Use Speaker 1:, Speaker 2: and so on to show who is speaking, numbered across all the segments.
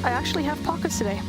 Speaker 1: I actually have pockets today.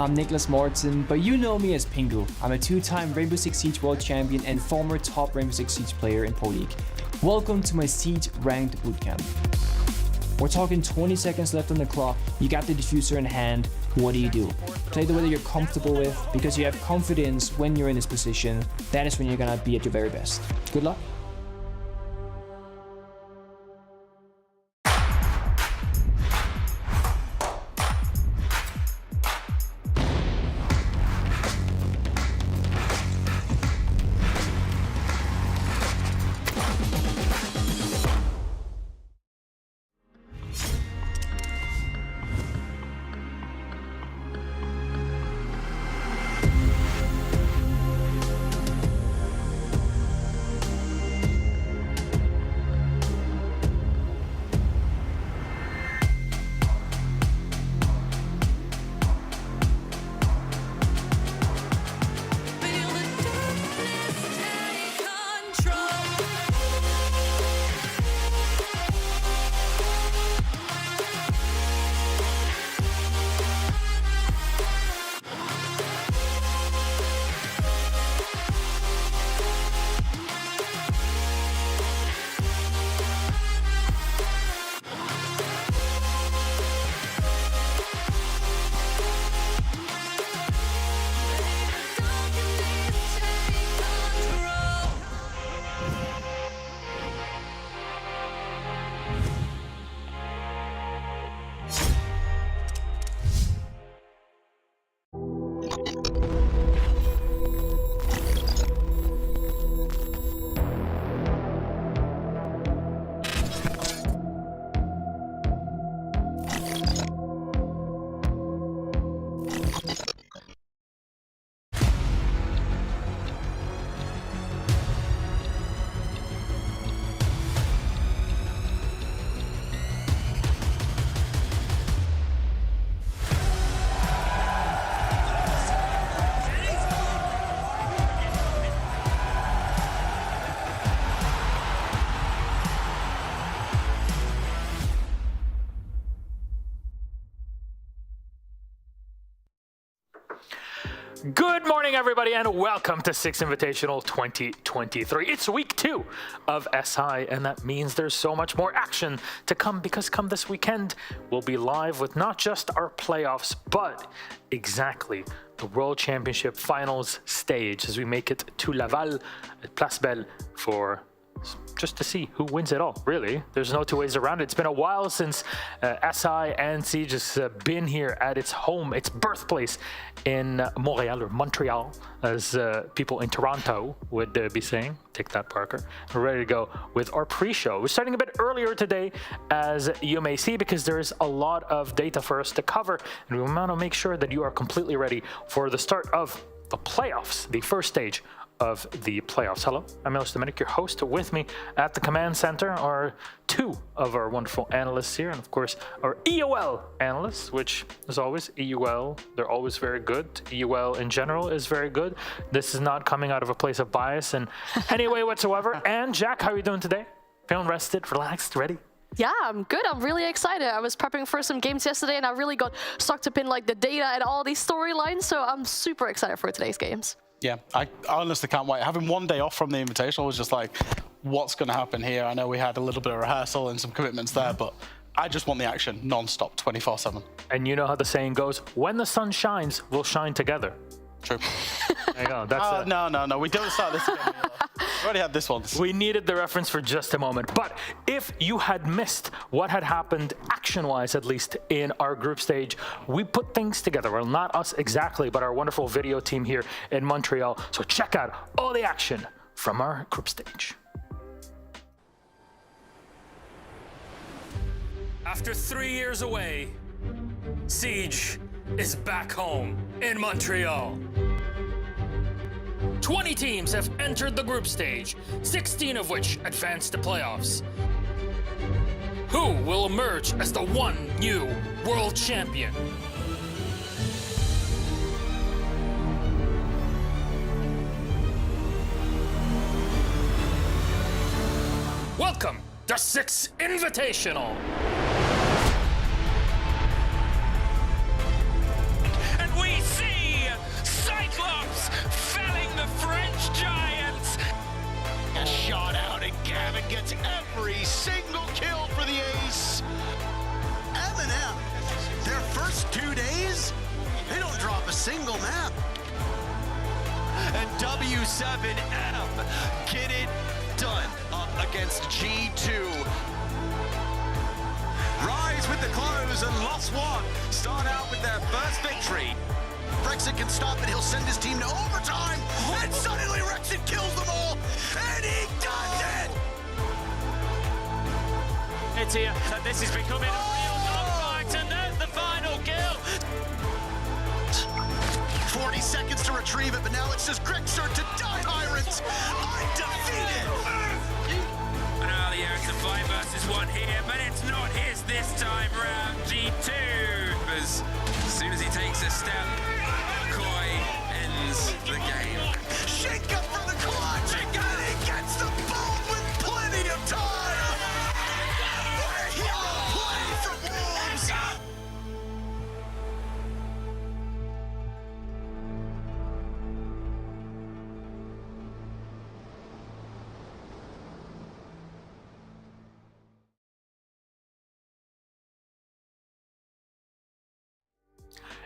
Speaker 2: I'm Nicholas Morton, but you know me as Pingu. I'm a two-time Rainbow Six Siege World Champion and former top Rainbow Six Siege player in Pro League. Welcome to my Siege Ranked Bootcamp. We're talking 20 seconds left on the clock, you got the diffuser in hand, what do you do? Play the way that you're comfortable with, because you have confidence when you're in this position, that is when you're gonna be at your very best. Good luck.
Speaker 1: Good morning, everybody, and welcome to Six Invitational 2023. It's week 2 of SI, and that means there's so much more action to come because come this weekend, we'll be live with not just our playoffs, but exactly the World Championship Finals stage as we make it to Laval at Place Belle for just to see who wins it all, really. There's no two ways around it. It's been a while since SI and Siege has been here at its home, its birthplace in Montreal, as people in Toronto would be saying. Take that, Parker. We're ready to go with our pre-show. We're starting a bit earlier today, as you may see, because there's a lot of data for us to cover, and we want to make sure that you are completely ready for the start of the playoffs, the first stage of the playoffs. Hello, I'm Milos Dominic, your host. With me at the command center are two of our wonderful analysts here, and of course our EUL analysts, which as always, EUL, they're always very good. EUL in general is very good. This is not coming out of a place of bias in any way whatsoever. And Jack, how are you doing today? Feeling rested, relaxed, ready?
Speaker 3: Yeah, I'm good. I'm really excited. I was prepping for some games yesterday and I really got sucked up in like the data and all these storylines, so I'm super excited for today's games.
Speaker 4: Yeah, I honestly can't wait. Having one day off from the Invitational was just like, what's going to happen here? I know we had a little bit of rehearsal and some commitments there, but I just want the action non-stop, 24/7.
Speaker 1: And you know how the saying goes, when the sun shines, we'll shine together.
Speaker 4: True.
Speaker 1: There you go. That's
Speaker 4: No. We don't start this again. We already had this one.
Speaker 1: We needed the reference for just a moment. But if you had missed what had happened, action-wise at least, in our group stage, we put things together. Well, not us exactly, but our wonderful video team here in Montreal. So check out all the action from our group stage.
Speaker 5: After 3 years away, Siege is back home in Montreal. 20 teams have entered the group stage, 16 of which advanced to playoffs. Who will emerge as the one new world champion? Welcome to Six Invitational.
Speaker 6: We see Cyclops felling the French Giants. A shot out and Gavin gets every single kill for the ace.
Speaker 7: MNM, their first 2 days, they don't drop a single map.
Speaker 6: And W7M get it done up against G2.
Speaker 7: Rise with the close and Lost One start out with their first victory. Rexit can stop it, he'll send his team to overtime, and suddenly Rexit kills them all, and he does it!
Speaker 6: It's here, and this is becoming a real dogfight, and there's the final kill.
Speaker 7: 40 seconds to retrieve it, but now it's just Grixer to die Tyrants, undefeated!
Speaker 6: Well, yeah, it's a 5 versus 1 here, but it's not his this time round. G2, as soon as he takes a step, Koi ends the game.
Speaker 7: Shake up for the clutch, and he gets the ball with plenty of time! What a hero play from Wolves!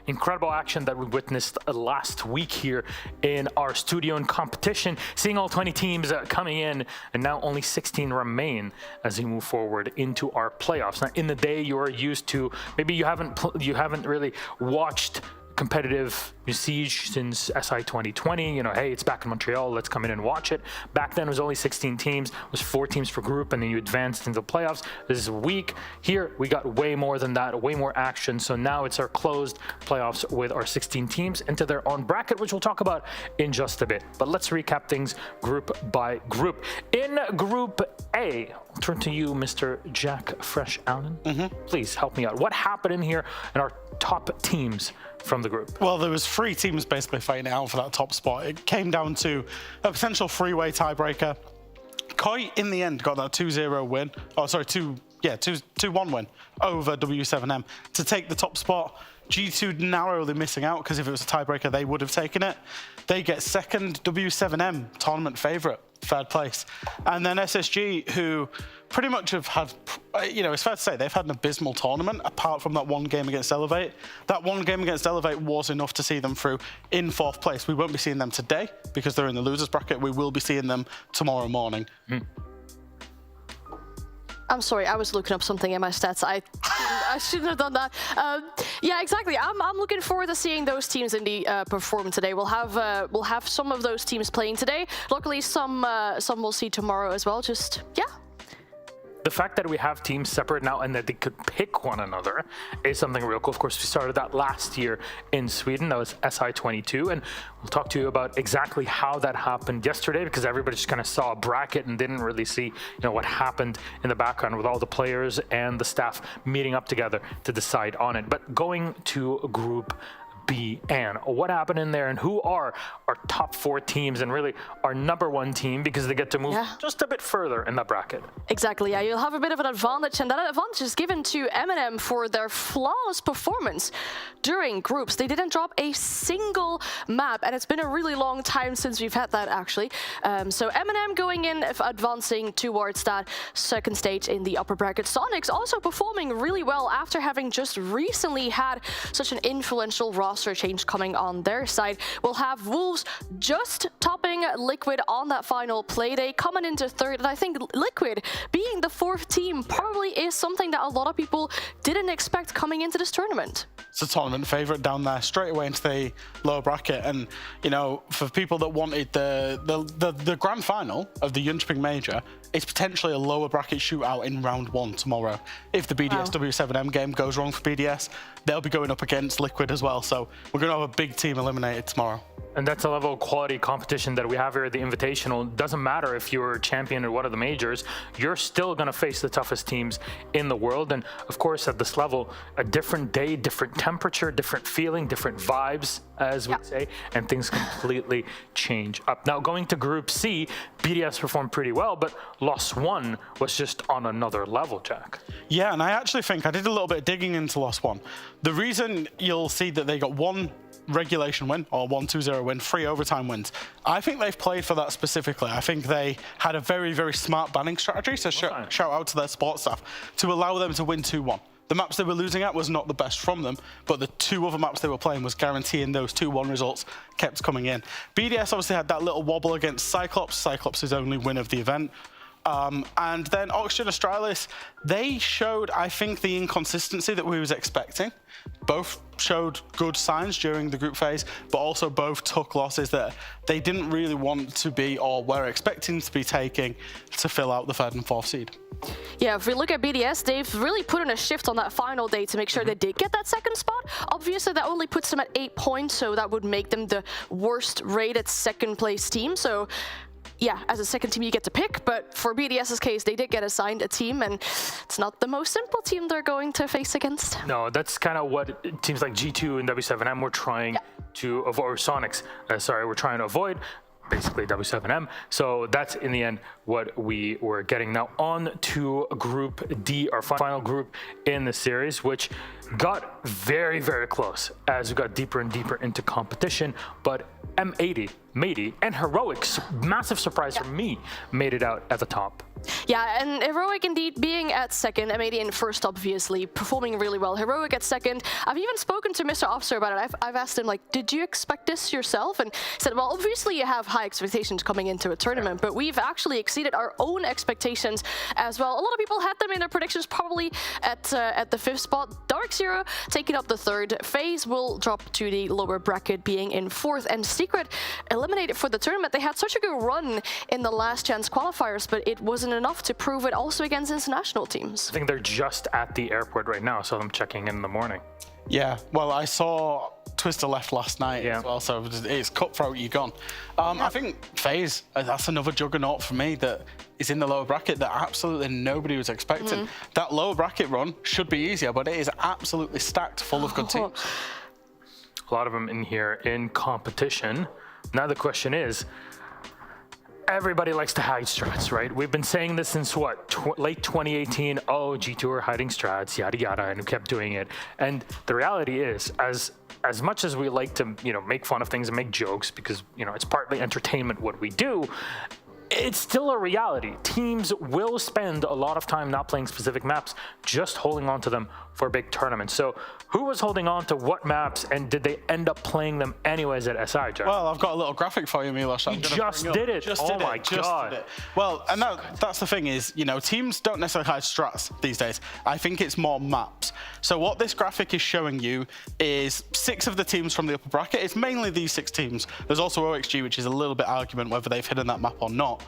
Speaker 1: Incredible action that we witnessed last week here in our studio and competition, seeing all 20 teams coming in, and now only 16 remain as we move forward into our playoffs. Now, in the day you are used to, maybe you haven't really watched competitive Siege since SI 2020, you know, hey, it's back in Montreal, let's come in and watch it. Back then it was only 16 teams, it was 4 teams per group, and then you advanced into the playoffs. This is a week. Here we got way more than that, way more action. So now it's our closed playoffs with our 16 teams into their own bracket, which we'll talk about in just a bit. But let's recap things group by group. In Group A, I'll turn to you, Mr. Jack Fresh Allen. Please help me out. What happened in here and our top teams from the group?
Speaker 4: Well, there was 3 teams basically fighting it out for that top spot. It came down to a potential 3-way tiebreaker. Koi, in the end, got that 2-0 win. Oh, sorry, 2 2-1 win over W7M to take the top spot. G2 narrowly missing out because if it was a tiebreaker, they would have taken it. They get second, W7M tournament favorite, third place. And then SSG, who pretty much have had, it's fair to say they've had an abysmal tournament apart from that one game against Elevate. That one game against Elevate was enough to see them through in fourth place. We won't be seeing them today because they're in the losers bracket. We will be seeing them tomorrow morning.
Speaker 3: I'm sorry, I was looking up something in my stats. I shouldn't have done that. Yeah, exactly. I'm looking forward to seeing those teams in the perform today. We'll have some of those teams playing today. Luckily, some we'll see tomorrow as well. Just yeah.
Speaker 1: The fact that we have teams separate now and that they could pick one another is something real cool. Of course, we started that last year in Sweden. That was SI22, and we'll talk to you about exactly how that happened yesterday because everybody just kind of saw a bracket and didn't really see, what happened in the background with all the players and the staff meeting up together to decide on it. But going to Group B, and what happened in there and who are our top 4 teams and really our #1 team because they get to move just a bit further in that bracket.
Speaker 3: Exactly, yeah, you'll have a bit of an advantage, and that advantage is given to MNM for their flawless performance during groups. They didn't drop a single map, and it's been a really long time since we've had that, actually. So MNM going in, advancing towards that second stage in the upper bracket. Soniqs also performing really well after having just recently had such an influential roster change coming on their side. We'll have Wolves just topping Liquid on that final play day, coming into third, and I think Liquid being the 4th team probably is something that a lot of people didn't expect coming into this tournament.
Speaker 4: It's a tournament favorite down there straight away into the lower bracket, and for people that wanted the grand final of the Jönköping Major, it's potentially a lower bracket shootout in round 1 tomorrow. If the BDS W7M game goes wrong for BDS, they'll be going up against Liquid as well. So we're going to have a big team eliminated tomorrow.
Speaker 1: And that's a level of quality competition that we have here at the Invitational. Doesn't matter if you're a champion or one of the majors, you're still going to face the toughest teams in the world. And of course, at this level, a different day, different temperature, different feeling, different vibes, as we say, and things completely change up. Now, going to Group C, BDS performed pretty well, but Lost 1 was just on another level, Jack.
Speaker 4: Yeah, and I actually think I did a little bit of digging into Lost 1. The reason you'll see that they got 1 regulation win or 1-2-0 win, 3 overtime wins. I think they've played for that specifically. I think they had a very, very smart banning strategy, so shout out to their sports staff, to allow them to win 2-1. The maps they were losing at was not the best from them, but the 2 other maps they were playing was guaranteeing those 2-1 results kept coming in. BDS obviously had that little wobble against Cyclops. Cyclops' only win of the event. And then Oxygen Australis, they showed, I think, the inconsistency that we was expecting. Both showed good signs during the group phase, but also both took losses that they didn't really want to be or were expecting to be taking to fill out the 3rd and 4th seed.
Speaker 3: Yeah, if we look at BDS, they've really put in a shift on that final day to make sure they did get that 2nd spot. Obviously, that only puts them at 8 points, so that would make them the worst rated 2nd place team. So yeah, as a 2nd team you get to pick, but for BDS's case, they did get assigned a team, and it's not the most simple team they're going to face against.
Speaker 1: No, that's kind of what teams like G2 and W7M were trying to avoid, or Soniqs, we're trying to avoid. Basically W7M. So that's in the end what we were getting. Now on to Group D, our final group in the series, which got very, very close as we got deeper and deeper into competition. But M80, Matey, and Heroics, massive surprise for me, made it out at the top.
Speaker 3: Yeah, and Heroic indeed being at 2nd, M80 in 1st, obviously, performing really well. Heroic at 2nd. I've even spoken to Mr. Officer about it. I've asked him, like, did you expect this yourself? And he said, well, obviously you have high expectations coming into a tournament, but we've actually exceeded our own expectations as well. A lot of people had them in their predictions probably at the 5th spot. DarkZero taking up the 3rd. FaZe will drop to the lower bracket, being in 4th. And Secret eliminated for the tournament. They had such a good run in the last chance qualifiers, but it wasn't enough to prove it also against international teams.
Speaker 1: I think they're just at the airport right now. I saw them checking in the morning.
Speaker 4: Yeah, well, I saw Twister left last night as well, so it's cutthroat, you're gone. I think FaZe, that's another juggernaut for me that is in the lower bracket that absolutely nobody was expecting. That lower bracket run should be easier, but it is absolutely stacked full of good teams.
Speaker 1: A lot of them in here in competition. Now the question is, everybody likes to hide strats, right? We've been saying this since what, late 2018. Oh, G2 are hiding strats, yada yada, and we kept doing it. And the reality is, as much as we like to, make fun of things and make jokes because, it's partly entertainment what we do, it's still a reality. Teams will spend a lot of time not playing specific maps, just holding on to them for big tournaments. So who was holding on to what maps, and did they end up playing them anyways at SI, Jack?
Speaker 4: Well, I've got a little graphic for you, Milos.
Speaker 1: You just did it. Oh my God.
Speaker 4: Well, and that's the thing is, teams don't necessarily hide strats these days. I think it's more maps. So what this graphic is showing you is 6 of the teams from the upper bracket. It's mainly these 6 teams. There's also OXG, which is a little bit argument whether they've hidden that map or not,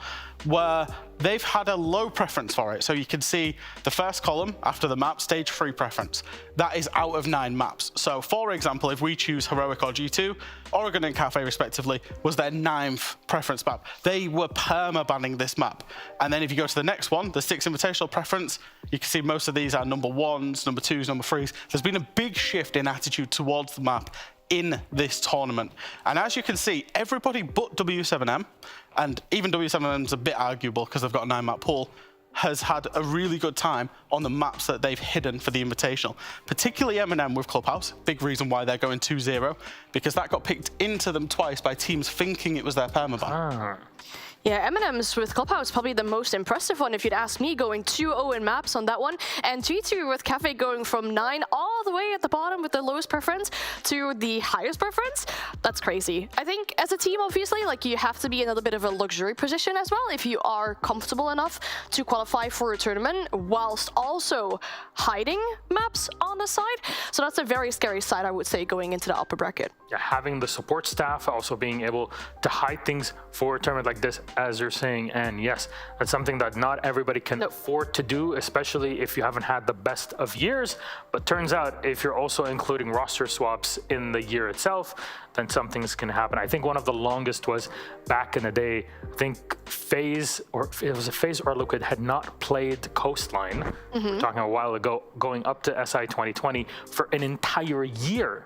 Speaker 4: where they've had a low preference for it. So you can see the first column after the map, stage 3 preference. That is out of 9 maps. So for example, if we choose Heroic or G2, Oregon and Cafe respectively was their 9th preference map. They were perma-banning this map. And then if you go to the next one, the 6 Invitational preference, you can see most of these are number 1s, number 2s, number 3s. There's been a big shift in attitude towards the map in this tournament. And as you can see, everybody but W7M, and even W7M's a bit arguable because they've got a 9-map pool, has had a really good time on the maps that they've hidden for the Invitational. Particularly MNM with Clubhouse, big reason why they're going 2-0, because that got picked into them twice by teams thinking it was their permaban.
Speaker 3: Yeah, M&M's with Clubhouse probably the most impressive one if you'd ask me, going 2-0 in maps on that one. And G2 with Cafe going from 9 all the way at the bottom with the lowest preference to the highest preference. That's crazy. I think as a team, obviously, you have to be in a little bit of a luxury position as well if you are comfortable enough to qualify for a tournament whilst also hiding maps on the side. So that's a very scary side, I would say, going into the upper bracket.
Speaker 1: Yeah, having the support staff, also being able to hide things for a tournament like this, as you're saying, and yes, that's something that not everybody can afford to do, especially if you haven't had the best of years. But turns out if you're also including roster swaps in the year itself, then something's gonna happen. I think one of the longest was back in the day. I think FaZe, or it was a FaZe or Liquid, had not played Coastline. We're talking a while ago, going up to SI 2020 for an entire year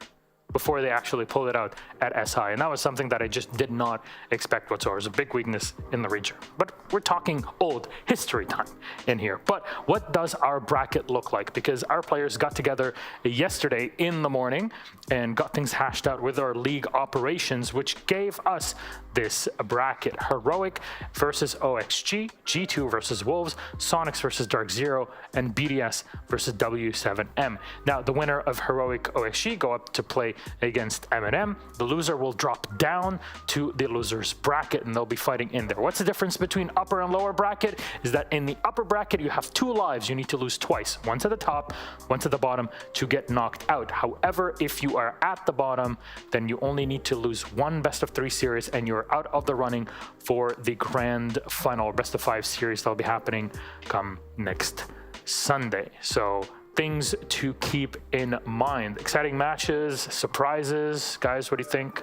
Speaker 1: before they actually pulled it out at SI. And that was something that I just did not expect whatsoever. It was a big weakness in the region. But we're talking old history time in here. But what does our bracket look like? Because our players got together yesterday in the morning and got things hashed out with our league operations, which gave us this bracket: Heroic versus OXG, G2 versus Wolves, Soniqs versus DarkZero, and BDS versus W7M. Now, the winner of Heroic OXG go up to play against MNM. The loser will drop down to the loser's bracket, and they'll be fighting in there. What's the difference between upper and lower bracket? Is that in the upper bracket, you have 2 lives you need to lose twice, one to the top, one to the bottom, to get knocked out. However, if you are at the bottom, then you only need to lose 1 best of 3 series, and you're out of the running for the grand final, best of 5 series that'll be happening come next Sunday. So things to keep in mind. Exciting matches, surprises. Guys, what do you think?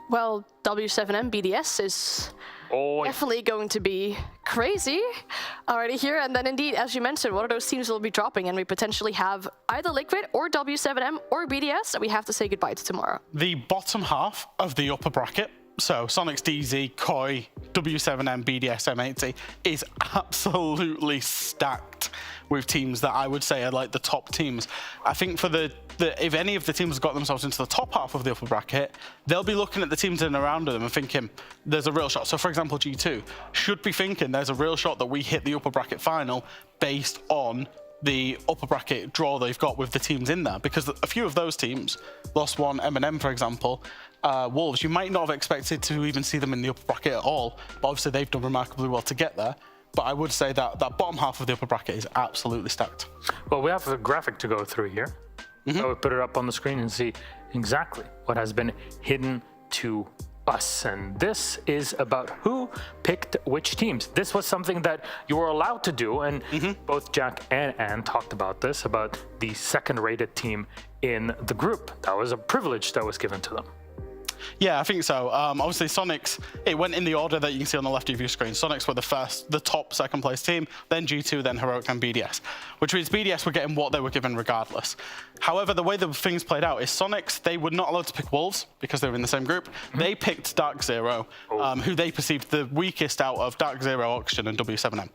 Speaker 3: Well, W7M BDS is definitely going to be crazy already here. And then indeed, as you mentioned, one of those teams will be dropping, and we potentially have either Liquid or W7M or BDS that we have to say goodbye to tomorrow.
Speaker 4: The bottom half of the upper bracket, so Soniqs, DZ, Koi, W7M, BDS, M80, is absolutely stacked with teams that I would say are like the top teams. I think for if any of the teams got themselves into the top half of the upper bracket, they'll be looking at the teams in and around them and thinking there's a real shot. So for example, G2 should be thinking there's a real shot that we hit the upper bracket final based on the upper bracket draw they've got with the teams in there, because a few of those teams, Lost One, MNM for example, Wolves, you might not have expected to even see them in the upper bracket at all, but obviously they've done remarkably well to get there. But I would say that that bottom half of the upper bracket is absolutely stacked.
Speaker 1: Well, we have a graphic to go through here. So we put it up on the screen and see exactly what has been hidden to us. And this is about who picked which teams. This was something that you were allowed to do, and both Jack and Anne talked about this, about the second-rated team in the group. That was a privilege that was given to them.
Speaker 4: Yeah, I think so. Obviously, Soniqs, it went in the order that you can see on the left of your screen. Soniqs were the top second place team, then G2, then Heroic, and BDS, which means BDS were getting what they were given regardless. However, the way the things played out is Soniqs, they were not allowed to pick Wolves because they were in the same group. They picked DarkZero, who they perceived the weakest out of DarkZero, Oxygen, and W7M.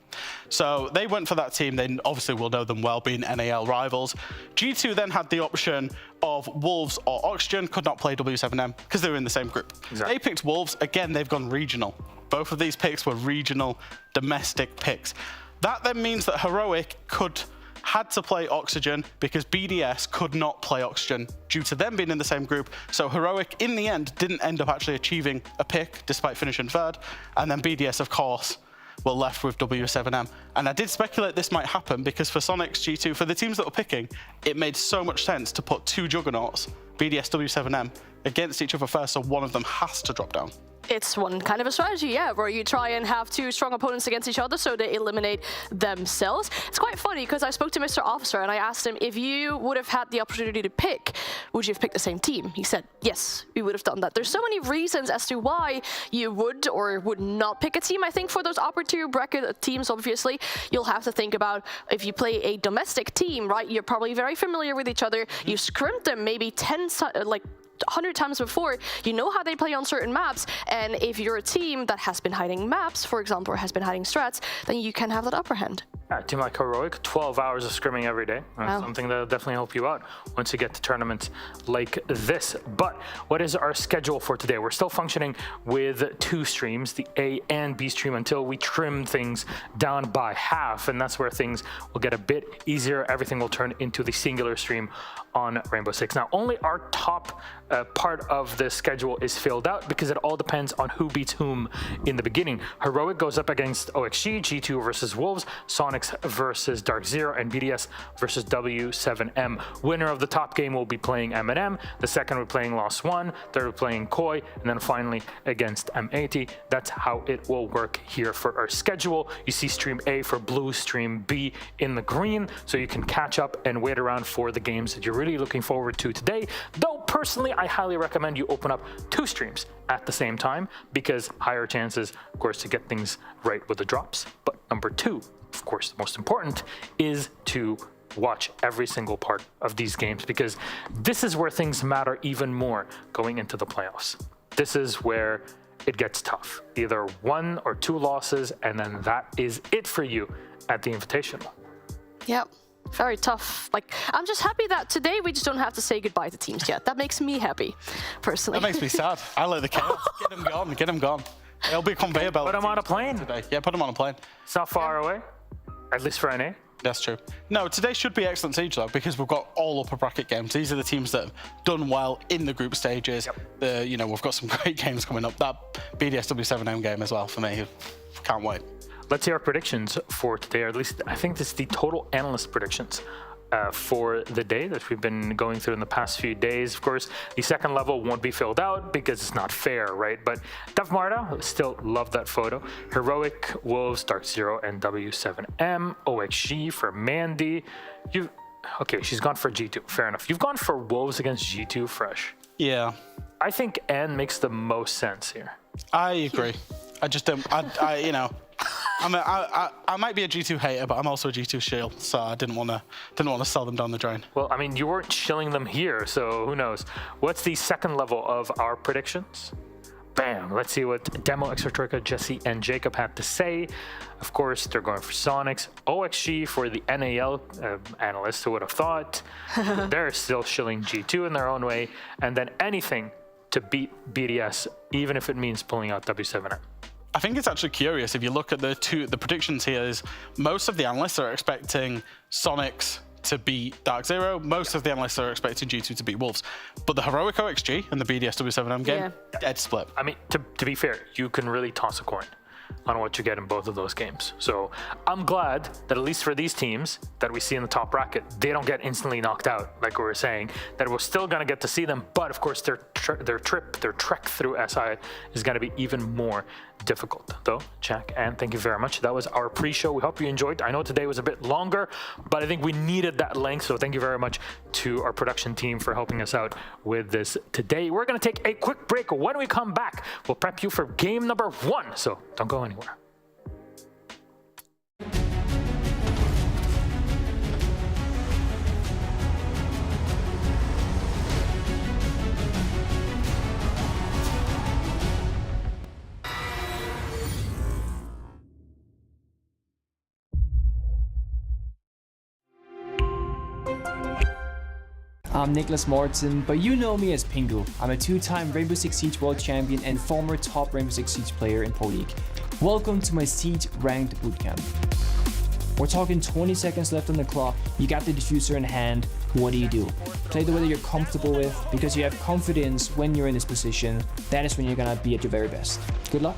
Speaker 4: So they went for that team. They obviously will know them well, being NAL rivals. G2 then had the option of Wolves or Oxygen, could not play W7M because they were in the same group. Exactly. They picked Wolves. Again, they've gone regional. Both of these picks were regional, domestic picks. That then means that Heroic had to play Oxygen because BDS could not play Oxygen due to them being in the same group. So Heroic, in the end, didn't end up actually achieving a pick despite finishing third. And then BDS, of course, were left with W7M. And I did speculate this might happen because for Soniqs, G2, for the teams that were picking, it made so much sense to put two juggernauts, BDS, W7M, against each other first, so one of them has to drop down.
Speaker 3: It's one kind of a strategy, yeah, where you try and have two strong opponents against each other so they eliminate themselves. It's quite funny because I spoke to Mr. Officer and I asked him, if you would have had the opportunity to pick, would you have picked the same team? He said, yes, we would have done that. There's so many reasons as to why you would or would not pick a team. I think for those upper tier bracket teams, obviously, you'll have to think about if you play a domestic team, right? You're probably very familiar with each other. You scrimmed them maybe 100 times before, you know how they play on certain maps, and if you're a team that has been hiding maps, for example, or has been hiding strats, then you can have that upper hand.
Speaker 1: Yeah, a team like Heroic, 12 hours of scrimming every day. That's something that'll definitely help you out once you get to tournaments like this. But what is our schedule for today? We're still functioning with 2 streams, the A and B stream, until we trim things down by half, and that's where things will get a bit easier. Everything will turn into the singular stream on Rainbow Six. Now, only our top part of the schedule is filled out because it all depends on who beats whom in the beginning. Heroic goes up against OXG, G2 versus Wolves, Soniqs versus DarkZero, and BDS versus W7M. Winner of the top game will be playing MNM, the second will be playing Lost One, third will be playing Koi, and then finally against M80. That's how it will work here for our schedule. You see stream A for blue, stream B in the green, so you can catch up and wait around for the games that you're really looking forward to today. Though personally, I highly recommend you open up 2 streams at the same time because higher chances, of course, to get things right with the drops. But number 2, of course, the most important is to watch every single part of these games because this is where things matter even more going into the playoffs. This is where it gets tough. Either 1 or 2 losses, and then that is it for you at the Invitational.
Speaker 3: Yep. Very tough. Like, I'm just happy that today we just don't have to say goodbye to teams yet. That makes me happy, personally.
Speaker 4: That makes me sad. I like the chaos. Get them gone. Get them gone. It'll be a conveyor belt.
Speaker 1: Put them on a plane
Speaker 4: today. Yeah, put them on a plane.
Speaker 1: It's not far away, at least for NA.
Speaker 4: That's true. No, today should be excellent siege though because we've got all upper bracket games. These are the teams that have done well in the group stages. Yep. We've got some great games coming up. That BDS W7M game as well for me. Can't wait.
Speaker 1: Let's see our predictions for today, or at least I think this is the total analyst predictions for the day that we've been going through in the past few days. Of course, the second level won't be filled out because it's not fair, right? But Def Marta, still love that photo. Heroic, Wolves, DarkZero, and W7M. OXG for Mandy. Okay, she's gone for G2. Fair enough. You've gone for Wolves against G2 fresh.
Speaker 4: Yeah.
Speaker 1: I think N makes the most sense here.
Speaker 4: I agree. I just don't. I might be a G2 hater, but I'm also a G2 shield, so I didn't want to sell them down the drain.
Speaker 1: Well, I mean, you weren't shilling them here, so who knows? What's the second level of our predictions? Bam! Let's see what Demo, Extratroika, Jesse, and Jacob had to say. Of course, they're going for Soniqs. OXG for the NAL analysts, who would have thought. They're still shilling G2 in their own way, and then anything to beat BDS, even if it means pulling out W7M.
Speaker 4: I think it's actually curious if you look at the predictions here is most of the analysts are expecting Soniqs to beat DarkZero. Most of the analysts are expecting G2 to beat Wolves. But the Heroic OXG and the BDS W7M game, dead split.
Speaker 1: I mean, to be fair, you can really toss a coin on what you get in both of those games. So I'm glad that at least for these teams that we see in the top bracket, they don't get instantly knocked out, like we were saying, that we're still going to get to see them. But of course, their trek through SI is going to be even more difficult, though, Jack. And thank you very much. That was our pre-show. We hope you enjoyed. I know today was a bit longer, but I think we needed that length. So thank you very much to our production team for helping us out with this today. We're going to take a quick break. When we come back, we'll prep you for game number 1. So don't go anywhere.
Speaker 2: I'm Nicholas Morton, but you know me as Pingu. I'm a 2-time Rainbow Six Siege World Champion and former top Rainbow Six Siege player in Pro League. Welcome to my Siege Ranked Bootcamp. We're talking 20 seconds left on the clock, you got the diffuser in hand, what do? Play the way that you're comfortable with, because you have confidence when you're in this position, that is when you're gonna be at your very best. Good luck.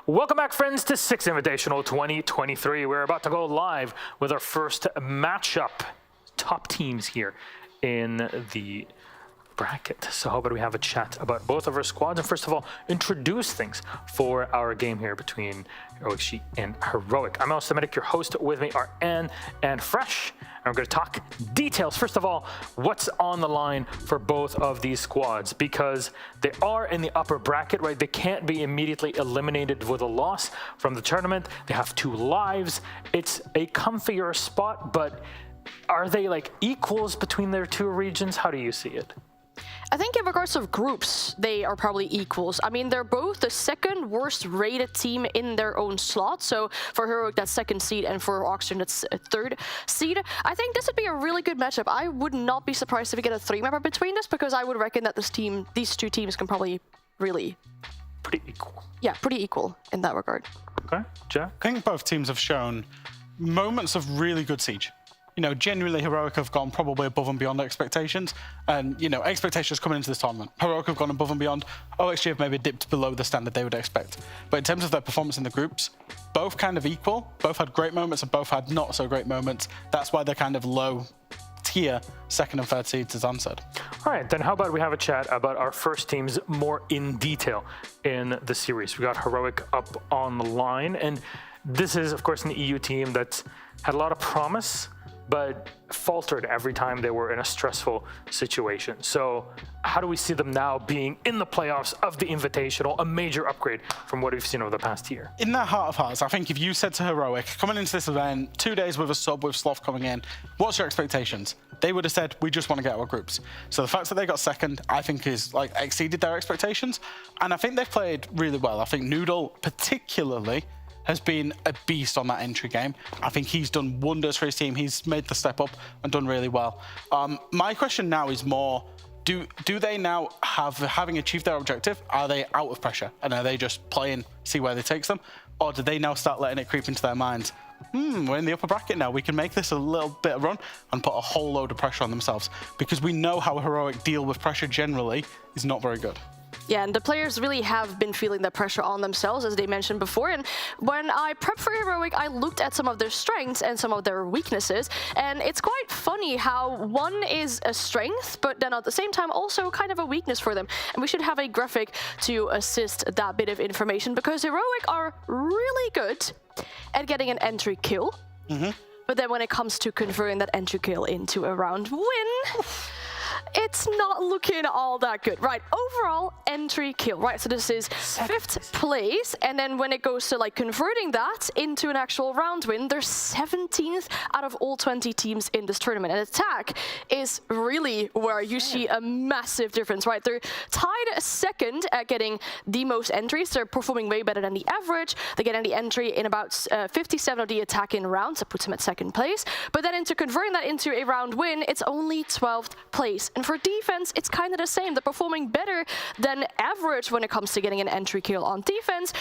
Speaker 1: Welcome back, friends, to Six Invitational 2023. We're about to go live with our first matchup. Top teams here in the bracket. So how about we have a chat about both of our squads, and first of all, introduce things for our game here between Heroic Sheet and Heroic. I'm also Semitic, your host. With me are Ann and Fresh. And we're going to talk details. First of all, what's on the line for both of these squads, because they are in the upper bracket, right? They can't be immediately eliminated with a loss from the tournament. They have 2 lives. It's a comfier spot, but are they like equals between their 2 regions? How do you see it?
Speaker 3: I think in regards of groups, they are probably equals. I mean, they're both the 2nd worst rated team in their own slot. So for Heroic, that's 2nd seed, and for Oxygen, that's 3rd seed. I think this would be a really good matchup. I would not be surprised if we get a 3-mapper between this, because I would reckon that these 2 teams can probably really...
Speaker 1: Pretty equal.
Speaker 3: Yeah, pretty equal in that regard.
Speaker 1: Okay, Jack?
Speaker 4: I think both teams have shown moments of really good siege. You know, genuinely, Heroic have gone probably above and beyond expectations. And, you know, expectations coming into this tournament. Heroic have gone above and beyond. OXG have maybe dipped below the standard they would expect. But in terms of their performance in the groups, both kind of equal. Both had great moments and both had not so great moments. That's why they're kind of low tier 2nd and 3rd seeds, as Ann said.
Speaker 1: All right, then how about we have a chat about our first teams more in detail in the series. We got Heroic up on the line. And this is, of course, an EU team that's had a lot of promise, but faltered every time they were in a stressful situation. So how do we see them now being in the playoffs of the Invitational, a major upgrade from what we've seen over the past year?
Speaker 4: In their heart of hearts, I think if you said to Heroic, coming into this event, 2 days with a sub with Sloth coming in, what's your expectations? They would have said, we just want to get our groups. So the fact that they got 2nd, I think is like exceeded their expectations. And I think they've played really well. I think Noodle particularly has been a beast on that entry game. I think he's done wonders for his team. He's made the step up and done really well. My question now is more, do they now having achieved their objective, are they out of pressure? And are they just playing, see where they takes them? Or do they now start letting it creep into their minds? We're in the upper bracket now. We can make this a little bit of run and put a whole load of pressure on themselves, because we know how Heroic deal with pressure generally is not very good.
Speaker 3: Yeah, and the players really have been feeling the pressure on themselves, as they mentioned before. And when I prepped for Heroic, I looked at some of their strengths and some of their weaknesses. And it's quite funny how one is a strength, but then at the same time also kind of a weakness for them. And we should have a graphic to assist that bit of information, because Heroic are really good at getting an entry kill. But then when it comes to converting that entry kill into a round win, it's not looking all that good. Right, overall entry kill, right? So this is 5th place, and then when it goes to like converting that into an actual round win, they're 17th out of all 20 teams in this tournament. And attack is really where you see a massive difference, right? They're tied 2nd at getting the most entries. They're performing way better than the average. They get the entry in about 57 of the attacking rounds. That puts them at 2nd place. But then into converting that into a round win, it's only 12th place. And for defense, it's kind of the same. They're performing better than average when it comes to getting an entry kill on defense,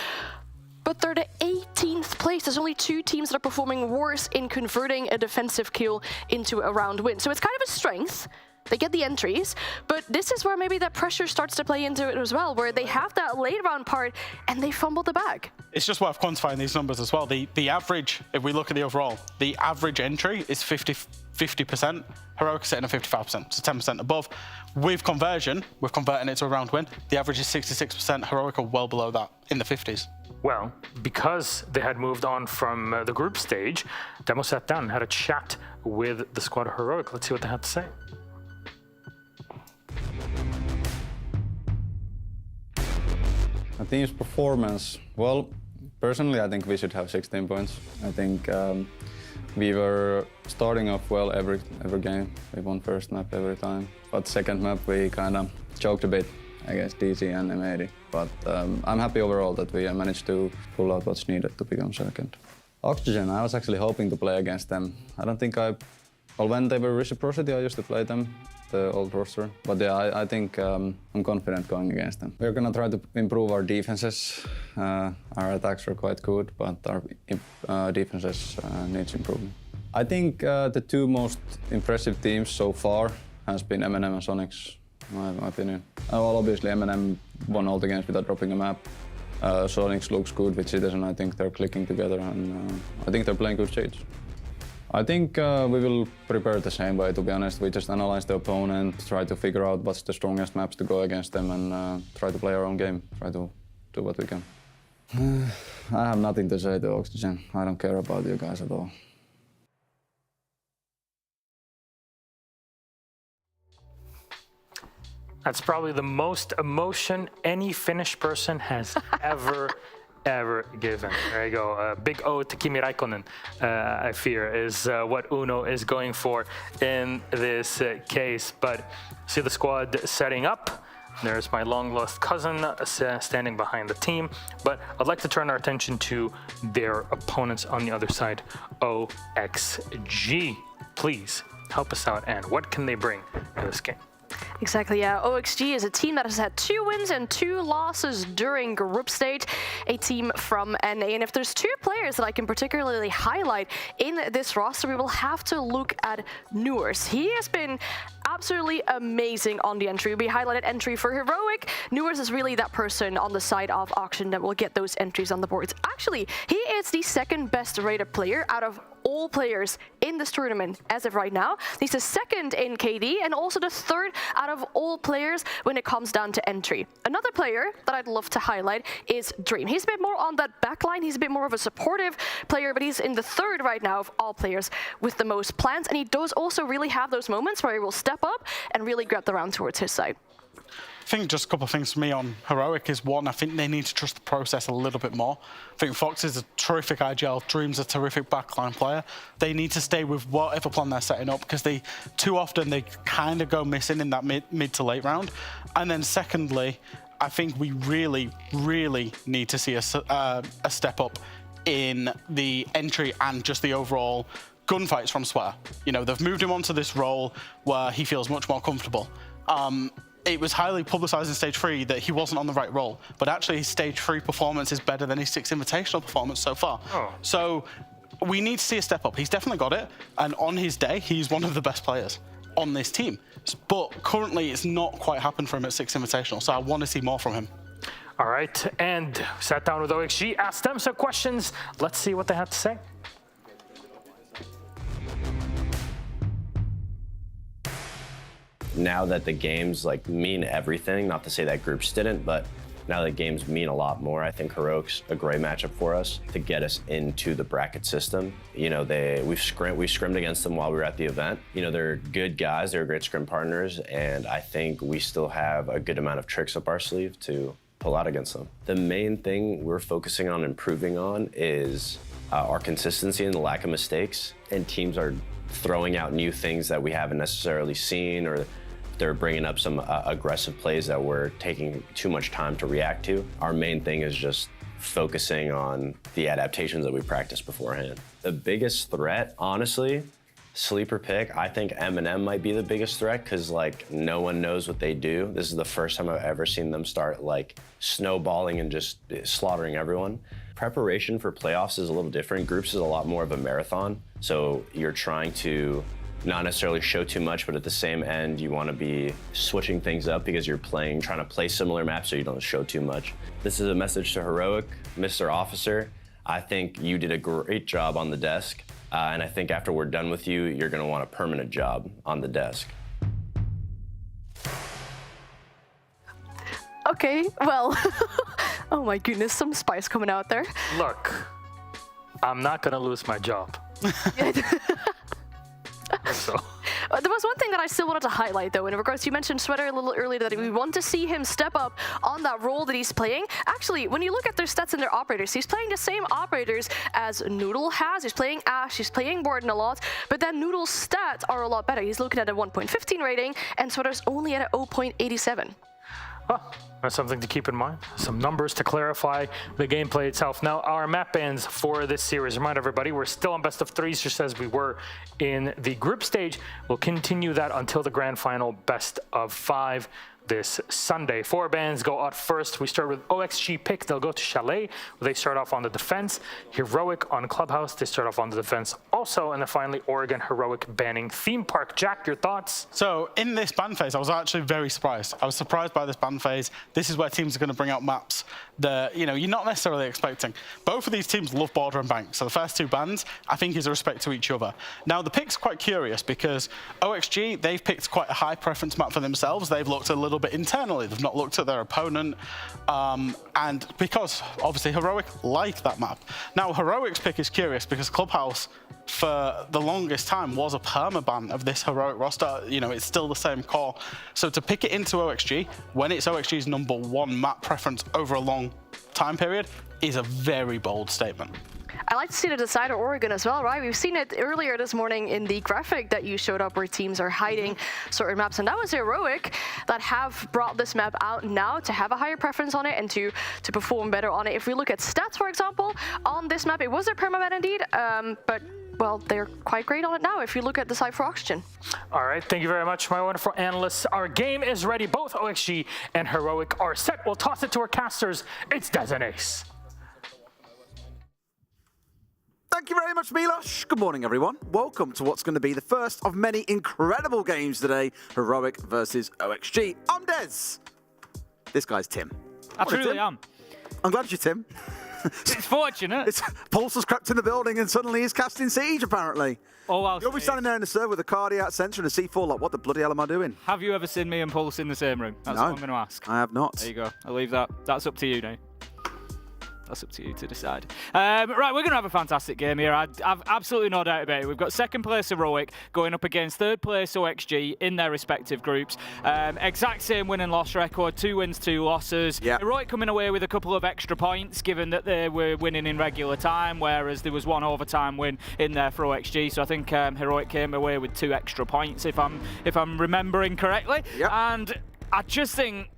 Speaker 3: but they're the 18th place. There's only 2 teams that are performing worse in converting a defensive kill into a round win. So it's kind of a strength. They get the entries, but this is where maybe that pressure starts to play into it as well, where they have that late round part and they fumble the bag.
Speaker 4: It's just worth quantifying these numbers as well. The average, if we look at the overall, the average entry is 50%. Heroic is sitting at 55%, so 10% above. With conversion, we're converting it to a round win. The average is 66%. Heroic are well below that, in the 50s.
Speaker 1: Well, because they had moved on from the group stage, Demo sat down and had a chat with the squad of Heroic. Let's see what they had to say.
Speaker 8: The team's performance, well, personally I think we should have 16 points. I think we were starting off well every game. We won first map every time, but second map we kind of choked a bit against DC and M80. But I'm happy overall that we managed to pull out what's needed to become 2nd. Oxygen, I was actually hoping to play against them. I don't think well, when they were Reciprocity, I used to play them, the old roster. But yeah, I think I'm confident going against them. We're gonna try to improve our defenses. Our attacks are quite good, but our defenses needs improvement. I think the 2 most impressive teams so far has been MNM and Soniqs, in my opinion. Well, obviously MNM won all the games without dropping a map. Soniqs looks good with Citizen. I think they're clicking together, and I think they're playing good stage. I think we will prepare the same way, to be honest. We just analyze the opponent, try to figure out what's the strongest maps to go against them, and try to play our own game, try to do what we can. I have nothing to say to Oxygen. I don't care about you guys at all.
Speaker 1: That's probably the most emotion any Finnish person has ever given. There you go. Big ode to Kimi Räikkönen, I fear, is what Uno is going for in this case. But see the squad setting up. There's my long-lost cousin standing behind the team. But I'd like to turn our attention to their opponents on the other side, OXG. Please help us out, and what can they bring to this game?
Speaker 3: Exactly, yeah. OXG is a team that has had 2 wins and 2 losses during group stage, a team from NA. And if there's 2 players that I can particularly highlight in this roster, we will have to look at Newers. He has been absolutely amazing on the entry. We highlighted entry for Heroic. Newers is really that person on the side of Auction that will get those entries on the boards. Actually, he is the 2nd best rated player out of all players in this tournament as of right now. He's the 2nd in KD and also the 3rd out of all players when it comes down to entry. Another player that I'd love to highlight is Dream. He's a bit more on that backline. He's a bit more of a supportive player, but he's in the 3rd right now of all players with the most plans. And he does also really have those moments where he will step up and really grab the round towards his side.
Speaker 4: I think just a couple of things for me on Heroic is, one, I think they need to trust the process a little bit more. I think Fox is a terrific IGL, Dream's a terrific backline player. They need to stay with whatever plan they're setting up, because too often they kind of go missing in that mid to late round. And then secondly, I think we really, really need to see a step up in the entry and just the overall gunfights from Sweater. You know, they've moved him onto this role where he feels much more comfortable. It was highly publicized in Stage 3 that he wasn't on the right role, but actually his Stage 3 performance is better than his 6 Invitational performance so far. Oh. So we need to see a step up. He's definitely got it, and on his day, he's one of the best players on this team. But currently, it's not quite happened for him at 6 Invitational, so I want to see more from him.
Speaker 1: All right, and sat down with OXG, asked them some questions. Let's see what they have to say.
Speaker 9: Now that the games mean everything, not to say that groups didn't, but now that games mean a lot more, I think Heroic's a great matchup for us to get us into the bracket system. You know, we scrimmed against them while we were at the event. You know, they're good guys, they're great scrim partners, and I think we still have a good amount of tricks up our sleeve to pull out against them. The main thing we're focusing on improving on is our consistency and the lack of mistakes, and teams are throwing out new things that we haven't necessarily seen, or they're bringing up some aggressive plays that we're taking too much time to react to. Our main thing is just focusing on the adaptations that we practiced beforehand. The biggest threat, honestly, sleeper pick, I think MNM might be the biggest threat, because no one knows what they do. This is the first time I've ever seen them start snowballing and just slaughtering everyone. Preparation for playoffs is a little different. Groups is a lot more of a marathon, so you're trying to not necessarily show too much, but at the same end, you want to be switching things up because you're trying to play similar maps so you don't show too much. This is a message to Heroic, Mr. Officer. I think you did a great job on the desk, and I think after we're done with you, you're going to want a permanent job on the desk.
Speaker 3: Okay, well, oh my goodness, some spice coming out there.
Speaker 1: Look, I'm not going to lose my job. So.
Speaker 3: There was one thing that I still wanted to highlight, though, in regards, you mentioned Sweater a little earlier, that we want to see him step up on that role that he's playing. Actually, when you look at their stats and their operators, he's playing the same operators as Noodle has. He's playing Ash, he's playing Borden a lot, but then Noodle's stats are a lot better. He's looking at a 1.15 rating, and Sweater's only at a 0.87.
Speaker 1: Well, that's something to keep in mind. Some numbers to clarify the gameplay itself. Now, our map bans for this series. Remind everybody, we're still on best of threes, just as we were in the group stage. We'll continue that until the grand final, best of 5. this Sunday. 4 bands go out first. We start with OXG Pick. They'll go to Chalet. They start off on the defense. Heroic on Clubhouse. They start off on the defense also. And then finally, Oregon Heroic banning Theme Park. Jack, your thoughts?
Speaker 4: So in this ban phase, I was actually very surprised. I was surprised by this ban phase. This is where teams are going to bring out maps that, you know, you're not necessarily expecting. Both of these teams love Border and Bank. So the first 2 bans, I think, is a respect to each other. Now, the pick's quite curious because OXG, they've picked quite a high preference map for themselves. They've looked a little bit internally. They've not looked at their opponent. And because, obviously, Heroic like that map. Now, Heroic's pick is curious because Clubhouse, for the longest time, was a permaban of this Heroic roster. You know, it's still the same core. So to pick it into OXG, when it's OXG's #1 map preference over a long time period, is a very bold statement.
Speaker 3: I like to see the decider Oregon as well, right? We've seen it earlier this morning in the graphic that you showed up where teams are hiding certain maps, and that was Heroic that have brought this map out now to have a higher preference on it and to perform better on it. If we look at stats, for example, on this map, it was their permaban indeed, but well, they're quite great on it now if you look at the site for Oxygen.
Speaker 1: All right, thank you very much, my wonderful analysts. Our game is ready. Both OXG and Heroic are set. We'll toss it to our casters. It's Des and Ace.
Speaker 10: Thank you very much, Milos. Good morning, everyone. Welcome to what's going to be the first of many incredible games today, Heroic versus OXG. I'm Des. This guy's Tim.
Speaker 11: I truly am.
Speaker 10: I'm glad you're Tim.
Speaker 11: It's fortunate.
Speaker 10: Pulse has crept in the building and suddenly he's casting Siege, apparently.
Speaker 11: Oh, wow.
Speaker 10: You'll be standing there in the server with a cardiac sensor and a C4, like, what the bloody hell am I doing?
Speaker 11: Have you ever seen me and Pulse in the same room? That's what I'm going to ask.
Speaker 10: I have not.
Speaker 11: There you go. I'll leave that. That's up to you now. That's up to you to decide. Right, we're going to have a fantastic game here. I've absolutely no doubt about it. We've got second place Heroic going up against third place OXG in their respective groups. Exact same win and loss record, 2 wins, 2 losses.
Speaker 10: Yep.
Speaker 11: Heroic coming away with a couple of extra points, given that they were winning in regular time, whereas there was 1 overtime win in there for OXG. So I think Heroic came away with 2 extra points, if I'm remembering correctly.
Speaker 10: Yep.
Speaker 11: And I just think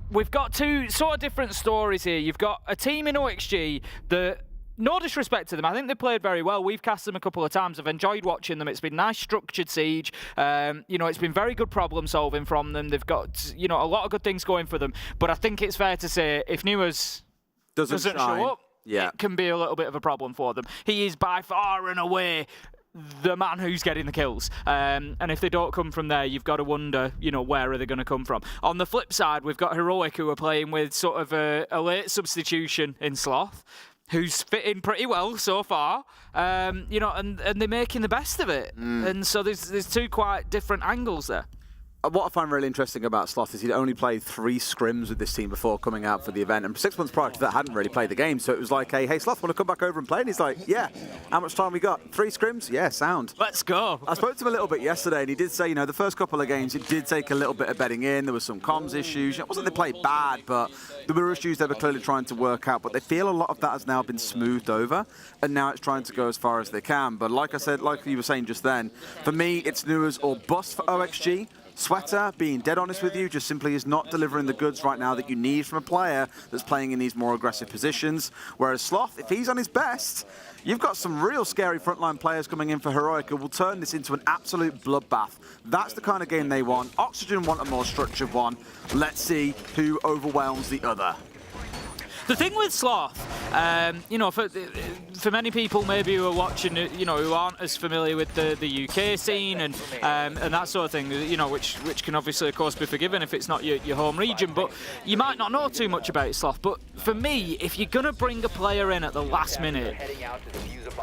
Speaker 11: we've got 2 sort of different stories here. You've got a team in OXG that, no disrespect to them, I think they played very well. We've cast them a couple of times. I've enjoyed watching them. It's been nice structured Siege. You know, it's been very good problem solving from them. They've got, you know, a lot of good things going for them. But I think it's fair to say if Nuas doesn't show up, it can be a little bit of a problem for them. He is by far and away the man who's getting the kills. And if they don't come from there, you've got to wonder, you know, where are they going to come from? On the flip side, we've got Heroic, who are playing with sort of a late substitution in Sloth, who's fitting pretty well so far, you know, and they're making the best of it. And so there's 2 quite different angles there.
Speaker 10: What I find really interesting about Sloth is he'd only played 3 scrims with this team before coming out for the event, and 6 months prior to that hadn't really played the game, so it was like, hey Sloth, want to come back over and play? And he's like, yeah. How much time we got? 3 scrims? Yeah, sound.
Speaker 11: Let's go.
Speaker 10: I spoke to him a little bit yesterday, and he did say, you know, the first couple of games, it did take a little bit of bedding in. There was some comms issues. It wasn't they played bad, but there were issues they were clearly trying to work out, but they feel a lot of that has now been smoothed over, and now it's trying to go as far as they can. But like I said, like you were saying just then, for me, it's Nuas or bust for OXG. Sweater, being dead honest with you, just simply is not delivering the goods right now that you need from a player that's playing in these more aggressive positions. Whereas Sloth, if he's on his best, you've got some real scary frontline players coming in for Heroic who will turn this into an absolute bloodbath. That's the kind of game they want. Oxygen want a more structured one. Let's see who overwhelms the other.
Speaker 11: The thing with Sloth, you know, for many people maybe who are watching, you know, who aren't as familiar with the UK scene and that sort of thing, you know, which can obviously, of course, be forgiven if it's not your home region, but you might not know too much about Sloth. But for me, if you're going to bring a player in at the last minute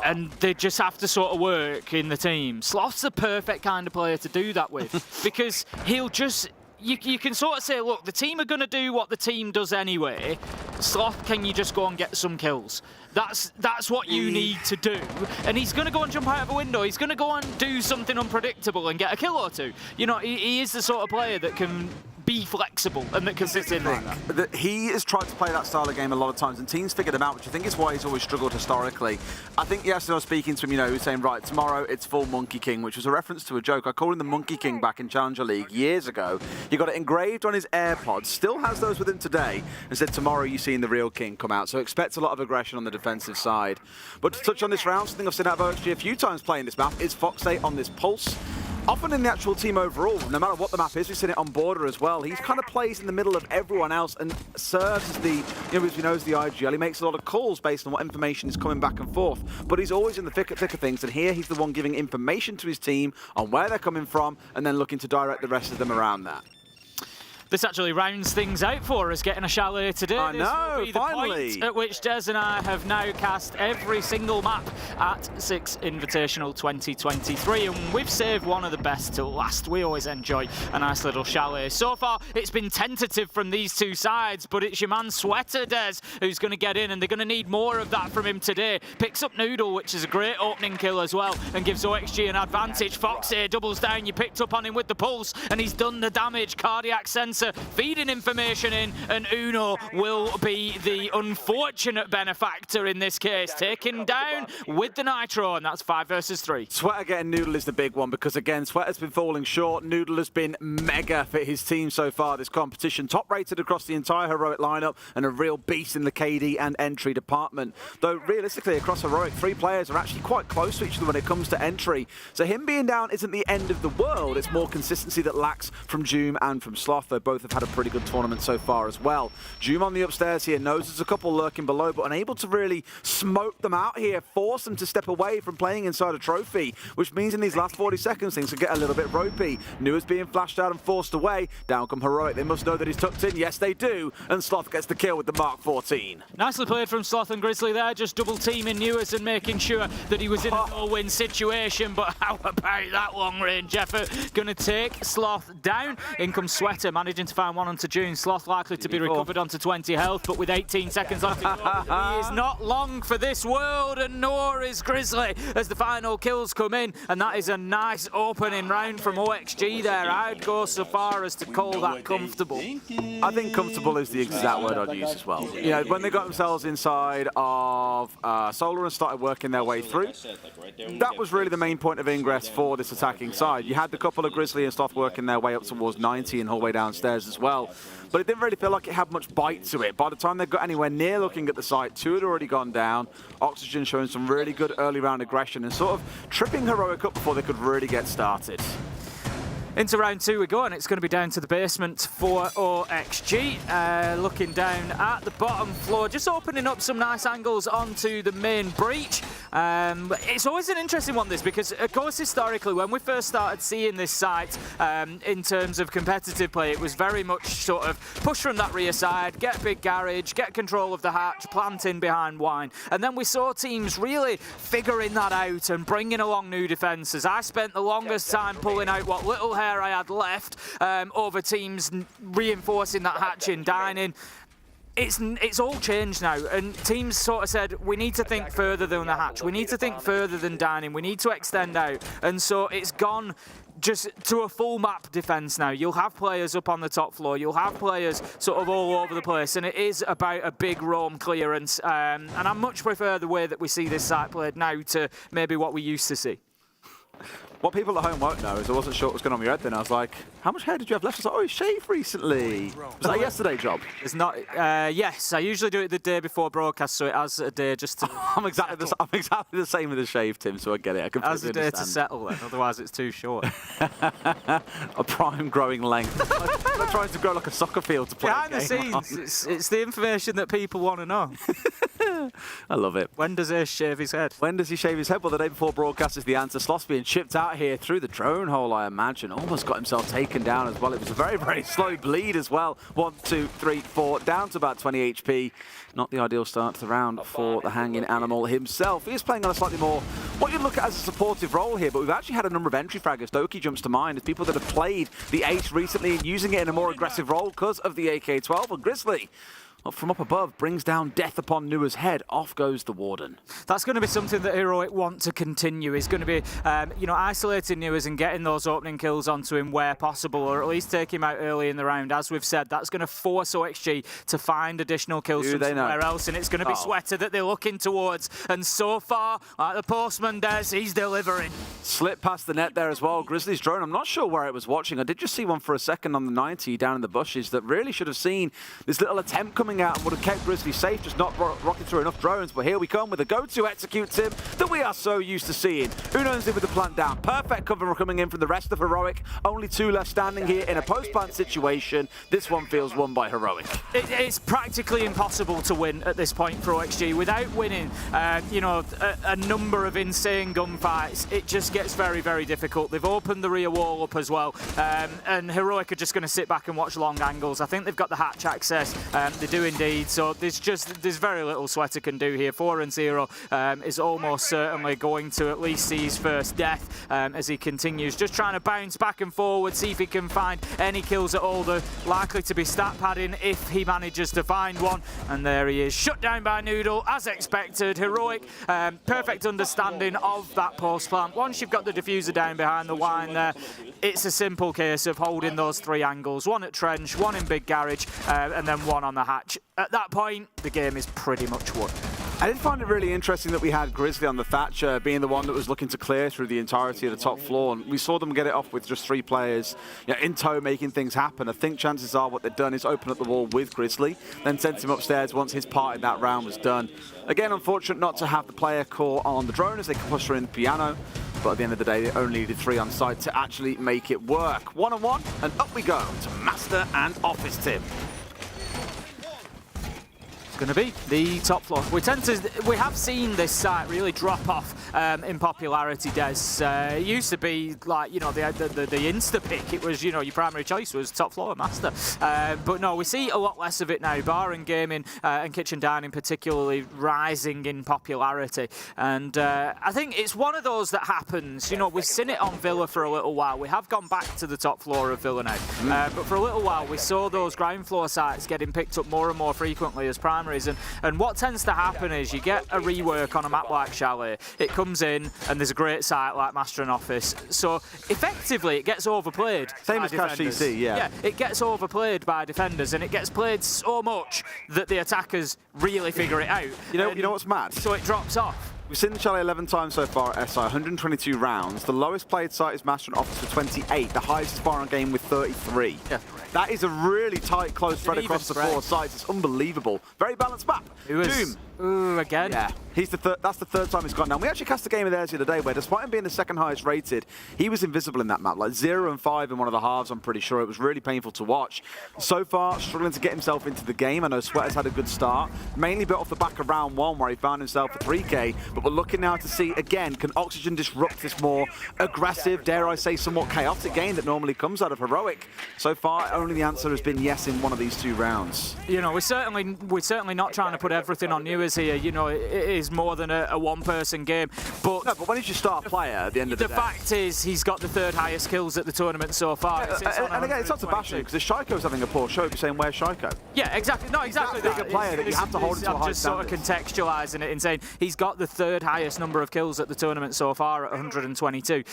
Speaker 11: and they just have to sort of work in the team, Sloth's the perfect kind of player to do that with because he'll just... You can sort of say, look, the team are going to do what the team does anyway. Sloth, can you just go and get some kills? That's what you need to do. And he's going to go and jump out of a window. He's going to go and do something unpredictable and get a kill or 2. You know, he is the sort of player that can be flexible and that can sit in like that.
Speaker 10: He has tried to play that style of game a lot of times, and teams figured him out, which I think is why he's always struggled historically. I think yesterday I was speaking to him, you know, he was saying, right, tomorrow it's full Monkey King, which was a reference to a joke. I called him the Monkey King back in Challenger League years ago. He got it engraved on his AirPods, still has those with him today, and said, tomorrow you're seeing the real King come out. So expect a lot of aggression on the defensive side. But to touch on this round, something I've seen out of OXG a few times playing this map is Fox 8 on this Pulse. often in the actual team overall, no matter what the map is, we've seen it on Border as well, he kind of plays in the middle of everyone else and serves as the, as we know, as the IGL. He makes a lot of calls based on what information is coming back and forth, but he's always in the thick of things, and here he's the one giving information to his team on where they're coming from and then looking to direct the rest of them around that.
Speaker 11: This actually rounds things out for us, getting a chalet today.
Speaker 10: I know,
Speaker 11: this will be
Speaker 10: finally.
Speaker 11: The point at which Des and I have now cast every single map at 6 Invitational 2023, and we've saved one of the best till last. We always enjoy a nice little chalet. So far, it's been tentative from these two sides, but it's your man Sweater, Des, who's going to get in, and they're going to need more of that from him today. Picks up Noodle, which is a great opening kill as well, and gives OXG an advantage. Fox here doubles down. You picked up on him with the pulse, and he's done the damage. Cardiac sensor feeding information in, and Uno will be the unfortunate benefactor in this case, taken down with the Nitro, and that's 5 versus 3.
Speaker 10: Sweater getting Noodle is the big one because, again, Sweater's been falling short. Noodle has been mega for his team so far this competition. Top rated across the entire Heroic lineup and a real beast in the KD and entry department. Though, realistically, across Heroic, 3 players are actually quite close to each other when it comes to entry. So him being down isn't the end of the world. It's more consistency that lacks from Doom and from Sloth, though both have had a pretty good tournament so far as well. Doom on the upstairs here knows there's a couple lurking below, but unable to really smoke them out here, force them to step away from playing inside a trophy, which means in these last 40 seconds things could get a little bit ropey. New is being flashed out and forced away. Down come Heroic. They must know that he's tucked in. Yes, they do. And Sloth gets the kill with the Mark 14.
Speaker 11: Nicely played from Sloth and Grizzly there, just double teaming Newers and making sure that he was in a no-win situation. But how about that long-range effort? Going to take Sloth down. In comes Sweater, managing to find one onto June. Sloth likely to be recovered onto 20 health, but with 18 seconds left to go, he is not long for this world, and nor is Grizzly as the final kills come in, and that is a nice opening round from OXG there. I'd go so far as to call that comfortable.
Speaker 10: I think comfortable is the exact word I'd use as well. You know, when they got themselves inside of Solar and started working their way through, that was really the main point of ingress for this attacking side. You had the couple of Grizzly and Sloth working their way up towards 90 and hallway downstairs as well, but it didn't really feel like it had much bite to it. By the time they got anywhere near looking at the site, 2 had already gone down. Oxygen showing some really good early round aggression and sort of tripping Heroic up before they could really get started.
Speaker 11: Into round 2 we go, and it's going to be down to the basement for OXG. Looking down at the bottom floor, just opening up some nice angles onto the main breach. It's always an interesting one, this, because, of course, historically, when we first started seeing this site in terms of competitive play, it was very much sort of push from that rear side, get big garage, get control of the hatch, plant in behind wine. And then we saw teams really figuring that out and bringing along new defences. I spent the longest time pulling out what little hair I had left over teams reinforcing that hatch in dining. It's all changed now, and teams sort of said, we need to think further than the hatch, we need to think further than dining, we need to extend out, and so it's gone just to a full map defence now. You'll have players up on the top floor, you'll have players sort of all over the place, and it is about a big roam clearance, and I much prefer the way that we see this site played now to maybe what we used to see.
Speaker 10: What people at home won't know is I wasn't sure what was going on with your head then. I was like, how much hair did you have left? I was like, oh, you shaved recently. Was that a yesterday job?
Speaker 11: It's not. Yes, I usually do it the day before broadcast, so it has a day just to.
Speaker 10: I'm exactly the same with the shave, Tim, so I get it. I completely
Speaker 11: understand. Has a day to settle then, otherwise it's too short.
Speaker 10: A prime growing length. I'm trying to grow like a soccer field to play.
Speaker 11: Behind the scenes, it's the information that people want to know.
Speaker 10: I love it.
Speaker 11: When does he shave his head?
Speaker 10: When does he shave his head? Well, the day before broadcast is the answer. Sloth's being chipped out here through the drone hole, I imagine. Almost got himself taken down as well. It was a very, very slow bleed as well. 1, 2, 3, 4, down to about 20 HP. Not the ideal start to the round for the hanging animal himself. He is playing on a slightly more, what you'd look at as a supportive role here, but we've actually had a number of entry fraggers. Doki jumps to mind as people that have played the Ace recently and using it in a more aggressive role because of the AK-12. And Grizzly, from up above, brings down death upon Nua's head. Off goes the Warden.
Speaker 11: That's going to be something that Heroic want to continue. Is going to be, isolating Nuas and getting those opening kills onto him where possible, or at least take him out early in the round. As we've said, that's going to force OXG to find additional kills from somewhere else, and it's going to be Sweater that they're looking towards. And so far, like the postman does, he's delivering.
Speaker 10: Slip past the net there as well. Grizzly's drone, I'm not sure where it was watching. I did just see one for a second on the 90 down in the bushes that really should have seen this little attempt coming coming out and would have kept Grizzly safe, just not rocking through enough drones. But here we come with a go-to execute, Tim, that we are so used to seeing. Uno's in with the plant down. Perfect cover coming in from the rest of Heroic. Only 2 left standing here in a post-plant situation. This one feels won by Heroic.
Speaker 11: It's practically impossible to win at this point for OXG without winning, you know, a number of insane gunfights. It just gets very, very difficult. They've opened the rear wall up as well, and Heroic are just going to sit back and watch long angles. I think they've got the hatch access. They do indeed. So there's very little Sweater can do here. 4-0 is almost certainly going to at least see his first death as he continues, just trying to bounce back and forward, see if he can find any kills at all. They're likely to be stat padding if he manages to find one. And there he is, shut down by Noodle as expected. Heroic, perfect understanding of that post plant. Once you've got the diffuser down behind the wine there, it's a simple case of holding those 3 angles, 1 at Trench, 1 in Big Garage, and then 1 on the hatch. At that point, the game is pretty much won.
Speaker 10: I did find it really interesting that we had Grizzly on the Thatcher being the one that was looking to clear through the entirety of the top floor. And we saw them get it off with just 3 players, you know, in tow, making things happen. I think chances are what they've done is open up the wall with Grizzly, then sent him upstairs once his part in that round was done. Again, unfortunate not to have the player call on the drone as they can push her in the piano. But at the end of the day, they only needed 3 on site to actually make it work. 1-on-1, and up we go to Master and Office Tim.
Speaker 11: Going to be the top floor. We have seen this site really drop off in popularity, Des. It used to be like, you know, the insta pick. It was, you know, your primary choice was top floor Master. But no, we see a lot less of it now. Bar and gaming and kitchen dining particularly rising in popularity. And I think it's one of those that happens. You know, we've seen it on Villa for a little while. We have gone back to the top floor of Villa now. But for a little while, we saw those ground floor sites getting picked up more and more frequently as primary. And what tends to happen is you get a rework on a map like Chalet, it comes in and there's a great site like Master and Office, so effectively it gets overplayed.
Speaker 10: Same as Cash CC, yeah.
Speaker 11: Yeah, it gets overplayed by defenders and it gets played so much that the attackers really figure it out.
Speaker 10: You know what's mad?
Speaker 11: So it drops off.
Speaker 10: We've seen the Chalet 11 times so far at SI, 122 rounds. The lowest played site is Master and Office for 28. The highest is Bar on Game with 33. Yeah. That is a really tight, close spread across the 4 sites. It's unbelievable. Very balanced map. Doom.
Speaker 11: Ooh, again?
Speaker 10: Yeah. That's the 3rd time he's gone down. We actually cast a game of theirs the other day where, despite him being the 2nd highest rated, he was invisible in that map. Like 0 and 5 in one of the halves, I'm pretty sure. It was really painful to watch. So far, struggling to get himself into the game. I know Sweater's had a good start, mainly built off the back of round 1 where he found himself a 3K. But we're looking now to see, again, can Oxygen disrupt this more aggressive, dare I say, somewhat chaotic game that normally comes out of Heroic? So far, only the answer has been yes in one of these 2 rounds.
Speaker 11: You know, we're certainly not trying to put everything on you as here. You know, it is more than a one-person game. But
Speaker 10: no, but when he's your star player at the end of the day.
Speaker 11: The fact is, he's got the 3rd highest kills at the tournament so far.
Speaker 10: And again, it's not to bash him, because if Shaiko's having a poor show, you're saying, where's Shaiko?
Speaker 11: Yeah, exactly. No, exactly.
Speaker 10: He's a player that you have to hold to a high
Speaker 11: I'm just sort of contextualising it and saying he's got the 3rd highest number of kills at the tournament so far at 122.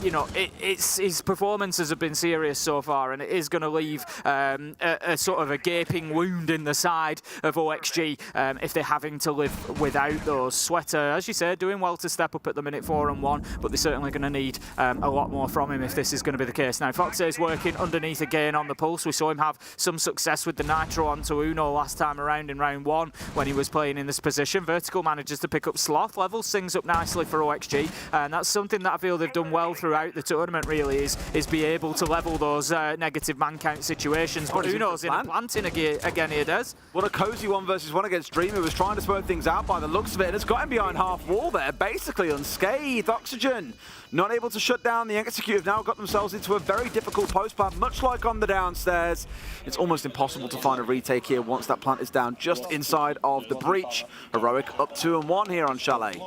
Speaker 11: You know, his performances have been serious so far, and it is going to leave a sort of a gaping wound in the side of OXG if they're having to live without those. Sweater, as you said, doing well to step up at the minute 4-on-1, but they're certainly going to need a lot more from him if this is going to be the case. Now, Fox is working underneath again on the pulse. We saw him have some success with the Nitro onto Uno last time around in round 1 when he was playing in this position. Vertical manages to pick up Sloth, levels things up nicely for OXG, and that's something that I feel they've done well throughout the tournament, really, is be able to level those negative man count situations. But Uno's in a planting again here, Des.
Speaker 10: What a cozy 1v1 against Dreamer. Was trying to smoke things out by the looks of it, and it's got him behind half wall there, basically unscathed. Oxygen not able to shut down. The Execute have now got themselves into a very difficult post plant, much like on the downstairs. It's almost impossible to find a retake here once that plant is down just inside of the breach. Heroic up 2-1 here on Chalet.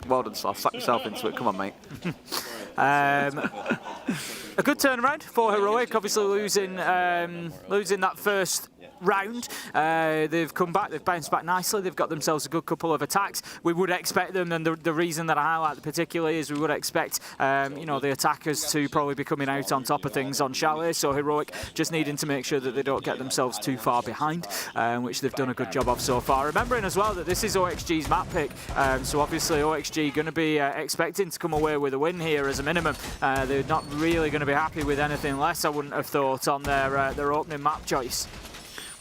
Speaker 10: Well done, Sloth. Suck yourself into it. Come on, mate.
Speaker 11: A good turnaround for Heroic, obviously losing that first round. They've come back, they've bounced back nicely, they've got themselves a good couple of attacks. We would expect them, and the reason that I highlight particularly is we would expect you know, the attackers to probably be coming out on top of things on Chalet, so Heroic just needing to make sure that they don't get themselves too far behind, which they've done a good job of so far. Remembering as well that this is OXG's map pick, so obviously OXG going to be expecting to come away with a win here as a minimum. They're not really going to be happy with anything less, I wouldn't have thought, on their opening map choice.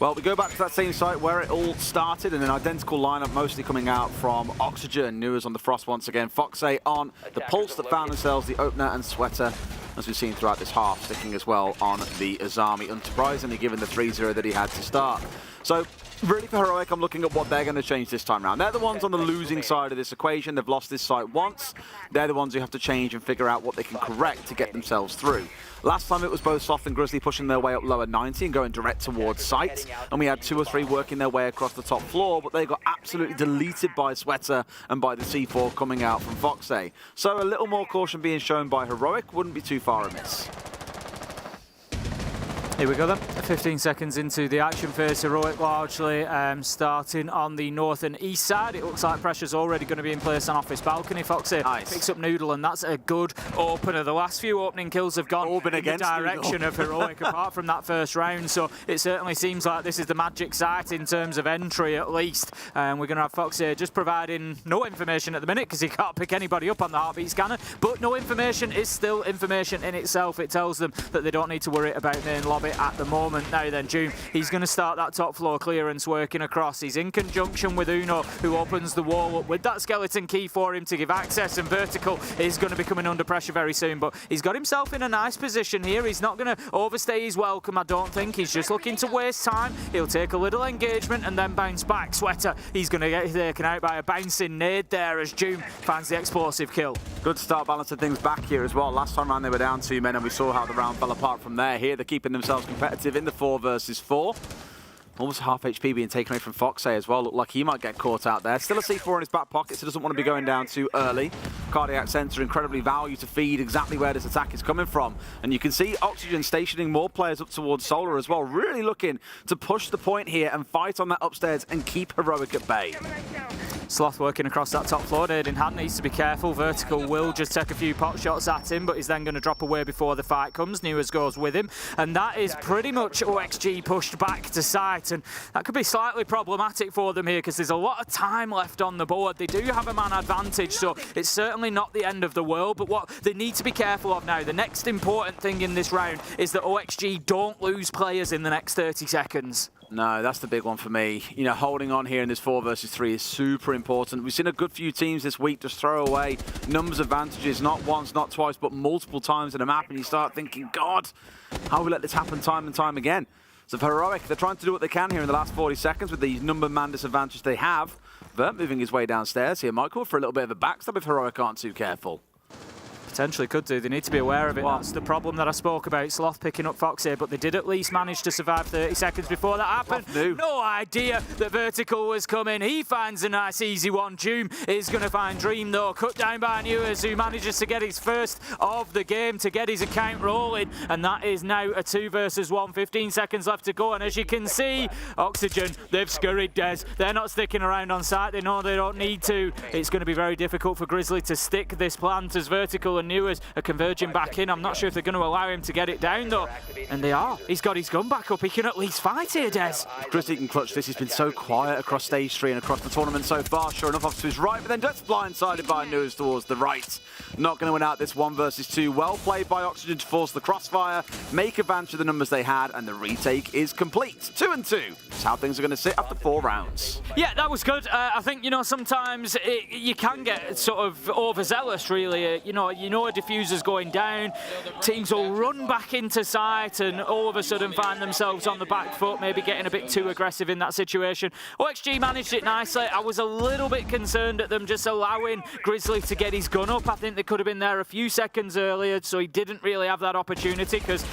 Speaker 10: Well, we go back to that same site where it all started, and an identical lineup mostly coming out from Oxygen. Nua's on the Frost once again. Foxay on the Pulse that found themselves the opener, and Sweater, as we've seen throughout this half, sticking as well on the Azami, unsurprisingly given the 3-0 that he had to start. So really for Heroic, I'm looking at what they're going to change this time around. They're the ones on the losing side of this equation. They've lost this site once. They're the ones who have to change and figure out what they can correct to get themselves through. Last time it was both Sloth and Grizzly pushing their way up lower 90 and going direct towards site, and we had 2 or 3 working their way across the top floor, but they got absolutely deleted by Sweater and by the C4 coming out from Foxay. So a little more caution being shown by Heroic wouldn't be too far amiss.
Speaker 11: Here we go then, 15 seconds into the action phase. Heroic largely starting on the north and east side. It looks like pressure's already going to be in place on Office Balcony. Foxy picks up Noodle, and that's a good opener. The last few opening kills have gone in the direction of Heroic apart from that first round, so it certainly seems like this is the magic site in terms of entry at least. We're going to have Foxy just providing no information at the minute because he can't pick anybody up on the heartbeat scanner, but no information is still information in itself. It tells them that they don't need to worry about main lobby at the moment. Now then, Doom, he's going to start that top floor clearance working across. He's in conjunction with Uno, who opens the wall up with that skeleton key for him to give access, and Vertical is going to be coming under pressure very soon, but he's got himself in a nice position here. He's not going to overstay his welcome, I don't think. He's just looking to waste time. He'll take a little engagement and then bounce back. Sweater, he's going to get taken out by a bouncing nade there as Doom finds the explosive kill.
Speaker 10: Good start balancing things back here as well. Last time around they were down 2 men and we saw how the round fell apart from there. Here they're keeping themselves competitive in the 4 versus 4. Almost half HP being taken away from Foxay as well. Looked like he might get caught out there. Still a C4 in his back pocket, so doesn't want to be going down too early. Cardiac sensor, incredibly value to feed exactly where this attack is coming from. And you can see Oxygen stationing more players up towards Solar as well. Really looking to push the point here and fight on that upstairs and keep Heroic at bay.
Speaker 11: Sloth working across that top floor. Nade in hand, needs to be careful. Vertical will just take a few pot shots at him, but he's then going to drop away before the fight comes. Nuas goes with him, and that is pretty much OXG pushed back to site, and that could be slightly problematic for them here because there's a lot of time left on the board. They do have a man advantage, so it's certainly not the end of the world, but what they need to be careful of now, the next important thing in this round is that OXG don't lose players in the next 30 seconds.
Speaker 10: No, that's the big one for me. You know, holding on here in this 4 versus 3 is super important. We've seen a good few teams this week just throw away numbers advantages, not once, not twice, but multiple times in a map, and you start thinking, God, how will we let this happen time and time again? So for Heroic, they're trying to do what they can here in the last 40 seconds with the number man disadvantage they have. Vert moving his way downstairs here, Michael, for a little bit of a backstab if Heroic aren't too careful.
Speaker 11: Potentially could do. They need to be aware of it. That's the problem that I spoke about. Sloth picking up Foxy, but they did at least manage to survive 30 seconds before that happened. No idea that Vertical was coming. He finds a nice easy one. Doom is going to find Dream though. Cut down by Nuas, who manages to get his first of the game to get his account rolling. And that is now a 2 versus 1. 15 seconds left to go. And as you can see, Oxygen, they've scurried Des. They're not sticking around on site. They know they don't need to. It's going to be very difficult for Grizzly to stick this plant as Vertical and Nuas are converging back in. I'm not sure if they're going to allow him to get it down though, and they are. He's got his gun back up. He can at least fight here, Des.
Speaker 10: If Grizzly can clutch this, he's been so quiet across stage 3 and across the tournament so far. Sure enough, off to his right, but then just blindsided by Nuas towards the right. Not going to win out this 1 versus 2. Well played by Oxygen to force the crossfire, make advantage of the numbers they had, and the retake is complete. 2 and 2. That's how things are going to sit after 4 rounds.
Speaker 11: Yeah, that was good. I think, you know, sometimes you can get sort of overzealous, really. You know, a diffuser's going down, teams will run back into site and all of a sudden find themselves on the back foot, maybe getting a bit too aggressive in that situation. OXG managed it nicely. I was a little bit concerned at them just allowing Grizzly to get his gun up. I think they could have been there a few seconds earlier, so he didn't really have that opportunity because,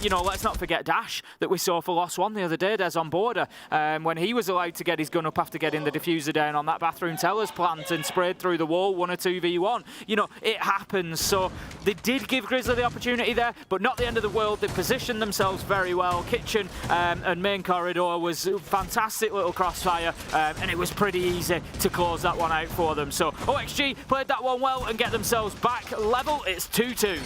Speaker 11: you know, let's not forget Dash that we saw for Lost One the other day, Des on Border, when he was allowed to get his gun up after getting the diffuser down on that bathroom tellers plant and sprayed through the wall, 1 or 2v1. You know, it happens. So they did give Grizzly the opportunity there, but not the end of the world. They positioned themselves very well. Kitchen and main corridor was a fantastic little crossfire, and it was pretty easy to close that one out for them. So OXG played that one well and get themselves back level. It's 2-2.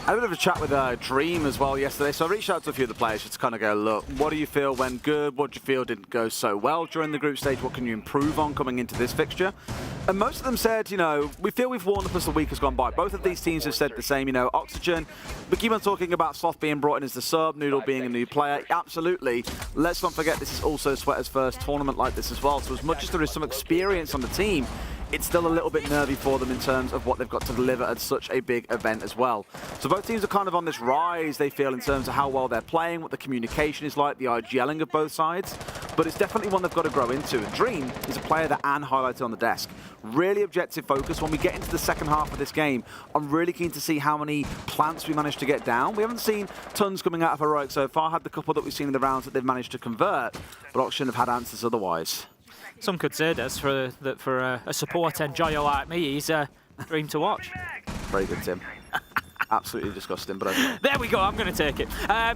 Speaker 10: I had a bit of a chat with Dream as well yesterday, so I reached out to a few of the players just to kind of go, look, what do you feel went good? What do you feel didn't go so well during the group stage? What can you improve on coming into this fixture? And most of them said, you know, we feel we've warmed up as the week has gone by. Both of these teams have said the same, you know, Oxygen. We keep on talking about Sloth being brought in as the sub, Noodle being a new player. Absolutely. Let's not forget this is also Sweater's first tournament like this as well. So as much as there is some experience on the team, it's still a little bit nervy for them in terms of what they've got to deliver at such a big event as well. So both teams are kind of on this rise, they feel, in terms of how well they're playing, what the communication is like, the IGLing of both sides. But it's definitely one they've got to grow into. And Dream is a player that Anne highlighted on the desk. Really objective focus. When we get into the second half of this game, I'm really keen to see how many plants we manage to get down. We haven't seen tons coming out of Heroic so far. Had the couple that we've seen in the rounds that they've managed to convert, but Oxygen have had answers otherwise.
Speaker 11: Some could say this for a support enjoyer like me, he's a dream to watch.
Speaker 10: Very good, Tim. Absolutely disgusting, but
Speaker 11: there we go, I'm going to take it.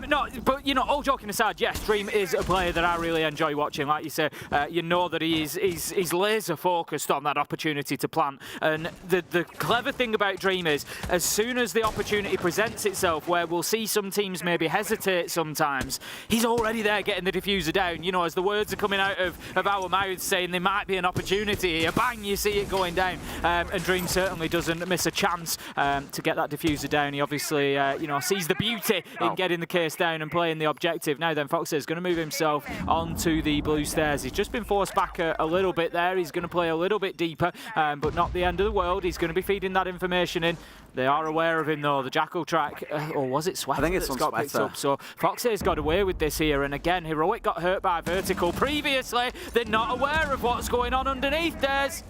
Speaker 11: No, but, you know, all joking aside, yes, Dream is a player that I really enjoy watching. Like you say, you know that he's laser focused on that opportunity to plant. And the clever thing about Dream is, as soon as the opportunity presents itself, where we'll see some teams maybe hesitate sometimes, he's already there getting the diffuser down. You know, as the words are coming out of our mouths saying there might be an opportunity here, bang, you see it going down. And Dream certainly doesn't miss a chance to get that diffuser down. He obviously, you know, sees the beauty in getting the case down and playing the objective. Now then, Fox is going to move himself onto the blue stairs. He's just been forced back a little bit there. He's going to play a little bit deeper, but not the end of the world. He's going to be feeding that information in. They are aware of him, though. The Jackal track, or was it Sweater?
Speaker 10: I think it's
Speaker 11: got picked up. So Foxy's got away with this here. And again, Heroic got hurt by Vertical previously. They're not aware of what's going on underneath. There's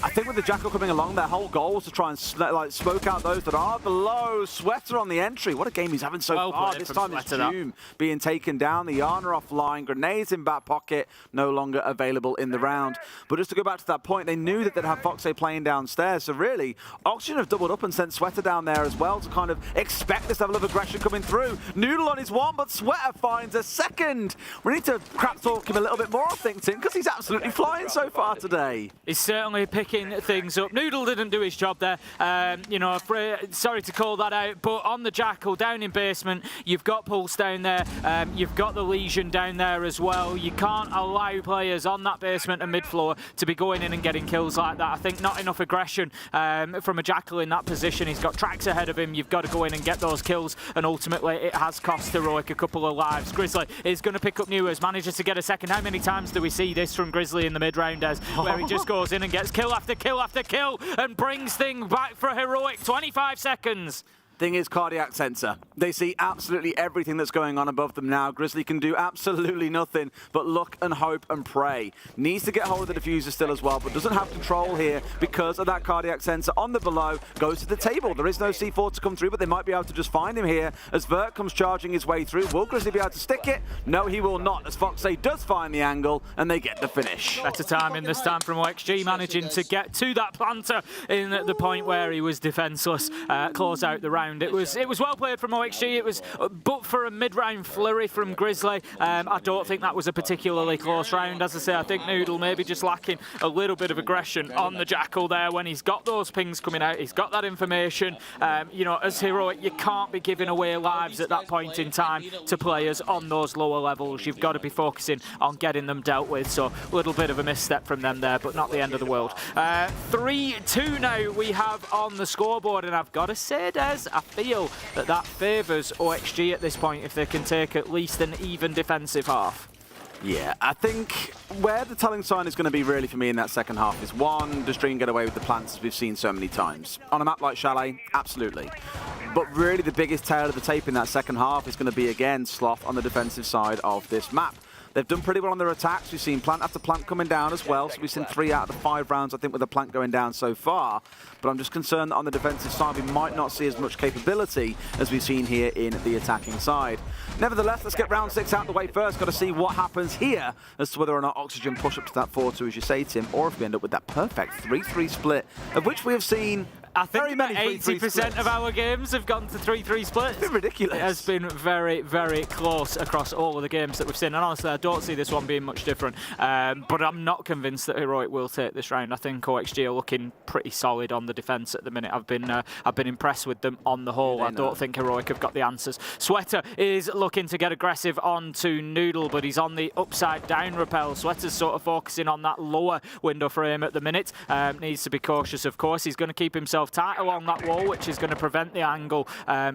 Speaker 10: I think with the Jackal coming along, their whole goal was to try and smoke out those that are below. Sweater on the entry. What a game he's having so far. This time it's Doom being taken down. The Yana offline. Grenades in back pocket. No longer available in the round. But just to go back to that point, they knew that they'd have Foxy playing downstairs. So really, Oxygen have doubled up and sent Sweater down there as well to kind of expect this level of aggression coming through. Noodle on his one, but Sweater finds a second. We need to crap talk him a little bit more, I think, Tim, because he's absolutely flying so far today.
Speaker 11: He's certainly picking things up. Noodle didn't do his job there. You know, sorry to call that out, but on the Jackal down in basement, you've got Pulse down there, you've got the Legion down there as well. You can't allow players on that basement and mid-floor to be going in and getting kills like that. I think not enough aggression from a Jackal in that position. He's got tracks ahead of him. You've got to go in and get those kills, and ultimately it has cost Heroic a couple of lives. Grizzly is going to pick up Newers, manages to get a second. How many times do we see this from Grizzly in the mid-rounders, where he just goes in and gets kill after kill after kill and brings things back for Heroic? 25 seconds.
Speaker 10: Thing is, cardiac sensor. They see absolutely everything that's going on above them now. Grizzly can do absolutely nothing but look and hope and pray. Needs to get hold of the diffuser still as well, but doesn't have control here because of that cardiac sensor on the below. Goes to the table. There is no C4 to come through, but they might be able to just find him here as Vert comes charging his way through. Will Grizzly be able to stick it? No, he will not, as Foxy does find the angle, and they get the finish.
Speaker 11: Better timing this time from OXG, managing to get to that planter in the point where he was defenseless. Close out the round. It was well played from OXG. It was, but for a mid-round flurry from Grizzly, I don't think that was a particularly close round. As I say, I think Noodle maybe just lacking a little bit of aggression on the Jackal there when he's got those pings coming out. He's got that information. You know, as Heroic, you can't be giving away lives at that point in time to players on those lower levels. You've got to be focusing on getting them dealt with. So a little bit of a misstep from them there, but not the end of the world. 3-2 now we have on the scoreboard, and I've got to say, Des, I feel that favours OXG at this point if they can take at least an even defensive half.
Speaker 10: Yeah, I think where the telling sign is going to be really for me in that second half is, one, does Dream get away with the plants as we've seen so many times? On a map like Chalet, absolutely. But really the biggest tail of the tape in that second half is going to be, again, Sloth on the defensive side of this map. They've done pretty well on their attacks. We've seen plant after plant coming down as well. So we've seen 3 out of the 5 rounds, I think, with the plant going down so far. But I'm just concerned that on the defensive side, we might not see as much capability as we've seen here in the attacking side. Nevertheless, let's get round 6 out the way first. Got to see what happens here as to whether or not Oxygen push up to that 4-2, as you say, Tim, or if we end up with that perfect 3-3 split, of which we have seen
Speaker 11: I think
Speaker 10: Very many 3-3
Speaker 11: 80% of our games have gone to 3-3 splits.
Speaker 10: It's been ridiculous.
Speaker 11: It has been very, very close across all of the games that we've seen. And honestly, I don't see this one being much different. But I'm not convinced that Heroic will take this round. I think OXG are looking pretty solid on the defence at the minute. I've been impressed with them on the whole. I don't think Heroic have got the answers. Sweater is looking to get aggressive onto Noodle, but he's on the upside down rappel. Sweater's sort of focusing on that lower window frame at the minute. Needs to be cautious, of course. He's going to keep himself tight along that wall, which is going to prevent the angle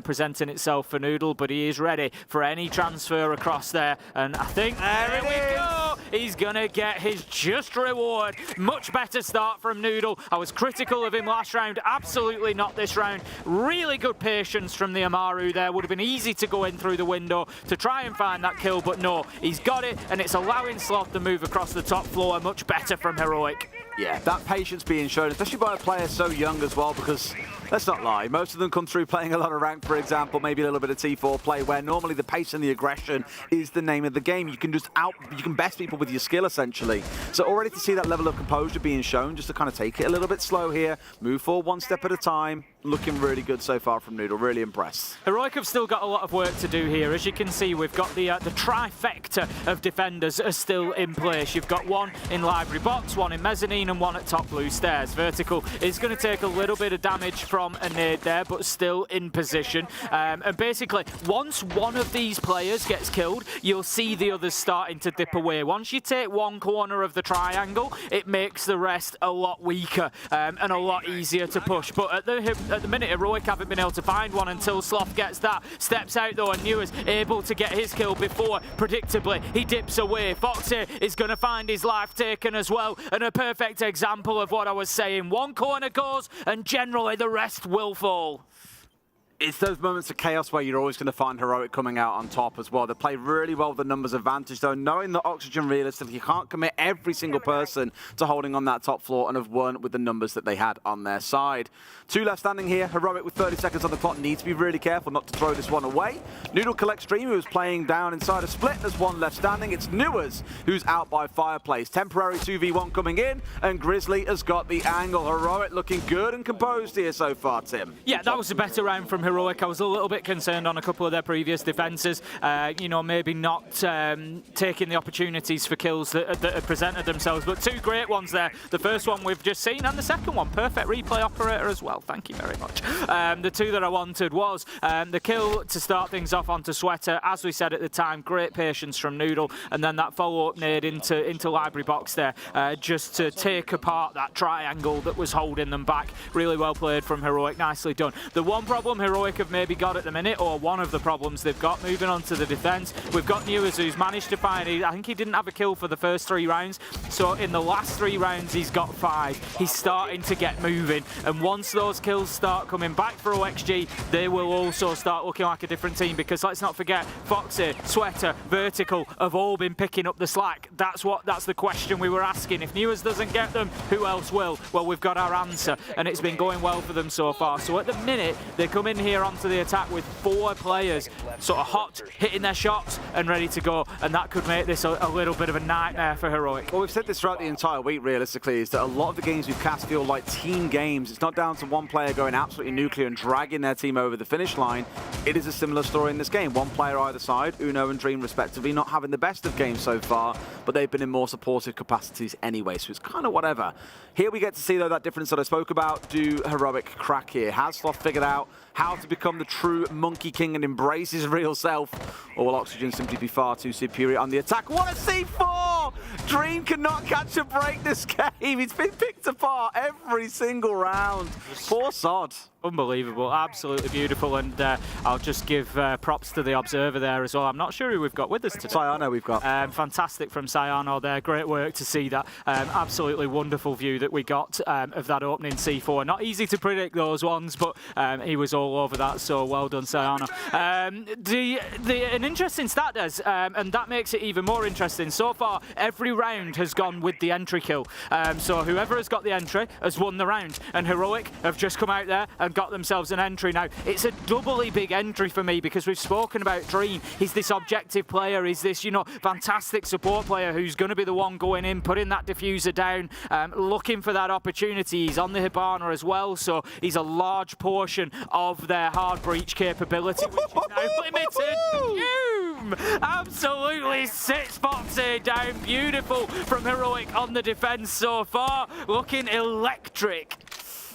Speaker 11: presenting itself for Noodle, but he is ready for any transfer across there. And I think there we go. He's going to get his just reward. Much better start from Noodle. I was critical of him last round. Absolutely not this round. Really good patience from the Amaru there. Would have been easy to go in through the window to try and find that kill, but no. He's got it, and it's allowing Sloth to move across the top floor. Much better from Heroic.
Speaker 10: Yeah, that patience being shown, especially by a player so young as well, because let's not lie, most of them come through playing a lot of rank, for example, maybe a little bit of T4 play, where normally the pace and the aggression is the name of the game. You can best people with your skill, essentially. So already to see that level of composure being shown, just to kind of take it a little bit slow here, move forward one step at a time, looking really good so far from Noodle, really impressed.
Speaker 11: Heroic have still got a lot of work to do here. As you can see, we've got the trifecta of defenders are still in place. You've got one in Library Box, one in Mezzanine, and one at top blue stairs. Vertical is going to take a little bit of damage from a nade there, but still in position. And basically, once one of these players gets killed, you'll see the others starting to dip away. Once you take one corner of the triangle, it makes the rest a lot weaker and a lot easier to push. But at the minute, Heroic haven't been able to find one until Sloth gets that. Steps out though, and Newer's able to get his kill before, predictably, he dips away. Foxy is going to find his life taken as well, and a perfect example of what I was saying. One corner goes, and generally the rest will fall.
Speaker 10: It's those moments of chaos where you're always going to find Heroic coming out on top as well. They play really well with the numbers advantage, though, knowing that Oxygen realistically you can't commit every single person to holding on that top floor, and have won with the numbers that they had on their side. 2 left standing here. Heroic with 30 seconds on the clock needs to be really careful not to throw this one away. Noodle collects Stream, who is playing down inside a split. There's 1 left standing. It's Newers who's out by Fireplace. Temporary 2v1 coming in, and Grizzly has got the angle. Heroic looking good and composed here so far, Tim.
Speaker 11: Yeah, that was a better round from Heroic. I was a little bit concerned on a couple of their previous defences, you know, maybe not taking the opportunities for kills that had presented themselves, but 2 great ones there. The first one we've just seen, and the second one, perfect replay operator as well. Thank you very much. The 2 that I wanted was the kill to start things off onto Sweater. As we said at the time, great patience from Noodle, and then that follow-up nade into Library Box there, just to take apart that triangle that was holding them back. Really well played from Heroic, nicely done. The one problem Heroic have maybe got at the minute, or one of the problems they've got, moving on to the defence, we've got Newers who's managed to find, I think he didn't have a kill for the first 3 rounds, so in the last 3 rounds he's got 5. He's starting to get moving, and once those kills start coming back for OXG, they will also start looking like a different team, because let's not forget, Foxy, Sweater, Vertical have all been picking up the slack. That's the question we were asking. If Newers doesn't get them, who else will? Well, we've got our answer, and it's been going well for them so far. So at the minute, they come in here onto the attack with 4 players sort of hot, hitting their shots and ready to go, and that could make this a little bit of a nightmare for Heroic.
Speaker 10: Well, we've said this throughout the entire week, realistically, is that a lot of the games we've cast feel like team games. It's not down to one player going absolutely nuclear and dragging their team over the finish line. It is a similar story in this game. One player either side, Uno and Dream respectively, not having the best of games so far, but they've been in more supportive capacities anyway, so it's kind of whatever. Here we get to see, though, that difference that I spoke about. Do Heroic crack here? Has Sloth figured out how to become the true Monkey King and embrace his real self? Or will Oxygen simply be far too superior on the attack? What a C4! Dream cannot catch a break this game. He's been picked apart every single round. Poor sod.
Speaker 11: Unbelievable, absolutely beautiful, and I'll just give props to the observer there as well. I'm not sure who we've got with us today.
Speaker 10: Sayano we've got.
Speaker 11: Fantastic from Sayano there, great work to see that. Absolutely wonderful view that we got of that opening C4. Not easy to predict those ones, but he was all over that, so well done, Sayano. An interesting stat, Des, and that makes it even more interesting. So far, every round has gone with the entry kill. So whoever has got the entry has won the round, and Heroic have just come out there and got themselves an entry. Now, it's a doubly big entry for me because we've spoken about Dream. He's this objective player. He's this, you know, fantastic support player who's going to be the one going in, putting that diffuser down, looking for that opportunity. He's on the Hibana as well, so he's a large portion of their hard breach capability, which is now limited. Boom! Absolutely sits Foxy down. Beautiful from Heroic on the defense so far. Looking electric.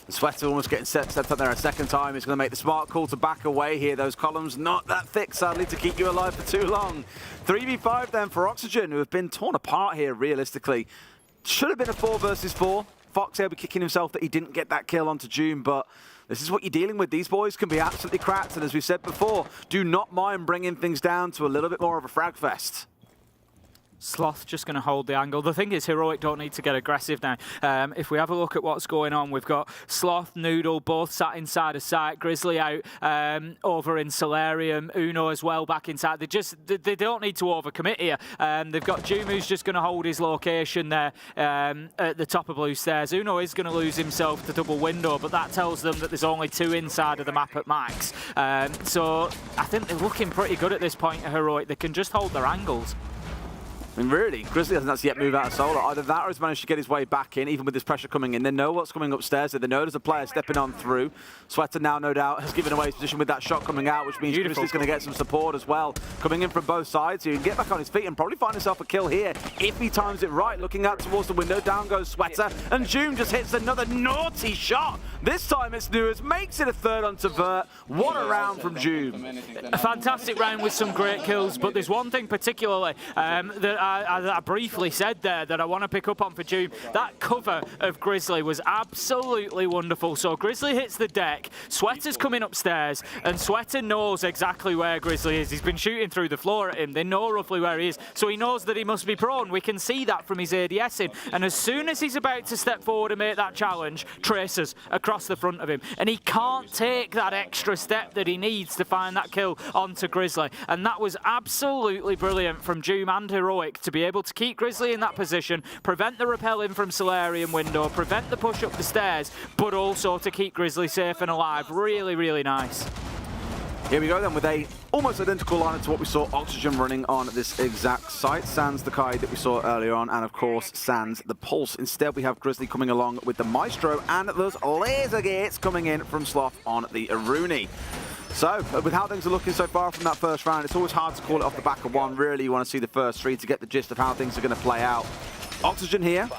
Speaker 10: Sweater almost getting stepped up there a second time. He's going to make the smart call to back away here. Those columns not that thick, sadly, to keep you alive for too long. 3v5 then for Oxygen, who have been torn apart here, realistically. Should have been a 4 versus 4. Fox will be kicking himself that he didn't get that kill onto June, but this is what you're dealing with. These boys can be absolutely cracked, and as we've said before, do not mind bringing things down to a little bit more of a frag fest.
Speaker 11: Sloth just going to hold the angle. The thing is, Heroic don't need to get aggressive now. If we have a look at what's going on, we've got Sloth, Noodle, both sat inside of site. Grizzly out over in Solarium. Uno as well back inside. They don't need to overcommit here. They've got Jum, who's just going to hold his location there at the top of blue stairs. Uno is going to lose himself to double window, but that tells them that there's only 2 inside of the map at max. So I think they're looking pretty good at this point, Heroic. They can just hold their angles.
Speaker 10: I mean, really, Grizzly hasn't actually yet moved out of Solar. Either that or he's managed to get his way back in, even with this pressure coming in. They know what's coming upstairs. They know there's a player stepping on through. Sweater now, no doubt, has given away his position with that shot coming out, which means Grizzly's going to get some support as well. Coming in from both sides, he can get back on his feet and probably find himself a kill here if he times it right. Looking out towards the window, down goes Sweater, and June just hits another naughty shot. This time it's Nuas, makes it a third onto Vert. What a round from June.
Speaker 11: A fantastic round with some great kills, but there's one thing particularly that I briefly said there that I want to pick up on for June. That cover of Grizzly was absolutely wonderful. So Grizzly hits the deck, Sweater's coming upstairs, and Sweater knows exactly where Grizzly is. He's been shooting through the floor at him. They know roughly where he is, so he knows that he must be prone. We can see that from his ADSing. And as soon as he's about to step forward and make that challenge, Tracer's across the front of him. And he can't take that extra step that he needs to find that kill onto Grizzly. And that was absolutely brilliant from Doom and Heroic to be able to keep Grizzly in that position, prevent the rappelling from Solarium window, prevent the push up the stairs, but also to keep Grizzly safe and alive. Really, really nice.
Speaker 10: Here we go then with a almost identical lineup to what we saw Oxygen running on this exact site. Sans the Kai that we saw earlier on, and of course Sans the Pulse. Instead we have Grizzly coming along with the Maestro and those laser gates coming in from Sloth on the Aruni. So, with how things are looking so far from that first round, it's always hard to call it off the back of one. Really, you want to see the first 3 to get the gist of how things are going to play out. Oxygen here,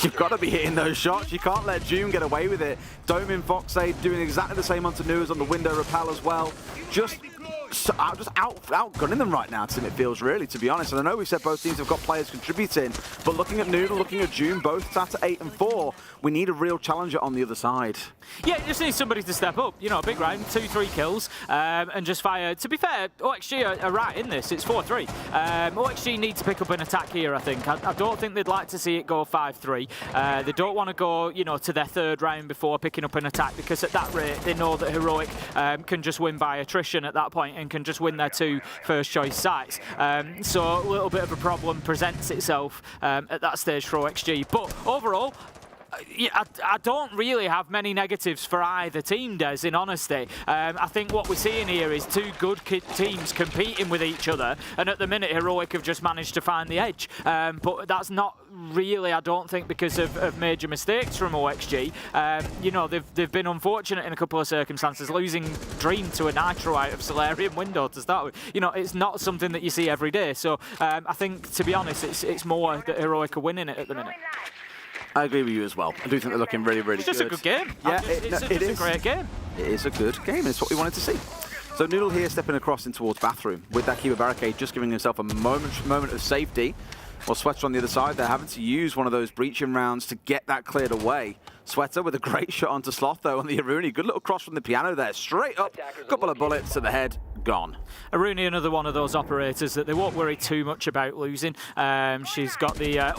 Speaker 10: you've got to be hitting those shots. You can't let June get away with it. Dome in Foxade doing exactly the same onto Nuas on the window rappel as well. Just outgunning them right now, Tim, it feels, really, to be honest. And I know we said both teams have got players contributing, but looking at Noodle, looking at June, both sat at 8 and 4, we need a real challenger on the other side.
Speaker 11: Yeah, you just need somebody to step up. You know, a big round, 2-3 kills, and just fire. To be fair, OXG are right in this. It's 4-3. OXG need to pick up an attack here, I think. I don't think they'd like to see it go 5-3. They don't want to go, you know, to their 3rd round before picking up an attack, because at that rate, they know that Heroic can just win by attrition at that point and can just win their 2 first choice sites. So a little bit of a problem presents itself at that stage for OXG. But overall, yeah, I don't really have many negatives for either team, Des, in honesty. I think what we're seeing here is 2 good teams competing with each other, and at the minute Heroic have just managed to find the edge. But that's not really, I don't think, because of major mistakes from OXG. You know, they've been unfortunate in a couple of circumstances, losing Dream to a Nitro out of Solarium window to start with. You know, it's not something that you see every day. So I think, to be honest, it's more that Heroic are winning it at the minute.
Speaker 10: I agree with you as well. I do think they're looking really, really good.
Speaker 11: It's just a good game.
Speaker 10: Yeah,
Speaker 11: it's a great game.
Speaker 10: It is a good game, and it's what we wanted to see. So Noodle here stepping across in towards Bathroom with that Kiba barricade, just giving himself a moment of safety. While Sweater on the other side, they're having to use one of those breaching rounds to get that cleared away. Sweater with a great shot onto Sloth, though, on the Aruni. Good little cross from the piano there. Straight up, couple of bullets to the head, gone.
Speaker 11: Aruni, another one of those operators that they won't worry too much about losing. She's got the...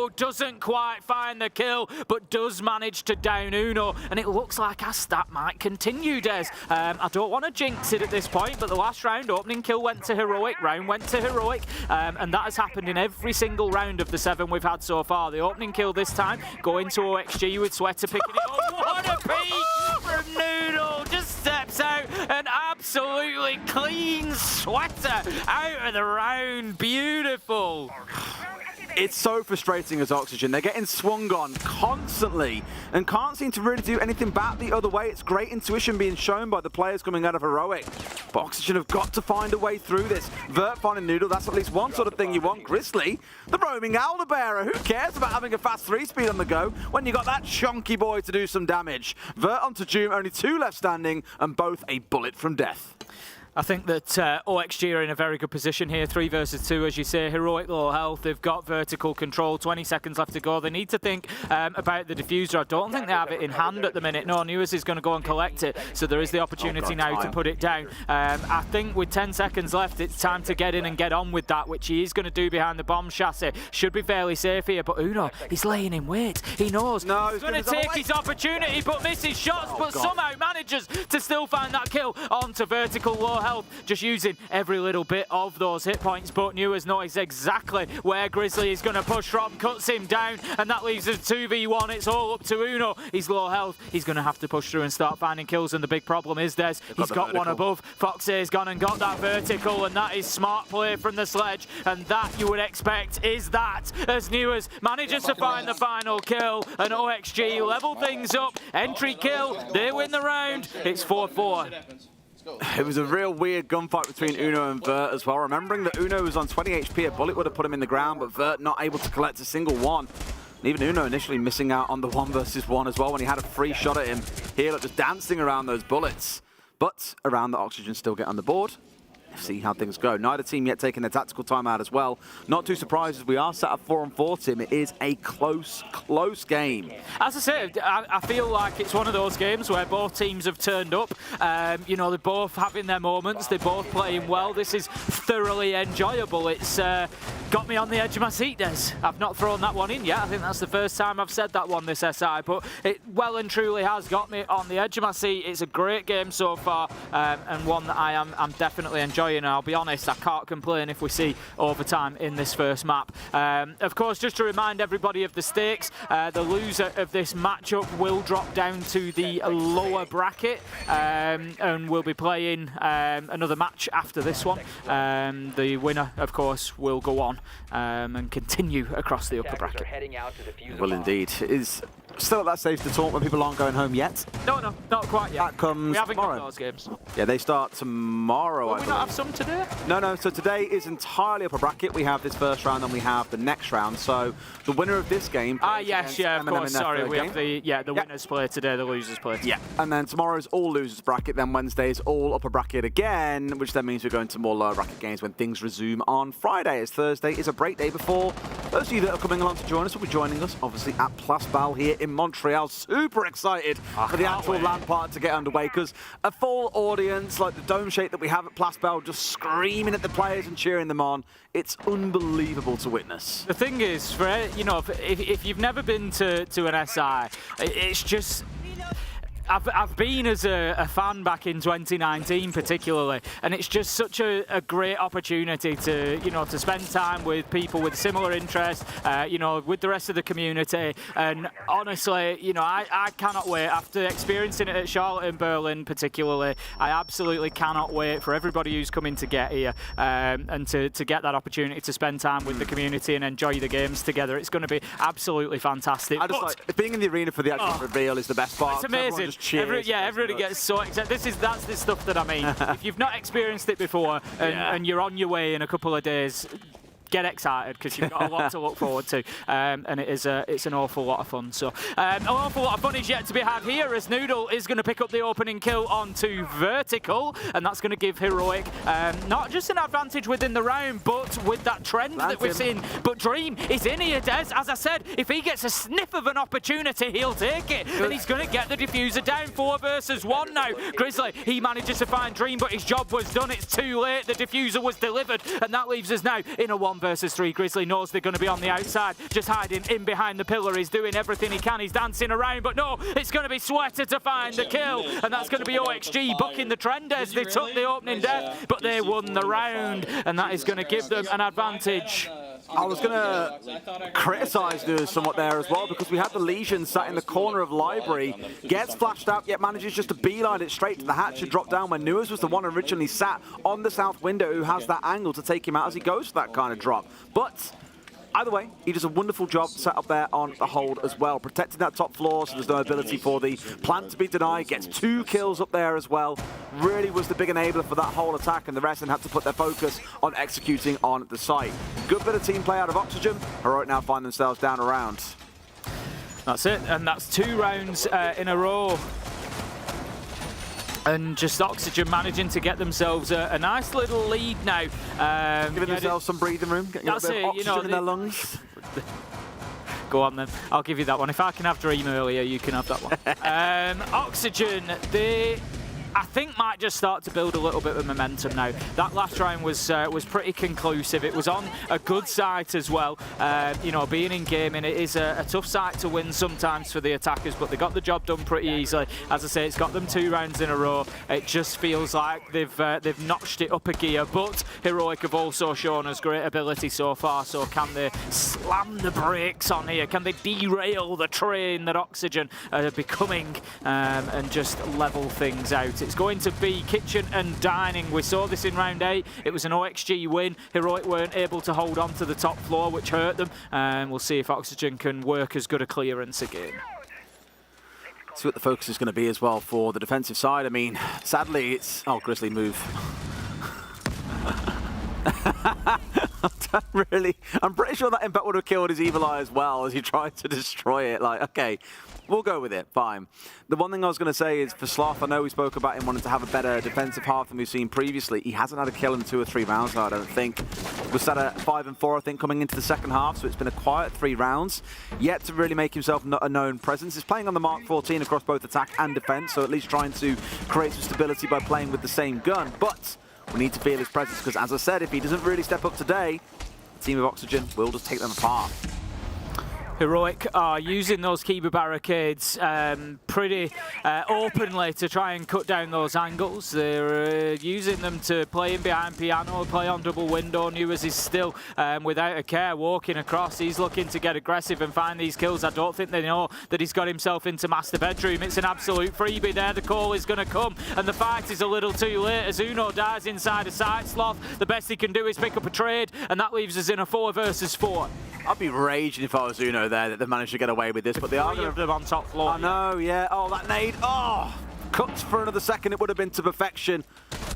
Speaker 11: Zero doesn't quite find the kill, but does manage to down Uno, and it looks like our stat might continue, Des. I don't want to jinx it at this point, but the last round, opening kill went to Heroic, round went to Heroic, and that has happened in every single round of the 7 we've had so far. The opening kill this time going to OXG with Sweater picking it up. What a peek from Noodle! Just steps out and absolutely clean Sweater out of the round. Beautiful.
Speaker 10: It's so frustrating as Oxygen. They're getting swung on constantly and can't seem to really do anything back the other way. It's great intuition being shown by the players coming out of Heroic. But Oxygen have got to find a way through this. Vert finding Noodle, that's at least one sort of thing you want. Grizzly, the roaming Alderbearer. Who cares about having a fast 3-speed on the go when you got that chunky boy to do some damage? Vert onto Doom, only 2 left standing, and both a bullet from death.
Speaker 11: I think that OXG are in a very good position here, 3 versus 2, as you say. Heroic low health, they've got vertical control, 20 seconds left to go. They need to think about the diffuser. I don't think they have it in hand at the minute. No, Newers is going to go and collect it, so there is the opportunity now to put it down. I think with 10 seconds left, it's time to get in and get on with that, which he is going to do behind the bomb chassis. Should be fairly safe here, but Uno, he's laying in wait. He knows he's going to take his opportunity, but misses shots, but somehow manages to still find that kill onto vertical low health, just using every little bit of those hit points. But Newers knows exactly where Grizzly is going to push from, cuts him down, and that leaves us 2v1. It's all up to Uno. He's low health. He's going to have to push through and start finding kills, and the big problem is he's got one above. Foxy's gone and got that vertical, and that is smart play from the Sledge, and that you would expect is that, as Newers manages to find the final kill, and OXG level things up. Entry kill, they win the round. It's 4-4.
Speaker 10: It was a real weird gunfight between Uno and Vert as well. Remembering that Uno was on 20 HP, a bullet would have put him in the ground, but Vert not able to collect a single one. And even Uno initially missing out on the 1 versus 1 as well when he had a free shot at him. Here, just dancing around those bullets. But around the Oxygen still get on the board. See how things go. Neither team yet taking their tactical timeout as well. Not too surprised as we are set up 4-on-4, Tim. It is a close game.
Speaker 11: As I said, I feel like it's one of those games where both teams have turned up. You know, they're both having their moments. They're both playing well. This is thoroughly enjoyable. It's got me on the edge of my seat, Des. I've not thrown that one in yet. I think that's the first time I've said that one this SI, but it well and truly has got me on the edge of my seat. It's a great game so far, and one that I'm definitely enjoying. And I'll be honest, I can't complain if we see overtime in this first map. Of course, just to remind everybody of the stakes, the loser of this matchup will drop down to the lower bracket, and we'll be playing another match after this one. The winner, of course, will go on and continue across the upper bracket.
Speaker 10: Well, indeed. It is still at that stage to talk when people aren't going home yet.
Speaker 11: No, not quite yet.
Speaker 10: That comes
Speaker 11: we haven't
Speaker 10: tomorrow.
Speaker 11: got those games.
Speaker 10: Yeah, they start tomorrow,
Speaker 11: Will
Speaker 10: I
Speaker 11: we
Speaker 10: believe.
Speaker 11: not have some today?
Speaker 10: No. So today is entirely upper bracket. We have this first round, and we have the next round. So the winner of this game.
Speaker 11: Yes, yeah, of
Speaker 10: M&M
Speaker 11: course.
Speaker 10: in their
Speaker 11: Sorry,
Speaker 10: third
Speaker 11: we
Speaker 10: game.
Speaker 11: have the winners play today, the losers play today.
Speaker 10: Yeah, and then tomorrow's all losers bracket. Then Wednesday is all upper bracket again, which then means we're going to more lower bracket games when things resume on Friday. As Thursday is a break day before. Those of you that are coming along to join us will be joining us, obviously, at Place Bal here in Montreal. Super excited for the actual LAN part to get underway, because a full audience, like the dome shape that we have at Place Bal, just screaming at the players and cheering them on. It's unbelievable to witness.
Speaker 11: The thing is, for you know, if you've never been to an SI, it's just. I've been as a fan back in 2019 particularly, and it's just such a great opportunity to, you know, to spend time with people with similar interests, you know, with the rest of the community. And honestly, you know, I cannot wait. After experiencing it at Charlotte and Berlin particularly, I absolutely cannot wait for everybody who's coming to get here and to get that opportunity to spend time with the community and enjoy the games together. It's going to be absolutely fantastic.
Speaker 10: I just like being in the arena for the actual reveal is the best part.
Speaker 11: It's amazing. Everybody gets so excited. That's the stuff that I mean. If you've not experienced it before and you're on your way in a couple of days, get excited, because you've got a lot to look forward to, and it's an awful lot of fun. So an awful lot of fun is yet to be had here, as Noodle is going to pick up the opening kill onto Vertical, and that's going to give Heroic not just an advantage within the round, but with that trend that we've seen. But Dream is in here, Des. As I said, if he gets a sniff of an opportunity, he'll take it, and he's going to get the diffuser down. 4 versus 1 now. Grizzly, he manages to find Dream, but his job was done. It's too late. The diffuser was delivered, and that leaves us now in a 1 1 versus 3. Grizzly knows they're going to be on the outside, just hiding in behind the pillar. He's doing everything he can. He's dancing around, but no, it's going to be Sweater to find the kill, and that's going to be OXG bucking the trend as they took the opening death, but they won the round, and that is going to give them an advantage.
Speaker 10: I was going to criticise Nuez somewhat there as well, because we had the Legion sat in the corner of Library, gets flashed out, yet manages just to beeline it straight to the hatch and drop down when Nuez was the one originally sat on the south window who has that angle to take him out as he goes for that kind of drop. But either way, he does a wonderful job set up there on the hold as well, protecting that top floor so there's no ability for the plant to be denied. Gets 2 kills up there as well. Really was the big enabler for that whole attack, and the rest then had to put their focus on executing on the site. Good bit of team play out of Oxygen. Heroic now find themselves down a round.
Speaker 11: That's it, and that's 2 rounds in a row. And just Oxygen managing to get themselves a nice little lead now.
Speaker 10: Giving themselves some breathing room, getting a bit of oxygen in their lungs.
Speaker 11: Go on then, I'll give you that one. If I can have Dream earlier, you can have that one. Oxygen, they, I think, might just start to build a little bit of momentum now. That last round was pretty conclusive. It was on a good site as well. You know, being in gaming, it is a tough site to win sometimes for the attackers, but they got the job done pretty easily. As I say, it's got them 2 rounds in a row. It just feels like they've notched it up a gear, but Heroic have also shown us great ability so far. So can they slam the brakes on here? Can they derail the train that Oxygen are becoming and just level things out? It's going to be kitchen and dining. We saw this in round 8. It was an OXG win. Heroic weren't able to hold on to the top floor, which hurt them. And we'll see if Oxygen can work as good a clearance again.
Speaker 10: See what the focus is going to be as well for the defensive side. I mean, sadly, it's... Oh, Grizzly move. I'm pretty sure that impact would have killed his Evil Eye as well as he tried to destroy it. Like, okay, we'll go with it, fine. The one thing I was going to say is for Sloth, I know we spoke about him wanting to have a better defensive half than we've seen previously. He hasn't had a kill in 2 or 3 rounds now, I don't think. Was sat at 5 and 4, I think, coming into the second half, so it's been a quiet 3 rounds. Yet to really make himself a known presence. He's playing on the Mark 14 across both attack and defense, so at least trying to create some stability by playing with the same gun. But we need to feel his presence, because as I said, if he doesn't really step up today, the team of Oxygen will just take them apart.
Speaker 11: Heroic are using those Kiba barricades pretty openly to try and cut down those angles. They're using them to play in behind Piano, play on double window. Nuez is still without a care walking across. He's looking to get aggressive and find these kills. I don't think they know that he's got himself into master bedroom. It's an absolute freebie there. The call is going to come, and the fight is a little too late as Uno dies inside a site. Sloth, the best he can do is pick up a trade, and that leaves us in a 4 versus 4.
Speaker 10: I'd be raging if I was Uno there that they managed to get away with this, but they are going to...
Speaker 11: them on top floor.
Speaker 10: I know, yeah. Oh, that nade. Oh, cuts for another second. It would have been to perfection.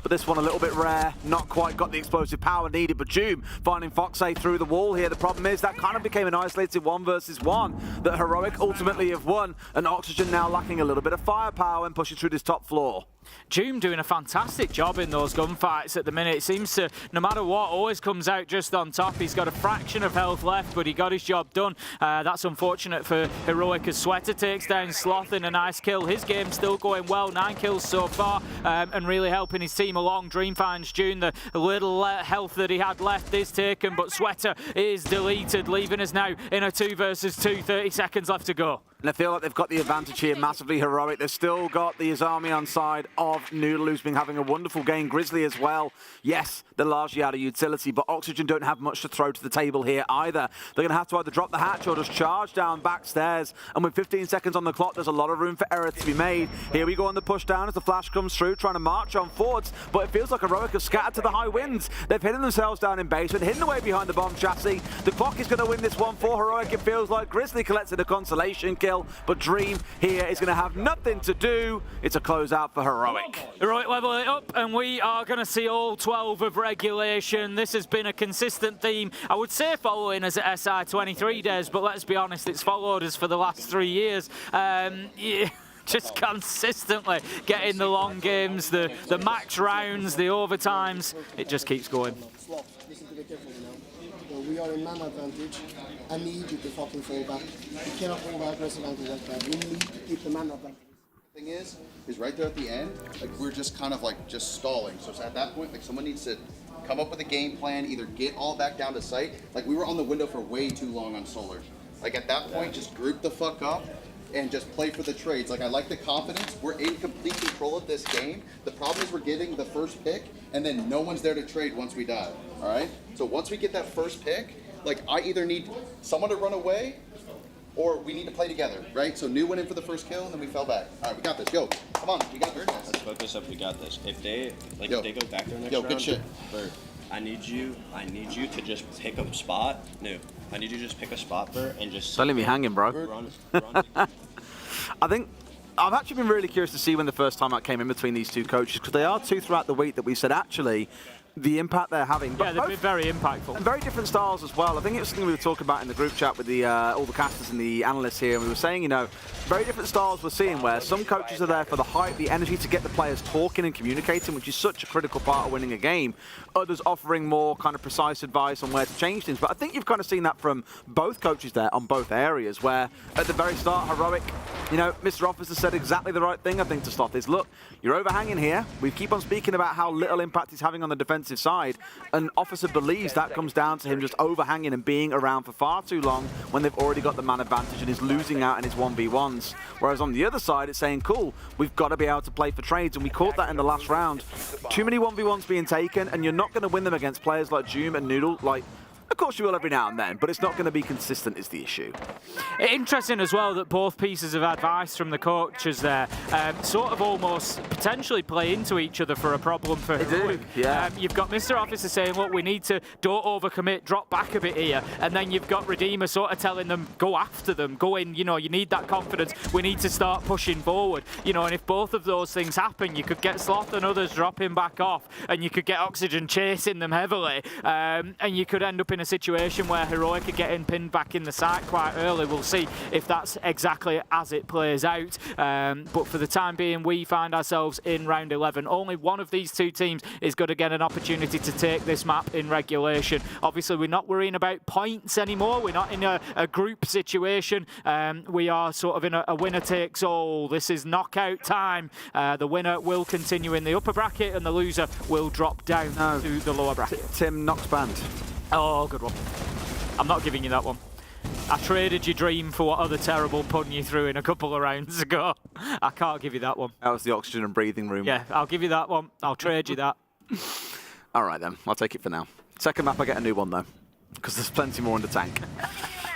Speaker 10: But this one a little bit rare. Not quite got the explosive power needed. But Doom finding Foxay through the wall here. The problem is that kind of became an isolated 1 versus 1 that Heroic ultimately have won. And Oxygen now lacking a little bit of firepower and pushing through this top floor.
Speaker 11: Doom doing a fantastic job in those gunfights at the minute. It seems to, no matter what, always comes out just on top. He's got a fraction of health left, but he got his job done. That's unfortunate for Heroic as Sweater takes down Sloth in a nice kill. His game's still going well, 9 kills so far, and really helping his team along. Dream finds June. The little health that he had left is taken, but Sweater is deleted, leaving us now in a 2 versus 2, 30 seconds left to go.
Speaker 10: And I feel like they've got the advantage here massively. Heroic. They've still got the Azami on side of Noodle, who's been having a wonderful game. Grizzly as well. Yes, they're largely out of utility, but Oxygen don't have much to throw to the table here either. They're going to have to either drop the hatch or just charge down backstairs. And with 15 seconds on the clock, there's a lot of room for error to be made. Here we go on the push down as the flash comes through, trying to march on forwards, but it feels like Heroic have scattered to the high winds. They've hidden themselves down in basement, hidden away behind the bomb chassis. The clock is going to win this one for Heroic, it feels like. Grizzly collected a consolation kill, but Dream here is going to have nothing to do. It's a closeout for Heroic.
Speaker 11: Heroic level it up, and we are going to see all 12 of regulation. This has been a consistent theme. I would say following us at SI 23 days, but let's be honest, it's followed us for the last 3 years. Yeah. Just consistently getting the long games, the max rounds, the overtimes. It just keeps going.
Speaker 12: Listen to the careful now. We are in man advantage. I need you to fucking fall back. You cannot hold our aggressive angle like that. We need to keep the man advantage.
Speaker 13: The thing is right there at the end, like we're just kind of like just stalling. So at that point, like someone needs to come up with a game plan, either get all back down to site. Like, we were on the window for way too long on Solar. Like, at that point, just group the fuck up and just play for the trades. Like, I like the confidence. We're in complete control of this game. The problem is we're getting the first pick, and then no one's there to trade once we die, all right? So once we get that first pick, like, I either need someone to run away, or we need to play together, right? So New went in for the first kill, and then we fell back. All right, we got this. Yo, come on, we got this.
Speaker 9: Let's focus up. We got this. If they if they go back there next
Speaker 13: yo,
Speaker 9: round,
Speaker 13: good shit.
Speaker 9: Bert, I need you to just pick a spot. No, I need you to just pick a spot, Bert, and just.
Speaker 10: Don't leave me hanging, bro.
Speaker 9: Run.
Speaker 10: I think I've actually been really curious to see when the first time out came in between these two coaches, because they are two throughout the week that we said actually the impact they're having.
Speaker 11: Yeah, they've been very impactful.
Speaker 10: And very different styles as well. I think it was something we were talking about in the group chat with the all the casters and the analysts here, and we were saying, you know, very different styles we're seeing where some coaches are there for the hype, the energy to get the players talking and communicating, which is such a critical part of winning a game. Others offering more kind of precise advice on where to change things. But I think you've kind of seen that from both coaches there on both areas, where at the very start, Heroic, you know, Mr. Officer said exactly the right thing, I think, to Sloth is, look, you're overhanging here. We keep on speaking about how little impact he's having on the defensive side, and Officer believes that comes down to him just overhanging and being around for far too long when they've already got the man advantage and is losing out in his 1v1s. Whereas on the other side, it's saying, cool, we've got to be able to play for trades, and we caught that in the last round. Too many 1v1s being taken, and you're not going to win them against players like Joom and Noodle. Like, of course you will every now and then, but it's not going to be consistent is the issue.
Speaker 11: Interesting as well that both pieces of advice from the coaches there sort of almost potentially play into each other for a problem for Heroic.
Speaker 10: Yeah.
Speaker 11: You've got Mr. Officer saying, look, we need to don't overcommit, drop back a bit here, and then you've got Redeemer sort of telling them, go after them, go in, you know, you need that confidence, we need to start pushing forward, you know, and if both of those things happen, you could get Sloth and others dropping back off, and you could get Oxygen chasing them heavily, and you could end up in a situation where Heroic are getting pinned back in the site quite early. We'll see if that's exactly as it plays out. But for the time being, we find ourselves in round 11. Only one of these two teams is going to get an opportunity to take this map in regulation. Obviously, we're not worrying about points anymore. We're not in a group situation. We are sort of in a winner takes all. This is knockout time. The winner will continue in the upper bracket and the loser will drop down to the lower bracket.
Speaker 10: Tim, Nox banned.
Speaker 11: Oh, good one. I'm not giving you that one. I traded your dream for what other terrible pun you threw in a couple of rounds ago. I can't give you that one.
Speaker 10: That was the oxygen and breathing room.
Speaker 11: Yeah, I'll give you that one. I'll trade you that.
Speaker 10: All right, then. I'll take it for now. Second map, I get a new one, though, because there's plenty more in the tank.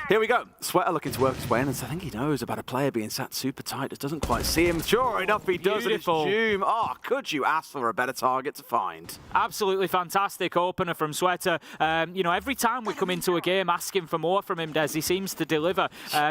Speaker 10: Here we go. Sweater looking to work his way in, and so I think he knows about a player being sat super tight. Just doesn't quite see him. Sure enough, he does.
Speaker 11: Beautiful.
Speaker 10: And it's Joom. Oh, could you ask for a better target to find?
Speaker 11: Absolutely fantastic opener from Sweater. You know, every time we come into a game asking for more from him, Des, he seems to deliver.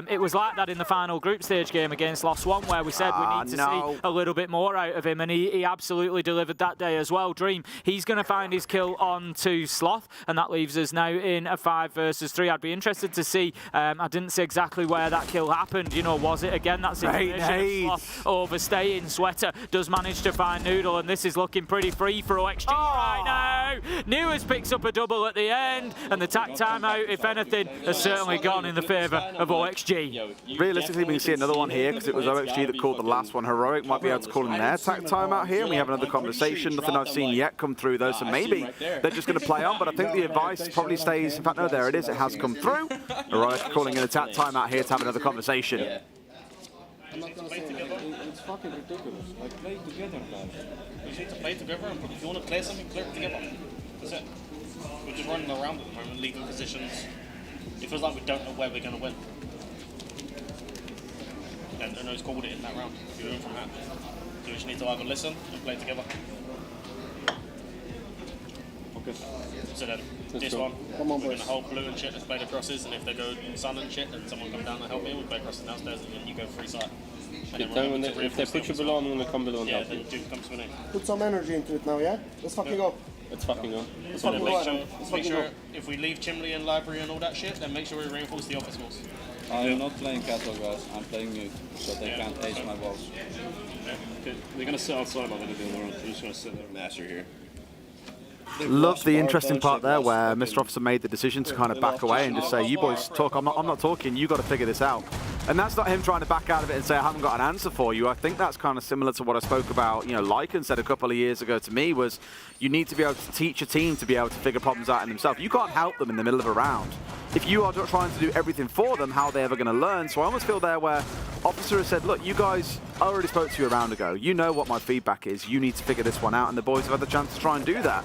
Speaker 11: It was like that in the final group stage game against Lost One, where we said we need to see a little bit more out of him, and he absolutely delivered that day as well. Dream, he's going to find his kill on to Sloth, and that leaves us now in a 5 versus 3. I'd be interested to see. I didn't see exactly where that kill happened. You know, was it again? That's information of Sloth overstaying. Sweater does manage to find Noodle, and this is looking pretty free for OXG right now. Newers picks up a double at the end, and the tack timeout, if anything, has certainly gone in the favour of OXG.
Speaker 10: Realistically, we can see another one here because it was OXG that called the last one. Heroic might be able to call in their tack timeout here, and we have another conversation. Nothing I've seen yet come through, though, so maybe they're just going to play on, but I think the advice probably stays. In fact, no, there it is. It has come through. Heroic calling in a tack timeout here to have another conversation.
Speaker 12: Yeah. I'm not gonna say anything. It's fucking ridiculous. Like, play together, guys.
Speaker 14: We need to play together, and if you want to play something, play it together. That's it. We're just running around at the moment, leaving positions. It feels like we don't know where we're going to win. And don't know who's called it in that round. You're in from that. So we just need to either listen and play together. Okay. So then, this one, we're going to hold blue and shit, let's play the crosses, and if they go sun and shit, then someone come down and help me, and we play crosses downstairs, and then you go free side. And then
Speaker 15: if they put you below, I'm going to come below and help you.
Speaker 14: Yeah, then Duke comes to me.
Speaker 12: Put some energy into it now, yeah? Let's fucking go.
Speaker 15: Let's fucking go.
Speaker 12: Let's
Speaker 14: So
Speaker 12: fucking
Speaker 14: then
Speaker 12: go.
Speaker 14: make sure if we leave Chimley and library and all that shit, then make sure we reinforce the office walls.
Speaker 15: I'm not playing cattle, guys. I'm playing mute, so they can't ace my balls.
Speaker 14: Okay, they're going to sit outside, I'm going to do more. They're just going to sit there.
Speaker 9: Master here.
Speaker 10: Love the interesting part there where Mr. Officer made the decision to kind of back away and just say, you boys talk, I'm not talking, you got to figure this out. And that's not him trying to back out of it and say, I haven't got an answer for you. I think that's kind of similar to what I spoke about, Lycan said a couple of years ago to me, was you need to be able to teach a team to be able to figure problems out in themselves. You can't help them in the middle of a round. If you are trying to do everything for them, how are they ever going to learn? So I almost feel there where Officer has said, look, you guys, I already spoke to you a round ago. You know what my feedback is. You need to figure this one out. And the boys have had the chance to try and do that.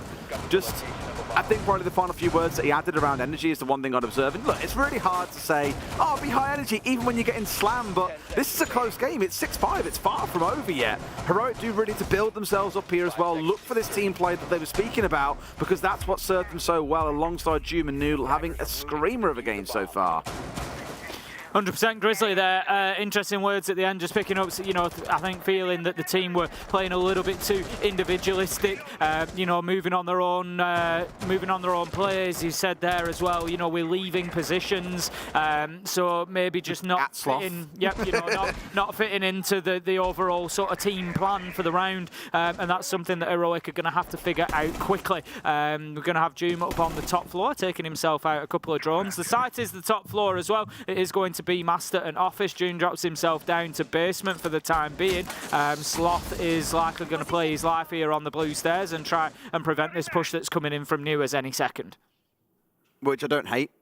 Speaker 10: I think probably the final few words that he added around energy is the one thing I'd observe. And look, it's really hard to say, oh, be high energy, even when you're getting slammed. But this is a close game. It's 6-5. It's far from over yet. Heroic do really need to build themselves up here as well. Look for this team play that they were speaking about, because that's what served them so well alongside Doom and Noodle having a screamer of a game so far.
Speaker 11: 100% Grizzly there. Interesting words at the end, just picking up, I think feeling that the team were playing a little bit too individualistic, moving on their own plays. He said there as well, we're leaving positions, so maybe just not fitting, not fitting into the overall sort of team plan for the round, and that's something that Heroic are going to have to figure out quickly. We're going to have Doom up on the top floor, taking himself out a couple of drones. The site is the top floor as well. It is going to be Master and Office. Doom drops himself down to basement for the time being. Sloth is likely going to play his life here on the blue stairs and try and prevent this push that's coming in from Newers any second.
Speaker 10: Which I don't hate.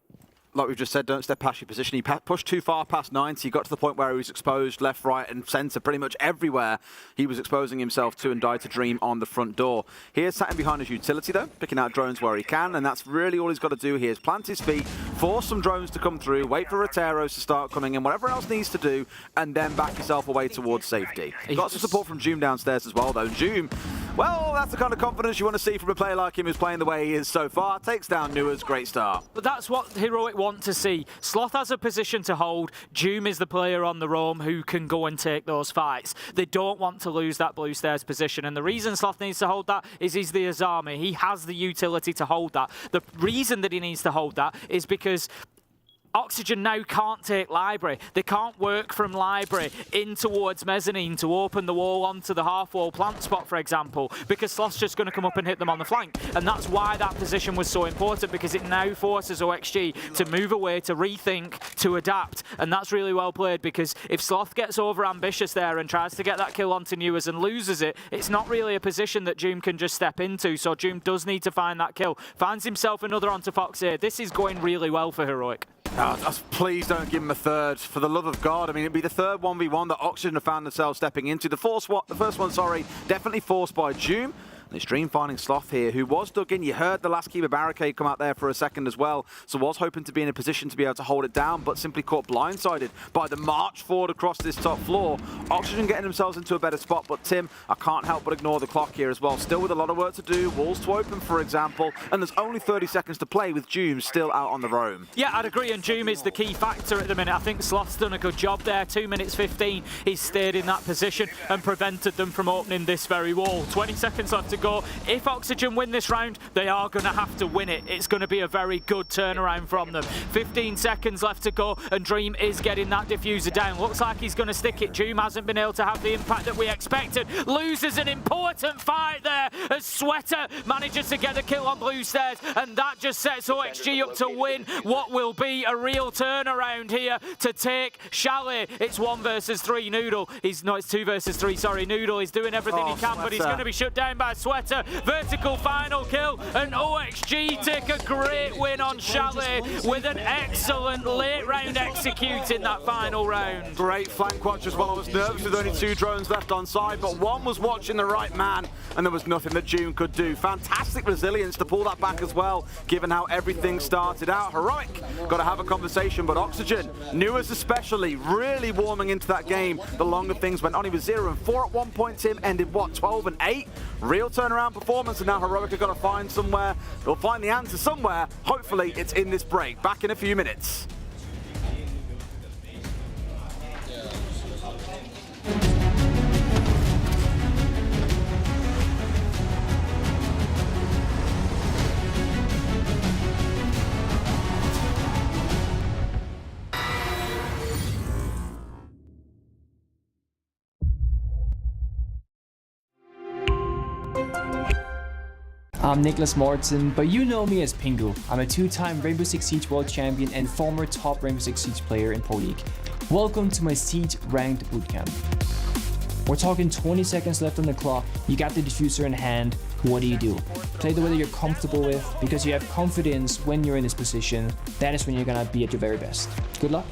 Speaker 10: Like we've just said, don't step past your position. He pushed too far past 90. He got to the point where he was exposed left, right, and centre. Pretty much everywhere he was exposing himself to, and died to Dream on the front door. Here's sat in behind his utility, though, picking out drones where he can, and that's really all he's got to do here is plant his feet, force some drones to come through, wait for Roteros to start coming in, whatever else needs to do, and then back yourself away towards safety. Got some support from Doom downstairs as well, though. Doom, well, that's the kind of confidence you want to see from a player like him who's playing the way he is so far. Takes down Newers, great start.
Speaker 11: But that's what Heroic want to see. Sloth has a position to hold. Doom is the player on the roam who can go and take those fights. They don't want to lose that blue stairs position, and the reason Sloth needs to hold that is he's the Azami. He has the utility to hold that. The reason that he needs to hold that is because Oxygen now can't take Library. They can't work from Library in towards Mezzanine to open the wall onto the half-wall plant spot, for example, because Sloth's just going to come up and hit them on the flank. And that's why that position was so important, because it now forces OXG to move away, to rethink, to adapt. And that's really well played, because if Sloth gets over-ambitious there and tries to get that kill onto Newers and loses it, it's not really a position that Doom can just step into. So Doom does need to find that kill. Finds himself another onto Fox here. This is going really well for Heroic.
Speaker 10: Please don't give him a third, for the love of God. I mean, it'd be the third 1v1 that Oxygen have found themselves stepping into. The first one, definitely forced by Doom. And it's Dream finding Sloth here, who was dug in. You heard the last keeper barricade come out there for a second as well, so was hoping to be in a position to be able to hold it down, but simply caught blindsided by the march forward across this top floor. Oxygen getting themselves into a better spot, but Tim, I can't help but ignore the clock here as well. Still with a lot of work to do, walls to open, for example, and there's only 30 seconds to play with Doom still out on the roam.
Speaker 11: Yeah, I'd agree, and Doom is the key factor at the minute. I think Sloth's done a good job there. 2 minutes 15, he's stayed in that position and prevented them from opening this very wall. 20 seconds left to go. If Oxygen win this round, they are going to have to win it. It's going to be a very good turnaround from them. 15 seconds left to go, and Dream is getting that diffuser down. Looks like he's going to stick it. Doom hasn't been able to have the impact that we expected. Loses an important fight there as Sweater manages to get the kill on blue stairs, and that just sets OXG up to win what will be a real turnaround here to take Chalet. It's 1 versus 3. Noodle, it's 2 versus 3, sorry. Noodle is doing everything he can, but he's going to be shut down by Sweater. Vertical final kill, and OXG take a great win on Chalet with an excellent late round execute in that final round.
Speaker 10: Great flank watch as well. I was nervous with only 2 drones left on side, but one was watching the right man, and there was nothing that Doom could do. Fantastic resilience to pull that back as well, given how everything started out. Heroic got to have a conversation, but Oxygen, Newers especially, really warming into that game the longer things went on. He was 0-4 at one point. Tim ended, what, 12-8? Real turnaround performance, and now Heroic have got to find somewhere. They'll find the answer somewhere. Hopefully it's in this break. Back in a few minutes.
Speaker 2: I'm Nicholas Morton, but you know me as Pingu. I'm a 2-time Rainbow Six Siege World Champion and former top Rainbow Six Siege player in Pro League. Welcome to my Siege Ranked Bootcamp. We're talking 20 seconds left on the clock, you got the diffuser in hand, what do? Play the way that you're comfortable with, because you have confidence when you're in this position, that is when you're gonna be at your very best. Good luck.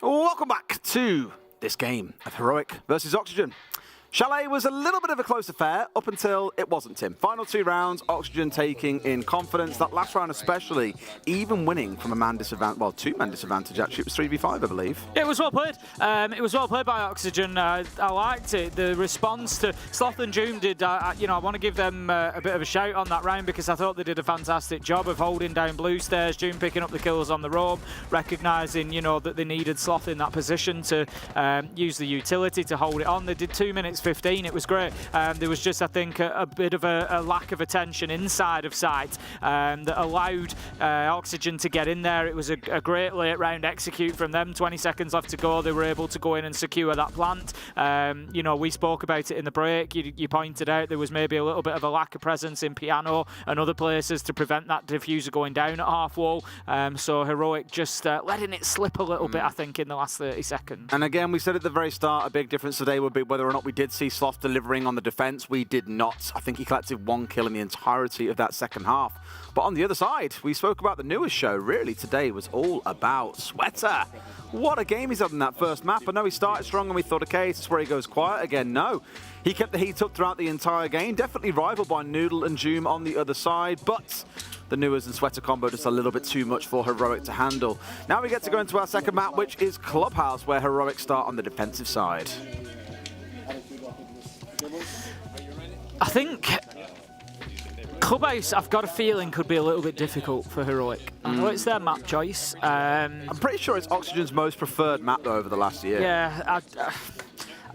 Speaker 10: Welcome back to this game of Heroic versus Oxygen. Chalet was a little bit of a close affair up until it wasn't, Tim. Final 2 rounds, Oxygen taking in confidence. That last round especially, even winning from a man disadvantage, well, 2-man disadvantage actually. It was 3v5, I believe.
Speaker 11: Yeah, it was well played. It was well played by Oxygen. I liked it. The response to Sloth and Doom did, I want to give them a bit of a shout on that round because I thought they did a fantastic job of holding down blue stairs, Doom picking up the kills on the roam, recognising, that they needed Sloth in that position to use the utility to hold it on. They did 2 minutes 15. It was great. There was just, I think, a bit of a lack of attention inside of sight that allowed Oxygen to get in there. It was a great late round execute from them. 20 seconds left to go. They were able to go in and secure that plant. We spoke about it in the break. You pointed out there was maybe a little bit of a lack of presence in Piano and other places to prevent that diffuser going down at half wall. So Heroic just letting it slip a little bit, I think, in the last 30 seconds.
Speaker 10: And again, we said at the very start, a big difference today would be whether or not we did see Sloth delivering on the defense. We did not. I think he collected 1 kill in the entirety of that second half. But on the other side, we spoke about the newest show. Really, today was all about Sweater. What a game he's had in that first map. I know he started strong and we thought, okay, this is where he goes quiet again. No. He kept the heat up throughout the entire game. Definitely rivaled by Noodle and Joom on the other side, but the Newers and Sweater combo just a little bit too much for Heroic to handle. Now we get to go into our second map, which is Clubhouse, where Heroic start on the defensive side.
Speaker 11: I think Clubhouse, I've got a feeling, could be a little bit difficult for Heroic. I know it's their map choice.
Speaker 10: I'm pretty sure it's Oxygen's most preferred map, though, over the last year.
Speaker 11: Yeah,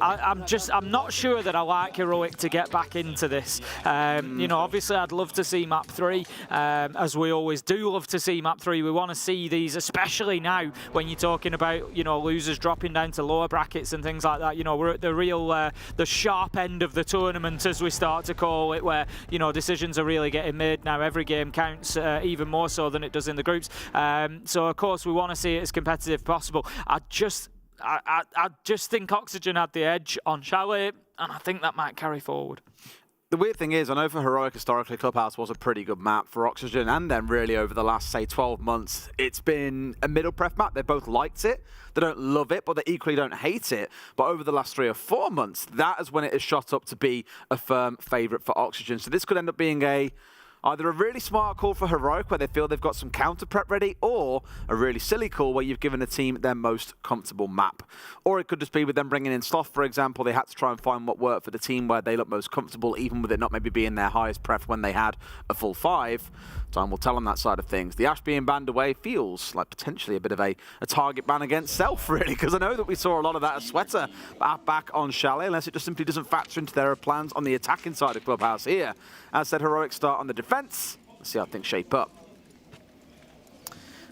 Speaker 11: I'm not sure that I like Heroic to get back into this. Obviously I'd love to see map 3, as we always do love to see map 3. We want to see these, especially now when you're talking about, losers dropping down to lower brackets and things like that. We're at the real, the sharp end of the tournament, as we start to call it, where, decisions are really getting made now. Every game counts, even more so than it does in the groups. So of course we want to see it as competitive as possible. I just think Oxygen had the edge on Chalet, and I think that might carry forward.
Speaker 10: The weird thing is, I know for Heroic, historically, Clubhouse was a pretty good map for Oxygen, and then really over the last, say, 12 months, it's been a middle pref map. They both liked it. They don't love it, but they equally don't hate it. But over the last 3 or 4 months, that is when it has shot up to be a firm favourite for Oxygen. So this could end up being either a really smart call for Heroic where they feel they've got some counter prep ready, or a really silly call where you've given a team their most comfortable map. Or it could just be with them bringing in Sloth, for example. They had to try and find what worked for the team where they look most comfortable, even with it not maybe being their highest pref when they had a full 5. Time will tell on that side of things. The Ash being banned away feels like potentially a bit of a target ban against Self, really, because I know that we saw a lot of that as Sweater back on Chalet, unless it just simply doesn't factor into their plans on the attacking side of Clubhouse here. As said, Heroic start on the defense. Let's see how things shape up.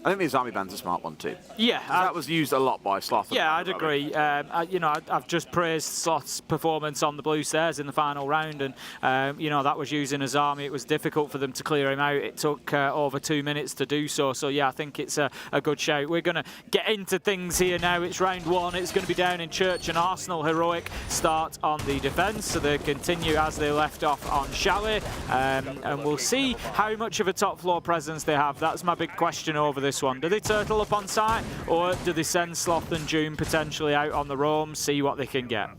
Speaker 10: I think the Azami ban's a smart one too.
Speaker 11: Yeah.
Speaker 10: That was used a lot by Sloth.
Speaker 11: Yeah, I'd agree. I've just praised Sloth's performance on the blue stairs in the final round, and, that was using Azami. It was difficult for them to clear him out. It took over 2 minutes to do so. So, yeah, I think it's a good shout. We're going to get into things here now. It's round 1. It's going to be down in Church and Arsenal. Heroic start on the defence, so they continue as they left off on Chalet. And we'll see how much of a top floor presence they have. That's my big question over this one. Do they turtle up on site, or do they send Sloth and Joom potentially out on the roam, see what they can get?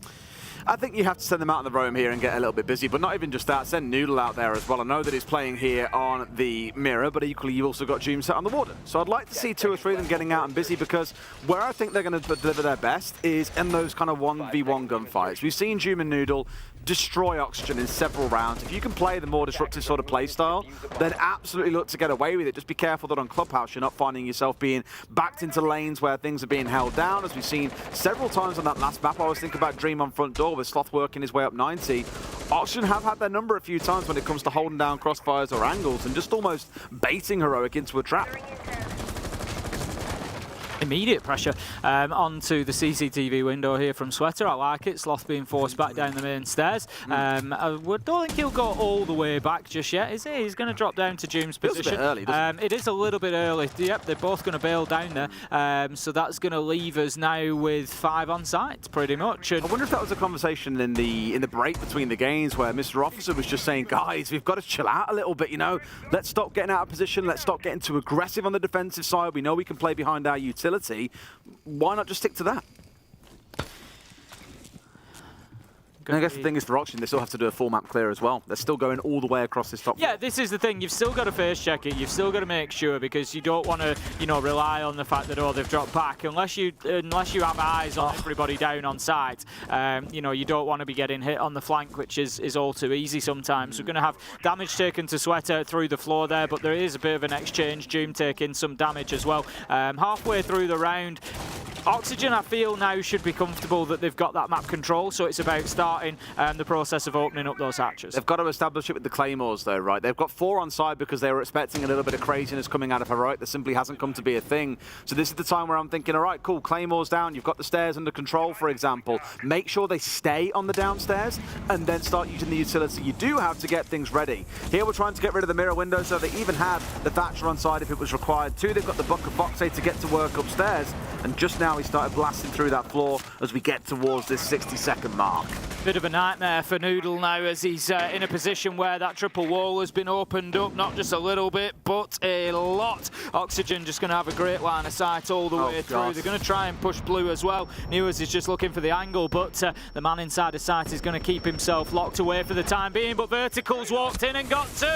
Speaker 10: I think you have to send them out on the roam here and get a little bit busy, but not even just that. Send Noodle out there as well. I know that he's playing here on the Mirror, but equally you've also got Joom set on the Warden. So I'd like to see 2 or 3 of them getting out and busy, because where I think they're going to deliver their best is in those kind of 1v1 gunfights. We've seen Joom and Noodle destroy Oxygen in several rounds. If you can play the more disruptive sort of play style, then absolutely look to get away with it. Just be careful that on Clubhouse you're not finding yourself being backed into lanes where things are being held down, as we've seen several times on that last map. I always think about Dream on front door with Sloth working his way up 90. Oxygen have had their number a few times when it comes to holding down crossfires or angles and just almost baiting Heroic into a trap.
Speaker 11: Immediate pressure onto the CCTV window here from Sweater. I like it. Sloth being forced back down the main stairs. I don't think he'll go all the way back just yet, is he? He's going to drop down to Joom's position.
Speaker 10: Feels a bit early, doesn't it?
Speaker 11: It is a little bit early. Yep, they're both going to bail down there. So that's going to leave us now with 5 on site, pretty much. And
Speaker 10: I wonder if that was a conversation in the break between the games where Mr. Officer was just saying, guys, we've got to chill out a little bit, Let's stop getting out of position. Let's stop getting too aggressive on the defensive side. We know we can play behind our utility. utility, why not just stick to that? And I guess the thing is for Oxygen, they still have to do a full map clear as well. They're still going all the way across this top.
Speaker 11: Yeah, this is the thing. You've still got to face check it. You've still got to make sure, because you don't want to, you know, rely on the fact that, oh, they've dropped back. Unless you have eyes on everybody down on site, you know, you don't want to be getting hit on the flank, which is all too easy sometimes. We're going to have damage taken to Sweater through the floor there, but there is a bit of an exchange. Doom taking some damage as well. Halfway through the round, Oxygen, I feel now, should be comfortable that they've got that map control, so it's about starting the process of opening up those hatches.
Speaker 10: They've got to establish it with the Claymores, though, right? They've got 4 on side because they were expecting a little bit of craziness coming out of Heroic. That simply hasn't come to be a thing. So this is the time where I'm thinking, all right, cool, Claymores down. You've got the stairs under control, for example. Make sure they stay on the downstairs and then start using the utility you do have to get things ready. Here we're trying to get rid of the mirror window, so they even had the Thatcher on side if it was required too. They've got the Buck of Foxay to get to work upstairs. And just now he started blasting through that floor as we get towards this 60-second mark.
Speaker 11: Bit of a nightmare for Noodle now, as he's in a position where that triple wall has been opened up, not just a little bit, but a lot. Oxygen just going to have a great line of sight all the way through. They're going to try and push blue as well. Newers is just looking for the angle, but the man inside the sight is going to keep himself locked away for the time being. But Vertical's walked in and got 2.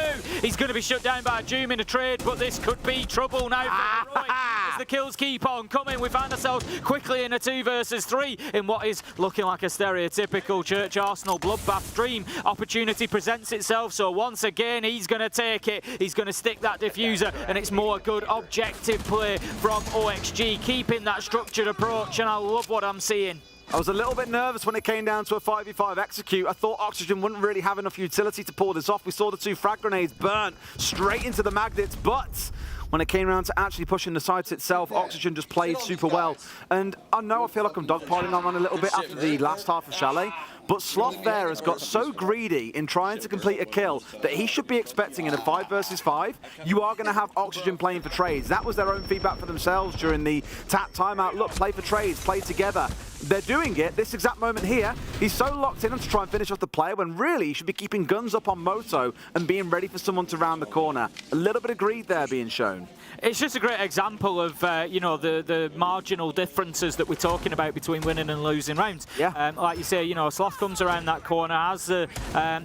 Speaker 11: He's going to be shut down by Doom in a trade, but this could be trouble now for Heroic. As the kills keep on coming, we find ourselves quickly in a 2 versus 3 in what is looking like a stereotypical Church Arsenal bloodbath dream. Opportunity presents itself, so once again he's going to take it. He's going to stick that diffuser, and it's more good objective play from OXG, keeping that structured approach, and I love what I'm seeing.
Speaker 10: I was a little bit nervous when it came down to a 5v5 execute. I thought Oxygen wouldn't really have enough utility to pull this off. We saw the 2 frag grenades burnt straight into the magnets, but when it came around to actually pushing the sites itself, Oxygen just played super well. And I know I feel like I'm dogpiling on a little bit after the last half of Chalet, but Sloth there has got so greedy in trying to complete a kill that he should be expecting in a 5 versus 5, you are going to have Oxygen playing for trades. That was their own feedback for themselves during the TAT timeout. Look, play for trades, play together. They're doing it. This exact moment here, he's so locked in to try and finish off the player when really he should be keeping guns up on Moto and being ready for someone to round the corner. A little bit of greed there being shown.
Speaker 11: It's just a great example of, you know, the marginal differences that we're talking about between winning and losing rounds.
Speaker 10: Yeah.
Speaker 11: Like you say, you know, Sloth comes around that corner, has the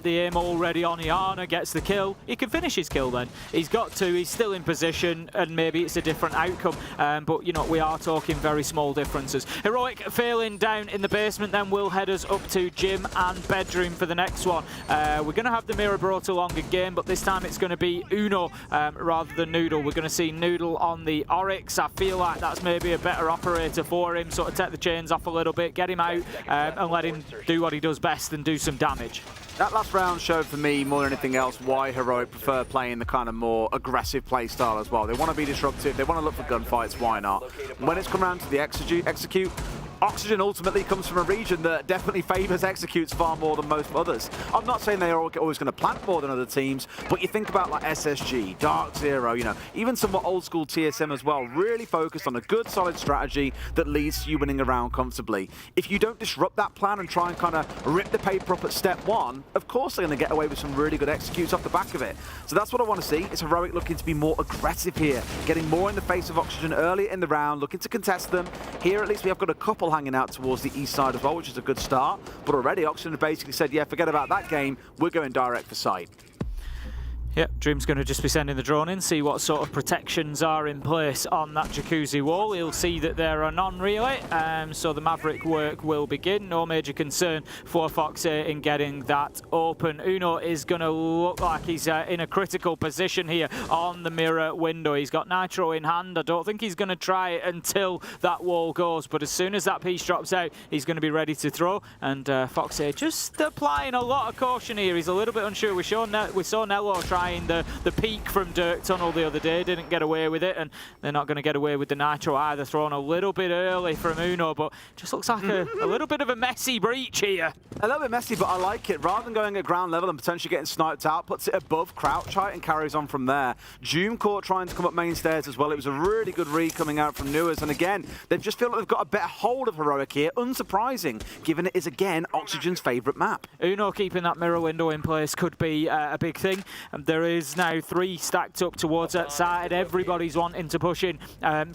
Speaker 11: aim already on Iana, gets the kill. He can finish his kill then. He's got 2, he's still in position, and maybe it's a different outcome. But, you know, we are talking very small differences. Heroic failing down in the basement then will head us up to gym and bedroom for the next one. We're going to have the mirror brought along again, but this time it's going to be Uno rather than Noodle. We're going to see Noodle on the Oryx. I feel like that's maybe a better operator for him, sort of take the chains off a little bit, get him out and let him do what he does best and do some damage.
Speaker 10: That last round showed for me more than anything else why Heroic prefer playing the kind of more aggressive play style as well. They want to be disruptive, they want to look for gunfights, why not? When it's come around to the execute, Oxygen ultimately comes from a region that definitely favours executes far more than most others. I'm not saying they're always going to plant more than other teams, but you think about like SSG, DarkZero, you know, even somewhat old school TSM as well, really focused on a good solid strategy that leads to you winning a round comfortably. If you don't disrupt that plan and try and kind of rip the paper up at step 1, of course they're going to get away with some really good executes off the back of it. So that's what I want to see. It's Heroic looking to be more aggressive here, getting more in the face of Oxygen earlier in the round, looking to contest them. Here at least we have got a couple hanging out towards the east side as well, which is a good start. But already Oxygen have basically said, yeah, forget about that game. We're going direct for site.
Speaker 11: Yep, Dream's going to just be sending the drone in, see what sort of protections are in place on that jacuzzi wall. He'll see that there are none really, so the Maverick work will begin. No major concern for Foxy in getting that open. Uno is going to look like he's in a critical position here on the mirror window. He's got Nitro in hand. I don't think he's going to try it until that wall goes, but as soon as that piece drops out, he's going to be ready to throw. And Foxy just applying a lot of caution here. He's a little bit unsure. We saw Nello try the peak from Dirk Tunnel the other day, didn't get away with it, and they're not going to get away with the Nitro either. Thrown a little bit early from Uno, but just looks like a little bit of a messy breach here.
Speaker 10: A little bit messy, but I like it. Rather than going at ground level and potentially getting sniped out, puts it above crouch height and carries on from there. Doom caught trying to come up main stairs as well. It was a really good read coming out from Newers, and again, they just feel like they've got a better hold of Heroic here. Unsurprising, given it is again Oxygen's favourite map.
Speaker 11: Uno keeping that mirror window in place could be a big thing. there is now 3 stacked up towards that side. Everybody's wanting to push in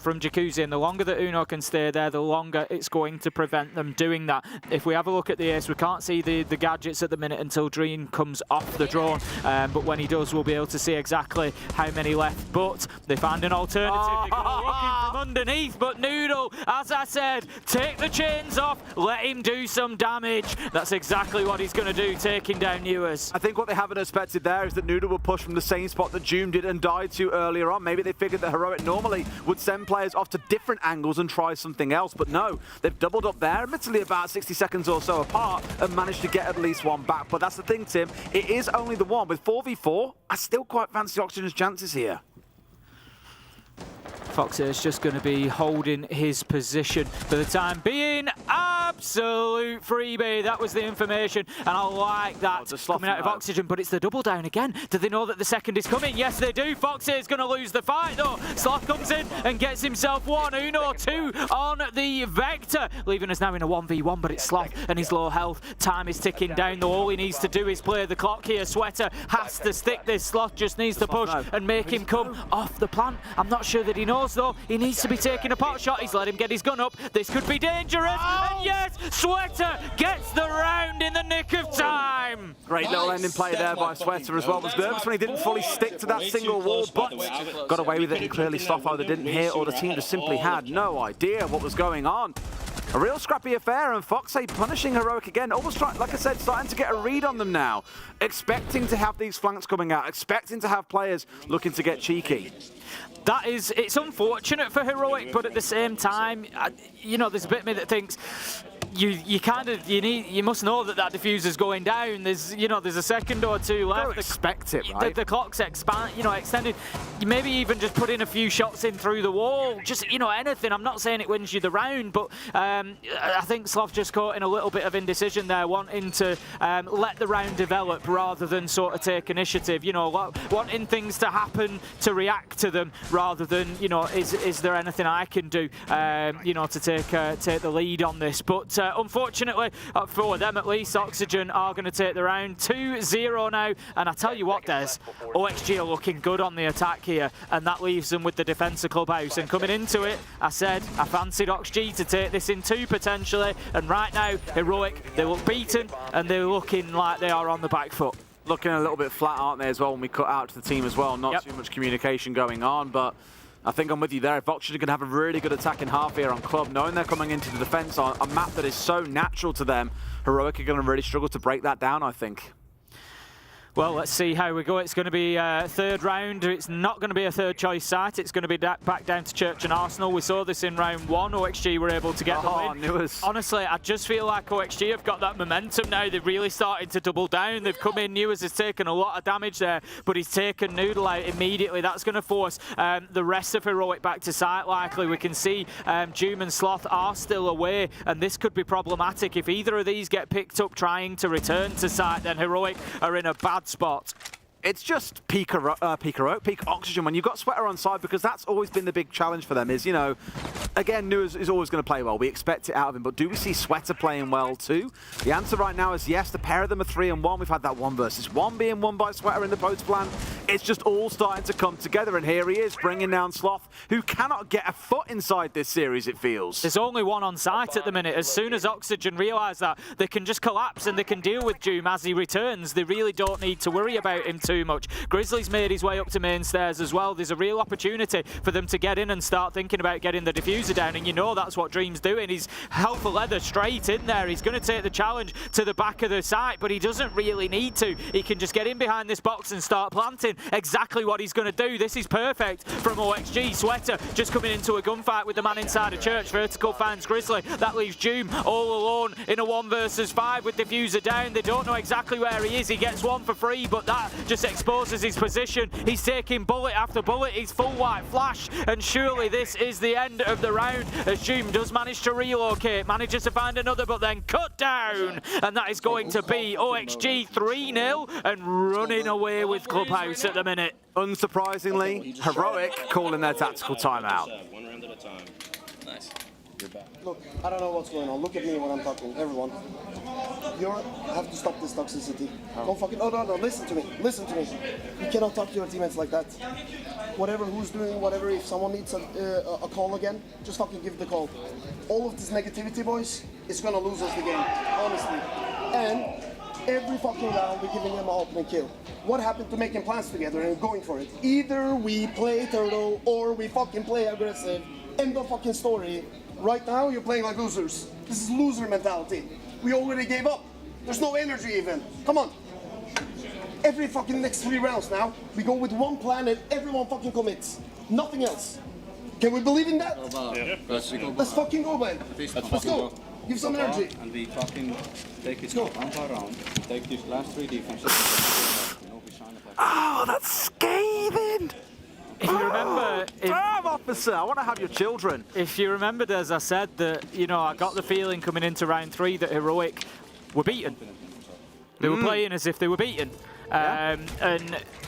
Speaker 11: from Jacuzzi, and the longer that Uno can stay there, the longer it's going to prevent them doing that. If we have a look at the ace, we can't see the gadgets at the minute until Dream comes off the drone, but when he does, we'll be able to see exactly how many left. But they find an alternative. They go looking from underneath, but Noodle, as I said, take the chains off, let him do some damage. That's exactly what he's going to do, taking down Ewers.
Speaker 10: I think what they haven't expected there is that Noodle will push from the same spot that Joom did and died to earlier on. Maybe they figured that Heroic normally would send players off to different angles and try something else, but no, they've doubled up there, admittedly about 60 seconds or so apart, and managed to get at least one back. But that's the thing, Tim, it is only the one. With 4v4, I still quite fancy Oxygen's chances here.
Speaker 11: Foxer's just going to be holding his position for the time being. Absolute freebie. That was the information, and I like that coming out of Oxygen, but it's the double down again. Do they know that the second is coming? Yes, they do. Foxer is going to lose the fight, though. Sloth comes in and gets himself 1. Uno 2 on the Vector, leaving us now in a 1v1, but it's Sloth and his low health. Time is ticking down, though. All he needs to do is play the clock here. Sweater has to stick this. Sloth just needs to push and make him come off the plant. I'm not sure that he knows, though. He needs to be taking a pot shot. He's let him get his gun up. This could be dangerous. And yes, Sweater gets the round in the nick of time.
Speaker 10: Great little ending play there by Sweater as well. Was nervous when he didn't fully stick to that single wall, but got away with it, and clearly Sloth either didn't hear or the team just simply had no idea what was going on. A real scrappy affair, and Foxy punishing Heroic again. Almost, like I said, starting to get a read on them now. Expecting to have these flanks coming out, expecting to have players looking to get cheeky.
Speaker 11: It's unfortunate for Heroic, but at the same time, you know, there's a bit of me that thinks you must know that diffuser's going down. There's a second or two left.
Speaker 10: Expect it, right?
Speaker 11: The clock's extended. You maybe even just put in a few shots in through the wall. Just anything. I'm not saying it wins you the round, but I think Sloth just caught in a little bit of indecision there, wanting to let the round develop rather than sort of take initiative. Wanting things to happen to react to them rather than is there anything I can do to take the lead on this. But unfortunately, for them at least, Oxygen are going to take the round. 2-0 now, and I tell you what, Des, OXG are looking good on the attack here, and that leaves them with the defence of Clubhouse. And coming into it, I said I fancied OXG to take this in 2 potentially, and right now, Heroic, they look beaten, and they're looking like they are on the back foot.
Speaker 10: Looking a little bit flat, aren't they, as well, when we cut out to the team as well. Not too much communication going on, but I think I'm with you there. If Oxygen can have a really good attacking half here on Club, knowing they're coming into the defense on a map that is so natural to them, Heroic are going to really struggle to break that down, I think.
Speaker 11: Well, let's see how we go. It's going to be a third round. It's not going to be a third choice site. It's going to be back down to Church and Arsenal. We saw this in round 1. OXG were able to get the win. Honestly, I just feel like OXG have got that momentum now. They've really started to double down. They've come in. Newers has taken a lot of damage there, but he's taken Noodle out immediately. That's going to force the rest of Heroic back to site likely. We can see Joom and Sloth are still away, and this could be problematic. If either of these get picked up trying to return to site, then Heroic are in a bad spot.
Speaker 10: It's just peak Oxygen when you've got Sweater on side, because that's always been the big challenge for them is, again, Newers is always going to play well. We expect it out of him, but do we see Sweater playing well too? The answer right now is yes. The pair of them are 3-1. We've had that 1 versus 1 being won by Sweater in the post plan. It's just all starting to come together, and here he is bringing down Sloth, who cannot get a foot inside this series, it feels.
Speaker 11: There's only one on site at the minute. As soon as Oxygen realise that, they can just collapse and they can deal with Joom as he returns. They really don't need to worry about him too much. Grizzly's made his way up to main stairs as well. There's a real opportunity for them to get in and start thinking about getting the diffuser down, and that's what Dream's doing. He's held for leather straight in there. He's going to take the challenge to the back of the site, but he doesn't really need to. He can just get in behind this box and start planting exactly what he's going to do. This is perfect from OXG. Sweater just coming into a gunfight with the man inside a church. Vertical finds Grizzly. That leaves Joom all alone in a 1 versus 5 with diffuser down. They don't know exactly where he is. He gets 1 for free, but that just exposes his position. He's taking bullet after bullet. He's full white flash, and surely this is the end of the round as Joom does manage to relocate, manages to find another, but then cut down, and that is going to be OXG 3-0 and running away with Clubhouse at the minute.
Speaker 10: Unsurprisingly, Heroic calling their tactical timeout.
Speaker 15: 1 round at a time. Nice. you're bad.
Speaker 12: Look, I don't know what's going on. Look at me when I'm talking. Everyone. You have to stop this toxicity. Don't fucking... Oh, no, listen to me. Listen to me. You cannot talk to your teammates like that. Whatever, who's doing whatever, if someone needs a call again, just fucking give the call. All of this negativity, boys, is gonna lose us the game, honestly. And every fucking round we're giving them an opening kill. What happened to making plans together and going for it? Either we play turtle or we fucking play aggressive. End of fucking story. Right now, you're playing like losers. This is loser mentality. We already gave up. There's no energy even. Come on. Every fucking next 3 rounds now, we go with one plan and everyone fucking commits. Nothing else. Can we believe in that?
Speaker 15: Yeah.
Speaker 12: Let's fucking go, man. Let's go. Give some energy.
Speaker 15: And we fucking take it round by round. Take these last 3 defenses.
Speaker 10: Oh, that's scathing!
Speaker 11: If you remember...
Speaker 10: officer, I want to have your children.
Speaker 11: If you remembered, as I said, that, you know, I got the feeling coming into round 3 that Heroic were beaten. They were playing as if they were beaten. And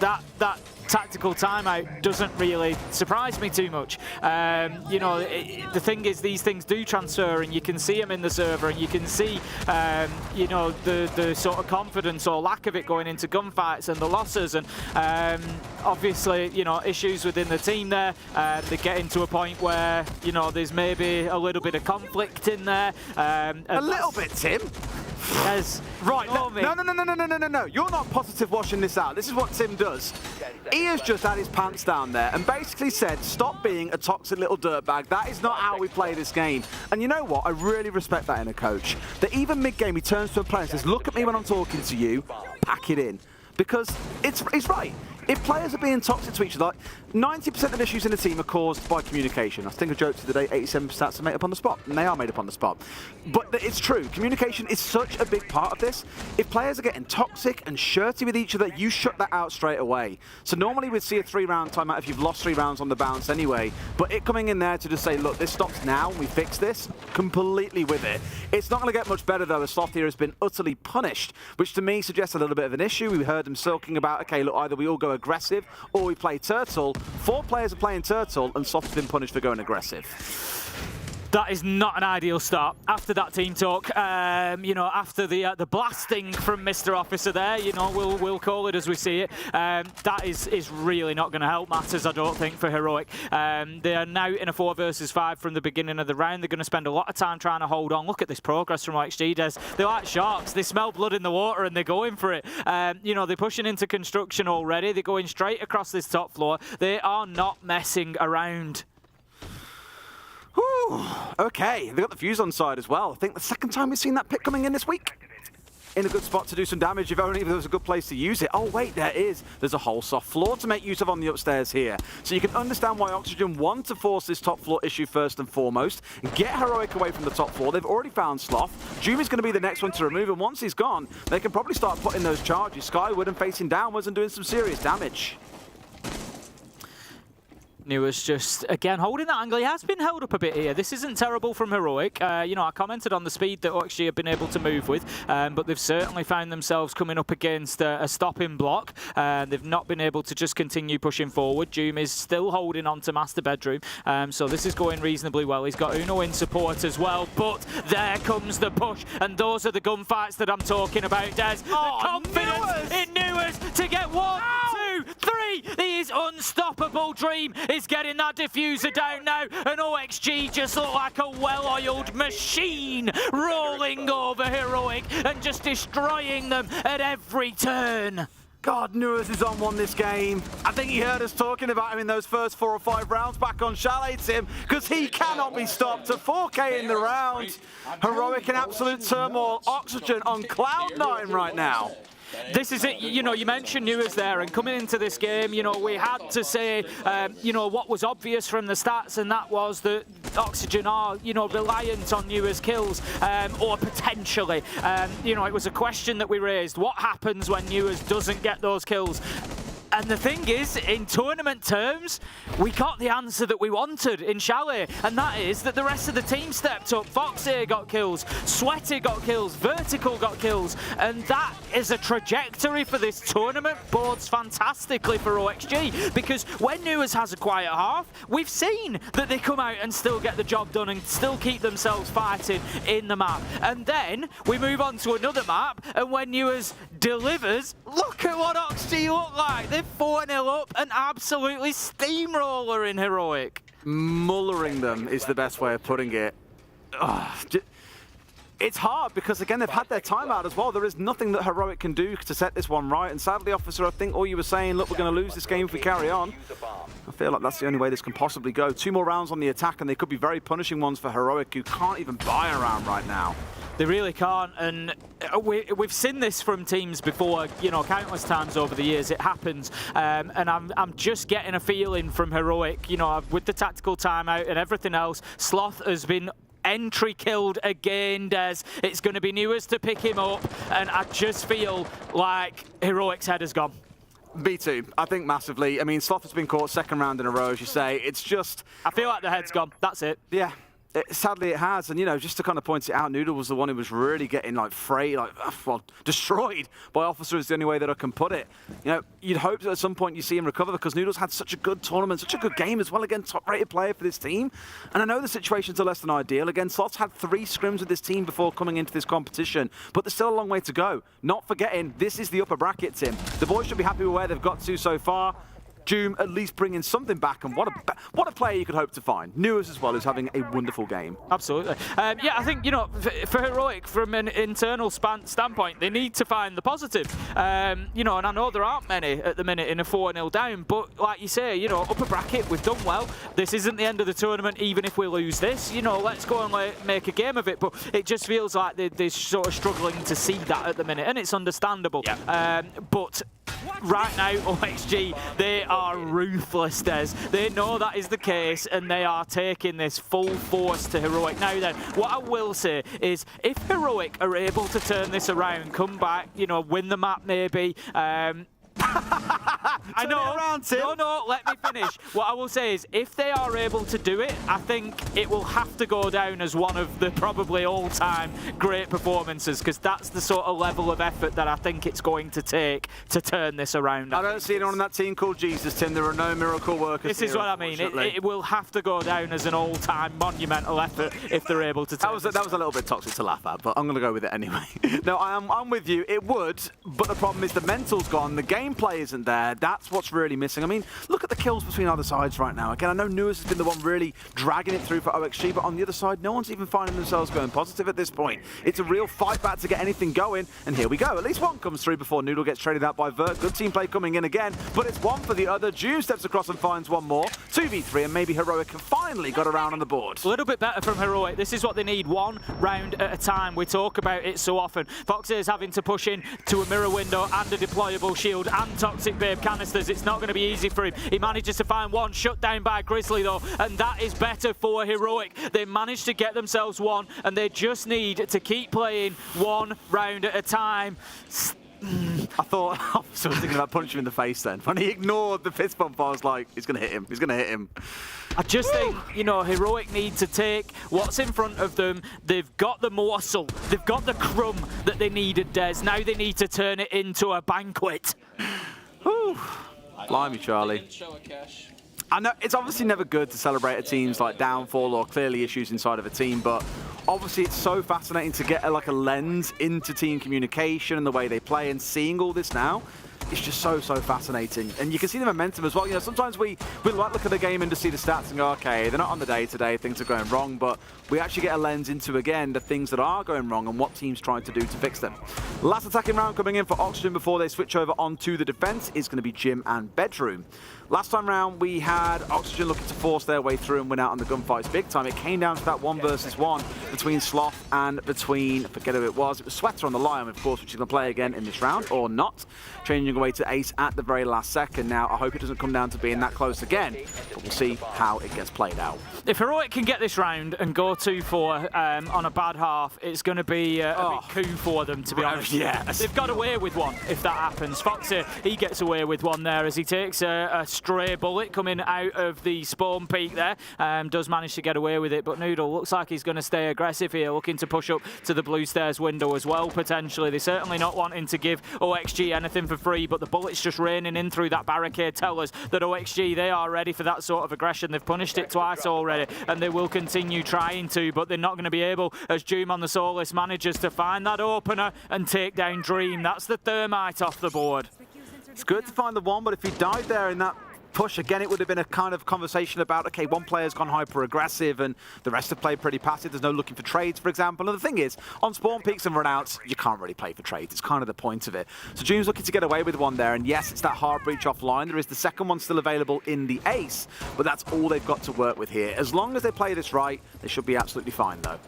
Speaker 11: that tactical timeout doesn't really surprise me too much. You know, the thing is, these things do transfer, and you can see them in the server, and you can see, you know, the sort of confidence or lack of it going into gunfights and the losses, and obviously, you know, issues within the team there. They're getting to a point where, you know, there's maybe a little bit of conflict in there.
Speaker 10: A little bit, Tim. Right, no. You're not positive washing this out. This is what Tim does. He has just had his pants down there and basically said, stop being a toxic little dirtbag. That is not how we play this game. And you know what? I really respect that in a coach. That even mid-game he turns to a player and says, look at me when I'm talking to you, pack it in. Because it's right. If players are being toxic to each other, 90% of issues in the team are caused by communication. I think I joked today, 87% are made up on the spot, and they are made up on the spot. But it's true, communication is such a big part of this. If players are getting toxic and shirty with each other, you shut that out straight away. So normally we'd see a 3-round timeout if you've lost 3 rounds on the bounce anyway, but it coming in there to just say, look, this stops now, we fix this, completely with it. It's not going to get much better though, as Sloth here has been utterly punished, which to me suggests a little bit of an issue. We heard them sulking about, okay, look, either we all go aggressive or we play turtle. 4 players are playing turtle and Sloth's been punished for going aggressive.
Speaker 11: That is not an ideal start after that team talk. You know, after the blasting from Mr. Officer there, you know, we'll call it as we see it. That is really not going to help matters, I don't think, for Heroic. They are now in a 4 versus 5 from the beginning of the round. They're going to spend a lot of time trying to hold on. Look at this progress from XG. They're like sharks. They smell blood in the water and they're going for it. You know, they're pushing into construction already. They're going straight across this top floor. They are not messing around.
Speaker 10: Whew. Okay, they got the fuse on side as well. I think the second time we've seen that pick coming in this week. In a good spot to do some damage, if only there was a good place to use it. Oh wait, there is. There's a whole soft floor to make use of on the upstairs here. So you can understand why Oxygen want to force this top floor issue first and foremost. Get Heroic away from the top floor. They've already found Sloth. Doom is going to be the next one to remove, and once he's gone, they can probably start putting those charges skyward and facing downwards and doing some serious damage.
Speaker 11: Newer's just, again, holding that angle. He has been held up a bit here. This isn't terrible from Heroic. You know, I commented on the speed that OXG have been able to move with, but they've certainly found themselves coming up against a stopping block. They've not been able to just continue pushing forward. Doom is still holding on to Master Bedroom, so this is going reasonably well. He's got Uno in support as well, but there comes the push, and those are the gunfights that I'm talking about, Des. The confidence in Newers to get 1, 2, 3. He is unstoppable. Dream is getting that diffuser down now, and OXG just look like a well-oiled machine rolling over Heroic and just destroying them at every turn.
Speaker 10: God, Newers is on one this game. I think he heard us talking about him in those first 4 or 5 rounds back on Chalet, Tim, because he cannot be stopped. To 4K in the round. Heroic in absolute turmoil. Oxygen on cloud 9 right now.
Speaker 11: This is it. You know, you mentioned Newers there, and coming into this game, you know, we had to say, you know, what was obvious from the stats, and that was that Oxygen are, you know, reliant on Newers' kills, or potentially. You know, it was a question that we raised. What happens when Newers doesn't get those kills? And the thing is, in tournament terms, we got the answer that we wanted in Chalet, and that is that the rest of the team stepped up. Foxy got kills, Sweaty got kills, Vertical got kills, and that is a trajectory for this tournament. Bodes fantastically for OXG, because when Nuas has a quiet half, we've seen that they come out and still get the job done and still keep themselves fighting in the map. And then we move on to another map, and when Nuas delivers, look at what OXG look like. They're 4-0 up and absolutely steamroller in Heroic.
Speaker 10: Mullering them is the best way of putting it. It's hard because, again, they've had their timeout as well. There is nothing that Heroic can do to set this one right. And sadly, Officer, I think all you were saying, look, we're going to lose this game if we carry on. I feel like that's the only way this can possibly go. 2 more rounds on the attack, and they could be very punishing ones for Heroic, who can't even buy a round right now.
Speaker 11: They really can't, and we've seen this from teams before, you know, countless times over the years. It happens, and I'm just getting a feeling from Heroic, you know, with the tactical timeout and everything else. Sloth has been entry killed again, Des. It's going to be Nuas to pick him up, and I just feel like Heroic's head has gone.
Speaker 10: B2, I think massively. I mean, Sloth has been caught 2nd round in a row, as you say. It's just...
Speaker 11: I feel like the head's gone. That's it.
Speaker 10: Yeah. Sadly, it has, and you know, just to kind of point it out, Noodle was the one who was really getting like destroyed by Officer is the only way that I can put it. You know, you'd hope that at some point you see him recover because Noodle's had such a good tournament, such a good game as well. Again, top-rated player for this team, and I know the situations are less than ideal. Again, Sloth's had 3 scrims with this team before coming into this competition, but there's still a long way to go. Not forgetting, this is the upper bracket, Tim. The boys should be happy with where they've got to so far. Doom at least bringing something back, and what a player you could hope to find. Nuas as well, who's having a wonderful game.
Speaker 11: Absolutely. Yeah, I think, you know, for Heroic, from an internal standpoint, they need to find the positive. You know, and I know there aren't many at the minute in a 4-0 down, but like you say, you know, upper bracket, we've done well. This isn't the end of the tournament, even if we lose this. You know, let's go and make a game of it, but it just feels like they're sort of struggling to see that at the minute, and it's understandable. Yeah. But right now, OXG, they are ruthless, Des. They know that is the case, and they are taking this full force to Heroic. Now then, what I will say is, if Heroic are able to turn this around, come back, you know, win the map maybe, I know.
Speaker 10: Around, Tim.
Speaker 11: No, let me finish. What I will say is, if they are able to do it, I think it will have to go down as one of the probably all-time great performances, because that's the sort of level of effort that I think it's going to take to turn this around.
Speaker 10: I don't see anyone on that team called Jesus, Tim. There are no miracle workers.
Speaker 11: This is what I mean. It will have to go down as an all-time monumental effort if they're able to. That
Speaker 10: was a little bit toxic to laugh at, but I'm going to go with it anyway. No, I'm with you. It would, but the problem is the mental's gone. The gameplay isn't there. That's what's really missing. I mean, look at the kills between either sides right now. Again, I know Nuas has been the one really dragging it through for OXG, but on the other side, no one's even finding themselves going positive at this point. It's a real fight back to get anything going, and here we go. At least one comes through before Noodle gets traded out by Vert. Good team play coming in again, but it's one for the other. June steps across and finds one more. 2v3, and maybe Heroic have finally got around on the board.
Speaker 11: A little bit better from Heroic. This is what they need, one round at a time. We talk about it so often. Foxy is having to push in to a mirror window and a deployable shield and Toxic Babe canisters. It's not going to be easy for him. He manages to find one, shut down by Grizzly though, and that is better for Heroic. They managed to get themselves one, and they just need to keep playing one round at a time.
Speaker 10: I thought, I was thinking about punching him in the face then. When he ignored the fist bump, I was like, he's going to hit him, he's going to hit him.
Speaker 11: I just think, you know, Heroic need to take what's in front of them. They've got the morsel, they've got the crumb that they needed, Des. Now they need to turn it into a banquet.
Speaker 10: Whew. Blimey, Charlie. I know it's obviously never good to celebrate a team's like downfall or clearly issues inside of a team, but obviously it's so fascinating to get a lens into team communication and the way they play, and seeing all this now, it's just so fascinating. And you can see the momentum as well. You know, sometimes we like look at the game and just see the stats and go, okay, they're not on the day today, things are going wrong, but we actually get a lens into, again, the things that are going wrong and what teams trying to do to fix them. Last attacking round coming in for Oxygen before they switch over onto the defense is going to be Gym and Bedroom. Last time round, we had Oxygen looking to force their way through and win out on the gunfights big time. It came down to that 1 versus 1 between Sloth and between, I forget who it was Sweater on the Lion, of course, which is going to play again in this round, or not. Changing away to Ace at the very last second. Now, I hope it doesn't come down to being that close again, but we'll see how it gets played out.
Speaker 11: If Heroic can get this round and go 2-4 on a bad half, it's going to be a big coup for them, to be honest.
Speaker 10: Yes.
Speaker 11: They've got away with one if that happens. Foxy, he gets away with one there as he takes a stray bullet coming out of the spawn peak there. Does manage to get away with it, but Noodle looks like he's going to stay aggressive here, looking to push up to the blue stairs window as well, potentially. They're certainly not wanting to give OXG anything for free, but the bullets just raining in through that barricade tell us that OXG, they are ready for that sort of aggression. They've punished it twice already, and they will continue trying to, but they're not going to be able, as Doom on the Solus manages to find that opener and take down Dream. That's the thermite off the board.
Speaker 10: It's good to find the one, but if he died there in that push, again, it would have been a kind of conversation about, okay, one player's gone hyper-aggressive and the rest have played pretty passive. There's no looking for trades, for example. And the thing is, on spawn peaks and run-outs, you can't really play for trades. It's kind of the point of it. So Doom's looking to get away with one there, and yes, it's that hard breach offline. There is the second one still available in the Ace, but that's all they've got to work with here. As long as they play this right, they should be absolutely fine, though.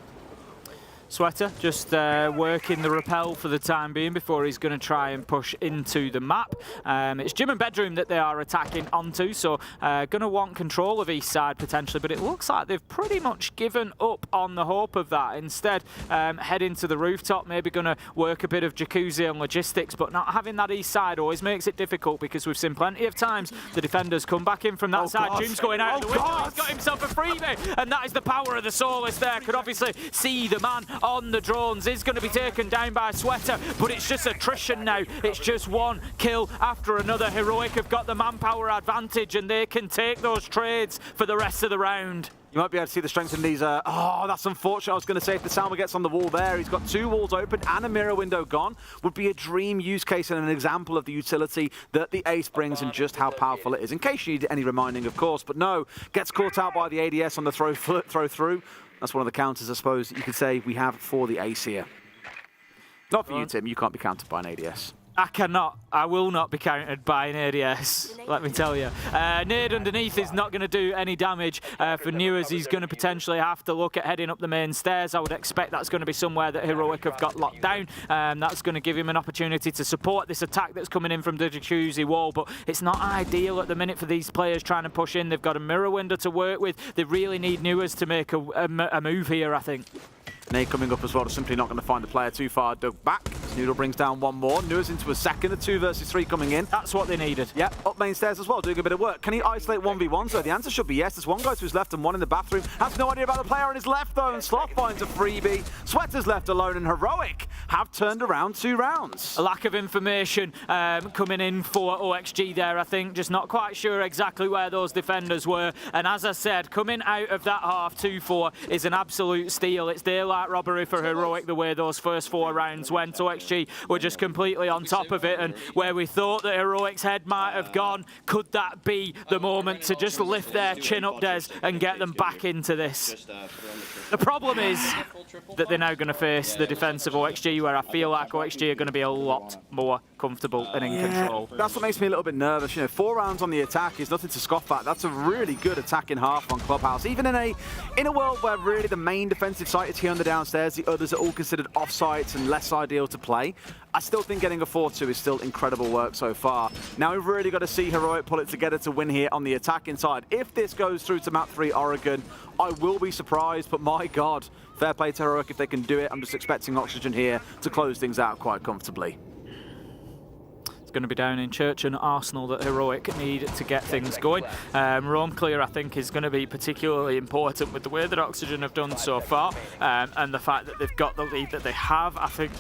Speaker 11: Sweater just working the rappel for the time being before he's going to try and push into the map. It's gym and bedroom that they are attacking onto, so going to want control of east side potentially, but it looks like they've pretty much given up on the hope of that. Instead, heading to the rooftop, maybe going to work a bit of jacuzzi and logistics, but not having that east side always makes it difficult because we've seen plenty of times the defenders come back in from that side.
Speaker 10: God.
Speaker 11: Jim's going out of the window.
Speaker 10: God.
Speaker 11: He's got himself a freebie, and that is the power of the Solus there. Could obviously see the man on the drones is going to be taken down by Sweater, but it's just attrition now. It's just one kill after another. Heroic have got the manpower advantage and they can take those trades for the rest of the round.
Speaker 10: You might be able to see the strength in these. Oh, that's unfortunate. I was going to say if the Salma gets on the wall there, he's got 2 walls open and a mirror window gone. Would be a dream use case and an example of the utility that the Ace brings and just how powerful it is. In case you need any reminding, of course. But no, gets caught out by the ADS on the throw through. That's one of the counters, I suppose, you could say we have for the Ace here. Not for you, Tim. You can't be countered by an ADS.
Speaker 11: I cannot. I will not be countered by an ADS, let me tell you. Nade underneath is not going to do any damage for Newers. He's going to potentially have to look at heading up the main stairs. I would expect that's going to be somewhere that Heroic have got locked down. That's going to give him an opportunity to support this attack that's coming in from the jacuzzi wall, but it's not ideal at the minute for these players trying to push in. They've got a mirror window to work with. They really need Newers to make a move here, I think.
Speaker 10: Nade coming up as well, simply not going to find the player too far dug back. Noodle brings down one more. Newers into a second, a 2 versus 3 coming in.
Speaker 11: That's what they needed.
Speaker 10: Yep, up main stairs as well, doing a bit of work. Can he isolate 1v1? So the answer should be yes. There's one guy to his left and one in the bathroom. Has no idea about the player on his left though, and Sloth finds a freebie. Sweater's left alone, and Heroic have turned around 2 rounds.
Speaker 11: A lack of information coming in for OXG there, I think. Just not quite sure exactly where those defenders were. And as I said, coming out of that half 2-4 is an absolute steal. It's daylight robbery for Heroic the way those first 4 rounds went. OXG were just completely on top of it, and where we thought that Heroic's head might have gone, could that be the moment to just lift their chin up, Des, and get them back into this? The problem is that they're now going to face the defense of OXG, where I feel like OXG are going to be a lot more comfortable and in control.
Speaker 10: That's what makes me a little bit nervous. You know, 4 rounds on the attack is nothing to scoff at. That's a really good attacking half on Clubhouse. Even in a world where really the main defensive site is here on the downstairs, the others are all considered off sites and less ideal to play. I still think getting a 4-2 is still incredible work so far. Now we've really got to see Heroic pull it together to win here on the attacking side. If this goes through to map 3 Oregon, I will be surprised, but my God, fair play to Heroic if they can do it. I'm just expecting Oxygen here to close things out quite comfortably.
Speaker 11: Going to be down in Church and Arsenal that Heroic need to get things going. Roam clear, I think, is going to be particularly important with the way that Oxygen have done so far, and the fact that they've got the lead that they have. I think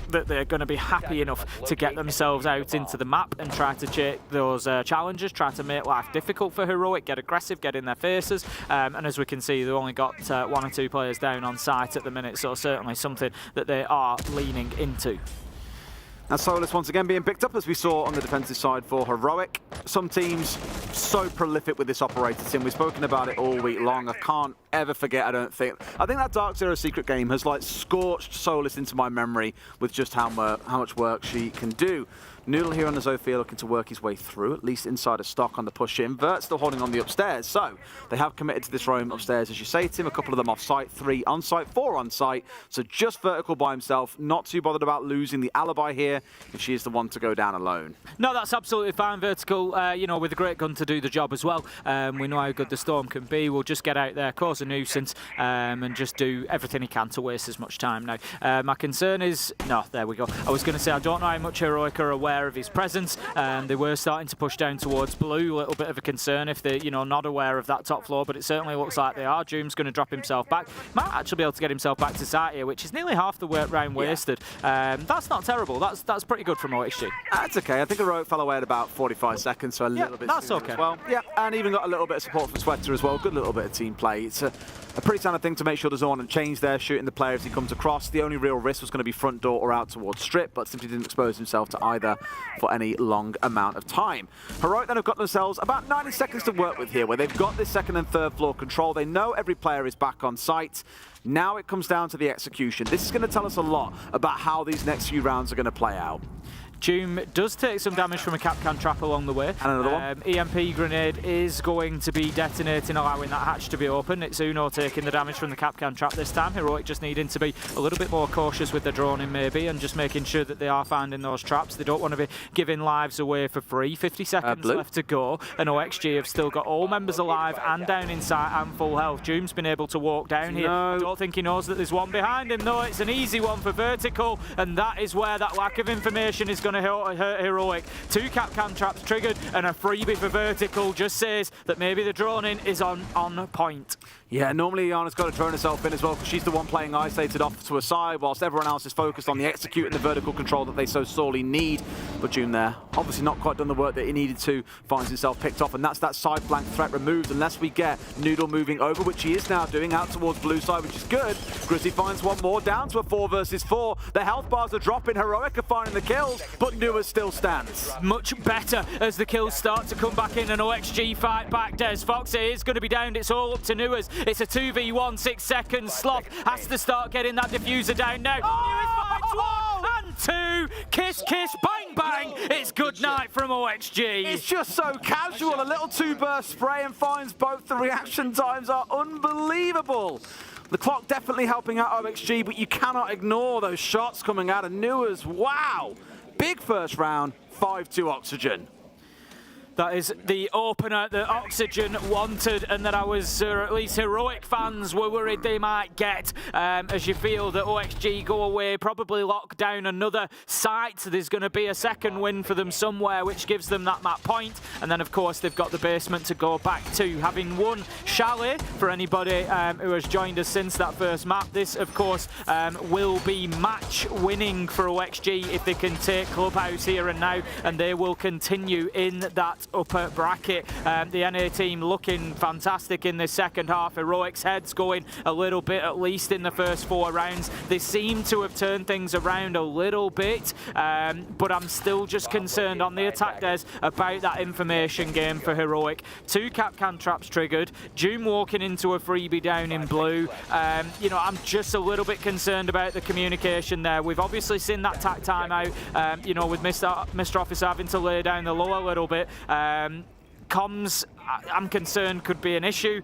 Speaker 11: that they're going to be happy enough to get themselves out into the map and try to take those challenges, try to make life difficult for Heroic, get aggressive, get in their faces, and as we can see, they've only got 1 or 2 players down on site at the minute, so certainly something that they are leaning into.
Speaker 10: Now Solus once again being picked up, as we saw on the defensive side for Heroic. Some teams so prolific with this operator team. We've spoken about it all week long. I can't ever forget, I don't think. I think that DarkZero secret game has like scorched Solus into my memory with just how much work she can do. Noodle here on the Zofia looking to work his way through, at least inside of stock on the push in. Vert still holding on the upstairs, so they have committed to this roam upstairs, as you say, Tim. A couple of them off-site, 3 on-site, 4 on-site. So just Vertical by himself, not too bothered about losing the alibi here if she is the one to go down alone.
Speaker 11: No, that's absolutely fine. Vertical, you know, with a great gun to do the job as well. We know how good the Storm can be. We'll just get out there, cause a nuisance, and just do everything he can to waste as much time now. My concern is... No, there we go. I was going to say, I don't know how much Heroic are aware of his presence. They were starting to push down towards blue. A little bit of a concern if they're, you know, not aware of that top floor, but it certainly looks like they are. Doom's going to drop himself back. Might actually be able to get himself back to site here, which is nearly half the round wasted. That's not terrible. That's pretty good from OXG.
Speaker 10: That's okay. I think Heroic fell away at about 45 seconds, so a little bit
Speaker 11: that's
Speaker 10: sooner
Speaker 11: okay.
Speaker 10: as well. Yeah, and even got a little bit of support from Sweater as well. Good little bit of team play. It's a pretty standard thing to make sure there's no one and change there, shooting the player as he comes across. The only real risk was going to be front door or out towards strip, but simply didn't expose himself to either for any long amount of time. Heroic then have got themselves about 90 seconds to work with here, where they've got this second and third floor control. They know every player is back on site. Now it comes down to the execution. This is going to tell us a lot about how these next few rounds are going to play out.
Speaker 11: Doom does take some damage from a Capcan trap along the way.
Speaker 10: And another one.
Speaker 11: EMP grenade is going to be detonating, allowing that hatch to be open. It's Uno taking the damage from the Capcan trap this time. Heroic just needing to be a little bit more cautious with the droning maybe, and just making sure that they are finding those traps. They don't want to be giving lives away for free. 50 seconds left to go, and OXG have still got all members alive and down in sight and full health. Doom's been able to walk down here. I don't think he knows that there's one behind him though. It's an easy one for Vertical, and that is where that lack of information is going to hurt Heroic. 2 Capcan traps triggered and a freebie for Vertical just says that maybe the droning is on point.
Speaker 10: Yeah, normally Iana's got to drone herself in as well because she's the one playing isolated off to her side whilst everyone else is focused on the execute and the vertical control that they so sorely need. But Doom there, obviously not quite done the work that he needed to, finds himself picked off, and that's that side flank threat removed unless we get Noodle moving over, which he is now doing, out towards blue side, which is good. Grizzly finds one more, down to a 4 versus 4. The health bars are dropping, Heroic are finding the kills, but Nuas still stands.
Speaker 11: Much better as the kills start to come back in, and OXG fight back. Des Fox is going to be downed, it's all up to Nuas. It's a 2v1, 6 seconds. Sloth has to start getting that diffuser down now. Nuas finds 1 and 2. Kiss, kiss, bang, bang. It's good night from OXG.
Speaker 10: It's just so casual. A little 2-burst spray and finds both. The reaction times are unbelievable. The clock definitely helping out OXG, but you cannot ignore those shots coming out of Nuas. Wow. Big first round, 5-2 Oxygen.
Speaker 11: That is the opener that Oxygen wanted, and that I was, or at least Heroic fans were worried they might get, as you feel that OXG go away, probably lock down another site. There's going to be a second win for them somewhere, which gives them that map point. And then, of course, they've got the basement to go back to. Having won Chalet, for anybody who has joined us since that first map, this, of course, will be match winning for OXG if they can take Clubhouse here and now, and they will continue in that upper bracket. The NA team looking fantastic in this second half. Heroic's heads going a little bit, at least in the first 4 rounds. They seem to have turned things around a little bit, but I'm still just concerned on the attack des about that information game for Heroic. 2 Capcan traps triggered, Doom walking into a freebie down in blue. You know, I'm just a little bit concerned about the communication there. We've obviously seen that tack time out, you know, with Mr. Officer having to lay down the low a little bit. Comms, I'm concerned, could be an issue.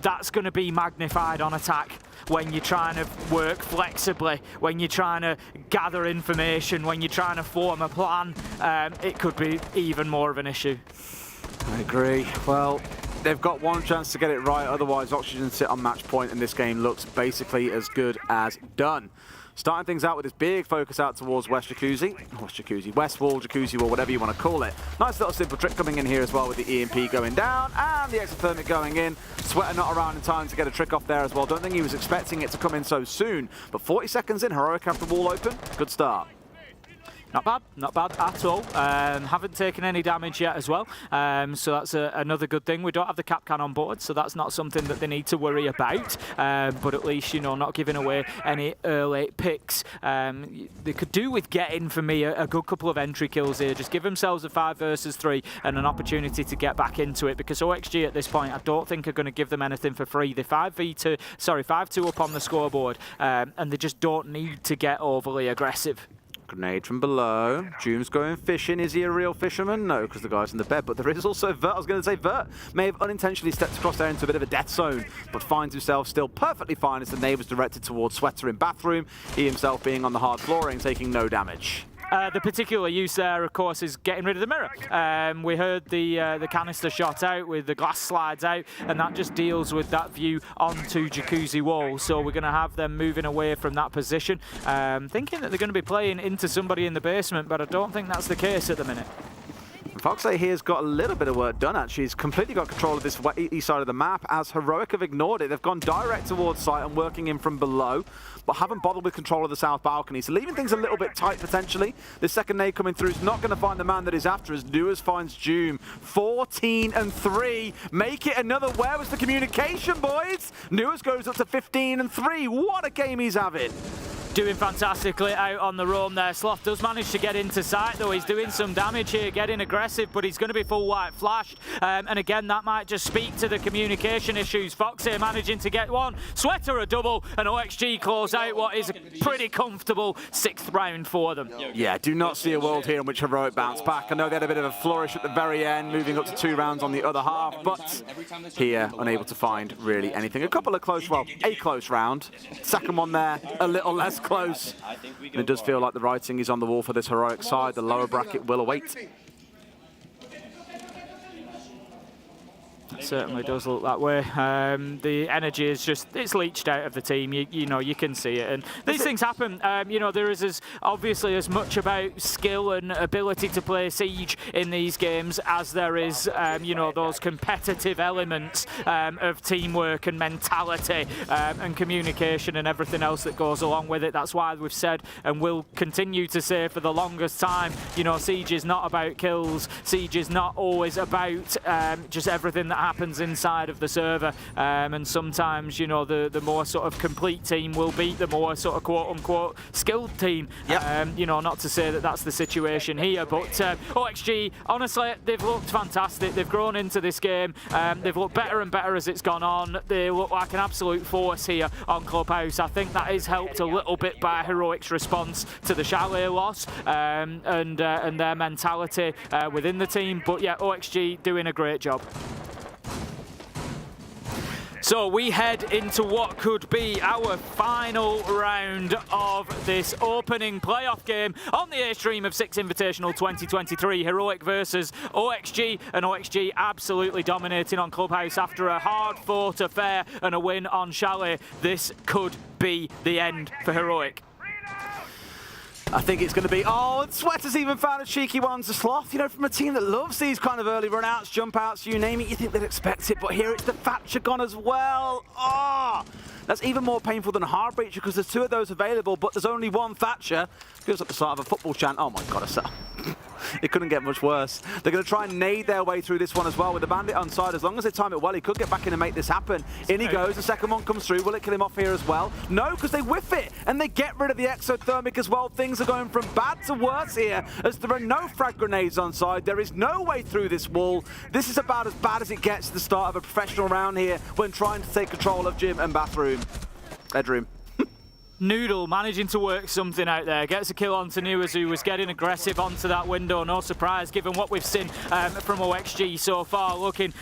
Speaker 11: That's going to be magnified on attack when you're trying to work flexibly, when you're trying to gather information, when you're trying to form a plan. It could be even more of an issue.
Speaker 10: I agree. Well, they've got one chance to get it right, otherwise Oxygen sit on match point and this game looks basically as good as done. Starting things out with this big focus out towards West Wall Jacuzzi, or whatever you want to call it. Nice little simple trick coming in here as well with the EMP going down and the exothermic going in. Sweater not around in time to get a trick off there as well. Don't think he was expecting it to come in so soon. But 40 seconds in, Heroic have the wall open. Good start.
Speaker 11: Not bad at all. Haven't taken any damage yet as well, so that's another good thing. We don't have the Capcan on board, so that's not something that they need to worry about, but at least, you know, not giving away any early picks. They could do with getting, for me, a good couple of entry kills here. Just give themselves a 5 versus 3 and an opportunity to get back into it, because OXG at this point I don't think are going to give them anything for free. They're 5-2 up on the scoreboard, and they just don't need to get overly aggressive.
Speaker 10: Grenade from below. Doom's going fishing. Is he a real fisherman? No, because the guy's in the bed. But there is also Vert. I was going to say Vert may have unintentionally stepped across there into a bit of a death zone, but finds himself still perfectly fine as the neighbour's directed towards Sweater in bathroom. He himself being on the hard flooring, taking no damage.
Speaker 11: The particular use there, of course, is getting rid of the mirror. We heard the canister shot out with the glass slides out, and that just deals with that view onto Jacuzzi Wall. So we're going to have them moving away from that position, thinking that they're going to be playing into somebody in the basement, but I don't think that's the case at the minute.
Speaker 10: Foxay here's got a little bit of work done, actually. He's completely got control of this east side of the map, as Heroic have ignored it. They've gone direct towards site and working in from below, but haven't bothered with control of the south balcony. So leaving things a little bit tight, potentially. The second nade coming through is not going to find the man that is after, as Nuas finds Doom. 14-3. Make it another. Where was the communication, boys? Nuas goes up to 15-3. What a game he's having.
Speaker 11: Doing fantastically out on the roam there. Sloth does manage to get into sight, though. He's doing some damage here, getting aggressive, but he's going to be full white flashed. And again, that might just speak to the communication issues. Fox here managing to get one. Sweater a double, and OXG close out what is a pretty comfortable 6th round for them.
Speaker 10: Yeah, do not see a world here in which Heroic bounce back. I know they had a bit of a flourish at the very end, moving up to 2 rounds on the other half, but here, unable to find really anything. A close round. Second one there, a little less close. And it does feel like the writing is on the wall for this Heroic side. The lower bracket will await.
Speaker 11: It certainly does look that way. The energy is just, it's leached out of the team. You know, you can see it. And these things happen. You know, there is obviously as much about skill and ability to play Siege in these games as there is, you know, those competitive elements of teamwork and mentality and communication and everything else that goes along with it. That's why we've said and will continue to say for the longest time, you know, Siege is not about kills. Siege is not always about just everything that happens inside of the server, and sometimes, you know, the more sort of complete team will beat the more sort of quote-unquote skilled team. You know, not to say that that's the situation here, but OXG, honestly, they've looked fantastic. They've grown into this game. They've looked better and better as it's gone on. They look like an absolute force here on Clubhouse. I think that is helped a little bit by Heroic's response to the Chalet loss and their mentality within the team. But yeah, OXG doing a great job. So we head into what could be our final round of this opening playoff game on the A-Stream of Six Invitational 2023. Heroic versus OXG, and OXG absolutely dominating on Clubhouse after a hard-fought affair and a win on Chalet. This could be the end for Heroic.
Speaker 10: I think it's going to be, and Sweater's even found a cheeky one to Sloth, you know, from a team that loves these kind of early run-outs, jump-outs, you name it, you think they'd expect it, but here it's the Thatcher gone as well. That's even more painful than a Heartbreacher because there's 2 of those available, but there's only one Thatcher. Feels like the start of a football chant. Oh my god, it couldn't get much worse. They're going to try and nade their way through this one as well with the Bandit on side. As long as they time it well, he could get back in and make this happen. In he goes, the second one comes through. Will it kill him off here as well? No, because they whiff it and they get rid of the exothermic as well. Things are going from bad to worse here as there are no frag grenades on side. There is no way through this wall. This is about as bad as it gets at the start of a professional round here when trying to take control of gym and bedroom.
Speaker 11: Noodle managing to work something out there. Gets a kill onto Nuas, who was getting aggressive onto that window. No surprise, given what we've seen from OXG so far. Looking,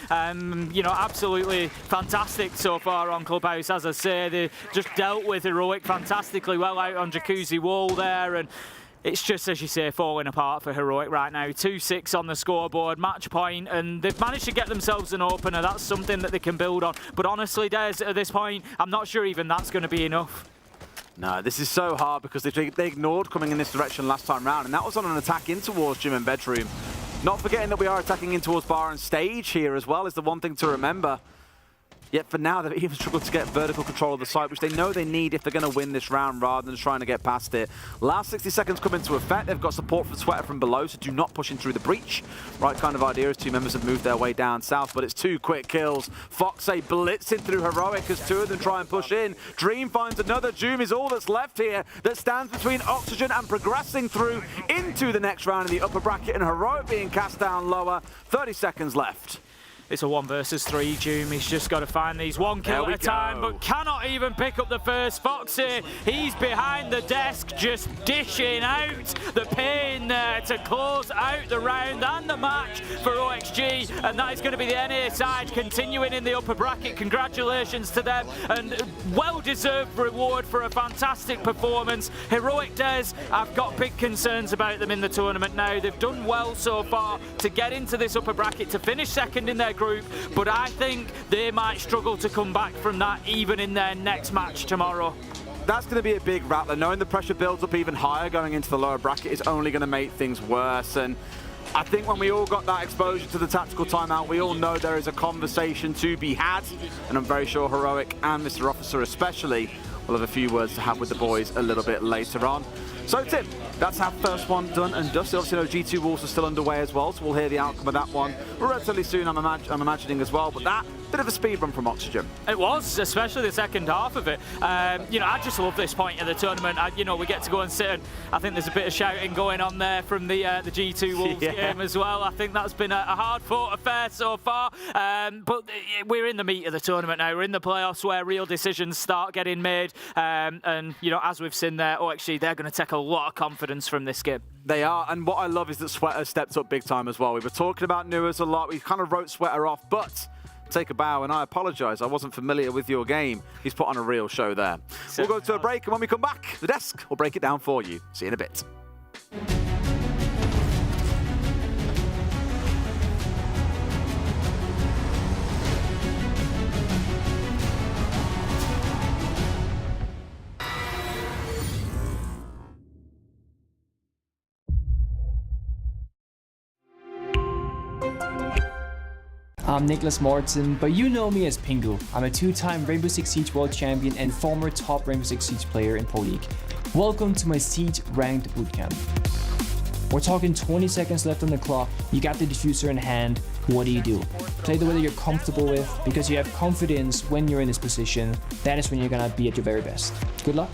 Speaker 11: you know, absolutely fantastic so far on Clubhouse. As I say, they just dealt with Heroic fantastically well out on Jacuzzi Wall there. And it's just, as you say, falling apart for Heroic right now. 2-6 on the scoreboard, match point, and they've managed to get themselves an opener. That's something that they can build on. But honestly, Des, at this point, I'm not sure even that's going to be enough.
Speaker 10: No, this is so hard because they ignored coming in this direction last time round, and that was on an attack in towards gym and bedroom. Not forgetting that we are attacking in towards bar and stage here as well is the one thing to remember. Yet for now, they've even struggled to get vertical control of the site, which they know they need if they're going to win this round rather than trying to get past it. Last 60 seconds come into effect. They've got support from Sweater from below, so do not push in through the breach. Right kind of idea as two members have moved their way down south, but it's 2 quick kills. Foxay blitzing through Heroic as 2 of them try and push in. Dream finds another. Doom is all that's left here that stands between Oxygen and progressing through into the next round in the upper bracket, and Heroic being cast down lower. 30 seconds left.
Speaker 11: It's a 1 versus 3, Doom. He's just got to find these 1 kill at a time, but cannot even pick up the first. Foxy, he's behind the desk, just dishing out the pain there to close out the round and the match for OXG, and that is going to be the NA side continuing in the upper bracket. Congratulations to them, and well-deserved reward for a fantastic performance. Heroic Des, I've got big concerns about them in the tournament now. They've done well so far to get into this upper bracket, to finish second in their group, but I think they might struggle to come back from that even in their next match tomorrow.
Speaker 10: That's going to be a big rattler. Knowing the pressure builds up even higher going into the lower bracket is only going to make things worse. And I think when we all got that exposure to the tactical timeout, we all know there is a conversation to be had, and I'm very sure Heroic and Mr. Officer especially will have a few words to have with the boys a little bit later on. So Tim, that's our first one done and dusted. Obviously, G2 Wolves are still underway as well, so we'll hear the outcome of that one relatively soon, I'm imagining as well. But that, bit of a speed run from Oxygen.
Speaker 11: It was, especially the second half of it. You know, I just love this point of the tournament. You know, we get to go and sit, and I think there's a bit of shouting going on there from the G2 Wolves game as well. I think that's been a hard-fought affair so far. But we're in the meat of the tournament now. We're in the playoffs where real decisions start getting made. And, you know, as we've seen there, OXG, they're going to take a lot of confidence from this game.
Speaker 10: They are, and what I love is that Sweater stepped up big time as well. We were talking about Nuas a lot. We kind of wrote Sweater off, but take a bow, and I apologise. I wasn't familiar with your game. He's put on a real show there. We'll go to a break, and when we come back, the desk will break it down for you. See you in a bit.
Speaker 2: I'm Nicholas Morton, but you know me as Pingu. I'm a 2-time Rainbow Six Siege World Champion and former top Rainbow Six Siege player in Pro League. Welcome to my Siege Ranked Bootcamp. We're talking 20 seconds left on the clock, you got the diffuser in hand, what do? Play the way that you're comfortable with, because you have confidence when you're in this position. That is when you're gonna be at your very best. Good luck.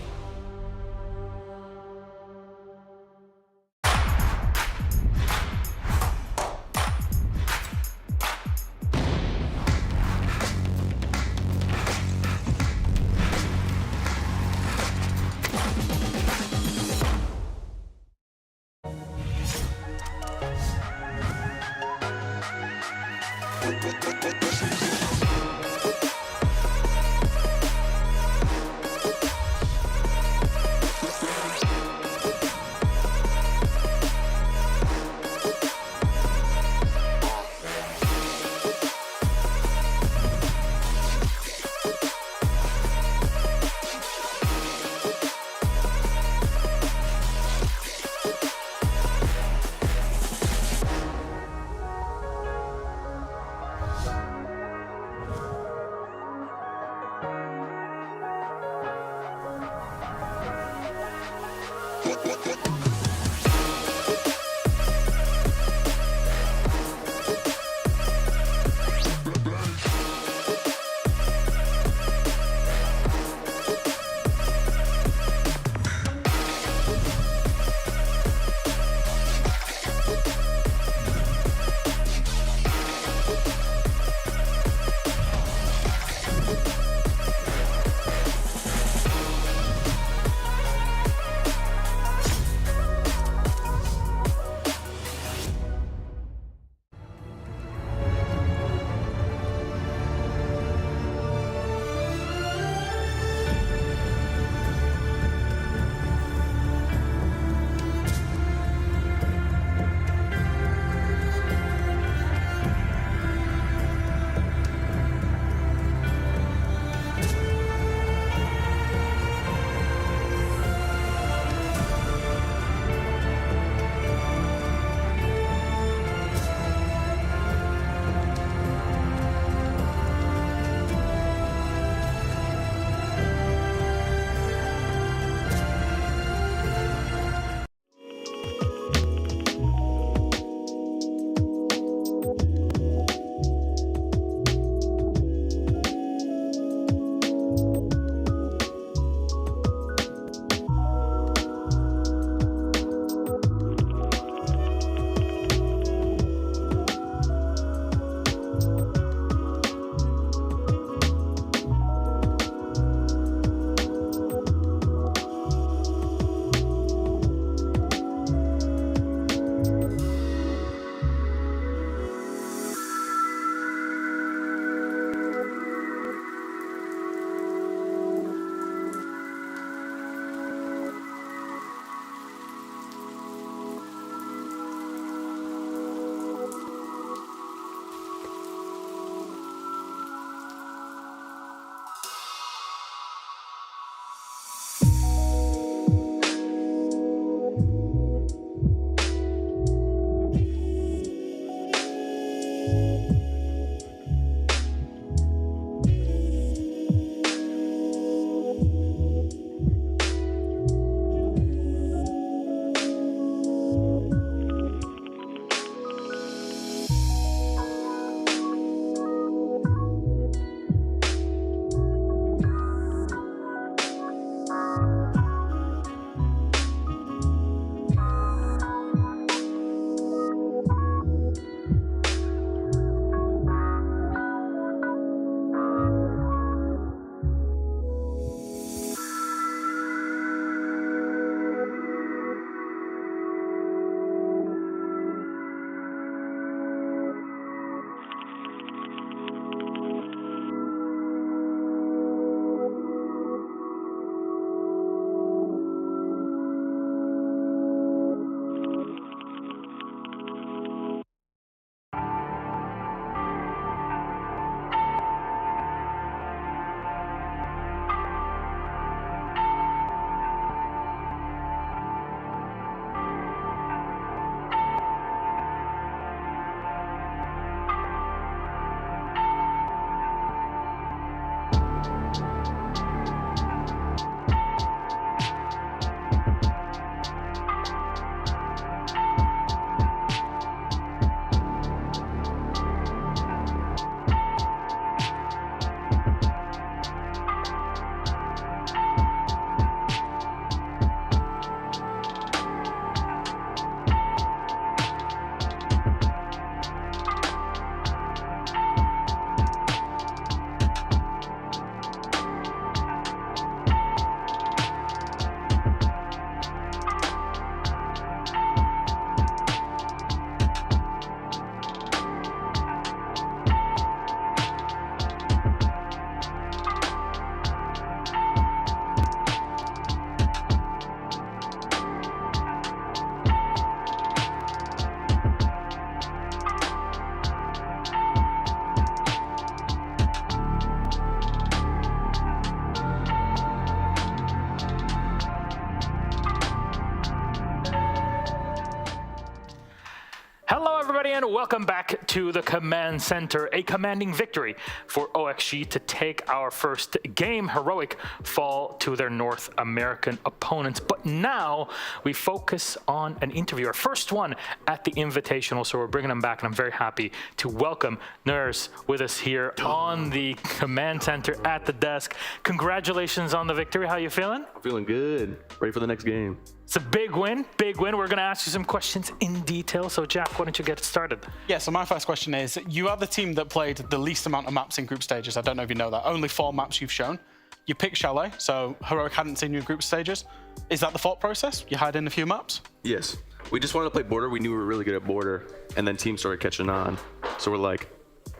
Speaker 1: and welcome back to the Command Center. A commanding victory for OXG to take our first game. Heroic fall to their North American opponents. But now we focus on an interview, our first one at the Invitational. So we're bringing them back, and I'm very happy to welcome Nurs with us here on the Command Center at the desk. Congratulations on the victory. How you feeling?
Speaker 16: I'm feeling good. Ready for the next game.
Speaker 1: It's a big win, big win. We're going to ask you some questions in detail. So, Jack, why don't you get started?
Speaker 4: Yeah, so my first question is, you are the team that played the least amount of maps in group stages. I don't know if you know that. Only 4 maps you've shown. You picked Chalet, so Heroic hadn't seen you in group stages. Is that the thought process? You hide in a few maps?
Speaker 16: Yes. We just wanted to play border. We knew we were really good at border, and then teams started catching on. So we're like,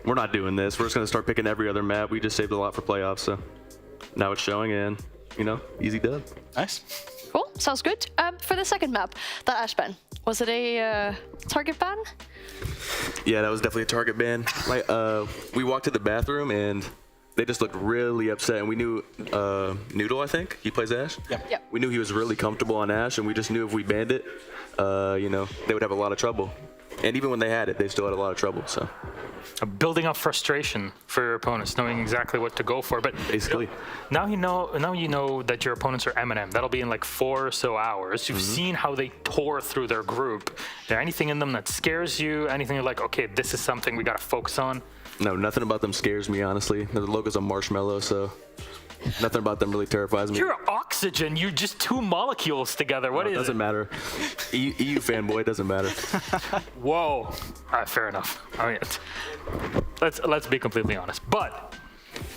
Speaker 16: we're not doing this. We're just going to start picking every other map. We just saved a lot for playoffs, so now it's showing, and, you know, easy dub.
Speaker 4: Nice.
Speaker 3: Cool, sounds good. For the second map, that Ash ban, was it a target ban?
Speaker 16: Yeah, that was definitely a target ban. Like, we walked to the bathroom, and they just looked really upset, and we knew Noodle, I think, he plays Ash.
Speaker 3: Yep.
Speaker 16: We knew he was really comfortable on Ash, and we just knew if we banned it, you know, they would have a lot of trouble. And even when they had it, they still had a lot of trouble, so.
Speaker 1: Building up frustration for your opponents, knowing exactly what to go for. But
Speaker 16: basically,
Speaker 1: now you know that your opponents are MNM. That'll be in like 4 or so hours. You've seen how they tore through their group. Is there anything in them that scares you? Anything you're like, okay, this is something we got to focus on?
Speaker 16: No, nothing about them scares me, honestly. The logo's a marshmallow, so nothing about them really terrifies me.
Speaker 1: You're oxygen. You're just 2 molecules together. What is it?
Speaker 16: Doesn't matter. EU fanboy, doesn't matter.
Speaker 1: Whoa. All right, fair enough. All right. Let's be completely honest. But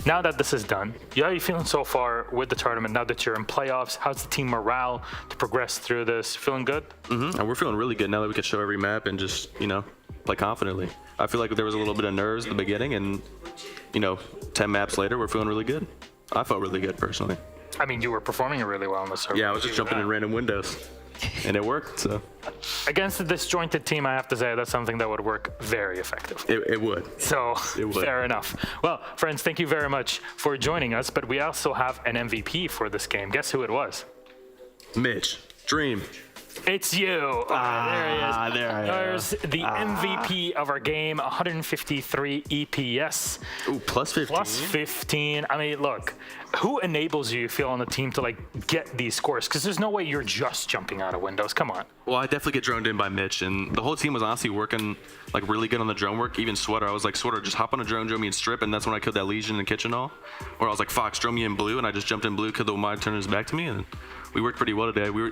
Speaker 1: now that this is done, how are you feeling so far with the tournament? Now that you're in playoffs, how's the team morale to progress through this? Feeling good?
Speaker 16: And we're feeling really good now that we can show every map and just, you know, play confidently. I feel like there was a little bit of nerves at the beginning, and, you know, 10 maps later, we're feeling really good. I felt really good, personally.
Speaker 1: I mean, you were performing really well on the server.
Speaker 16: Yeah, I was just jumping in random windows, and it worked, so.
Speaker 1: Against a disjointed team, I have to say that's something that would work very effectively.
Speaker 16: It would.
Speaker 1: So,
Speaker 16: it would.
Speaker 1: Fair enough. Well, friends, thank you very much for joining us, but we also have an MVP for this game. Guess who it was?
Speaker 16: Mitch. Dream.
Speaker 1: It's you. There he is.
Speaker 16: There's
Speaker 1: the MVP of our game, 153 EPS.
Speaker 16: Ooh, plus 15.
Speaker 1: Plus 15. I mean, look, who enables you feel on the team to like get these scores? Because there's no way you're just jumping out of windows. Come on.
Speaker 16: Well, I definitely get droned in by Mitch, and the whole team was honestly working like really good on the drone work. Even Sweater, I was like, Sweater, just hop on a drone, drone me and strip, and that's when I killed that Legion in Kitchen Hall. Or I was like, Fox, drone me in blue, and I just jumped in blue, killed the Omai, turned his back to me, and we worked pretty well today. We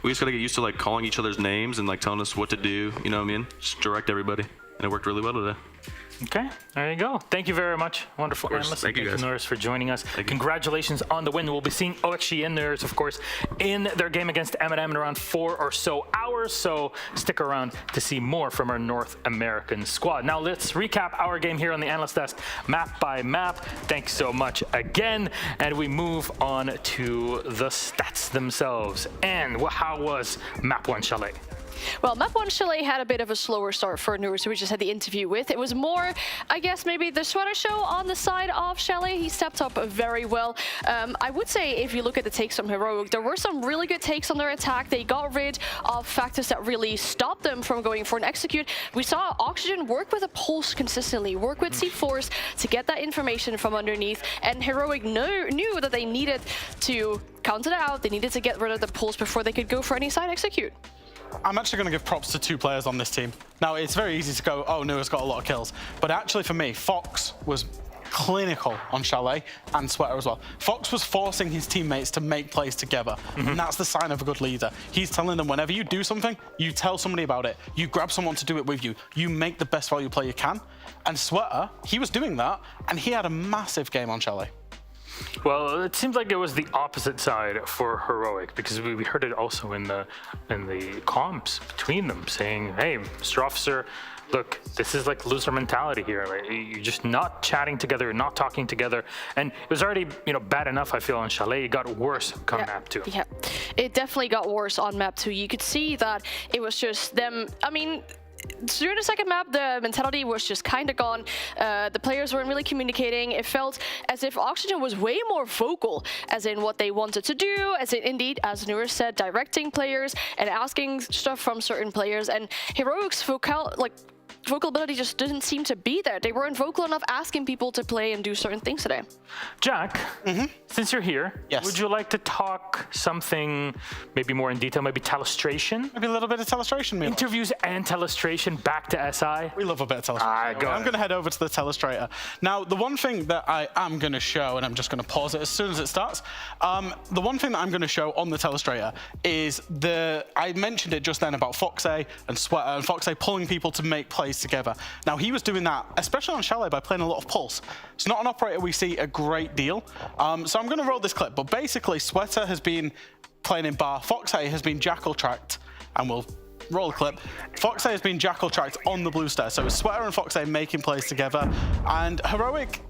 Speaker 16: just gotta get used to like calling each other's names and like telling us what to do. You know what I mean? Just direct everybody, and it worked really well today.
Speaker 1: Okay, there you go. Thank you very much, wonderful analyst.
Speaker 16: Thank you guys.
Speaker 1: Nurs, for joining us. Congratulations on the win. We'll be seeing OXG and Nurs, of course, in their game against M&M in around 4 or so hours. So stick around to see more from our North American squad. Now let's recap our game here on the analyst desk, map by map. Thanks so much again, and we move on to the stats themselves. And how was map 1 Chalet?
Speaker 3: Well, map 1 Chalet had a bit of a slower start for Nurs, who we just had the interview with. It was more, I guess, maybe the Sweater show on the side of Chalet. He stepped up very well. I would say if you look at the takes from Heroic, there were some really good takes on their attack. They got rid of factors that really stopped them from going for an execute. We saw Oxygen work with a pulse consistently, work with C4s to get that information from underneath, and Heroic knew that they needed to counter that out. They needed to get rid of the pulse before they could go for any side execute.
Speaker 4: I'm actually going to give props to 2 players on this team. Now, it's very easy to go, oh, Noah's got a lot of kills. But actually, for me, Fox was clinical on Chalet and Sweater as well. Fox was forcing his teammates to make plays together. And that's the sign of a good leader. He's telling them whenever you do something, you tell somebody about it. You grab someone to do it with you. You make the best value play you can. And Sweater, he was doing that, and he had a massive game on Chalet.
Speaker 1: Well, it seems like it was the opposite side for Heroic, because we heard it also in the comms between them saying, hey, Mr. Officer, look, this is like loser mentality here. Right? You're just not chatting together, you're not talking together. And it was already, bad enough, I feel, on Chalet. It got worse come map 2.
Speaker 3: Yeah, it definitely got worse on map 2. You could see that it was just them, during the second map, the mentality was just kind of gone. The players weren't really communicating. It felt as if Oxygen was way more vocal, as in what they wanted to do, as in, indeed, as Nurs said, directing players and asking stuff from certain players. And Heroic's vocal ability just didn't seem to be there. They weren't vocal enough asking people to play and do certain things today.
Speaker 1: Jack, since you're here, would you like to talk something maybe more in detail, maybe telestration?
Speaker 4: Maybe a little bit of telestration, Milos.
Speaker 1: Interviews and telestration back to SI.
Speaker 4: We love a bit of telestration. I'm going to head over to the telestrator. Now, the one thing that I am going to show, and I'm just going to pause it as soon as it starts, the one thing that I'm going to show on the telestrator is I mentioned it just then about Foxay and Sweater, and Foxay pulling people to make plays together. Now, he was doing that, especially on Chalet, by playing a lot of Pulse. It's not an operator we see a great deal. So I'm going to roll this clip, but basically, Sweater has been playing in bar, Foxay has been jackal tracked, and we'll roll a clip. Foxay has been jackal tracked on the blue stairs, so it's Sweater and Foxay making plays together, and Heroic,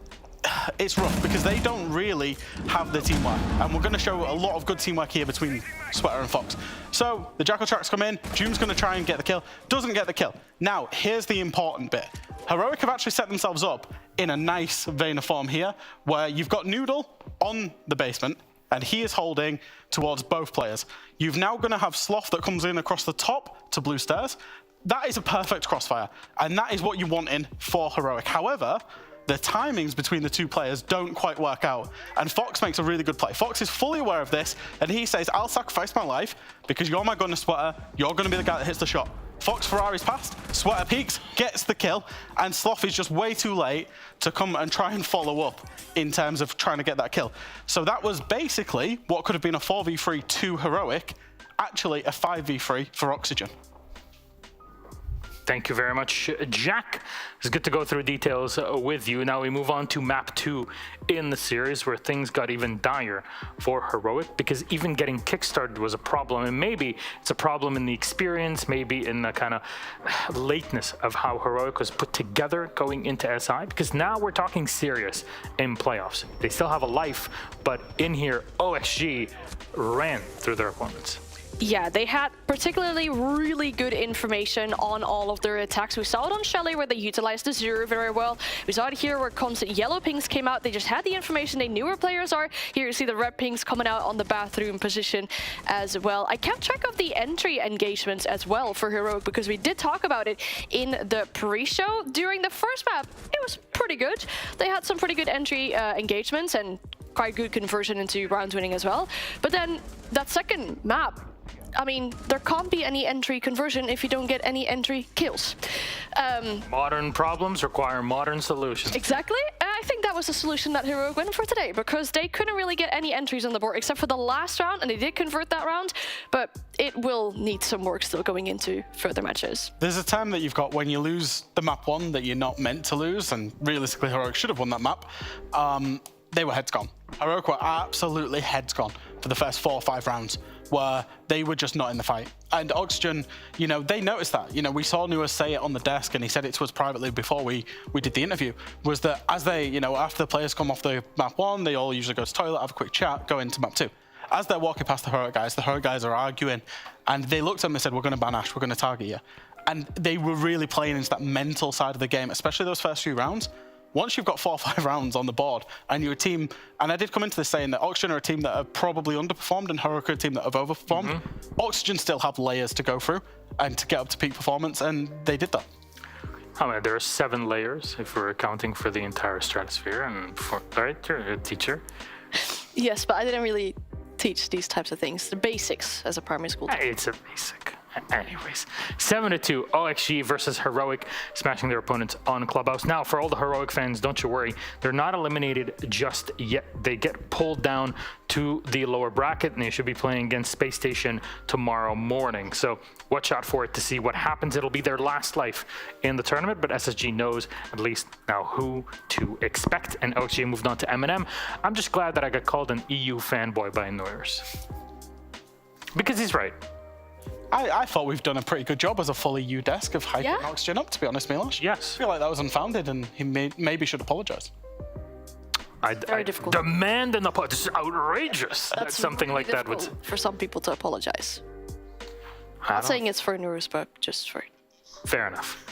Speaker 4: it's rough because they don't really have the teamwork, and we're going to show a lot of good teamwork here between Sweater and Fox. So the jackal tracks come in, Jume's going to try and get the kill, doesn't get the kill. Now, here's the important bit. Heroic have actually set themselves up in a nice vein of form here, where you've got Noodle on the basement, and he is holding towards both players. You've now going to have Sloth that comes in across the top to blue stairs. That is a perfect crossfire, and that is what you want in for Heroic. However, the timings between the two players don't quite work out, and Fox makes a really good play. Fox is fully aware of this, and he says, I'll sacrifice my life because you're my gunner, Sweater. You're going to be the guy that hits the shot. Fox Ferrari's past, Sweater peeks, gets the kill, and Sloth is just way too late to come and try and follow up in terms of trying to get that kill. So that was basically what could have been a 4v3 to Heroic, actually a 5v3 for Oxygen.
Speaker 1: Thank you very much, Jack. It's good to go through details with you. Now we move on to map 2 in the series, where things got even dire for Heroic, because even getting kickstarted was a problem, and maybe it's a problem in the experience, maybe in the kind of lateness of how Heroic was put together going into SI, because now we're talking serious in playoffs. They still have a life, but in here, OXG ran through their opponents.
Speaker 3: Yeah, they had particularly really good information on all of their attacks. We saw it on Chalet, where they utilized the Zero very well. We saw it here where constant yellow pings came out. They just had the information. They knew where players are. Here you see the red pings coming out on the bathroom position as well. I kept track of the entry engagements as well for Heroic, because we did talk about it in the pre-show. During the first map, it was pretty good. They had some pretty good entry engagements and quite good conversion into round winning as well. But then that second map, I mean, there can't be any entry conversion if you don't get any entry kills.
Speaker 1: Modern problems require modern solutions.
Speaker 3: Exactly. And I think that was the solution that Heroic went for today, because they couldn't really get any entries on the board except for the last round, and they did convert that round, but it will need some work still going into further matches.
Speaker 4: There's a time that you've got when you lose the map 1 that you're not meant to lose, and realistically Heroic should have won that map. They were heads gone. Heroic were absolutely heads gone for the first 4 or 5 rounds, where they were just not in the fight. And Oxygen, you know, they noticed that. You know, we saw Nuas say it on the desk, and he said it to us privately before we did the interview, was that as they, you know, after the players come off the map 1, they all usually go to the toilet, have a quick chat, go into map 2. As they're walking past the Heroic guys are arguing, and they looked at them and said, we're going to ban Ash, we're going to target you. And they were really playing into that mental side of the game, especially those first few rounds. Once you've got 4 or 5 rounds on the board, and you're a team, and I did come into this saying that Oxygen are a team that have probably underperformed and Heroic are a team that have overperformed. Oxygen still have layers to go through and to get up to peak performance, and they did that.
Speaker 1: I mean, there are 7 layers if we're accounting for the entire stratosphere, and right, you're a teacher.
Speaker 3: Yes, but I didn't really teach these types of things. The basics as a primary school teacher.
Speaker 1: It's a basic. Anyways, 7-2 OXG versus Heroic, smashing their opponents on Clubhouse. Now, for all the Heroic fans, don't you worry. They're not eliminated just yet. They get pulled down to the lower bracket, and they should be playing against Space Station tomorrow morning. So watch out for it to see what happens. It'll be their last life in the tournament, but SSG knows at least now who to expect, and OXG moved on to MNM. I'm just glad that I got called an EU fanboy by Noyers, because he's right.
Speaker 4: I thought we've done a pretty good job as a full EU desk of hyping Oxygen up, to be honest, Milos.
Speaker 1: Yes.
Speaker 4: I feel like that was unfounded, and he maybe should apologise.
Speaker 1: I demand an apology. This is outrageous.
Speaker 3: That's
Speaker 1: something
Speaker 3: really
Speaker 1: like that would.
Speaker 3: for some people to apologize. I'm not saying it's for Nurus, but just for.
Speaker 1: Fair enough.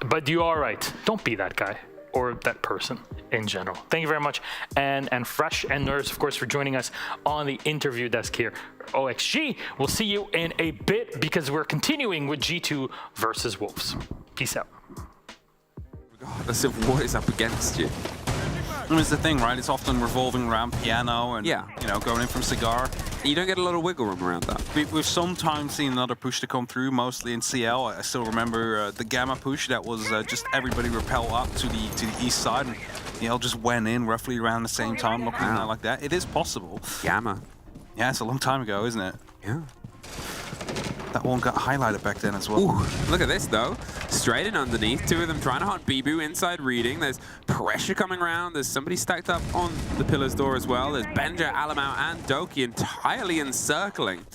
Speaker 1: But you are right. Don't be that guy or that person in general. Thank you very much, and Fresh and Nurse, of course, for joining us on the interview desk here. OXG, we'll see you in a bit because we're continuing with G2 versus Wolves. Peace out.
Speaker 17: Regardless of what is up against you.
Speaker 18: And it's the thing, right? It's often revolving around piano and,
Speaker 17: yeah,
Speaker 18: you know, going in from cigar.
Speaker 17: You don't get a lot of wiggle room around that.
Speaker 18: We've sometimes seen another push to come through, mostly in CL. I still remember the Gamma push that was just everybody repel up to the east side, and EL just went in roughly around the same time, looking at like that. It is possible.
Speaker 17: Gamma.
Speaker 18: Yeah, it's a long time ago, isn't it?
Speaker 17: Yeah.
Speaker 18: That one got highlighted back then as well.
Speaker 17: Ooh, look at this though. Straight in underneath, two of them trying to hunt Bibu inside reading. There's pressure coming around. There's somebody stacked up on the pillar's door as well. There's Benja, Alamau, and Doki entirely encircling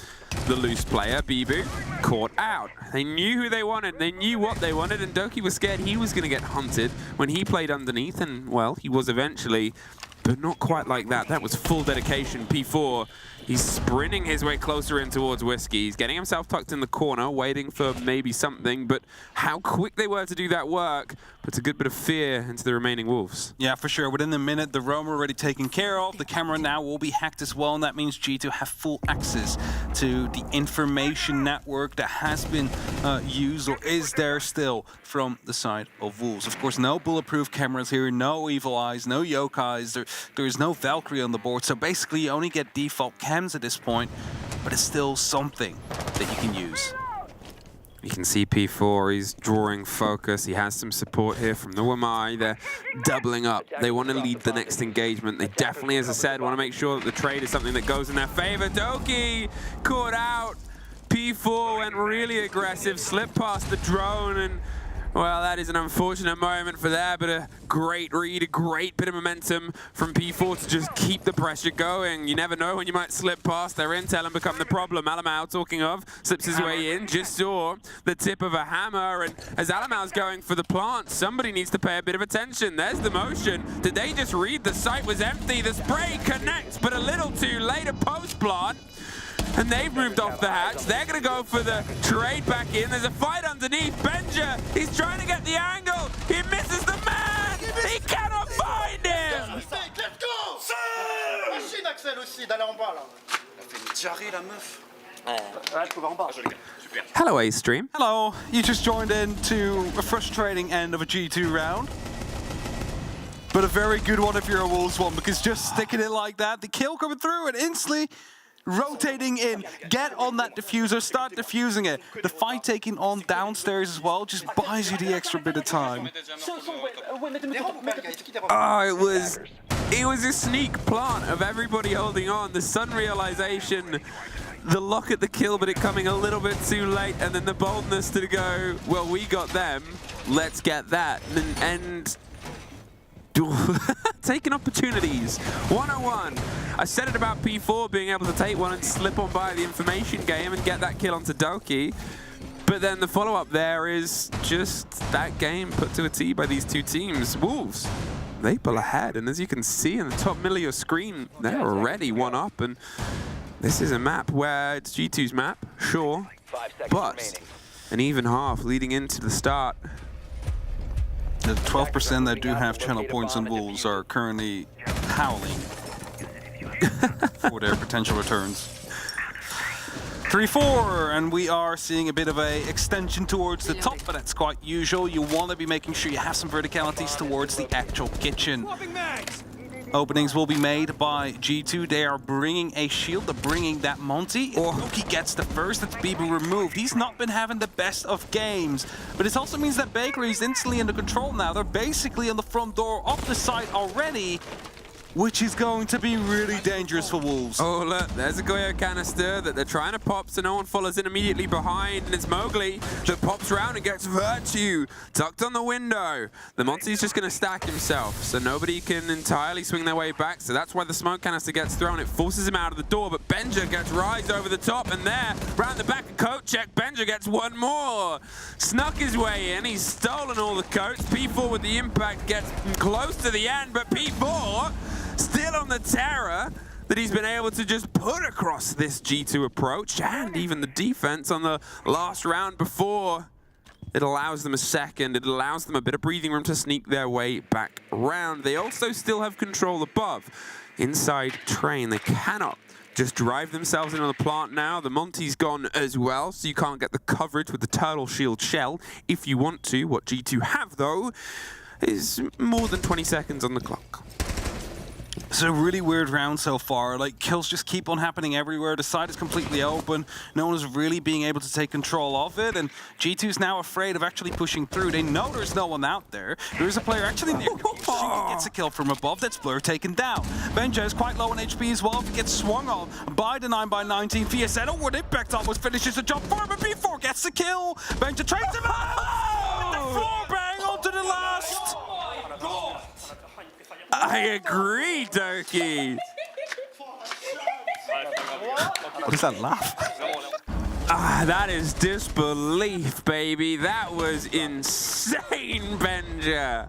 Speaker 17: the loose player. Bibu caught out. They knew who they wanted. They knew what they wanted, and Doki was scared he was going to get hunted when he played underneath, and well, he was eventually, but not quite like that. That was full dedication. P4, he's sprinting his way closer in towards Whiskey. He's getting himself tucked in the corner, waiting for maybe something, but how quick they were to do that work puts a good bit of fear into the remaining Wolves.
Speaker 18: Yeah, for sure. Within a minute, the roam already taken care of. The camera now will be hacked as well, and that means G2 have full access to the information network that has been used or is there still from the side of Wolves. Of course, no bulletproof cameras here, no Evil Eyes, no Yokais. There is no Valkyrie on the board, so basically you only get default cams at this point, but it's still something that you can use.
Speaker 17: You can see P4, he's drawing focus. He has some support here from the Wamai. They're doubling up. They want to lead the next engagement. They definitely, as I said, want to make sure that the trade is something that goes in their favor. Doki caught out. P4 went really aggressive, slipped past the drone, and well, that is an unfortunate moment for there, but a great read, a great bit of momentum from P4 to just keep the pressure going. You never know when you might slip past their intel and become the problem. Alamau, talking of, slips his way in, just saw the tip of a hammer, and as Alamau's going for the plant, somebody needs to pay a bit of attention. There's the motion. Did they just read the site was empty? The spray connects, but a little too late, a post-plant. And they've moved off the hatch. They're going to go for the trade back in. There's a fight underneath. Benja, he's trying to get the angle. He misses the man. He cannot find him.
Speaker 7: Let's go! Machine Axel aussi, d'aller en bas là. Elle fait une diarrhée la meuf. Ouais, je peux en bas.
Speaker 17: Hello, A-Stream.
Speaker 18: Hello. You just joined in to a frustrating end of a G2 round. But a very good one if you're a Wolves one, because just sticking it like that, the kill coming through and instantly rotating in, get on that diffuser, start diffusing it. The fight taking on downstairs as well just buys you the extra bit of time.
Speaker 17: Oh, it was a sneak plant of everybody holding on. The Sun realization, the lock at the kill, but it coming a little bit too late, and then the boldness to go, well, we got them, let's get that. And taking opportunities, 101. I said it about P4 being able to take one and slip on by the information game and get that kill onto Doki. But then the follow-up there is just that game put to a T by these two teams. Wolves, they pull ahead, and as you can see in the top middle of your screen, they're already one up, and this is a map where it's G2's map, sure, but an even half leading into the start.
Speaker 18: The 12% that do have channel points on Wolves are currently howling for their potential returns. 3-4, and we are seeing a bit of a extension towards the top, but that's quite usual. You want to be making sure you have some verticalities towards the actual kitchen. Openings will be made by G2. They are bringing a shield, they're bringing that Monty. Doki gets the first, that's Bibu removed. He's not been having the best of games, but it also means that Bakery is instantly under control now. They're basically on the front door of the site already, which is going to be really dangerous for Wolves.
Speaker 17: Oh, look, there's a Goyo canister that they're trying to pop so no one follows in immediately behind, and it's Mowgli that pops around and gets Virtue tucked on the window. The Monty's just going to stack himself, so nobody can entirely swing their way back, so that's why the smoke canister gets thrown. It forces him out of the door, but Benja gets Rise over the top, and there, round the back of coat check, Benja gets one more. Snuck his way in, he's stolen all the coats. P4 with the impact gets close to the end, but P4 still on the terror that he's been able to just put across this G2 approach, and even the defense on the last round before. It allows them a second, it allows them a bit of breathing room to sneak their way back around. They also still have control above. Inside train, they cannot just drive themselves in on the plant now. The Monty's gone as well, so you can't get the coverage with the Turtle Shield shell if you want to. What G2 have, though, is more than 20 seconds on the clock.
Speaker 18: It's a really weird round so far. Like, kills just keep on happening everywhere. The side is completely open. No one is really being able to take control of it. And G2's now afraid of actually pushing through. They know there's no one out there. There is a player actually near. Shinka gets a kill from above. That's Blur taken down. Benja is quite low on HP as well. He gets swung on by the 9x19 VSN. Oh, the impact almost finishes the job for him. But B4 gets the kill. Benja trades him out. With the 4 bang onto the last.
Speaker 17: I agree, Doki.
Speaker 18: What is that laugh?
Speaker 17: That is disbelief, baby. That was insane, Benja.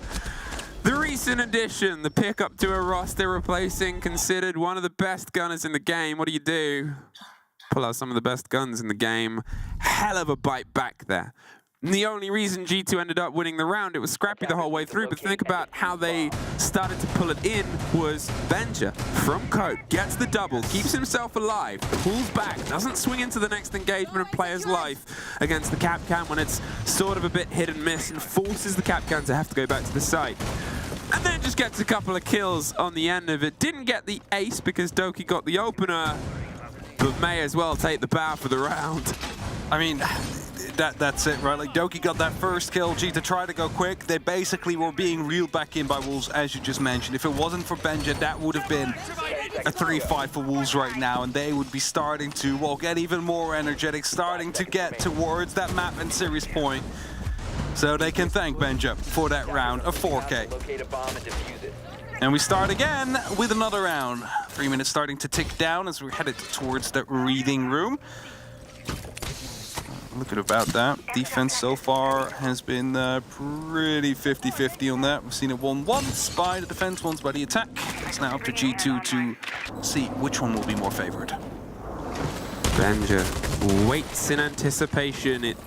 Speaker 17: The recent addition, the pickup to a roster replacing considered one of the best gunners in the game. What do? Pull out some of the best guns in the game. Hell of a bite back there. And the only reason G2 ended up winning the round, it was scrappy the whole way through, but think about how they started to pull it in was Benja from Cope, gets the double, keeps himself alive, pulls back, doesn't swing into the next engagement of player's life against the Capcan when it's sort of a bit hit and miss and forces the Capcan to have to go back to the site. And then just gets a couple of kills on the end of it. Didn't get the ace because Doki got the opener, but may as well take the bow for the round.
Speaker 18: I mean, that's it, right? Like, Doki got that first kill. G2 tried to go quick. They basically were being reeled back in by Wolves, as you just mentioned. If it wasn't for Benja, that would have been a 3-5 for Wolves right now, and they would be starting to, well, get even more energetic, starting to get towards that map and series point. So they can thank Benja for that round of 4K. And we start again with another round. 3 minutes starting to tick down as we're headed towards the reading room. Look at about that. Defense so far has been pretty 50-50 on that. We've seen it won once by the defense, once by the attack. It's now up to G2 to see which one will be more favored.
Speaker 17: Benja waits in anticipation. It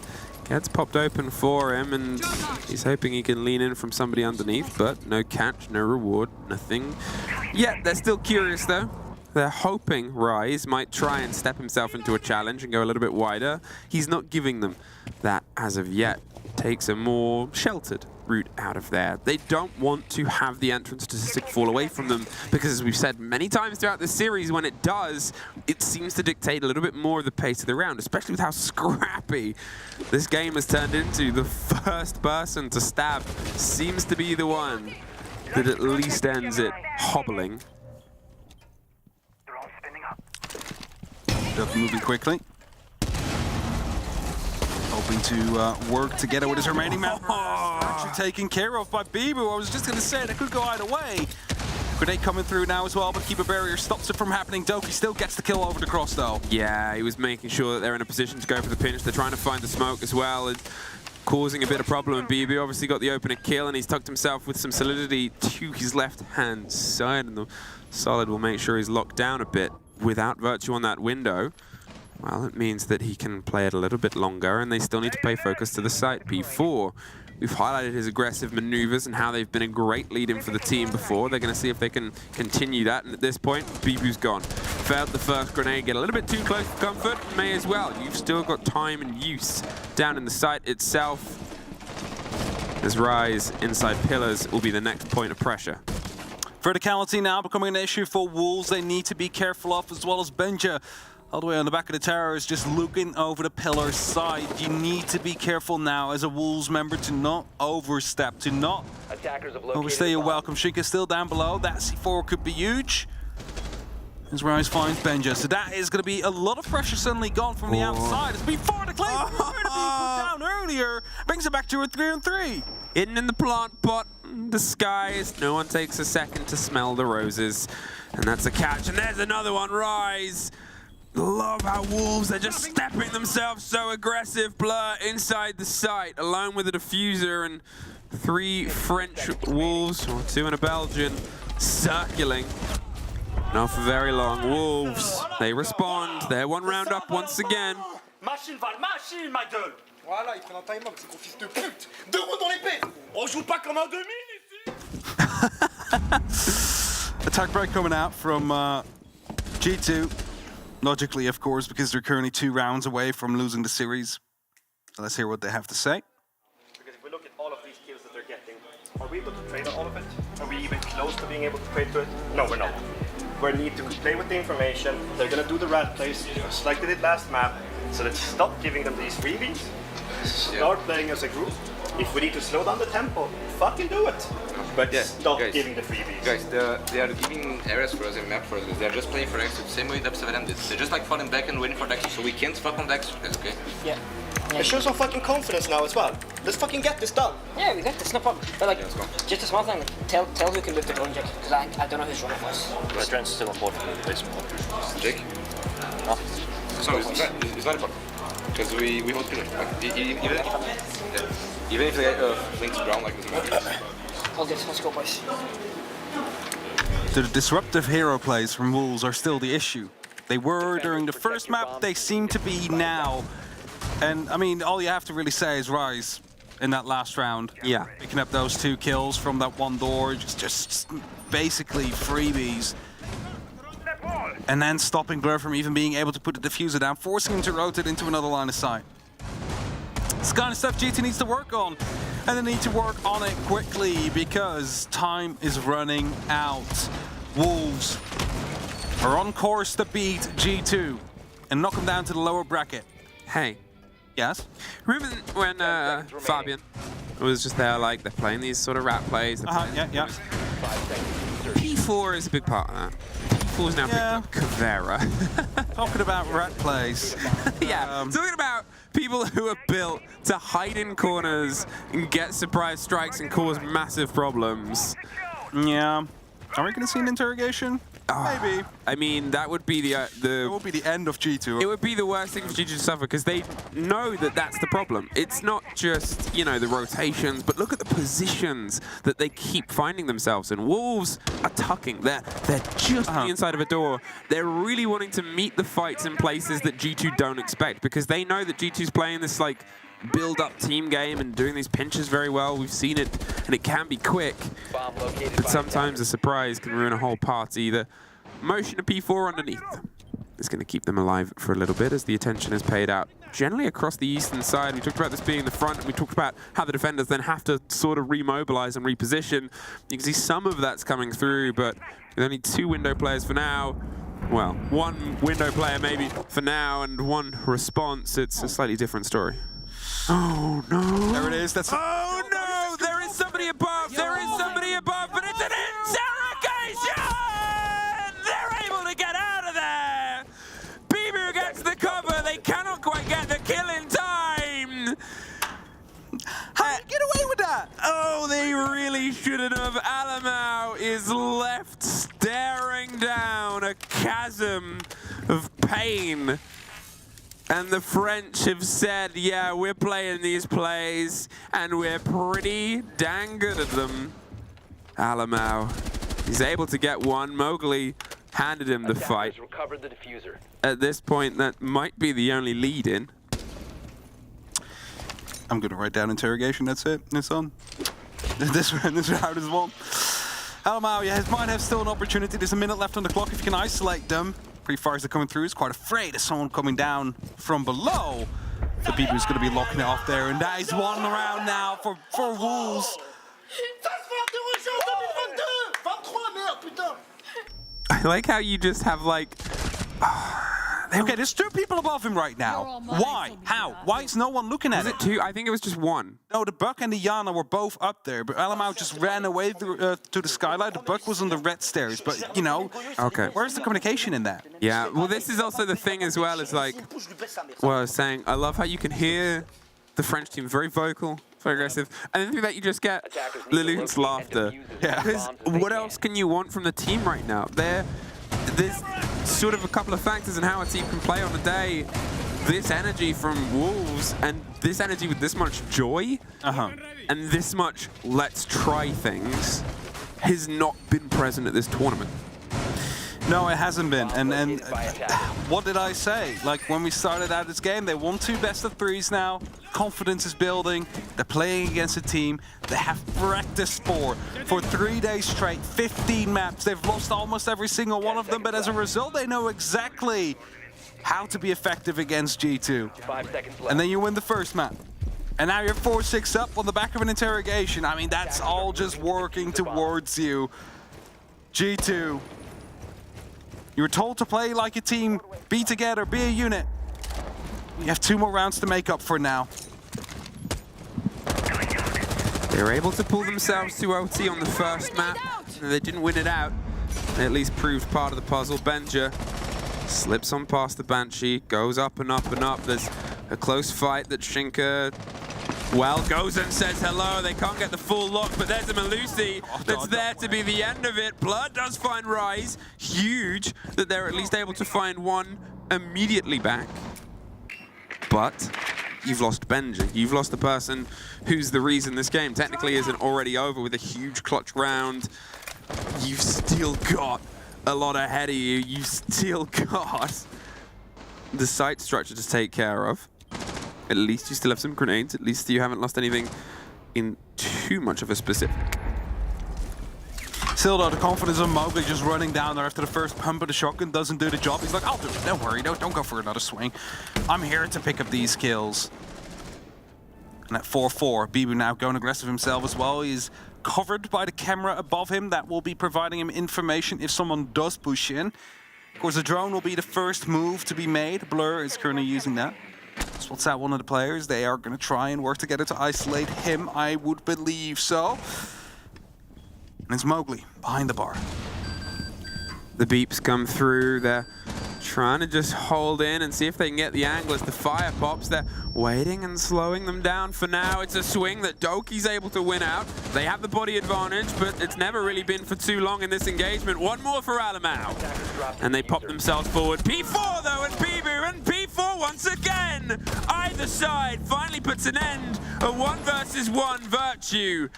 Speaker 17: gets popped open for him, and he's hoping he can lean in from somebody underneath, but no catch, no reward, nothing. Yeah, they're still curious though. They're hoping Rise might try and step himself into a challenge and go a little bit wider. He's not giving them that as of yet. Takes a more sheltered route out of there. They don't want to have the entrance statistic fall away from them because, as we've said many times throughout this series, when it does, it seems to dictate a little bit more of the pace of the round, especially with how scrappy this game has turned into. The first person to stab seems to be the one that at least ends it hobbling.
Speaker 18: Duck moving quickly. Hoping to work together with his remaining members. Actually taken care of by Bibu. I was just going to say that could go either way. Grenade coming through now as well, but Keeper Barrier stops it from happening. Doki still gets the kill over the cross though.
Speaker 17: Yeah, he was making sure that they're in a position to go for the pinch. They're trying to find the smoke as well, and causing a bit of problem. And Bibu obviously got the opener kill, and he's tucked himself with some solidity to his left-hand side, and the Solid will make sure he's locked down a bit. Without Virtue on that window, well, it means that he can play it a little bit longer, and they still need to pay focus to the site. P4, we've highlighted his aggressive maneuvers and how they've been a great lead-in for the team before. They're going to see if they can continue that, and at this point, Bibu's gone. Failed the first grenade, get a little bit too close for comfort, may as well. You've still got time and use down in the site itself. As Rise inside pillars will be the next point of pressure.
Speaker 18: Verticality now becoming an issue for Wolves. They need to be careful of, as well as Benja. All the way on the back of the tower is just looking over the pillar side. You need to be careful now as a Wolves member to not overstep, to not overstay your welcome. Shinka still down below. That C4 could be huge. As Rise finds Benja. So that is going to be a lot of pressure suddenly gone from the outside. It's before the claim down earlier. Brings it back to a 3-on-3.
Speaker 17: Hidden in the plant pot, disguised. No one takes a second to smell the roses. And that's a catch. And there's another one, Rise. Love how Wolves are just stepping themselves so aggressive. Blur inside the site, alone with a diffuser and 3 French Wolves, or 2 and a Belgian, circling. Not for very long. Wolves, they respond. They're 1 round up once again.
Speaker 19: Machine, Val, machine, ma gueule. Voilà, il prend un time-up, c'est gros fils de pute. 2 roues dans l'épée. On joue pas comme en 2000 ici.
Speaker 18: Attack break coming out from G2. Logically, of course, because they're currently 2 rounds away from losing the series. So let's hear what they have to say.
Speaker 14: Because if we look at all of these kills that they're getting, are we able to trade on all of it? Are we even close to being able to trade to it? No, we're not. We need to play with the information. They're gonna do the rat plays just like they did last map. So let's stop giving them these freebies. Start playing as a group. If we need to slow down the tempo, fucking do it. But stop giving the freebies.
Speaker 20: Guys, they are giving areas for us and map for us. They are just playing for Dexter, the same way Dub7M did. They're just like falling back and waiting for Dexter, so we can't fuck on Dexter, that's okay?
Speaker 14: Yeah. And show some fucking confidence now as well. Let's fucking get this done.
Speaker 21: Yeah, we got this, no problem. But like, just a small thing, like, tell who can lift the drone, Jake, because I don't know who's running was.
Speaker 14: The drone's still on board for me, basically.
Speaker 20: Jake?
Speaker 14: No.
Speaker 20: So it's not important. Because we hold pillar. Like, even if they links brown like this.
Speaker 21: All good, let's go, boys.
Speaker 18: The disruptive hero plays from Wolves are still the issue. They were during the first map, they seem to be now. And I mean, all you have to really say is Rise in that last round.
Speaker 17: Yeah.
Speaker 18: Picking up those 2 kills from that one door, just basically freebies. And then stopping Blur from even being able to put the diffuser down, forcing him to rotate into another line of sight. This kind of stuff GT needs to work on. And they need to work on it quickly because time is running out. Wolves are on course to beat G2 and knock them down to the lower bracket.
Speaker 17: Hey.
Speaker 18: Yes?
Speaker 17: Remember when Fabian was just there, like, they're playing these sort of rat plays?
Speaker 18: Yeah.
Speaker 17: P4 is a big part of that. P4 is now picked up Kavera.
Speaker 18: Talking about rat plays.
Speaker 17: Yeah, talking about people who are built to hide in corners and get surprise strikes and cause massive problems.
Speaker 18: Yeah. Are we going to see an interrogation? Maybe.
Speaker 17: I mean, that would be the
Speaker 18: It would be the end of G2.
Speaker 17: It would be the worst thing for G2 to suffer because they know that that's the problem. It's not just, you know, the rotations, but look at the positions that they keep finding themselves in. Wolves are tucking. They're just on the inside of a door. They're really wanting to meet the fights in places that G2 don't expect because they know that G2's playing this, like, build-up team game and doing these pinches very well. We've seen it, and it can be quick. But sometimes a surprise can ruin a whole party. The motion of P4 underneath is going to keep them alive for a little bit as the attention is paid out generally across the eastern side. We talked about this being the front, and we talked about how the defenders then have to sort of remobilize and reposition. You can see some of that's coming through, but with only 2 window players for now, well, 1 window player maybe for now and 1 response, it's a slightly different story. Oh no!
Speaker 18: There it is. That's.
Speaker 17: Oh no! There is somebody above. There is somebody above, but it's an interrogation. They're able to get out of there. Bibu gets the cover. They cannot quite get the kill in time.
Speaker 18: How did you get away with that?
Speaker 17: Oh, they really shouldn't have. Alamau is left staring down a chasm of pain. And the French have said, yeah, we're playing these plays, and we're pretty dang good at them. Alamau, he's able to get one. Mowgli handed him the fight.
Speaker 22: Recovered the diffuser.
Speaker 17: At this point, that might be the only lead in.
Speaker 18: I'm going to write down interrogation, that's it. It's on. This round is one. Alamau, yeah, might have still an opportunity. There's a minute left on the clock if you can isolate them. Pre-fires are coming through. He's quite afraid of someone coming down from below. The people who's going to be locking it off there, and that is 1 round now for Wolves.
Speaker 17: I like how you just have like...
Speaker 18: Okay, there's 2 people above him right now. Why? How? Why is no one looking at it?
Speaker 17: Was it 2? I think it was just 1.
Speaker 18: No, the Buck and the Yana were both up there, but Alamau just ran away to the skylight. The Buck was on the red stairs, but, you know,
Speaker 17: okay.
Speaker 18: Where's the communication in that?
Speaker 17: Yeah, well, this is also the thing as well, is like, what I was saying, I love how you can hear the French team very vocal, very aggressive, and then through that you just get Lillian's laughter.
Speaker 18: Yeah.
Speaker 17: Because what else can you want from the team right now? There's sort of a couple of factors in how a team can play on a day. This energy from Wolves, and this energy with this much joy, and this much let's try things, has not been present at this tournament.
Speaker 18: No, it hasn't been. And what did I say? Like, when we started out this game, they won 2 best-of-3s now. Confidence is building. They're playing against a team they have practiced for 3 days straight, 15 maps. They've lost almost every single one of them, but as a result, they know exactly how to be effective against G2.
Speaker 5: 5 seconds left.
Speaker 18: And then you win the first map. And now you're 4-6 up on the back of an interrogation. I mean, that's all just working towards you. G2. You were told to play like a team, be together, be a unit. You have 2 more rounds to make up for now.
Speaker 17: They were able to pull themselves to OT on the first map. They didn't win it out. They at least proved part of the puzzle. Benja slips on past the Banshee, goes up and up and up. There's a close fight that Shinka, well, goes and says hello. They can't get the full look, but there's a Melusi that's there to be the end of it. Blood does find Rise. Huge that they're at least able to find one immediately back. But you've lost Benja. You've lost the person who's the reason this game technically isn't already over with a huge clutch round. You've still got a lot ahead of you. You've still got the site structure to take care of. At least you still have some grenades. At least you haven't lost anything in too much of a specific.
Speaker 18: Still though, the confidence of Mowgli just running down there after the first pump of the shotgun doesn't do the job. He's like, I'll do it, don't worry, don't go for another swing. I'm here to pick up these kills. And at 4-4, Bibu now going aggressive himself as well. He's covered by the camera above him that will be providing him information if someone does push in. Of course, the drone will be the first move to be made. Blur is currently using that. Spots out one of the players. They are going to try and work together to isolate him, I would believe so. And it's Mowgli behind the bar.
Speaker 17: The beeps come through. They're trying to just hold in and see if they can get the angle as the fire pops. They're waiting and slowing them down for now. It's a swing that Doki's able to win out. They have the body advantage, but it's never really been for too long in this engagement. One more for Alamau. And they pop themselves forward. P4 though, and Bibu, and P4 once again. Either side finally puts an end. A 1 versus 1 Virtue.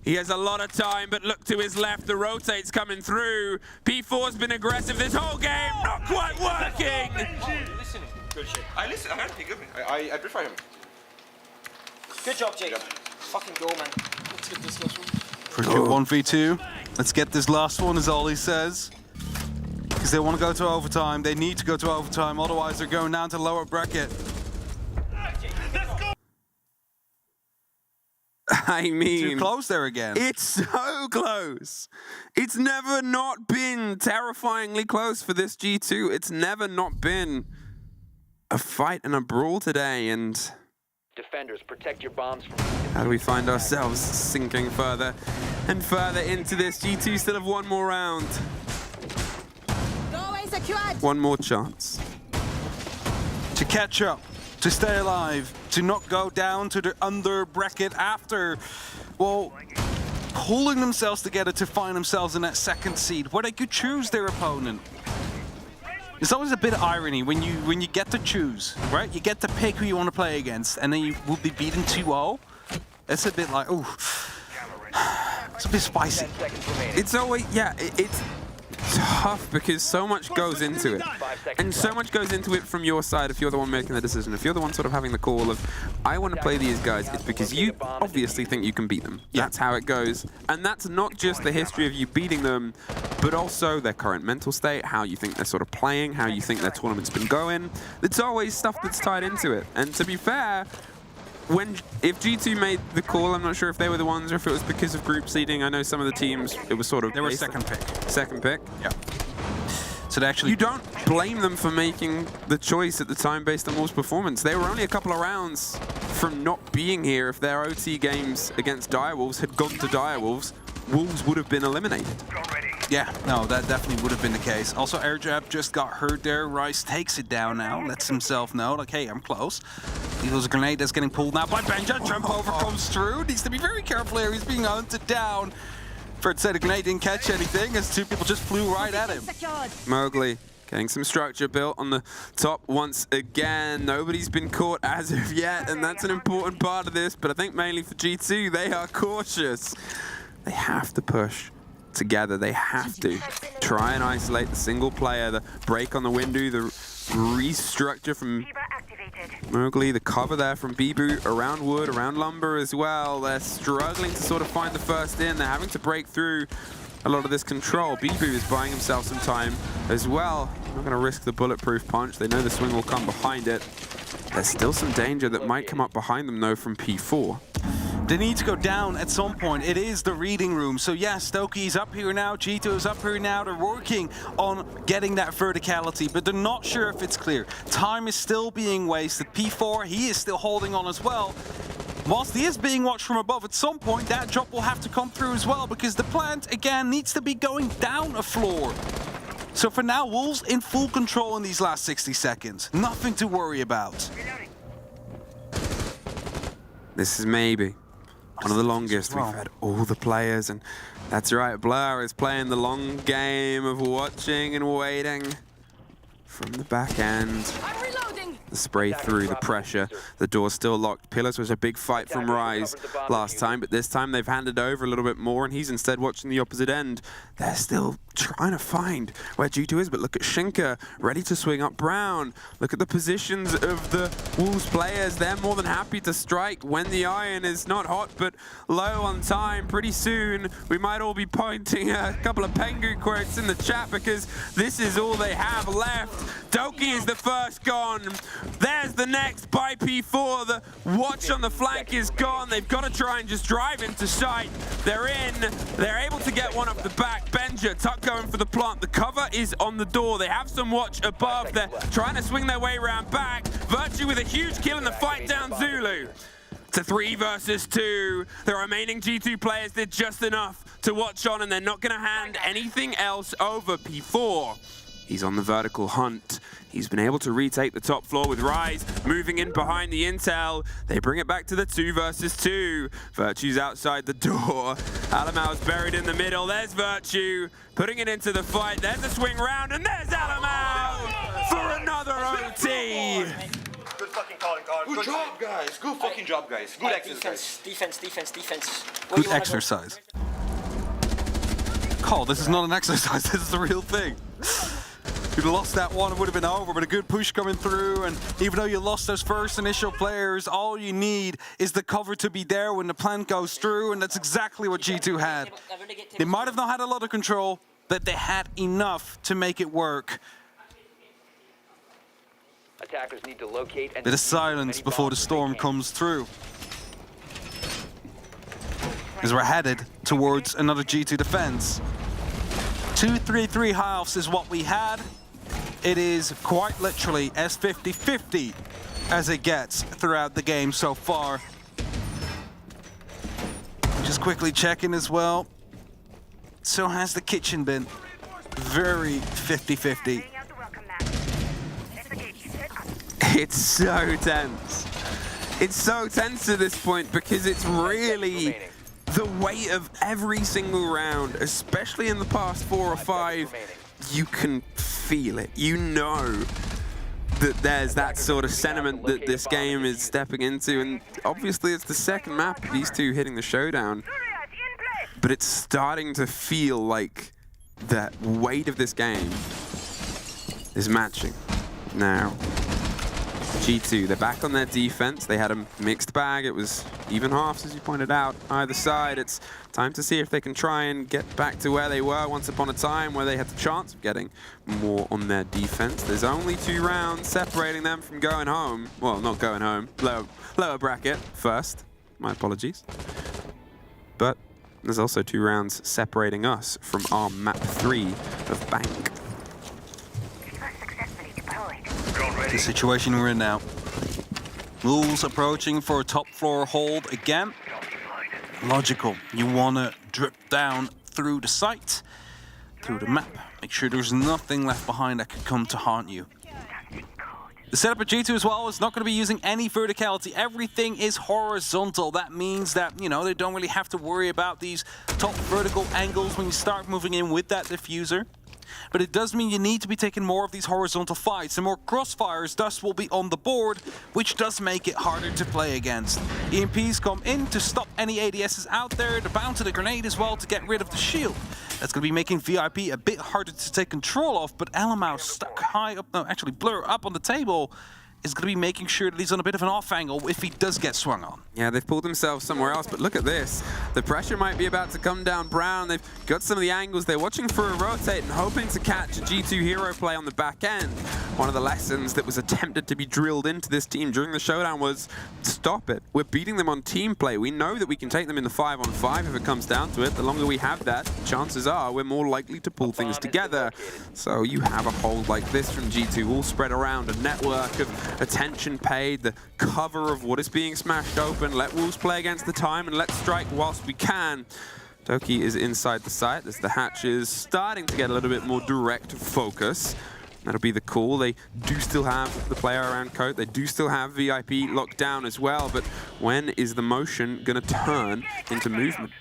Speaker 17: He has a lot of time, but look to his left, the rotate's coming through. P4's been aggressive this whole game, not quite working!
Speaker 20: Good shit. I listen, I heard he good. I prefer him.
Speaker 21: Good job, Jake. Fucking go, man. Let's get this last one.
Speaker 18: Pretty good 1v2. Let's get this last one, is all he says. Because they want to go to overtime. They need to go to overtime, otherwise they're going down to lower bracket.
Speaker 17: I mean,
Speaker 18: too close there again.
Speaker 17: It's so close. It's never not been terrifyingly close for this G2. It's never not been a fight and a brawl today. And
Speaker 5: defenders, protect your bombs from...
Speaker 17: How do we find ourselves sinking further and further into this? G2 still have one more round. One more chance.
Speaker 18: To catch up, to stay alive, to not go down to the under bracket after, well, pulling themselves together to find themselves in that second seed where they could choose their opponent. There's always a bit of irony when you get to choose, right? You get to pick who you want to play against, and then you will be beaten 2-0. It's a bit like, ooh, it's a bit spicy.
Speaker 17: It's always, yeah, it's tough because so much goes into it. And so much goes into it from your side if you're the one making the decision. If you're the one sort of having the call of, I want to play these guys, it's because you obviously think you can beat them. That's how it goes. And that's not just the history of you beating them, but also their current mental state, how you think they're sort of playing, how you think their tournament's been going. It's always stuff that's tied into it. And to be fair, if G2 made the call, I'm not sure if they were the ones or if it was because of group seeding. I know some of the teams, it was sort of...
Speaker 18: They were second pick.
Speaker 17: Second pick?
Speaker 18: Yeah. So they actually...
Speaker 17: You don't blame them for making the choice at the time based on Wolves' performance. They were only a couple of rounds from not being here. If their OT games against Direwolves had gone to Direwolves, Wolves would have been eliminated.
Speaker 18: Yeah, no, that definitely would have been the case. Also, Airjab just got hurt there. Rice takes it down now, lets himself know, like, hey, I'm close. He was a grenade that's getting pulled now by Benja. Jump over comes through. Needs to be very careful here. He's being hunted down. Fred said the grenade didn't catch anything as two people just flew right at him.
Speaker 17: Mowgli getting some structure built on the top once again. Nobody's been caught as of yet, and that's an important part of this, but I think mainly for G2, they are cautious. They have to push together. They have to try and isolate the single player, the break on the window, the restructure from Mowgli, the cover there from Bibu around wood, around lumber as well. They're struggling to sort of find the first in. They're having to break through a lot of this control. Bibu is buying himself some time as well. Not going to risk the bulletproof punch. They know the swing will come behind it. There's still some danger that might come up behind them, though, from P4.
Speaker 18: They need to go down at some point. It is the reading room. So yeah, Stokey is up here now, G2 is up here now. They're working on getting that verticality, but they're not sure if it's clear. Time is still being wasted. P4, he is still holding on as well. Whilst he is being watched from above, at some point that drop will have to come through as well, because the plant, again, needs to be going down a floor. So for now, Wolves in full control in these last 60 seconds. Nothing to worry about.
Speaker 17: This is maybe one of the longest we've had all the players, and that's right, Blur is playing the long game of watching and waiting from the back end. The spray through, the pressure, the door's still locked. Pillars was a big fight from Rise last time, but this time they've handed over a little bit more, and he's instead watching the opposite end. They're still trying to find where G2 is, but look at Shinka, ready to swing up Brown. Look at the positions of the Wolves players. They're more than happy to strike when the iron is not hot, but low on time. Pretty soon, we might all be pointing a couple of Pengu quotes in the chat, because this is all they have left. Doki is the first gone. There's the next by P4. The watch on the flank is gone. They've got to try and just drive into sight. They're in. They're able to get one off the back. Benja, Tuck going for the plant. The cover is on the door. They have some watch above. They're trying to swing their way around back. Virtue with a huge kill in the fight down Zulu. To 3 versus 2. The remaining G2 players did just enough to watch on, and they're not going to hand anything else over. P4. He's on the vertical hunt. He's been able to retake the top floor with Rise, moving in behind the intel. They bring it back to the 2 versus 2. Virtue's outside the door. Alamau's buried in the middle. There's Virtue, putting it into the fight. There's a swing round, and there's Alamau for another OT.
Speaker 19: Good fucking calling, Carl. Good job, guys. Good fucking job, guys. Good exercise.
Speaker 21: Defense.
Speaker 18: Good exercise. Carl, this is not an exercise. This is the real thing. If you lost that one, it would have been over, but a good push coming through, and even though you lost those first initial players, all you need is the cover to be there when the plant goes through, and that's exactly what G2 had. They might have not had a lot of control, but they had enough to make it work.
Speaker 5: Attackers need to locate and
Speaker 18: Bit of silence before the storm comes through, as we're headed towards another G2 defense. 2-3-3 halves is what we had. It is quite literally as 50-50 as it gets throughout the game so far. Just quickly checking as well. So has the kitchen been. Very 50-50.
Speaker 17: It's so tense. It's so tense at this point, because it's really the weight of every single round, especially in the past 4 or 5, you can feel it. You know that there's that sort of sentiment that this game is stepping into, and obviously it's the second map of these two hitting the showdown, but it's starting to feel like the weight of this game is matching now. G2, they're back on their defense. They had a mixed bag. It was even halves, as you pointed out, either side. It's time to see if they can try and get back to where they were once upon a time, where they had the chance of getting more on their defense. There's only 2 rounds separating them from going home. Well, not going home. Lower bracket first. My apologies. But there's also 2 rounds separating us from our map 3 of Bank.
Speaker 18: The situation we're in now. Wolves approaching for a top floor hold again. Logical. You want to drip down through the site, through the map. Make sure there's nothing left behind that could come to haunt you. The setup at G2 as well is not going to be using any verticality. Everything is horizontal. That means that, you know, they don't really have to worry about these top vertical angles when you start moving in with that diffuser. But it does mean you need to be taking more of these horizontal fights, and more crossfires thus will be on the board, which does make it harder to play against. EMPs come in to stop any ADSs out there, the bound to the grenade as well to get rid of the shield. That's going to be making VIP a bit harder to take control of, but Alamau stuck high up, no, actually Blur up on the table, is going to be making sure that he's on a bit of an off angle if he does get swung on.
Speaker 17: Yeah, they've pulled themselves somewhere else, but look at this. The pressure might be about to come down Brown. They've got some of the angles. They're watching for a rotate and hoping to catch a G2 hero play on the back end. One of the lessons that was attempted to be drilled into this team during the showdown was stop it. We're beating them on team play. We know that we can take them in the 5-on-5 if it comes down to it. The longer we have that, chances are we're more likely to pull things together. So you have a hold like this from G2 all spread around, a network of attention paid, the cover of what is being smashed open. Let Wolves play against the time and let's strike whilst we can. Doki is inside the site as the hatch is starting to get a little bit more direct focus. That'll be the call. They do still have the player around Coat. They do still have VIP locked down as well, but when is the motion going to turn into movement?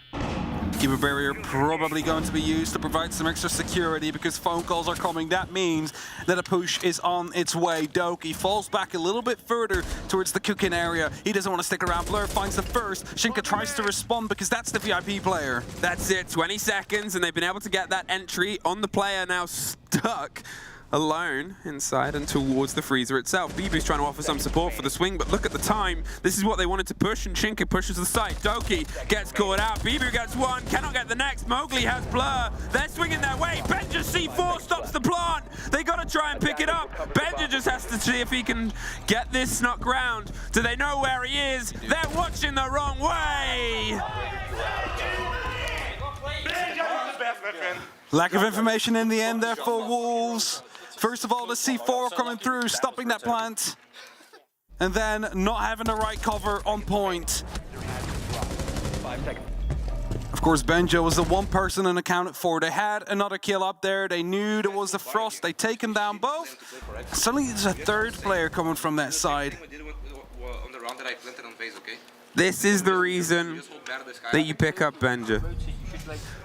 Speaker 18: Keeper barrier probably going to be used to provide some extra security because phone calls are coming. That means that a push is on its way. Doki falls back a little bit further towards the cooking area. He doesn't want to stick around. Blur finds the first. Shinka tries to respond because that's the VIP player.
Speaker 17: That's it, 20 seconds, and they've been able to get that entry on the player now stuck alone inside and towards the freezer itself. Bibu's trying to offer some support for the swing, but look at the time. This is what they wanted to push, and Shinka pushes the site. Doki gets caught out. Bibu gets one, cannot get the next. Mowgli has Blur. They're swinging their way. Benja C4 stops the plant. They got to try and pick it up. Benja just has to see if he can get this snuck round. Do they know where he is? They're watching the wrong way.
Speaker 18: Lack of information in the end there for Wolves. First of all, the C4 coming through, stopping that plant. And then not having the right cover on point. Of course, Benjo was the one person unaccounted for. They had another kill up there. They knew there was the frost. They taken down both. Suddenly there's a third player coming from that side.
Speaker 17: This is the reason that you pick up Benja.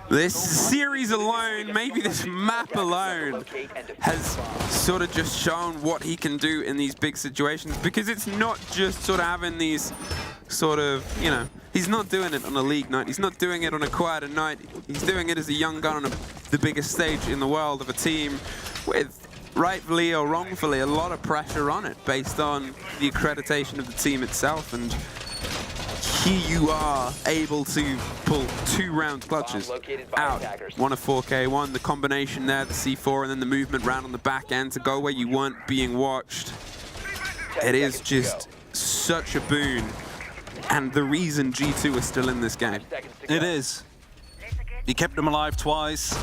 Speaker 17: This series alone, maybe this map alone, has sort of just shown what he can do in these big situations, because it's not just sort of having these sort of, you know, he's not doing it on a league night, he's not doing it on a quieter night, he's doing it as a young gun on the biggest stage in the world of a team with, rightfully or wrongfully, a lot of pressure on it based on the accreditation of the team itself, and here you are able to pull 2 round clutches out. One of 4K1, the combination there, the C4, and then the movement round on the back end to go where you weren't being watched. It is just such a boon, and the reason G2 is still in this game.
Speaker 18: It is. He kept them alive twice,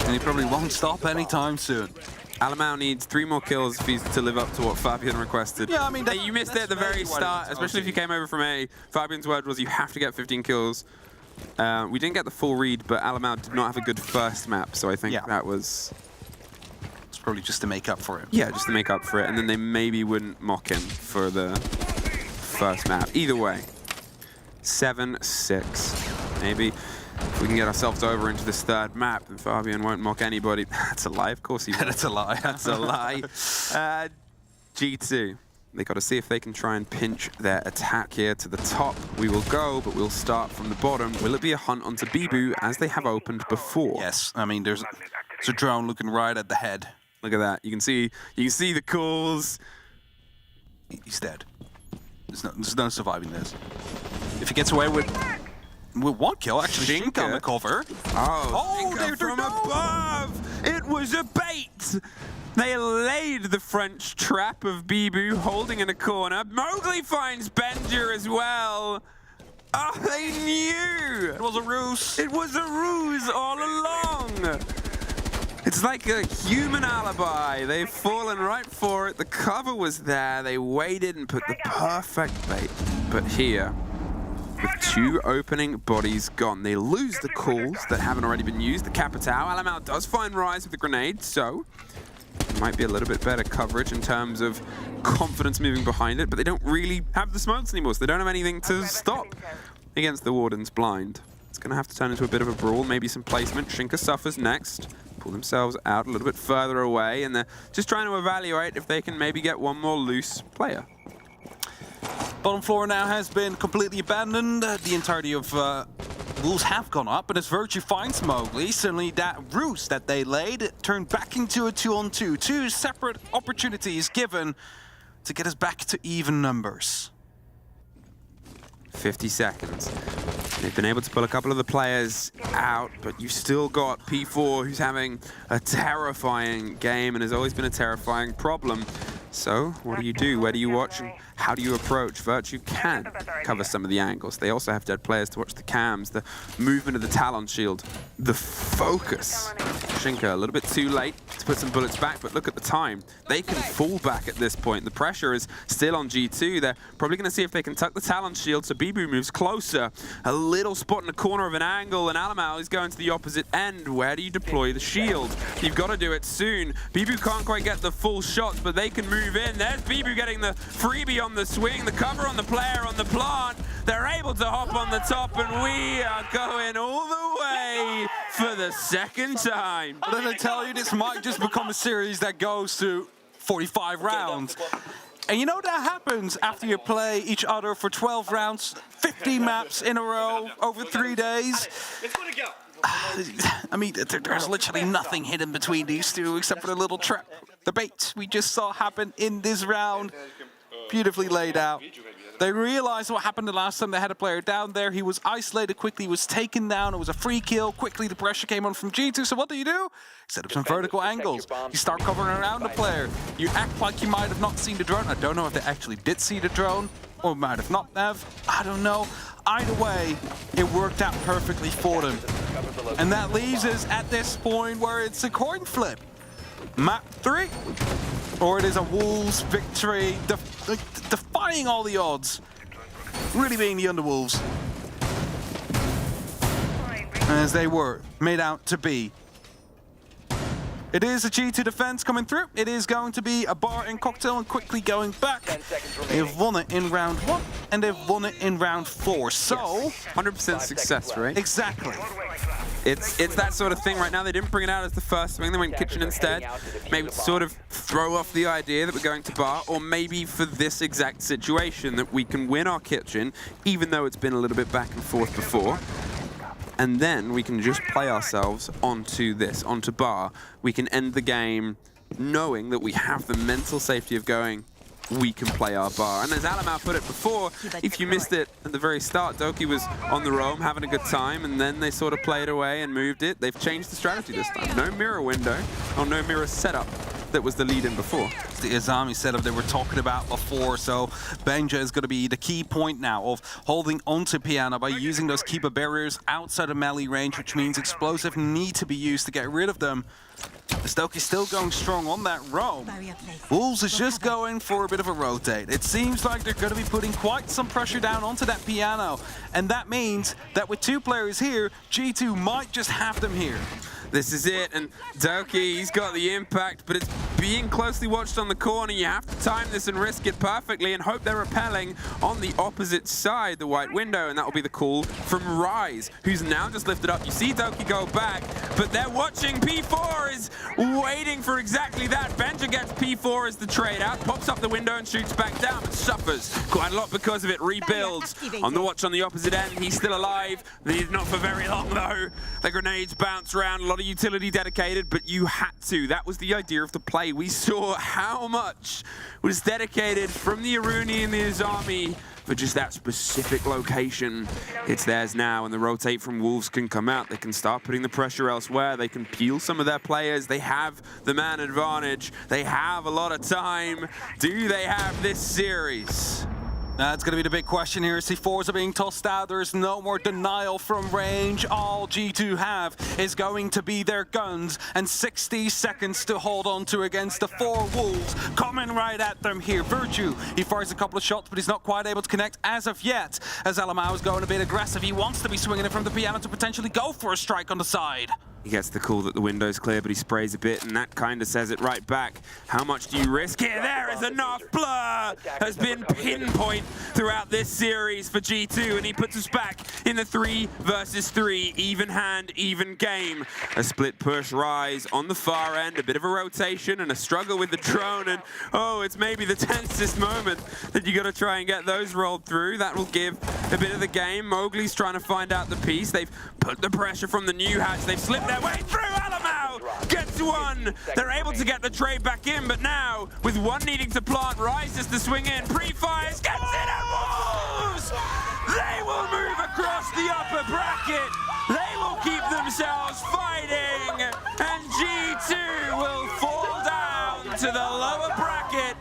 Speaker 18: and he probably won't stop anytime soon.
Speaker 17: Alamau needs 3 more kills if he's to live up to what Fabian requested.
Speaker 18: Yeah, I mean,
Speaker 17: you missed it at the very start, especially if you came over from A. Fabian's word was you have to get 15 kills. We didn't get the full read, but Alamau did not have a good first map, so I think that was...
Speaker 18: It's probably just to make up for it.
Speaker 17: Yeah, just to make up for it, and then they maybe wouldn't mock him for the first map. Either way, 7-6. Maybe if we can get ourselves over into this third map, then Fabian won't mock anybody. That's a lie, of course he won't.
Speaker 18: That's a lie.
Speaker 17: That's a lie. G2, they got to see if they can try and pinch their attack here to the top. We will go, but we'll start from the bottom. Will it be a hunt onto Bibu as they have opened before?
Speaker 18: Yes, I mean, there's a drone looking right at the head.
Speaker 17: Look at that. You can see the calls.
Speaker 18: He's dead. There's no surviving this. If he gets away with 1 kill, actually, Shinka on the cover.
Speaker 17: Oh,
Speaker 18: they're
Speaker 17: from above! It was a bait! They laid the French trap of Bibu holding in a corner. Mowgli finds Benja as well. Oh, they knew!
Speaker 18: It was a ruse.
Speaker 17: It was a ruse all along! It's like a human alibi. They've fallen right for it. The cover was there. They waited and put the perfect bait. But here, with 2 opening bodies gone, they lose the calls that haven't already been used. The Capitao. Alamau does find Rise with the grenade, so it might be a little bit better coverage in terms of confidence moving behind it, but they don't really have the smokes anymore, so they don't have anything to stop against the Warden's blind. It's going to have to turn into a bit of a brawl, maybe some placement. Shinka suffers next. Pull themselves out a little bit further away, and they're just trying to evaluate if they can maybe get one more loose player.
Speaker 18: Bottom floor now has been completely abandoned. The entirety of Wolves have gone up, but as Virtue finds Mowgli, suddenly that ruse that they laid turned back into a 2-on-2. Two separate opportunities given to get us back to even numbers.
Speaker 17: 50 seconds. They've been able to pull a couple of the players out, but you've still got P4 who's having a terrifying game and has always been a terrifying problem. So, what do? Where do you watch? And how do you approach? Virtue can cover some of the angles. They also have dead players to watch the cams, the movement of the Talon shield, the focus. Shinka a little bit too late to put some bullets back, but look at the time. They can fall back at this point. The pressure is still on G2. They're probably going to see if they can tuck the Talon shield, so Bibu moves closer. A little spot in the corner of an angle, and Alamau is going to the opposite end. Where do you deploy the shield? You've got to do it soon. Bibu can't quite get the full shots, but they can move in. There's Bibu getting the freebie on the swing, the cover on the player on the plant. They're able to hop on the top, and we are going all the way for the second time.
Speaker 18: But then I tell you, this might just become a series that goes to 45 rounds. And you know that happens after you play each other for 12 rounds, 50 maps in a row over 3 days. I mean, there's literally nothing hidden between these two except for the little trap, the bait we just saw happen in this round. Beautifully laid out. They realized what happened the last time they had a player down there. He was isolated quickly, was taken down. It was a free kill. Quickly, the pressure came on from G2. So what do? You set up some vertical angles. You start covering around the player. You act like you might have not seen the drone. I don't know if they actually did see the drone or might have not have. I don't know. Either way, it worked out perfectly for them. And that leaves us at this point where it's a coin flip. Map 3, or it is a Wolves victory, defying all the odds, really being the Underwolves, as they were made out to be. It is a G2 defense coming through. It is going to be a bar and cocktail and quickly going back. They've won it in round 1 and they've won it in round 4. So
Speaker 17: 100% success, right?
Speaker 18: Exactly.
Speaker 17: It's that sort of thing right now. They didn't bring it out as the first swing. They went kitchen instead. Maybe to sort of throw off the idea that we're going to bar, or maybe for this exact situation that we can win our kitchen, even though it's been a little bit back and forth before. And then we can just play ourselves onto this, onto bar. We can end the game knowing that we have the mental safety of going, we can play our bar. And as Alamau put it before, if you missed it at the very start, Doki was on the roam having a good time, and then they sort of played away and moved it. They've changed the strategy this time. No mirror window, or no mirror setup. That was the lead in before.
Speaker 18: The Azami setup they were talking about before, so Benja is going to be the key point now of holding onto Piano by using those keeper barriers outside of melee range, which means explosive need to be used to get rid of them. Stoke's still going strong on that roam. Wolves is just going for a bit of a rotate. It seems like they're going to be putting quite some pressure down onto that Piano, and that means that with 2 players here, G2 might just have them here.
Speaker 17: This is it, and Doki, he's got the impact, but it's being closely watched on the corner. You have to time this and risk it perfectly and hope they're repelling on the opposite side, the white window, and that will be the call from Rise, who's now just lifted up. You see Doki go back, but they're watching. P4 is waiting for exactly that. Benja gets P4 as the trade out, pops up the window and shoots back down, but suffers quite a lot because of it. Rebuilds on the watch on the opposite end. He's still alive. He's not for very long, though. The grenades bounce around, a lot of utility dedicated, but you had to. That was the idea of the play. We saw how much was dedicated from the Aruni and the Azami for just that specific location. It's theirs now, and the rotate from Wolves can come out. They can start putting the pressure elsewhere. They can peel some of their players. They have the man advantage. They have a lot of time. Do they have this series?
Speaker 18: That's going to be the big question here. C4s are being tossed out. There's no more denial from range. All G2 have is going to be their guns and 60 seconds to hold on to against the 4 Wolves coming right at them here. Virtue, he fires a couple of shots, but he's not quite able to connect as of yet. As Alamau is going a bit aggressive, he wants to be swinging it from the Piano to potentially go for a strike on the side.
Speaker 17: He gets the call that the window's clear, but he sprays a bit, and that kind of says it right back. How much do you risk here? There is enough. Blur has been pinpoint throughout this series for G2, and he puts us back in the 3 versus 3, even hand, even game. A split push rise on the far end, a bit of a rotation and a struggle with the drone, and oh, it's maybe the tensest moment that you got to try and get those rolled through. That will give a bit of the game. Mowgli's trying to find out the piece. They've put the pressure from the new hatch. They've slipped their way through. Alamau gets one. They're able to get the trade back in, but now with one needing to plant, rises to swing in. Pre-fires, gets it and moves. They will move across the upper bracket. They will keep themselves fighting, and G2 will fall down to the lower bracket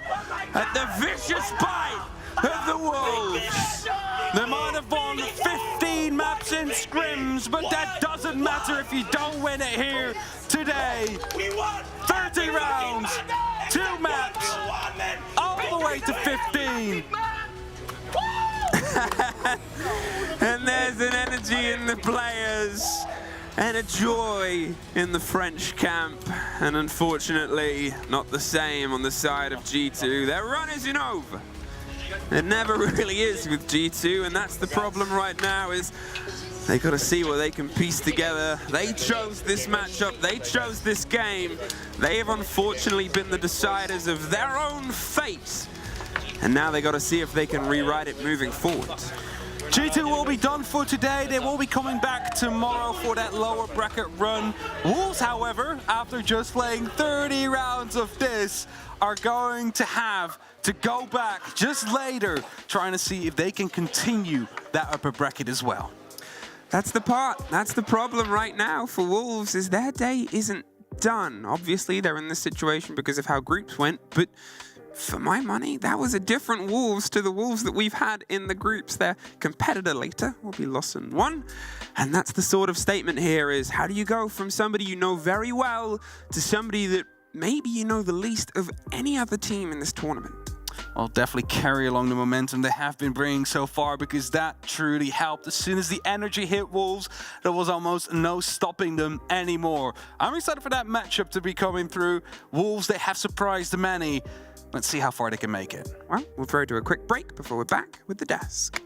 Speaker 17: at the vicious bite of the Wolves.
Speaker 18: They might have won 15 maps in scrims, but that doesn't matter if you don't win it here today. 30 rounds, 2 maps, all the way to 15.
Speaker 17: And there's an energy in the players and a joy in the French camp, and unfortunately not the same on the side of G2. Their run isn't over. It never really is with G2, and that's the problem right now, is they got to see what they can piece together. They chose this matchup, they chose this game. They have unfortunately been the deciders of their own fate, and now they got to see if they can rewrite it moving forward.
Speaker 18: G2 will be done for today. They will be coming back tomorrow for that lower bracket run. Wolves, however, after just playing 30 rounds of this, are going to have to go back just later, trying to see if they can continue that upper bracket as well.
Speaker 17: That's the part. That's the problem right now for Wolves, is their day isn't done. Obviously, they're in this situation because of how groups went, but for my money, that was a different Wolves to the Wolves that we've had in the groups. Their competitor later will be Lawson 1. And that's the sort of statement here, is how do you go from somebody you know very well to somebody that maybe you know the least of any other team in this tournament?
Speaker 18: I'll definitely carry along the momentum they have been bringing so far, because that truly helped. As soon as the energy hit Wolves, there was almost no stopping them anymore. I'm excited for that matchup to be coming through. Wolves, they have surprised many. Let's see how far they can make it.
Speaker 17: Well, we'll throw to a quick break before we're back with the desk.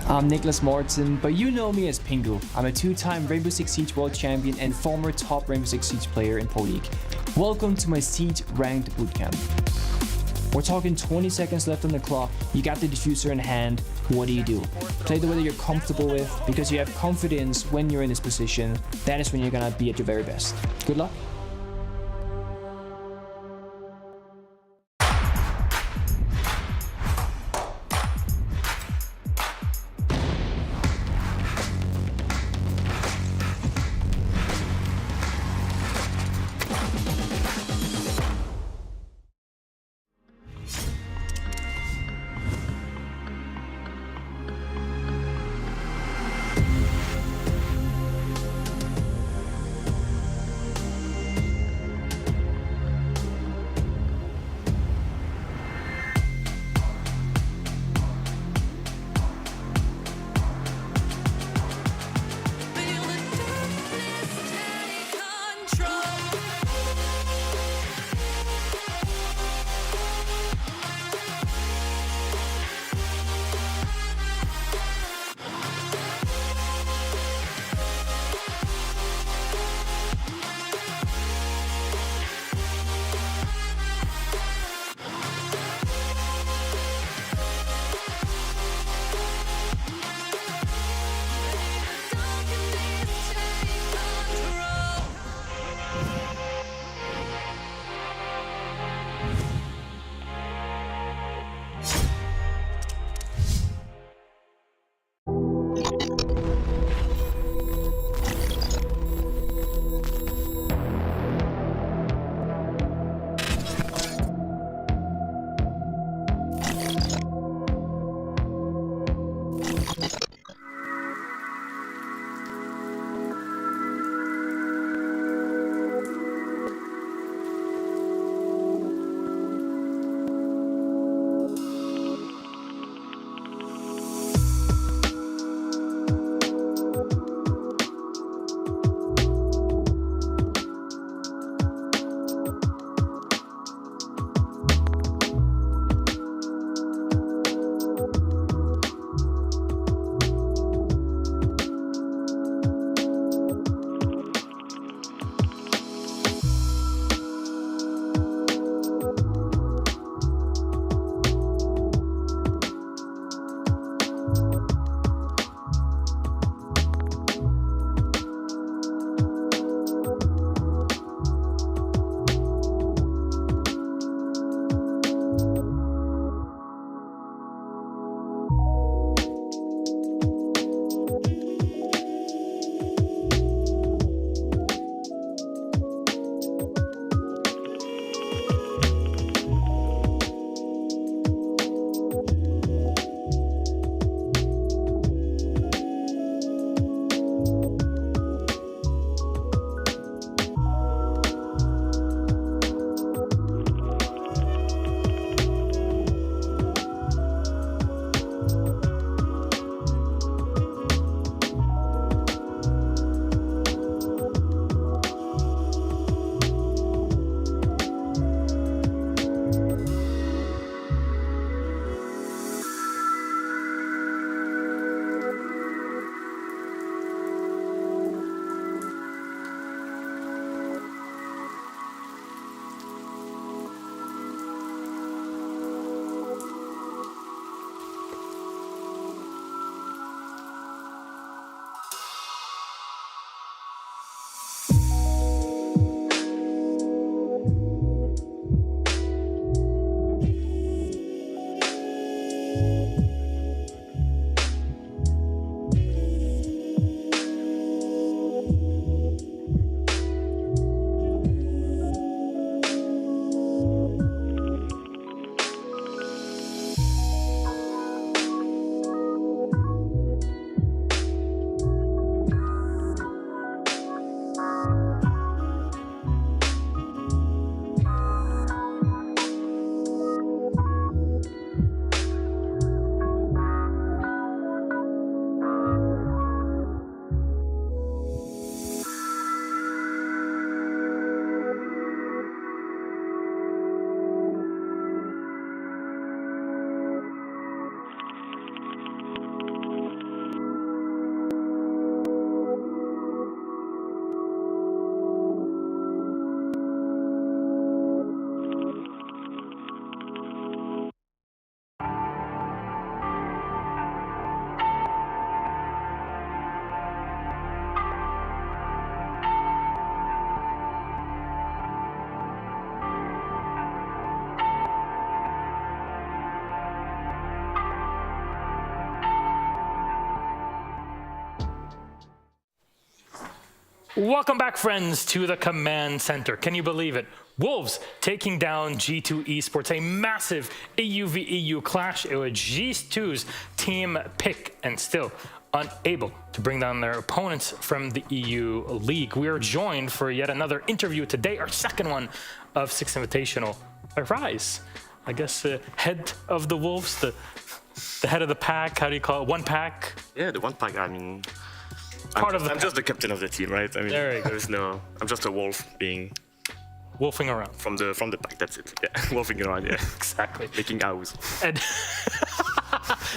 Speaker 2: I'm Nicholas Morton, but you know me as Pingu. I'm a 2-time Rainbow Six Siege World Champion and former top Rainbow Six Siege player in Pro League. Welcome to my Siege Ranked Bootcamp. We're talking 20 seconds left on the clock, you got the diffuser in hand, what do? Play the way that you're comfortable with, because you have confidence when you're in this position. That is when you're gonna be at your very best. Good luck.
Speaker 1: Welcome back, friends, to the Command Center. Can you believe it? Wolves taking down G2 Esports, a massive EU v EU clash. It was G2's team pick and still unable to bring down their opponents from the EU League. We are joined for yet another interview today, our second one of Six Invitational. Rise, I guess, head of the Wolves, the head of the pack, how do you call it? One pack?
Speaker 6: Yeah, the one pack, I mean, I'm just the captain of the team, right? I mean, there's no, I'm just a wolf being...
Speaker 1: Wolfing around.
Speaker 6: From the pack, that's it. Yeah, wolfing around, yeah.
Speaker 1: Exactly.
Speaker 6: Making owls.
Speaker 1: And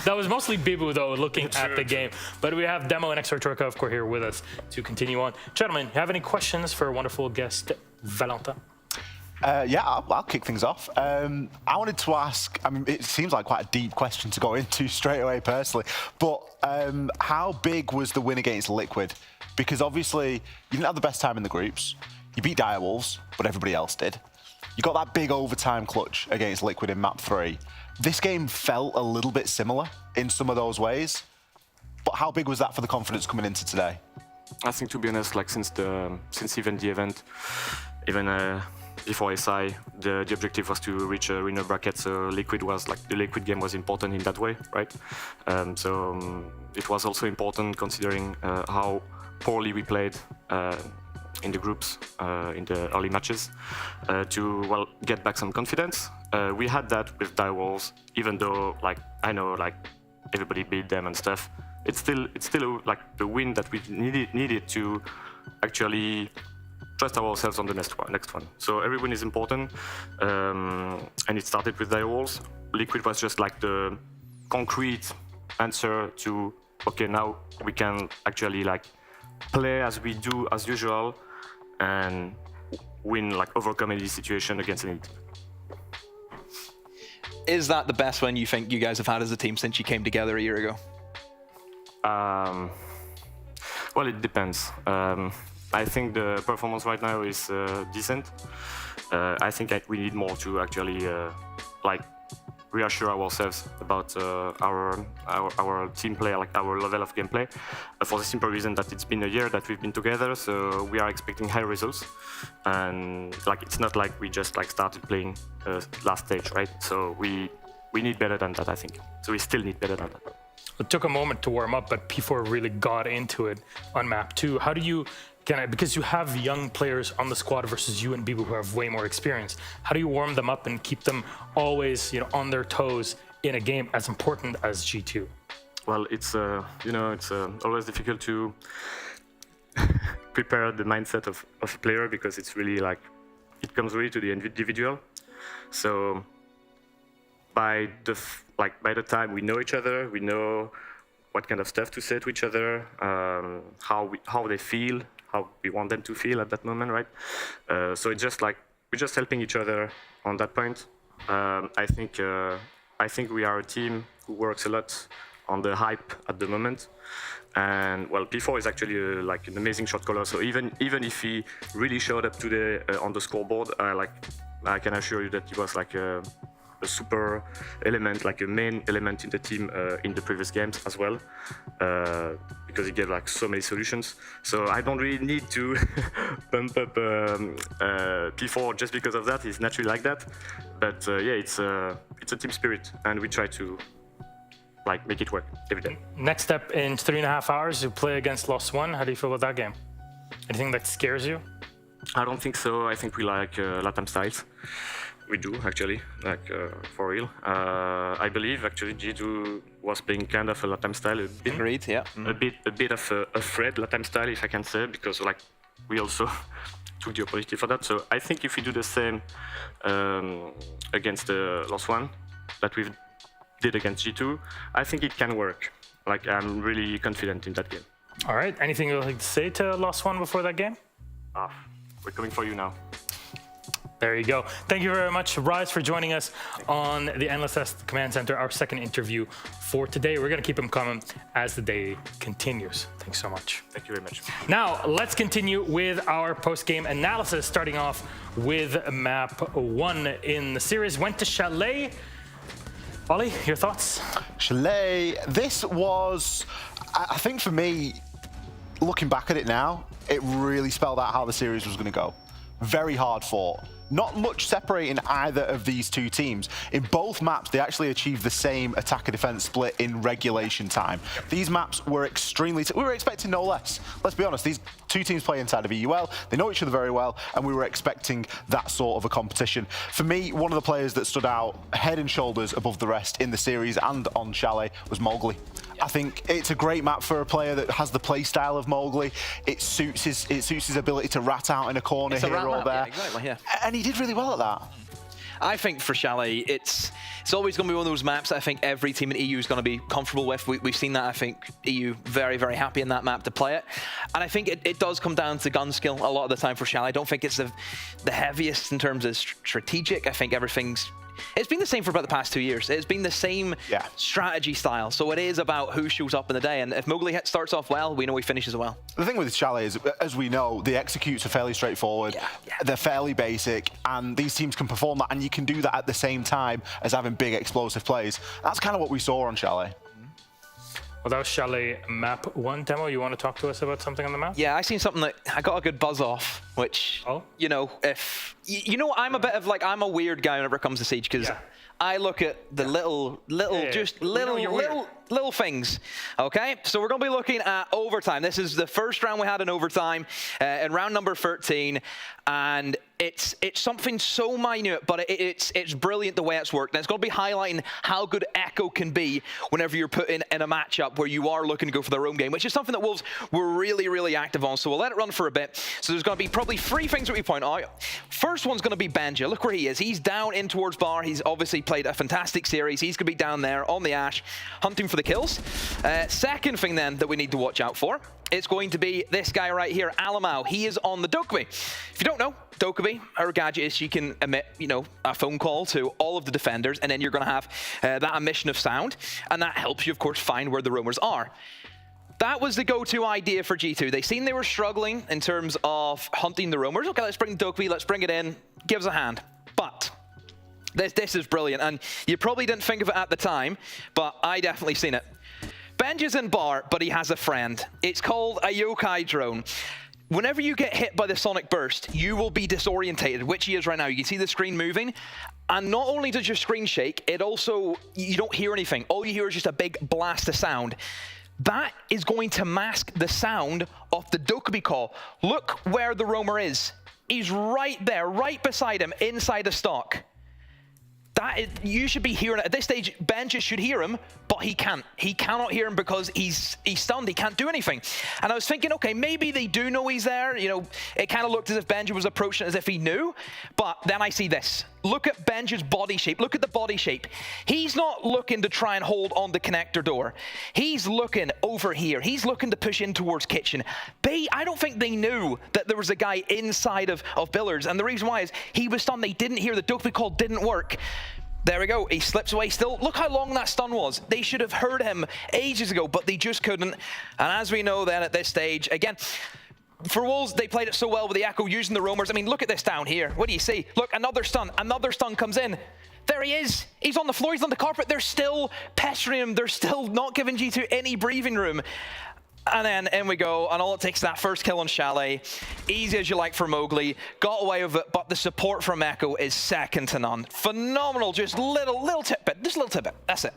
Speaker 1: that was mostly Bibu, though, looking at the game. But we have Demo and Extra Turka, of course, here with us to continue on. Gentlemen, you have any questions for our wonderful guest, Valentin?
Speaker 22: Yeah, I'll kick things off. I wanted to ask, I mean, it seems like quite a deep question to go into straight away personally, but how big was the win against Liquid? Because obviously, you didn't have the best time in the groups. You beat Direwolves, but everybody else did. You got that big overtime clutch against Liquid in map 3. This game felt a little bit similar in some of those ways, but how big was that for the confidence coming into today?
Speaker 6: I think, to be honest, like since even the event, even before SI, the objective was to reach a winner bracket, so Liquid was like, the Liquid game was important in that way, right? It was also important considering how poorly we played in the groups, in the early matches, to, well, get back some confidence. We had that with Direwolves, even though, like, I know, like, everybody beat them and stuff. It's still like the win that we needed to actually trust ourselves on the next one. So every win is important, and it started with Direwolves. Liquid was just like the concrete answer to, okay, now we can actually like play as we do as usual and win, like overcome any situation against any team.
Speaker 23: Is that the best win you think you guys have had as a team since you came together a year ago?
Speaker 6: Well, it depends. I think the performance right now is decent. I think we need more to actually like reassure ourselves about our team play, like our level of gameplay, for the simple reason that it's been a year that we've been together, so we are expecting high results, and like it's not like we just like started playing last stage, right? So we need better than that, I think. So we still need better than that.
Speaker 1: It took a moment to warm up, but P4 really got into it on map 2. How do you, because you have young players on the squad versus you and Bibu who have way more experience, how do you warm them up and keep them always, on their toes in a game as important as G2?
Speaker 6: Well, it's it's always difficult to prepare the mindset of a player, because it's really like, it comes really to the individual. So by the time we know each other, we know what kind of stuff to say to each other, how they feel, how we want them to feel at that moment, right? So it's just like, we're just helping each other on that point. I think we are a team who works a lot on the hype at the moment. And well, P4 is actually like an amazing shot caller. So even if he really showed up today on the scoreboard, I can assure you that he was like a super element, like a main element in the team in the previous games as well, because he gave like so many solutions. So I don't really need to pump up P4 just because of that. He's naturally like that. But yeah, it's a team spirit, and we try to like make it work every day.
Speaker 1: Next step in 3.5 hours, you play against Lost One. How do you feel about that game? Anything that scares you?
Speaker 6: I don't think so. I think we like LATAM styles. We do, actually, like for real. I believe actually G2 was playing kind of a LATAM style, a bit,
Speaker 23: Agreed, yeah.
Speaker 6: a bit of a Fred LATAM style, if I can say, because like we also took the opportunity for that. So I think if we do the same against the Lost One that we did against G2, I think it can work. Like, I'm really confident in that game.
Speaker 1: All right. Anything you'd like to say to Lost One before that game?
Speaker 6: We're coming for you now.
Speaker 1: There you go. Thank you very much, Rise, for joining us on the NLSS Command Center, our second interview for today. We're going to keep them coming as the day continues. Thanks so much.
Speaker 6: Thank you very much.
Speaker 1: Now, let's continue with our post-game analysis, starting off with map 1 in the series. Went to Chalet. Ollie, your thoughts?
Speaker 22: Chalet, this was, I think for me, looking back at it now, it really spelled out how the series was going to go. Very hard fought. Not much separating either of these two teams. In both maps, they actually achieved the same attacker-defense split in regulation time. These maps were extremely... we were expecting no less. Let's be honest, these two teams play inside of EUL. They know each other very well, and we were expecting that sort of a competition. For me, one of the players that stood out head and shoulders above the rest in the series and on Chalet was Mowgli. I think it's a great map for a player that has the play style of Mowgli. It suits his ability to rat out in a corner
Speaker 8: it's
Speaker 22: here or
Speaker 8: map,
Speaker 22: there.
Speaker 8: yeah, exactly, yeah.
Speaker 22: And he did really well at that.
Speaker 8: I think for Chalet, it's always going to be one of those maps that I think every team in EU is going to be comfortable with. We've seen that. I think EU very, very happy in that map to play it. And I think it does come down to gun skill a lot of the time for Chalet. I don't think it's the heaviest in terms of strategic. I think it's been the same for about the past 2 years. It's been the same strategy style. So it is about who shows up in the day. And if Mowgli starts off well, we know he finishes well.
Speaker 22: The thing with Chalet is, as we know, the executes are fairly straightforward. They're fairly basic, and these teams can perform that, and you can do that at the same time as having big explosive plays. That's kind of what we saw on Chalet.
Speaker 1: Well, that was Chalet map 1. Demo, you want to talk to us about something on the map?
Speaker 8: Yeah, I seen something that I got a good buzz off, which, you know, I'm a bit of I'm a weird guy whenever it comes to Siege, because I look at the little things, okay? So we're going to be looking at overtime. This is the first round we had in overtime, in round number 13, and it's something so minute, but it's brilliant the way it's worked. And it's going to be highlighting how good Echo can be whenever you're put in a matchup where you are looking to go for their own game, which is something that Wolves were really, really active on. So we'll let it run for a bit. So there's going to be probably 3 things that we point out. First one's going to be Benja. Look where he is. He's down in towards Bar. He's obviously played a fantastic series. He's going to be down there on the Ash, hunting for the kills. Second thing then that we need to watch out for, it's going to be this guy right here, Alamau. He is on the Dokkaebi. If you don't know, Dokkaebi, her gadget is she can emit, a phone call to all of the defenders, and then you're going to have that emission of sound, and that helps you, of course, find where the roamers are. That was the go-to idea for G2. They seen they were struggling in terms of hunting the roamers. Okay, let's bring Dokkaebi, let's bring it in, give us a hand. But this is brilliant, and you probably didn't think of it at the time, but I definitely seen it. Benja's in Bar, but he has a friend. It's called a yokai drone. Whenever you get hit by the sonic burst, you will be disorientated, which he is right now. You can see the screen moving, and not only does your screen shake, it also, you don't hear anything. All you hear is just a big blast of sound. That is going to mask the sound of the Dokkaebi call. Look where the roamer is. He's right there, right beside him, inside the stock. You should be hearing it. At this stage, Benja should hear him, but he can't. He cannot hear him because he's stunned. He can't do anything. And I was thinking, okay, maybe they do know he's there. It kind of looked as if Benja was approaching as if he knew. But then I see this. Look at Benja's body shape. Look at the body shape. He's not looking to try and hold on the connector door. He's looking over here. He's looking to push in towards kitchen. I don't think they knew that there was a guy inside of Billards. And the reason why is he was stunned. They didn't hear the Dokkaebi call didn't work. There we go. He slips away still. Look how long that stun was. They should have heard him ages ago, but they just couldn't. And as we know then at this stage, again, for Wolves, they played it so well with the Echo using the roamers. I mean, look at this down here. What do you see? Look, another stun comes in. There he is. He's on the floor. He's on the carpet. They're still pestering him. They're still not giving G2 any breathing room. And then in we go, and all it takes is that first kill on Chalet. Easy as you like for Mowgli. Got away with it, but the support from Echo is second to none. Phenomenal, just little tidbit. Just a little tidbit. That's it.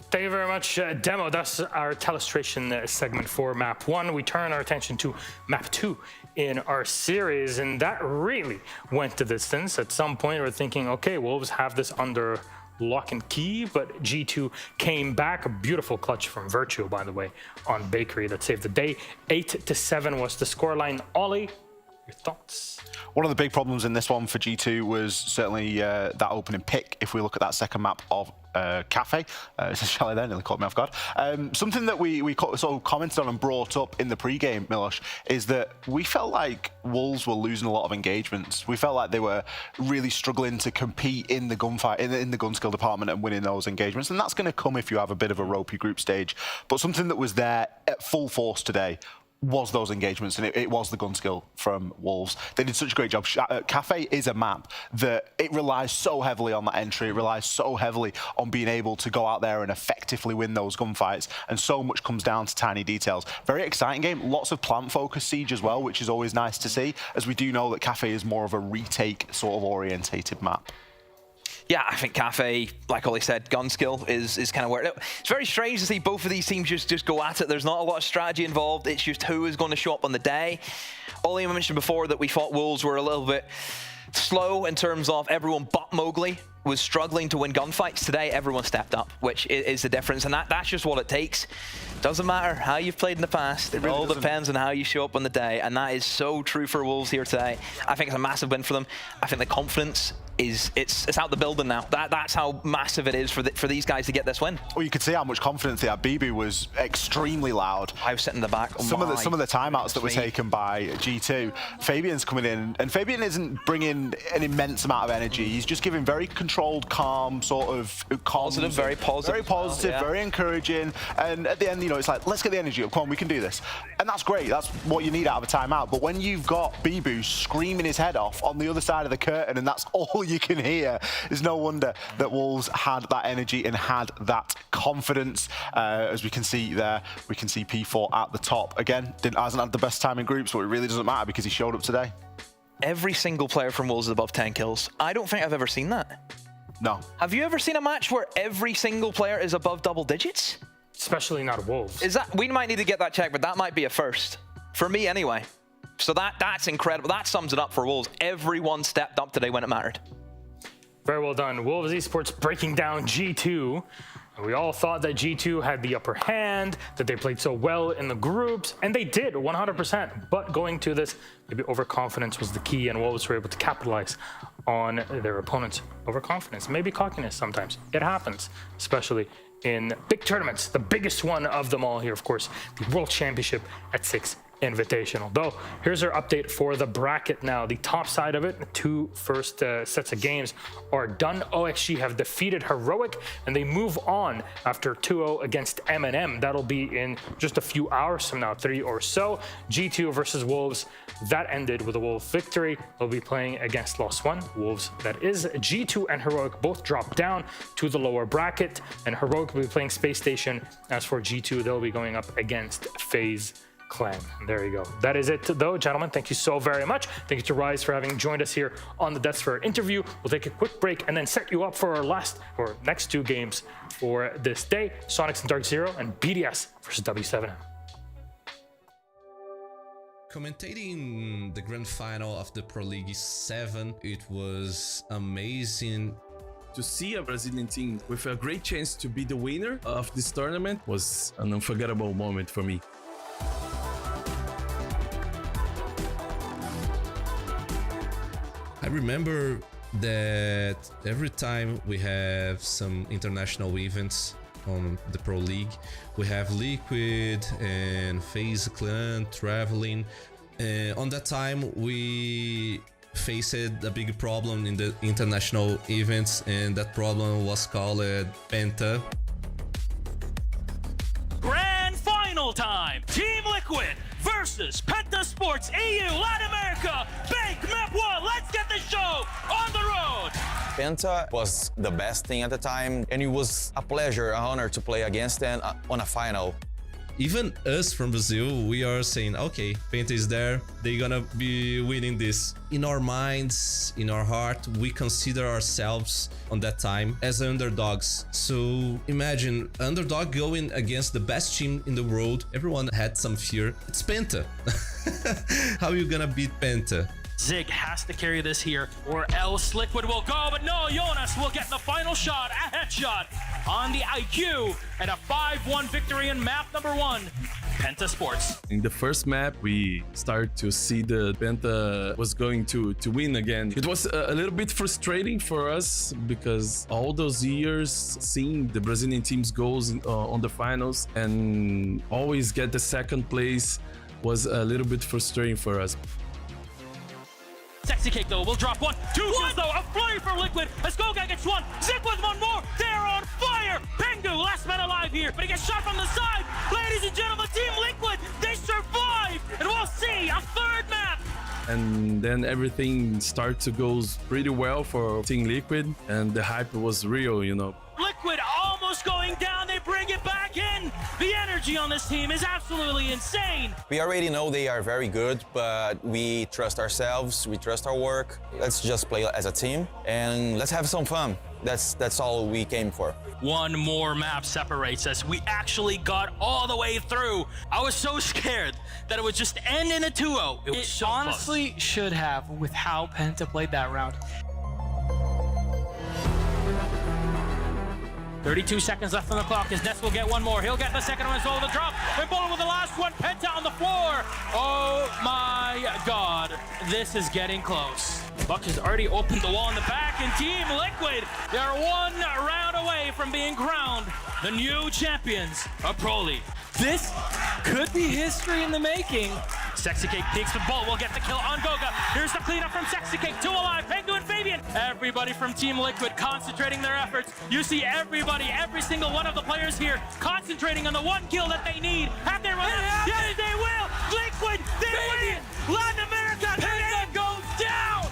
Speaker 1: Thank you very much, Demo. That's our telestration segment for map 1. We turn our attention to map 2 in our series, and that really went the distance. At some point, we're thinking, okay, Wolves have this under lock and key, but G2 came back. A beautiful clutch from Virtue, by the way, on Bakery that saved the day. 8-7 was the scoreline. Ollie, your thoughts?
Speaker 22: One of the big problems in this one for G2 was certainly that opening pick. If we look at that second map of Cafe, it's a Chalet there, nearly caught me off guard. Something that we sort of commented on and brought up in the pre-game, Milos, is that we felt like Wolves were losing a lot of engagements. We felt like they were really struggling to compete in the gunfight, in the gun skill department and winning those engagements. And that's going to come if you have a bit of a ropey group stage. But something that was there at full force today was those engagements, and it was the gun skill from Wolves. They did such a great job. Cafe is a map that it relies so heavily on that entry. It relies so heavily on being able to go out there and effectively win those gunfights, and so much comes down to tiny details. Very exciting game. Lots of plant-focused siege as well, which is always nice to see, as we do know that Cafe is more of a retake sort of orientated map.
Speaker 8: Yeah, I think Cafe, like Ollie said, gun skill is kind of where it's very strange to see both of these teams just go at it. There's not a lot of strategy involved. It's just who is going to show up on the day. Ollie mentioned before that we thought Wolves were a little bit slow in terms of everyone but Mowgli was struggling to win gunfights. Today, everyone stepped up, which is the difference, and that's just what it takes. Doesn't matter how you've played in the past. It all depends on how you show up on the day, and that is so true for Wolves here today. I think it's a massive win for them. I think the confidence it's out the building now. That's how massive it is for these guys to get this win.
Speaker 22: Well, you could see how much confidence they had. BB was extremely loud.
Speaker 8: I was sitting in the back.
Speaker 22: Some of the timeouts that were taken by G2. Fabian's coming in, and Fabian isn't bringing an immense amount of energy. He's just giving very controlled, calm, sort of
Speaker 8: positive, very positive, yeah.
Speaker 22: Very encouraging. And at the end, you know, it's like, let's get the energy up. Come on, we can do this. And that's great. That's what you need out of a timeout. But when you've got Bibu screaming his head off on the other side of the curtain, and that's all you can hear, it's no wonder that Wolves had that energy and had that confidence. As we can see there, we can see P4 at the top. Again, hasn't had the best time in groups, but it really doesn't matter because he showed up today.
Speaker 8: Every single player from Wolves is above 10 kills. I don't think I've ever seen that.
Speaker 22: No.
Speaker 8: Have you ever seen a match where every single player is above double digits?
Speaker 1: Especially not Wolves.
Speaker 8: Is that, we might need to get that checked, but that might be a first. For me anyway. So that's incredible. That sums it up for Wolves. Everyone stepped up today when it mattered.
Speaker 1: Very well done. Wolves Esports breaking down G2. We all thought that G2 had the upper hand, that they played so well in the groups, and they did 100%. But going to this, maybe overconfidence was the key, and Wolves were able to capitalize on their opponent's overconfidence. Maybe cockiness sometimes. It happens, especially in big tournaments. The biggest one of them all here, of course, the World Championship at 6 Invitational. Though, here's our update for the bracket now. The top side of it, the two first sets of games are done. OXG have defeated Heroic, and they move on after 2-0 against MNM. That'll be in just a few hours from now, 3 or so. G2 versus Wolves, that ended with a Wolves victory. They'll be playing against Lost One. Wolves, that is. G2 and Heroic both dropped down to the lower bracket, and Heroic will be playing Space Station. As for G2, they'll be going up against FaZe Clan. There you go. That is it, though, gentlemen. Thank you so very much. Thank you to Rise for having joined us here on the DarkZero interview. We'll take a quick break and then set you up for our next two games for this day: Soniqs and DarkZero, and BDS versus W7M.
Speaker 9: Commentating the grand final of the Pro League 7, it was amazing.
Speaker 12: To see a Brazilian team with a great chance to be the winner of this tournament was an unforgettable moment for me. I remember that every time we have some international events on the Pro League, we have Liquid and FaZe Clan traveling. On that time, we faced a big problem in the international events, and that problem was called Penta.
Speaker 13: Grand final time! Team Liquid versus Penta Sports EU Latin America. Big map 1. Let's get the show on the road.
Speaker 24: Penta was the best thing at the time, and it was a pleasure, an honor to play against them on a final.
Speaker 9: Even us from Brazil, we are saying, okay, Penta is there, they're gonna be winning this. In our minds, in our heart, we consider ourselves on that time as underdogs. So imagine underdog going against the best team in the world. Everyone had some fear. It's Penta. How are you gonna beat Penta?
Speaker 13: Zig has to carry this here, or else Liquid will go, but no, Jonas will get the final shot, a headshot on the IQ, and a 5-1 victory in map number 1, Penta Sports.
Speaker 12: In the first map, we started to see that Penta was going to win again. It was a little bit frustrating for us because all those years seeing the Brazilian team's goals on the finals and always get the second place was a little bit frustrating for us.
Speaker 13: Sexy Cake though will drop 1, 2 kills though, a flurry for Liquid as Goga gets 1, Zig with 1 more, they're on fire, Pengu, last man alive here, but he gets shot from the side. Ladies and gentlemen, Team Liquid, they survive, and we'll see a third map.
Speaker 10: And then everything started to go pretty well for Team Liquid, and the hype was real, you know.
Speaker 13: Liquid almost going down, they bring it back in. The energy on this team is absolutely insane.
Speaker 24: We already know they are very good, but we trust ourselves, we trust our work. Let's just play as a team and let's have some fun. That's all we came for.
Speaker 13: One more map separates us. We actually got all the way through. I was so scared that it would just end in a 2-0. It was so
Speaker 11: honestly
Speaker 13: close.
Speaker 11: Should have, with how Penta played that round.
Speaker 13: 32 seconds left on the clock as Ness will get one more. He'll get the second one as well. The drop. They're bowling with the last one. Penta on the floor. Oh my God. This is getting close. Buck has already opened the wall in the back, and Team Liquid, they're one round away from being crowned the new champions of Pro League.
Speaker 11: This could be history in the making.
Speaker 13: Sexy Cake peeks, but Bolt will get the kill on Goga. Here's the cleanup from Sexy Cake, 2 alive, Pengu and Fabian. Everybody from Team Liquid concentrating their efforts. You see everybody, every single one of the players here concentrating on the one kill that they need. Have they run out? Yes, they will! Liquid, they win! Latin America, Penta goes down!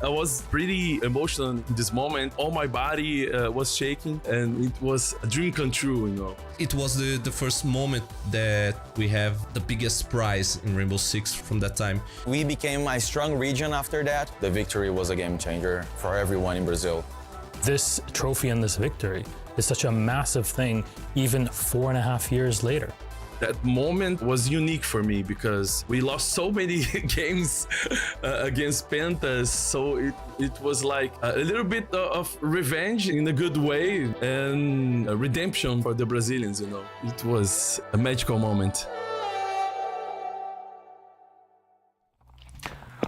Speaker 10: I was pretty emotional in this moment. All my body was shaking, and it was a dream come true, you know.
Speaker 9: It was the first moment that we have the biggest prize in Rainbow Six from that time.
Speaker 24: We became a strong region after that. The victory was a game changer for everyone in Brazil.
Speaker 15: This trophy and this victory is such a massive thing, even 4.5 years later.
Speaker 10: That moment was unique for me because we lost so many games against Pentas, so it was like a little bit of revenge in a good way and a redemption for the Brazilians, you know. It was a magical moment.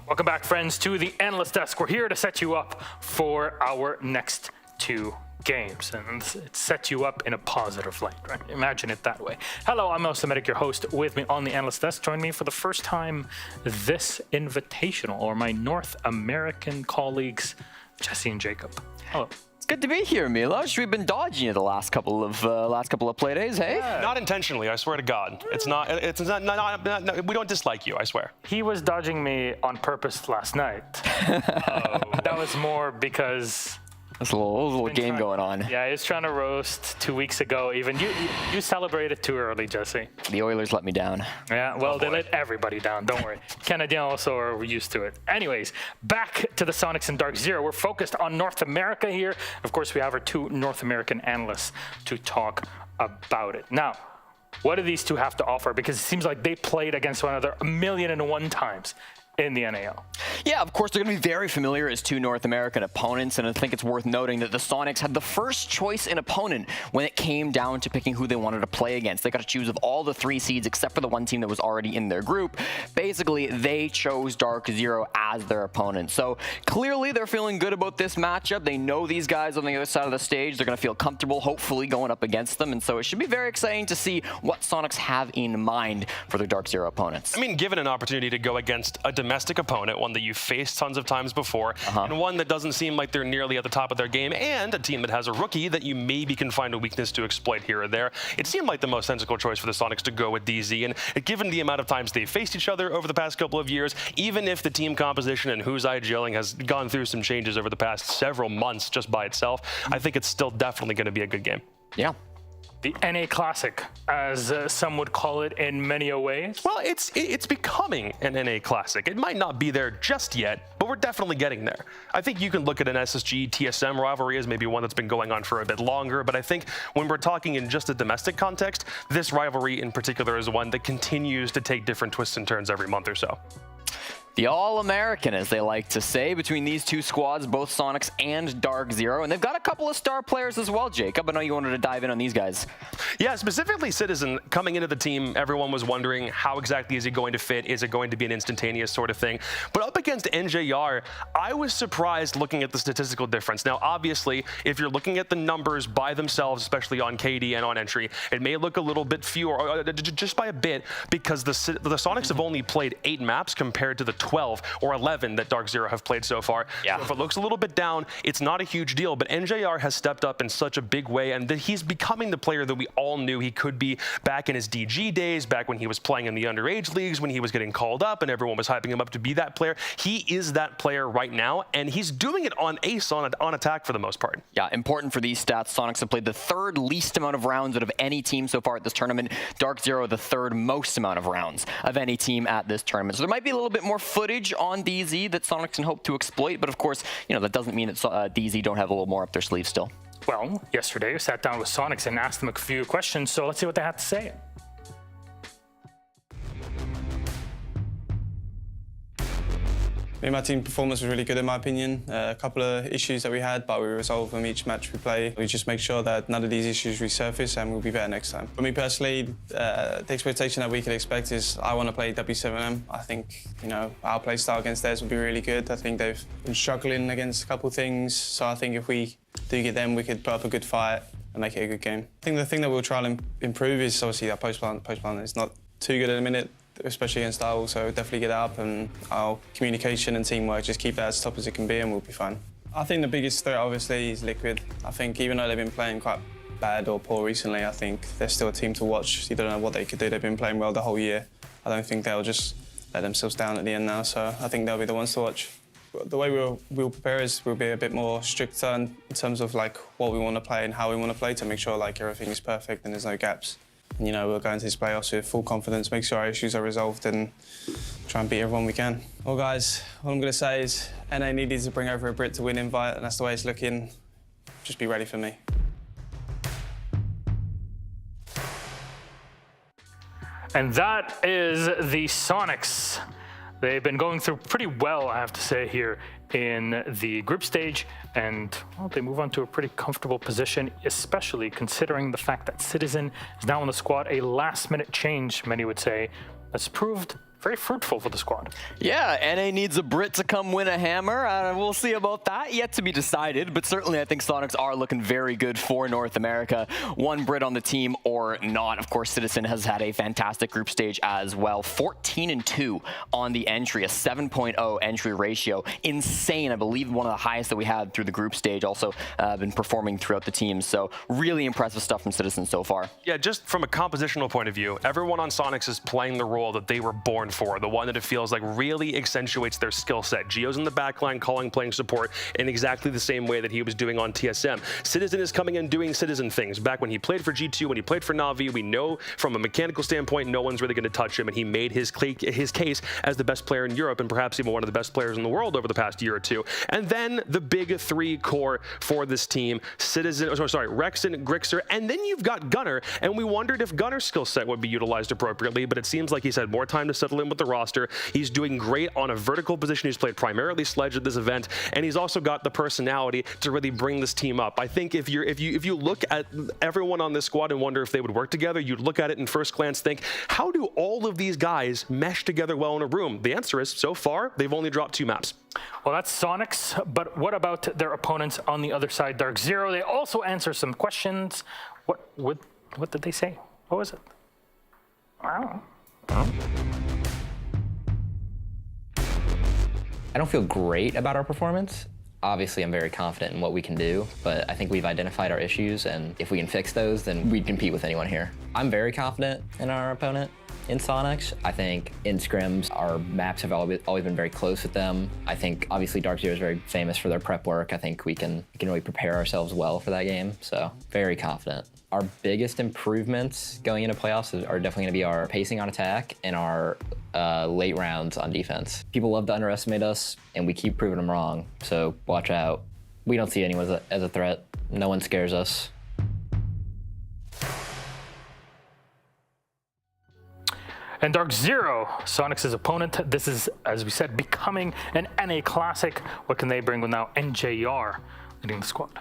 Speaker 1: Welcome back, friends, to the Analyst Desk. We're here to set you up for our next 2 games, and it sets you up in a positive light, right? Imagine it that way. Hello, I'm Elsa Medic, your host. With me on the Analyst Desk, join me for the first time this Invitational, or my North American colleagues, Jesse and Jacob. Hello.
Speaker 16: It's good to be here, Milos. We've been dodging you the last couple of play days, hey?
Speaker 25: Not intentionally, I swear to God. It's not. We don't dislike you, I swear.
Speaker 1: He was dodging me on purpose last night. That was more because
Speaker 16: there's a little game going on.
Speaker 1: Yeah, he was trying to roast 2 weeks ago. Even you celebrated too early, Jesse.
Speaker 16: The Oilers let me down.
Speaker 1: Yeah, well, they let everybody down. Don't worry. Canadians also are used to it. Anyways, back to the Soniqs and DarkZero. We're focused on North America here. Of course, we have our 2 North American analysts to talk about it. Now, what do these 2 have to offer? Because it seems like they played against one another 1,000,001 times in the NAL.
Speaker 16: Yeah, of course, they're going to be very familiar as 2 North American opponents, and I think it's worth noting that the Soniqs had the first choice in opponent when it came down to picking who they wanted to play against. They got to choose of all the 3 seeds except for the 1 team that was already in their group. Basically, they chose DarkZero as their opponent. So clearly, they're feeling good about this matchup. They know these guys on the other side of the stage. They're going to feel comfortable, hopefully, going up against them, and so it should be very exciting to see what Soniqs have in mind for their DarkZero opponents.
Speaker 25: I mean, given an opportunity to go against a domestic opponent, one that you've faced tons of times before, and one that doesn't seem like they're nearly at the top of their game, and a team that has a rookie that you maybe can find a weakness to exploit here or there, it seemed like the most sensible choice for the Soniqs to go with DZ. And given the amount of times they've faced each other over the past couple of years, even if the team composition and who's eye gelling has gone through some changes over the past several months just by itself, I think it's still definitely going to be a good game.
Speaker 16: Yeah.
Speaker 1: The NA Classic, as some would call it in many a ways.
Speaker 25: Well, it's becoming an NA Classic. It might not be there just yet, but we're definitely getting there. I think you can look at an SSG-TSM rivalry as maybe one that's been going on for a bit longer, but I think when we're talking in just a domestic context, this rivalry in particular is one that continues to take different twists and turns every month or so.
Speaker 16: The All-American, as they like to say, between these 2 squads, both Soniqs and DarkZero. And they've got a couple of star players as well, Jacob. I know you wanted to dive in on these guys.
Speaker 25: Yeah, specifically Citizen. Coming into the team, everyone was wondering how exactly is he going to fit? Is it going to be an instantaneous sort of thing? But up against NJR, I was surprised looking at the statistical difference. Now, obviously, if you're looking at the numbers by themselves, especially on KD and on entry, it may look a little bit fewer, just by a bit, because the Soniqs have only played 8 maps compared to the 12 or 11 that DarkZero have played so far.
Speaker 16: Yeah.
Speaker 25: So if it looks a little bit down, it's not a huge deal, but NJR has stepped up in such a big way, and he's becoming the player that we all knew he could be back in his DG days, back when he was playing in the underage leagues, when he was getting called up and everyone was hyping him up to be that player. He is that player right now, and he's doing it on ace on attack for the most part.
Speaker 16: Yeah, important for these stats. Soniqs have played the third least amount of rounds out of any team so far at this tournament. DarkZero, the third most amount of rounds of any team at this tournament. So there might be a little bit more footage on DZ that Soniqs can hope to exploit, but of course, that doesn't mean that DZ don't have a little more up their sleeve still.
Speaker 1: Well, yesterday I sat down with Soniqs and asked them a few questions, so let's see what they had to say.
Speaker 3: Me and my team performance was really good in my opinion. A couple of issues that we had, but we resolve them each match we play. We just make sure that none of these issues resurface and we'll be better next time. For me personally, the expectation that we could expect is I want to play W7M. I think, our play style against theirs will be really good. I think they've been struggling against a couple of things, so I think if we do get them, we could put up a good fight and make it a good game. I think the thing that we'll try and improve is obviously our post-plant. Post-plant is not too good at the minute, especially against Owl, so definitely get up, and our communication and teamwork, just keep that as top as it can be and we'll be fine. I think the biggest threat obviously is Liquid. I think even though they've been playing quite bad or poor recently, I think they're still a team to watch. You don't know what they could do. They've been playing well the whole year. I don't think they'll just let themselves down at the end now, so I think they'll be the ones to watch. The way we'll prepare is we'll be a bit more stricter in terms of what we want to play and how we want to play to make sure everything is perfect and there's no gaps. And, we'll go into these playoffs with full confidence, make sure our issues are resolved and try and beat everyone we can. Well, guys, all I'm going to say is NA needed to bring over a Brit to win Invite, and that's the way it's looking. Just be ready for me.
Speaker 1: And that is the Soniqs. They've been going through pretty well, I have to say, here in the group stage, and they move on to a pretty comfortable position, especially considering the fact that Citizen is now in the squad. A last-minute change, many would say, that's proved very fruitful for the squad.
Speaker 16: Yeah, NA needs a Brit to come win a hammer. We'll see about that. Yet to be decided, but certainly I think Soniqs are looking very good for North America. One Brit on the team or not. Of course, Citizen has had a fantastic group stage as well. 14-2 on the entry, a 7.0 entry ratio. Insane. I believe one of the highest that we had through the group stage. Also been performing throughout the team. So really impressive stuff from Citizen so far.
Speaker 25: Yeah, just from a compositional point of view, everyone on Soniqs is playing the role that they were born for, the one that it feels like really accentuates their skill set. Gio's in the backline calling, playing support in exactly the same way that he was doing on TSM. Citizen is coming in doing Citizen things. Back when he played for G2, when he played for Na'Vi, we know from a mechanical standpoint, no one's really going to touch him, and he made his case as the best player in Europe and perhaps even one of the best players in the world over the past year or two. And then the big three core for this team, Rexon, Grixer, and then you've got Gunnar, and we wondered if Gunnar's skill set would be utilized appropriately, but it seems like he's had more time to settle in with the roster. He's doing great on a vertical position. He's played primarily Sledge at this event, and he's also got the personality to really bring this team up. I think if you look at everyone on this squad and wonder if they would work together, you'd look at it and first glance think, how do all of these guys mesh together well in a room? The answer is, so far, they've only dropped 2 maps.
Speaker 1: Well, that's Soniqs, but what about their opponents on the other side, DarkZero? They also answer some questions. What did they say? What was it? Wow.
Speaker 4: I don't feel great about our performance. Obviously, I'm very confident in what we can do, but I think we've identified our issues, and if we can fix those, then we'd compete with anyone here. I'm very confident in our opponent in Soniqs. I think in scrims, our maps have always been very close with them. I think, obviously, DarkZero is very famous for their prep work. I think we can really prepare ourselves well for that game, so very confident. Our biggest improvements going into playoffs are definitely going to be our pacing on attack and our late rounds on defense. People love to underestimate us, and we keep proving them wrong, so watch out. We don't see anyone as a threat. No one scares us.
Speaker 1: And DarkZero, Soniqs' opponent. This is, as we said, becoming an NA Classic. What can they bring with now NJR leading the squad?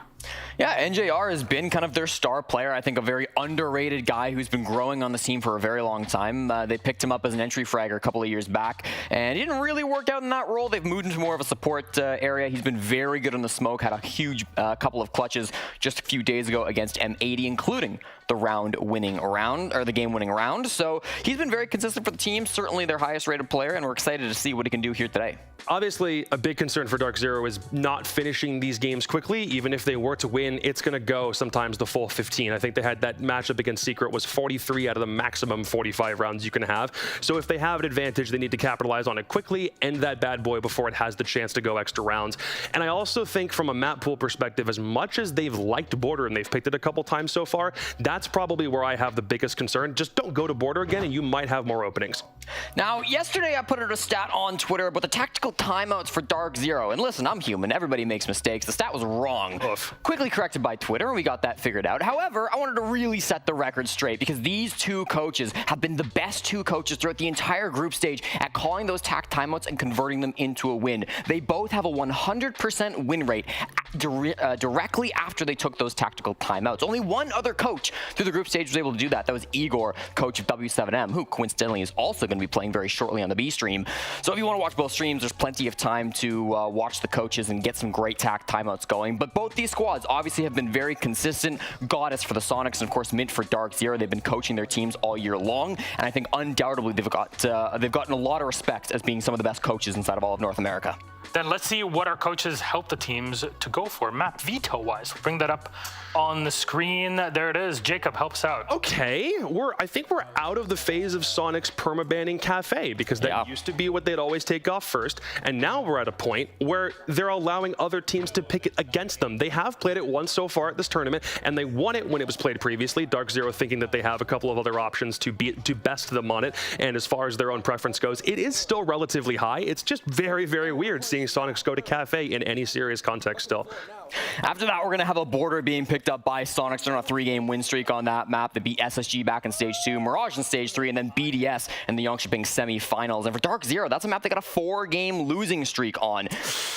Speaker 16: Yeah, NJR has been kind of their star player. I think a very underrated guy who's been growing on the team for a very long time. They picked him up as an entry fragger a couple of years back, and he didn't really work out in that role. They've moved into more of a support area. He's been very good on the smoke, had a huge couple of clutches just a few days ago against M80, including the the game-winning round. So he's been very consistent for the team, certainly their highest-rated player, and we're excited to see what he can do here today.
Speaker 25: Obviously, a big concern for DarkZero is not finishing these games quickly. Even if they were to win, it's going to go sometimes the full 15. I think they had that matchup against Secret was 43 out of the maximum 45 rounds you can have. So if they have an advantage, they need to capitalize on it quickly, end that bad boy before it has the chance to go extra rounds. And I also think from a map pool perspective, as much as they've liked Border and they've picked it a couple times so far, that's probably where I have the biggest concern. Just don't go to Border again and you might have more openings.
Speaker 16: Now, yesterday I put out a stat on Twitter about the tactical timeouts for DarkZero. And listen, I'm human. Everybody makes mistakes. The stat was wrong.
Speaker 25: Oof.
Speaker 16: Quickly corrected by Twitter, and we got that figured out. However, I wanted to really set the record straight because these two coaches have been the best two coaches throughout the entire group stage at calling those tac timeouts and converting them into a win. They both have a 100% win rate directly after they took those tactical timeouts. Only one other coach through the group stage was able to do that. That was Igor, coach of W7M, who coincidentally is also going to be playing very shortly on the B stream. So if you want to watch both streams, there's plenty of time to watch the coaches and get some great tac timeouts going. But both these squads obviously have been very consistent. Goddess for the Soniqs and of course Mint for DarkZero. They've been coaching their teams all year long, and I think undoubtedly they've gotten a lot of respect as being some of the best coaches inside of all of North America.
Speaker 1: Then let's see what our coaches help the teams to go for map veto-wise. We'll bring that up on the screen. There it is. Jacob helps out.
Speaker 25: Okay, I think we're out of the phase of Soniqs permabanning Cafe because that used to be what they'd always take off first, and now we're at a point where they're allowing other teams to pick it against them. They have played it once so far at this tournament, and they won it when it was played previously. DarkZero thinking that they have a couple of other options to best them on it, and as far as their own preference goes, it is still relatively high. It's just very, very weird seeing Soniqs go to Cafe in any serious context still.
Speaker 16: After that, we're going to have a Border being picked up by Soniqs. They're on a 3-game win streak on that map. They beat SSG back in Stage 2, Mirage in Stage 3, and then BDS in the Yongshipping semi-finals. And for DarkZero, that's a map they got a 4-game losing streak on.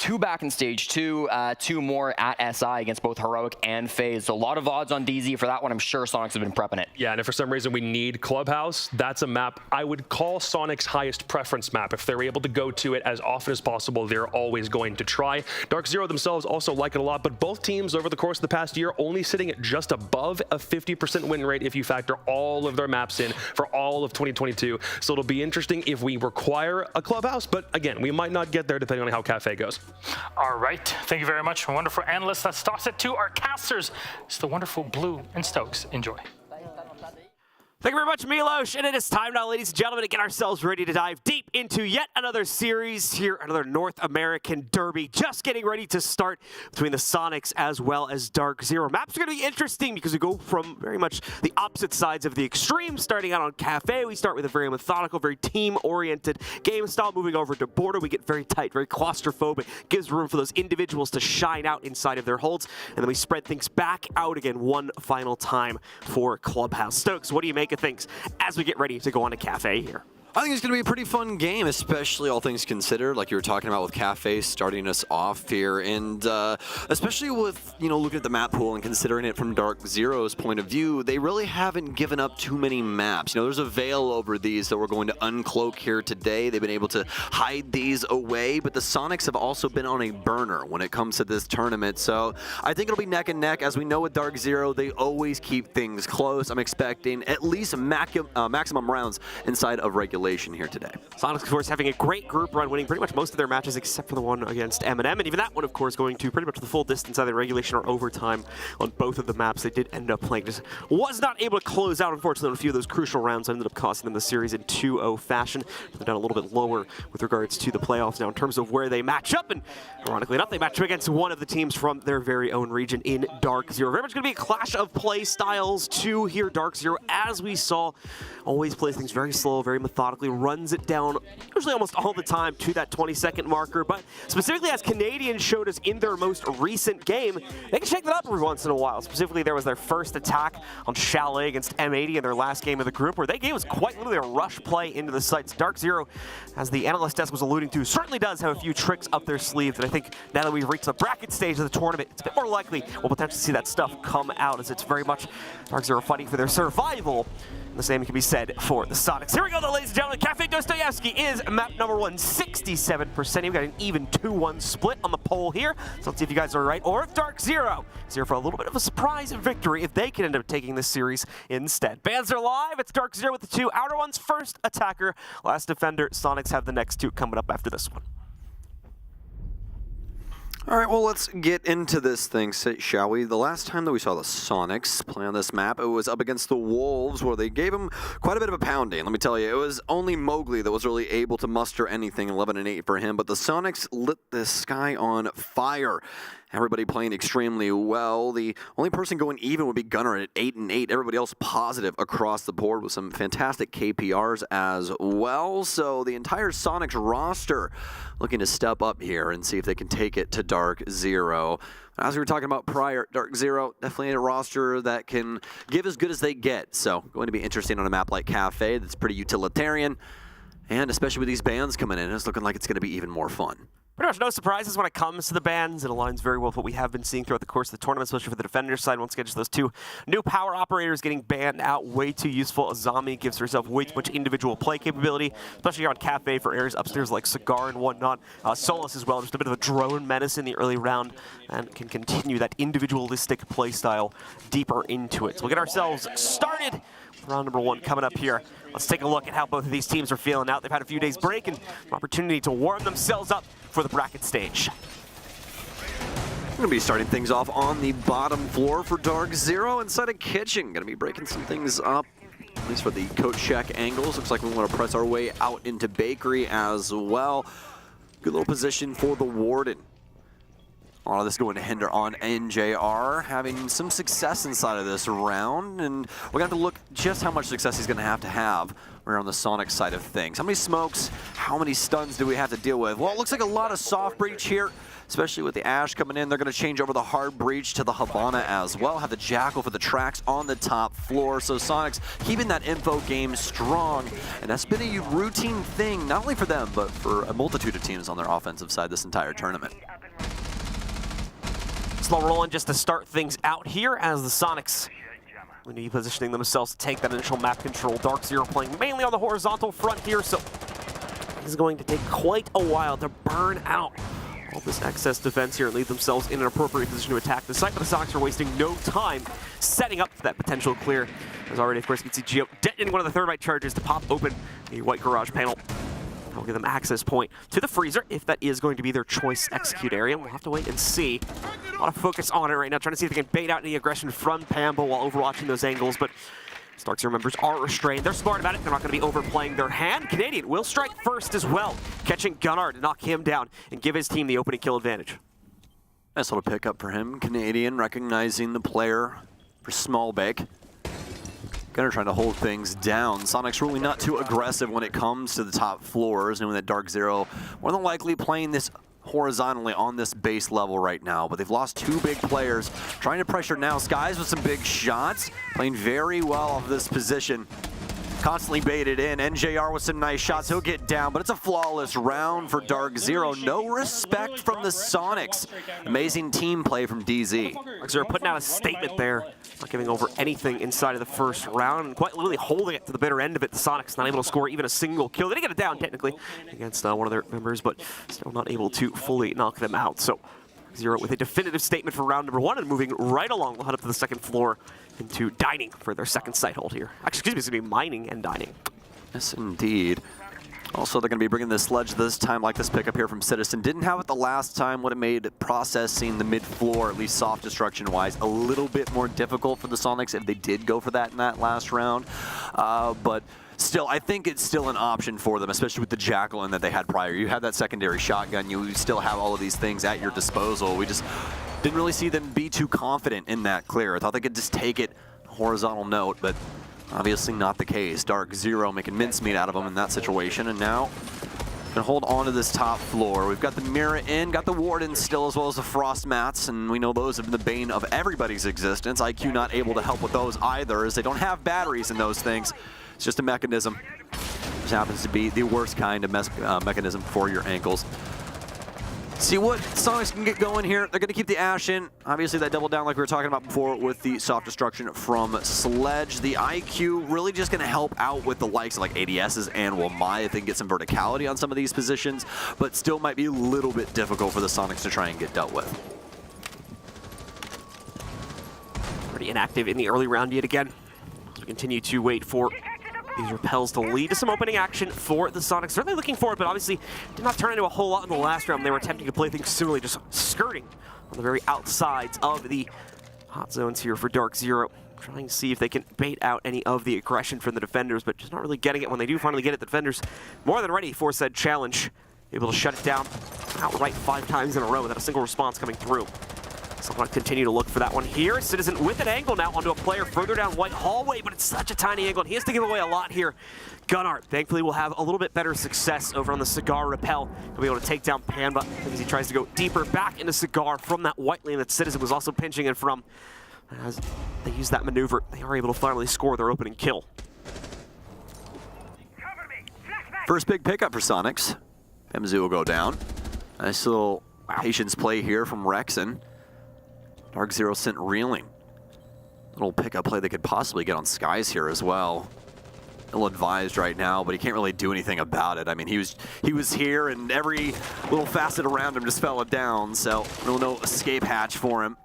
Speaker 16: 2 back in Stage 2, 2 more at SI against both Heroic and FaZe. So a lot of odds on DZ for that one. I'm sure Soniqs have been prepping it.
Speaker 25: Yeah, and if for some reason we need Clubhouse, that's a map I would call Soniqs' highest preference map. If they're able to go to it as often as possible, they're always going to try. DarkZero themselves also like it a lot, but both teams over the course of the past year only sitting at just above a 50% win rate if you factor all of their maps in for all of 2022. So it'll be interesting if we require a Clubhouse, but again, we might not get there depending on how Cafe goes.
Speaker 1: All right. Thank you very much, wonderful analysts. Let's toss it to our casters. It's the wonderful Blue and Stokes. Enjoy.
Speaker 7: Thank you very much, Milos. And it is time now, ladies and gentlemen, to get ourselves ready to dive deep into yet another series here, another North American derby. Just getting ready to start between the Soniqs as well as DarkZero. Maps are going to be interesting because we go from very much the opposite sides of the extreme. Starting out on Cafe, we start with a very methodical, very team-oriented game style. Moving over to Border, we get very tight, very claustrophobic. Gives room for those individuals to shine out inside of their holds. And then we spread things back out again one final time for Clubhouse. Stokes, what do you make of things as we get ready to go on to Cafe here?
Speaker 14: I think it's going to be a pretty fun game, especially all things considered, like you were talking about with Cafe starting us off here, and especially with, looking at the map pool and considering it from DarkZero's point of view, they really haven't given up too many maps. There's a veil over these that we're going to uncloak here today. They've been able to hide these away, but the Soniqs have also been on a burner when it comes to this tournament, so I think it'll be neck and neck. As we know with DarkZero, they always keep things close. I'm expecting at least maximum rounds inside of regulation here today.
Speaker 7: Soniqs, of course, having a great group run, winning pretty much most of their matches except for the one against MNM, and even that one, of course, going to pretty much the full distance, either regulation or overtime on both of the maps they did end up playing. Just was not able to close out, unfortunately, on a few of those crucial rounds. Ended up costing them the series in 2-0 fashion. They're down a little bit lower with regards to the playoffs now in terms of where they match up, and ironically enough, they match up against one of the teams from their very own region in DarkZero. Very much going to be a clash of play styles too here. DarkZero, as we saw, always plays things very slow, very methodical. methodically runs it down, usually almost all the time, to that 20-second marker. But specifically, as Canadians showed us in their most recent game, they can shake that up every once in a while. Specifically, there was their first attack on Chalet against M80 in their last game of the group, where they gave us quite literally a rush play into the sites. DarkZero, as the analyst desk was alluding to, certainly does have a few tricks up their sleeves, and I think now that we've reached the bracket stage of the tournament, it's a bit more likely we'll potentially see that stuff come out, as it's very much DarkZero fighting for their survival. The same can be said for the Soniqs. Here we go, though, ladies and gentlemen. Cafe Dostoevsky is map number 1, 67%. We've got an even 2-1 split on the poll here. So let's see if you guys are right, or if DarkZero is here for a little bit of a surprise victory, if they can end up taking this series instead. Bans are live. It's DarkZero with the 2 outer ones. First attacker, last defender. Soniqs have the next 2 coming up after this one.
Speaker 14: All right, well, let's get into this thing, shall we? The last time that we saw the Soniqs play on this map, it was up against the Wolves, where they gave them quite a bit of a pounding. Let me tell you, it was only Mowgli that was really able to muster anything, 11-8 for him, but the Soniqs lit the sky on fire. Everybody playing extremely well. The only person going even would be Gunnar at 8-8. Everybody else positive across the board with some fantastic KPRs as well. So the entire Soniqs roster looking to step up here and see if they can take it to DarkZero. As we were talking about prior, DarkZero definitely a roster that can give as good as they get. So going to be interesting on a map like Cafe that's pretty utilitarian. And especially with these bans coming in, it's looking like it's going to be even more fun.
Speaker 7: Pretty much no surprises when it comes to the bans. It aligns very well with what we have been seeing throughout the course of the tournament, especially for the defender side. Once again, just those 2 new power operators getting banned out. Way too useful. Azami gives herself way too much individual play capability, especially here on Cafe for areas upstairs like Cigar and whatnot. Solus as well, just a bit of a drone menace in the early round, and can continue that individualistic play style deeper into it. So we'll get ourselves started. Round number 1 coming up here. Let's take a look at how both of these teams are feeling out. They've had a few days break and an opportunity to warm themselves up for the bracket stage.
Speaker 14: We're going to be starting things off on the bottom floor for DarkZero inside a kitchen. Going to be breaking some things up, at least for the coat check angles. Looks like we want to press our way out into bakery as well. Good little position for the Warden. A lot of this going to hinder on NJR, having some success inside of this round, and we're going to have to look just how much success he's going to have We're on the Sonic side of things. How many smokes, how many stuns do we have to deal with? Well, it looks like a lot of soft breach here, especially with the Ash coming in. They're going to change over the hard breach to the Habana as well, have the Jackal for the tracks on the top floor. So Soniqs keeping that info game strong, and that's been a routine thing, not only for them, but for a multitude of teams on their offensive side this entire tournament.
Speaker 7: Slow rolling just to start things out here as the Soniqs will be positioning themselves to take that initial map control. DarkZero playing mainly on the horizontal front here, so it's going to take quite a while to burn out all this excess defense here and leave themselves in an appropriate position to attack the site, but the Soniqs are wasting no time setting up for that potential clear. As already, of course, you can see Geo detonating one of the thermite charges to pop open the white garage panel. That'll give them access point to the freezer, if that is going to be their choice execute area. We'll have to wait and see. A lot of focus on it right now, trying to see if they can bait out any aggression from Pambo while overwatching those angles, but DarkZero members are restrained. They're smart about it. They're not going to be overplaying their hand. Canadian will strike first as well, catching Gunnar to knock him down and give his team the opening kill advantage.
Speaker 14: Nice little pickup for him. Canadian recognizing the player for Smallbeck. Gunnar trying to hold things down. Soniqs really not too aggressive when it comes to the top floors, knowing that DarkZero more than likely playing this horizontally on this base level right now, but they've lost 2 big players. Trying to pressure now Skies with some big shots, playing very well off this position. Constantly baited in. NJR with some nice shots. He'll get down, but it's a flawless round for DarkZero. No respect from the Soniqs. Amazing team play from DZ.
Speaker 7: DarkZero putting out a statement there, not giving over anything inside of the first round, and quite literally holding it to the bitter end of it. The Soniqs not able to score even a single kill. They did get it down technically against one of their members, but still not able to fully knock them out. So DarkZero with a definitive statement for round number 1 and moving right along. We'll head up to the second floor into dining for their second site hold here. Actually, excuse me, it's going to be mining and dining.
Speaker 14: Yes, indeed. Also, they're going to be bringing the sledge this time, like this pickup here from Citizen. Didn't have it the last time. Would have made processing the mid-floor, at least soft destruction-wise, a little bit more difficult for the Soniqs if they did go for that in that last round. But still, I think it's still an option for them, especially with the Jacqueline that they had prior. You have that secondary shotgun. You still have all of these things at your disposal. We just didn't really see them be too confident in that clear. I thought they could just take it horizontal note, but Obviously not the case. DarkZero making mincemeat out of him in that situation, and now gonna hold on to this top floor. We've got the Mirror in, got the Warden still, as well as the Frost Mats, and we know those have been the bane of everybody's existence. IQ not able to help with those either, as they don't have batteries in those things. It's just a mechanism. Just happens to be the worst kind of mechanism for your ankles. See what Soniqs can get going here. They're going to keep the Ash in. Obviously, that double down like we were talking about before with the soft destruction from Sledge. The IQ really just going to help out with the likes of like ADSs and Wamai if they can get some verticality on some of these positions, but still might be a little bit difficult for the Soniqs to try and get dealt with.
Speaker 7: Pretty inactive in the early round yet again. So we continue to wait for these repels to lead to some opening action for the Soniqs. Certainly looking for it, but obviously did not turn into a whole lot in the last round. They were attempting to play things similarly, just skirting on the very outsides of the hot zones here for DarkZero. Trying to see if they can bait out any of the aggression from the defenders, but just not really getting it. When they do finally get it, the defenders more than ready for said challenge. Able to shut it down outright 5 times in a row without a single response coming through. So I'm going to continue to look for that one here. Citizen with an angle now onto a player further down White Hallway, but it's such a tiny angle, and he has to give away a lot here. Gunart, thankfully, will have a little bit better success over on the Cigar Repel. He'll be able to take down Panba as he tries to go deeper back into Cigar from that white lane that Citizen was also pinching it from. As they use that maneuver, they are able to finally score their opening kill.
Speaker 14: First big pickup for Soniqs. Mizzou will go down. Nice little patience play here from Rexen. DarkZero sent reeling. Little pickup play they could possibly get on Skies here as well. Ill-advised right now, but he can't really do anything about it. I mean, he was here, and every little facet around him just fell down, so really no escape hatch for him.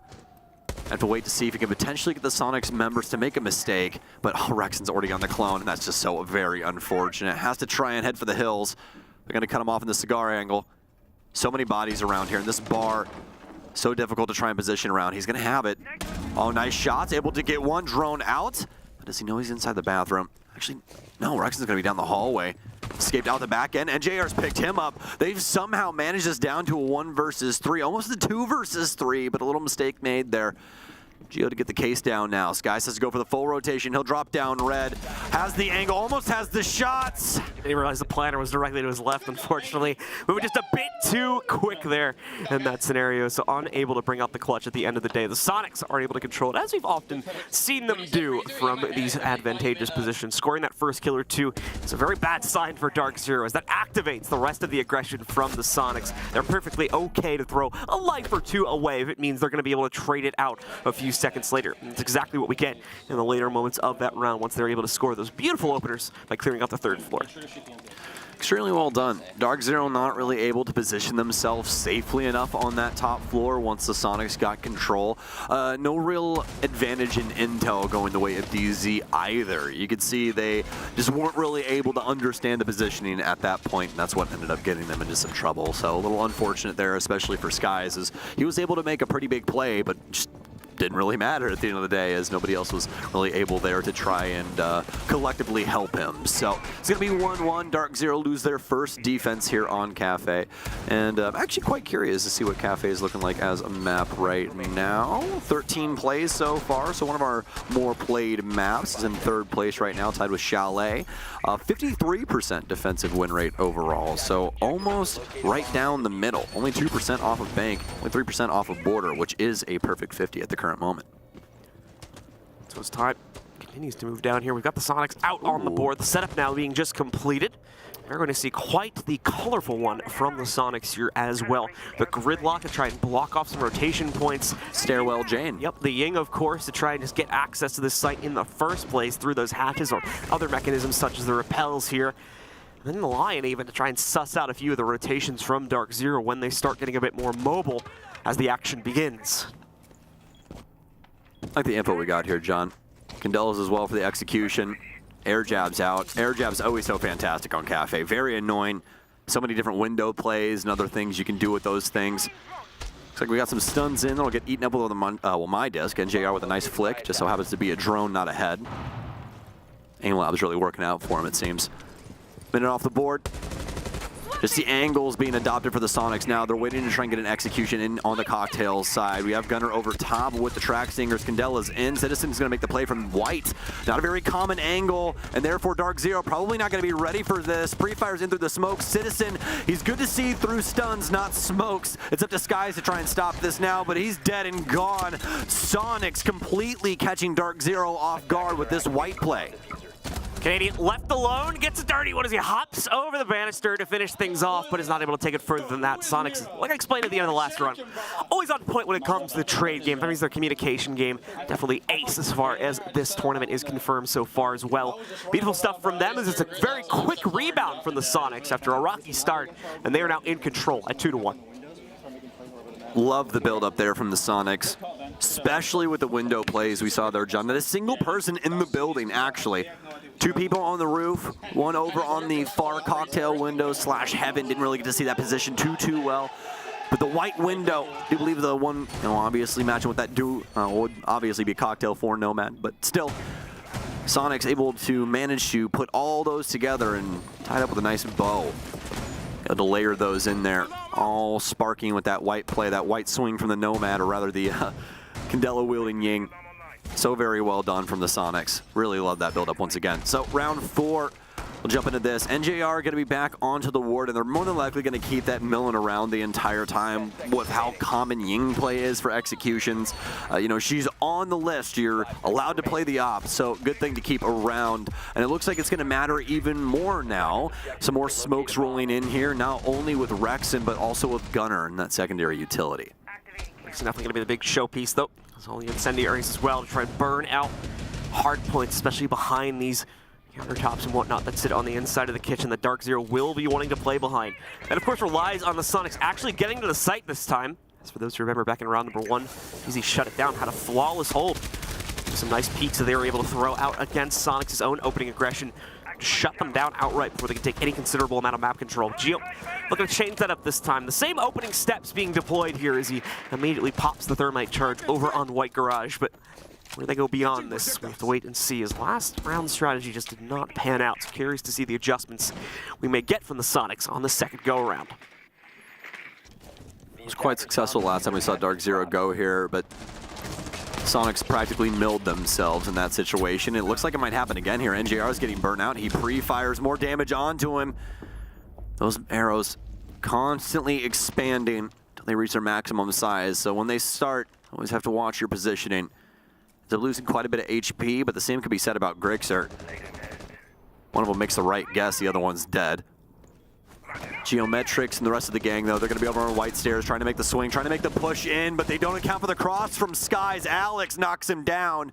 Speaker 14: Have to wait to see if he can potentially get the Soniqs members to make a mistake, but Rexen's already on the clone, and that's just so very unfortunate. Has to try and head for the hills. They're gonna cut him off in the Cigar angle. So many bodies around here, and this bar so difficult to try and position around. He's gonna have it. Oh, nice shots. Able to get one drone out. Does he know he's inside the bathroom? Actually, no, Rexen's gonna be down the hallway. Escaped out the back end, and JR's picked him up. They've somehow managed this down to a 1 versus 3, almost a 2 versus 3, but a little mistake made there. Geo to get the case down now. Sky says to go for the full rotation. He'll drop down red. Has the angle, almost has the shots.
Speaker 7: Didn't realize the planner was directly to his left, unfortunately. Moving just a bit too quick there in that scenario, so unable to bring out the clutch at the end of the day. The Soniqs are able to control it, as we've often seen them do from these advantageous positions. Scoring that first kill or two is a very bad sign for DarkZero, as that activates the rest of the aggression from the Soniqs. They're perfectly okay to throw a life or two away if it means they're going to be able to trade it out a few seconds later. And that's exactly what we get in the later moments of that round once they're able to score those beautiful openers by clearing out the 3rd floor.
Speaker 14: Extremely well done. DarkZero not really able to position themselves safely enough on that top floor once the Soniqs got control. No real advantage in intel going the way of DZ either. You could see they just weren't really able to understand the positioning at that point, and that's what ended up getting them into some trouble. So a little unfortunate there, especially for Skies, as he was able to make a pretty big play, but just didn't really matter at the end of the day, as nobody else was really able there to try and collectively help him. So it's going to be 1-1. DarkZero lose their first defense here on Cafe. And I'm actually quite curious to see what Cafe is looking like as a map right now. 13 plays so far, so one of our more played maps is in 3rd place right now, tied with Chalet. 53% defensive win rate overall, so almost right down the middle. Only 2% off of Bank, only 3% off of Border, which is a perfect 50 at the current moment.
Speaker 7: So as time continues to move down here, we've got the Soniqs out on the board. The setup now being just completed. We're going to see quite the colorful one from the Soniqs here as well. The gridlock to try and block off some rotation points.
Speaker 14: Stairwell Jane.
Speaker 7: Yep, the Ying, of course, to try and just get access to this site in the first place through those hatches or other mechanisms such as the repels here. And then the Lion even to try and suss out a few of the rotations from DarkZero when they start getting a bit more mobile as the action begins.
Speaker 14: I like the info we got here, John. Candelas as well for the execution. Air jabs out. Air jab's always so fantastic on Cafe. Very annoying. So many different window plays and other things you can do with those things. Looks like we got some stuns in that'll get eaten up with the my disc. And JR with a nice flick. Just so happens to be a drone, not a head. Aim Lab's really working out for him, it seems. Minute off the board. Just the angles being adopted for the Soniqs now. They're waiting to try and get an execution in on the Cocktail side. We have Gunner over top with the Track Stingers. Candela's in. Citizen's going to make the play from White. Not a very common angle, and therefore DarkZero probably not going to be ready for this. Pre-fires in through the smoke. Citizen, he's good to see through stuns, not smokes. It's up to Skies to try and stop this now, but he's dead and gone. Soniqs completely catching DarkZero off guard with this White play.
Speaker 7: Canadian left alone, gets a dirty one as he hops over the banister to finish things off, but is not able to take it further than that. Soniqs, like I explained at the end of the last run, always on point when it comes to the trade game. That means their communication game, definitely ace as far as this tournament is confirmed so far as well. Beautiful stuff from them as it's a very quick rebound from the Soniqs after a rocky start, and they are now in control at 2-1.
Speaker 14: Love the build up there from the Soniqs, especially with the window plays we saw there, John. Not a single person in the building, actually. 2 people on the roof, 1 over on the far Cocktail window / heaven. Didn't really get to see that position too well. But the White window, I do believe the one, obviously matching with that would obviously be Cocktail for Nomad, but still, Soniqs able to manage to put all those together and tied up with a nice bow. Able to layer those in there, all sparking with that White play, that White swing from the Nomad, or rather the Candela wielding Ying. So very well done from the Soniqs. Really love that build-up once again. So round 4, we'll jump into this. NJR going to be back onto the ward, and they're more than likely going to keep that milling around the entire time with how common Ying play is for executions. She's on the list. You're allowed to play the op, so good thing to keep around. And it looks like it's going to matter even more now. Some more smokes rolling in here, not only with Rexon, but also with Gunner in that secondary utility.
Speaker 7: It's definitely going to be the big showpiece, though. There's all the incendiaries as well to try and burn out hard points, especially behind these countertops and whatnot that sit on the inside of the kitchen that DarkZero will be wanting to play behind. And of course relies on the Soniqs actually getting to the site this time. As for those who remember back in round number 1, Easy shut it down, had a flawless hold. Some nice peaks that they were able to throw out against Soniqs' own opening aggression. Shut them down outright before they can take any considerable amount of map control. Geo looking to change that up this time. The same opening steps being deployed here as he immediately pops the thermite charge over on White Garage, but where they go beyond this, we have to wait and see. His last round strategy just did not pan out, so curious to see the adjustments we may get from the Soniqs on the second go-around.
Speaker 14: It was quite successful last time we saw DarkZero go here, but Soniqs practically milled themselves in that situation. It looks like it might happen again here. NJR is getting burnt out. He pre-fires more damage onto him. Those arrows constantly expanding until they reach their maximum size. So when they start, always have to watch your positioning. They're losing quite a bit of HP, but the same could be said about Grixer. One of them makes the right guess, the other one's dead. Geometrics and the rest of the gang, though, they're going to be over on White Stairs trying to make the swing, trying to make the push in, but they don't account for the cross from Skies. Alex knocks him down.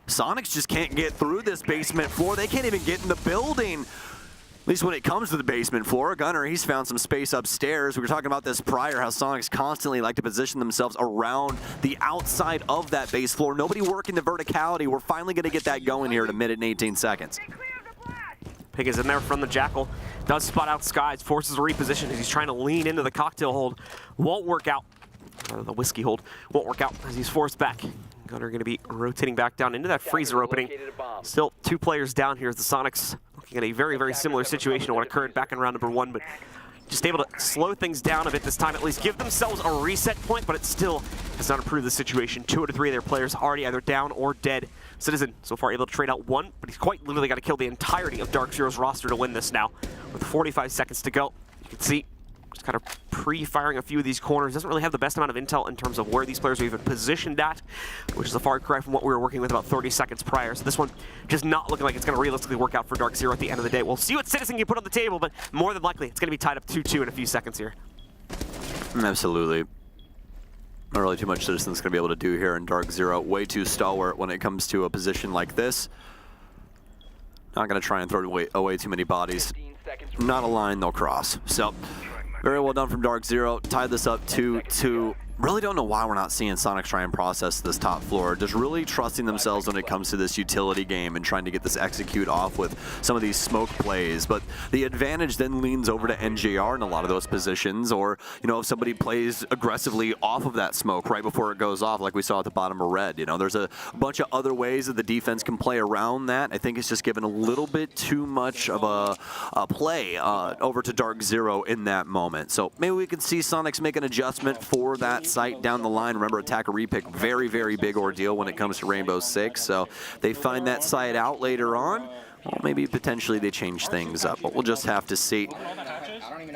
Speaker 14: Soniqs just can't get through this basement floor. They can't even get in the building. At least when it comes to the basement floor. Gunner, he's found some space upstairs. We were talking about this prior, how Soniqs constantly like to position themselves around the outside of that base floor. Nobody working the verticality. We're finally going to get that going here at 1 minute and 18 seconds.
Speaker 7: Pig is in there from the Jackal. Does spot out Skies, forces a reposition as he's trying to lean into the Cocktail hold. Won't work out. Or the Whiskey hold won't work out as he's forced back. Gunner going to be rotating back down into that freezer opening. Still 2 players down here as the Soniqs looking at a very, very similar situation to what occurred back in round number 1, but just able to slow things down a bit this time, at least give themselves a reset point, but it still has not improved the situation. 2 out of 3 of their players already either down or dead. Citizen so far able to trade out 1, but he's quite literally got to kill the entirety of DarkZero's roster to win this now. With 45 seconds to go, you can see just kind of pre-firing a few of these corners. Doesn't really have the best amount of intel in terms of where these players are even positioned at, which is a far cry from what we were working with about 30 seconds prior. So this one just not looking like it's going to realistically work out for DarkZero at the end of the day. We'll see what Citizen can put on the table, but more than likely it's going to be tied up 2-2 in a few seconds here.
Speaker 14: Absolutely. Not really too much Citizen's going to be able to do here in DarkZero. Way too stalwart when it comes to a position like this. Not going to try and throw away too many bodies. Not a line they'll cross. So, very well done from DarkZero. Tied this up 2-2. Really don't know why we're not seeing Soniqs try and process this top floor. Just really trusting themselves when it comes to this utility game and trying to get this execute off with some of these smoke plays. But the advantage then leans over to NJR in a lot of those positions, or, you know, if somebody plays aggressively off of that smoke right before it goes off, like we saw at the bottom of red. You know, there's a bunch of other ways that the defense can play around that. I think it's just given a little bit too much of a play over to DarkZero in that moment. So maybe we can see Soniqs make an adjustment for that site down the line. Remember, attacker repick, very, very big ordeal when it comes to Rainbow Six. So they find that site out later on. Well, maybe potentially they change things up, but we'll just have to see.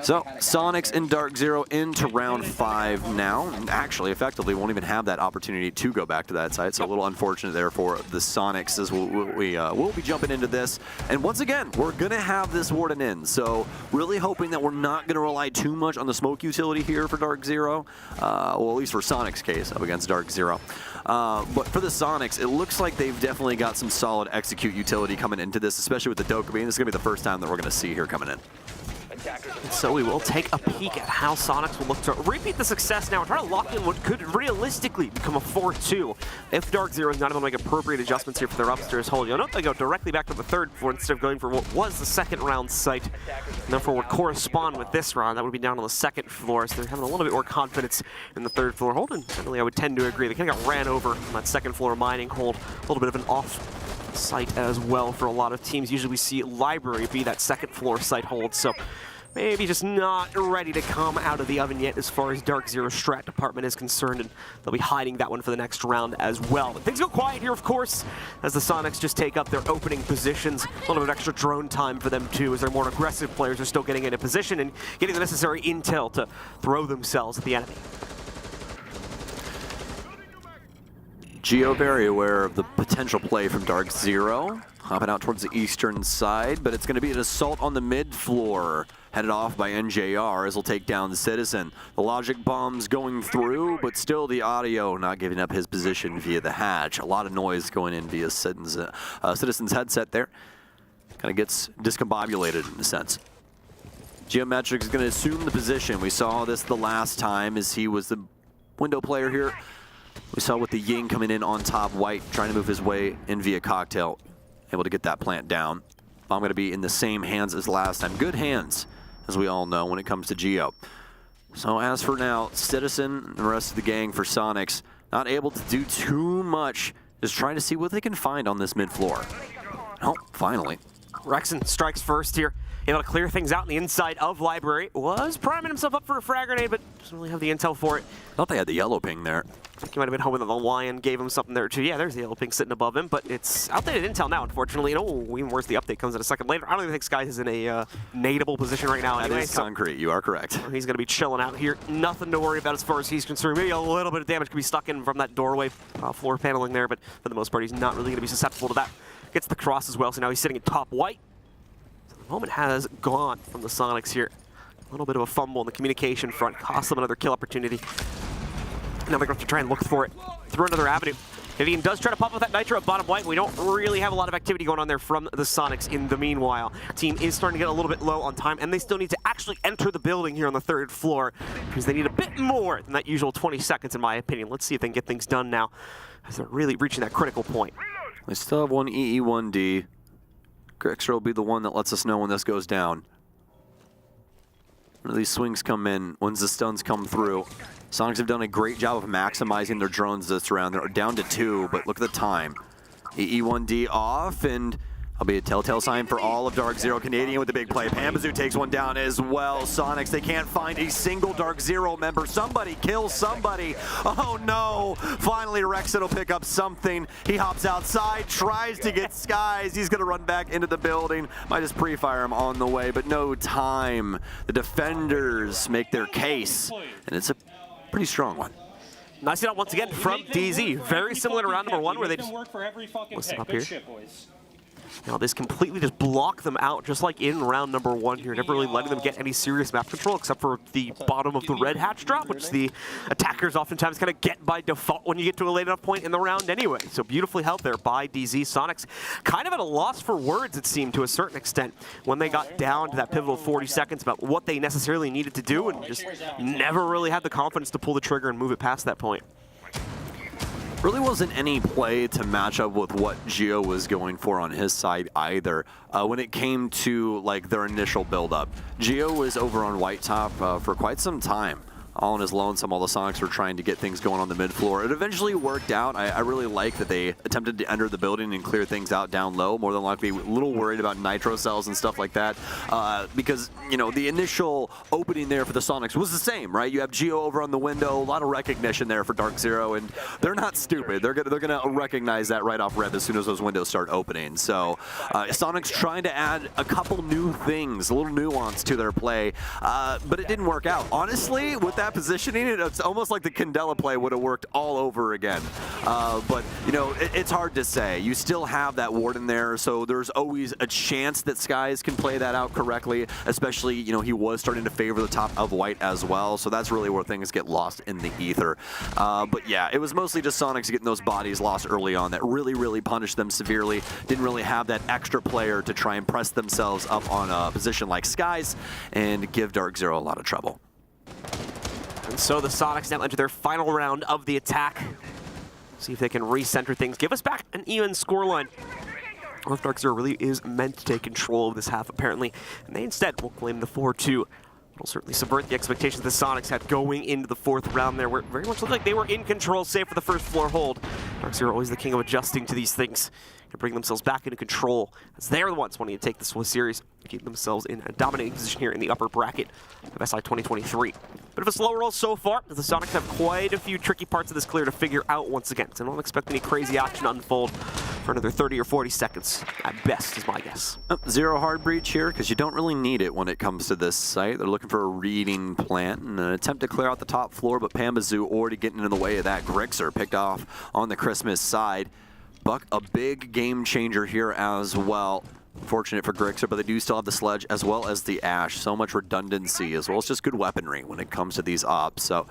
Speaker 14: So Soniqs and DarkZero into round 5 now, and actually effectively won't even have that opportunity to go back to that site. So a little unfortunate there for the Soniqs as we'll be jumping into this. And once again, we're gonna have this Warden in. So really hoping that we're not gonna rely too much on the smoke utility here for DarkZero. Well, at least for Soniqs' case up against DarkZero. But for the Soniqs, it looks like they've definitely got some solid execute utility coming into this, especially with the Dokkaebi. This is gonna be the first time that we're gonna see here coming in.
Speaker 7: So we will take a peek at how Soniqs will look to repeat the success now and try to lock in what could realistically become a 4-2 if DarkZero is not able to make appropriate adjustments here for their upstairs hold. You'll note they go directly back to the third floor instead of going for what was the second round site, and therefore would correspond with this round. That would be down on the second floor, so they're having a little bit more confidence in the third floor hold, and generally I would tend to agree. They kind of got ran over on that second floor mining hold, a little bit of an off site as well for a lot of teams. Usually we see library be that second floor site hold, so maybe just not ready to come out of the oven yet as far as DarkZero's strat department is concerned, and they'll be hiding that one for the next round as well. But things go quiet here, of course, as the Soniqs just take up their opening positions. A little bit of extra drone time for them too, as their more aggressive players are still getting into position and getting the necessary intel to throw themselves at the enemy.
Speaker 14: Geo very aware of the potential play from DarkZero, hopping out towards the eastern side, but it's going to be an assault on the mid floor, headed off by NJR as he'll take down the Citizen. The logic bomb's going through, but still the audio not giving up his position via the hatch. A lot of noise going in via Citizen's headset there. Kind of gets discombobulated in a sense. Geometric is going to assume the position. We saw this the last time as he was the window player here. We saw with the Ying coming in on top, White trying to move his way in via Cocktail, able to get that plant down. I'm going to be in the same hands as last time. Good hands, as we all know, when it comes to Geo. So as for now, Citizen and the rest of the gang for Soniqs, not able to do too much, just trying to see what they can find on this mid floor. Oh, finally.
Speaker 7: Rexon strikes first here, able to clear things out on the inside of Library. Was priming himself up for a frag grenade, but doesn't really have the intel for it.
Speaker 14: Thought they had the yellow ping there.
Speaker 7: I think he might have been hoping that the Lion gave him something there too. Yeah, there's the yellow ping sitting above him, but it's outdated intel now, unfortunately. Even worse, the update comes in a second later. I don't even think Skies is in a nadeable position right now anyway.
Speaker 14: That is concrete, you are correct.
Speaker 7: He's going to be chilling out here. Nothing to worry about as far as he's concerned. Maybe a little bit of damage could be stuck in from that doorway floor paneling there, but for the most part, he's not really going to be susceptible to that. Gets the cross as well, so now he's sitting in top white. So the moment has gone from the Soniqs here. A little bit of a fumble on the communication front. Cost them another kill opportunity. Now they're going to have to try and look for it through another avenue. Vivian does try to pop up that Nitro at bottom white. We don't really have a lot of activity going on there from the Soniqs in the meanwhile. Team is starting to get a little bit low on time, and they still need to actually enter the building here on the third floor because they need a bit more than that usual 20 seconds, in my opinion. Let's see if they can get things done now as they're really reaching that critical point.
Speaker 14: We still have one EE1D. Grexer will be the one that lets us know when this goes down. When these swings come in, when the stuns come through. Soniqs have done a great job of maximizing their drones this round. They're down to 2, but look at the time. EE1D off, and that'll be a telltale sign for all of DarkZero. Canadian with the big play. Pambazoo takes one down as well. Soniqs, they can't find a single DarkZero member. Somebody kills somebody. Oh no! Finally, Rexon will pick up something. He hops outside, tries to get Skies. He's gonna run back into the building. Might just pre-fire him on the way, but no time. The defenders make their case, and it's a pretty strong one.
Speaker 7: Nice hit out once again from DZ. Very similar to round number 1 where they just
Speaker 13: work for every fucking
Speaker 7: listen
Speaker 13: pick.
Speaker 7: up
Speaker 13: Good
Speaker 7: here.
Speaker 13: shit, boys.
Speaker 7: Now this completely just blocked them out, just like in round number 1 here, never really letting them get any serious map control except for the bottom of the red hatch drop, which the attackers oftentimes kind of get by default when you get to a late enough point in the round anyway. So beautifully held there by DZ. Soniqs kind of at a loss for words, it seemed, to a certain extent, when they got down to that pivotal 40 seconds about what they necessarily needed to do, and just never really had the confidence to pull the trigger and move it past that point.
Speaker 14: Really wasn't any play to match up with what Gio was going for on his side either. When it came to like their initial build-up, Gio was over on white top for quite some time. All on his lonesome, all the Soniqs were trying to get things going on the mid floor. It eventually worked out. I really like that they attempted to enter the building and clear things out down low. More than likely, a little worried about nitro cells and stuff like that, because you know the initial opening there for the Soniqs was the same, right? You have Gio over on the window, a lot of recognition there for DarkZero, and they're not stupid. They're gonna recognize that right off rip as soon as those windows start opening. So Soniqs trying to add a couple new things, a little nuance to their play, but it didn't work out. Honestly, with that positioning, it's almost like the Candela play would have worked all over again. But, you know, it's hard to say. You still have that Warden there, so there's always a chance that Skies can play that out correctly, especially, you know, he was starting to favor the top of white as well, so that's really where things get lost in the ether. But yeah, it was mostly just Soniqs getting those bodies lost early on that really punished them severely. Didn't really have that extra player to try and press themselves up on a position like Skies and give DarkZero a lot of trouble.
Speaker 7: And so the Soniqs now enter their final round of the attack. See if they can recenter things, give us back an even scoreline. Or if DarkZero really is meant to take control of this half, apparently. And they instead will claim the 4-2. It'll certainly subvert the expectations the Soniqs had going into the 4th round there, where it very much looked like they were in control, save for the first floor hold. DarkZero always the king of adjusting to these things, to bring themselves back into control, as they're the ones wanting to take the Swiss series, keep themselves in a dominating position here in the upper bracket of SI 2023. Bit of a slow roll so far, as the Soniqs have quite a few tricky parts of this clear to figure out once again. So don't expect any crazy action to unfold for another 30 or 40 seconds, at best, is my guess.
Speaker 14: Zero hard breach here, because you don't really need it when it comes to this site. They're looking for a reading plant and an attempt to clear out the top floor, but Pambazoo already getting in the way of that. Grixer picked off on the Christmas side. Buck, a big game changer here as well. Fortunate for Grixer, but they do still have the Sledge as well as the Ash. So much redundancy as well as just good weaponry when it comes to these ops. So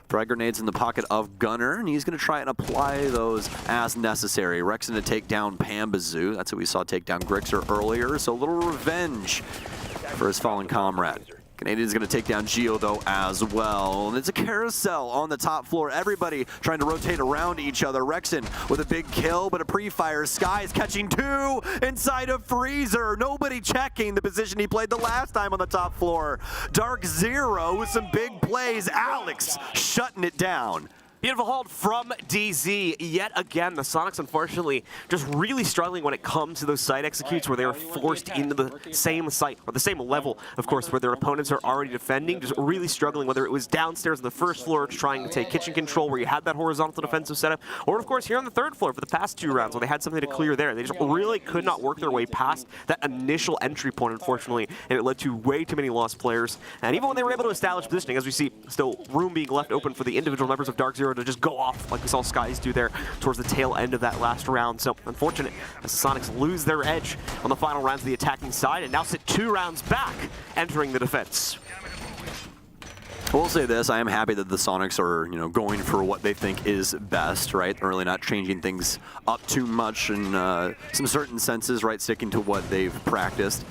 Speaker 14: frag grenades in the pocket of Gunner, and he's going to try and apply those as necessary. Rexon to take down Pambazoo. That's what we saw take down Grixer earlier. So a little revenge for his fallen comrade. Canadian's going to take down Gio, though, as well. And it's a carousel on the top floor. Everybody trying to rotate around each other. Rexon with a big kill, but a pre-fire. Skies catching 2 inside of Freezer. Nobody checking the position he played the last time on the top floor. DarkZero with some big plays. Alex shutting it down.
Speaker 7: Beautiful hold from DZ. Yet again, the Soniqs, unfortunately, just really struggling when it comes to those site executes where they were forced into the same site, or the same level, of course, where their opponents are already defending. Just really struggling, whether it was downstairs on the first floor trying to take kitchen control where you had that horizontal defensive setup, or of course here on the 3rd floor for the past 2 rounds when they had something to clear there. They just really could not work their way past that initial entry point, unfortunately, and it led to way too many lost players. And even when they were able to establish positioning, as we see, still room being left open for the individual members of DarkZero to just go off like we saw Skies do there towards the tail end of that last round. So unfortunate as the Soniqs lose their edge on the final rounds of the attacking side and now sit 2 rounds back entering the defense.
Speaker 14: I will say this, I am happy that the Soniqs are, you know, going for what they think is best, right? They're really not changing things up too much in some certain senses, right? Sticking to what they've practiced.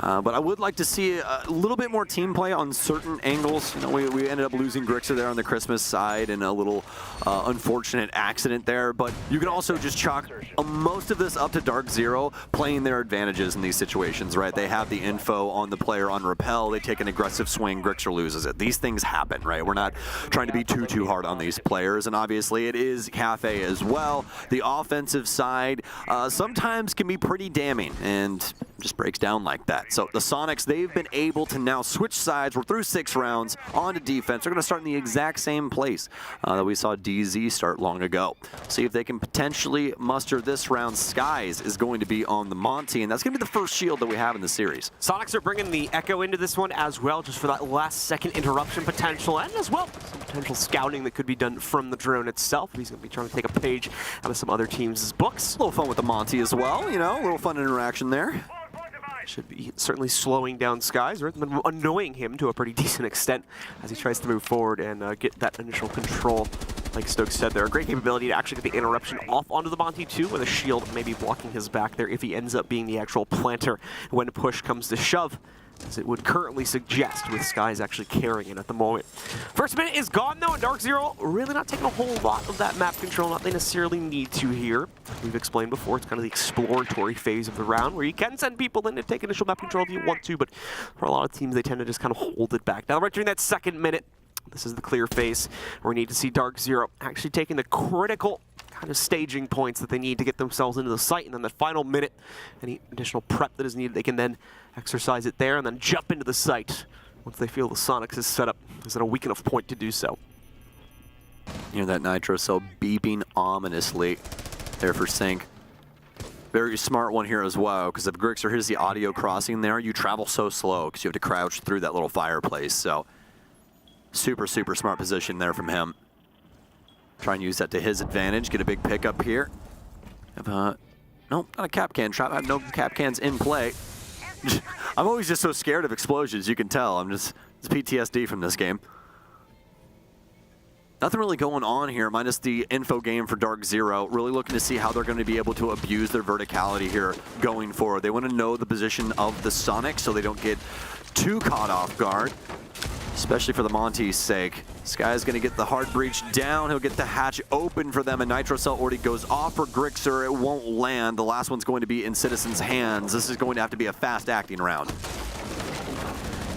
Speaker 14: But I would like to see a little bit more team play on certain angles. You know, we ended up losing Grixer there on the Christmas side and a little unfortunate accident there. But you can also just chalk most of this up to DarkZero playing their advantages in these situations, right? They have the info on the player on repel. They take an aggressive swing. Grixer loses it. These things happen, right? We're not trying to be too hard on these players. And obviously it is Cafe as well. The offensive side sometimes can be pretty damning and just breaks down like that. that. So the Soniqs, they've been able to now switch sides. We're through 6 rounds, on to defense. They're going to start in the exact same place that we saw DZ start long ago. See if they can potentially muster this round. Skies is going to be on the Monty, and that's going to be the first shield that we have in the series.
Speaker 7: Soniqs are bringing the Echo into this one as well, just for that last second interruption potential, and as well some potential scouting that could be done from the drone itself. He's going to be trying to take a page out of some other teams' books.
Speaker 14: A little fun with the Monty as well, you know, a little fun interaction there.
Speaker 7: Should be certainly slowing down Skies, or annoying him to a pretty decent extent as he tries to move forward and get that initial control. Like Stokes said, there a great capability to actually get the interruption off onto the Monty too, with a shield maybe blocking his back there if he ends up being the actual planter when push comes to shove, as it would currently suggest, with Skies actually carrying it at the moment. First minute is gone though, and DarkZero really not taking a whole lot of that map control, not they necessarily need to here. We've explained before, it's kind of the exploratory phase of the round where you can send people in to take initial map control if you want to, but for a lot of teams they tend to just kind of hold it back. Now we're entering that second minute. This is the clear phase where we need to see DarkZero actually taking the critical kind of staging points that they need to get themselves into the site, and then the final minute, any additional prep that is needed, they can then exercise it there and then jump into the site once they feel the Soniqs is set up is at a weak enough point to do so.
Speaker 14: You know that Nitro Cell beeping ominously there for Sync. Very smart one here as well, because if Grixer hits the audio crossing there, you travel so slow because you have to crouch through that little fireplace. So super, super smart position there from him. Try and use that to his advantage. Get a big pickup here. No, not a cap can trap. I have no cap cans in play. I'm always just so scared of explosions, you can tell. It's PTSD from this game. Nothing really going on here, minus the info game for DarkZero. Really looking to see how they're going to be able to abuse their verticality here going forward. They want to know the position of the Soniqs so they don't get too caught off guard, especially for the Monty's sake. This guy's going to get the hard breach down. He'll get the hatch open for them, and Nitro Cell already goes off for Grixer. It won't land. The last one's going to be in Citizen's hands. This is going to have to be a fast-acting round.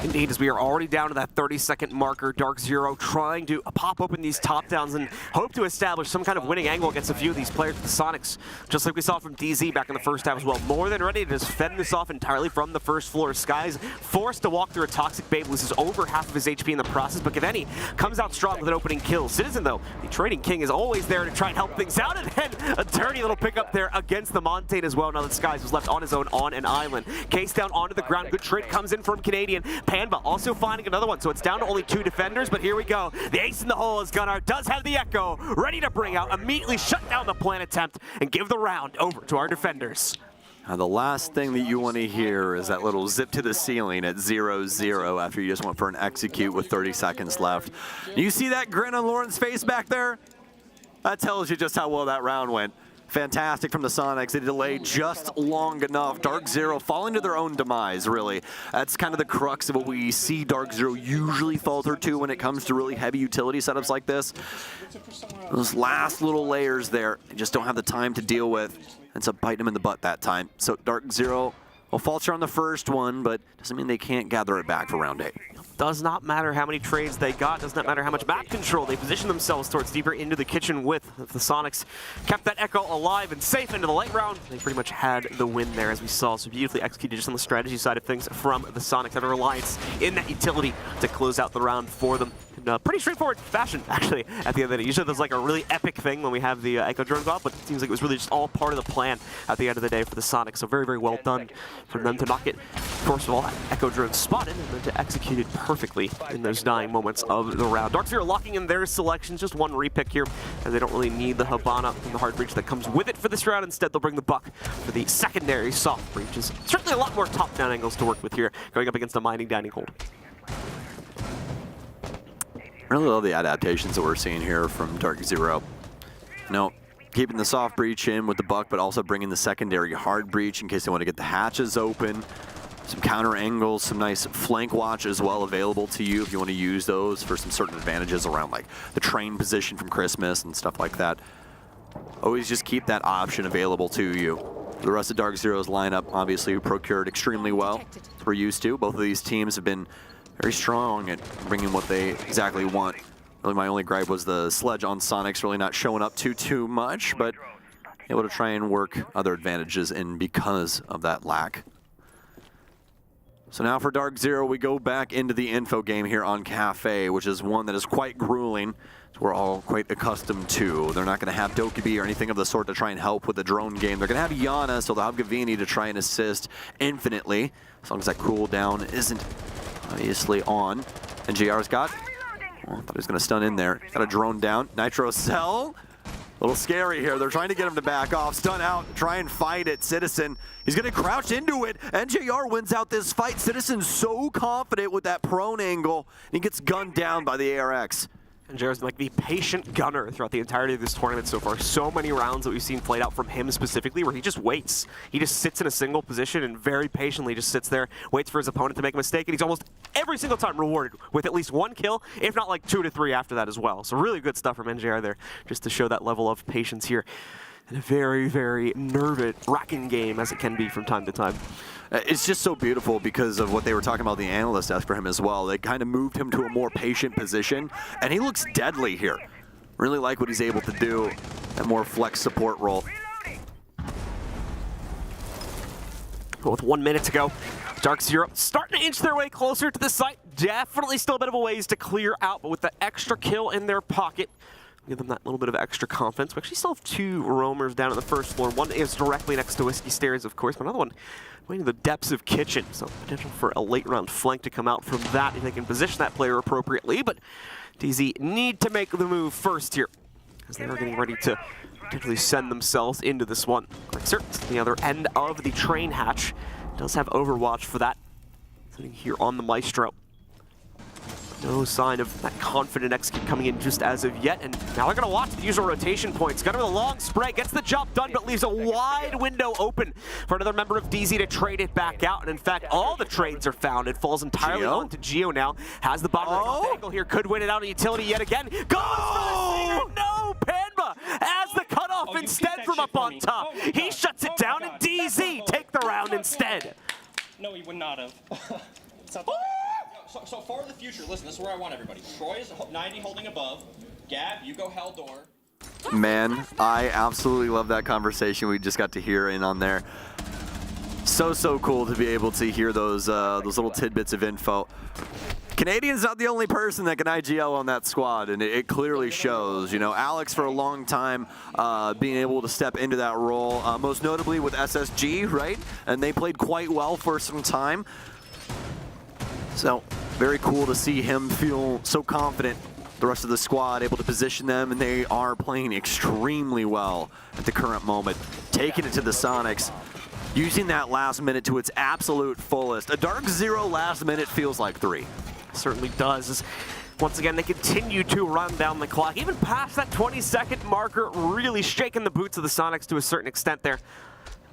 Speaker 7: Indeed, as we are already down to that 30-second marker, DarkZero trying to pop open these top downs and hope to establish some kind of winning angle against a few of these players with the Soniqs, just like we saw from DZ back in the first half as well. More than ready to just fend this off entirely from the first floor. Skies forced to walk through a Toxic Babe, loses over half of his HP in the process, but Gaveni comes out strong with an opening kill. Citizen, though, the Trading King is always there to try and help things out, and then a dirty little pickup there against the Montane as well, now that Skies was left on his own on an island. Case down onto the ground, good trade comes in from Canadian. Panba also finding another one, so it's down to only 2 defenders, but here we go. The ace in the hole is Gunnar, does have the Echo, ready to bring out, immediately shut down the plant attempt, and give the round over to our defenders.
Speaker 14: Now the last thing that you want to hear is that little zip to the ceiling at 0-0 after you just went for an execute with 30 seconds left. You see that grin on Lauren's face back there? That tells you just how well that round went. Fantastic from the Soniqs. They delayed just long enough. DarkZero falling to their own demise, really. That's kind of the crux of what we see DarkZero usually falter to when it comes to really heavy utility setups like this. Those last little layers there, they just don't have the time to deal with. Ends up biting them in the butt that time. So DarkZero will falter on the first one, but doesn't mean they can't gather it back for round 8.
Speaker 7: Does not matter how many trades they got, does not matter how much map control they position themselves towards deeper into the kitchen with. If the Soniqs kept that Echo alive and safe into the late round, they pretty much had the win there, as we saw. So beautifully executed just on the strategy side of things from the Soniqs. Have a reliance in that utility to close out the round for them. In pretty straightforward fashion, actually, at the end of the day. Usually there's like a really epic thing when we have the Echo drones off, but it seems like it was really just all part of the plan at the end of the day for the Soniqs. So very, very well done for them to not get, first of all, Echo drones spotted, and then to execute it perfectly in those dying moments of the round. DarkZero locking in their selections, just one repick here, and they don't really need the Habana and the hard breach that comes with it for this round. Instead, they'll bring the Buck for the secondary soft breaches. Certainly a lot more top-down angles to work with here, going up against a mining dining hold.
Speaker 14: I really love the adaptations that we're seeing here from DarkZero. You know, keeping the soft breach in with the Buck, but also bringing the secondary hard breach in case they want to get the hatches open. Some counter angles, some nice flank watch as well available to you if you want to use those for some certain advantages around like the train position from Christmas and stuff like that. Always just keep that option available to you. The rest of DarkZero's lineup obviously procured extremely well, as we're used to. Both of these teams have been very strong at bringing what they exactly want. Really, my only gripe was the sledge on Soniqs really not showing up too much, but able to try and work other advantages in because of that lack. So now for DarkZero, we go back into the info game here on Cafe, which is one that is quite grueling. We're all quite accustomed to. They're not going to have Dokkaebi or anything of the sort to try and help with the drone game. They're going to have Yana, so they'll have Gavini to try and assist infinitely, as long as that cooldown isn't obviously on. And JR's got, oh, I thought he was going to stun in there. Got a drone down. Nitro Cell. A little scary here. They're trying to get him to back off. Stun out, try and fight it. Citizen, he's gonna crouch into it. NJR wins out this fight. Citizen's so confident with that prone angle. He gets gunned down by the ARX.
Speaker 7: And Jared's like the patient gunner throughout the entirety of this tournament so far. So many rounds that we've seen played out from him specifically where he just waits. He just sits in a single position and very patiently just sits there, waits for his opponent to make a mistake, and he's almost every single time rewarded with at least one kill, if not like 2 to 3 after that as well. So really good stuff from NJR there, just to show that level of patience here. And a very, very nerve-wracking game as it can be from time to time.
Speaker 14: It's just so beautiful because of what they were talking about the analyst desk for him as well. They kind of moved him to a more patient position, and he looks deadly here. Really like what he's able to do, that more flex support role.
Speaker 7: With 1 minute to go, DarkZero starting to inch their way closer to the site. Definitely still a bit of a ways to clear out, but with that extra kill in their pocket, give them that little bit of extra confidence. We actually still have 2 roamers down on the first floor. One is directly next to Whiskey Stairs, of course, but another one waiting in the depths of Kitchen. So potential for a late round flank to come out from that if they can position that player appropriately. But DZ need to make the move first here, as they are getting ready to potentially send themselves into this one. Certainly the other end of the train hatch does have Overwatch for that. Sitting here on the Maestro. No sign of that confident execute coming in just as of yet, and now they're going to watch the usual rotation points. Got him with a long spray, gets the job done, but leaves a wide window open for another member of DZ to trade it back out. And in fact, all the trades are found. It falls entirely onto Geo now. Has the bottom angle here, could win it out on utility yet again. Goes for the stinger, no! Panba has the cutoff instead from up on top. He shuts it down, and DZ take the round instead.
Speaker 5: No, he would not have. So for the future, listen, this is where I want everybody. Troy is 90 holding above. Gab, you go hell door.
Speaker 14: Man, I absolutely love that conversation we just got to hear in on there. So cool to be able to hear those little tidbits of info. Canadian's not the only person that can IGL on that squad, and it clearly shows. You know, Alex for a long time being able to step into that role, most notably with SSG, right? And they played quite well for some time. So very cool to see him feel so confident. The rest of the squad able to position them, and they are playing extremely well at the current moment. Taking it to the Soniqs, using that last minute to its absolute fullest. A DarkZero last minute feels like 3.
Speaker 7: Certainly does. Once again, they continue to run down the clock, even past that 20-second marker, really shaking the boots of the Soniqs to a certain extent there.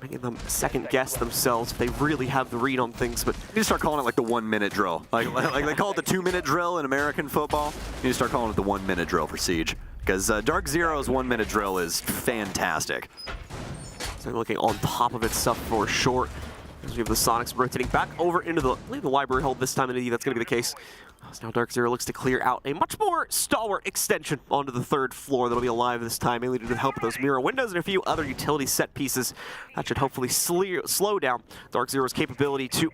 Speaker 7: Making them second guess themselves if they really have the read on things, but
Speaker 14: you start calling it like the 1 minute drill. Like they call it the 2 minute drill in American football. You start calling it the 1 minute drill for Siege. Because DarkZero's 1 minute drill is fantastic.
Speaker 7: So looking on top of itself for short. As we have the Soniqs rotating back over into the, I believe the library hold this time, indeed that's going to be the case. So now DarkZero looks to clear out a much more stalwart extension onto the 3rd floor that'll be alive this time, mainly due to the help of those mirror windows and a few other utility set pieces. That should hopefully slow down DarkZero's capability to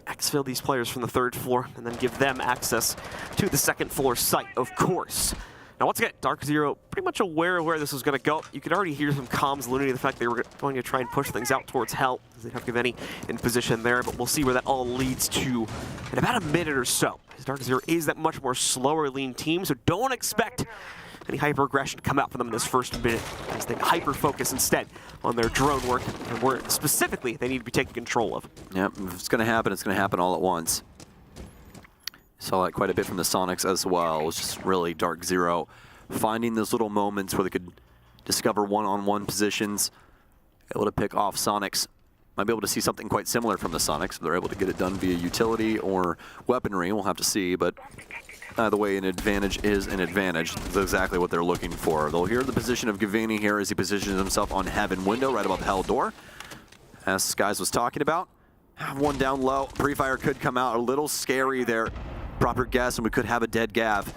Speaker 7: exfil these players from the 3rd floor and then give them access to the 2nd floor site, of course. Now, once again, DarkZero pretty much aware of where this was going to go. You could already hear some comms alluding to the fact they were going to try and push things out towards Hell, as they'd have Gavini in position there, but we'll see where that all leads to in about a minute or so. DarkZero is that much more slower lean team, so don't expect any hyper aggression to come out for them in this first minute, as they hyper focus instead on their drone work, and where specifically they need to be taking control of.
Speaker 14: Yep, if it's going to happen, it's going to happen all at once. Saw that quite a bit from the Soniqs as well. It was just really DarkZero finding those little moments where they could discover one-on-one positions, able to pick off Soniqs. Might be able to see something quite similar from the Soniqs if they're able to get it done via utility or weaponry. We'll have to see, but either way, an advantage is an advantage. That's exactly what they're looking for. They'll hear the position of Gavini here as he positions himself on Heaven window right above Hell door. As Skies was talking about, have one down low. Pre-fire could come out a little scary there. Proper guess, and we could have a dead Gav.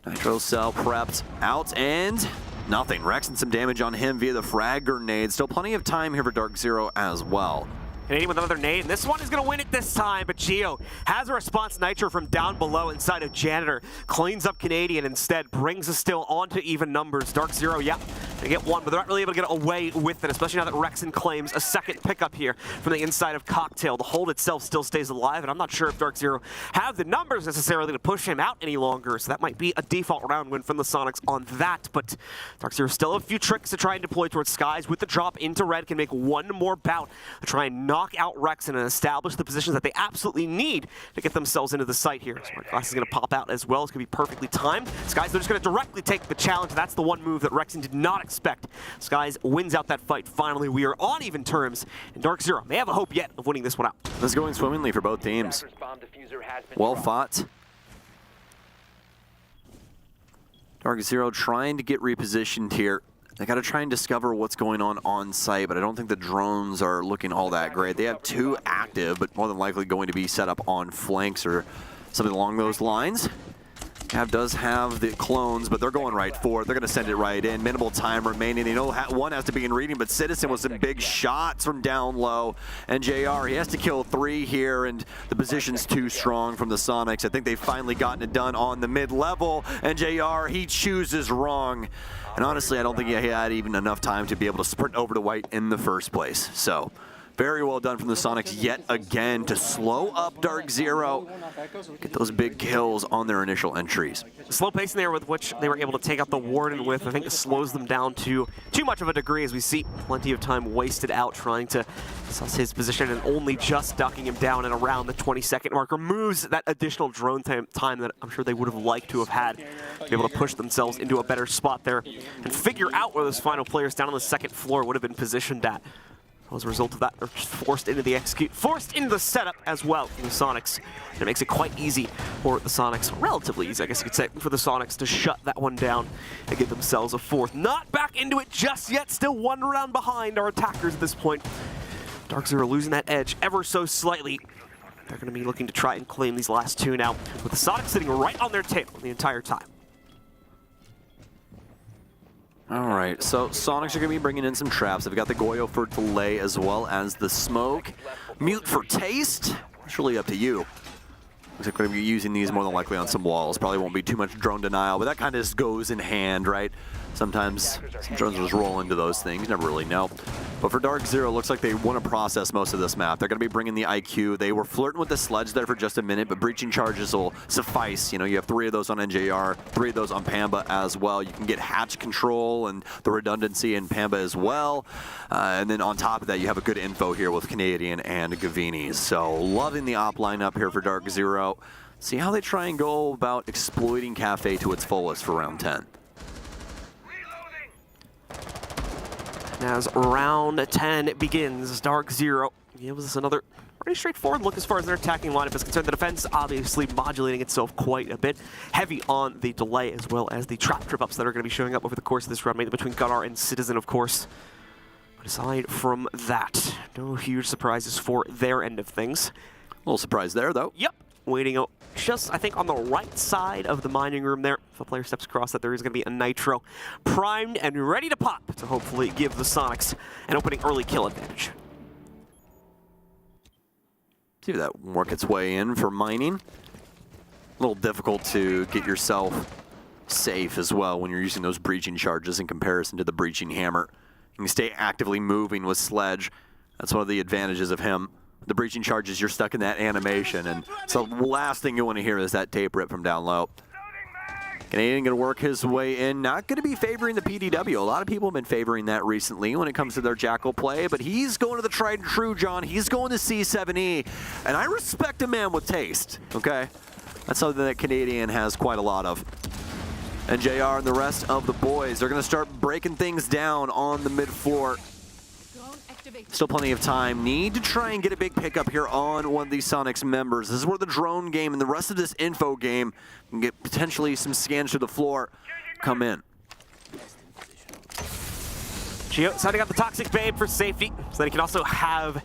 Speaker 14: Nitro Cell prepped out, and nothing. Rexing some damage on him via the frag grenade. Still plenty of time here for DarkZero as well.
Speaker 7: Canadian with another nade, and this one is going to win it this time, but Geo has a response Nitro from down below inside of Janitor, cleans up Canadian instead, brings us still onto even numbers. DarkZero, yeah, they get one, but they're not really able to get away with it, especially now that Rexon claims a second pickup here from the inside of Cocktail. The hold itself still stays alive, and I'm not sure if DarkZero have the numbers necessarily to push him out any longer, so that might be a default round win from the Soniqs on that, but DarkZero still have a few tricks to try and deploy towards Skies with the drop into red, can make one more bout to try and knock out Rexon and establish the positions that they absolutely need to get themselves into the site here. Smart Glass is going to pop out as well. It's going to be perfectly timed. Skies, they're just going to directly take the challenge. That's the one move that Rexon did not expect. Skies wins out that fight. Finally, we are on even terms, and DarkZero may have a hope yet of winning this one out.
Speaker 14: This is going swimmingly for both teams. Well fought. DarkZero trying to get repositioned here. They got to try and discover what's going on site, but I don't think the drones are looking all that great. They have 2 active, but more than likely going to be set up on flanks or something along those lines. Cav does have the clones, but they're going right for it. They're going to send it right in. Minimal time remaining. You know, one has to be in reading, but Citizen with some big shots from down low. And JR, he has to kill 3 here, and the position's too strong from the Soniqs. I think they've finally gotten it done on the mid-level, and JR, he chooses wrong. And honestly, I don't think he had even enough time to be able to sprint over to white in the first place. So, very well done from the Soniqs yet again to slow up DarkZero, get those big kills on their initial entries.
Speaker 7: Slow pacing there with which they were able to take out the Warden with, I think it slows them down to too much of a degree, as we see plenty of time wasted out trying to assess his position and only just ducking him down at around the 20-second mark. Removes that additional drone time that I'm sure they would have liked to have had to be able to push themselves into a better spot there and figure out where those final players down on the second floor would have been positioned at. As a result of that, they're forced into the setup as well from the Soniqs. And it makes it quite easy for the Soniqs, relatively easy, I guess you could say, for the Soniqs to shut that one down and get themselves a 4th. Not back into it just yet, still 1 round behind our attackers at this point. DarkZero losing that edge ever so slightly. They're going to be looking to try and claim these last 2 now, with the Soniqs sitting right on their tail the entire time.
Speaker 14: All right, so Soniqs are going to be bringing in some traps. They've got the Goyo for delay as well as the smoke. Mute for taste. It's really up to you. Looks like we're going to be using these more than likely on some walls. Probably won't be too much drone denial, but that kind of just goes in hand, right? Sometimes some drones just roll into those things. You never really know. But for DarkZero, it looks like they want to process most of this map. They're going to be bringing the IQ. They were flirting with the sledge there for just a minute, but breaching charges will suffice. You know, you have 3 of those on NJR, 3 of those on Pamba as well. You can get hatch control and the redundancy in Pamba as well. And then on top of that, you have a good info here with Canadian and Gavini. So loving the op lineup here for DarkZero. See how they try and go about exploiting Cafe to its fullest for round 10.
Speaker 7: As round 10 begins, DarkZero gives us another pretty straightforward look as far as their attacking lineup is concerned. The defense obviously modulating itself quite a bit, heavy on the delay as well as the trap trip-ups that are going to be showing up over the course of this round, mainly between Gunnar and Citizen, of course. But aside from that, no huge surprises for their end of things.
Speaker 14: A little surprise there, though.
Speaker 7: Yep. Waiting out just, I think, on the right side of the mining room there. If a player steps across that, there is going to be a Nitro primed and ready to pop to hopefully give the Soniqs an opening early kill advantage.
Speaker 14: See if that work its way in for mining. A little difficult to get yourself safe as well when you're using those breaching charges in comparison to the breaching hammer. You can stay actively moving with Sledge. That's one of the advantages of him. The breaching charges, you're stuck in that animation, and so the last thing you want to hear is that tape rip from down low. Canadian going to work his way in, not going to be favoring the PDW. A lot of people have been favoring that recently when it comes to their Jackal play, but he's going to the tried and true, John. He's going to C7E, and I respect a man with taste, okay? That's something that Canadian has quite a lot of. And JR and the rest of the boys are going to start breaking things down on the mid-floor. Still plenty of time. Need to try and get a big pickup here on one of these Soniqs members. This is where the drone game and the rest of this info game can get potentially some scans to the floor come in.
Speaker 7: Geo setting up the Toxic Babe for safety, so that he can also have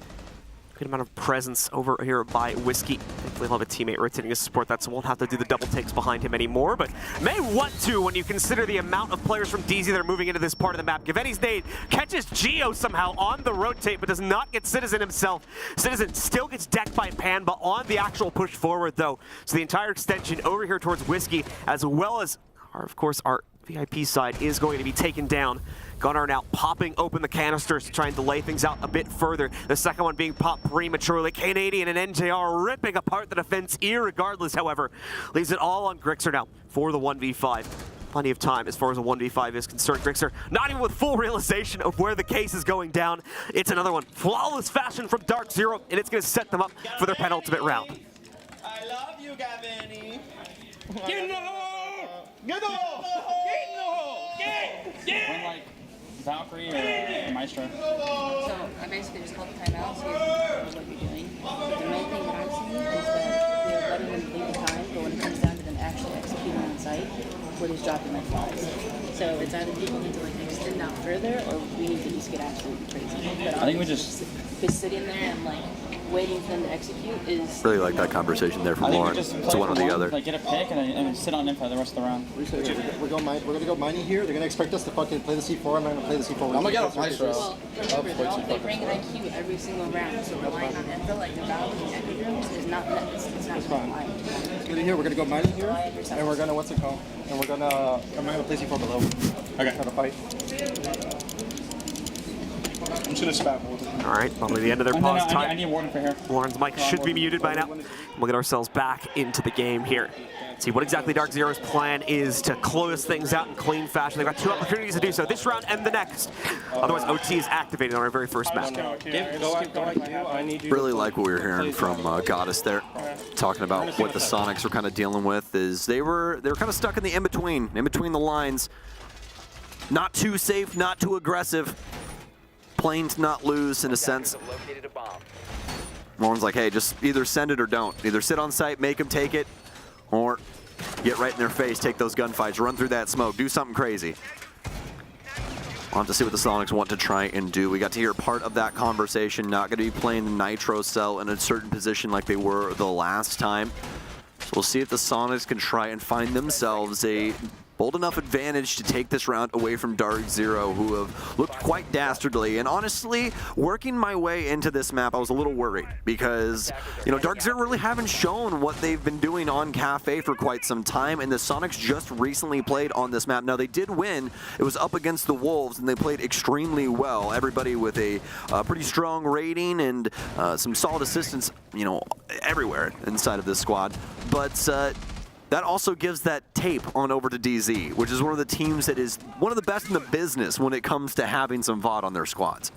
Speaker 7: Good amount of presence over here by Whiskey. Thankfully he'll have a teammate rotating his support that, so won't have to do the double takes behind him anymore, but may want to when you consider the amount of players from DZ that are moving into this part of the map. Gaveni's nade catches Geo somehow on the rotate, but does not get Citizen himself. Citizen still gets decked by Pan, but on the actual push forward though. So the entire extension over here towards Whiskey, as well as, of course, our VIP side is going to be taken down. Gunnar now popping open the canisters to try and delay things out a bit further. The second one being popped prematurely. Canadian and NJR ripping apart the defense irregardless, however. Leaves it all on Grixer now for the 1v5. Plenty of time as far as a 1v5 is concerned. Grixer not even with full realization of where the case is going down. It's another one. Flawless fashion from DarkZero, and it's going to set them up for their penultimate round.
Speaker 5: I love you, Gaveni.
Speaker 17: Get in the hole! Get in the hole! Get in the hole! Get! Like Valkyrie or Maestro.
Speaker 18: So I basically just called the timeouts, so you know what you're doing. But the main thing that I'm seeing is that they're letting them leave the time, but when it comes down to them actually executing on site, what is dropping like flies. So it's either people need to like extend out further, or we need to just get absolutely crazy. But
Speaker 17: I think we just
Speaker 18: sitting there and like waiting for them to execute is
Speaker 14: Really like that conversation there from Lauren. It's one or the other.
Speaker 17: Like get a pick and sit on info the rest of the round.
Speaker 19: We're gonna go mining here. They're gonna expect us to fucking play the C4. I'm not gonna play the C4. I'm gonna get off Maestro.
Speaker 18: Well, remember, they bring an IQ every single round, so relying on info like the value in equity rooms is not it's not fine.
Speaker 19: Get in here. We're gonna go mining here, and we're gonna what's it called? And I'm gonna play C4 below. Okay. Try to fight. I'm just gonna spam Warden.
Speaker 7: All right, probably the end of their pause time.
Speaker 17: I need Warden for here.
Speaker 7: Warren's mic should be muted by now. We'll get ourselves back into the game here. See what exactly DarkZero's plan is to close things out in clean fashion. They've got two opportunities to do so, this round and the next. Otherwise, OT is activated on our very first match.
Speaker 14: Really like what we were hearing from Goddess there, talking about what the Soniqs were kind of dealing with. Is they were kind of stuck in the in between the lines. Not too safe, not too aggressive. Playing to not lose in a sense. Lauren's like, hey, just either send it or don't. Either sit on site, make them take it, or get right in their face, take those gunfights, run through that smoke, do something crazy. We'll have to see what the Soniqs want to try and do. We got to hear part of that conversation. Not going to be playing the Nitro cell in a certain position like they were the last time. So we'll see if the Soniqs can try and find themselves a bold enough advantage to take this round away from DarkZero, who have looked quite dastardly. And honestly, working my way into this map, I was a little worried because, you know, DarkZero really haven't shown what they've been doing on Cafe for quite some time, and the Soniqs just recently played on this map. Now, they did win. It was up against the Wolves, and they played extremely well. Everybody with a pretty strong rating and some solid assistance, you know, everywhere inside of this squad. But that also gives that tape on over to DZ, which is one of the teams that is one of the best in the business when it comes to having some VOD on their squads.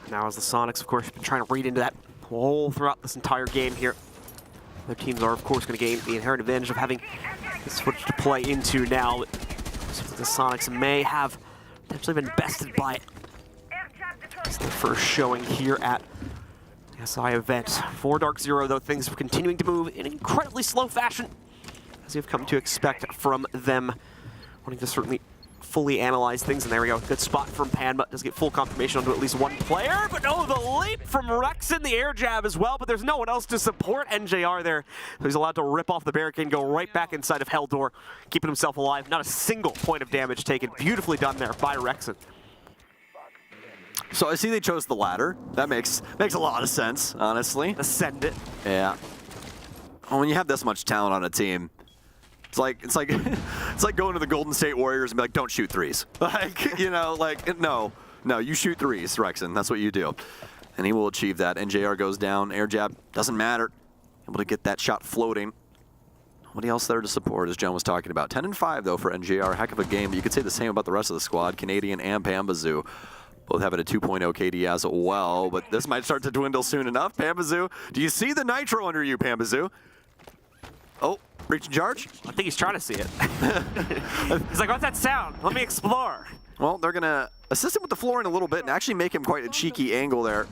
Speaker 7: Now as the Soniqs, of course, been trying to read into that hole throughout this entire game here. Their teams are, of course, going to gain the inherent advantage of having this footage to play into now. So the Soniqs may have potentially been bested by it. It's the first showing here at SI event. For DarkZero, though, things are continuing to move in incredibly slow fashion, as you've come to expect from them, wanting to certainly fully analyze things. And there we go, good spot from Pan, but does get full confirmation onto at least one player. But no, the leap from Rexon, the air jab as well, but there's no one else to support NJR there. So he's allowed to rip off the barricade and go right back inside of Heldor, keeping himself alive. Not a single point of damage taken. Beautifully done there by Rexon.
Speaker 14: So I see they chose the ladder. That makes a lot of sense, honestly.
Speaker 7: Ascend it.
Speaker 14: Yeah. Well, when you have this much talent on a team, it's like it's like going to the Golden State Warriors and be like, don't shoot threes. Like, you know, like no, you shoot threes, Rexon. That's what you do, and he will achieve that. NJR goes down. Air jab doesn't matter. Able to get that shot floating. Nobody else there to support, as John was talking about. 10-5 though for NJR. Heck of a game, but you could say the same about the rest of the squad. Canadian and Pambazoo. Both having a 2.0 KD as well, but this might start to dwindle soon enough. Pambazoo, do you see the Nitro under you, Pambazoo? Oh, breach and charge?
Speaker 7: I think he's trying to see it. He's like, what's that sound? Let me explore.
Speaker 14: Well, they're going to assist him with the flooring a little bit and actually make him quite a cheeky angle there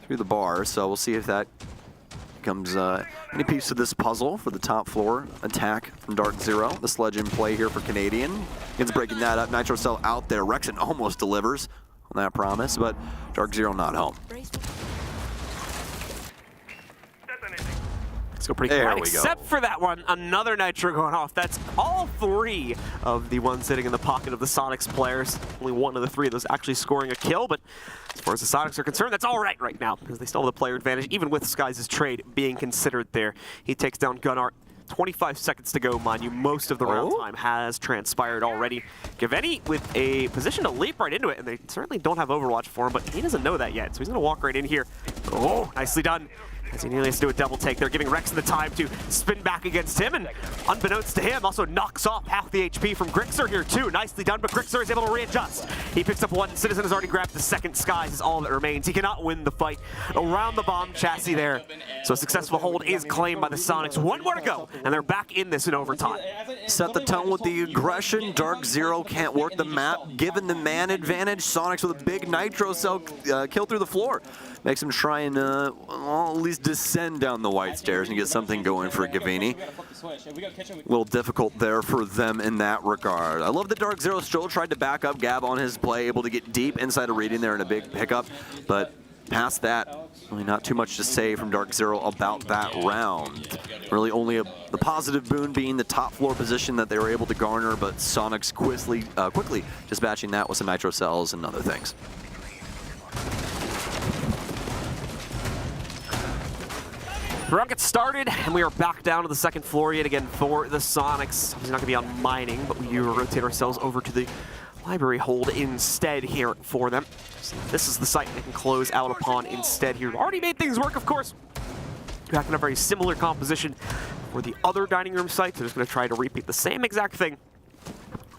Speaker 14: through the bar, so we'll see if that becomes any piece of this puzzle for the top floor attack from DarkZero. The sledge in play here for Canadian. It's breaking that up. Nitro Cell out there. Rexon almost delivers. on that promise, but DarkZero not home.
Speaker 7: Let's go pretty
Speaker 14: there
Speaker 7: quiet,
Speaker 14: we
Speaker 7: except
Speaker 14: go.
Speaker 7: for that one. Another Nitro going off. That's all 3 of the ones sitting in the pocket of the Soniqs players. Only 1 of the 3 of those actually scoring a kill, but as far as the Soniqs are concerned, that's all right now, because they still have the player advantage, even with Skies' trade being considered there. He takes down Gunnar. 25 seconds to go, mind you. Most of the round time has transpired already. Gaveni with a position to leap right into it, and they certainly don't have Overwatch for him, but he doesn't know that yet, so he's going to walk right in here. Oh, nicely done. As he nearly has to do a double take. They're giving Rex the time to spin back against him, and unbeknownst to him, also knocks off half the HP from Grixer here too. Nicely done, but Grixer is able to readjust. He picks up 1. Citizen has already grabbed the second. Skies is all that remains. He cannot win the fight around the bomb chassis there. So a successful hold is claimed by the Soniqs. 1 more to go, and they're back in this in overtime.
Speaker 14: Set the tone with the aggression. DarkZero can't work the map, given the man advantage. Soniqs with a big Nitro cell kill through the floor. Makes him try and well, at least descend down the white stairs and get something going for Gavini. A little difficult there for them in that regard. I love that DarkZero still tried to back up Gab on his play, able to get deep inside of reading there in a big pickup, but past that, really not too much to say from DarkZero about that round. Really only the positive boon being the top floor position that they were able to garner, but Soniqs quickly dispatching that with some Nitro cells and other things.
Speaker 7: The round gets started, and we are back down to the second floor yet again for the Soniqs. He's not going to be on mining, but we rotate ourselves over to the library hold instead here for them. So this is the site they can close out upon instead here. Already made things work, of course. Back in a very similar composition for the other dining room sites. They're just going to try to repeat the same exact thing.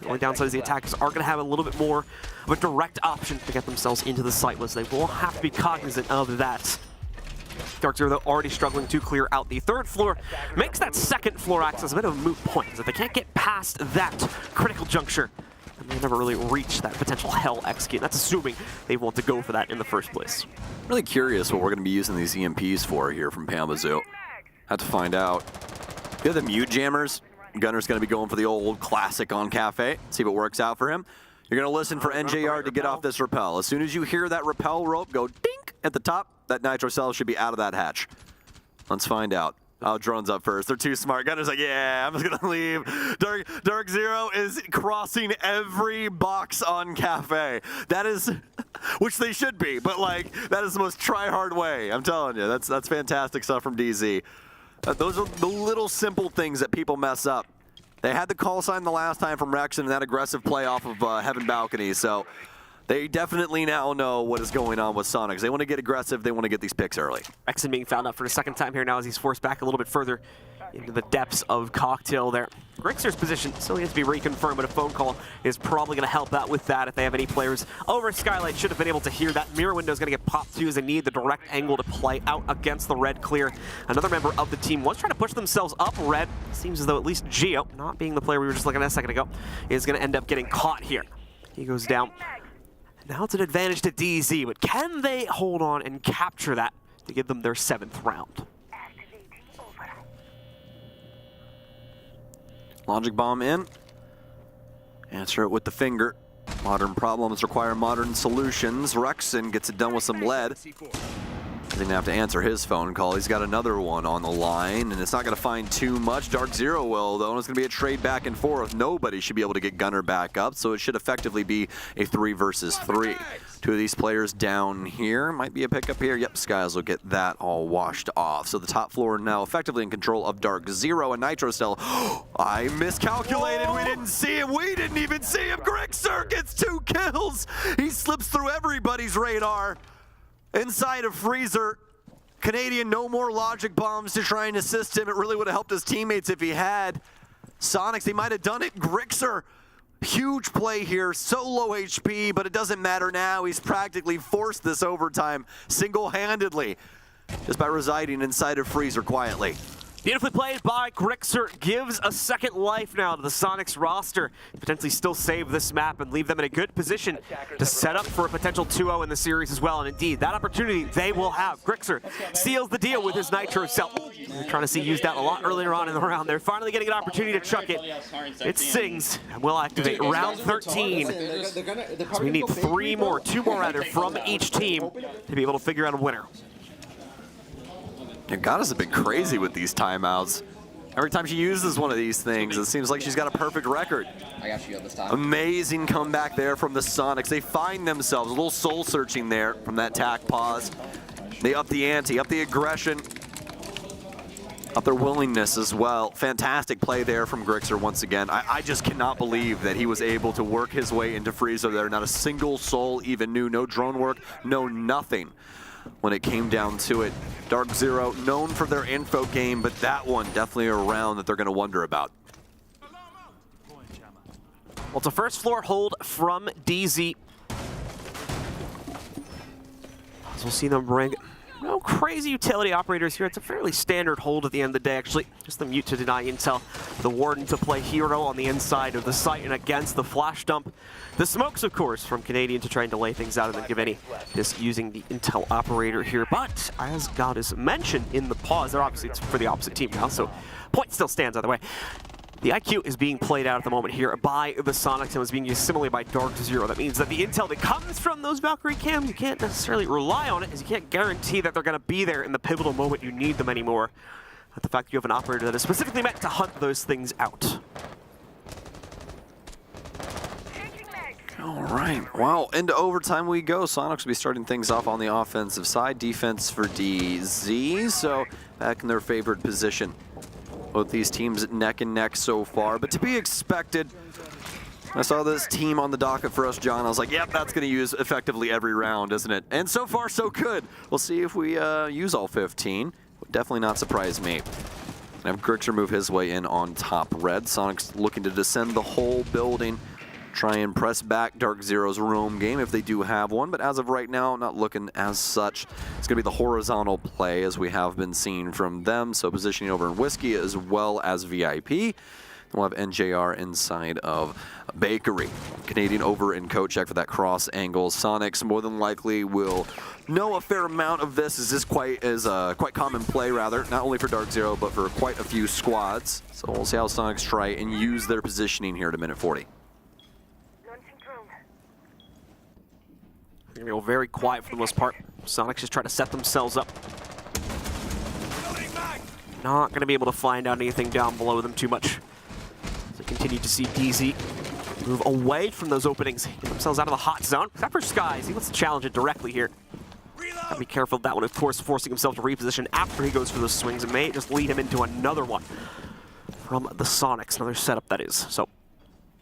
Speaker 7: The only downside is the attackers are going to have a little bit more of a direct option to get themselves into the site list. They will have to be cognizant of that. DarkZero, though, already struggling to clear out the 3rd floor, makes that 2nd floor access a bit of a moot point, as if they can't get past that critical juncture, and they never really reach that potential hell execute. That's assuming they want to go for that in the first place.
Speaker 14: Really curious what we're going to be using these EMPs for here from Pamazoo. Have to find out. We have the mute jammers. Gunner's going to be going for the old classic on Cafe. See what works out for him. You're going to listen for NJR to get off this rappel. As soon as you hear that rappel rope go dink at the top, that Nitro cell should be out of that hatch. Let's find out. Oh, drone's up first. They're too smart. Gunner's like, yeah, I'm just going to leave. DarkZero is crossing every box on Cafe. That is, which they should be, but like, that is the most try-hard way. I'm telling you, that's fantastic stuff from DZ. Those are the little simple things that people mess up. They had the call sign the last time from Rex and that aggressive play off of Heaven Balcony, so they definitely now know what is going on with Soniqs. They want to get aggressive, they want to get these picks early.
Speaker 7: Rexon being found out for the 2nd time here now as he's forced back a little bit further into the depths of Cocktail there. Grixer's position still needs to be reconfirmed, but a phone call is probably going to help out with that if they have any players over Skylight. Should have been able to hear that. Mirror window is going to get popped too as they need the direct angle to play out against the red clear. Another member of the team was trying to push themselves up red. Seems as though at least Geo, not being the player we were just looking at a second ago, is going to end up getting caught here. He goes down. Now it's an advantage to DZ, but can they hold on and capture that to give them their 7th round?
Speaker 14: Logic bomb in. Answer it with the finger. Modern problems require modern solutions. Rexon gets it done with some lead. Doesn't have to answer his phone call. He's got another one on the line, and it's not going to find too much. DarkZero will, though, and it's going to be a trade back and forth. Nobody should be able to get Gunner back up, so it should effectively be a 3 versus 3. 2 of these players down here. Might be a pickup here. Yep, Skies will get that all washed off. So the top floor now effectively in control of DarkZero and Nitro Cell. I miscalculated. We didn't see him. We didn't even see him. Grixer gets 2 kills. He slips through everybody's radar. Inside of Freezer, Canadian, no more logic bombs to try and assist him. It really would have helped his teammates if he had. Soniqs, they might have done it. Grixer, huge play here, so low HP, but it doesn't matter now. He's practically forced this overtime single-handedly just by residing inside of Freezer quietly.
Speaker 7: Beautifully played by Grixer. Gives a second life now to the Soniqs roster. Potentially still save this map and leave them in a good position to set up for a potential 2-0 in the series as well. And indeed, that opportunity they will have. Grixer seals the deal with his Nitro cell. We're trying to see used out a lot earlier on in the round. They're finally getting an opportunity to chuck it. It sings and will activate round 13. So we need two more rather, from each team to be able to figure out a winner.
Speaker 14: And Goddess has been crazy with these timeouts. Every time she uses one of these things, it seems like she's got a perfect record.
Speaker 4: I got you this time.
Speaker 14: Amazing comeback there from the Soniqs. They find themselves a little soul searching there from that tack pause. They up the ante, up the aggression, up their willingness as well. Fantastic play there from Grixer once again. I just cannot believe that he was able to work his way into Freezer there. Not a single soul even knew. No drone work, no nothing when it came down to it. DarkZero, known for their info game, but that one definitely a round that they're going to wonder about.
Speaker 7: Well, it's a first floor hold from DZ. So we'll see them bring no crazy utility operators here. It's a fairly standard hold at the end of the day, actually. Just the mute to deny intel. The Warden to play hero on the inside of the site and against the flash dump. The smokes, of course, from Canadian to try and delay things out and then give any. Just using the intel operator here. But as God is mentioned in the pause, they're obviously it's for the opposite team now, so point still stands either way. The IQ is being played out at the moment here by the Soniqs and is being used similarly by DarkZero. That means that the intel that comes from those Valkyrie cams, you can't necessarily rely on it, as you can't guarantee that they're going to be there in the pivotal moment you need them anymore. But the fact that you have an operator that is specifically meant to hunt those things out.
Speaker 14: All right, well, into overtime we go. Soniqs will be starting things off on the offensive side. Defense for DZ, so back in their favored position. Both these teams neck and neck so far, but to be expected. I saw this team on the docket for us, John. I was like, yep, that's going to use effectively every round, isn't it? And so far, so good. We'll see if we use all 15. Would definitely not surprise me. And have Grixer move his way in on top red. Soniqs looking to descend the whole building. Try and press back DarkZero's roam game if they do have one, but as of right now, not looking as such. It's going to be the horizontal play as we have been seeing from them, so positioning over in Whiskey as well as VIP. And we'll have NJR inside of Bakery. Canadian over in coat check for that cross angle. Soniqs more than likely will know a fair amount of this, as this quite common play rather, not only for DarkZero, but for quite a few squads. So we'll see how Soniqs try and use their positioning here at a minute 40.
Speaker 7: They're going to go very quiet for the most part. Soniqs just try to set themselves up. Not going to be able to find out anything down below them too much. So continue to see DZ move away from those openings, get themselves out of the hot zone. Except for Skies, he wants to challenge it directly here. Gotta be careful of that one, of course, forcing himself to reposition after he goes for those swings and may just lead him into another one from the Soniqs, another setup that is. So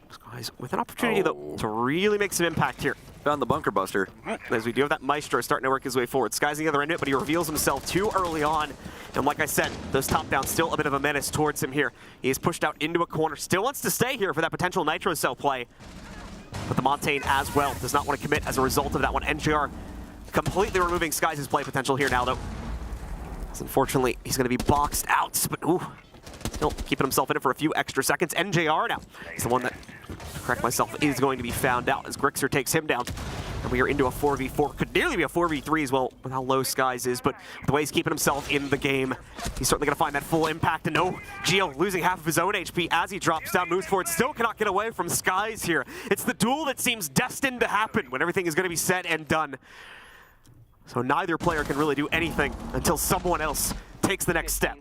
Speaker 7: Skies with an opportunity though to really make some impact here.
Speaker 14: Found the bunker buster.
Speaker 7: As we do have that Maestro starting to work his way forward. Sky's on the other end of it, but he reveals himself too early on. And like I said, those top downs still a bit of a menace towards him here. He is pushed out into a corner. Still wants to stay here for that potential Nitro Cell play. But the Montaigne as well does not want to commit as a result of that one. NJR completely removing Sky's play potential here now though. So unfortunately, he's going to be boxed out, but ooh. Still keeping himself in it for a few extra seconds. NJR now is the one that, to correct myself, is going to be found out as Grixer takes him down. And we are into a 4v4. Could nearly be a 4v3 as well with how low Skies is, but the way he's keeping himself in the game, he's certainly going to find that full impact. And no, Geo losing half of his own HP as he drops down, moves forward, still cannot get away from Skies here. It's the duel that seems destined to happen when everything is going to be said and done. So neither player can really do anything until someone else takes the next step.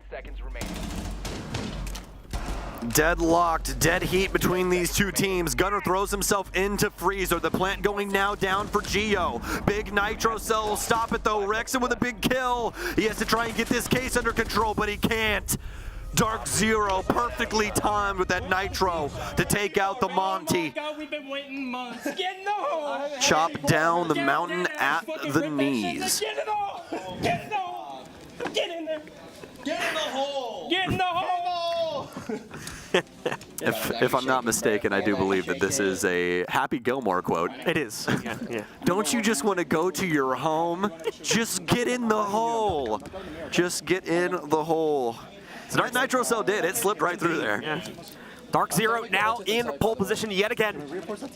Speaker 14: Deadlocked, dead heat between these two teams. Gunner throws himself into Freezer. The plant going now down for Geo. Big Nitro Cell will stop it though. Rexon with a big kill. He has to try and get this case under control, but he can't. DarkZero perfectly timed with that Nitro to take out the Monty. Chop down the mountain at the knees.
Speaker 17: Get in there. Get in the hole. Get in the hole.
Speaker 14: If I'm not mistaken, I do believe that this is a Happy Gilmore quote.
Speaker 7: It is. Yeah.
Speaker 14: Don't you just want to go to your home? Just get in the hole. Just get in the hole. So Dark Nitro Cell did. It slipped right through there.
Speaker 7: Yeah. DarkZero now in pole position yet again,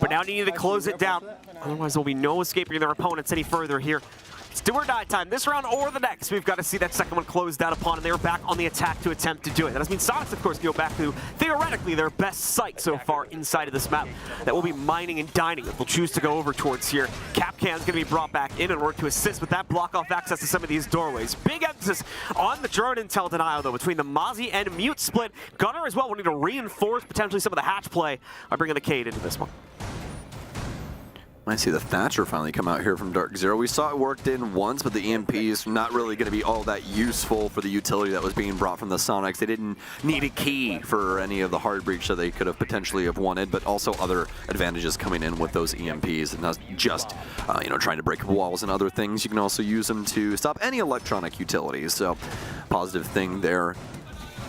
Speaker 7: but now needing to close it down. Otherwise, there'll be no escaping their opponents any further here. It's do or die time, this round or the next. We've got to see that second one closed out upon, and they're back on the attack to attempt to do it. That does mean Soniqs, of course, go back to, theoretically, their best site so far inside of this map. That will be mining and dining that they'll choose to go over towards here. Capcan's going to be brought back in order to assist with that block-off access to some of these doorways. Big emphasis on the drone intel denial, though, between the Mozzie and Mute split. Gunnar as well wanting to reinforce potentially some of the hatch play by bringing the Cade into this one.
Speaker 14: Might see the Thatcher finally come out here from DarkZero. We saw it worked in once, but the EMP is not really going to be all that useful for the utility that was being brought from the Soniqs. They didn't need a key for any of the hard breach that they could have potentially have wanted, but also other advantages coming in with those EMPs, and not just you know, trying to break walls and other things. You can also use them to stop any electronic utilities. So positive thing there.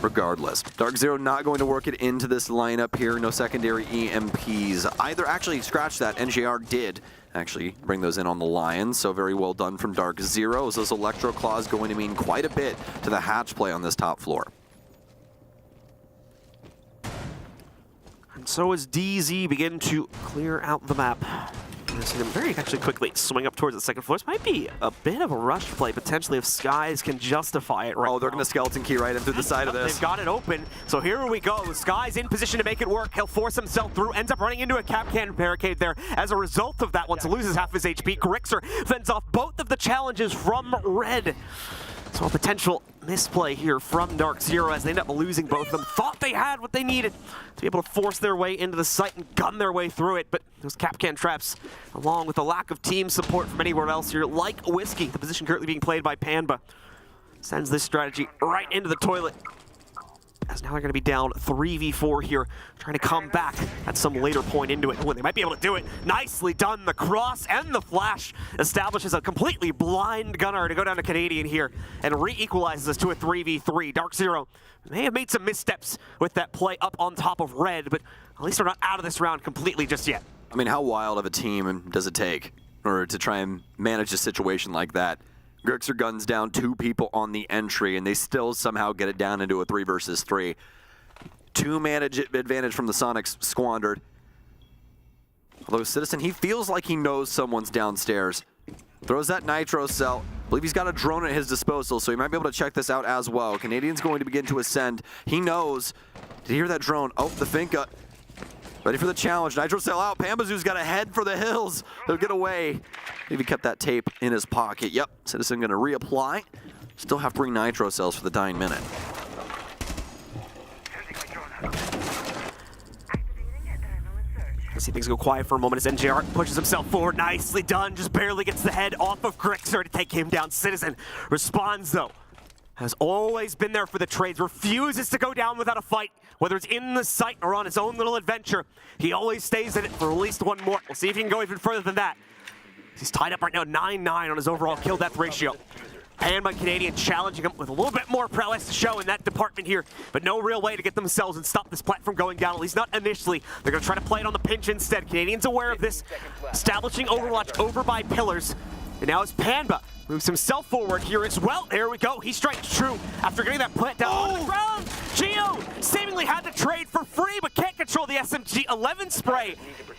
Speaker 14: Regardless, DarkZero not going to work it into this lineup here. No secondary EMPs either. Actually, scratch that. NJR did actually bring those in on the Lions, so very well done from DarkZero. Is those Electro Claws going to mean quite a bit to the hatch play on this top floor?
Speaker 7: And so as DZ begin to clear out the map. We're going to see them very actually quickly swing up towards the second floor. This might be a bit of a rush play, potentially, if Skies can justify it right now.
Speaker 14: Oh, they're going to skeleton key right in through the side of this.
Speaker 7: They've got it open, so here we go. Skies in position to make it work. He'll force himself through, ends up running into a Capcan barricade there. As a result of that, once he loses half his HP, Grixer fends off both of the challenges from Red. So a potential misplay here from DarkZero as they end up losing both of them. Thought they had what they needed to be able to force their way into the site and gun their way through it, but those Capcan traps, along with the lack of team support from anywhere else here, like Whiskey, the position currently being played by Panba, sends this strategy right into the toilet. As now they're going to be down 3v4 here, trying to come back at some later point into it. Oh, they might be able to do it. Nicely done. The cross and the flash establishes a completely blind Gunnar to go down to Canadian here and re-equalizes us to a 3v3. DarkZero may have made some missteps with that play up on top of Red, but at least they're not out of this round completely just yet.
Speaker 14: I mean, how wild of a team does it take in order to try and manage a situation like that? Grixer guns down 2 people on the entry, and they still somehow get it down into a 3 versus 3. 2-man advantage from the Soniqs squandered. Although Citizen, he feels like he knows someone's downstairs. Throws that Nitro Cell. I believe he's got a drone at his disposal, so he might be able to check this out as well. Canadian's going to begin to ascend. He knows. Did you hear that drone? Oh, the Finka. Ready for the challenge. Nitro Cell out. Pambazoo's got to head for the hills. He'll get away. Maybe kept that tape in his pocket. Yep. Citizen going to reapply. Still have 3 Nitro Cells for the dying minute.
Speaker 7: I see things go quiet for a moment as NJR pushes himself forward. Nicely done. Just barely gets the head off of Grixer to take him down. Citizen responds, though. Has always been there for the trades. Refuses to go down without a fight. Whether it's in the site or on his own little adventure, he always stays in it for at least one more. We'll see if he can go even further than that. He's tied up right now, 9-9 on his overall kill-death ratio. Panba Canadian challenging him with a little bit more prowess to show in that department here, but no real way to get themselves and stop this plat from going down, at least not initially. They're going to try to play it on the pinch instead. Canadians aware of this, establishing Overwatch over by pillars. And now as Panba moves himself forward here as well. There we go. He strikes true after getting that plant down on the ground. Geo seemingly had to trade for free, but can't control the SMG-11 spray.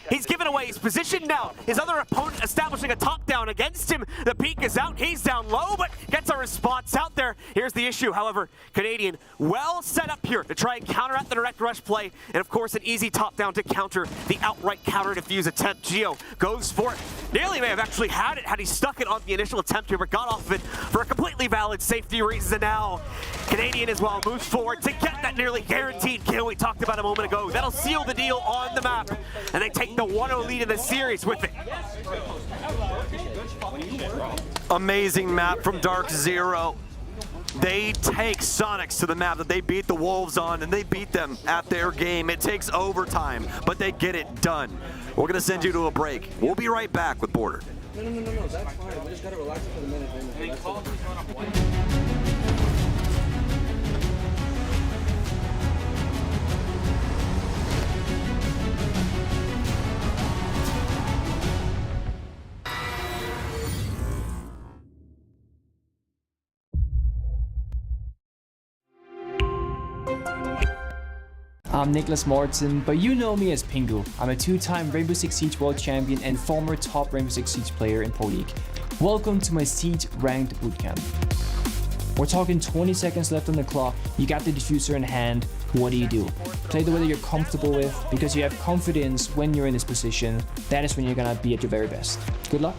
Speaker 7: He's given away his position now. His other opponent establishing a top down against him. The peak is out. He's down low, but gets a response out there. Here's the issue, however. Canadian well set up here to try and counteract the direct rush play. And of course, an easy top down to counter the outright counter defuse attempt. Geo goes for it. Nearly may have actually had it had he stuck it on the initial attempt here, but got off of it for a completely valid safety reason. And now Canadian as well moves forward to get that nearly guaranteed kill we talked about a moment ago. That'll seal the deal on the map. And they take the 1-0 lead in the series with it.
Speaker 14: Amazing map from DarkZero. They take Soniqs to the map that they beat the Wolves on, and they beat them at their game. It takes overtime, but they get it done. We're going to send you to a break. We'll be right back with Border.
Speaker 19: No, that's fine. We just got to relax for the minute.
Speaker 2: I'm Nicholas Morton, but you know me as Pingu. I'm a two-time Rainbow Six Siege World Champion and former top Rainbow Six Siege player in Pro League. Welcome to my Siege Ranked Bootcamp. We're talking 20 seconds left on the clock, you got the diffuser in hand, what do? Play the way that you're comfortable with, because you have confidence when you're in this position, that is when you're gonna be at your very best. Good luck.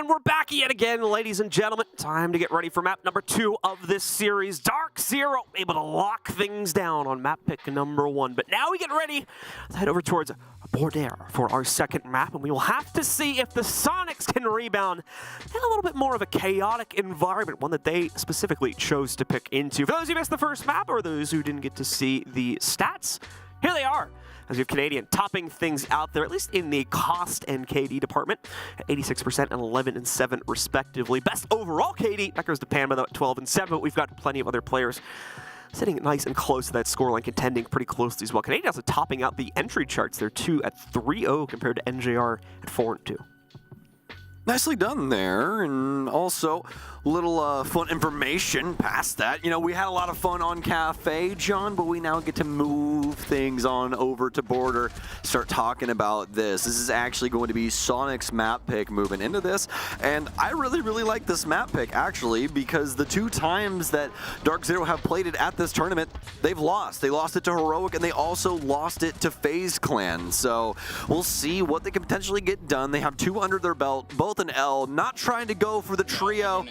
Speaker 7: And we're back yet again, ladies and gentlemen. Time to get ready for map number 2 of this series. DarkZero able to lock things down on map pick number 1. But now we get ready to head over towards Bordeaux for our second map, and we will have to see if the Soniqs can rebound in a little bit more of a chaotic environment, one that they specifically chose to pick into. For those who missed the first map, or those who didn't get to see the stats, here they are. As you have Canadian topping things out there, at least in the cost and KD department, at 86% and 11 and 7 respectively. Best overall KD, that goes to Pan by the 12 and 7, but we've got plenty of other players sitting nice and close to that scoreline, contending pretty closely as well. Canadian also topping out the entry charts. They're 2 at 3-0 compared to NJR at 4 and 2.
Speaker 14: Nicely done there, and also little fun information past that. You know, we had a lot of fun on Cafe, John, but we now get to move things on over to Border, start talking about this. This is actually going to be Soniqs map pick moving into this, and I really, really like this map pick, actually, because the 2 times that DarkZero have played it at this tournament, they've lost. They lost it to Heroic, and they also lost it to FaZe Clan, so we'll see what they can potentially get done. They have 2 under their belt, both an L, not trying to go for the trio,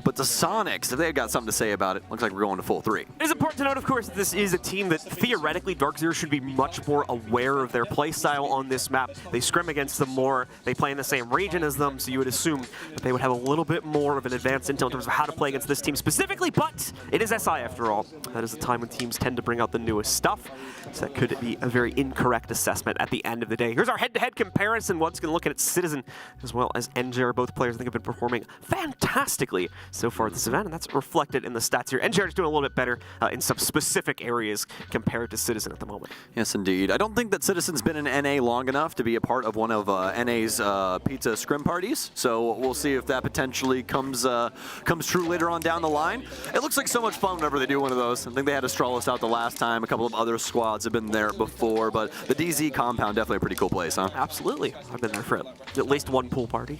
Speaker 14: but the Soniqs, if they've got something to say about it, looks like we're going to full 3.
Speaker 7: It is important to note, of course, that this is a team that theoretically DarkZero should be much more aware of their play style on this map. They scrim against them more, they play in the same region as them, so you would assume that they would have a little bit more of an advanced intel in terms of how to play against this team specifically, but it is SI after all. That is a time when teams tend to bring out the newest stuff, so that could be a very incorrect assessment at the end of the day. Here's our head-to-head comparison. Once again, looking at Citizen as well as NJR. Both players, I think, have been performing fantastically so far at this event, and that's reflected in the stats here. NJR is doing a little bit better in some specific areas compared to Citizen at the moment.
Speaker 14: Yes, indeed. I don't think that Citizen's been in NA long enough to be a part of one of NA's pizza scrim parties, so we'll see if that potentially comes true later on down the line. It looks like so much fun whenever they do one of those. I think they had Astralis out the last time. A couple of other squads have been there before, but the DZ compound, definitely a pretty cool place, huh?
Speaker 7: Absolutely. I've been there for at least one pool party.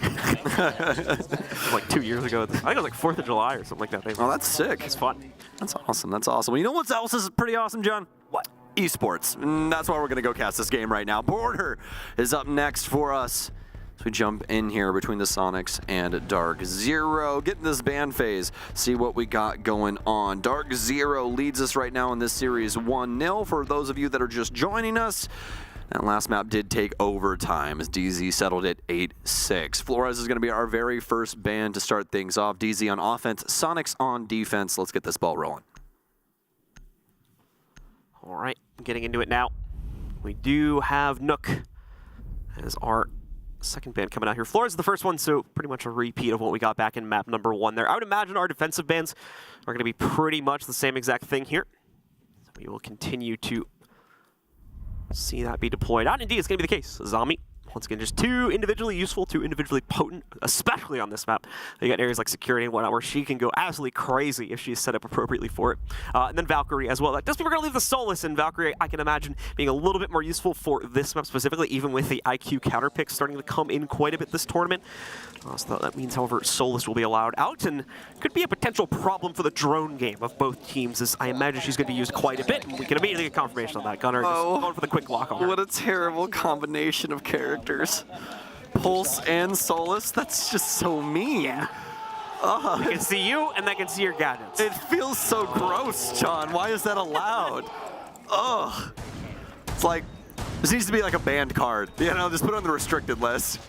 Speaker 7: Like 2 years ago. I think it was like 4th of July or something like that.
Speaker 14: Oh, that's sick.
Speaker 7: It's fun.
Speaker 14: That's awesome. That's awesome. Well, you know what else is pretty awesome, John?
Speaker 7: What?
Speaker 14: Esports. And that's why we're going to go cast this game right now. Border is up next for us. So we jump in here between the Soniqs and DarkZero. Get in this ban phase, see what we got going on. DarkZero leads us right now in this series 1-0. For those of you that are just joining us, that last map did take overtime as DZ settled it 8-6. Flores is going to be our very first ban to start things off. DZ on offense, Soniqs on defense. Let's get this ball rolling.
Speaker 7: All right, getting into it now. We do have Nook as our second ban coming out here. Flores is the first one, so pretty much a repeat of what we got back in map number 1 there. I would imagine our defensive bans are going to be pretty much the same exact thing here. So we will continue to see that be deployed out. Indeed, it's going to be the case. Zombie, once again, just 2 individually useful, 2 individually potent, especially on this map. You got areas like security and whatnot where she can go absolutely crazy if she's set up appropriately for it. And then Valkyrie as well. That doesn't mean we're going to leave the Solus, and Valkyrie, I can imagine, being a little bit more useful for this map specifically, even with the IQ counter picks starting to come in quite a bit this tournament. So that means, however, Solus will be allowed out, and could be a potential problem for the drone game of both teams, as I imagine she's going to be used quite a bit, and we can immediately get confirmation on that. Gunnar just going for the quick lock on her.
Speaker 14: What a terrible combination of characters. Pulse and Solus, that's just so mean.
Speaker 7: Yeah. They can see you, and they can see your gadgets.
Speaker 14: It feels so gross, John. Why is that allowed? Ugh. It's like, this needs to be like a banned card. You know, just put it on the restricted list.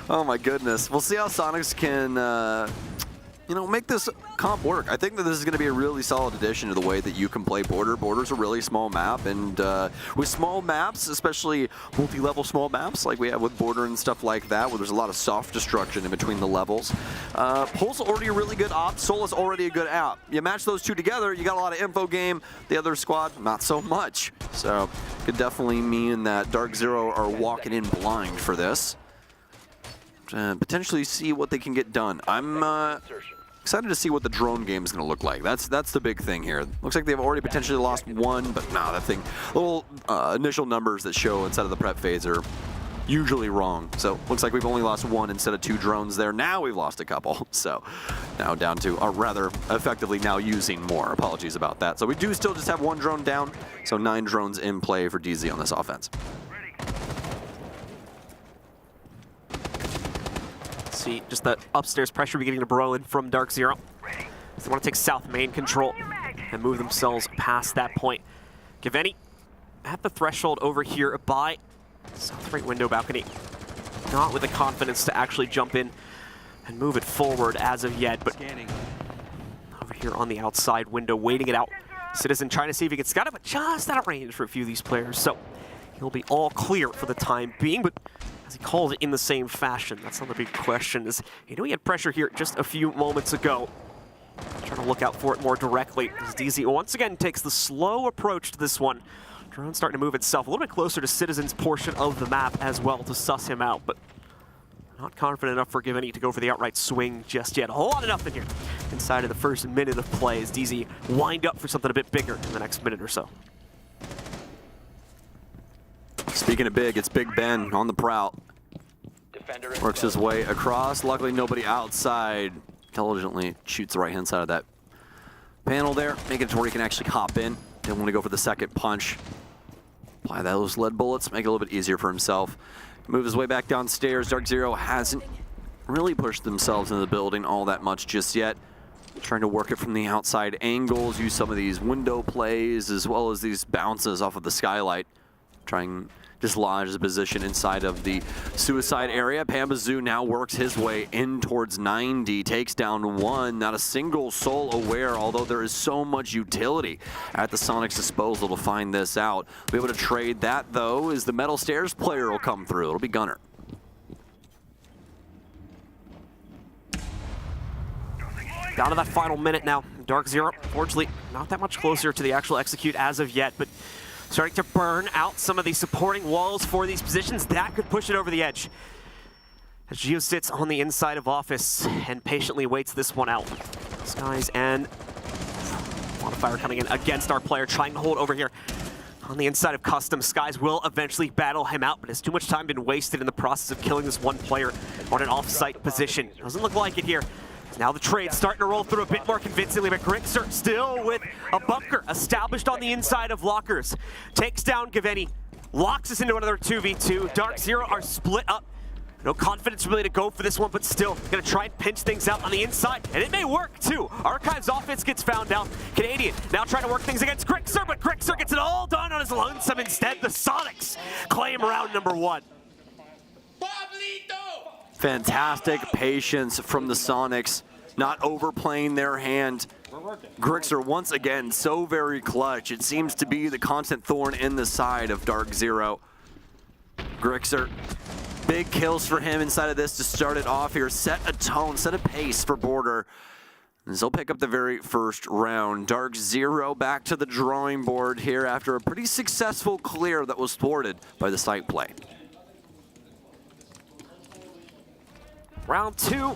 Speaker 14: Oh my goodness. We'll see how Soniqs can, you know, make this comp work. I think that this is going to be a really solid addition to the way that you can play Border. Border's a really small map, and with small maps, especially multi-level small maps like we have with Border and stuff like that, where there's a lot of soft destruction in between the levels. Pulse already a really good op, Solus already a good app. You match those 2 together, you got a lot of info game. The other squad, not so much. So, could definitely mean that DarkZero are walking in blind for this. Potentially see what they can get done. I'm excited to see what the drone game is going to look like. That's the big thing here. Looks like they've already potentially lost 1, but no, that thing, little initial numbers that show inside of the prep phase are usually wrong. So looks like we've only lost 1 instead of 2 drones there. Now we've lost a couple. So now down to, or rather effectively now using more. Apologies about that. So we do still just have 1 drone down. So 9 drones in play for DZ on this offense.
Speaker 7: See just that upstairs pressure beginning to roll in from DarkZero. They want to take South main control and move themselves past that point. Gaveni at the threshold over here by South right window balcony. Not with the confidence to actually jump in and move it forward as of yet, but over here on the outside window, waiting it out. Citizen trying to see if he can scout it, but just out of range for a few of these players. So he'll be all clear for the time being, but as he calls it in the same fashion, that's not the big question. Is he knew he had pressure here just a few moments ago. Trying to look out for it more directly as DZ once again takes the slow approach to this one. Drone starting to move itself a little bit closer to Citizen's portion of the map as well to suss him out, but not confident enough for Gaveni to go for the outright swing just yet. A whole lot of nothing here inside of the first minute of play as DZ wind up for something a bit bigger in the next minute or so.
Speaker 14: Speaking of big, it's Big Ben on the prowl. Works his way across. Luckily, nobody outside. Intelligently shoots the right-hand side of that panel there, making it to where he can actually hop in. Didn't want to go for the second punch. Apply those lead bullets, make it a little bit easier for himself. Move his way back downstairs. DarkZero hasn't really pushed themselves into the building all that much just yet. Trying to work it from the outside angles, use some of these window plays as well as these bounces off of the skylight. Trying to dislodge the position inside of the suicide area. Pambazoo now works his way in towards 90, takes down one. Not a single soul aware, although there is so much utility at the Soniqs' disposal to find this out. Be able to trade that, though, as the Metal Stairs player will come through. It'll be Gunner.
Speaker 7: Down to that final minute now. DarkZero, fortunately, not that much closer to the actual execute as of yet, but starting to burn out some of the supporting walls for these positions. That could push it over the edge. As Gio sits on the inside of office and patiently waits this one out. Skies and a lot of fire coming in against our player, trying to hold over here on the inside of Custom. Skies will eventually battle him out, but has too much time been wasted in the process of killing this one player on an off-site position. Doesn't look like it here. Now the trade starting to roll through a bit more convincingly, but Grixer still with a bunker established on the inside of lockers. Takes down Gaveni, locks us into another 2v2. DarkZero are split up. No confidence really to go for this one, but still gonna try and pinch things out on the inside, and it may work too. Archive's offense gets found out. Canadian now trying to work things against Grixer, but Grixer gets it all done on his lonesome instead. The Soniqs claim round number one.
Speaker 14: Fantastic patience from the Soniqs, not overplaying their hand. Grixer once again so very clutch. It seems to be the constant thorn in the side of DarkZero. Grixer, big kills for him inside of this to start it off here. Set a tone, set a pace for Border. And he'll pick up the very first round. DarkZero back to the drawing board here after a pretty successful clear that was thwarted by the site play.
Speaker 7: Round two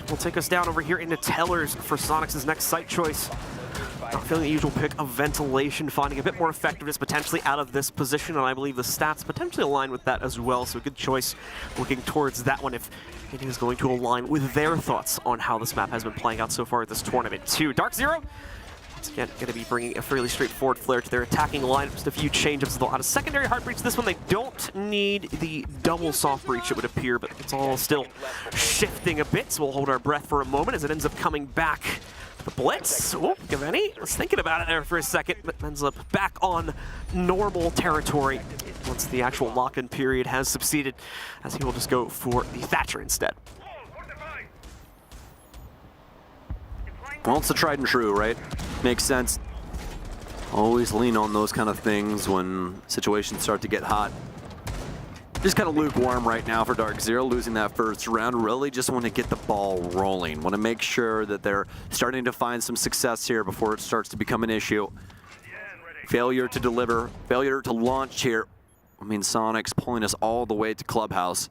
Speaker 7: will take us down over here into Tellers for Soniqs' next site choice. Not feeling the usual pick of Ventilation, finding a bit more effectiveness potentially out of this position, and I believe the stats potentially align with that as well, so a good choice looking towards that one if it is going to align with their thoughts on how this map has been playing out so far at this tournament. DarkZero, once again, going to be bringing a fairly straightforward flare to their attacking lineup. Just a few change-ups. They'll add a secondary hard breach. This one, they don't need the double soft breach, it would appear, but it's all still shifting a bit, so we'll hold our breath for a moment as it ends up coming back. The Blitz, oh, Gaveni was thinking about it there for a second, but ends up back on normal territory once the actual lock-in period has subsided, as he will just go for the Thatcher instead.
Speaker 14: Well, it's a tried and true, right? Makes sense. Always lean on those kind of things when situations start to get hot. Just kind of lukewarm right now for DarkZero, losing that first round. Really just want to get the ball rolling. Want to make sure that they're starting to find some success here before it starts to become an issue. Failure to deliver, failure to launch here. I mean, Soniqs pulling us all the way to Clubhouse.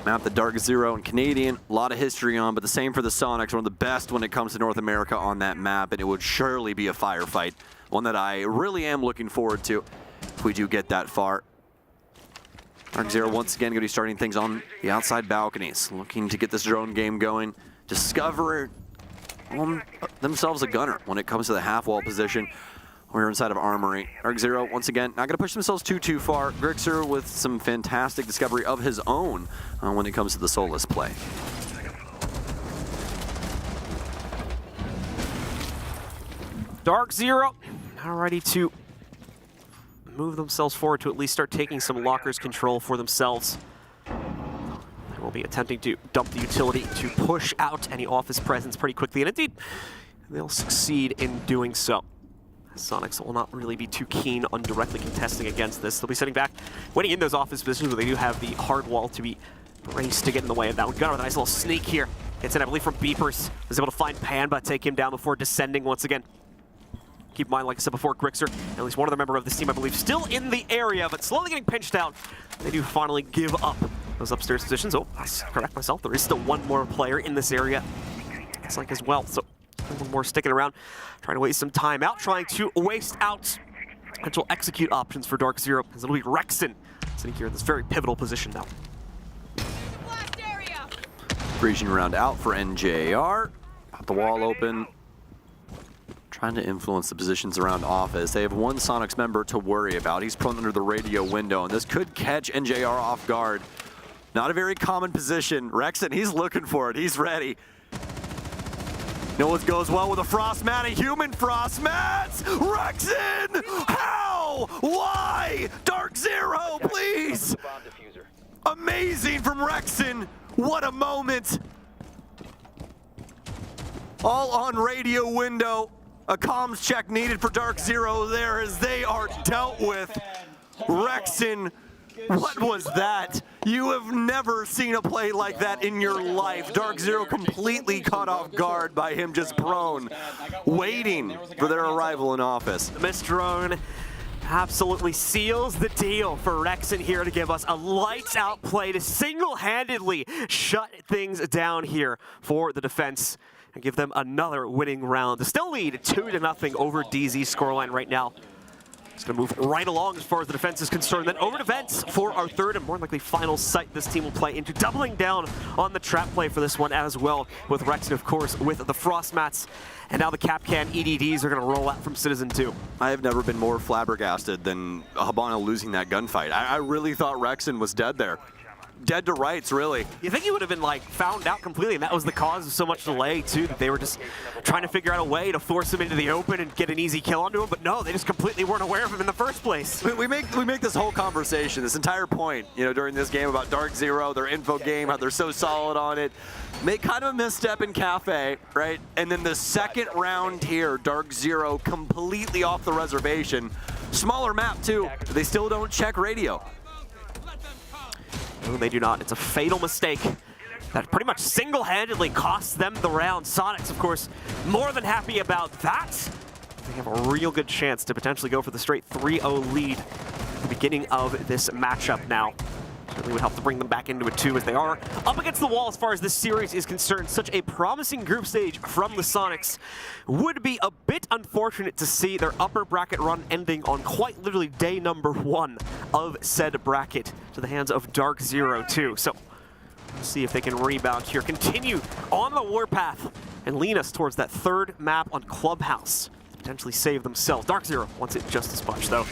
Speaker 14: Map the DarkZero and Canadian, a lot of history on, but the same for the Soniqs, one of the best when it comes to North America on that map, and it would surely be a firefight, one that I really am looking forward to if we do get that far. DarkZero once again going to be starting things on the outside balconies, looking to get this drone game going, discover themselves a gunner when it comes to the half wall position. We're inside of Armory. DarkZero, once again, not going to push themselves too far. Grixer with some fantastic discovery of his own when it comes to the Solus play.
Speaker 7: DarkZero now ready to move themselves forward to at least start taking some lockers control for themselves. They will be attempting to dump the utility to push out any office presence pretty quickly, and indeed, they'll succeed in doing so. Soniqs will not really be too keen on directly contesting against this. They'll be sitting back, waiting in those office positions where they do have the hard wall to be braced to get in the way of that one. Gunnar with a nice little sneak here. Gets in, I believe, from Beepers. Was able to find Panba, take him down before descending once again. Keep in mind, like I said before, Grixer, at least one other member of this team, I believe, still in the area, but slowly getting pinched out. They do finally give up those upstairs positions. Oh, I correct myself. There is still one more player in this area. It's like as well, so one more sticking around, trying to waste some time out, trying to waste out potential execute options for DarkZero, as it'll be Rexen sitting here in this very pivotal position now.
Speaker 14: Frisian round out for NJR. Got the wall open. Trying to influence the positions around office. They have one Soniqs member to worry about. He's prone under the radio window, and this could catch NJR off guard. Not a very common position. Rexen, he's looking for it. He's ready. No one goes well with a frost mat, a human frost mat! Rexen! How? Why? DarkZero, please! Amazing from Rexen! What a moment! All on radio window. A comms check needed for DarkZero there as they are dealt with. Rexen, what was that? You have never seen a play like that in your life. DarkZero completely caught off guard by him just prone, waiting for their arrival in office.
Speaker 7: The Mist Drone absolutely seals the deal for Rexen here to give us a lights-out play to single-handedly shut things down here for the defense and give them another winning round to still lead 2-0 over DZ's scoreline right now. It's going to move right along as far as the defense is concerned. Then over to Vents for our third and more likely final site this team will play into, doubling down on the trap play for this one as well, with Rexen, of course, with the frost mats. And now the Capcan EDDs are going to roll out from Citizen 2.
Speaker 14: I have never been more flabbergasted than Habana losing that gunfight. I really thought Rexen was dead there. Dead to rights, really.
Speaker 7: You think he would have been like found out completely, and that was the cause of so much delay too, that they were just trying to figure out a way to force him into the open and get an easy kill onto him, but no, they just completely weren't aware of him in the first place.
Speaker 14: We make this whole conversation, this entire point, during this game about DarkZero, their info game, how they're so solid on it. Make kind of a misstep in Cafe, right? And then the second round here, DarkZero completely off the reservation. Smaller map too, they still don't check radio.
Speaker 7: No, they do not. It's a fatal mistake that pretty much single-handedly costs them the round. Soniqs, of course, more than happy about that. They have a real good chance to potentially go for the straight 3-0 lead at the beginning of this matchup now. Certainly would help to bring them back into it too, as they are up against the wall as far as this series is concerned. Such a promising group stage from the Soniqs. Would be a bit unfortunate to see their upper bracket run ending on quite literally day number 1 of said bracket to the hands of DarkZero too. So let's see if they can rebound here, continue on the warpath, and lean us towards that third map on Clubhouse to potentially save themselves. DarkZero wants it just as much though.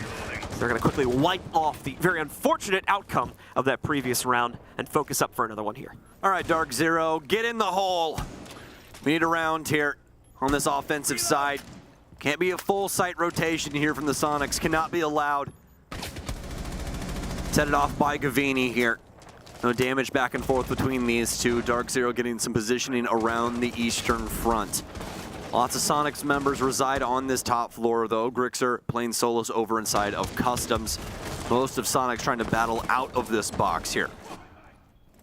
Speaker 7: They're going to quickly wipe off the very unfortunate outcome of that previous round and focus up for another one here.
Speaker 14: All right, DarkZero, get in the hole. We need a round here on this offensive side. Can't be a full site rotation here from the Soniqs. Cannot be allowed. Set it off by Gavini here. No damage back and forth between these two. DarkZero getting some positioning around the eastern front. Lots of Soniqs members reside on this top floor, though. Grixer playing solos over inside of Customs. Most of Soniqs trying to battle out of this box here.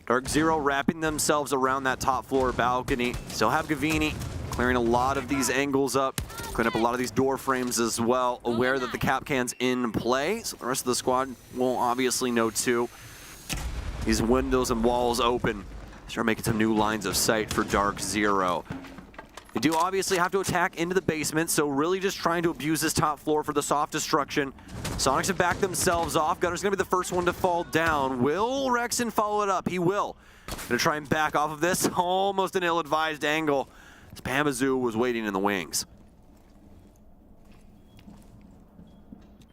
Speaker 14: DarkZero wrapping themselves around that top floor balcony. Still have Gavini clearing a lot of these angles up, clearing up a lot of these door frames as well, aware that the Capcan's in play, so the rest of the squad will obviously know too. These windows and walls open. Start making some new lines of sight for DarkZero. They do obviously have to attack into the basement, so really just trying to abuse this top floor for the soft destruction. Soniqs have backed themselves off. Gunner's gonna be the first one to fall down. Will Rexen follow it up? He will. Gonna try and back off of this. Almost an ill-advised angle. Pamazoo was waiting in the wings.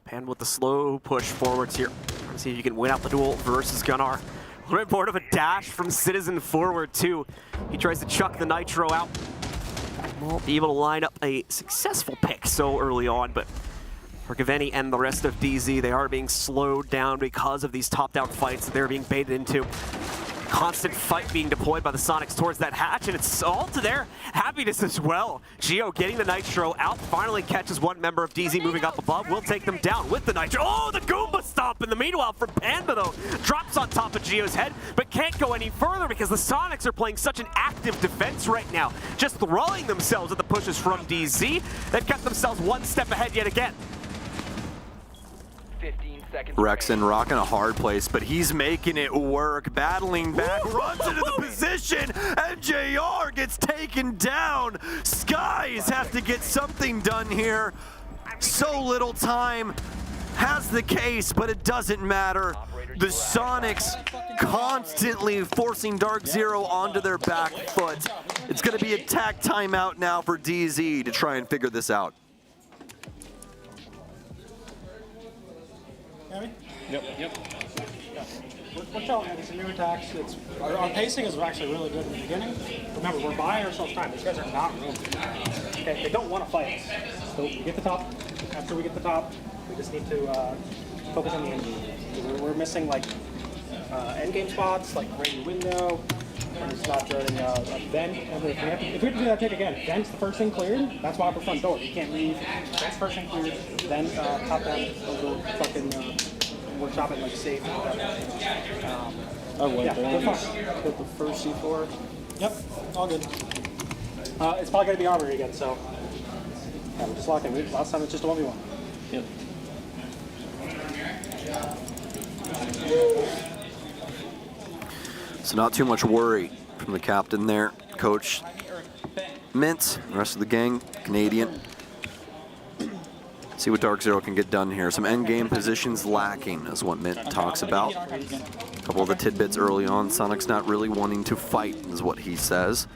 Speaker 7: Pan with the slow push forwards here. Trying to see if you can win out the duel versus Gunnar. A little bit more of a dash from Citizen forward too. He tries to chuck the Nitro out. Won't be able to line up a successful pick so early on, but for Gaveni and the rest of DZ, they are being slowed down because of these top-down fights that they're being baited into. Constant fight being deployed by the Soniqs towards that hatch, and it's all to their happiness as well. Geo getting the Nitro out, finally catches one member of DZ moving up above, will take them down with the Nitro. Oh, the Goomba stomp in the meanwhile from Panda though. Drops on top of Geo's head, but can't go any further because the Soniqs are playing such an active defense right now, just throwing themselves at the pushes from DZ. They've kept themselves one step ahead yet again.
Speaker 14: Rexen rocking a hard place, but he's making it work. Battling back, runs into the position, and JR gets taken down. Skies have to get something done here. So little time has the case, but it doesn't matter. The Soniqs constantly forcing DarkZero onto their back foot. It's going to be a tack timeout now for DZ to try and figure this out.
Speaker 19: Yep. We're telling you, these are new attacks. Our pacing is actually really good in the beginning. Remember, we're buying ourselves time. These guys are not room. Okay, they don't want to fight us. So we get the top. After we get the top, we just need to focus on the end game. We're missing like end game spots, like radio window. And it's not during a vent. If we have to do that pick again, vent's the first thing cleared. That's why we're front door. You can't leave. Vent's first thing cleared. Then top down. Go fucking. We're chopping like safe. Yeah, we're fine. Put the first C4. Yep, all good. It's probably gonna be armory again, so yeah, we're just locking. Last time it's just a 1v1. Yep.
Speaker 14: So not too much worry from the captain there, Coach Mint, the rest of the gang, Canadian. See what DarkZero can get done here. Some endgame positions lacking is what Mint talks about. A couple of the tidbits early on. Soniqs not really wanting to fight is what he says.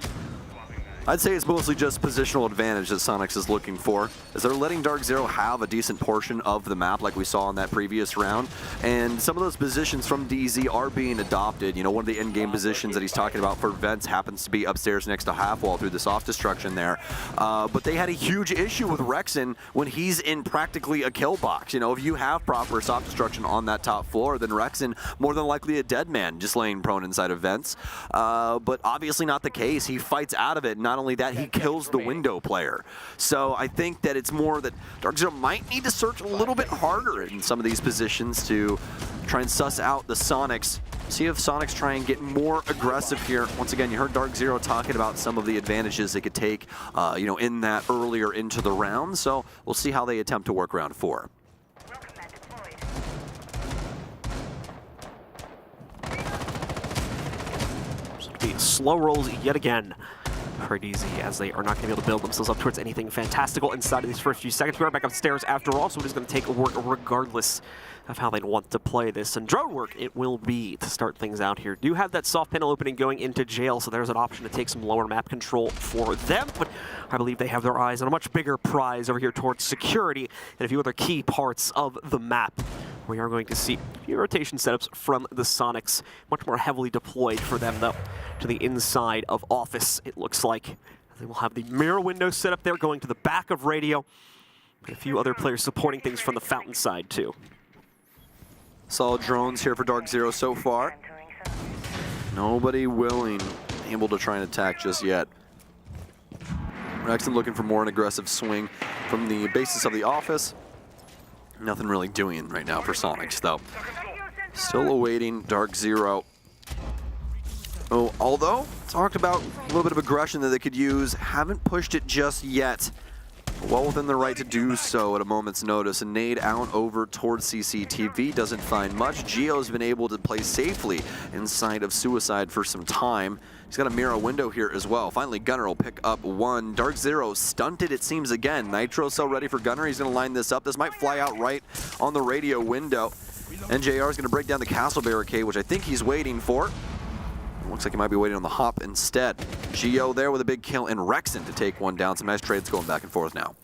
Speaker 14: I'd say it's mostly just positional advantage that Soniqs is looking for, as they're letting DarkZero have a decent portion of the map like we saw in that previous round. And some of those positions from DZ are being adopted. You know, one of the in-game positions that he's talking about for vents happens to be upstairs next to half wall through the soft destruction there. But they had a huge issue with Rexen when he's in practically a kill box. You know, if you have proper soft destruction on that top floor, then Rexen more than likely a dead man just laying prone inside of vents. But obviously not the case. He fights out of it. Not only that, he kills the window player. So I think that it's more that DarkZero might need to search a little bit harder in some of these positions to try and suss out the Soniqs. See if Soniqs try and get more aggressive here. Once again, you heard DarkZero talking about some of the advantages they could take, you know, in that earlier into the round. So we'll see how they attempt to work round 4.
Speaker 7: Slow rolls yet again for DZ, as they are not going to be able to build themselves up towards anything fantastical inside of these first few seconds. We are back upstairs after all, so it is going to take work regardless of how they'd want to play this. And drone work it will be to start things out here. Do have that soft panel opening going into jail, so there's an option to take some lower map control for them. But I believe they have their eyes on a much bigger prize over here towards security and a few other key parts of the map. We are going to see a few rotation setups from the Soniqs, much more heavily deployed for them though, to the inside of office, it looks like. They will have the mirror window set up there going to the back of radio, and a few other players supporting things from the fountain side too.
Speaker 14: Solid drones here for DarkZero so far. Nobody able to try and attack just yet. Rexen looking for more an aggressive swing from the basis of the office. Nothing really doing right now for Soniqs though. Still awaiting DarkZero. Oh, although talked about a little bit of aggression that they could use, haven't pushed it just yet. Well within the right to do so at a moment's notice. A nade out over towards CCTV, doesn't find much. Geo's been able to play safely inside of Suicide for some time. He's got a mirror window here as well. Finally, Gunnar will pick up one. DarkZero stunted, it seems, again. Nitro so ready for Gunnar. He's going to line this up. This might fly out right on the radio window. NJR is going to break down the castle barricade, which I think he's waiting for. Looks like he might be waiting on the hop instead. Geo there with a big kill, and Rexen to take one down. Some nice trades going back and forth now.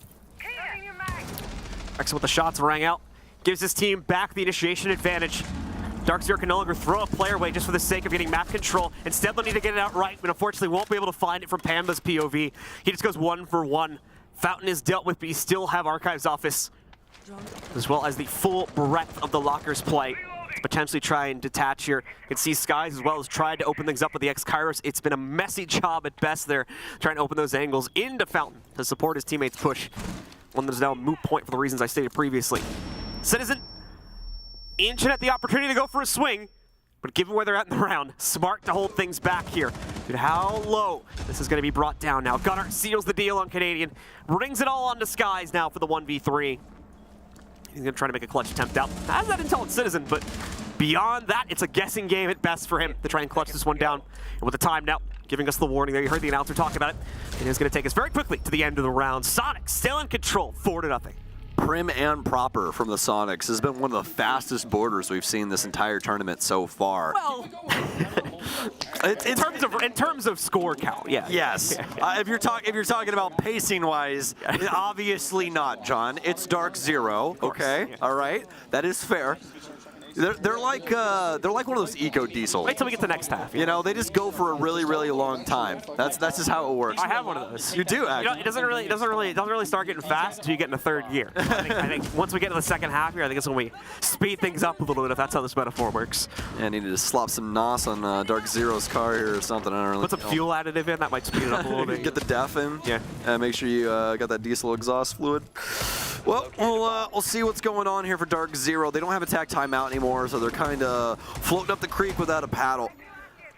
Speaker 7: Rexen with the shots rang out. gives his team back the initiation advantage. DarkZero can no longer throw a player away just for the sake of getting map control. Instead, they'll need to get it out right, but unfortunately won't be able to find it from Panba's POV. He just goes 1 for 1. Fountain is dealt with, but you still have Archive's Office, as well as the full breadth of the Lockers play to potentially try and detach here. You can see Skies as well as tried to open things up with the X-Kairos. It's been a messy job at best there, trying to open those angles into Fountain to support his teammates' push. One that is now a moot point for the reasons I stated previously. Citizen inching at the opportunity to go for a swing, but given where they're at in the round, smart to hold things back here. Dude, how low this is going to be brought down now. Gunnar seals the deal on Canadian, brings it all onto Skies now for the 1v3. He's going to try to make a clutch attempt out. Has that intel on Citizen, but beyond that, it's a guessing game at best for him to try and clutch this one down. And with the time now, giving us the warning there, you heard the announcer talk about it. It is going to take us very quickly to the end of the round. Soniqs still in control, 4-0.
Speaker 14: Prim and proper from the Soniqs. Has been one of the fastest borders we've seen this entire tournament so far.
Speaker 7: Well, in terms of score count, yeah.
Speaker 14: Yes. If you're talking about pacing wise, obviously not, John. It's DarkZero. Okay. Yeah. All right. That is fair. They're like one of those eco diesels.
Speaker 7: Wait till we get to the next half.
Speaker 14: You know, they just go for a really, really long time. That's just how it works.
Speaker 7: I have one of those.
Speaker 14: You do, actually.
Speaker 7: You know, it doesn't really start getting fast until you get in the third gear. I think once we get to the second half here, I think it's when we speed things up a little bit, if that's how this metaphor works.
Speaker 14: Yeah, I needed to slop some NOS on DarkZero's car here or something. I don't really
Speaker 7: Put some fuel additive in, that might speed it up a little bit.
Speaker 14: Get the DEF in.
Speaker 7: Yeah.
Speaker 14: Make sure you got that diesel exhaust fluid. Well, we'll see what's going on here for DarkZero. They don't have attack timeout anymore, so they're kind of floating up the creek without a paddle.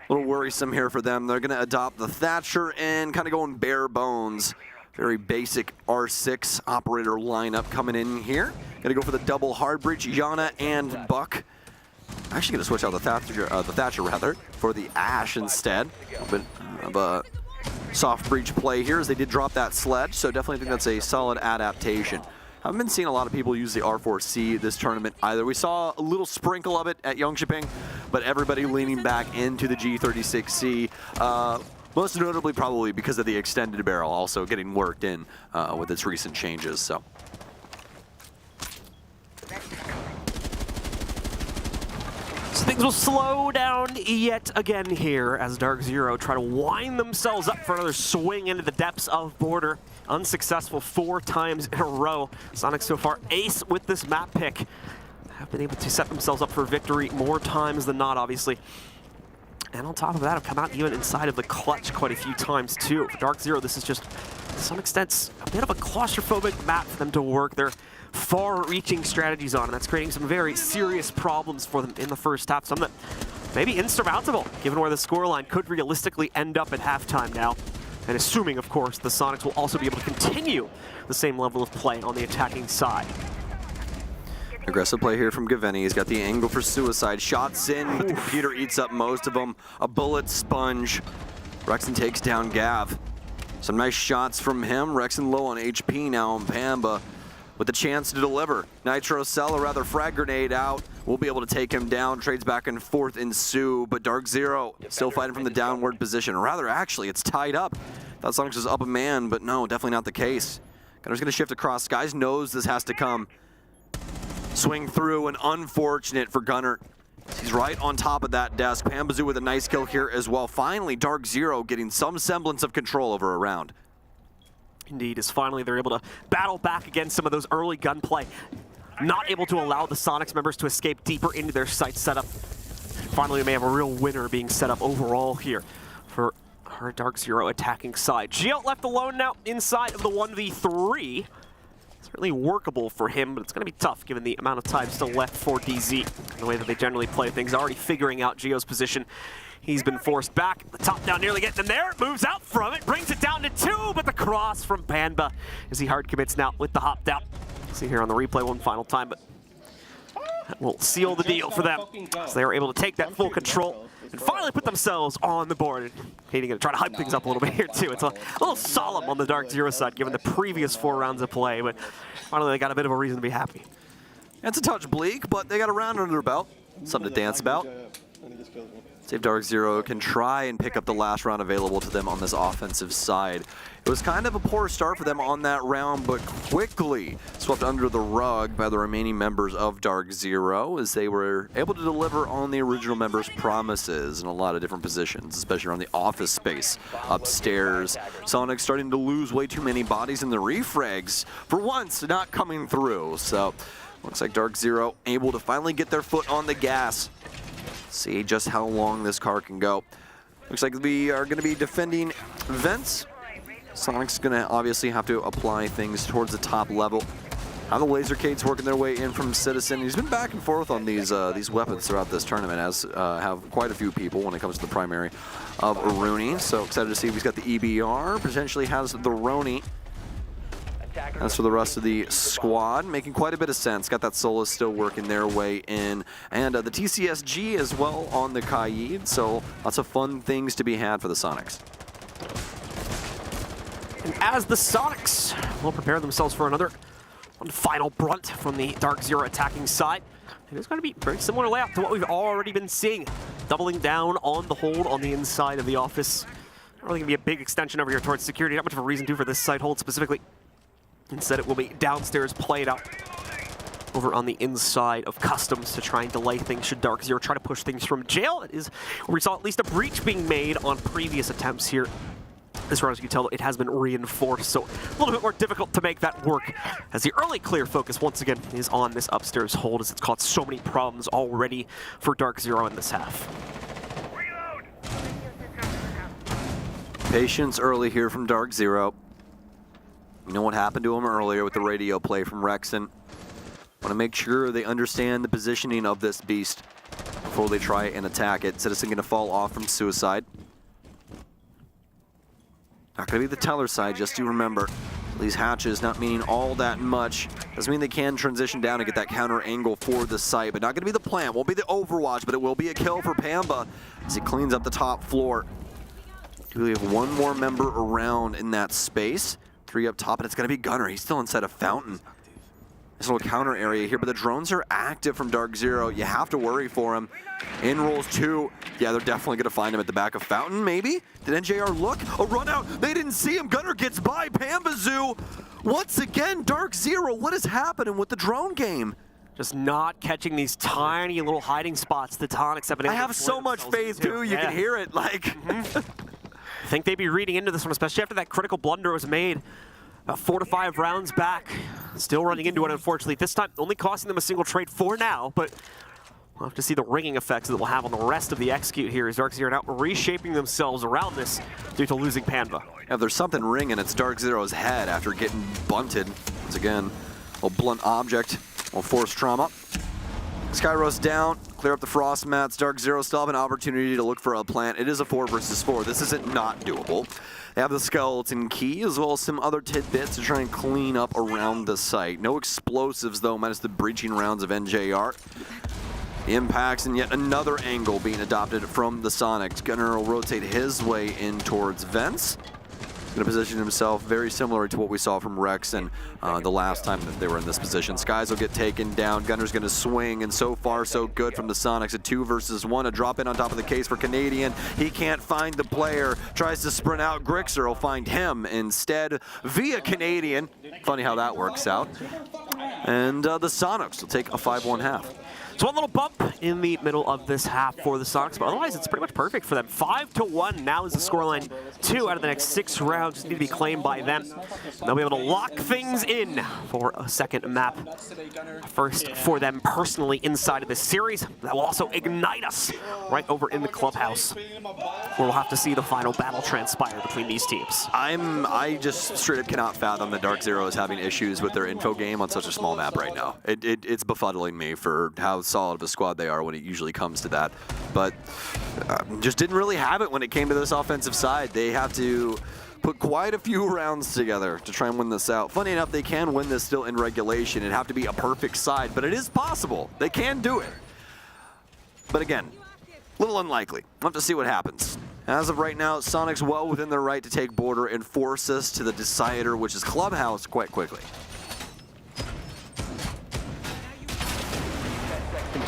Speaker 14: A little worrisome here for them. They're going to adopt the Thatcher and kind of going bare bones. Very basic R6 operator lineup coming in here. Going to go for the double hard bridge, Yana and Buck. Actually going to switch out the Thatcher rather, for the Ash instead. A bit of a soft breach play here as they did drop that sledge, so definitely think that's a solid adaptation. I haven't been seeing a lot of people use the R4C this tournament either. We saw a little sprinkle of it at Yongshiping, but everybody leaning back into the G36C. Most notably probably because of the extended barrel also getting worked in with its recent changes. So.
Speaker 7: Things will slow down yet again here as DarkZero try to wind themselves up for another swing into the depths of border. Unsuccessful 4 times in a row. Soniqs so far ace with this map pick. Have been able to set themselves up for victory more times than not, obviously. And on top of that, have come out even inside of the clutch quite a few times too. For DarkZero, this is just, to some extent, a bit of a claustrophobic map for them to work their far-reaching strategies on, and that's creating some very serious problems for them in the first half. Some that maybe insurmountable, given where the scoreline could realistically end up at halftime now. And assuming, of course, the Soniqs will also be able to continue the same level of play on the attacking side.
Speaker 14: Aggressive play here from Gaveni. He's got the angle for suicide. Shots in, but the computer eats up most of them. A bullet sponge. Rexon takes down Gav. Some nice shots from him. Rexon low on HP now on Pamba with the chance to deliver. Nitro Cell, or rather frag grenade out. We'll be able to take him down. Trades back and forth ensue, but DarkZero still fighting from the downward position. Rather, actually, it's tied up. Thought Soniqs was up a man, but no, definitely not the case. Gunner's gonna shift across. Skies knows this has to come. Swing through, and unfortunate for Gunner. He's right on top of that desk. Pambazoo with a nice kill here as well. Finally, DarkZero getting some semblance of control over a round.
Speaker 7: Indeed, as finally they're able to battle back against some of those early gunplay. Not able to allow the Soniqs members to escape deeper into their site setup. Finally, we may have a real winner being set up overall here for our DarkZero attacking side. Gio left alone now inside of the 1v3. Certainly workable for him, but it's going to be tough given the amount of time still left for DZ. And the way that they generally play things, already figuring out Gio's position. He's been forced back. The top down nearly getting him there. Moves out from it, brings it down to 2, but the cross from Panba as he hard commits now with the hop down. See here on the replay one final time, but that will seal the deal for them. So they are able to take that full control and finally put themselves on the board. Hating to try to hype things up a little bit here too. It's a little solemn on the DarkZero side given the previous 4 rounds of play, but finally they got a bit of a reason to be happy.
Speaker 14: It's a touch bleak, but they got a round under their belt. Something to dance about. See if DarkZero can try and pick up the last round available to them on this offensive side. It was kind of a poor start for them on that round, but quickly swept under the rug by the remaining members of DarkZero as they were able to deliver on the original members' promises in a lot of different positions, especially around the office space, upstairs. Soniqs starting to lose way too many bodies in the refrags, for once not coming through. So looks like DarkZero able to finally get their foot on the gas. See just how long this car can go. Looks like we are going to be defending vents. Soniqs going to obviously have to apply things towards the top level. How the Lasercades working their way in from Citizen. He's been back and forth on these weapons throughout this tournament, as have quite a few people when it comes to the primary of Aruni. So excited to see if he's got the EBR, potentially has the Roni. As for the rest of the squad, making quite a bit of sense. Got that Solus still working their way in. And the TCSG as well on the Kaid. So lots of fun things to be had for the Soniqs.
Speaker 7: And as the Soniqs will prepare themselves for another final brunt from the DarkZero attacking side, it is going to be very similar layout to what we've already been seeing. Doubling down on the hold on the inside of the office. Not really going to be a big extension over here towards security. Not much of a reason to for this side hold specifically. Instead, it will be downstairs played out over on the inside of customs to try and delay things should DarkZero try to push things from jail. It is where we saw at least a breach being made on previous attempts here. This round, as you can tell, it has been reinforced, so a little bit more difficult to make that work, as the early clear focus, once again, is on this upstairs hold, as it's caused so many problems already for DarkZero in this half.
Speaker 14: Patience early here from DarkZero. You know what happened to him earlier with the radio play from Rexon. Want to make sure they understand the positioning of this beast before they try and attack it. Citizen going to fall off from Suicide. Not going to be the teller side, just to remember. These hatches not meaning all that much. Doesn't mean they can transition down and get that counter angle for the site, but not going to be the plant. Won't be the Overwatch, but it will be a kill for Pamba as he cleans up the top floor. Do we have one more member around in that space? 3 up top, and it's going to be Gunner. He's still inside a fountain. This little counter area here, but the drones are active from DarkZero. You have to worry for him. In rolls 2. Yeah, they're definitely going to find him at the back of fountain, maybe? Did NJR look? A run out. They didn't see him. Gunner gets by Pambazoo. Once again, DarkZero, what is happening with the drone game?
Speaker 7: Just not catching these tiny little hiding spots the Tonics have been able to
Speaker 14: I have so much faith, too. You can hear it, like...
Speaker 7: I think they'd be reading into this one, especially after that critical blunder was made. About 4 to 5 rounds back. Still running into it, unfortunately. This time, only costing them a single trade for now, but we'll have to see the ringing effects that will have on the rest of the execute here as DarkZero now reshaping themselves around this due to losing Panva.
Speaker 14: Yeah, if there's something ringing, it's DarkZero's head after getting bunted. Once again, a blunt object, a force trauma. Skyros down, clear up the frost mats. DarkZero still have an opportunity to look for a plant. It is a 4 versus 4. This isn't not doable. They have the skeleton key as well as some other tidbits to try and clean up around the site. No explosives though, minus the breaching rounds of NJR. Impacts and yet another angle being adopted from the Soniqs. Gunner will rotate his way in towards vents. Going to position himself very similar to what we saw from Rex and the last time that they were in this position. Skies will get taken down. Gunner's going to swing, and so far so good from the Soniqs. A 2 versus 1, a drop in on top of the case for Canadian. He can't find the player, tries to sprint out. Grixer will find him instead via Canadian. Funny how that works out. And the Soniqs will take a 5-1 half.
Speaker 7: So one little bump in the middle of this half for the Soniqs, but otherwise it's pretty much perfect for them. 5-1 now is the scoreline. 2 out of the next 6 rounds just need to be claimed by them. They'll be able to lock things in for a second map. First for them personally inside of this series. That will also ignite us right over in the clubhouse, where we'll have to see the final battle transpire between these teams.
Speaker 14: I just straight up cannot fathom that DarkZero is having issues with their info game on such a small map right now. It's befuddling me for how solid of a squad they are when it usually comes to that. But just didn't really have it when it came to this offensive side. They have to put quite a few rounds together to try and win this out. Funny enough, they can win this still in regulation. It'd have to be a perfect side, but it is possible. They can do it. But again, a little unlikely. We'll have to see what happens. As of right now, Soniqs well within their right to take border and force us to the decider, which is clubhouse, quite quickly.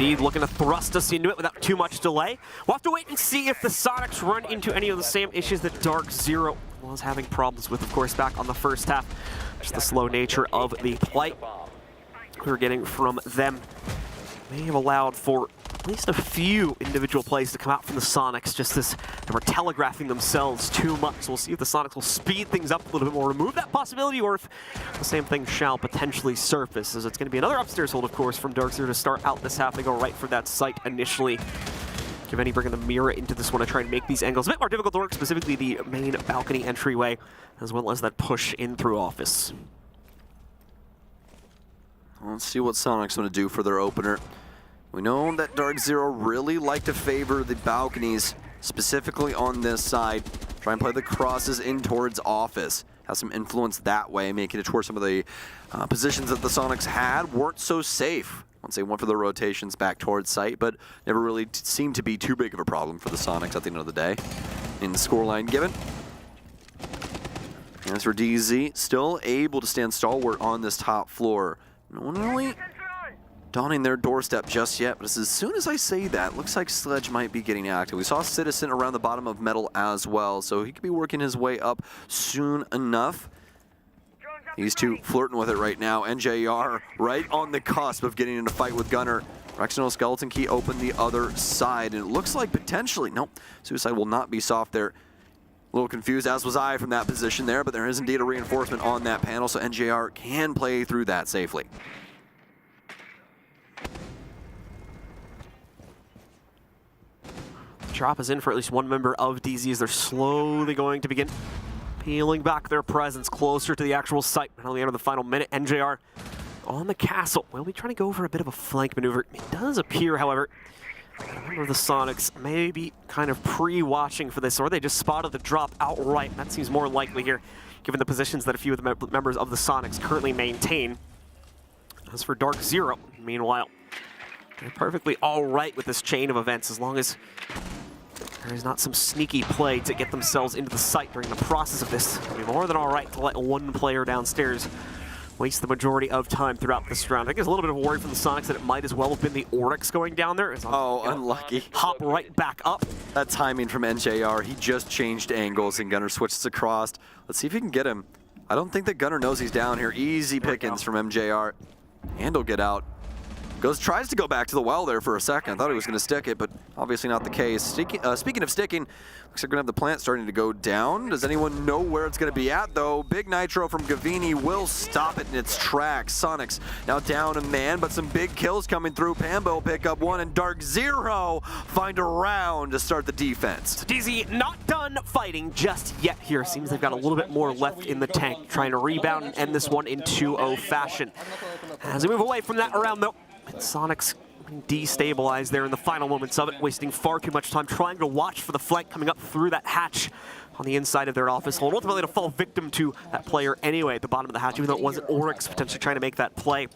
Speaker 7: Indeed, looking to thrust us into it without too much delay. We'll have to wait and see if the Soniqs run into any of the same issues that DarkZero was having problems with, of course, back on the first half. Just the slow nature of the play we were getting from them may have allowed for at least a few individual plays to come out from the Soniqs, just as they were telegraphing themselves too much. So we'll see if the Soniqs will speed things up a little bit more, remove that possibility, or if the same thing shall potentially surface, as it's going to be another upstairs hold, of course, from DarkZero to start out this half. They go right for that site initially. Givenchy bringing the mirror into this one to try and make these angles a bit more difficult to work, specifically the main balcony entryway, as well as that push in through office.
Speaker 14: Let's see what Soniqs want to do for their opener. We know that DarkZero really like to favor the balconies, specifically on this side. Try and play the crosses in towards office. Have some influence that way, making it towards some of the positions that the Soniqs had weren't so safe once they went for the rotations back towards site, but never really seemed to be too big of a problem for the Soniqs at the end of the day. In the scoreline given. As for DZ, still able to stand stalwart on this top floor. No one really donning their doorstep just yet, but as soon as I say that, looks like Sledge might be getting active. We saw Citizen around the bottom of Metal as well, so he could be working his way up soon enough. These two flirting with it right now. NJR right on the cusp of getting in a fight with Gunner. Rexonal Skeleton Key open the other side, and it looks like potentially, nope, Suicide will not be soft there. A little confused, as was I, from that position there, but there is indeed a reinforcement on that panel, so NJR can play through that safely.
Speaker 7: Drop is in for at least one member of DZ as they're slowly going to begin peeling back their presence closer to the actual site. And on the end of the final minute, NJR on the castle will be trying to go for a bit of a flank maneuver. It does appear, however, a member of the Soniqs may be kind of pre-watching for this, or they just spotted the drop outright. That seems more likely here, given the positions that a few of the members of the Soniqs currently maintain. As for DarkZero, meanwhile, they're perfectly all right with this chain of events, as long as there is not some sneaky play to get themselves into the site during the process of this. It'll be more than all right to let one player downstairs waste the majority of time throughout this round. I think there's a little bit of a worry from the Soniqs that it might as well have been the Oryx going down there.
Speaker 14: Oh, unlucky.
Speaker 7: Hop right back up.
Speaker 14: That timing from NJR, he just changed angles and Gunner switches across. Let's see if he can get him. I don't think that Gunner knows he's down here. Easy pickings from MJR. And he'll get out. Tries to go back to the well there for a second. I thought he was going to stick it, but obviously not the case. Speaking of sticking, looks like we're going to have the plant starting to go down. Does anyone know where it's going to be at, though? Big Nitro from Gavini will stop it in its tracks. Soniqs now down a man, but some big kills coming through. Pambo pick up one, and DarkZero find a round to start the defense.
Speaker 7: So DZ not done fighting just yet here. Seems they've got a little bit more left in the tank, trying to rebound and end this one in 2-0 fashion. As we move away from that round, though, Soniqs destabilized there in the final moments of it, wasting far too much time trying to watch for the flank coming up through that hatch on the inside of their office hold. Ultimately to fall victim to that player anyway at the bottom of the hatch, even though it wasn't Oryx potentially trying to make that play.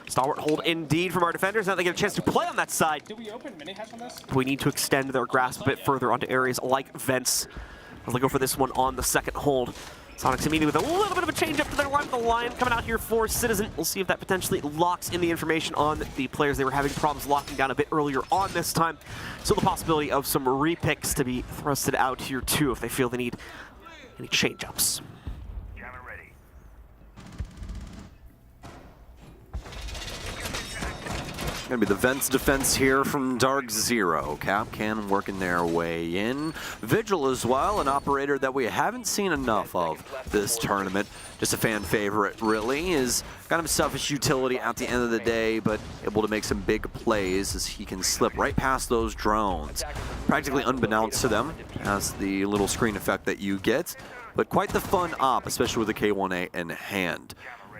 Speaker 7: Stalwart hold indeed from our defenders. Now they get a chance to play on that side.
Speaker 19: Do we open mini hatch on this?
Speaker 7: We need to extend their grasp a bit further onto areas like vents. As they go for this one on the second hold. Soniqs immediately with a little bit of a change up to their line. The line coming out here for Citizen. We'll see if that potentially locks in the information on the players they were having problems locking down a bit earlier on this time. So the possibility of some repicks to be thrusted out here too if they feel they need any change-ups.
Speaker 14: Gonna be the Vents defense here from DarkZero. Capcan working their way in. Vigil as well, an operator that we haven't seen enough of this tournament. Just a fan favorite, really. Is kind of selfish utility at the end of the day, but able to make some big plays as he can slip right past those drones. Practically unbeknownst to them, as the little screen effect that you get. But quite the fun op, especially with the K1A in hand.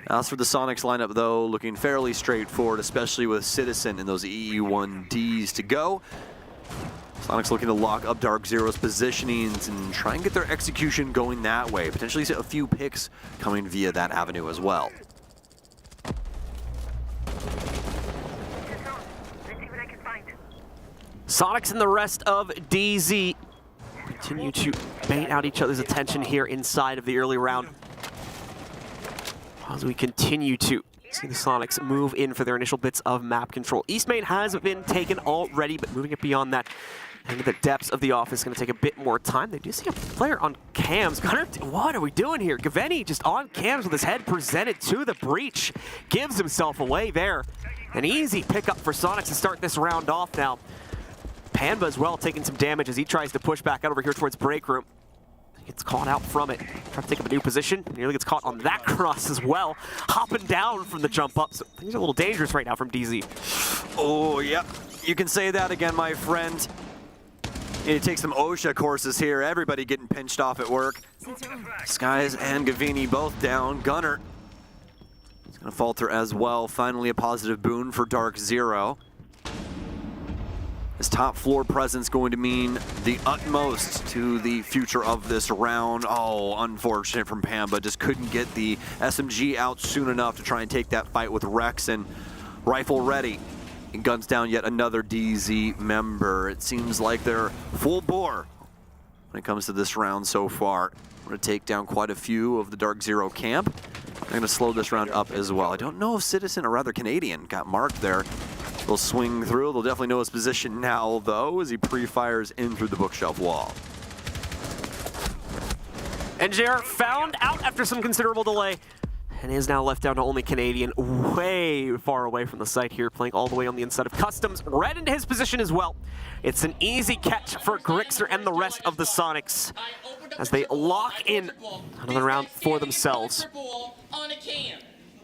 Speaker 14: As for the Soniqs lineup, though, looking fairly straightforward, especially with Citizen and those EU1Ds to go. Soniqs looking to lock up DarkZero's positionings and try and get their execution going that way. Potentially see a few picks coming via that avenue as well.
Speaker 7: Soniqs and the rest of DZ continue to bait out each other's attention here inside of the early round. As we continue to See the Soniqs move in for their initial bits of map control. East Main has been taken already, but moving it beyond that into the depths of the office is going to take a bit more time. They do see a player on cams. Gunnar, what are we doing here? Gaveni just on cams with his head presented to the breach. Gives himself away there. An easy pickup for Soniqs to start this round off now. Panba as well taking some damage as he tries to push back out over here towards break room. Gets caught out from it. Trying to take up a new position. Nearly gets caught on that cross as well. Hopping down from the jump up. So things are a little dangerous right now from DZ.
Speaker 14: Oh, yep. You can say that again, my friend. You take some OSHA courses here. Everybody getting pinched off at work. Skies and Gavini both down. Gunnar is going to falter as well. Finally a positive boon for DarkZero. His top floor presence going to mean the utmost to the future of this round. Oh, unfortunate from Panba. Just couldn't get the SMG out soon enough to try and take that fight with Rex, and rifle ready. And guns down yet another DZ member. It seems like they're full bore when it comes to this round so far. We're going to take down quite a few of the DarkZero camp. They're going to slow this round up as well. I don't know if Citizen, or rather Canadian, got marked there. They'll swing through. They'll definitely know his position now, though, as he pre-fires in through the bookshelf wall.
Speaker 7: NJR found out after some considerable delay, and is now left down to only Canadian, way far away from the site here, playing all the way on the inside of Customs, right into his position as well. It's an easy catch for Grixer and the rest of the Soniqs as they lock in another round for themselves.
Speaker 17: On a cam,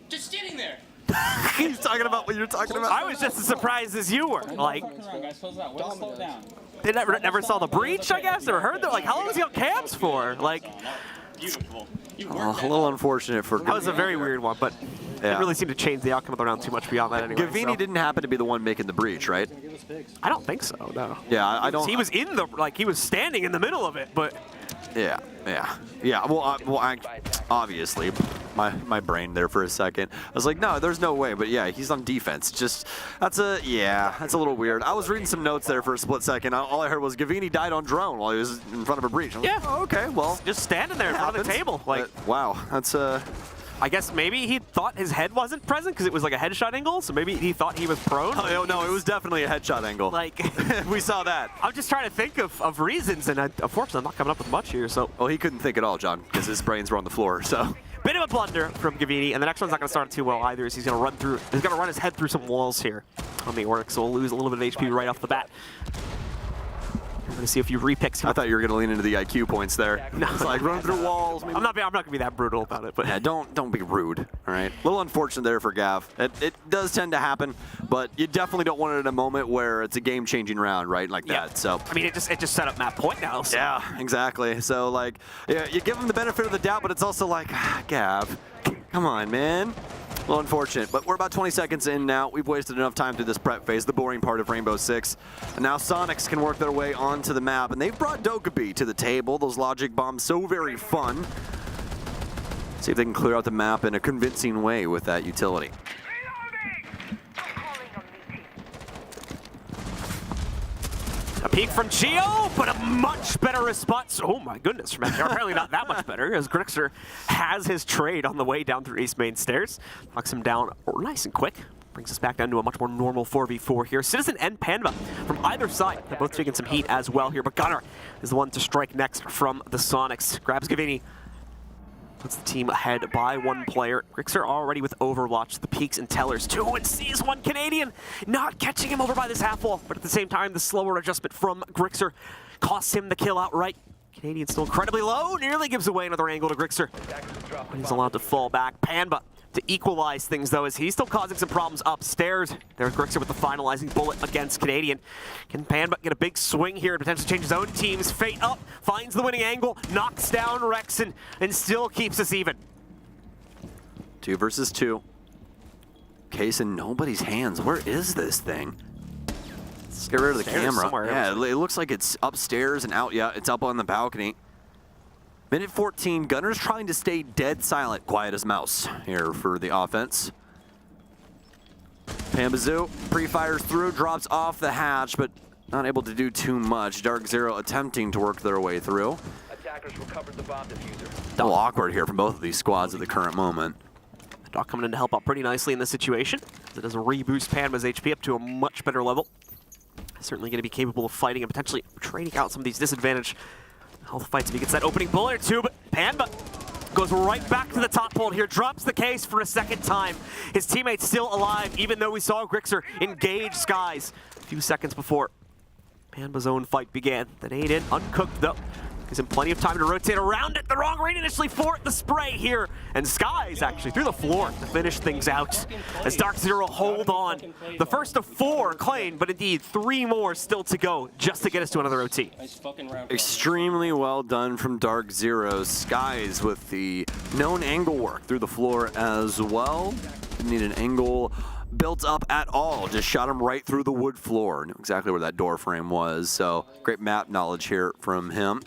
Speaker 17: just sitting there.
Speaker 14: He's talking about what you're talking about.
Speaker 7: I was just as surprised as you were. Like, they never saw the breach, I guess, or heard that. Like, how long was he on cams for? Like,
Speaker 17: Beautiful.
Speaker 14: A little unfortunate for
Speaker 7: that was a very weird one, but
Speaker 14: yeah.
Speaker 7: It really seemed to change the outcome of the round too much beyond that anyway.
Speaker 14: Gavini didn't happen to be the one making the breach, right?
Speaker 7: I don't think so, no.
Speaker 14: Yeah, I don't.
Speaker 7: He was in the, like, he was standing in the middle of it, but.
Speaker 14: Yeah. Well, obviously, my brain there for a second. I was like, no, there's no way. But yeah, he's on defense. Just that's a little weird. I was reading some notes there for a split second. All I heard was Gavini died on drone while he was in front of a breach.
Speaker 7: Yeah.
Speaker 14: Like, oh, okay. Well,
Speaker 7: just standing there in front of the table. Like,
Speaker 14: wow, that's
Speaker 7: I guess maybe he thought his head wasn't present because it was like a headshot angle, so maybe he thought he was prone.
Speaker 14: Oh, no, it was definitely a headshot angle.
Speaker 7: Like,
Speaker 14: we saw that.
Speaker 7: I'm just trying to think of reasons, and unfortunately I'm not coming up with much here, so.
Speaker 14: Well, he couldn't think at all, John, because his brains were on the floor, so.
Speaker 7: Bit of a blunder from Gavini, and the next one's not going to start too well either, as he's going to run his head through some walls here on the Oryx, so we'll lose a little bit of HP right off the bat. We're going to see a few repicks.
Speaker 14: I thought you were going to lean into the IQ points there.
Speaker 7: No,
Speaker 14: it's like run through walls. Maybe.
Speaker 7: I'm not going to be that brutal about it, but
Speaker 14: yeah, don't be rude. All right, a little unfortunate there for Gav. It does tend to happen, but you definitely don't want it in a moment where it's a game-changing round, right? Like that. So
Speaker 7: I mean, it just set up map point now. So.
Speaker 14: Yeah, exactly. So like, yeah, you give him the benefit of the doubt, but it's also like, Gav, come on, man. Well, unfortunate, but we're about 20 seconds in now. We've wasted enough time through this prep phase, the boring part of Rainbow Six. And now Soniqs can work their way onto the map, and they've brought Dokkaebi to the table. Those logic bombs, so very fun. See if they can clear out the map in a convincing way with that utility.
Speaker 7: A peek from Geo, but a much better response. Oh my goodness, from NJR. Apparently not that much better, as Grixer has his trade on the way down through East Main stairs. Knocks him down nice and quick. Brings us back down to a much more normal 4v4 here. Citizen and Panba from either side. They're both taking some heat as well here, but Gunnar is the one to strike next from the Soniqs. Grabs Gavini. Puts the team ahead by one player. Grixer already with Overwatch, the peaks and tellers. 2 and sees one Canadian. Not catching him over by this half wall, but at the same time, the slower adjustment from Grixer costs him the kill outright. Canadian still incredibly low, nearly gives away another angle to Grixer. He's allowed to fall back. Panba to equalize things, though, as he's still causing some problems upstairs. There's Grixer with the finalizing bullet against Canadian. Can Panba get a big swing here and potentially change his own team's fate up? Finds the winning angle, knocks down Rex, and still keeps us even.
Speaker 14: 2 versus 2. Case in nobody's hands. Where is this thing? Let's get rid of the camera. Yeah, it looks like it's upstairs and out. Yeah, it's up on the balcony. Minute 14, Gunner's trying to stay dead silent, quiet as mouse here for the offense. Pambazoo pre-fires through, drops off the hatch, but not able to do too much. DarkZero attempting to work their way through.
Speaker 6: Attackers recovered the bomb diffuser.
Speaker 14: A little awkward here from both of these squads at the current moment.
Speaker 7: Doc coming in to help out pretty nicely in this situation. It does reboost Panma's HP up to a much better level. Certainly going to be capable of fighting and potentially trading out some of these disadvantaged health fights if he gets that opening bullet or two, but Panma goes right back to the top pole here, drops the case for a second time. His teammate's still alive, even though we saw Grixer engage Skies a few seconds before Panma's own fight began. The nade in, uncooked though. Gives him plenty of time to rotate around it. The wrong read initially for the spray here. And Skies actually through the floor to finish things out. As DarkZero hold on. The first of 4 claimed, but indeed 3 more still to go just to get us to another OT.
Speaker 14: Extremely well done from DarkZero. Skies with the known angle work through the floor as well. Didn't need an angle built up at all. Just shot him right through the wood floor. Knew exactly where that door frame was. So great map knowledge here from him.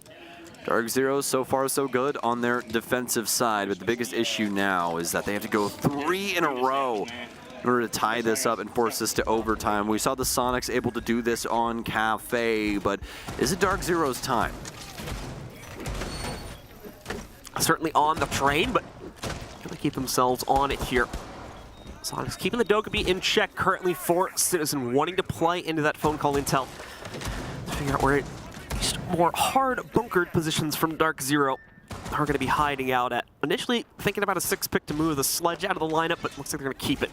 Speaker 14: DarkZero, so far so good on their defensive side, but the biggest issue now is that they have to go 3 in a row in order to tie this up and force this to overtime. We saw the Soniqs able to do this on Cafe, but is it DarkZero's time?
Speaker 7: Certainly on the train, but gonna keep themselves on it here. Soniqs keeping the Dokkaebi in check currently for Citizen, wanting to play into that phone call intel to figure out where it more hard bunkered positions from DarkZero are going to be hiding out at. Initially thinking about a 6-pick to move the Sledge out of the lineup, but looks like they're going to keep it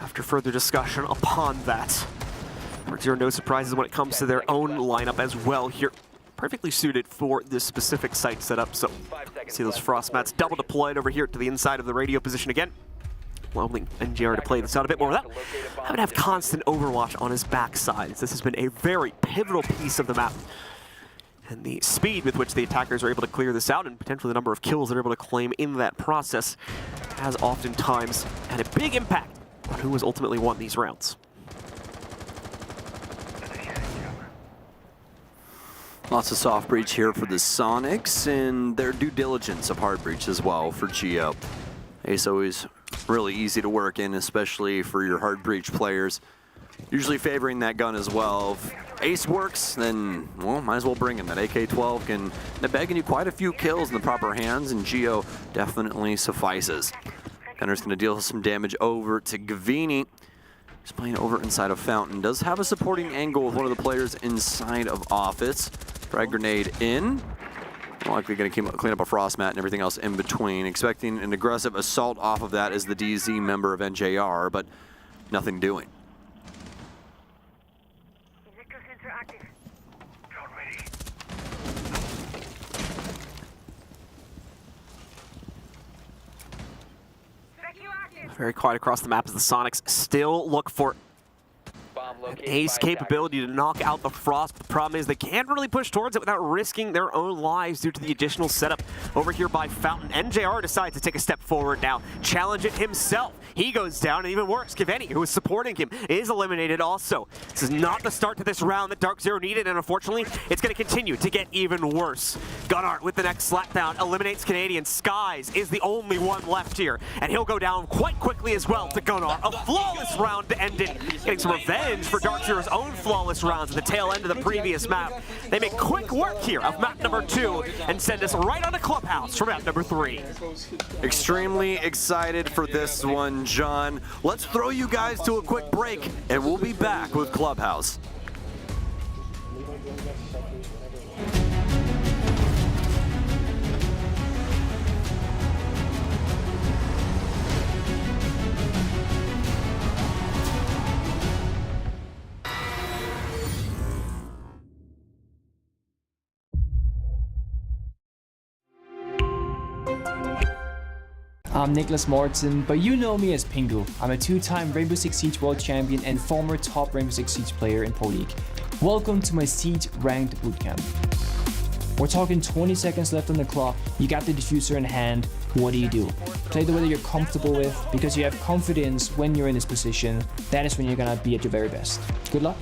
Speaker 7: after further discussion upon that. DarkZero, no surprises when it comes to their own lineup as well here. Perfectly suited for this specific site setup. So see those Frost Mats double deployed over here to the inside of the radio position again. Allowing NGR to play this out a bit more without having to have constant overwatch on his backside. This has been a very pivotal piece of the map. And the speed with which the attackers are able to clear this out and potentially the number of kills they're able to claim in that process has oftentimes had a big impact on who has ultimately won these rounds.
Speaker 14: Lots of soft breach here for the Soniqs and their due diligence of hard breach as well for Geo. Ace always really easy to work in, especially for your hard breach players. Usually favoring that gun as well. If Ace works, then, well, might as well bring him. That AK-12 can end up bagging you quite a few kills in the proper hands, and Geo definitely suffices. Gunner's going to deal some damage over to Gavini. He's playing over inside of Fountain. Does have a supporting angle with one of the players inside of Office. Frag grenade in. Likely going to clean up a Frost Mat and everything else in between. Expecting an aggressive assault off of that as the DZ member of NJR, but nothing doing.
Speaker 7: Very quiet across the map as the Soniqs still look for an Ace capability to knock out the Frost. The problem is they can't really push towards it without risking their own lives due to the additional setup over here by Fountain. NJR decides to take a step forward now, challenge it himself. He goes down, and even worse, Gaveni, who is supporting him, is eliminated also. This is not the start to this round that DarkZero needed, and unfortunately, it's going to continue to get even worse. Gunnar with the next slapdown eliminates Canadian. Skies is the only one left here, and he'll go down quite quickly as well to Gunnar. A flawless round to end it, getting some revenge for DarkZero's own flawless rounds at the tail end of the previous map. They make quick work here of map number 2 and send us right on to Clubhouse for map number 3.
Speaker 14: Extremely excited for this one, John. Let's throw you guys to a quick break, and we'll be back with Clubhouse.
Speaker 2: I'm Nicholas Morton, but you know me as Pingu. I'm a 2-time Rainbow Six Siege World Champion and former top Rainbow Six Siege player in Pro League. Welcome to my Siege Ranked Bootcamp. We're talking 20 seconds left on the clock, you got the diffuser in hand, what do? Play the way that you're comfortable with, because you have confidence when you're in this position. That is when you're gonna be at your very best. Good luck.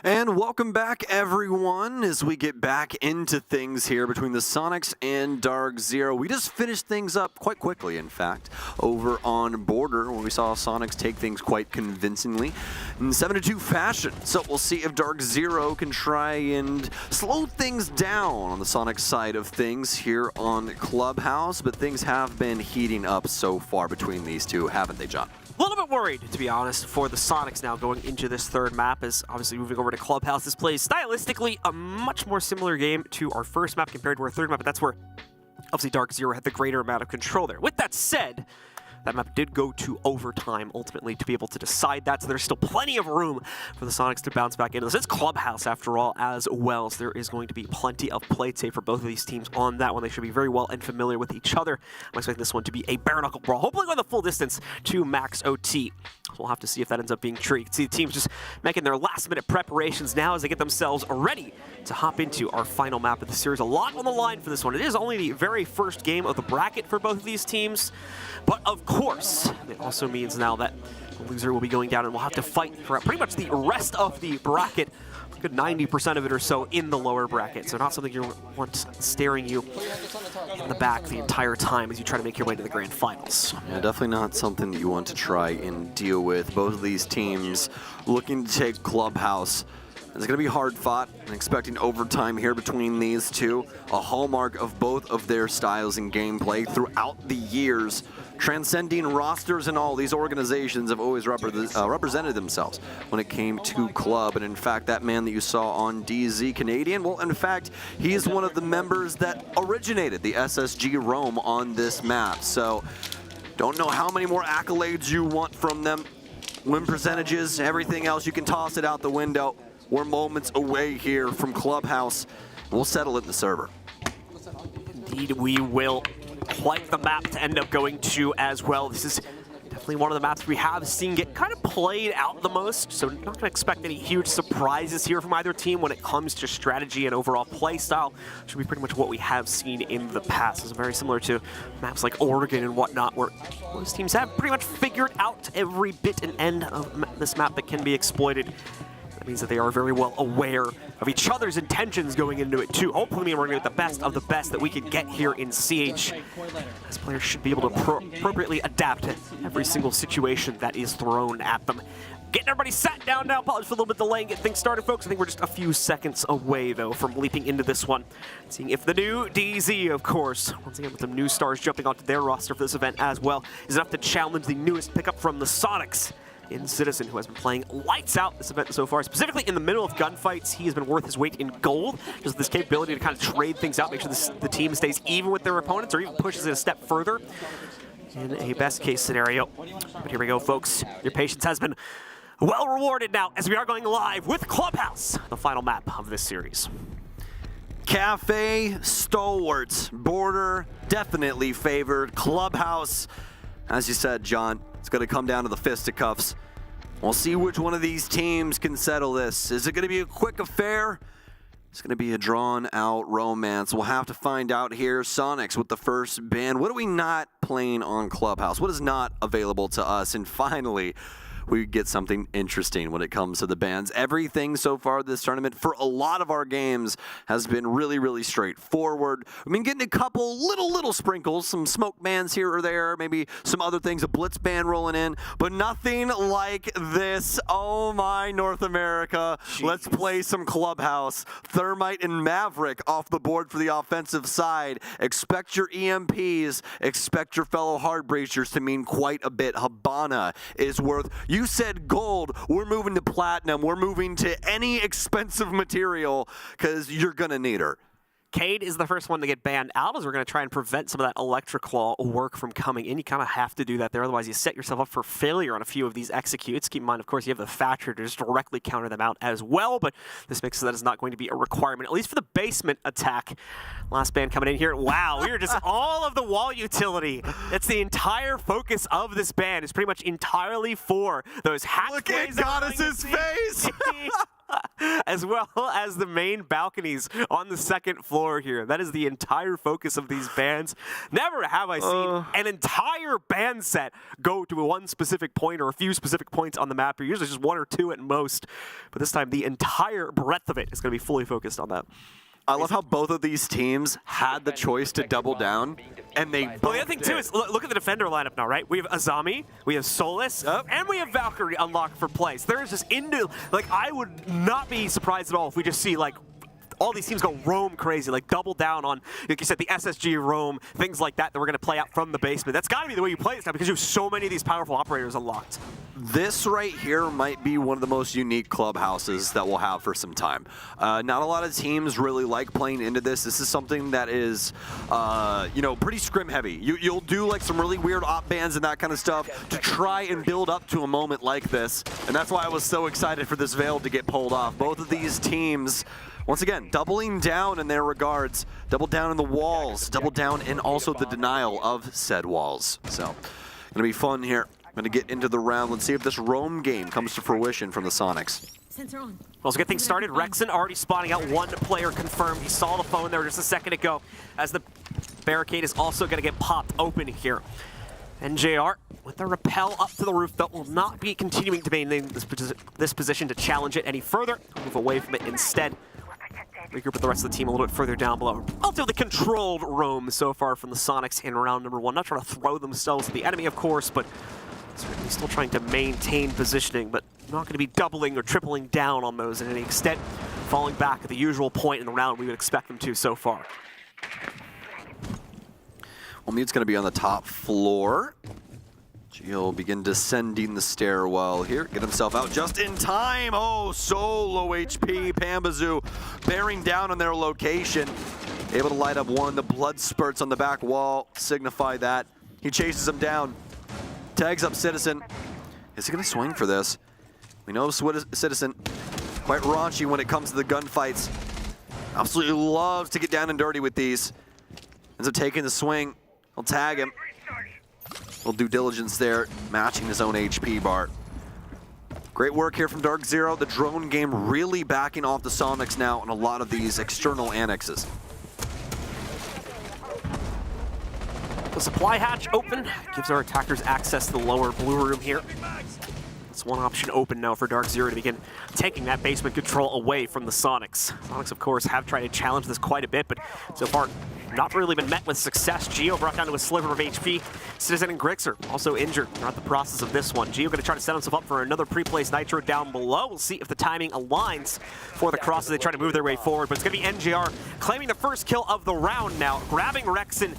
Speaker 14: And welcome back, everyone, as we get back into things here between the Soniqs and DarkZero. We just finished things up quite quickly, in fact, over on Border, where we saw Soniqs take things quite convincingly in 7-2 fashion. So we'll see if DarkZero can try and slow things down on the Soniqs side of things here on Clubhouse, but things have been heating up so far between these two, haven't they, John?
Speaker 7: A little bit worried, to be honest, for the Soniqs now going into this third map, as obviously moving over to Clubhouse. This plays stylistically a much more similar game to our first map compared to our third map, but that's where obviously DarkZero had the greater amount of control there. With that said, that map did go to overtime ultimately to be able to decide that, so there's still plenty of room for the Soniqs to bounce back into this. It's Clubhouse after all as well, so there is going to be plenty of play tape for both of these teams on that one. They should be very well and familiar with each other. I'm expecting this one to be a bare-knuckle brawl, hopefully going the full distance to max OT. So we'll have to see if that ends up being true. You can see the teams just making their last-minute preparations now as they get themselves ready to hop into our final map of the series. A lot on the line for this one. It is only the very first game of the bracket for both of these teams, but of course, it also means now that the loser will be going down and will have to fight for pretty much the rest of the bracket, a good 90% of it or so in the lower bracket. So not something you want staring you in the back the entire time as you try to make your way to the grand finals.
Speaker 14: Yeah, definitely not something that you want to try and deal with. Both of these teams looking to take Clubhouse. It's going to be hard fought and expecting overtime here between these two. A hallmark of both of their styles and gameplay throughout the years. Transcending rosters and all, these organizations have always represented themselves when it came to club. And in fact, that man that you saw on DZ Canadian, well, in fact, he is one of the members that originated the SSG Rome on this map. So don't know how many more accolades you want from them. Win percentages, everything else, you can toss it out the window. We're moments away here from Clubhouse. We'll settle it in the server.
Speaker 7: Indeed, we will. Quite the map to end up going to as well. This is definitely one of the maps we have seen get kind of played out the most, so not going to expect any huge surprises here from either team when it comes to strategy and overall play style. Should be pretty much what we have seen in the past. It's very similar to maps like Oregon and whatnot, where most teams have pretty much figured out every bit and end of this map that can be exploited. That means that they are very well aware of each other's intentions going into it too. Hopefully we're going to get the best of the best that we can get here in CH. These players should be able to appropriately adapt to every single situation that is thrown at them. Getting everybody sat down now. Apologies for a little bit delay and get things started, folks. I think we're just a few seconds away, though, from leaping into this one. Seeing if the new DZ, of course, once again with some new stars jumping onto their roster for this event as well, is enough to challenge the newest pickup from the Soniqs in Citizen, who has been playing lights out this event so far. Specifically in the middle of gunfights, he has been worth his weight in gold. Just this capability to kind of trade things out, make sure the team stays even with their opponents, or even pushes it a step further in a best case scenario. But here we go, folks. Your patience has been well rewarded now as we are going live with Clubhouse, the final map of this series.
Speaker 14: Cafe, stalwarts, Border, definitely favored. Clubhouse, as you said, John, it's going to come down to the fisticuffs. We'll see which one of these teams can settle this. Is it going to be a quick affair? It's going to be a drawn-out romance. We'll have to find out here. Soniqs with the first ban. What are we not playing on Clubhouse? What is not available to us? And finally, we get something interesting when it comes to the bans. Everything so far this tournament for a lot of our games has been really, really straightforward. I mean, getting a couple little sprinkles, some smoke bans here or there, maybe some other things, a blitz ban rolling in, but nothing like this. Oh my, North America. Jeez. Let's play some Clubhouse. Thermite and Maverick off the board for the offensive side. Expect your EMPs, expect your fellow hard breachers to mean quite a bit. Habana is worth... You said gold, we're moving to platinum, we're moving to any expensive material because you're going to need her.
Speaker 7: Cade is the first one to get banned out as we're going to try and prevent some of that electric claw work from coming in. You kind of have to do that there, otherwise you set yourself up for failure on a few of these executes. Keep in mind, of course, you have the Thatcher to just directly counter them out as well, but this makes it so that is not going to be a requirement, at least for the basement attack. Last ban coming in here. Wow, we are just all of the wall utility. That's the entire focus of this ban. Is pretty much entirely for those hatch.
Speaker 14: Look at Goddess's face!
Speaker 7: as well as the main balconies on the second floor here. That is the entire focus of these bands. Never have I seen an entire band set go to one specific point or a few specific points on the map. Usually just one or two at most, but this time the entire breadth of it is going to be fully focused on that.
Speaker 14: I love how both of these teams had the choice to double down, and they
Speaker 7: Well, the other thing, too, is look at the defender lineup now, right? We have Azami, we have Solus, and we have Valkyrie unlocked for plays. There is just like, I would not be surprised at all if we just see, like, all these teams go roam crazy, like double down on, like you said, the SSG roam, things like that we're going to play out from the basement. That's got to be the way you play this now because you have so many of these powerful operators unlocked.
Speaker 14: This right here might be one of the most unique clubhouses that we'll have for some time. Not a lot of teams really like playing into this. This is something that is, you know, pretty scrim heavy. You'll do like some really weird op bands and that kind of stuff to try and build up to a moment like this. And that's why I was so excited for this Veil to get pulled off. Both of these teams, once again, doubling down in their regards, double down in the walls, double down in also the denial of said walls. So, gonna be fun here. Gonna get into the round. Let's see if this roam game comes to fruition from the Soniqs.
Speaker 7: Well, to get things started, Rexon already spotting out one player confirmed. He saw the phone there just a second ago as the barricade is also gonna get popped open here. NJR with the rappel up to the roof, that will not be continuing to maintain this position to challenge it any further. Move away from it instead. Regroup with the rest of the team a little bit further down below. Relatively controlled roam so far from the Soniqs in round number one. Not trying to throw themselves at the enemy, of course, but certainly still trying to maintain positioning, but not going to be doubling or tripling down on those in any extent. Falling back at the usual point in the round we would expect them to so far.
Speaker 14: Well, Mute's going to be on the top floor. He'll begin descending the stairwell here. Get himself out just in time. Oh, so low HP. Pambazoo bearing down on their location. Able to light up one. The blood spurts on the back wall signify that. He chases him down. Tags up Citizen. Is he going to swing for this? We know Citizen quite raunchy when it comes to the gunfights. Absolutely loves to get down and dirty with these. Ends up taking the swing. He'll tag him. Little due diligence there, matching his own HP bar. Great work here from DarkZero. The drone game really backing off the Soniqs now on a lot of these external annexes.
Speaker 7: The supply hatch open gives our attackers access to the lower blue room here. That's one option open now for DarkZero to begin taking that basement control away from the Soniqs. Soniqs, of course, have tried to challenge this quite a bit, but so far not really been met with success. Geo brought down to a sliver of HP. Citizen and Grixer also injured throughout the process of this one. Geo going to try to set himself up for another pre-placed Nitro down below. We'll see if the timing aligns for the crosses. They try to move their way forward, but it's going to be NJR claiming the first kill of the round now, grabbing Rexon.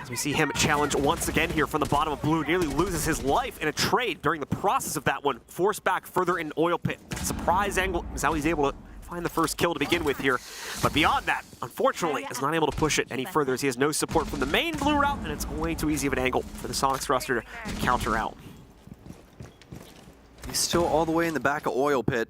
Speaker 7: As we see him challenge once again here from the bottom of blue, nearly loses his life in a trade during the process of that one. Forced back further in oil pit. Surprise angle is how he's able to find the first kill to begin with here. But beyond that, unfortunately, is not able to push it any further as he has no support from the main blue route, and it's way too easy of an angle for the Soniqs roster to counter out.
Speaker 14: He's still all the way in the back of oil pit.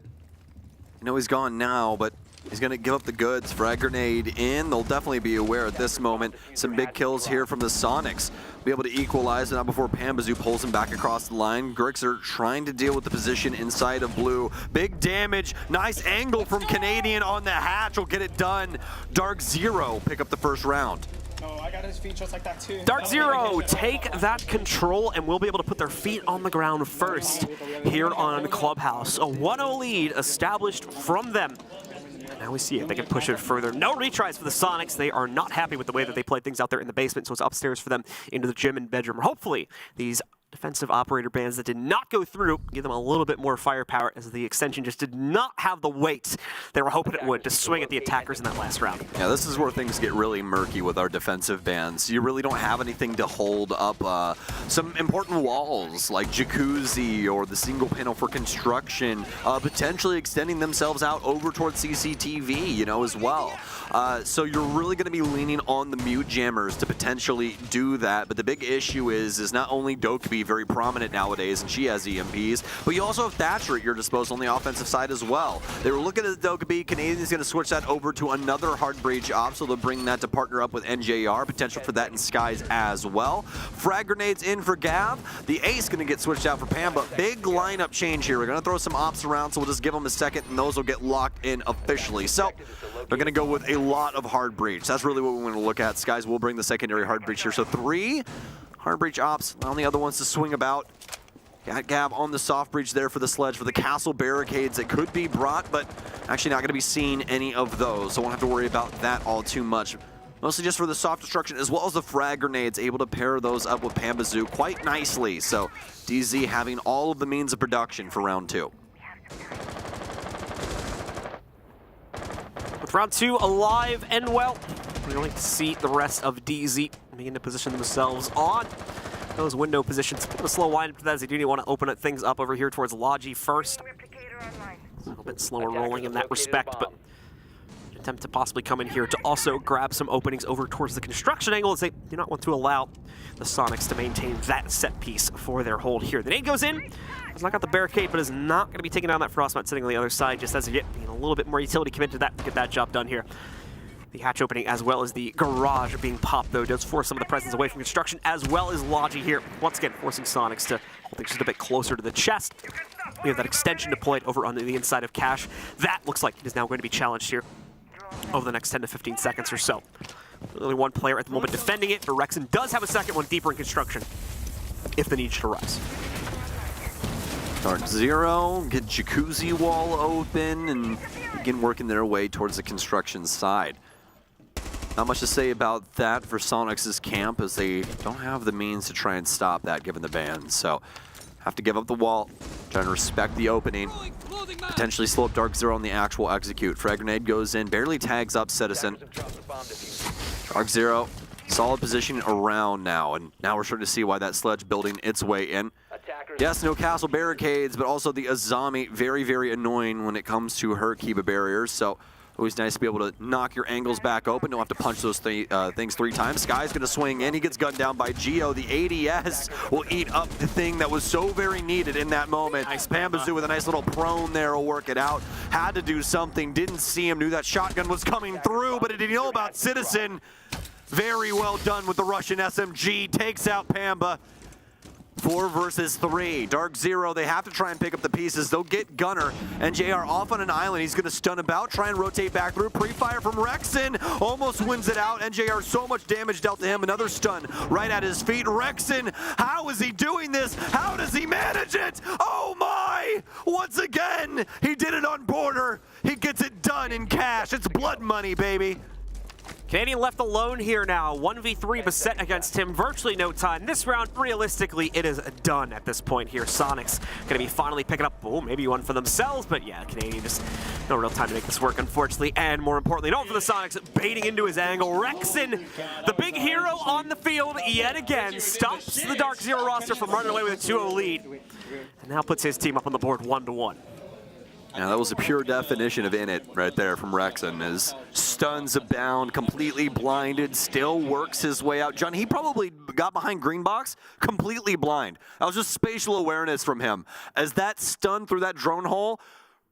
Speaker 14: You know he's gone now, but he's going to give up the goods. Frag grenade in. They'll definitely be aware at this moment. Some big kills here from the Soniqs. Be able to equalize, not before Pambazoo pulls him back across the line. Grixer trying to deal with the position inside of blue. Big damage. Nice angle from Canadian on the hatch. Will get it done. DarkZero pick up the first round.
Speaker 19: Oh, I got his feet just like that too.
Speaker 7: DarkZero take that control and will be able to put their feet on the ground first here on Clubhouse. A 1-0 lead established from them. Now we see if they can push it further. No retries for the Soniqs. They are not happy with the way that they played things out there in the basement, so it's upstairs for them into the gym and bedroom. Hopefully, these defensive operator bands that did not go through give them a little bit more firepower, as the extension just did not have the weight they were hoping it would to swing at the attackers in that last round.
Speaker 14: Yeah, this is where things get really murky with our defensive bands. You really don't have anything to hold up some important walls like Jacuzzi or the single panel for construction, potentially extending themselves out over towards CCTV, you know, as well. So you're really going to be leaning on the mute jammers to potentially do that, but the big issue is not only Dokkaebi very prominent nowadays, and she has EMPs. But you also have Thatcher at your disposal on the offensive side as well. They were looking at the Dokkaebi. Canadian's going to switch that over to another hard breach op, so they'll bring that to partner up with NJR. Potential for that in Skies as well. Frag grenades in for Gav. The Ace going to get switched out for Pam, but big lineup change here. We're going to throw some ops around, so we'll just give them a second, and those will get locked in officially. So they're going to go with a lot of hard breach. That's really what we want to look at. Skies will bring the secondary hard breach here. So 3 hard breach ops, allowing the other ones to swing about. Got Gav on the soft breach there for the sledge for the castle barricades that could be brought, but actually not going to be seeing any of those, so won't have to worry about that all too much. Mostly just for the soft destruction as well as the frag grenades, able to pair those up with Pambazoo quite nicely. So DZ having all of the means of production for round 2.
Speaker 7: With round 2 alive and well, we're going to see the rest of DZ begin to position themselves on those window positions. A bit of a slow wind up to that as they do want to open things up over here towards Logi first. A little bit slower rolling in that respect, but attempt to possibly come in here to also grab some openings over towards the construction angle as they do not want to allow the Soniqs to maintain that set piece for their hold here. The nade goes in. Has not got the barricade, but is not going to be taking down that Frostmat sitting on the other side, just as of yet being a little bit more utility committed to that to get that job done here. The hatch opening as well as the garage being popped, though, does force some of the presence away from construction, as well as Logi here. Once again, forcing Soniqs to hold things just a bit closer to the chest. We have that extension deployed over on the inside of Cash. That looks like it is now going to be challenged here over the next 10 to 15 seconds or so. Only one player at the moment defending it, but Rexon does have a second one deeper in construction if the need should arise.
Speaker 14: DarkZero, get Jacuzzi wall open and begin working their way towards the construction side. Not much to say about that for Soniqs' camp, as they don't have the means to try and stop that given the ban. So have to give up the wall, trying to respect the opening, potentially slow up DarkZero on the actual execute. Frag grenade goes in, barely tags up Citizen. DarkZero, solid position around now, and now we're starting to see why that sledge building its way in. Yes, no castle barricades, but also the Azami, very, very annoying when it comes to her Kiba barriers. So always nice to be able to knock your angles back open. Don't have to punch those things 3 times. Sky's going to swing in. He gets gunned down by Geo. The ADS will eat up the thing that was so very needed in that moment. Nice Pambazoo with a nice little prone there will work it out. Had to do something. Didn't see him. Knew that shotgun was coming through, but it didn't know about Citizen. Very well done with the Russian SMG. Takes out Pamba. 4 versus 3. DarkZero, they have to try and pick up the pieces. They'll get Gunner. NJR off on an island. He's going to stun about, try and rotate back through. Pre-fire from Rexon. Almost wins it out. NJR, so much damage dealt to him. Another stun right at his feet. Rexon, how is he doing this? How does he manage it? Oh my! Once again, he did it on border. He gets it done in cash. It's blood money, baby.
Speaker 7: Canadian left alone here now. 1v3 beset against him. Virtually no time. This round, realistically, it is done at this point here. Soniqs going to be finally picking up, oh, maybe one for themselves, but yeah, Canadian just no real time to make this work, unfortunately. And more importantly, no for the Soniqs, baiting into his angle. Rexon, the big hero on the field yet again, stops the DarkZero roster from running away with a 2-0 lead. And now puts his team up on the board 1-1.
Speaker 14: Now that was a pure definition of in it right there from Rexon, as stuns abound, completely blinded, still works his way out. John, he probably got behind green box completely blind. That was just spatial awareness from him, as that stun through that drone hole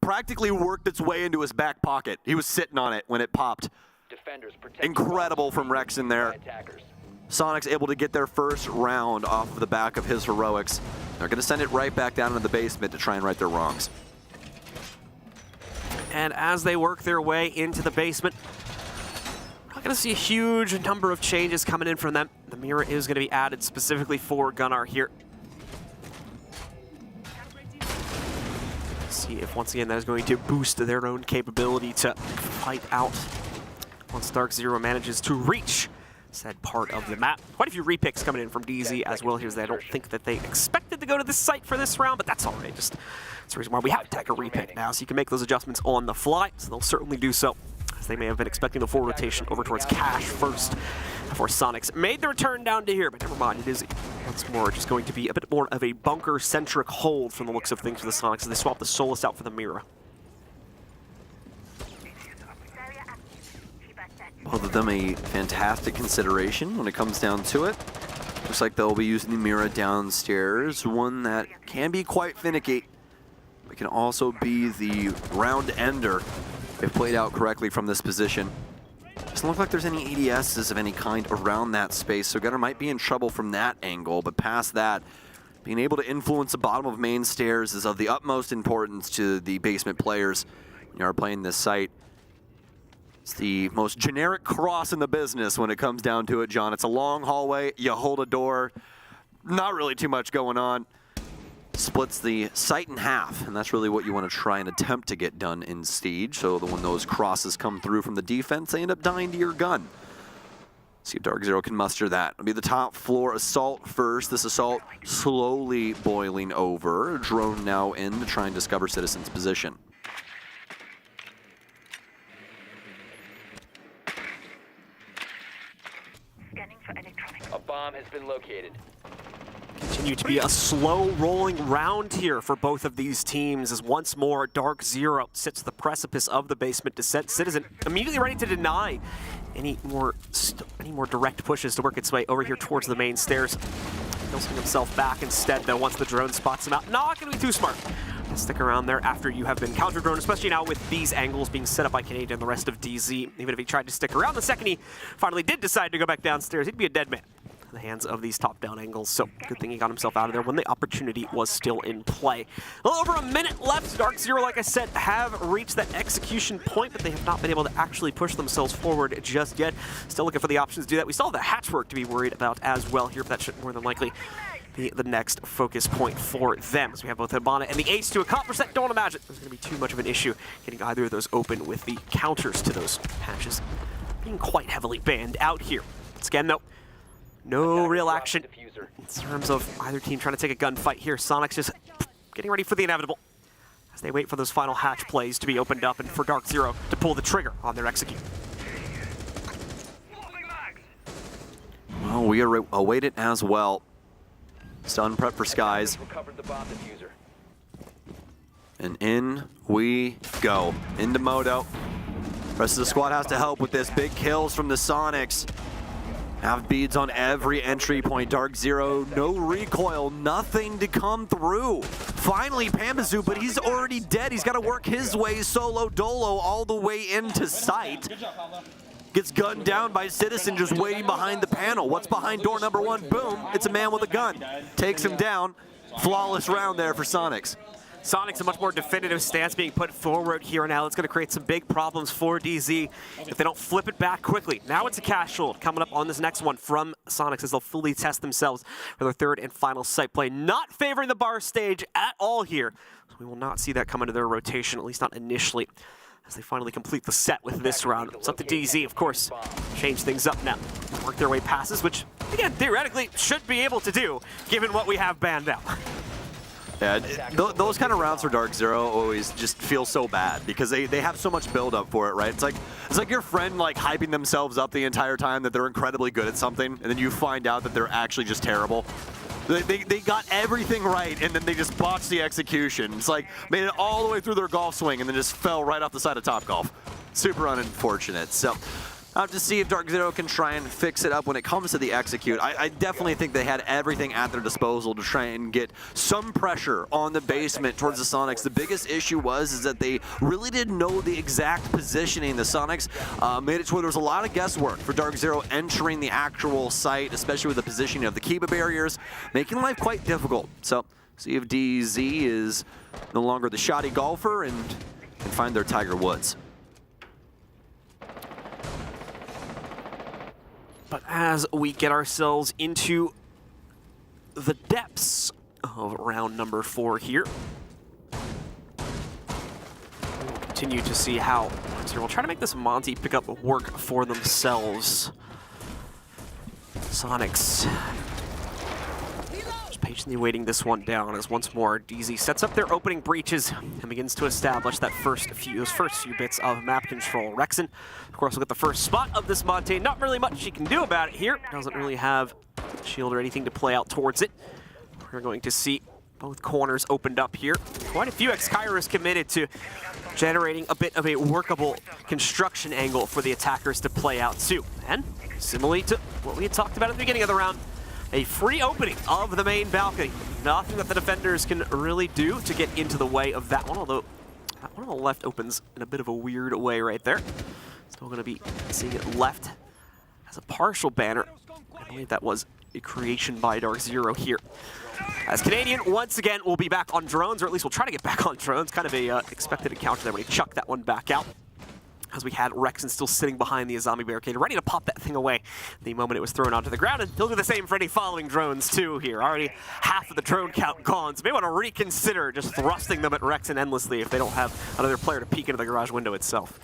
Speaker 14: practically worked its way into his back pocket. He was sitting on it when it popped. Incredible from Rexon there. Soniqs able to get their first round off of the back of his heroics. They're going to send it right back down into the basement to try and right their wrongs.
Speaker 7: And as they work their way into the basement, we're not going to see a huge number of changes coming in from them. The mirror is going to be added specifically for Gunnar here. See if once again that is going to boost their own capability to fight out once DarkZero manages to reach said part of the map. Quite a few repicks coming in from DZ as well here, as I don't think that they expected to go to this site for this round, but that's all right. Just that's the reason why we have to take a repick now, so you can make those adjustments on the fly, so they'll certainly do so, as they may have been expecting the full rotation over towards Cash first before Soniqs made the return down to here, but never mind, it is once more just going to be a bit more of a bunker-centric hold from the looks of things for the Soniqs as they swap the Solus out for the Mira.
Speaker 14: Both of them a fantastic consideration when it comes down to it. Looks like they'll be using the Mira downstairs, one that can be quite finicky. It can also be the round ender if played out correctly from this position. Doesn't look like there's any ADSs of any kind around that space, so Gunner might be in trouble from that angle, but past that, being able to influence the bottom of main stairs is of the utmost importance to the basement players who are playing this site. It's the most generic cross in the business when it comes down to it, John. It's a long hallway, you hold a door, not really too much going on. Splits the site in half, and that's really what you want to try and attempt to get done in Siege. So that when those crosses come through from the defense, they end up dying to your gun. See if DarkZero can muster that. It'll be the top floor assault first. This assault slowly boiling over. Drone now in to try and discover Citizen's position.
Speaker 6: A bomb has been located.
Speaker 7: Continue to be a slow rolling round here for both of these teams as once more DarkZero sits at the precipice of the basement descent. Citizen immediately ready to deny any more direct pushes to work its way over here towards the main stairs. He'll swing himself back instead though once the drone spots him out. Not going to be too smart. Stick around there after you have been counter-drone, especially now with these angles being set up by Canadian and the rest of DZ. Even if he tried to stick around, the second he finally did decide to go back downstairs, he'd be a dead man in the hands of these top-down angles. So good thing he got himself out of there when the opportunity was still in play. A little over a minute left. DarkZero, like I said, have reached that execution point, but they have not been able to actually push themselves forward just yet. Still looking for the options to do that. We still have the hatchwork to be worried about as well here, but that should more than likely be the next focus point for them. So we have both Hibana and the Ace to accomplish that. Don't imagine there's going to be too much of an issue getting either of those open with the counters to those hatches being quite heavily banned out here. Once again, though, no real action in terms of either team trying to take a gunfight here. Soniqs just getting ready for the inevitable as they wait for those final hatch plays to be opened up and for DarkZero to pull the trigger on their execute.
Speaker 14: Well, we await it as well. Stun prep for Skies. And in we go. Into Moto. Rest of the squad has to help with this. Big kills from the Soniqs. Have beads on every entry point. DarkZero, no recoil, nothing to come through. Finally, Pamazoo, but he's already dead. He's got to work his way solo dolo all the way into sight. Gets gunned down by Citizen just waiting behind the panel. What's behind door number one? Boom, it's a man with a gun. Takes him down. Flawless round there for Soniqs.
Speaker 7: Soniqs, a much more definitive stance being put forward here now. It's going to create some big problems for DZ if they don't flip it back quickly. Now it's a casual coming up on this next one from Soniqs as they'll fully test themselves for their third and final site play. Not favoring the bar stage at all here. So we will not see that come into their rotation, at least not initially, as they finally complete the set with this round. It's up to DZ, of course, change things up now. Work their way passes, which, again, theoretically should be able to do, given what we have banned out.
Speaker 14: Yeah, those kind of rounds for DarkZero always just feel so bad because they have so much build up for it, right? It's like your friend like hyping themselves up the entire time that they're incredibly good at something, and then you find out that they're actually just terrible. They got everything right, and then they just botched the execution. It's like, made it all the way through their golf swing, and then just fell right off the side of Topgolf. Super unfortunate. So, I'll have to see if DarkZero can try and fix it up when it comes to the execute. I definitely think they had everything at their disposal to try and get some pressure on the basement towards the Soniqs. The biggest issue is that they really didn't know the exact positioning. The Soniqs made it to where there was a lot of guesswork for DarkZero entering the actual site, especially with the positioning of the Kiba barriers, making life quite difficult. So, see if DZ is no longer the shoddy golfer and can find their Tiger Woods.
Speaker 7: But as we get ourselves into the depths of round number 4 here, we'll continue to see how we'll try to make this Monty pickup work for themselves. Soniqs just patiently waiting this one down as once more DZ sets up their opening breaches and begins to establish that first few bits of map control. Rexon, of course, will get the first spot of this Monte. Not really much she can do about it here. Doesn't really have shield or anything to play out towards it. We're going to see both corners opened up here. Quite a few X-Kairos committed to generating a bit of a workable construction angle for the attackers to play out too. And similarly to what we had talked about at the beginning of the round, a free opening of the main balcony. Nothing that the defenders can really do to get into the way of that one, although that one on the left opens in a bit of a weird way right there. Still going to be seeing it left as a partial banner. I believe that was a creation by DarkZero here. As Canadian, once again, will be back on drones, or at least we'll try to get back on drones. Kind of a expected encounter there when he chucked that one back out. As we had Rexen still sitting behind the Azami barricade, ready to pop that thing away the moment it was thrown onto the ground. And he'll do the same for any following drones, too, here. Already half of the drone count gone, so may want to reconsider just thrusting them at Rexen endlessly if they don't have another player to peek into the garage window itself.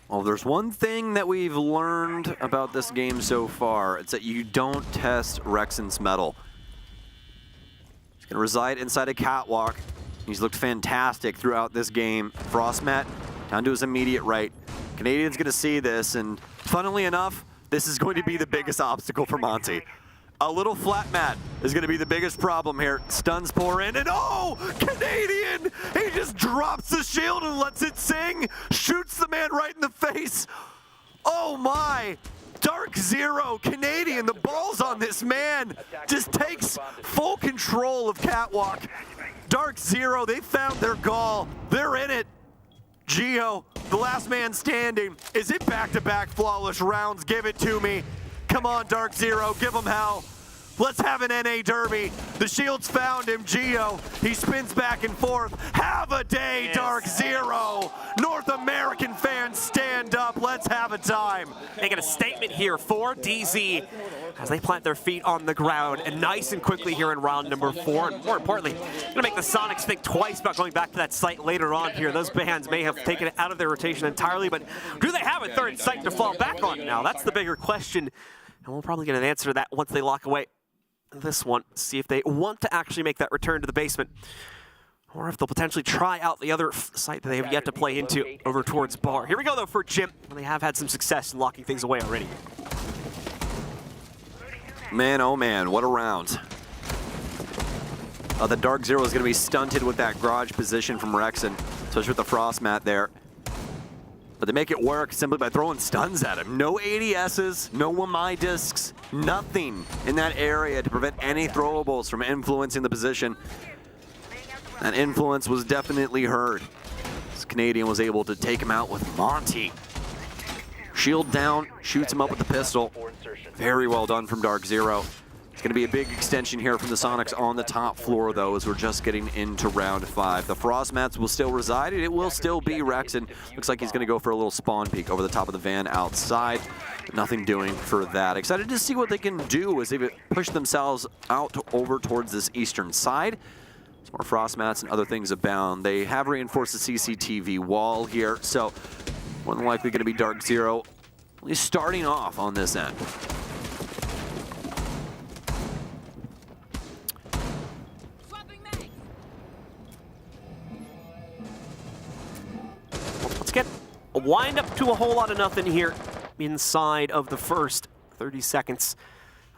Speaker 14: Well, there's one thing that we've learned about this game so far. It's that you don't test Rexen's metal. He's going to reside inside a catwalk. He's looked fantastic throughout this game. Frostmat down to his immediate right. Canadian's going to see this, and funnily enough, this is going to be the biggest obstacle for Monty. A little flat mat is going to be the biggest problem here. Stuns pour in, and oh, Canadian! He just drops the shield and lets it sing, shoots the man right in the face. Oh my! DarkZero, Canadian, the ball's on this man. Just takes full control of Catwalk. DarkZero, they found their gall. They're in it. Geo, the last man standing. Is it back-to-back flawless rounds? Give it to me. Come on, DarkZero, give him hell. Let's have an NA derby. The shield's found him, Geo. He spins back and forth. Have a day, DarkZero. North American fans, stand up. Let's have a time.
Speaker 7: Making a statement here for DZ as they plant their feet on the ground, and nice and quickly here in round number 4. And more importantly, gonna make the Soniqs think twice about going back to that site later on here. Those bands may have taken it out of their rotation entirely, but do they have a third site to fall back on now? That's the bigger question, and we'll probably get an answer to that once they lock away this one. See if they want to actually make that return to the basement, or if they'll potentially try out the other site that they have yet to play into over towards Bar. Here we go, though, for Jim. They have had some success in locking things away already.
Speaker 14: Man, oh man, what a round. The DarkZero is going to be stunted with that garage position from Rexen, especially with the frost mat there. But they make it work simply by throwing stuns at him. No ADSs, no Wamai discs, nothing in that area to prevent any throwables from influencing the position. That influence was definitely heard. This Canadian was able to take him out with Monty. Shield down, shoots him up with the pistol. Very well done from DarkZero. It's going to be a big extension here from the Soniqs on the top floor, though, as we're just getting into round 5. The frost mats will still reside, and it will still be Rexen. Looks like he's going to go for a little spawn peek over the top of the van outside. Nothing doing for that. Excited to see what they can do as they push themselves out over towards this eastern side. Some more frost mats and other things abound. They have reinforced the CCTV wall here, so more than likely going to be DarkZero at least starting off on this end.
Speaker 7: Let's get a wind up to a whole lot of nothing here inside of the first 30 seconds.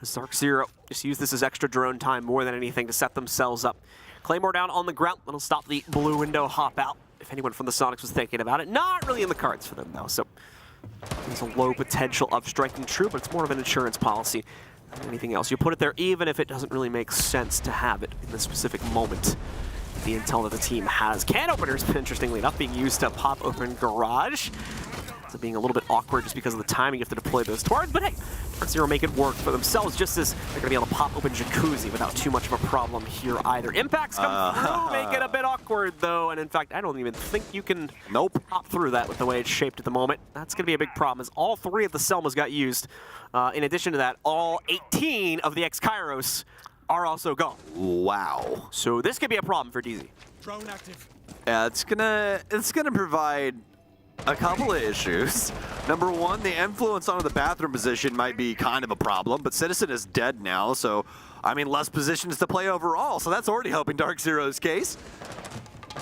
Speaker 7: As DarkZero just use this as extra drone time more than anything to set themselves up. Claymore down on the ground. That'll stop the blue window hop out. If anyone from the Soniqs was thinking about it. Not really in the cards for them, though. So there's a low potential of striking true, but it's more of an insurance policy than anything else. You put it there even if it doesn't really make sense to have it in this specific moment. The intel that the team has. Can openers, interestingly enough, being used to pop open garage. So being a little bit awkward just because of the timing you have to deploy those towards, but hey, DarkZero make it work for themselves, just as they're going to be able to pop open Jacuzzi without too much of a problem here either. Impacts come through, make it a bit awkward though, and in fact, I don't even think you can pop through that with the way it's shaped at the moment. That's going to be a big problem, as all 3 of the Selmas got used. In addition to that, all 18 of the X-Kairos are also gone.
Speaker 14: Wow.
Speaker 7: So this could be a problem for DZ.
Speaker 17: Drone active.
Speaker 14: Yeah, it's gonna provide a couple of issues. Number one, the influence onto the bathroom position might be kind of a problem, but Citizen is dead now, so I mean less positions to play overall, so that's already helping DarkZero's case.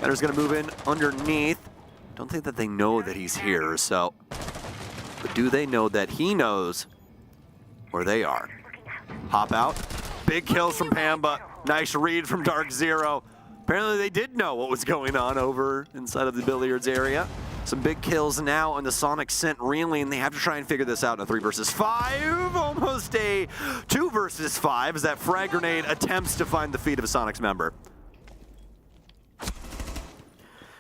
Speaker 14: Better's gonna move in underneath. Don't think that they know that he's here, so, but do they know that he knows where they are? Hop out. Big kills from Pamba. Nice read from DarkZero. Apparently they did know what was going on over inside of the billiards area. Some big kills now, and the Sonics sent reeling. They have to try and figure this out in a 3 versus 5. Almost a 2 versus 5 as that frag grenade attempts to find the feet of a Sonics member.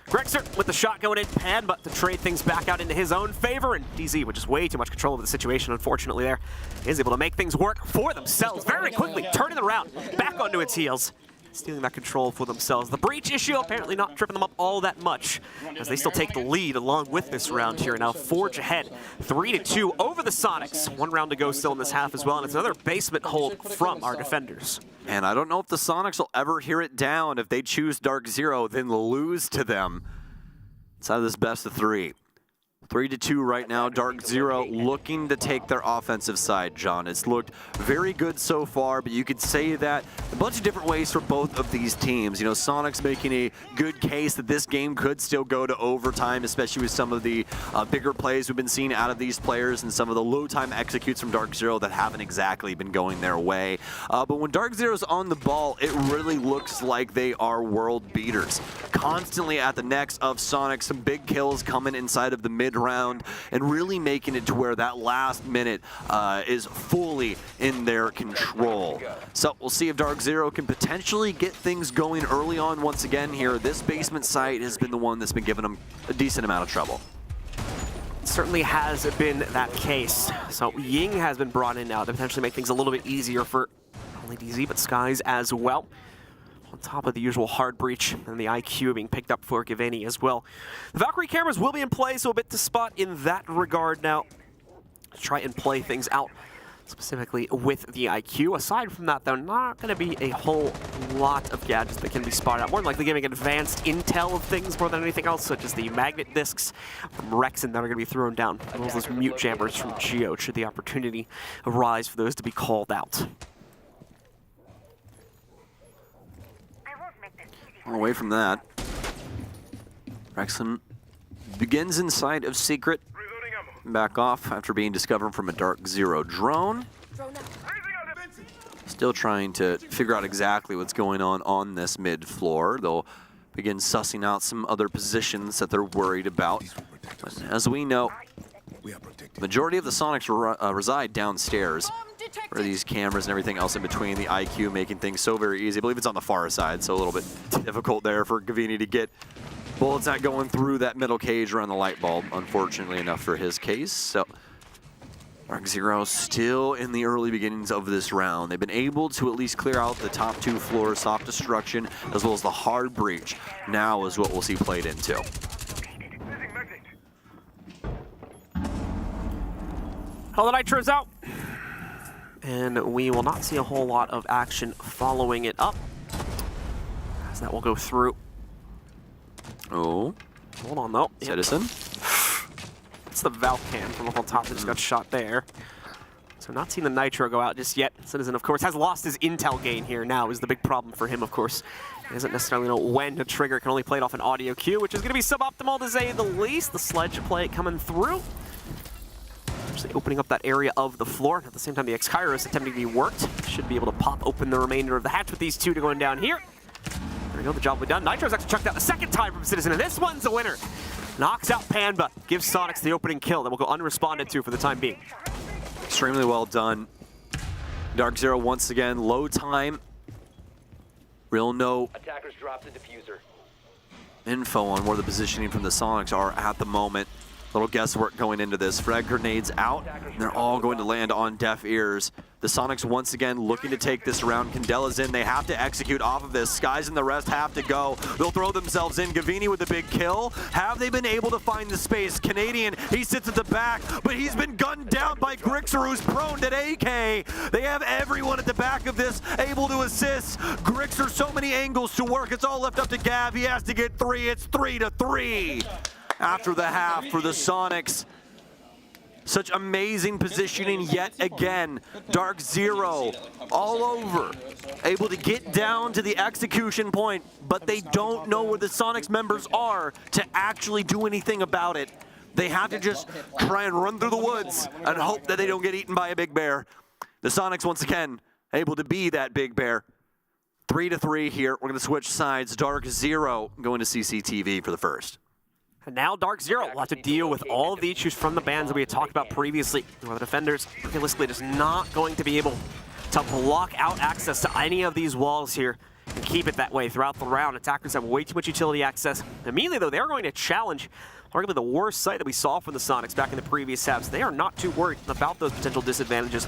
Speaker 7: Grexer with the shot going in, Pan, but to trade things back out into his own favor, and DZ with just way too much control of the situation, unfortunately there, is able to make things work for themselves very quickly, turning the round back onto its heels, stealing that control for themselves. The breach issue apparently not tripping them up all that much, as they still take the lead along with this round here, and now forge ahead 3-2 over the Sonics. 1 round to go still in this half as well, and it's another basement hold from our defenders.
Speaker 14: And I don't know if the Sonics will ever hear it down. If they choose DarkZero, then lose to them. It's out of this best of 3. 3-2 right now. DarkZero looking to take their offensive side, John. It's looked very good so far, but you could say that a bunch of different ways for both of these teams. You know, Sonics making a good case that this game could still go to overtime, especially with some of the bigger plays we've been seeing out of these players and some of the low-time executes from DarkZero that haven't exactly been going their way. But when DarkZero's on the ball, it really looks like they are world beaters. Constantly at the necks of Sonics, some big kills coming inside of the mid-round and really making it to where that last minute is fully in their control. So we'll see if DarkZero can potentially get things going early on once again here. This basement site has been the one that's been giving them a decent amount of trouble.
Speaker 7: Certainly has been that case. So Ying has been brought in now to potentially make things a little bit easier for not only DZ, but Skies as well. On top of the usual hard breach and the IQ being picked up for Gavini as well. The Valkyrie cameras will be in play, so a bit to spot in that regard now. Try and play things out, specifically with the IQ. Aside from that, though, not going to be a whole lot of gadgets that can be spotted out. More than likely giving advanced intel of things more than anything else, such as the magnet discs from Rexen that are going to be thrown down, as well as those mute jammers from Geo, should the opportunity arise for those to be called out.
Speaker 14: Away from that, Rexen begins inside of Secret, back off after being discovered from a DarkZero drone. Still trying to figure out exactly what's going on this mid floor. They'll begin sussing out some other positions that they're worried about. But as we know, the majority of the Sonics reside downstairs, where these cameras and everything else in between, the IQ making things so very easy. I believe it's on the far side, so a little bit difficult there for Gavini to get bullets not going through that middle cage around the light bulb, unfortunately enough for his case. So DarkZero still in the early beginnings of this round. They've been able to at least clear out the top 2 floors, soft destruction, as well as the hard breach. Now is what we'll see played into.
Speaker 7: All the Nitro's out. And we will not see a whole lot of action following it up, as that will go through.
Speaker 14: Oh.
Speaker 7: Hold on, though.
Speaker 14: Citizen.
Speaker 7: It's the Valkan from up on top that just got shot there. So not seeing the Nitro go out just yet. Citizen, of course, has lost his intel gain here now, is the big problem for him, of course. He doesn't necessarily know when to trigger, can only play it off an audio cue, which is going to be suboptimal to say the least. The sledge play coming through. Actually opening up that area of the floor. At the same time, the X-Cairo is attempting to be worked. Should be able to pop open the remainder of the hatch with these two to going down here. There we go, the job will be done. Nitro's actually chucked out the second time from Citizen, and this one's a winner. Knocks out Panba, gives Sonics the opening kill that will go unresponded to for the time being.
Speaker 14: Extremely well done. DarkZero once again, low time. Real no
Speaker 6: Attackers dropped the diffuser.
Speaker 14: info on where the positioning from the Sonics are at the moment. Little guesswork going into this. Frag grenades out, and they're all going to land on deaf ears. The Sonics once again looking to take this round. Candela's in. They have to execute off of this. Skies and the rest have to go. They'll throw themselves in. Gavini with a big kill. Have they been able to find the space? Canadian, he sits at the back, but he's been gunned down by Grixer, who's prone at AK. They have everyone at the back of this able to assist. Grixer, so many angles to work. It's all left up to Gav. He has to get 3. It's 3-3 after the half for the Sonics. Such amazing positioning yet again. DarkZero all over, able to get down to the execution point, but they don't know where the Sonics members are to actually do anything about it. They have to just try and run through the woods and hope that they don't get eaten by a big bear. The Sonics once again able to be that big bear. 3-3 here. We're going to switch sides. DarkZero going to CCTV for the first.
Speaker 7: And now DarkZero will have to deal with all of the issues from the bans that we had talked about previously, where the defenders realistically just not going to be able to block out access to any of these walls here and keep it that way throughout the round. Attackers have way too much utility access. Immediately, though, they're going to challenge arguably the worst sight that we saw from the Soniqs back in the previous halves. They are not too worried about those potential disadvantages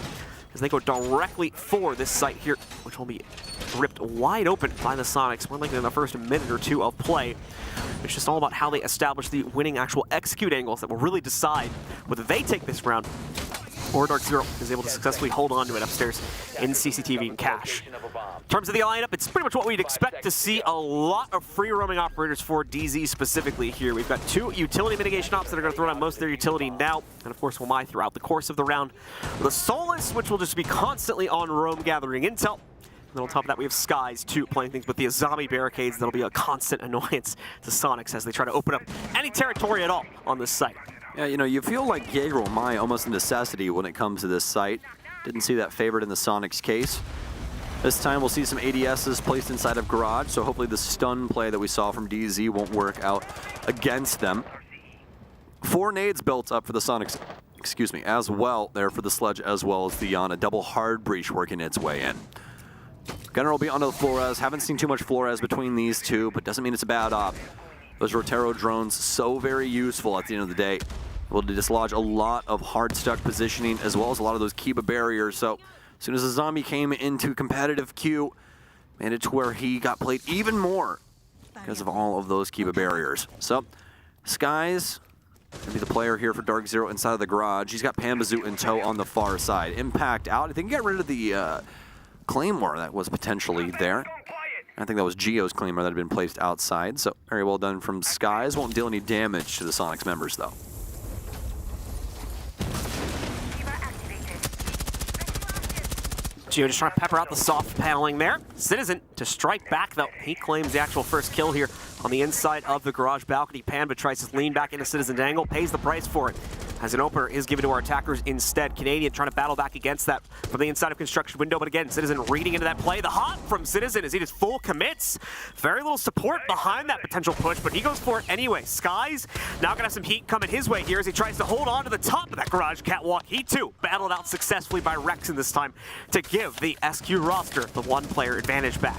Speaker 7: as they go directly for this site here, which will be ripped wide open by the Soniqs, more likely in the first minute or two of play. It's just all about how they establish the winning actual execute angles that will really decide whether they take this round or DarkZero is able to successfully hold on to it upstairs in CCTV and cash. In terms of the lineup, it's pretty much what we'd expect to see. A lot of free roaming operators for DZ specifically here. We've got 2 utility mitigation ops that are going to throw down most of their utility now, and of course Wamai throughout the course of the round. The Solace, which will just be constantly on roam gathering intel. And then on top of that, we have Skies, too, playing things with the Azami barricades. That'll be a constant annoyance to Soniqs as they try to open up any territory at all on this site.
Speaker 14: Yeah, you know, you feel like Jaeger Wamai almost a necessity when it comes to this site. Didn't see that favored in the Soniqs case. This time we'll see some ADSs placed inside of Garage, so hopefully the stun play that we saw from DZ won't work out against them. 4 nades built up for the Soniqs, excuse me, as well there for the Sledge as well as the Yana. Double hard breach working its way in. Gunner will be onto the Flores. Haven't seen too much Flores between these two, but doesn't mean it's a bad op. Those Rotero drones, so very useful at the end of the day. Able to dislodge a lot of hard stuck positioning as well as a lot of those Kiba barriers. So as soon as the zombie came into competitive queue, made it to where he got played even more because of all of those Kiba barriers. So Skies gonna be the player here for DarkZero inside of the Garage. He's got Pambazoo in tow on the far side. Impact out. I think he got rid of the Claymore that was potentially there. I think that was Geo's Claymore that had been placed outside, so very well done from Skies. Won't deal any damage to the Soniqs members, though.
Speaker 7: Geo just trying to pepper out the soft paneling there. Citizen to strike back, though. He claims the actual first kill here on the inside of the Garage balcony. Panda tries to lean back into Citizen's angle, pays the price for it, as an opener is given to our attackers instead. Canadian trying to battle back against that from the inside of construction window, but again, Citizen reading into that play. The hop from Citizen as he just full commits. Very little support behind that potential push, but he goes for it anyway. Skies now gonna have some heat coming his way here as he tries to hold on to the top of that Garage catwalk. He too battled out successfully by Rexon this time to give the SQ roster the 1-player advantage back.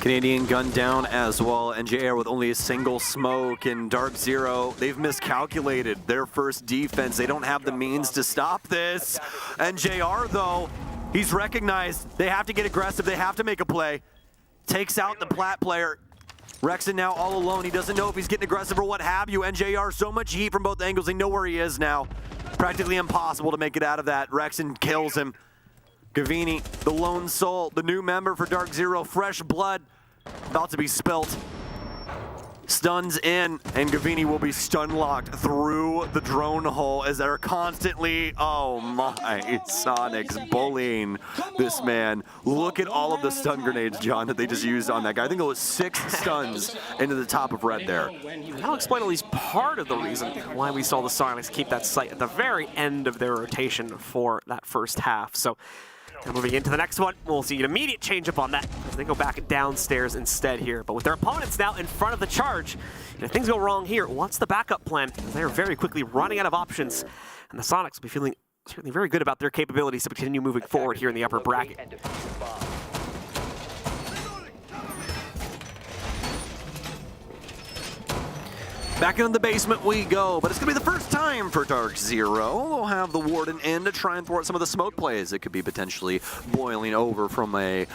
Speaker 14: Canadian gunned down as well. NJR with only a single smoke, and DarkZero, they've miscalculated their first defense. They don't have the means to stop this. NJR, though, he's recognized they have to get aggressive. They have to make a play. Takes out the plat player. Rexon now all alone. He doesn't know if he's getting aggressive or what have you. NJR, so much heat from both angles. They know where he is now. Practically impossible to make it out of that. Rexon kills him. Gavini, the lone soul, the new member for DarkZero, fresh blood, about to be spilt. Stuns in, and Gavini will be stun locked through the drone hole as they're constantly, oh my, Soniqs bullying this man. Look at all of the stun grenades, John, that they just used on that guy. I think it was 6 stuns into the top of red there.
Speaker 7: That'll explain at least part of the reason why we saw the Soniqs keep that site at the very end of their rotation for that first half. So moving into the next one, we'll see an immediate change up on that as they go back downstairs instead here. But with their opponents now in front of the charge, if things go wrong here, what's the backup plan? They're very quickly running out of options, and the Soniqs will be feeling certainly very good about their capabilities to continue moving forward here in the upper bracket.
Speaker 14: Back into the basement we go, but it's going to be the first time for DarkZero. They'll have the Warden in to try and thwart some of the smoke plays that could be potentially boiling over from a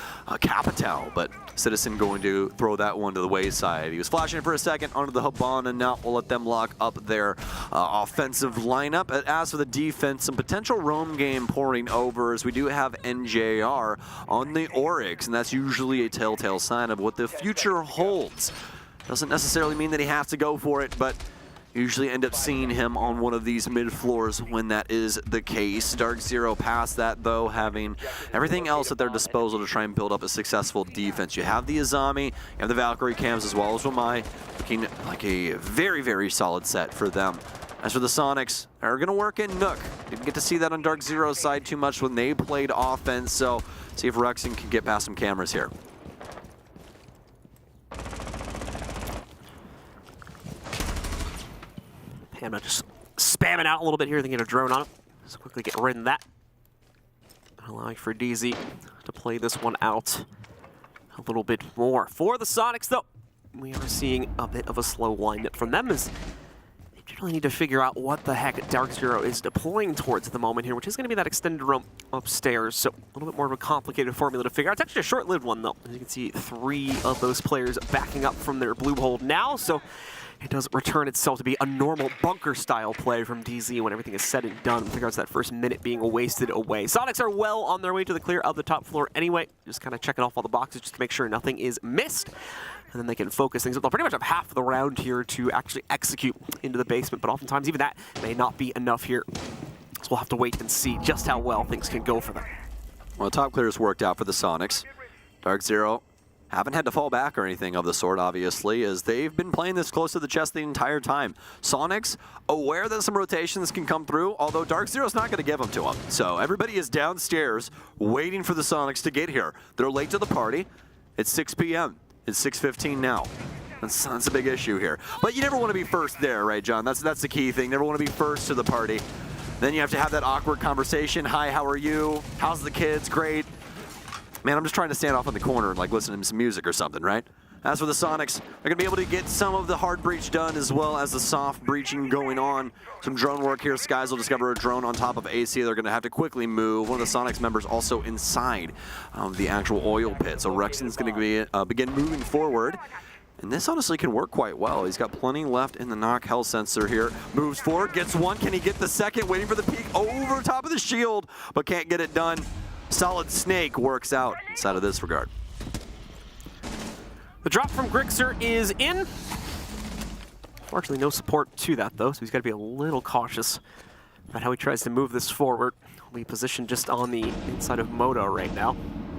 Speaker 14: Capital, but Citizen going to throw that one to the wayside. He was flashing for a second onto the Habana, and now we'll let them lock up their offensive lineup. As for the defense, some potential roam game pouring over as we do have NJR on the Oryx, and that's usually a telltale sign of what the future holds. Doesn't necessarily mean that he has to go for it, but usually end up seeing him on one of these mid floors when that is the case. DarkZero past that, though, having everything else at their disposal to try and build up a successful defense. You have the Azami, you have the Valkyrie cams as well as Wamai, looking like a very, very solid set for them. As for the Soniqs, they're going to work in Nook. Didn't get to see that on DarkZero's side too much when they played offense, so see if Rexon can get past some cameras here.
Speaker 7: I'm not just spamming out a little bit here, then get a drone on him. Just quickly get rid of that. Allowing for DZ to play this one out a little bit more. For the Soniqs, though, we are seeing a bit of a slow windup from them as they generally need to figure out what the heck DarkZero is deploying towards at the moment here, which is going to be that extended roam upstairs. So a little bit more of a complicated formula to figure out. It's actually a short-lived one, though. As you can see, 3 of those players backing up from their blue hold now. So it does return itself to be a normal bunker-style play from DZ when everything is said and done with regards to that first minute being wasted away. Soniqs are well on their way to the clear of the top floor anyway, just kind of checking off all the boxes just to make sure nothing is missed. And then they can focus things up. They'll pretty much have half of the round here to actually execute into the basement, but oftentimes even that may not be enough here. So we'll have to wait and see just how well things can go for them.
Speaker 14: Well, top clear's worked out for the Soniqs. DarkZero haven't had to fall back or anything of the sort, obviously, as they've been playing this close to the chest the entire time. Soniqs, aware that some rotations can come through, although DarkZero's not going to give them to them. So everybody is downstairs waiting for the Soniqs to get here. They're late to the party. It's 6 p.m. It's 6:15 now. That's a big issue here. But you never want to be first there, right, John? That's the key thing. Never want to be first to the party. Then you have to have that awkward conversation. Hi, how are you? How's the kids? Great. Man, I'm just trying to stand off in the corner and like listen to some music or something, right? As for the Soniqs, they're going to be able to get some of the hard breach done as well as the soft breaching going on. Some drone work here. Skies will discover a drone on top of AC. They're going to have to quickly move. One of the Soniqs members also inside the actual oil pit. So Rexon's going to begin moving forward. And this honestly can work quite well. He's got plenty left in the knock health sensor here. Moves forward, gets one. Can he get the second? Waiting for the peek over top of the shield, but can't get it done. Solid Snake works out inside of this regard.
Speaker 7: The drop from Grixer is in. Fortunately, no support to that, though, so he's got to be a little cautious about how he tries to move this forward. We positioned just on the inside of Moto right now.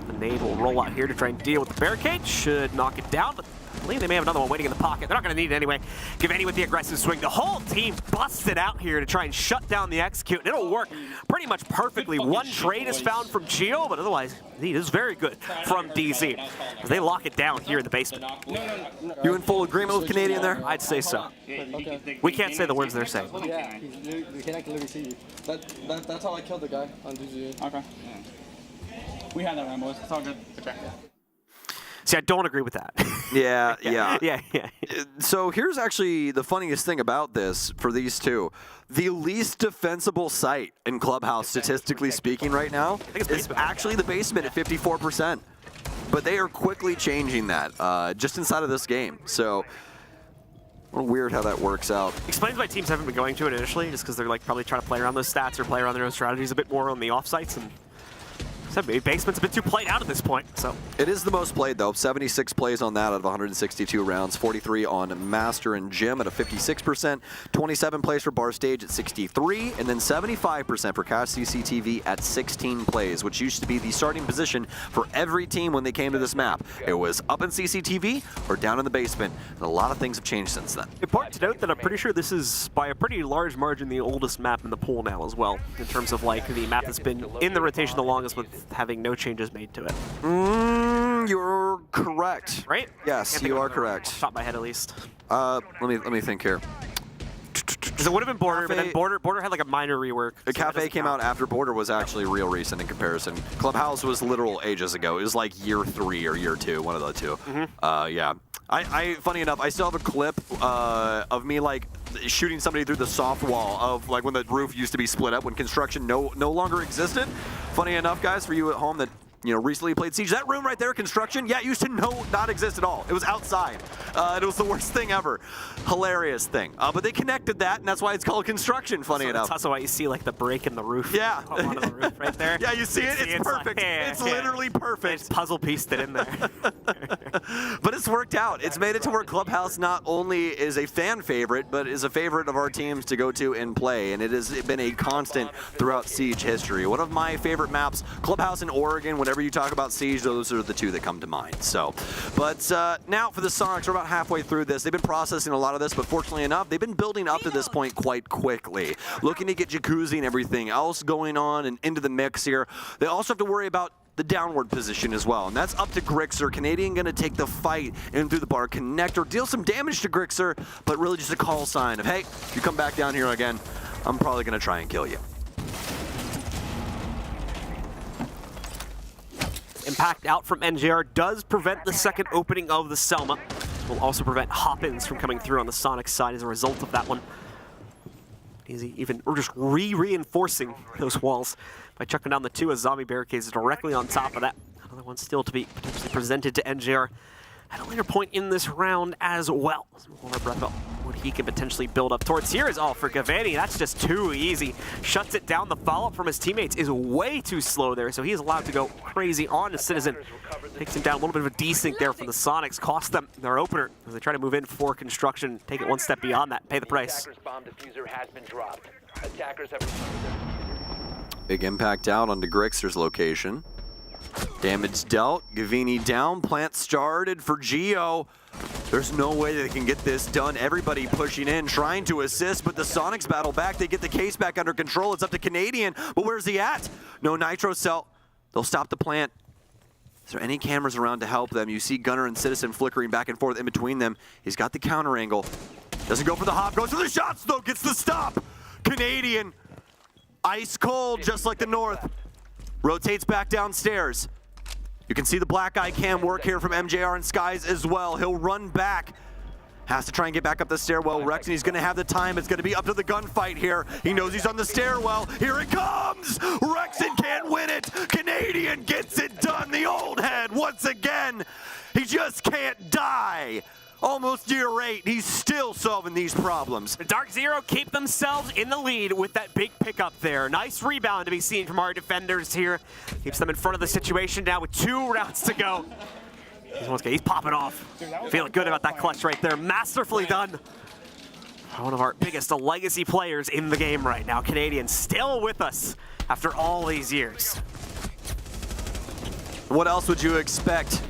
Speaker 7: The nade will roll out here to try and deal with the barricade. Should knock it down, but I believe they may have another one waiting in the pocket. They're not going to need it anyway. Giveni with the aggressive swing. The whole team busted out here to try and shut down the execute, and it'll work pretty much perfectly. One trade is found from Gio, but otherwise, it is very good from DZ. As they lock it down here in the basement.
Speaker 14: You in full agreement with Canadian there?
Speaker 7: I'd say so.
Speaker 17: Okay.
Speaker 7: We can't say the words they're saying.
Speaker 17: Yeah, we can literally see you. That's how I killed the guy on DZ. Okay. We had that round, boys. It's all good. Okay.
Speaker 7: See, I don't agree with that.
Speaker 14: Yeah.
Speaker 7: Yeah.
Speaker 14: So here's actually the funniest thing about this for these two. The least defensible site in Clubhouse, statistically speaking right now, is actually the basement at 54%. But they are quickly changing that just inside of this game. So a little weird how that works out.
Speaker 7: Explains why teams haven't been going to it initially, just because they're like probably trying to play around those stats or play around their own strategies a bit more on the offsites. And so maybe basement's a bit too played out at this point. So
Speaker 14: it is the most played though. 76 plays on that out of 162 rounds. 43 on Master and Gym at a 56%. 27 plays for Bar Stage at 63, and then 75% for Cash CCTV at 16 plays, which used to be the starting position for every team when they came to this map. It was up in CCTV or down in the basement, and a lot of things have changed since then.
Speaker 7: Important to note that I'm pretty sure this is by a pretty large margin the oldest map in the pool now as well, in terms of like the map that's been in the rotation the longest with having no changes made to it.
Speaker 14: You're correct.
Speaker 7: Right?
Speaker 14: Yes, you are correct.
Speaker 7: Top of my head at least.
Speaker 14: Let me think here.
Speaker 7: Because it would have been Border, but then Border had like a minor rework.
Speaker 14: The Cafe came out after Border was actually real recent in comparison. Clubhouse was literal ages ago. It was like year 3 or year 2, one of the two. Yeah. I funny enough, I still have a clip of me like shooting somebody through the soft wall of like when the roof used to be split up when construction no longer existed. Funny enough, guys, for you at home that recently played Siege, that room right there, construction, yeah, it used to not exist at all. It was outside. It was the worst thing ever. Hilarious thing. But they connected that, and that's why it's called construction, funny enough.
Speaker 7: That's also why you see like the break in the roof.
Speaker 14: Yeah.
Speaker 7: On the roof right there.
Speaker 14: Yeah, you see it? It's perfect. It's literally perfect.
Speaker 7: It's puzzle pieced it in there.
Speaker 14: But it's worked out. It's made it to where Clubhouse not only is a fan favorite, but is a favorite of our teams to go to and play, and it has been a constant throughout Siege history. One of my favorite maps, Clubhouse in Oregon, whenever you talk about Siege, those are the two that come to mind. So, but now for the Soniqs, we're about halfway through this. They've been processing a lot of this, but fortunately enough, they've been building up to this point quite quickly. Looking to get Jacuzzi and everything else going on and into the mix here. They also have to worry about the downward position as well. And that's up to Grixer. Canadian gonna take the fight in through the bar connector, deal some damage to Grixer, but really just a call sign of, hey, if you come back down here again, I'm probably gonna try and kill you.
Speaker 7: Impact out from NJR does prevent the second opening of the Selma. Will also prevent Hop-ins from coming through on the Sonic side as a result of that one. Easy, even, or just reinforcing those walls by chucking down the 2 as zombie barricades directly on top of that. Another one still to be potentially presented to NJR at a later point in this round as well. Hold our breath about what he can potentially build up towards. Here is all for Gavani. That's just too easy. Shuts it down. The follow-up from his teammates is way too slow there, so he is allowed to go crazy on to Citizen. Takes him down. A little bit of a desync there from the Sonics. Cost them their opener as they try to move in for construction. Take it one step beyond that. Pay the price.
Speaker 14: Big impact out onto Grixer's location. Damage dealt, Gavini down, plant started for Geo. There's no way they can get this done. Everybody pushing in, trying to assist, but the Sonics battle back. They get the case back under control. It's up to Canadian, but where's he at? No Nitro Cell. They'll stop the plant. Is there any cameras around to help them? You see Gunner and Citizen flickering back and forth in between them. He's got the counter angle. Doesn't go for the hop, goes for the shots though, gets the stop. Canadian, ice cold, just like the North. Rotates back downstairs. You can see the black eye cam work here from MJR and Skies as well. He'll run back. Has to try and get back up the stairwell. Rexon, he's gonna have the time. It's gonna be up to the gunfight here. He knows he's on the stairwell. Here it comes! Rexon can't win it. Canadian gets it done. The old head once again. He just can't die. Almost year 8, he's still solving these problems.
Speaker 7: DarkZero keep themselves in the lead with that big pickup there. Nice rebound to be seen from our defenders here. Keeps them in front of the situation now with 2 rounds to go. He's popping off. Feeling good about that clutch right there. Masterfully done. One of our biggest legacy players in the game right now. Canadian still with us after all these years.
Speaker 14: What else would you expect?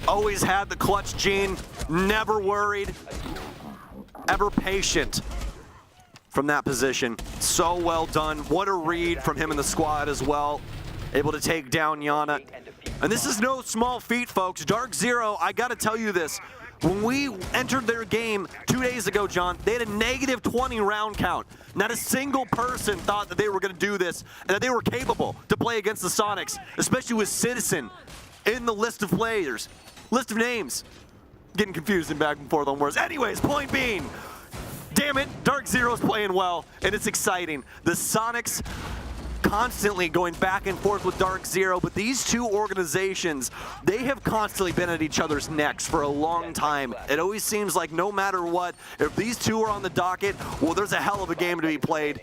Speaker 14: Always had the clutch gene, never worried, ever patient from that position. So well done. What a read from him in the squad as well. Able to take down Yana. And this is no small feat, folks. DarkZero, I gotta tell you this. When we entered their game 2 days ago, John, they had a negative 20 round count. Not a single person thought that they were gonna do this and that they were capable to play against the Sonics, especially with Citizen in the list of players. List of names. Getting confused and back and forth on words. Anyways, point being, damn it, DarkZero's playing well, and it's exciting. The Sonics constantly going back and forth with DarkZero, but these 2 organizations, they have constantly been at each other's necks for a long time. It always seems like no matter what, if these 2 are on the docket, well, there's a hell of a game to be played.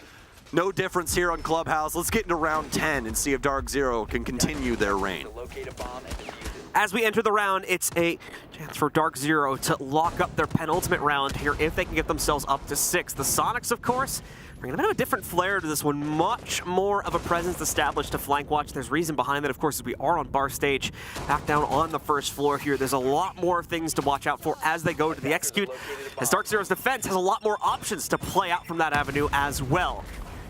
Speaker 14: No difference here on Clubhouse. Let's get into round 10 and see if DarkZero can continue their reign.
Speaker 7: As we enter the round, it's a chance for DarkZero to lock up their penultimate round here if they can get themselves up to 6. The Sonics, of course, bringing a bit of a different flair to this one. Much more of a presence established to flank watch. There's reason behind that, of course, as we are on bar stage. Back down on the first floor here. There's a lot more things to watch out for as they go to the execute. As DarkZero's defense has a lot more options to play out from that avenue as well.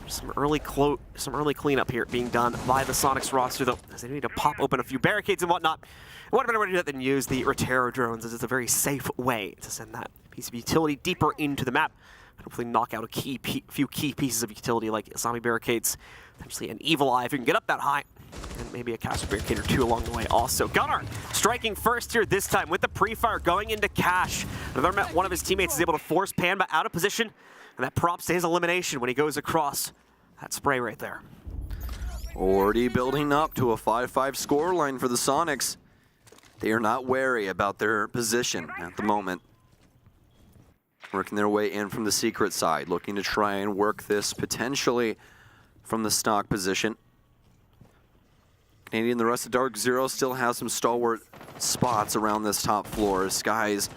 Speaker 7: Some early cleanup here being done by the Sonics roster, though, as they need to pop open a few barricades and whatnot. What better way to do that than use the Rotero drones, as it's a very safe way to send that piece of utility deeper into the map. And hopefully knock out a few key pieces of utility like zombie barricades, potentially an evil eye if you can get up that high, and maybe a castle barricade or 2 along the way also. Gunnar striking first here this time with the pre-fire going into Cash. Another one of his teammates is able to force Panba out of position, and that prompts to his elimination when he goes across that spray right there.
Speaker 14: Already building up to a 5-5 scoreline for the Sonics. They are not wary about their position at the moment. Working their way in from the secret side, looking to try and work this potentially from the stock position. Canadian, the rest of DarkZero still has some stalwart spots around this top floor. Skies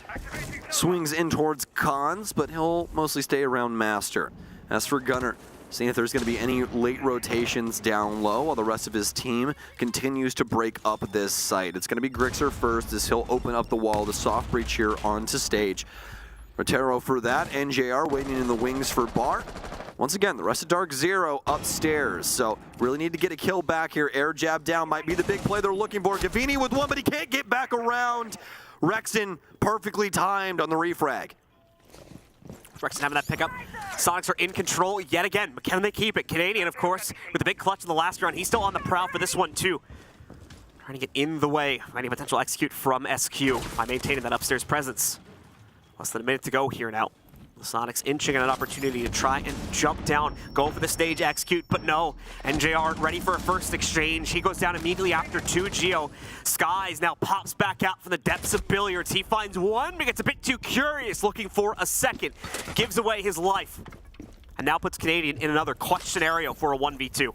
Speaker 14: swings in towards Cons, but he'll mostly stay around Master. As for Gunner, seeing if there's going to be any late rotations down low while the rest of his team continues to break up this site. It's going to be Grixer first as he'll open up the wall, the soft breach here onto stage. Rotero for that, NJR waiting in the wings for Bar. Once again, the rest of DarkZero upstairs, so really need to get a kill back here. Air jab down might be the big play they're looking for. Gavini with one, but he can't get back around. Rexon perfectly timed on the refrag.
Speaker 7: Rexon having that pickup. Soniqs are in control yet again, but can they keep it? Canadian, of course, with the big clutch in the last round. He's still on the prowl for this one, too. Trying to get in the way of any potential execute from SQ by maintaining that upstairs presence. Less than a minute to go here now. The Soniqs inching at an opportunity to try and jump down, go for the stage execute, but no. NJR ready for a first exchange. He goes down immediately after 2. Geo Skies now pops back out from the depths of billiards. He finds one, but gets a bit too curious, looking for a second. Gives away his life. And now puts Canadian in another clutch scenario for a 1v2.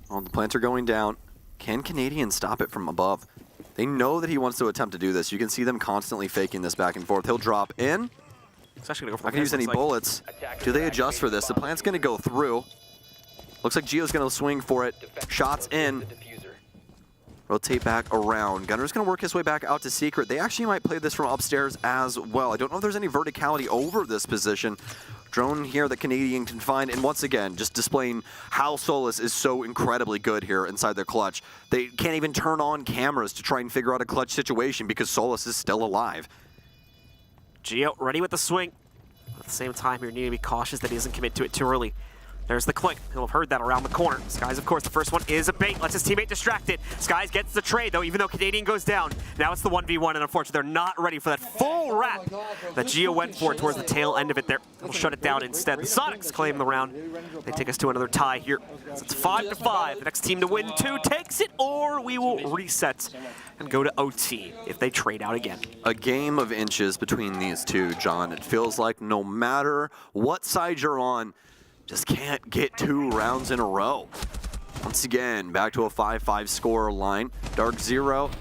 Speaker 14: Well, the plants are going down. Can Canadian stop it from above? They know that he wants to attempt to do this. You can see them constantly faking this back and forth. He'll drop in.
Speaker 7: He's actually gonna go for
Speaker 14: not going to use any bullets. Do they adjust for this? The plant's going to go through. Looks like Geo's going to swing for it. Shots in. Rotate back around. Gunner's going to work his way back out to Secret. They actually might play this from upstairs as well. I don't know if there's any verticality over this position. Drone here that Canadian can find, and once again, just displaying how Solus is so incredibly good here inside their clutch. They can't even turn on cameras to try and figure out a clutch situation because Solus is still alive.
Speaker 7: Geo ready with the swing. At the same time, you need to be cautious that he doesn't commit to it too early. There's the click. He'll have heard that around the corner. Skies, of course, the first one is a bait. Lets his teammate distract it. Skies gets the trade, though, even though Canadian goes down. Now it's the 1v1, and unfortunately, they're not ready for that full wrap that Geo went for towards the tail end of it there. They'll shut it down instead. The Soniqs claim the round. They take us to another tie here. So it's 5-5. The next team to win 2 takes it, or we will reset and go to OT if they trade out again.
Speaker 14: A game of inches between these two, John. It feels like no matter what side you're on, just can't get 2 rounds in a row. Once again, back to a 5-5 score line. DarkZero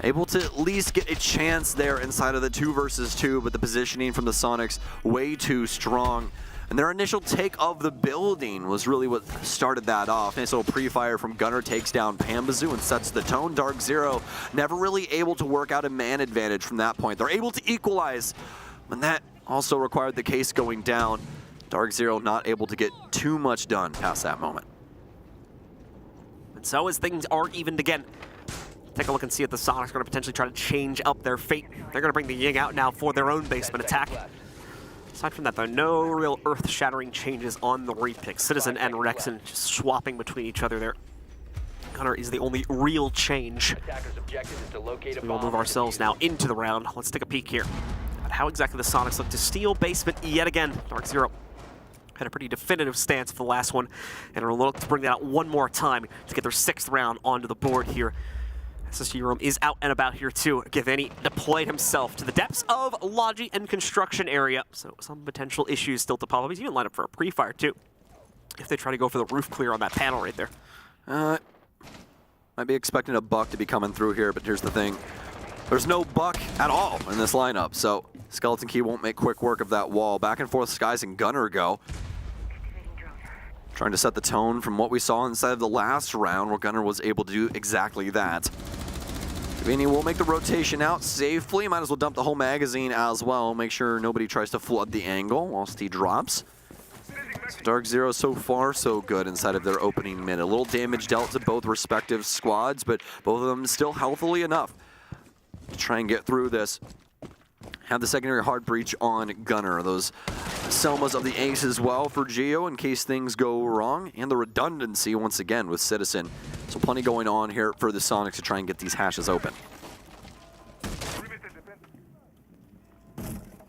Speaker 14: able to at least get a chance there inside of the 2 versus 2, but the positioning from the Soniqs way too strong. And their initial take of the building was really what started that off. Nice little pre-fire from Gunner takes down Pambazoo and sets the tone. DarkZero never really able to work out a man advantage from that point. They're able to equalize, and that also required the case going down. DarkZero not able to get too much done past that moment.
Speaker 7: And so as things are evened again, take a look and see if the Soniqs are going to potentially try to change up their fate. They're going to bring the Ying out now for their own basement attack. Aside from that, though, no real earth-shattering changes on the repick. Citizen and Rexon just swapping between each other there. Gunner is the only real change. So we will move ourselves now into the round. Let's take a peek here at how exactly the Soniqs look to steal basement yet again. DarkZero had a pretty definitive stance for the last one, and are look to bring that out one more time to get their 6th round onto the board here. SSG Room is out and about here too. Gavini deployed himself to the depths of Logi and construction area, so some potential issues still to pop up. He's even lined up for a pre-fire too, if they try to go for the roof clear on that panel right there.
Speaker 14: Might be expecting a buck to be coming through here, but here's the thing. There's no buck at all in this lineup, so Skeleton Key won't make quick work of that wall. Back and forth, Skies and Gunner go. Trying to set the tone from what we saw inside of the last round, where Gunner was able to do exactly that. Gavini will make the rotation out safely. Might as well dump the whole magazine as well. Make sure nobody tries to flood the angle whilst he drops. So DarkZero so far so good inside of their opening mid. A little damage dealt to both respective squads, but both of them still healthily enough to try and get through this. Have the secondary hard breach on Gunner. Those Selmas of the Ace as well for Geo in case things go wrong. And the redundancy once again with Citizen. So plenty going on here for the Soniqs to try and get these hashes open.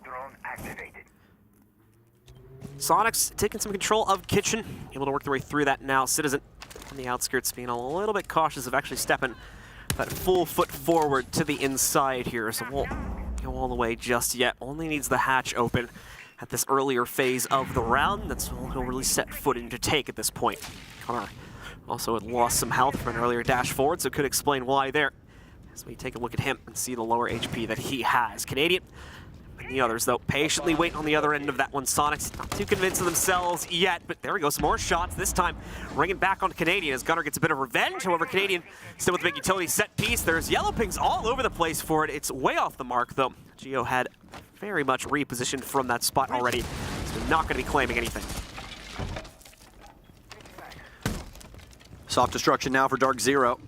Speaker 6: Drone activated.
Speaker 7: Soniqs taking some control of Kitchen. Able to work their way through that now. Citizen on the outskirts being a little bit cautious of actually stepping that full foot forward to the inside here. So won't go all the way just yet. Only needs the hatch open at this earlier phase of the round. That's all he'll really set foot in to take at this point. Connor also had lost some health from an earlier dash forward, so could explain why there. As we take a look at him and see the lower HP that he has. Canadian and the others, though, patiently wait on the other end of that one. Soniqs not too convinced of themselves yet, but there we go, some more shots. This time ringing back on Canadian as Gunner gets a bit of revenge. However, Canadian still with the big utility set piece. There's yellow pings all over the place for it. It's way off the mark, though. Geo had very much repositioned from that spot already So they're not going to be claiming anything.
Speaker 14: Soft destruction now for DarkZero.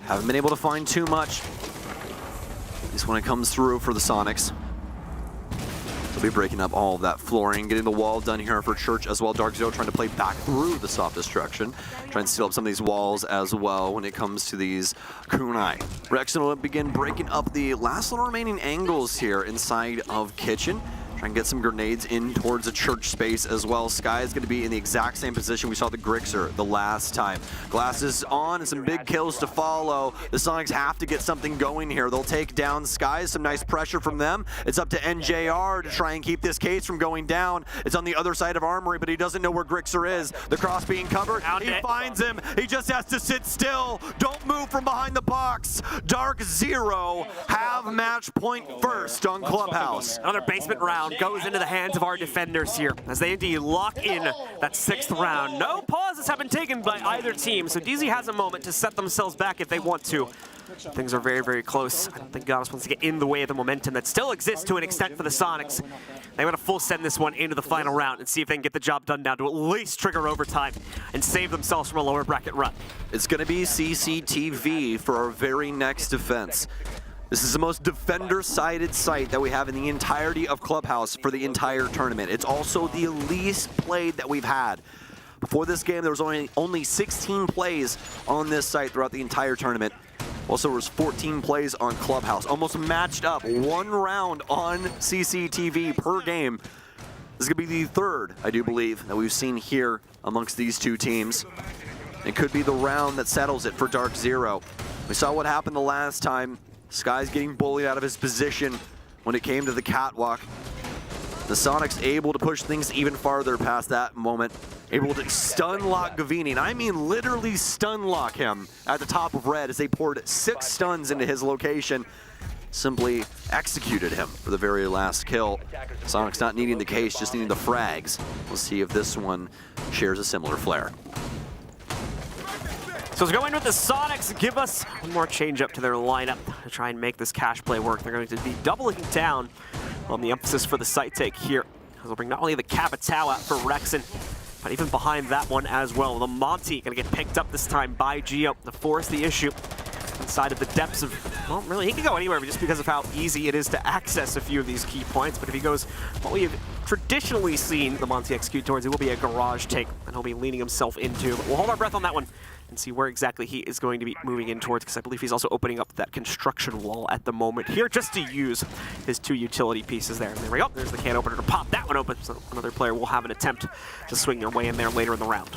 Speaker 14: Haven't been able to find too much. At least when it comes through for the Soniqs. They'll be breaking up all of that flooring, getting the wall done here for Church as well. DarkZero trying to play back through the soft destruction. Trying to seal up some of these walls as well when it comes to these kunai. Rexon will begin breaking up the last little remaining angles here inside of Kitchen. Try and get some grenades in towards the Church space as well. Sky is going to be in the exact same position we saw the Grixer the last time. Glasses on and some big kills to follow. The Soniqs have to get something going here. They'll take down Sky. Some nice pressure from them. It's up to NJR to try and keep this case from going down. It's on the other side of Armory, but he doesn't know where Grixer is. The cross being covered. He finds him. He just has to sit still. Don't move from behind the box. DarkZero have match point first on Clubhouse.
Speaker 7: Another basement round goes into the hands of our defenders here as they indeed lock in that 6th round. No pauses have been taken by either team, so DZ has a moment to set themselves back if they want to. Things are very, very close. I don't think Goddess wants to get in the way of the momentum that still exists to an extent for the Soniqs. They want to full send this one into the final round and see if they can get the job done now to at least trigger overtime and save themselves from a lower bracket run.
Speaker 14: It's going to be CCTV for our very next defense. This is the most defender-sided site that we have in the entirety of Clubhouse for the entire tournament. It's also the least played that we've had. Before this game, there was only 16 plays on this site throughout the entire tournament. Also, there was 14 plays on Clubhouse. Almost matched up 1 round on CCTV per game. This is going to be the 3rd, I do believe, that we've seen here amongst these two teams. It could be the round that settles it for DarkZero. We saw what happened the last time. Sky's getting bullied out of his position when it came to the catwalk. The Soniqs able to push things even farther past that moment. Able to stun lock Gavini, and I mean literally stun lock him at the top of red as they poured 6 stuns into his location. Simply executed him for the very last kill. Soniqs not needing the case, just needing the frags. We'll see if this one shares a similar flair.
Speaker 7: So let's go in with the Soniqs, give us one more change up to their lineup to try and make this cash play work. They're going to be doubling down on the emphasis for the site take here. They'll bring not only the Capitao out for Rexon, but even behind that one as well. The Monty going to get picked up this time by Geo to force the issue inside of the depths of, well, really, he can go anywhere just because of how easy it is to access a few of these key points. But if he goes what we have traditionally seen the Monty execute towards, it will be a garage take, and he'll be leaning himself into. But we'll hold our breath on that one and see where exactly he is going to be moving in towards, because I believe he's also opening up that construction wall at the moment here just to use his 2 utility pieces there. And there we go. There's the can opener to pop that one open. So another player will have an attempt to swing their way in there later in the round.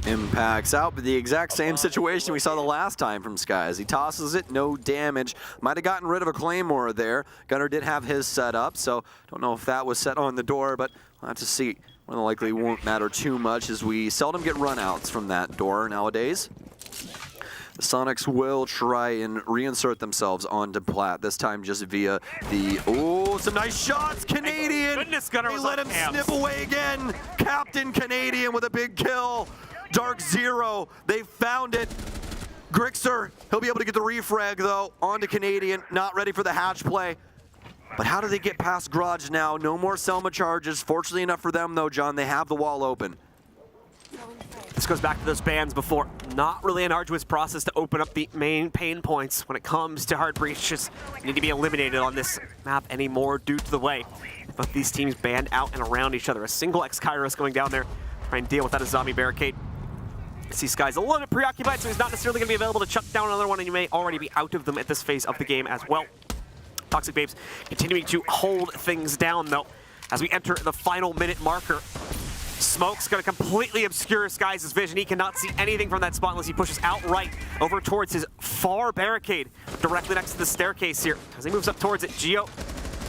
Speaker 14: Impacts out, but the exact same situation we saw the last time from Sky. As he tosses it, no damage. Might have gotten rid of a Claymore there. Gunner did have his set up, so don't know if that was set on the door, but we'll have to see. More than likely won't matter too much as we seldom get runouts from that door nowadays. The Soniqs will try and reinsert themselves onto plat, this time just via the, oh, some nice shots, Canadian!
Speaker 7: Goodness, Gunner,
Speaker 14: they let him snip away again! Captain Canadian with a big kill! DarkZero, they found it. Grixer, he'll be able to get the refrag though, onto Canadian, not ready for the hatch play. But how do they get past Garage now? No more Selma charges. Fortunately enough for them though, John, they have the wall open.
Speaker 7: This goes back to those bans before. Not really an arduous process to open up the main pain points when it comes to hard breaches. Need to be eliminated on this map anymore due to the way both these teams band out and around each other. A single X-Kairos going down there, trying to deal with that as zombie barricade. See Sky's a little bit preoccupied, so he's not necessarily going to be available to chuck down another one, and you may already be out of them at this phase of the game as well. Toxic Babes continuing to hold things down, though, as we enter the final minute marker. Smoke's going to completely obscure Sky's vision. He cannot see anything from that spot unless he pushes outright over towards his far barricade, directly next to the staircase here. As he moves up towards it, Geo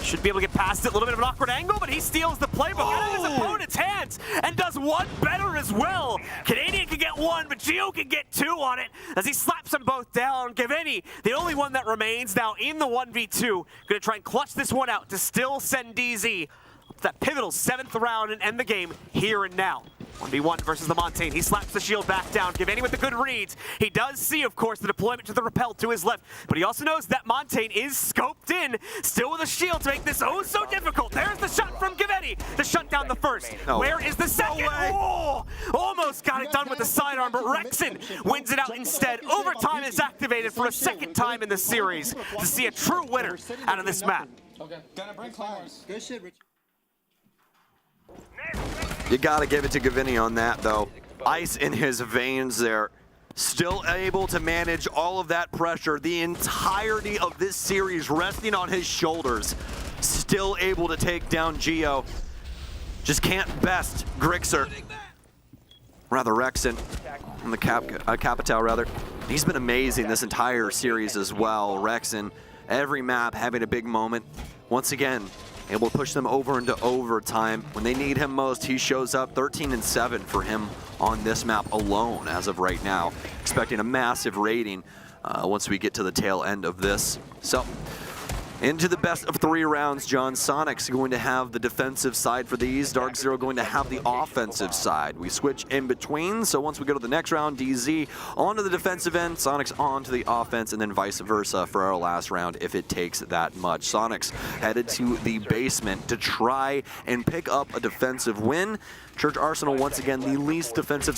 Speaker 7: should be able to get past it. A little bit of an awkward angle, but he steals the playbook out of his opponent's hands and does one better as well. Canadian can get 1, but Geo can get 2 on it as he slaps them both down. Gavini, the only one that remains now in the 1v2, going to try and clutch this one out to still send DZ up to that pivotal 7th round and end the game here and now. 1v1 versus the Montaigne. He slaps the shield back down. Giveni with the good reads. He does see, of course, the deployment to the rappel to his left, but he also knows that Montaigne is scoped in, still with a shield to make this oh so difficult. There's the shot from Giveni to shut down the first.
Speaker 14: No.
Speaker 7: Where is the second? Oh, almost got it done with the sidearm, but Rexon wins it out instead. Overtime is activated for a second time in the series to see a true winner out of this map.
Speaker 17: Gonna bring climbers. Good shit, Rich.
Speaker 14: You gotta give it to Giveni on that, though. Ice in his veins there. Still able to manage all of that pressure. The entirety of this series resting on his shoulders. Still able to take down Geo. Just can't best Grixer. Rather, Rexon. On the Capitao, rather. He's been amazing this entire series as well. Rexon, every map having a big moment. Once again, able to push them over into overtime. When they need him most, he shows up. 13-7 for him on this map alone as of right now. Expecting a massive rating once we get to the tail end of this. So, into the best of 3 rounds, John. Soniqs going to have the defensive side for these. DarkZero going to have the offensive side. We switch in between, so once we go to the next round, DZ onto the defensive end, Soniqs onto the offense, and then vice versa for our last round if it takes that much. Soniqs headed to the basement to try and pick up a defensive win. Church Arsenal, once again, the least defensively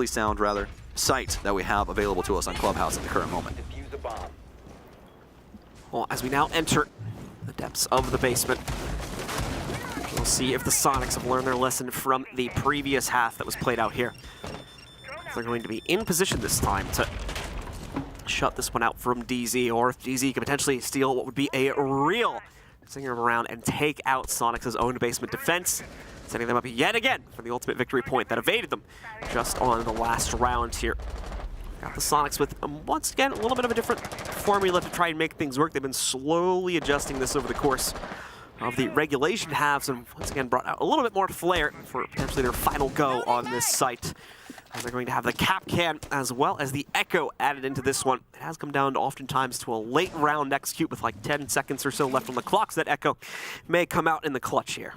Speaker 14: sound, site that we have available to us on Clubhouse at the current moment.
Speaker 7: Well, as we now enter the depths of the basement, we'll see if the Soniqs have learned their lesson from the previous half that was played out here. They're going to be in position this time to shut this one out from DZ, or if DZ can potentially steal what would be a real singer around and take out Soniqs' own basement defense, setting them up yet again for the ultimate victory point that evaded them just on the last round here. Got the Soniqs with, once again, a little bit of a different formula to try and make things work. They've been slowly adjusting this over the course of the regulation halves, and once again brought out a little bit more flair for potentially their final go on this site. And they're going to have the cap can as well as the echo added into this one. It has come down to oftentimes to a late round execute with like 10 seconds or so left on the clock, so that echo may come out in the clutch here.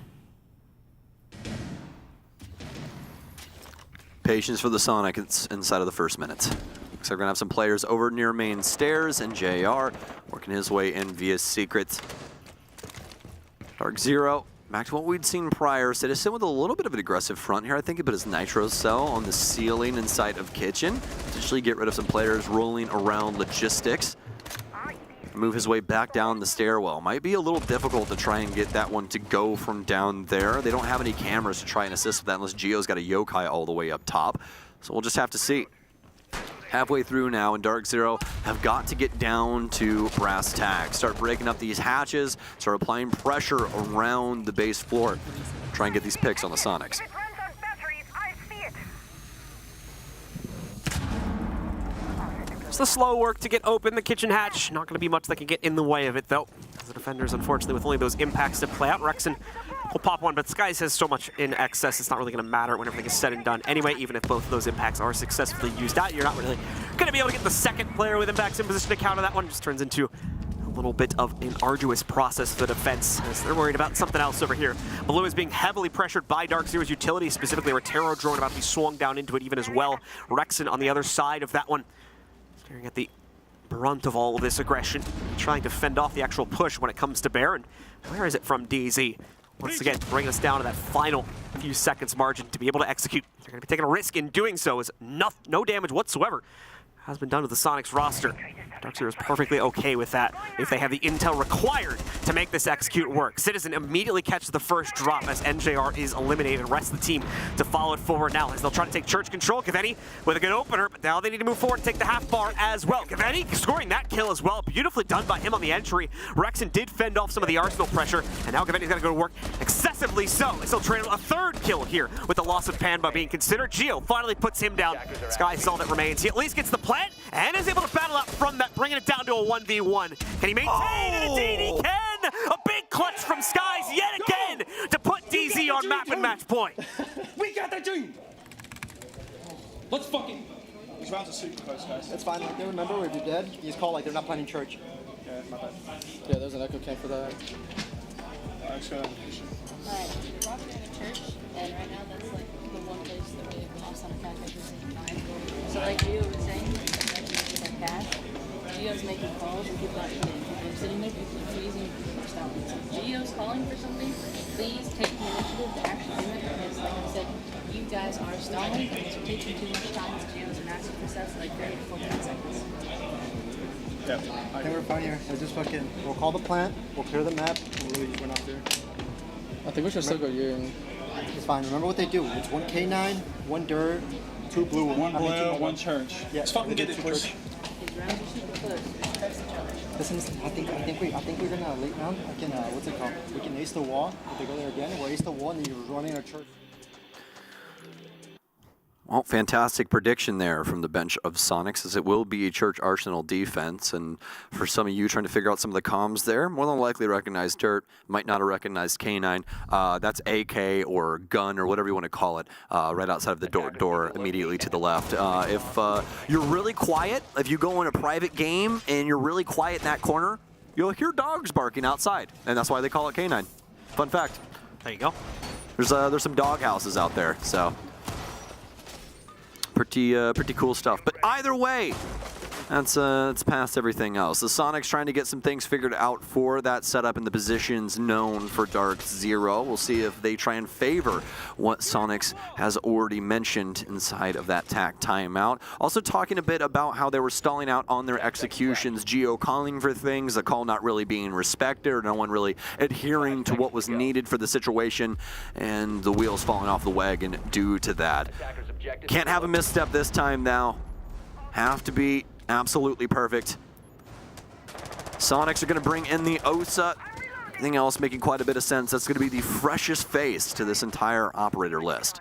Speaker 14: Patience for the Soniqs inside of the first minute. Looks like we're gonna have some players over near main stairs, and JR working his way in via secret. DarkZero, back to what we'd seen prior. Citizen with a little bit of an aggressive front here. I think he put his nitro cell on the ceiling inside of kitchen. Potentially get rid of some players rolling around logistics. Move his way back down the stairwell. Might be a little difficult to try and get that one to go from down there. They don't have any cameras to try and assist with that unless Geo's got a yokai all the way up top. So we'll just have to see. Halfway through now, and DarkZero have got to get down to brass tacks. Start breaking up these hatches, start applying pressure around the base floor. Try and get these picks on the Soniqs.
Speaker 7: It's the slow work to get open the kitchen hatch. Not going to be much that can get in the way of it, though. As the defenders, unfortunately, with only those impacts to play out. Rexon will pop one, but Skies has so much in excess, it's not really going to matter when everything is said and done. Anyway, even if both of those impacts are successfully used out, you're not really going to be able to get the second player with impacts in position to counter that one. Just turns into a little bit of an arduous process for the defense, as they're worried about something else over here. Blue is being heavily pressured by DarkZero's utility, specifically Rotero drone about to be swung down into it even as well. Rexon on the other side of that one, staring at the brunt of all of this aggression, trying to fend off the actual push when it comes to Baron. Where is it from DZ? Once again, bringing us down to that final few seconds margin to be able to execute. They're going to be taking a risk in doing so, as no damage whatsoever has been done to the Soniqs roster. DarkZero is perfectly okay with that if they have the intel required to make this execute work. Citizen immediately catches the first drop as NJR is eliminated. Rest of the team to follow it forward now as they'll try to take church control. Giveni with a good opener, but now they need to move forward and take the half bar as well. Giveni scoring that kill as well. Beautifully done by him on the entry. Rexon did fend off some of the Arsenal pressure, and now Giveni's got to go to work excessively so. Still trailing a third kill here with the loss of Panba being considered. Geo finally puts him down. Sky is all that remains. He at least gets the plant and is able to battle out from that, bringing it down to a 1v1. Can he maintain? And indeed he can! A big clutch from Skies yet again to put DZ on map and match point.
Speaker 17: We got the dream! Let's fucking... These rounds are super close, guys.
Speaker 8: That's fine. Like, they remember if you're dead, you just call like they're not planning church.
Speaker 17: Yeah, my bad.
Speaker 8: Yeah, there's an echo cam for that.
Speaker 18: Alright, we're walking in a church, and right now that's like the one place that we have lost on a cash every single time. So like Gio was saying, with our cash, Gio's making calls and people aren't getting. People are sitting there, people are freezing, people are stopping. So if Gio's calling for something, please take the initiative to actually do it, because like I said, you guys are stalling, and it's taking too much time. Gio's are asking for stuff like 30 to 45 seconds.
Speaker 8: Yeah, I think we're fine here. We'll call the plant, we'll clear the map, and we'll leave. We're not there.
Speaker 20: I think we should still go here.
Speaker 8: It's fine. Remember what they do. It's 1 K9, 1 dirt, 2 blue,
Speaker 17: 1 blue, 1 church.
Speaker 8: Yeah,
Speaker 17: Let's fucking get it, push.
Speaker 18: These rounds are super close. Trust each other.
Speaker 8: Listen, I think we're gonna late round. I can what's it called? We can ace the wall. If they go there again, we'll ace the wall, and then you're running a church.
Speaker 14: Well, fantastic prediction there from the bench of Soniqs, as it will be a Church Arsenal defense. And for some of you trying to figure out some of the comms there, more than likely recognize Dirt, might not have recognized K9. That's AK or gun or whatever you want to call it, right outside of the door immediately to the left. If you're really quiet, if you go in a private game and you're really quiet in that corner, you'll hear dogs barking outside, and that's why they call it K9. Fun fact.
Speaker 7: There you go.
Speaker 14: There's some dog houses out there, so. Pretty cool stuff. But either way, it's past everything else. The Soniqs trying to get some things figured out for that setup and the positions known for DarkZero. We'll see if they try and favor what Soniqs has already mentioned inside of that TAC timeout. Also talking a bit about how they were stalling out on their executions, Geo calling for things, the call not really being respected, or no one really adhering to what was needed for the situation, and the wheels falling off the wagon due to that. Can't have a misstep this time now. Have to be absolutely perfect. Soniqs are going to bring in the Osa. Everything else making quite a bit of sense. That's going to be the freshest face to this entire operator list.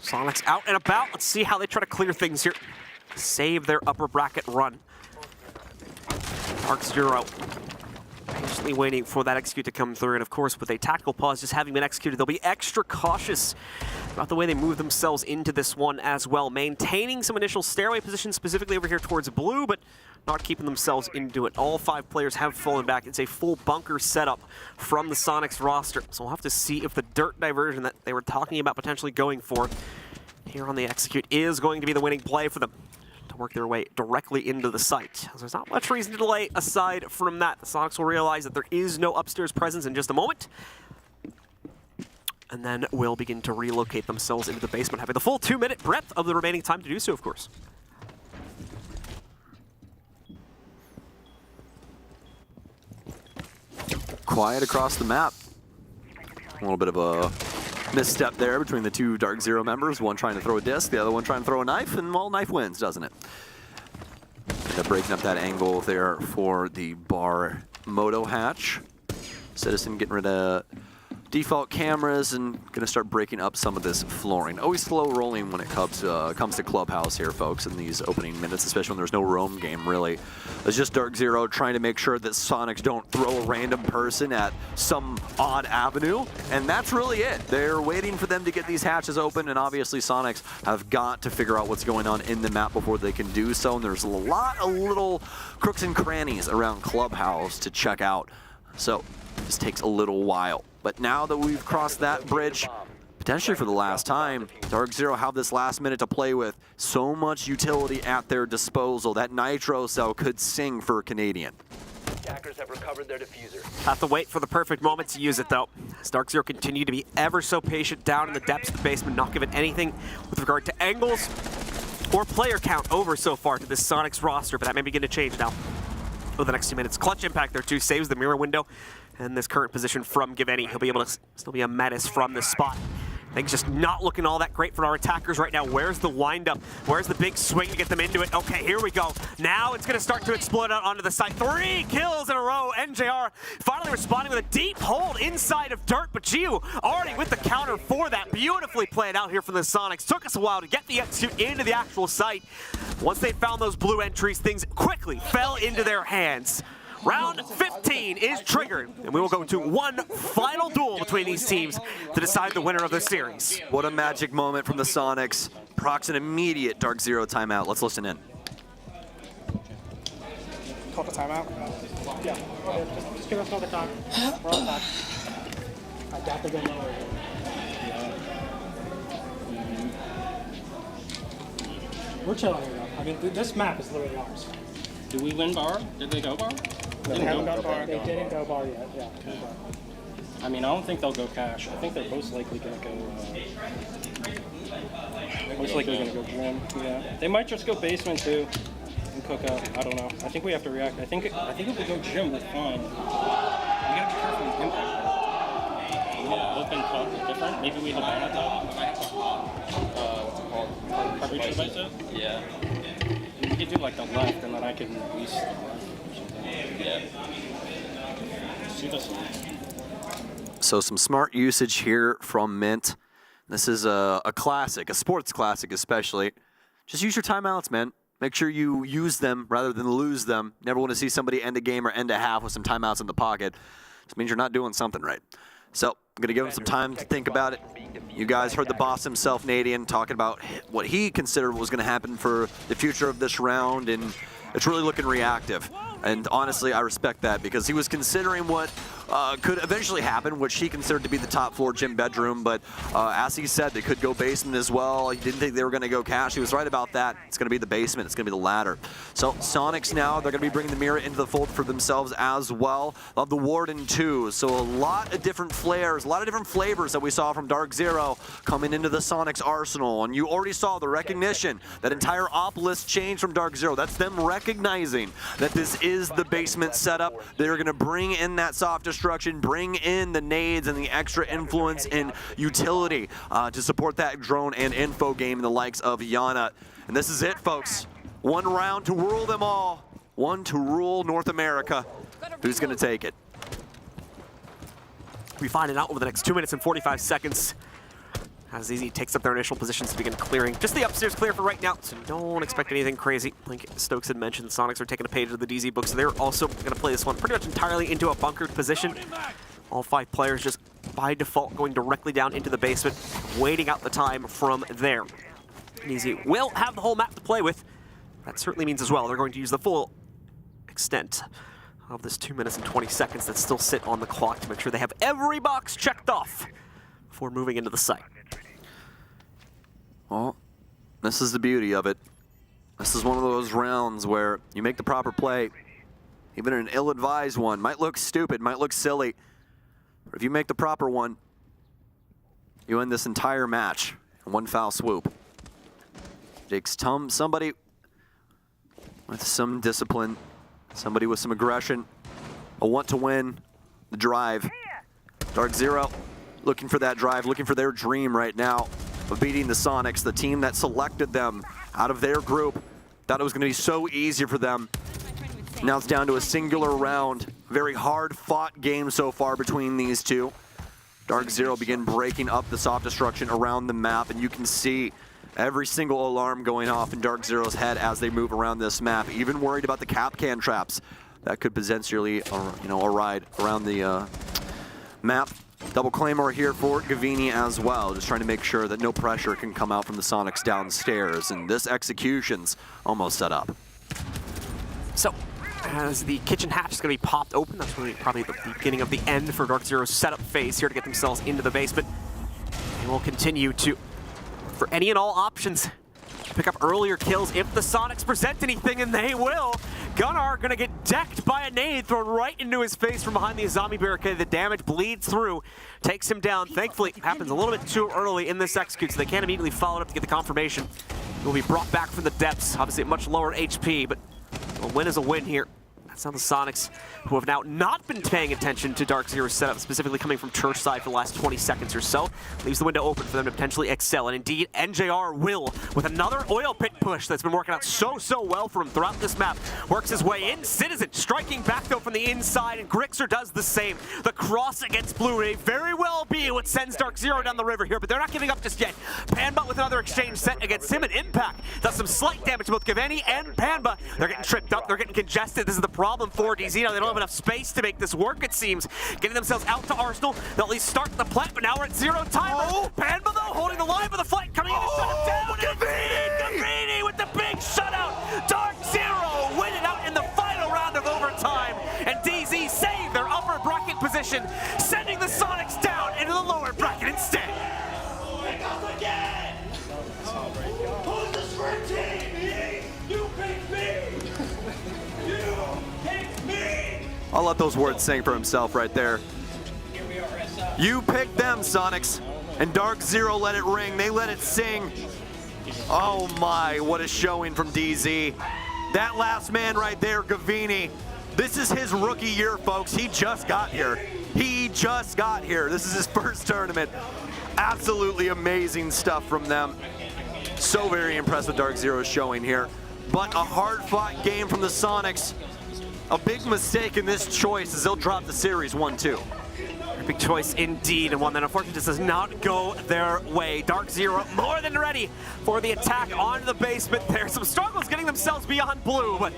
Speaker 7: Soniqs out and about. Let's see how they try to clear things here. Save their upper bracket run. DarkZero patiently waiting for that execute to come through, and of course with a tactical pause just having been executed, they'll be extra cautious about the way they move themselves into this one as well, maintaining some initial stairway positions specifically over here towards blue, but not keeping themselves into it. All 5 players have fallen back. It's a full bunker setup from the Soniqs roster, so we'll have to see if the dirt diversion that they were talking about potentially going for here on the execute is going to be the winning play for them to work their way directly into the site. So there's not much reason to delay aside from that. The Soniqs will realize that there is no upstairs presence in just a moment, and then will begin to relocate themselves into the basement, having the full 2-minute breadth of the remaining time to do so, of course.
Speaker 14: Quiet across the map. A little bit of a misstep there between the 2 DarkZero members. One trying to throw a disc, the other one trying to throw a knife, and well, knife wins, doesn't it? End up breaking up that angle there for the bar moto hatch. Citizen getting rid of default cameras and gonna start breaking up some of this flooring. Always slow rolling when it comes to Clubhouse here, folks, in these opening minutes, especially when there's no roam game, really. It's just DarkZero trying to make sure that Soniqs don't throw a random person at some odd avenue, and that's really it. They're waiting for them to get these hatches open, and obviously Soniqs have got to figure out what's going on in the map before they can do so, and there's a lot of little crooks and crannies around Clubhouse to check out, so this takes a little while. But now that we've crossed that bridge, potentially for the last time, DarkZero have this last minute to play with. So much utility at their disposal. That Nitro cell could sing for Canadian.
Speaker 6: Attackers have recovered their diffuser.
Speaker 7: Have to wait for the perfect moment to use it, though. As DarkZero continue to be ever so patient down in the depths of the basement, not giving anything with regard to angles or player count over so far to this Soniqs roster, but that may begin to change now over the next 2 minutes. Clutch impact there, too, saves the mirror window and this current position from Giveni. He'll be able to still be a menace from this spot. Things just not looking all that great for our attackers right now. Where's the windup? Where's the big swing to get them into it? Okay, here we go. Now it's going to start to explode out onto the site. 3 kills in a row. NJR finally responding with a deep hold inside of Dirt, but Gio already with the counter for that. Beautifully played out here from the Soniqs. Took us a while to get the execute into the actual site. Once they found those blue entries, things quickly fell into their hands. Round 15 is triggered, and we will go to one final duel between these teams to decide the winner of this series.
Speaker 14: What a magic moment from the Soniqs. Procs an immediate DarkZero timeout. Let's listen in.
Speaker 19: Call the timeout? Yeah. Okay, just give us another time. We're on time. I got the gun over. We're chilling here, though. I mean, this map is literally ours.
Speaker 13: Did we win bar? Did they go bar?
Speaker 19: They haven't gone bar. They didn't go bar yet. Yeah.
Speaker 13: Okay. I mean, I don't think they'll go cash. I think they're most likely going to go. Most likely going to go gym. Yeah. They might just go basement too and cook up. I don't know. I think we have to react. I think if we go gym, we're fine. We gotta be careful with impact. Open top is different. Maybe we have on top. What's it called? Coverage divisive? Yeah. We could do like the left, and then I can release the left or something. Yeah. See this one.
Speaker 14: So some smart usage here from Mint. This is a classic, a sports classic especially. Just use your timeouts, man. Make sure you use them rather than lose them. Never want to see somebody end a game or end a half with some timeouts in the pocket. Just means you're not doing something right. So I'm going to give him some time to think about it. You guys heard the boss himself, Nadian, talking about what he considered was going to happen for the future of this round, and it's really looking reactive. And honestly, I respect that because he was considering what could eventually happen, which he considered to be the top floor gym bedroom. But as he said, they could go basement as well. He didn't think they were going to go cash. He was right about that. It's going to be the basement. It's going to be the ladder. So Soniqs now, they're going to be bringing the mirror into the fold for themselves as well. They'll have the Warden too. So a lot of different flares, a lot of different flavors that we saw from DarkZero coming into the Soniqs arsenal. And you already saw the recognition. That entire op list changed from DarkZero. That's them recognizing that this is the basement setup. They're going to bring in that soft destruction, bring in the nades and the extra influence and utility to support that drone and info game in the likes of Yana. And this is it, folks. One round to rule them all. One to rule North America. Who's going to take it?
Speaker 7: We find it out over the next 2 minutes and 45 seconds. As Easy takes up their initial positions to begin clearing. Just the upstairs clear for right now, so don't expect anything crazy. Like Stokes had mentioned, the Soniqs are taking a page of the DZ book, so they're also going to play this one pretty much entirely into a bunkered position. All 5 players just by default going directly down into the basement, waiting out the time from there. Easy will have the whole map to play with. That certainly means as well they're going to use the full extent of this 2 minutes and 20 seconds that still sit on the clock to make sure they have every box checked off before moving into the site.
Speaker 14: Well, this is the beauty of it. This is one of those rounds where you make the proper play, even an ill-advised one. Might look stupid, might look silly, but if you make the proper one, you end this entire match in one foul swoop. Takes somebody with some discipline, somebody with some aggression, a want to win, the drive. DarkZero looking for that drive, looking for their dream right now of beating the Soniqs, the team that selected them out of their group. Thought it was going to be so easy for them. Now it's down to a singular round. Very hard fought game so far between these two. DarkZero begin breaking up the soft destruction around the map, and you can see every single alarm going off in DarkZero's head as they move around this map. Even worried about the cap can traps that could potentially, ride around the map. Double Claymore here for Gavini as well, just trying to make sure that no pressure can come out from the Soniqs downstairs, and this execution's almost set up.
Speaker 7: So, as the kitchen hatch is going to be popped open, that's really probably the beginning of the end for DarkZero's setup phase here to get themselves into the basement. And we'll continue to, for any and all options, pick up earlier kills if the Soniqs present anything, and they will. Gunnar gonna get decked by a nade thrown right into his face from behind the zombie barricade. The damage bleeds through, takes him down. Thankfully, it happens a little bit too early in this execute, so they can't immediately follow it up to get the confirmation. He'll be brought back from the depths, obviously at much lower HP, but a win is a win here. That's how the Soniqs, who have now not been paying attention to DarkZero's setup, specifically coming from Church side for the last 20 seconds or so, leaves the window open for them to potentially excel. And indeed, NJR will, with another oil pit push that's been working out so well for him throughout this map, works his way in. Citizen striking back though from the inside, and Grixer does the same. The cross against Blue may very well be what sends DarkZero down the river here, but they're not giving up just yet. Panba with another exchange set against him, and Impact does some slight damage to both Gaveni and Panba. They're getting tripped up, they're getting congested. This is the problem for DZ. Now they don't have enough space to make this work, it seems. Getting themselves out to Arsenal. They'll at least start the plant, but now we're at zero timer. Panba though, holding the line for the flank, coming in to shut him down. Gavini with the big shutout. DarkZero win it out in the final round of position, sending the Soniqs down into the lower bracket instead.
Speaker 17: Who's the sprint team? You picked me! You picked me!
Speaker 14: I'll let those words sing for himself right there. You picked them, Soniqs. And DarkZero let it ring. They let it sing. Oh my, what a showing from DZ. That last man right there, Gavini. This is his rookie year, folks. He just got here. He just got here. This is his first tournament. Absolutely amazing stuff from them. So very impressed with DarkZero's showing here. But a hard-fought game from the Soniqs. A big mistake in this choice as they'll drop the series 1-2.
Speaker 7: Big choice indeed, and one that unfortunately just does not go their way. DarkZero more than ready for the attack onto the basement there. Some struggles getting themselves beyond blue, but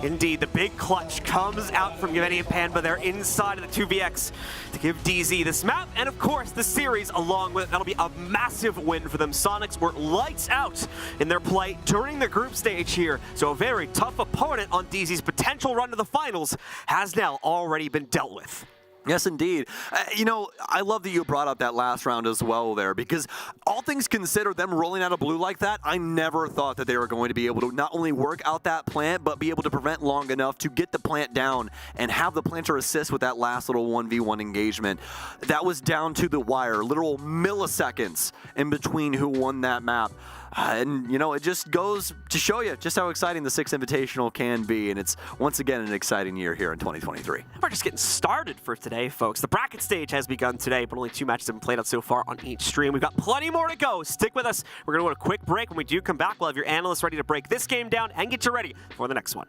Speaker 7: indeed the big clutch comes out from Gavini and Panba there inside of the 2vx to give DZ this map, and of course the series along with it. That'll be a massive win for them. Soniqs were lights out in their play during the group stage here, so a very tough opponent on DZ's potential run to the finals has now already been dealt with.
Speaker 14: Yes, indeed. You know, I love that you brought up that last round as well there, because all things considered, them rolling out of blue like that, I never thought that they were going to be able to not only work out that plant, but be able to prevent long enough to get the plant down and have the planter assist with that last little 1v1 engagement. That was down to the wire, literal milliseconds in between who won that map. And, you know, it just goes to show you just how exciting the Six Invitational can be. And it's, once again, an exciting year here in 2023.
Speaker 7: We're just getting started for today, folks. The bracket stage has begun today, but only 2 matches have been played out so far on each stream. We've got plenty more to go. Stick with us. We're going to go to a quick break. When we do come back, we'll have your analysts ready to break this game down and get you ready for the next one.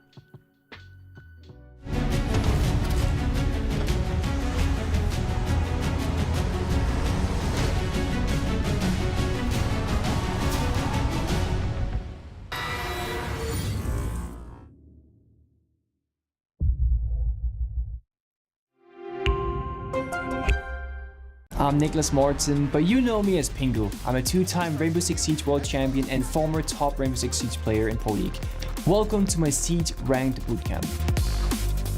Speaker 2: I'm Nicholas Morton, but you know me as Pingu. I'm a 2-time Rainbow Six Siege World Champion and former top Rainbow Six Siege player in Pro League. Welcome to my Siege Ranked Bootcamp.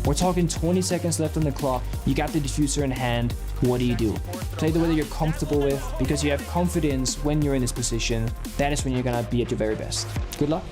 Speaker 2: We're talking 20 seconds left on the clock, you got the diffuser in hand, what do? Play the way that you're comfortable with, because you have confidence when you're in this position. That is when you're gonna be at your very best. Good luck.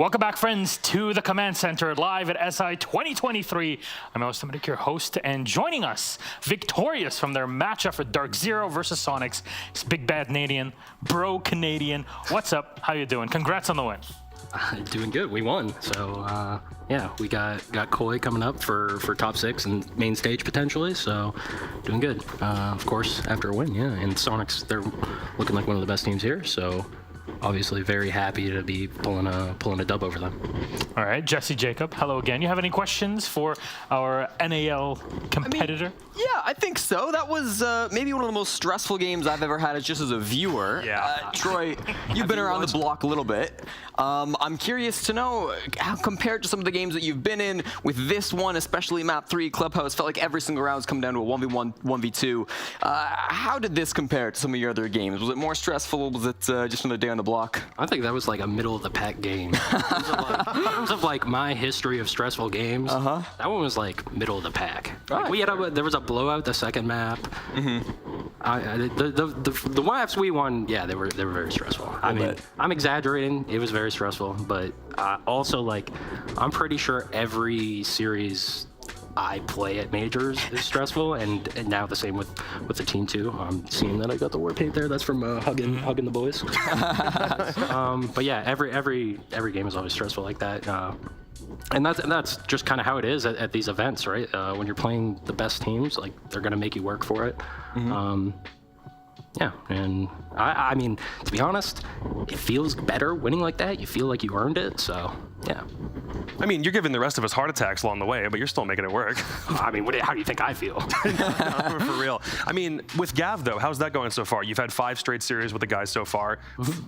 Speaker 1: Welcome back, friends, to the Command Center live at SI 2023. I'm Alistair Middick, your host, and joining us, victorious from their matchup for DarkZero versus Soniqs, is Big Bad Canadian, Bro Canadian. What's up? How you doing? Congrats on the win.
Speaker 11: Doing good. We won. So yeah, we got Koi coming up for top 6 and main stage potentially. So doing good. Of course, after a win, yeah. And Soniqs, they're looking like one of the best teams here. So obviously very happy to be pulling a dub over them.
Speaker 1: All right, Jesse Jacob, hello again. You have any questions for our NAL competitor?
Speaker 16: Yeah, I think so. That was maybe one of the most stressful games I've ever had just as a viewer.
Speaker 1: Yeah.
Speaker 16: Troy, you've been around the block a little bit. I'm curious to know, how compared to some of the games that you've been in, with this one, especially map 3, Clubhouse, felt like every single round's come down to a 1v1, 1v2. How did this compare to some of your other games? Was it more stressful? Was it just another day on the block?
Speaker 11: I think that was like a middle of the pack game. In terms of like my history of stressful games, that one was like middle of the pack. Like, there was a blowout the second map. The maps we won, yeah, they were very stressful. I mean, I'm exaggerating. It was very stressful, but also like I'm pretty sure every series I play at majors is stressful, and now the same with the team too. I'm seeing that I got the war paint there. That's from hugging the boys. But yeah, every game is always stressful like that. And that's just kind of how it is at these events, right? When you're playing the best teams, like they're gonna make you work for it. Yeah, and I mean, to be honest, it feels better winning like that. You feel like you earned it, so yeah.
Speaker 25: I mean, you're giving the rest of us heart attacks along the way, but you're still making it work.
Speaker 11: I mean, how do you think I feel?
Speaker 25: For real. I mean, with Gav, though, how's that going so far? You've had 5 straight series with the guys so far.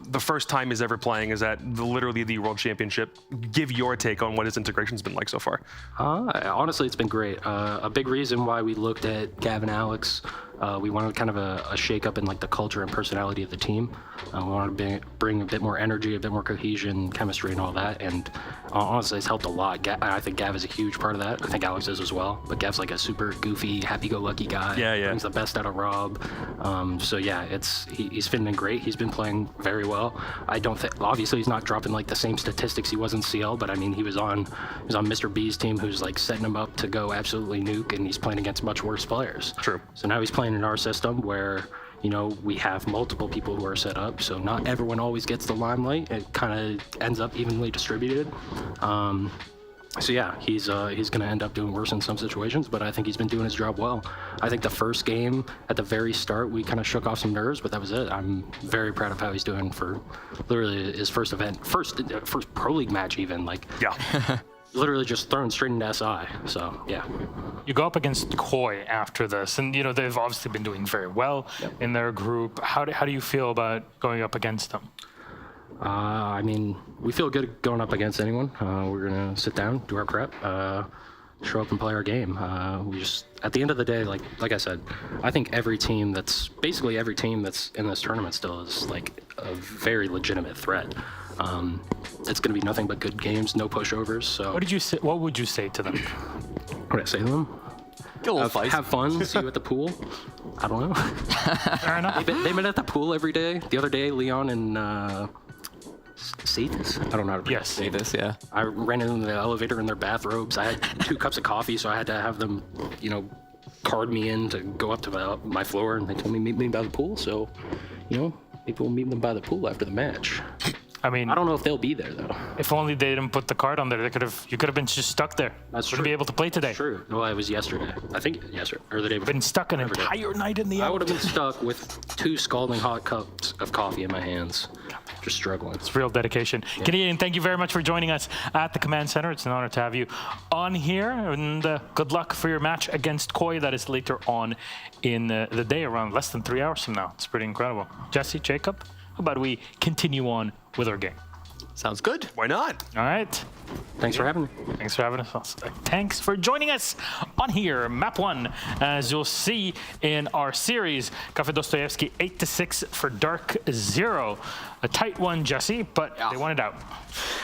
Speaker 25: The first time he's ever playing is at literally the World Championship. Give your take on what his integration's been like so far.
Speaker 11: Honestly, it's been great. A big reason why we looked at Gav and Alex, we wanted kind of a shake-up in like the culture and personality of the team. We wanted to bring a bit more energy, a bit more cohesion, chemistry, and all that. And honestly, it's helped a lot. I think Gav is a huge part of that. I think Alex is as well. But Gav's like a super goofy, happy-go-lucky guy.
Speaker 25: Yeah.
Speaker 11: Brings the best out of Rob. So yeah, he's fitting in great. He's been playing very well. I don't think, obviously, he's not dropping like the same statistics he was in CL. But I mean, he was on Mr. B's team, who's like setting him up to go absolutely nuke, and he's playing against much worse players.
Speaker 25: True.
Speaker 11: So now he's playing in our system where, you know, we have multiple people who are set up, so not everyone always gets the limelight. It kind of ends up evenly distributed. So yeah, he's going to end up doing worse in some situations, but I think he's been doing his job well. I think the first game at the very start, we kind of shook off some nerves, but that was it. I'm very proud of how he's doing for literally his first event, first Pro League match even. Like,
Speaker 25: yeah.
Speaker 11: Literally just thrown straight into SI, so yeah.
Speaker 1: You go up against Koi after this, and you know they've obviously been doing very well in their group. How do you feel about going up against them?
Speaker 11: I mean, we feel good going up against anyone. We're gonna sit down, do our prep, show up and play our game. We just, at the end of the day, like I said, I think every team that's in this tournament still is like a very legitimate threat. It's going to be nothing but good games, no pushovers. So
Speaker 1: what would you say to them?
Speaker 11: What did I say to them?
Speaker 16: Get a little fight.
Speaker 11: Have fun. See you at the pool. I don't know.
Speaker 1: Fair enough.
Speaker 11: They've been at the pool every day. The other day, Leon and Sathis? I don't know how to pronounce it.
Speaker 16: Sathis, yeah.
Speaker 11: I ran into the elevator in their bathrobes. I had 2 cups of coffee, so I had to have them, you know, card me in to go up to my floor, and they told me meet me by the pool. So, you know, maybe we'll meet them by the pool after the match.
Speaker 1: I mean,
Speaker 11: I don't know if they'll be there though.
Speaker 1: If only they didn't put the card on there, you could have been just stuck there.
Speaker 11: That's true.
Speaker 1: Wouldn't be able to play today.
Speaker 11: That's true. Well, it was yesterday. I think yesterday or the day before.
Speaker 1: Been stuck an entire night in the.
Speaker 11: I would have been stuck with 2 scalding hot cups of coffee in my hands, just struggling.
Speaker 1: It's real dedication. Yeah. Canadian, thank you very much for joining us at the Command Center. It's an honor to have you on here, and good luck for your match against Koi. That is later on in the day, around less than 3 hours from now. It's pretty incredible. Jesse, Jacob, how about we continue on with our game?
Speaker 16: Sounds good.
Speaker 25: Why not?
Speaker 1: All right.
Speaker 11: Thanks for having me.
Speaker 1: Thanks for having us. Thanks for joining us on here. Map 1, as you'll see in our series, Cafe Dostoevsky 8-6 for DarkZero. A tight one, Jesse, but they won it out.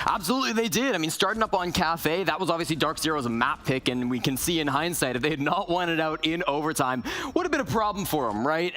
Speaker 16: Absolutely, they did. I mean, starting up on Cafe, that was obviously DarkZero's map pick, and we can see in hindsight, if they had not won it out in overtime, would have been a problem for them, right?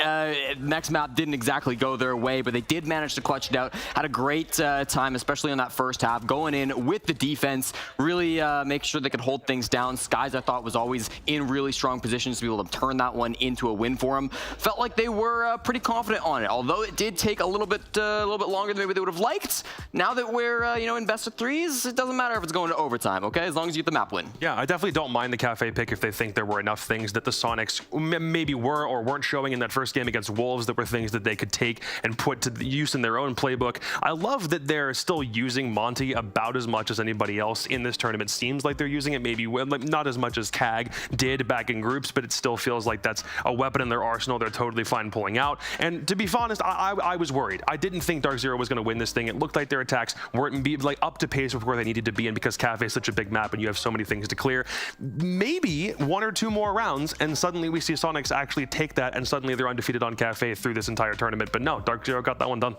Speaker 16: Next map didn't exactly go their way, but they did manage to clutch it out. Had a great time, especially especially in that first half, going in with the defense, really make sure they could hold things down. Skies, I thought, was always in really strong positions to be able to turn that one into a win for them. Felt like they were pretty confident on it, although it did take a little bit longer than maybe they would have liked. Now that we're in best of threes, it doesn't matter if it's going to overtime, okay? As long as you get the map win.
Speaker 25: Yeah, I definitely don't mind the Cafe pick if they think there were enough things that the Sonics maybe were or weren't showing in that first game against Wolves that were things that they could take and put to use in their own playbook. I love that they're still using Monty about as much as anybody else in this tournament. Seems like they're using it maybe not as much as CAG did back in groups, but it still feels like that's a weapon in their arsenal they're totally fine pulling out. And to be honest, I was worried. I didn't think DarkZero was going to win this thing. It looked like their attacks weren't up to pace with where they needed to be, and because Cafe is such a big map and you have so many things to clear, maybe 1 or 2 more rounds and suddenly we see Sonics actually take that and suddenly they're undefeated on Cafe through this entire tournament. But no, DarkZero got that one done.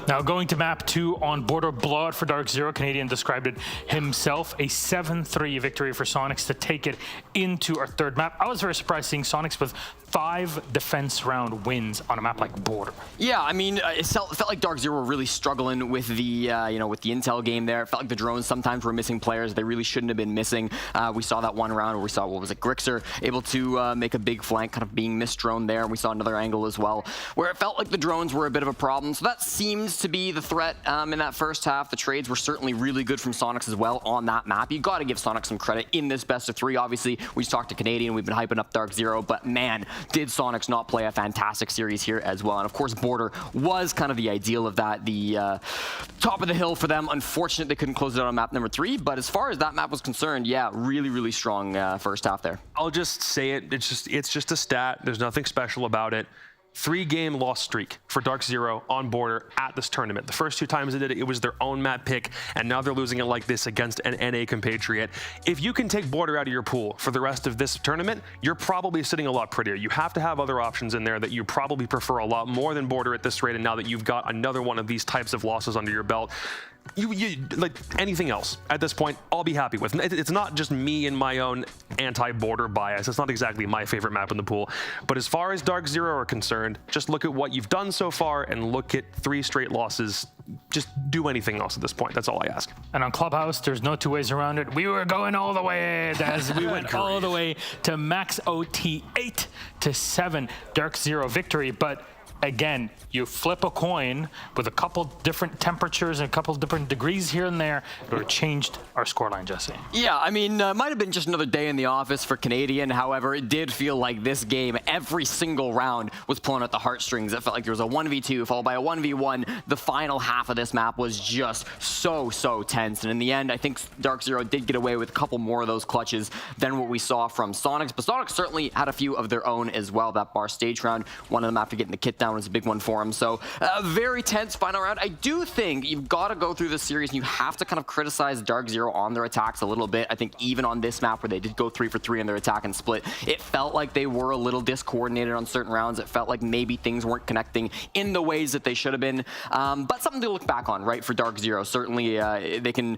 Speaker 1: Now going to map 2 on Border, blowout for DarkZero. Canadian described it himself, a 7-3 victory for Sonics to take it into our third map. I was very surprised seeing Sonics with 5 defense round wins on a map like Border.
Speaker 16: Yeah, I mean, it felt like DarkZero were really struggling with the with the intel game there. It felt like the drones sometimes were missing players they really shouldn't have been missing. We saw that one round where we saw, what was it, Grixer able to make a big flank, kind of being misdroned there. We saw another angle as well where it felt like the drones were a bit of a problem. So that seems to be the threat in that first half. The trades were certainly really good from Sonics as well on that map. You got to give Sonics some credit in this best of 3. Obviously, we just talked to Canadian. We've been hyping up DarkZero, but man, did Sonics not play a fantastic series here as well. And of course, Border was kind of the ideal of that, the top of the hill for them. Unfortunate they couldn't close it out on map number 3, but as far as that map was concerned, yeah, really, really strong first half there.
Speaker 25: I'll just say it. It's just a stat. There's nothing special about it. 3-game loss streak for DarkZero on Border at this tournament. The first 2 times they did it, it was their own map pick, and now they're losing it like this against an NA compatriot. If you can take Border out of your pool for the rest of this tournament, you're probably sitting a lot prettier. You have to have other options in there that you probably prefer a lot more than Border at this rate, and now that you've got another one of these types of losses under your belt, you like anything else at this point, I'll be happy with. It's not just me and my own anti-Border bias. It's not exactly my favorite map in the pool. But as far as DarkZero are concerned, just look at what you've done so far and look at 3 straight losses. Just do anything else at this point. That's all I ask.
Speaker 1: And on Clubhouse, there's no 2 ways around it. We were going all the way, as we went all the way to max OT 8-7 DarkZero victory. But again, you flip a coin with a couple different temperatures and a couple different degrees here and there, it would have changed our scoreline, Jesse.
Speaker 16: Yeah, I mean, might have been just another day in the office for Canadian. However, it did feel like this game, every single round was pulling at the heartstrings. It felt like there was a 1v2 followed by a 1v1. The final half of this map was just so tense. And in the end, I think DarkZero did get away with a couple more of those clutches than what we saw from Sonics. But Sonics certainly had a few of their own as well. That bar stage round, one of them after getting the kit down was a big one for him. So a very tense final round. I do think you've got to go through this series and you have to kind of criticize DarkZero on their attacks a little bit. I think even on this map where they did go 3 for 3 on their attack and split, it felt like they were a little discoordinated on certain rounds. It felt like maybe things weren't connecting in the ways that they should have been. But something to look back on, right, for DarkZero. Certainly they can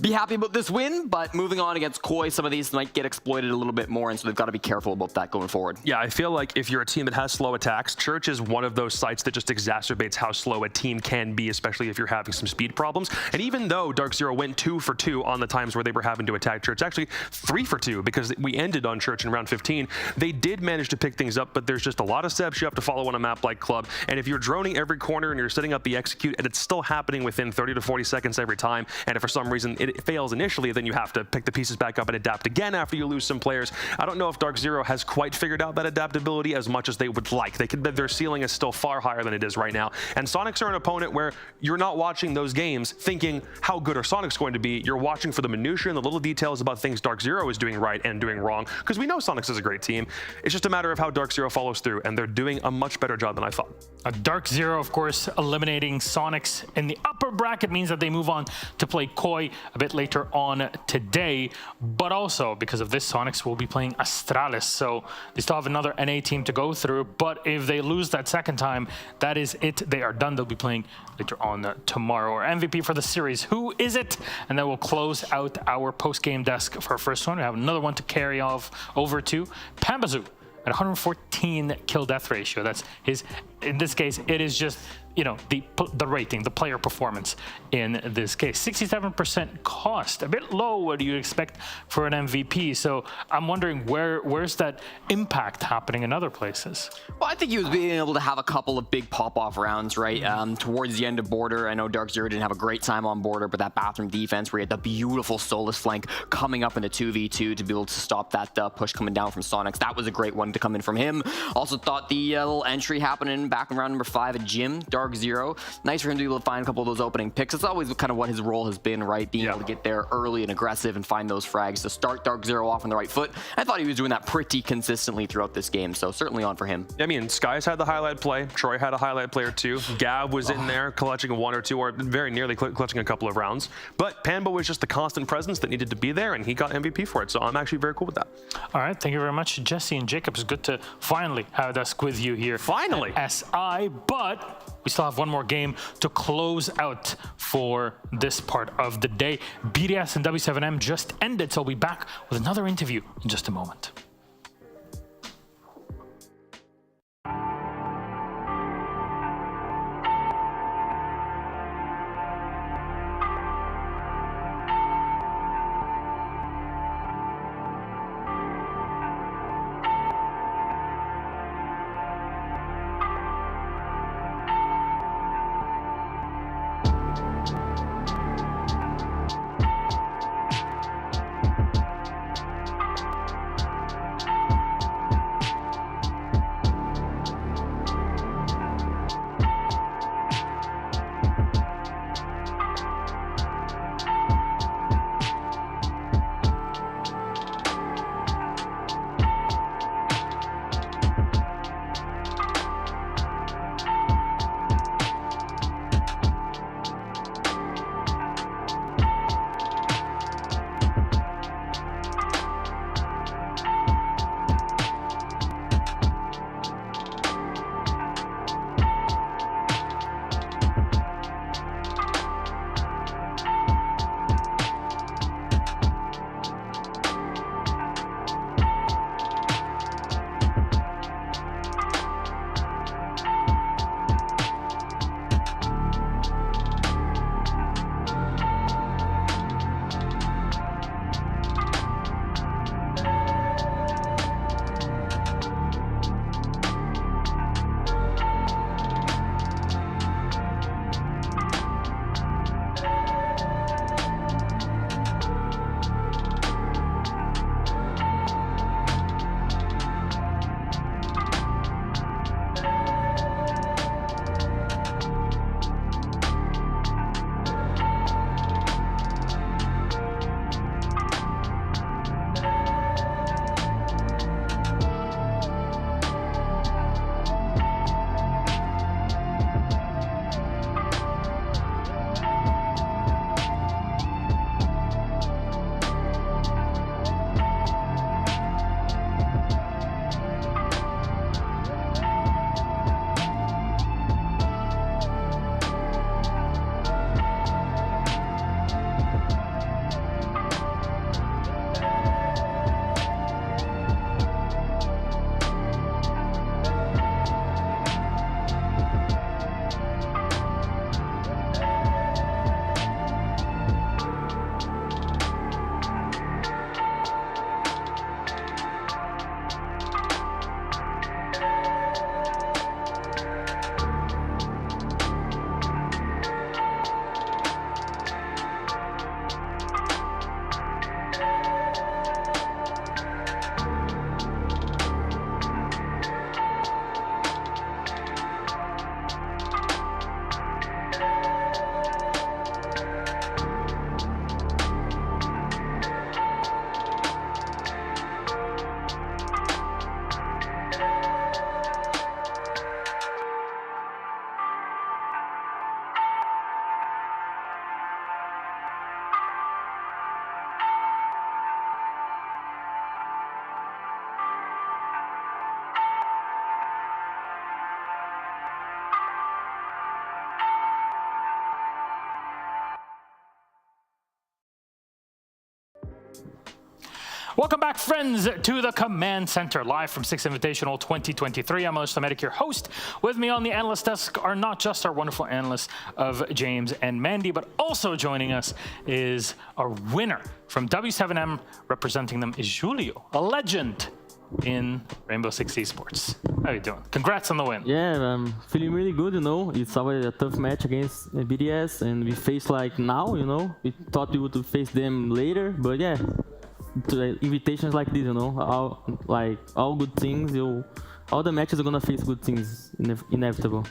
Speaker 16: be happy about this win, but moving on against Koi, some of these might get exploited a little bit more, and so they've got to be careful about that going forward.
Speaker 25: Yeah, I feel like if you're a team that has slow attacks, Church is one of those sites that just exacerbates how slow a team can be, especially if you're having some speed problems. And even though DarkZero went 2 for 2 on the times where they were having to attack Church, actually 3 for 2 because we ended on Church in round 15, they did manage to pick things up, but there's just a lot of steps you have to follow on a map like Club. And if you're droning every corner and you're setting up the execute and it's still happening within 30 to 40 seconds every time, and if for some reason it fails initially, then you have to pick the pieces back up and adapt again after you lose some players. I don't know if DarkZero has quite figured out that adaptability as much as they would like. Their ceiling is still far higher than it is right now. And Sonics are an opponent where you're not watching those games thinking how good are Sonics going to be. You're watching for the minutiae and the little details about things DarkZero is doing right and doing wrong, because we know Sonics is a great team. It's just a matter of how DarkZero follows through, and they're doing a much better job than I thought.
Speaker 1: DarkZero, of course, eliminating Sonics in the upper bracket means that they move on to play Koi a bit later on today, but also because of this, Sonics will be playing Astralis, so they still have another NA team to go through, but if they lose that second time, that is it. They are done. They'll be playing later on tomorrow. Our MVP for the series, who is it? And then we'll close out our post-game desk for our first one. We have another one to carry off over to Pambazu at 114 kill death ratio. That's his, in this case, it is just the rating, the player performance in this case. 67% cost, a bit low. What do you expect for an MVP? So I'm wondering where's that impact happening in other places?
Speaker 16: Well, I think he was being able to have a couple of big pop-off rounds, right? Towards the end of Border, I know DarkZero didn't have a great time on Border, but that bathroom defense where he had the beautiful Solus flank coming up in the 2v2 to be able to stop that push coming down from Soniqs, that was a great one to come in from him. Also thought the little entry happening back in round number 5 at Jim, DarkZero, nice for him to be able to find a couple of those opening picks. It's always kind of what his role has been, right? Being able to get there early and aggressive and find those frags to start DarkZero off on the right foot. I thought he was doing that pretty consistently throughout this game, so certainly on for him.
Speaker 25: I mean, Skies had the highlight play. Troy had a highlight play or two. Gab was in there clutching one or two, or very nearly clutching a couple of rounds. But Panbo was just the constant presence that needed to be there, and he got MVP for it. So I'm actually very cool with that.
Speaker 1: All right, thank you very much, Jesse and Jacob. It's good to finally have us with you here.
Speaker 25: Finally.
Speaker 1: At SI, but we still have one more game to close out for this part of the day. BDS and W7M just ended, so we'll be back with another interview in just a moment. Welcome back, friends, to the Command Center, live from Six Invitational 2023. I'm Milish Medic, your host. With me on the analyst desk are not just our wonderful analysts of James and Mandy, but also joining us is our winner from W7M. Representing them is Julio, a legend in Rainbow Six Esports. How are you doing? Congrats on the win.
Speaker 9: Yeah, I'm feeling really good, you know. It's always a tough match against BDS, and we face like now, you know. We thought we would face them later, but yeah, invitations like this, you know, all good things, all the matches are gonna face good things, inevitable.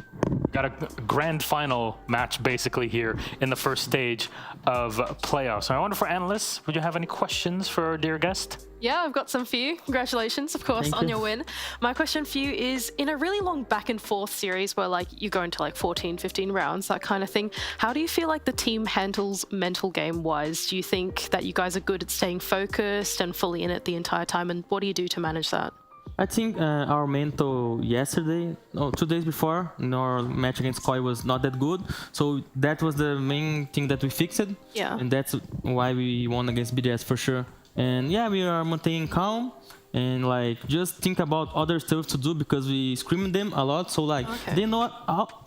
Speaker 1: Got a grand final match basically here in the first stage of playoffs. So I wonder, for analysts, would you have any questions for our dear guest?
Speaker 12: Yeah, I've got some for you. Congratulations, of course, on your win. My question for you is, in a really long back and forth series where like you go into like 14, 15 rounds, that kind of thing, how do you feel like the team handles mental game wise? Do you think that you guys are good at staying focused and fully in it the entire time? And what do you do to manage that?
Speaker 9: I think our mental yesterday, 2 days before, in our match against Koi was not that good. So that was the main thing that we fixed.
Speaker 12: Yeah.
Speaker 9: And that's why we won against BDS for sure. And yeah, we are maintaining calm and like just think about other stuff to do because we scream them a lot. So like they know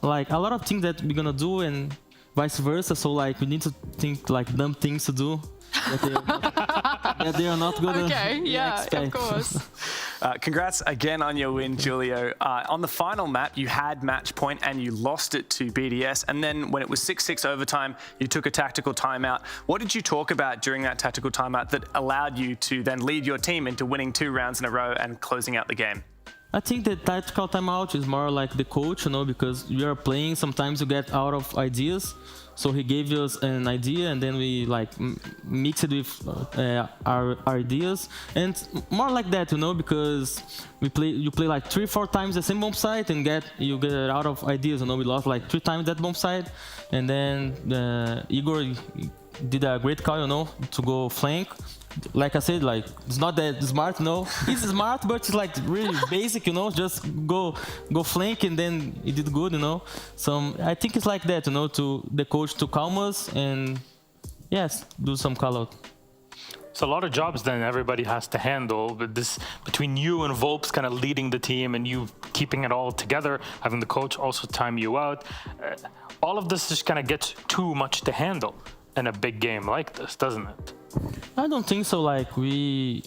Speaker 9: like a lot of things that we're gonna do and vice versa. So like we need to think like dumb things to do that they are not gonna expect.
Speaker 12: Of course.
Speaker 21: Congrats again on your win, Julio. On the final map, you had match point and you lost it to BDS. And then when it was 6-6 overtime, you took a tactical timeout. What did you talk about during that tactical timeout that allowed you to then lead your team into winning 2 rounds in a row and closing out the game?
Speaker 9: I think the tactical timeout is more like the coach, you know, because we are playing, sometimes you get out of ideas. So he gave us an idea and then we like mix it with our ideas. And more like that, you know, because you play like 3-4 times the same bomb site and you get out of ideas, you know. We lost like 3 times that bomb site. And then Igor did a great call, you know, to go flank. Like I said, like it's not that smart, no. It's smart, but it's like really basic, you know. Just go flank, and then he did good, you know. So I think it's like that, you know, to the coach to calm us and yes, do some call out.
Speaker 1: It's a lot of jobs then everybody has to handle, but this between you and Volps kind of leading the team and you keeping it all together, having the coach also time you out, all of this just kind of gets too much to handle in a big game like this, doesn't it?
Speaker 9: I don't think so. Like we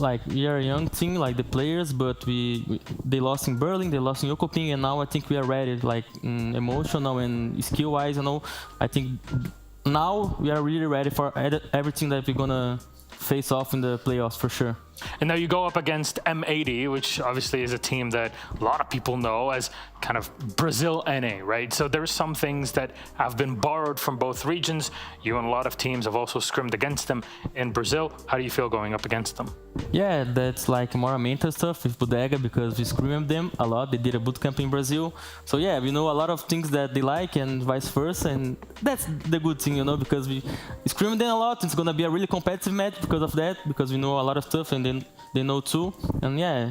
Speaker 9: are a young team, like the players, but they lost in Berlin, they lost in Yokoping, and now I think we are ready, like emotional and skill-wise. You know, I think now we are really ready for everything that we're gonna face off in the playoffs for sure.
Speaker 1: And now you go up against M80, which obviously is a team that a lot of people know as kind of Brazil NA, right? So there's some things that have been borrowed from both regions. You and a lot of teams have also scrimmed against them in Brazil. How do you feel going up against them?
Speaker 9: Yeah, that's like more mental stuff with Bodega because we scrimmed them a lot. They did a bootcamp in Brazil. So yeah, we know a lot of things that they like and vice versa. And that's the good thing, you know, because we scrimmed them a lot. It's going to be a really competitive match because of that, because we know a lot of stuff and then they know too. And yeah,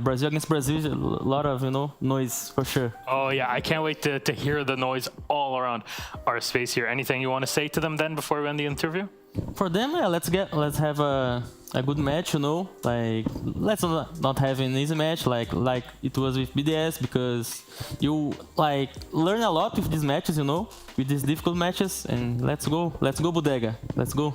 Speaker 9: Brazil against Brazil, a lot of, you know, noise for sure.
Speaker 1: Oh yeah, I can't wait to hear the noise all around our space here. Anything you want to say to them then before we end the interview?
Speaker 9: For them, yeah, let's have a good match, you know. Like let's not have an easy match like it was with BDS, because you like learn a lot with these matches, you know, with these difficult matches. And let's go Bodega, let's go.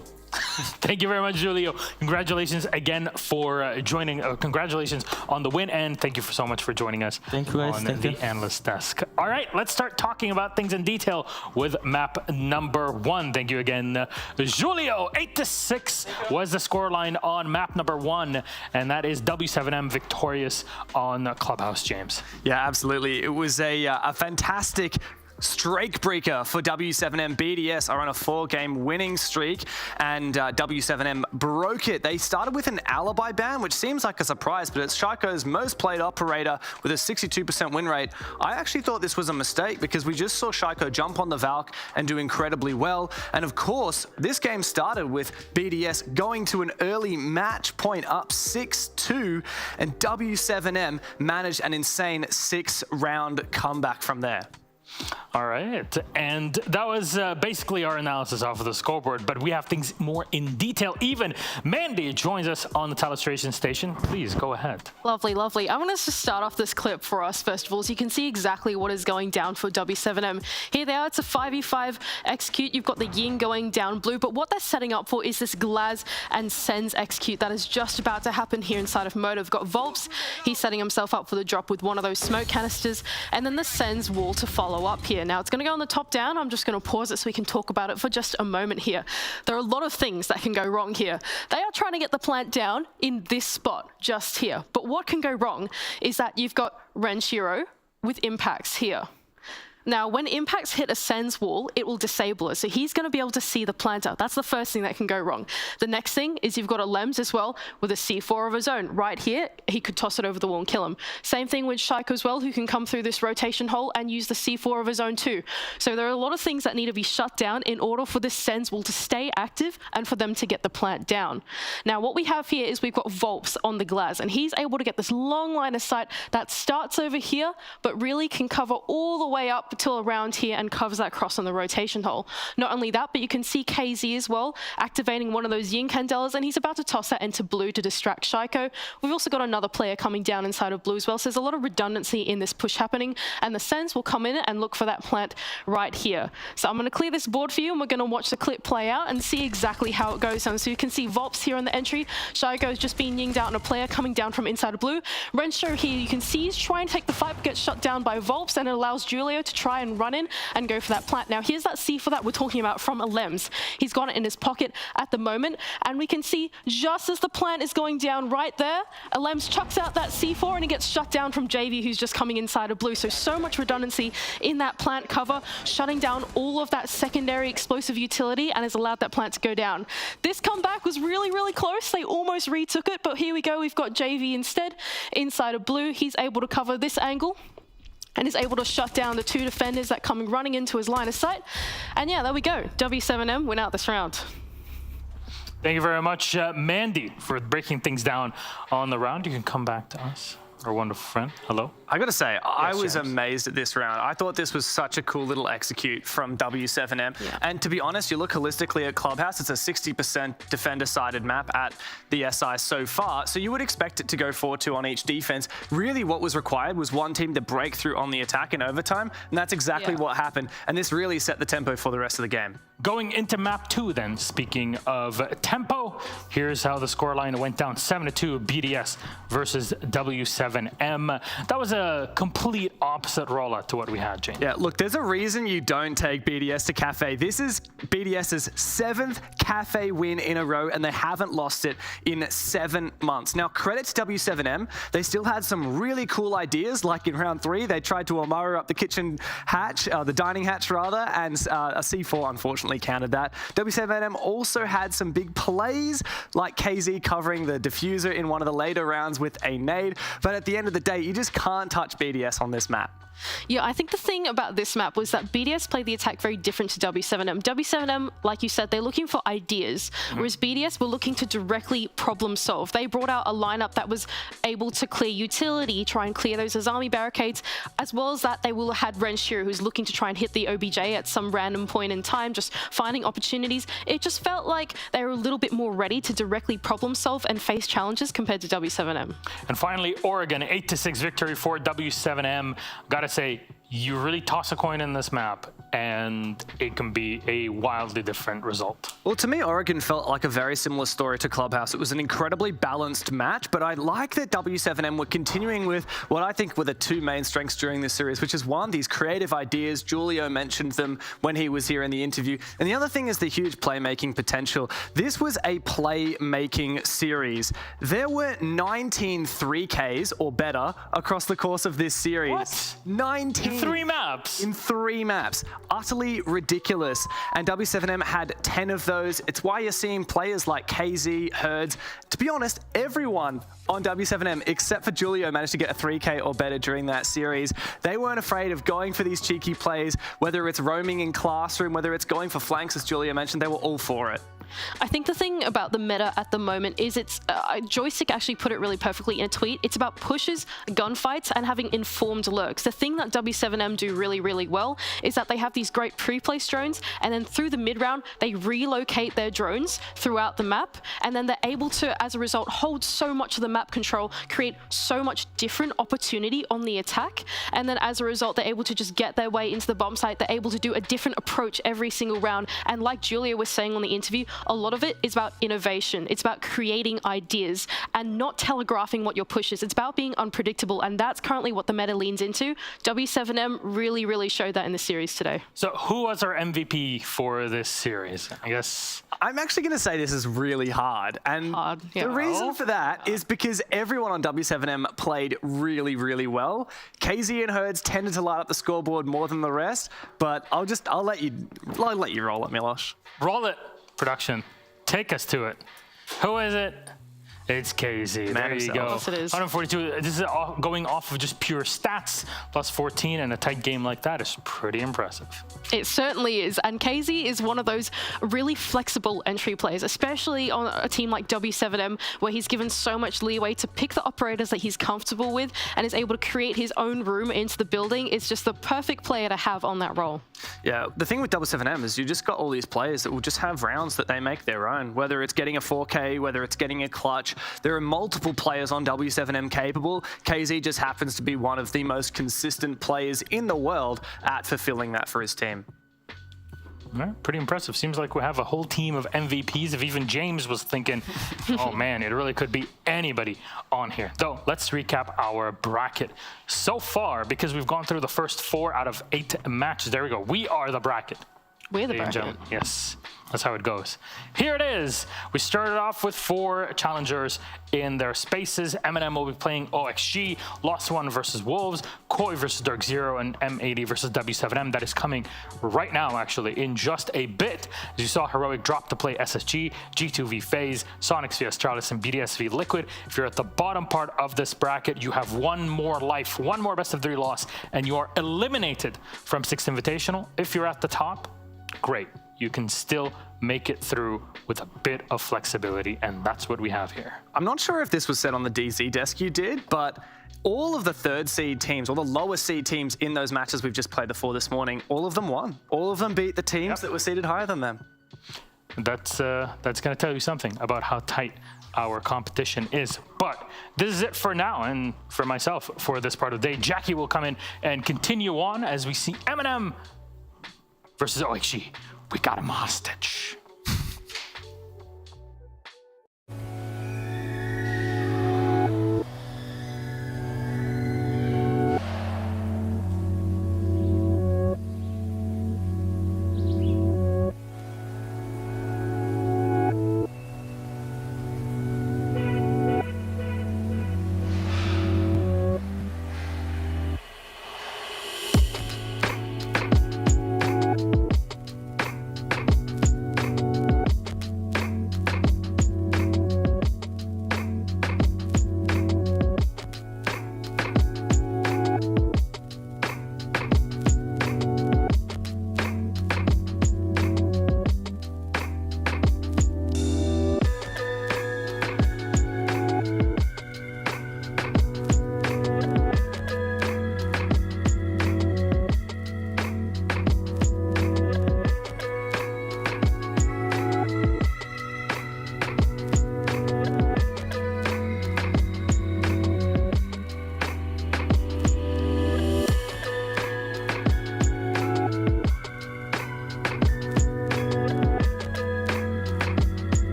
Speaker 1: Thank you very much, Julio. Congratulations again for joining. Congratulations on the win, and thank you so much for joining us
Speaker 9: on
Speaker 1: the analyst desk. All right, let's start talking about things in detail with map number 1. Thank you again, Julio. 8-6 was the scoreline on map number 1, and that is W7M victorious on Clubhouse, James.
Speaker 21: Yeah, absolutely. It was a fantastic streak breaker for W7M. BDS are on a 4-game winning streak, and W7M broke it. They started with an alibi ban, which seems like a surprise, but it's Shaiko's most played operator with a 62% win rate. I actually thought this was a mistake because we just saw Shaiko jump on the Valk and do incredibly well. And of course, this game started with BDS going to an early match point up 6-2, and W7M managed an insane 6-round comeback from there.
Speaker 1: All right, and that was basically our analysis off of the scoreboard, but we have things more in detail. Even Mandy joins us on the telestration station. Please go ahead.
Speaker 12: Lovely, lovely. I want us to start off this clip for us, first of all, so you can see exactly what is going down for W7M. Here they are, it's a 5v5 execute. You've got the Yin going down blue, but what they're setting up for is this Glaz and Sen's execute that is just about to happen here inside of Motive. Got Volps, he's setting himself up for the drop with one of those smoke canisters, and then the Sen's wall to follow up here. Now, it's going to go on the top down. I'm just going to pause it so we can talk about it for just a moment here. There are a lot of things that can go wrong here. They are trying to get the plant down in this spot, just here. But what can go wrong is that you've got Renshiro with impacts here. Now, when impacts hit a Sen's wall, it will disable it. So he's going to be able to see the planter. That's the first thing that can go wrong. The next thing is you've got a Lems as well with a C4 of his own. Right here, he could toss it over the wall and kill him. Same thing with Shaiko as well, who can come through this rotation hole and use the C4 of his own too. So there are a lot of things that need to be shut down in order for this Sen's wall to stay active and for them to get the plant down. Now, what we have here is we've got Volps on the Glaz, and he's able to get this long line of sight that starts over here, but really can cover all the way up till around here and covers that cross on the rotation hole. Not only that, but you can see KZ as well activating one of those Yin Candelas, and he's about to toss that into blue to distract Shaiko. We've also got another player coming down inside of blue as well, so there's a lot of redundancy in this push happening, and the Sens will come in and look for that plant right here. So I'm going to clear this board for you, and we're going to watch the clip play out and see exactly how it goes. So you can see Volps here on the entry. Shaiko is just being yinged out on a player coming down from inside of blue. Renshiro here, you can see he's trying to take the fight, but gets shut down by Volps, and it allows Julio to try and run in and go for that plant. Now, here's that C4 that we're talking about from Lems. He's got it in his pocket at the moment, and we can see just as the plant is going down right there, Lems chucks out that C4 and he gets shut down from JV, who's just coming inside of blue. So much redundancy in that plant cover, shutting down all of that secondary explosive utility, and has allowed that plant to go down. This comeback was really, really close. They almost retook it, but here we go. We've got JV instead inside of blue. He's able to cover this angle and is able to shut down the two defenders that come running into his line of sight. And yeah, there we go. W7M win out this round.
Speaker 1: Thank you very much, Mandy, for breaking things down on the round. You can come back to us. Our wonderful friend. Hello.
Speaker 21: I got to say, I was
Speaker 1: James.
Speaker 21: amazed at this round. I thought this was such a cool little execute from W7M. Yeah. And to be honest, you look holistically at Clubhouse, it's a 60% defender-sided map at the SI so far. So you would expect it to go 4-2 on each defense. Really what was required was one team to break through on the attack in overtime. And that's exactly what happened. And this really set the tempo for the rest of the game.
Speaker 1: Going into map 2 then, speaking of tempo, here's how the scoreline went down. 7-2 BDS versus W7M. That was a complete opposite rollout to what we had, James.
Speaker 21: Yeah, look, there's a reason you don't take BDS to Cafe. This is BDS's 7th Cafe win in a row, and they haven't lost it in 7 months. Now, credit to W7M. They still had some really cool ideas, like in round 3, they tried to Amaru up the kitchen hatch, the dining hatch rather, and a C4 unfortunately countered that. W7M also had some big plays, like KZ covering the diffuser in one of the later rounds with a nade, but at the end of the day, you just can't touch BDS on this map.
Speaker 12: Yeah, I think the thing about this map was that BDS played the attack very different to W7M. W7M, like you said, they're looking for ideas, whereas BDS were looking to directly problem solve. They brought out a lineup that was able to clear utility, try and clear those Azami barricades, as well as that they will have had Renshiro, who's looking to try and hit the OBJ at some random point in time, just finding opportunities. It just felt like they were a little bit more ready to directly problem solve and face challenges compared to W7M.
Speaker 1: And finally, Oregon, 8-6 victory for W7M. Gotta say, you really toss a coin in this map and it can be a wildly different result.
Speaker 21: Well, to me, Oregon felt like a very similar story to Clubhouse. It was an incredibly balanced match, but I like that W7M were continuing with what I think were the two main strengths during this series, which is one, these creative ideas. Julio mentioned them when he was here in the interview. And the other thing is the huge playmaking potential. This was a playmaking series. There were 19 3Ks or better across the course of this series.
Speaker 1: What?
Speaker 21: 19.
Speaker 1: In 3 maps.
Speaker 21: In 3 maps. Utterly ridiculous. And W7M had 10 of those. It's why you're seeing players like KZ, Herds. To be honest, everyone on W7M, except for Julio, managed to get a 3K or better during that series. They weren't afraid of going for these cheeky plays, whether it's roaming in classroom, whether it's going for flanks, as Julio mentioned, they were all for it.
Speaker 12: I think the thing about the meta at the moment is it's, Joystick actually put it really perfectly in a tweet. It's about pushes, gunfights, and having informed lurks. The thing that W7 W7M do really, really well is that they have these great pre-placed drones, and then through the mid-round, they relocate their drones throughout the map, and then they're able to, as a result, hold so much of the map control, create so much different opportunity on the attack, and then as a result, they're able to just get their way into the bomb site. They're able to do a different approach every single round, and like Julia was saying on the interview, a lot of it is about innovation. It's about creating ideas and not telegraphing what your push is. It's about being unpredictable, and that's currently what the meta leans into. W7M really, really showed that in the series today.
Speaker 1: So who was our MVP for this series? I guess
Speaker 21: I'm actually going to say this is really hard. And the reason for that is because everyone on W7M played really, really well. KZ and Herds tended to light up the scoreboard more than the rest, but I'll let you roll it, Milosh.
Speaker 1: Roll it, production. Take us to it. Who is it? It's KZ. There you go.
Speaker 12: Yes, it is.
Speaker 1: 142. This is going off of just pure stats. Plus 14 and a tight game like that is pretty impressive.
Speaker 12: It certainly is. And KZ is one of those really flexible entry players, especially on a team like W7M, where he's given so much leeway to pick the operators that he's comfortable with and is able to create his own room into the building. It's just the perfect player to have on that role.
Speaker 21: Yeah, the thing with W7M is you just got all these players that will just have rounds that they make their own, whether it's getting a 4K, whether it's getting a clutch. There are multiple players on W7M capable. KZ just happens to be one of the most consistent players in the world at fulfilling that for his team.
Speaker 1: Yeah, pretty impressive. Seems like we have a whole team of MVPs. If even James was thinking, oh man, it really could be anybody on here. Though, let's recap our bracket so far, because we've gone through the first 4 out of 8 matches. There we go. We are the bracket.
Speaker 12: We're the
Speaker 1: Ladies and
Speaker 12: bracket.
Speaker 1: gentlemen. Yes, that's how it goes. Here it is. We started off with 4 challengers in their spaces. MNM will be playing OXG, Lost One versus Wolves, Koi versus DarkZero, and M80 versus W7M. That is coming right now, actually, in just a bit. As you saw, Heroic drop to play SSG, G2v FaZe, Soniqs v Astralis, and BDS v Liquid. If you're at the bottom part of this bracket, you have 1 more life, 1 more best of 3 loss, and you are eliminated from 6th Invitational. If you're at the top, great. You can still make it through with a bit of flexibility, and that's what we have here.
Speaker 21: I'm not sure if this was said on the DZ desk you did, but all of the 3rd seed teams, all the lower seed teams in those matches we've just played before this morning, all of them won. All of them beat the teams that were seeded higher than them.
Speaker 1: That's going to tell you something about how tight our competition is. But this is it for now, and for myself for this part of the day. Jackie will come in and continue on as we see MNM versus OXG. We got him hostage.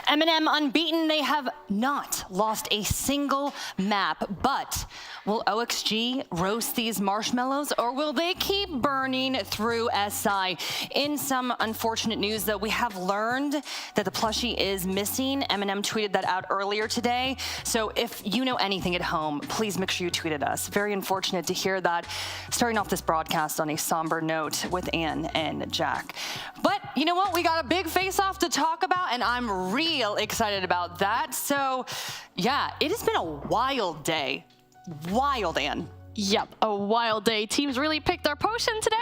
Speaker 10: MNM unbeaten, they have not lost a single map, but will OXG roast these marshmallows or will they keep burning through SI? In some unfortunate news though, we have learned that the plushie is missing. MNM tweeted that out earlier today. So if you know anything at home, please make sure you tweet at us. Very unfortunate to hear that. Starting off this broadcast on a somber note with Ann and Jack. But you know what? We got a big face-off to talk about and I'm real excited about that. So yeah, it has been a wild day. Wild, Ann.
Speaker 12: Yep, a wild day. Teams really picked their potion today,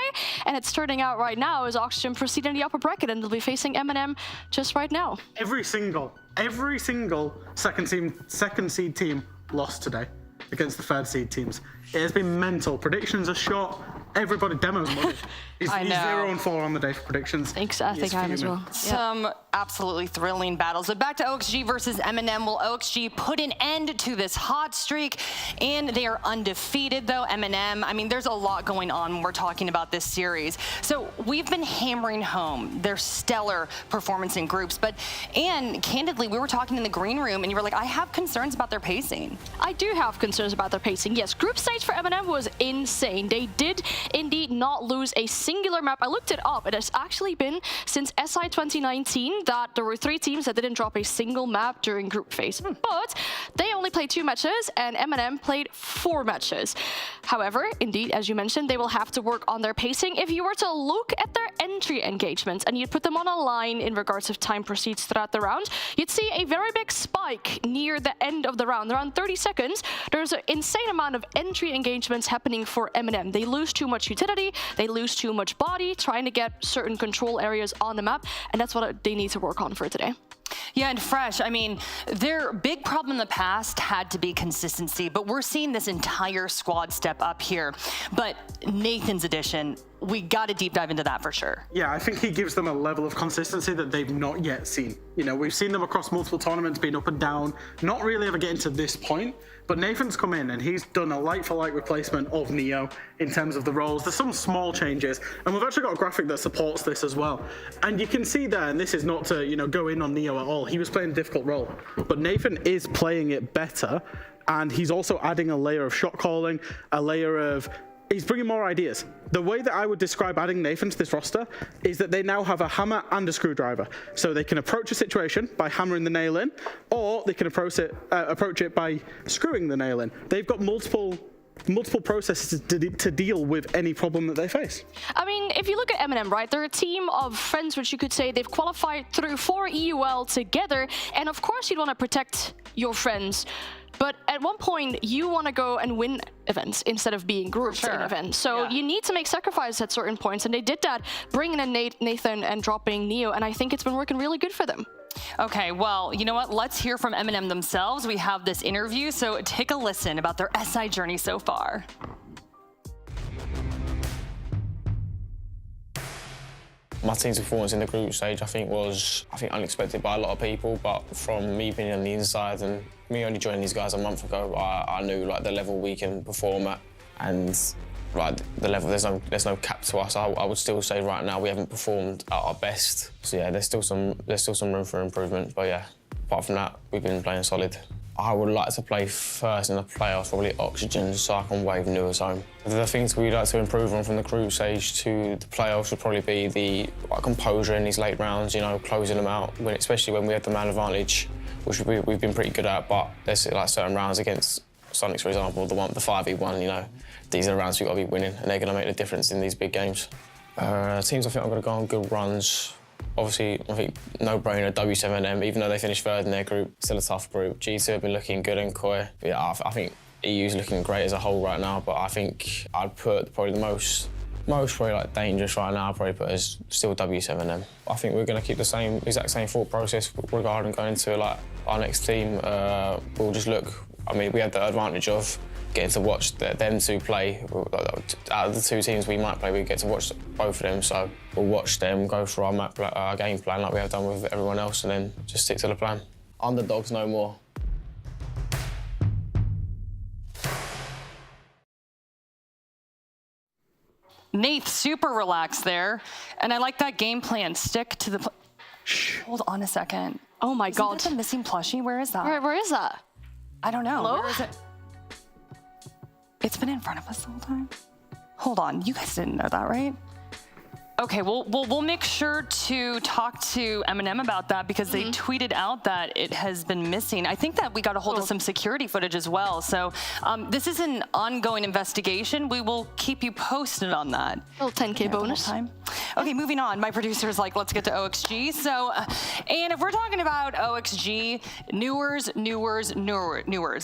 Speaker 12: and it's turning out right now as Oxygen proceed in the upper bracket, and they'll be facing MNM just right now.
Speaker 19: Every single second seed team lost today against the third seed teams. It has been mental. Predictions are short. Everybody demos money. He's 0-4 on the day for predictions.
Speaker 12: Thanks, I think I am as well.
Speaker 10: Some absolutely thrilling battles. But back to OXG versus MNM. Will OXG put an end to this hot streak? And they are undefeated though, MNM. I mean, there's a lot going on when we're talking about this series. So we've been hammering home their stellar performance in groups. But Ann, candidly, we were talking in the green room and you were like, I have concerns about their pacing.
Speaker 12: I do have concerns about their pacing. Yes, group stage for MNM was insane. They did indeed not lose a singular map. I looked it up. It has actually been since SI 2019 that there were 3 teams that didn't drop a single map during group phase. But they only played 2 matches and MNM played 4 matches. However, indeed, as you mentioned, they will have to work on their pacing. If you were to look at their entry engagements and you put them on a line in regards of time proceeds throughout the round, you'd see a very big spike near the end of the round. Around 30 seconds, there's an insane amount of entry engagements happening for MNM. They lose too much utility, they lose too much body trying to get certain control areas on the map, and that's what they need to work on for today.
Speaker 10: Yeah, and Fresh, I mean, their big problem in the past had to be consistency, but we're seeing this entire squad step up here. But Nathan's addition, we got to deep dive into that for sure.
Speaker 19: Yeah, I think he gives them a level of consistency that they've not yet seen. You know, we've seen them across multiple tournaments being up and down, not really ever getting to this point, but Nathan's come in and he's done a like-for-like replacement of Neo in terms of the roles. There's some small changes, and we've actually got a graphic that supports this as well. And you can see there, and this is not to, you know, go in on Neo at all. He was playing a difficult role, but Nathan is playing it better, and he's also adding a layer of shot calling, a layer of... He's bringing more ideas. The way that I would describe adding Nathan to this roster is that they now have a hammer and a screwdriver. So they can approach a situation by hammering the nail in, or they can approach it by screwing the nail in. They've got multiple processes to deal with any problem that they face.
Speaker 12: I mean, if you look at MNM, right, they're a team of friends, which you could say they've qualified through 4 EUL together, and of course you'd want to protect your friends. But at one point, you want to go and win events instead of being grouped in events. So you need to make sacrifices at certain points, and they did that, bringing in Nathan and dropping Neo, and I think it's been working really good for them.
Speaker 10: Okay, well, you know what? Let's hear from MNM themselves. We have this interview, so take a listen about their SI journey so far.
Speaker 3: My team's performance in the group stage, I think, was unexpected by a lot of people, but from me being on the inside and me only joining these guys a month ago, I knew like the level we can perform at, and like the level, there's no cap to us. I would still say right now we haven't performed at our best. So yeah, there's still some room for improvement. But yeah, apart from that, we've been playing solid. I would like to play first in the playoffs, probably Oxygen, so I can wave Newers home. The things we'd like to improve on from the group stage to the playoffs would probably be the composure in these late rounds, you know, closing them out, especially when we have the man advantage, which we've been pretty good at, but there's like certain rounds against Soniqs, for example, the 5v1, you know, these are the rounds we've got to be winning, and they're going to make the difference in these big games. Teams I think are going to go on good runs. Obviously, I think no-brainer, W7M, even though they finished third in their group, still a tough group. G2 have been looking good and Koi. Yeah, I think EU's looking great as a whole right now, but I think I'd put probably the most probably like dangerous right now, I'd probably put as still W7M. I think we're going to keep the exact same thought process regarding going into like our next team. We'll just look, I mean, we had the advantage of getting to watch them two play. Out of the 2 teams we might play, we get to watch both of them, so we'll watch them go through our game plan like we have done with everyone else, and then just stick to the plan. Underdogs no more.
Speaker 10: Nath, super relaxed there, and I like that game plan. Stick to the... Hold on a second.
Speaker 12: Oh my god.
Speaker 10: Is that the missing plushie? Where is that?
Speaker 12: Where is that?
Speaker 10: I don't know.
Speaker 12: Hello?
Speaker 10: Where is it? It's been in front of us the whole time. Hold on, you guys didn't know that, right? Okay, we'll make sure to talk to MNM about that because they tweeted out that it has been missing. I think that we got a hold of some security footage as well. So this is an ongoing investigation. We will keep you posted on that.
Speaker 12: Little 10K bonus.
Speaker 10: Time. Okay, moving on. My producer's like, let's get to OXG. So, and if we're talking about OXG, newers.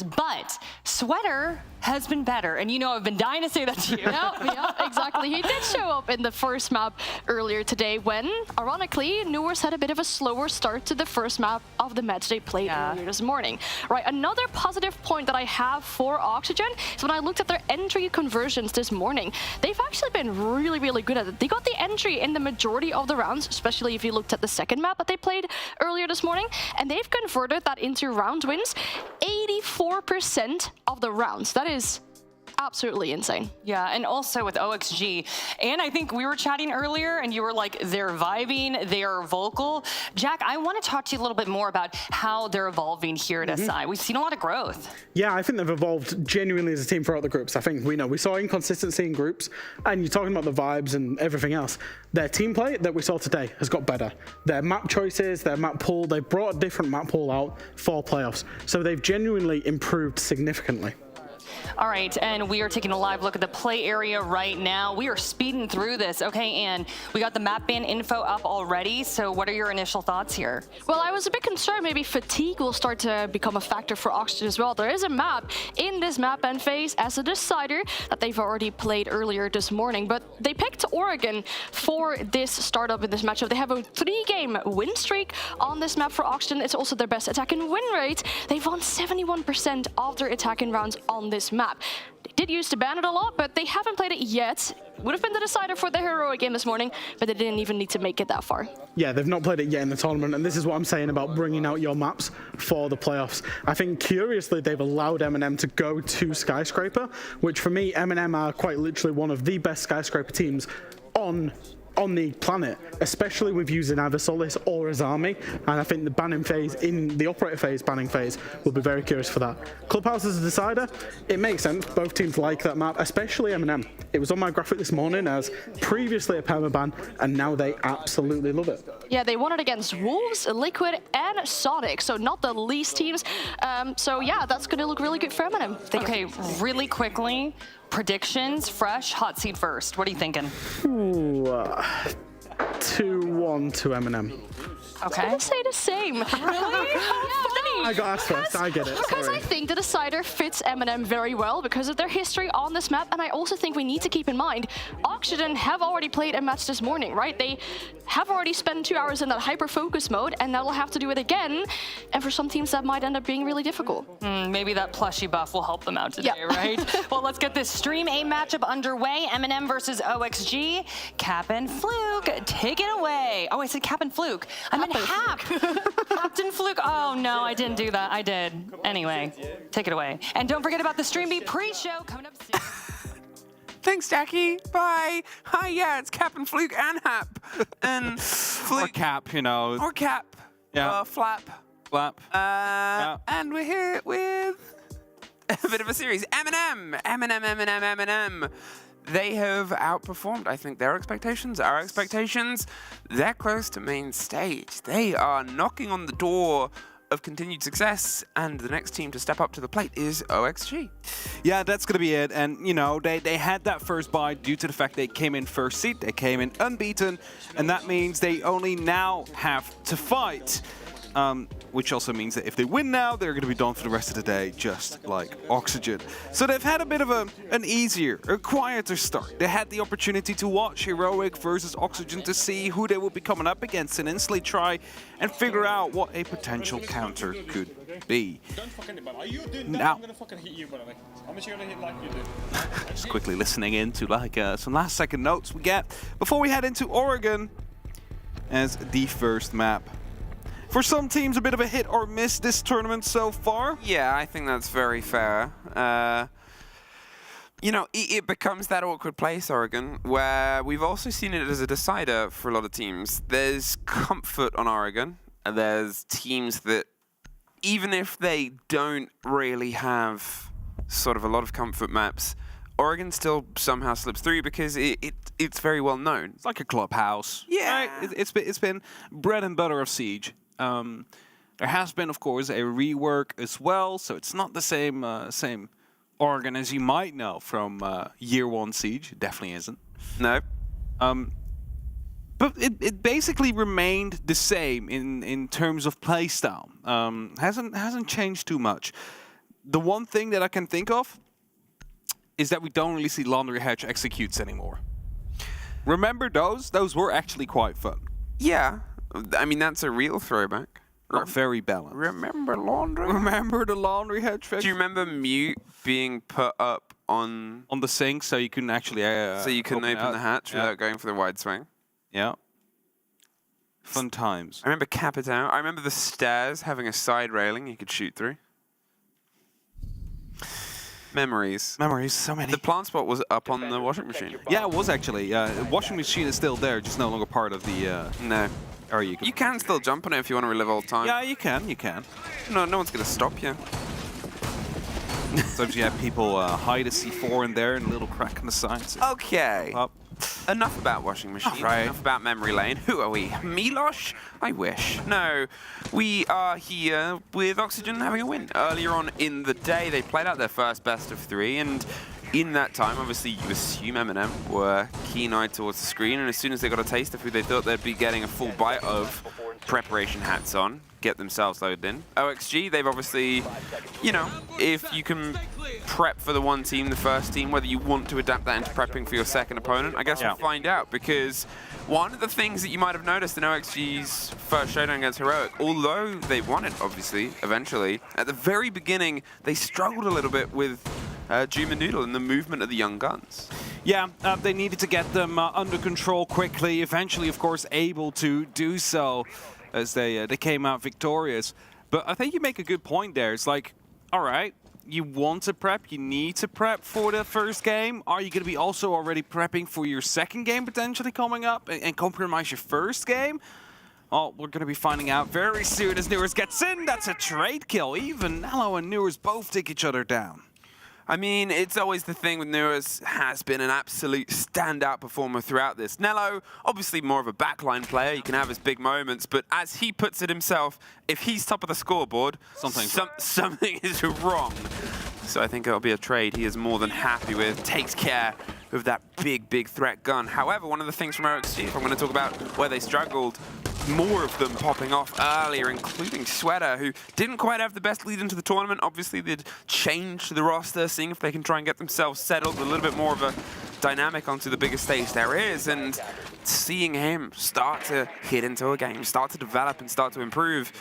Speaker 10: But Sweater has been better. And you know I've been dying to say that to you.
Speaker 12: Yeah, exactly. He did show up in the first map earlier today when, ironically, Newers had a bit of a slower start to the first map of the match they played earlier this morning. Right, another positive point that I have for Oxygen is when I looked at their entry conversions this morning, they've actually been really, really good at it. They got the entry in the majority of the rounds, especially if you looked at the second map that they played earlier this morning, and they've converted that into round wins 84% of the rounds. That is absolutely insane.
Speaker 10: Yeah, and also with OXG, and I think we were chatting earlier and you were like, they're vibing, they are vocal. Jack, I want to talk to you a little bit more about how they're evolving here at SI. We've seen a lot of growth.
Speaker 5: Yeah, I think they've evolved genuinely as a team throughout the groups. I think we saw inconsistency in groups, and you're talking about the vibes and everything else. Their team play that we saw today has got better. Their map choices, their map pool, they brought a different map pool out for playoffs. So they've genuinely improved significantly.
Speaker 10: All right, and we are taking a live look at the play area right now. We are speeding through this. Okay, and we got the map ban info up already, so what are your initial thoughts here?
Speaker 12: Well, I was a bit concerned maybe fatigue will start to become a factor for Oxygen as well. There is a map in this map ban phase as a decider that they've already played earlier this morning, but they picked Oregon for this startup in this matchup. They have a 3-game win streak on this map for Oxygen. It's also their best attack and win rate. They've won 71% of their attacking rounds on this map. They did use to ban it a lot, but they haven't played it yet. Would have been the decider for the heroic game this morning, but they didn't even need to make it that far.
Speaker 5: Yeah, they've not played it yet in the tournament, and this is what I'm saying about bringing out your maps for the playoffs. I think, curiously, they've allowed MNM to go to Skyscraper, which for me, MNM are quite literally one of the best Skyscraper teams on the planet, especially with using either Solis or Azami, and I think the banning phase, in the operator phase, banning phase, will be very curious for that. Clubhouse as a decider, it makes sense. Both teams like that map, especially MNM. It was on my graphic this morning as previously a permaban, and now they absolutely love it.
Speaker 12: Yeah, they won it against Wolves, Liquid, and Soniqs, so not the least teams. So yeah, that's going to look really good for MNM.
Speaker 10: Okay, really quickly, predictions, fresh, hot seat first. What are you thinking?
Speaker 5: Ooh, 2-1 to MNM.
Speaker 12: Okay. I was gonna say the same. Really?
Speaker 5: I got asked first, I get it.
Speaker 12: Because
Speaker 5: Sorry.
Speaker 12: I think the decider fits MNM very well because of their history on this map, and I also think we need to keep in mind, Oxygen have already played a match this morning, right? They have already spent 2 hours in that hyper-focus mode, and now we'll have to do it again, and for some teams that might end up being really difficult.
Speaker 10: Maybe that plushie buff will help them out today, right? Well, let's get this Stream A matchup underway. MNM versus OXG. Cap and Fluke, take it away. Oh, I said Cap and Fluke. I meant Hap. Captain Fluke. Oh, no, I didn't do that. I did. Anyway, take it away. And don't forget about the Stream B pre-show coming up soon.
Speaker 15: Thanks, Jackie. Bye. Hi, yeah, it's Cap and Fluke and Hap. And Fluke.
Speaker 22: Or Cap, you know.
Speaker 15: Or Cap.
Speaker 22: Yeah.
Speaker 15: Flap.
Speaker 22: Flap.
Speaker 15: And we're here with a bit of a series. MNM. They have outperformed, I think, their expectations, our expectations. They're close to main stage. They are knocking on the door of continued success, and the next team to step up to the plate is OXG.
Speaker 22: Yeah, that's going to be it. And, you know, they had that first bye due to the fact they came in first seed, they came in unbeaten, and that means they only now have to fight. Which also means that if they win now, they're going to be done for the rest of the day, just like Oxygen. So they've had a bit of an easier, a quieter start. They had the opportunity to watch Heroic versus Oxygen to see who they would be coming up against and instantly try and figure out what a potential counter could be. Now, just quickly listening into like some last second notes we get before we head into Oregon as the first map. For some teams, a bit of a hit or miss this tournament so far.
Speaker 15: Yeah, I think that's very fair. You know, it becomes that awkward place, Oregon, where we've also seen it as a decider for a lot of teams. There's comfort on Oregon, there's teams that, even if they don't really have sort of a lot of comfort maps, Oregon still somehow slips through because it's very well known.
Speaker 22: It's like a clubhouse.
Speaker 15: Yeah.
Speaker 22: Right? It's been bread and butter of Siege. There has been, of course, a rework as well, so it's not the same Oregon as you might know from Year 1 Siege. It definitely isn't.
Speaker 15: No.
Speaker 22: But it basically remained the same in terms of playstyle. Hasn't changed too much. The one thing that I can think of is that we don't really see Laundry Hatch executes anymore. Remember those? Those were actually quite fun.
Speaker 15: Yeah. I mean, that's a real throwback.
Speaker 22: Not very balanced.
Speaker 15: Remember Laundry?
Speaker 22: Remember the Laundry Hatch?
Speaker 15: Do you remember Mute being put up on
Speaker 22: the sink so you couldn't actually
Speaker 15: so you couldn't open the hatch without going for the wide swing?
Speaker 22: Yeah. Fun times.
Speaker 15: I remember Cap It Out. I remember the stairs having a side railing you could shoot through. Memories.
Speaker 22: Memories, so many.
Speaker 15: The plant spot was up on the washing machine.
Speaker 22: Yeah, it was actually. The washing machine is still there, just no longer part of the...
Speaker 15: No.
Speaker 22: Or
Speaker 15: you can still jump on it if you want to relive old time.
Speaker 22: Yeah, you can.
Speaker 15: No one's going to stop you.
Speaker 22: Sometimes you have people hide a C4 in there and a little crack in the sides.
Speaker 15: Okay. Enough about washing machine.
Speaker 22: Right.
Speaker 15: Enough about memory lane. Who are we? Milosh? I wish. No. We are here with Oxygen having a win. Earlier on in the day, they played out their first best of 3, and in that time, obviously, you assume MNM were keen-eyed towards the screen, and as soon as they got a taste of who they thought they'd be getting a full bite of, preparation hats on, get themselves loaded in. OXG, they've obviously, you know, if you can prep for the one team, the first team, whether you want to adapt that into prepping for your second opponent, I guess we'll find out, because one of the things that you might have noticed in OXG's first showdown against Heroic, although they won it, obviously, eventually, at the very beginning, they struggled a little bit with Doom and Noodle and the movement of the young guns.
Speaker 22: Yeah, they needed to get them under control quickly, eventually, of course, able to do so as they came out victorious. But I think you make a good point there. It's like, all right, you want to prep, you need to prep for the first game. Are you going to be also already prepping for your second game potentially coming up and compromise your first game? Oh, we're going to be finding out very soon as Newers gets in. That's a trade kill. Even Nello and Newers both take each other down.
Speaker 15: I mean, it's always the thing with Newers, has been an absolute standout performer throughout this. Nello, obviously more of a backline player, he can have his big moments, but as he puts it himself, if he's top of the scoreboard, something is wrong. So I think it'll be a trade he is more than happy with, takes care of that big threat gun. However, one of the things from OXG, if I'm going to talk about where they struggled, more of them popping off earlier, including Sweater, who didn't quite have the best lead into the tournament. Obviously, they'd changed the roster, seeing if they can try and get themselves settled, a little bit more of a dynamic onto the biggest stage there is, and seeing him start to hit into a game, start to develop and start to improve,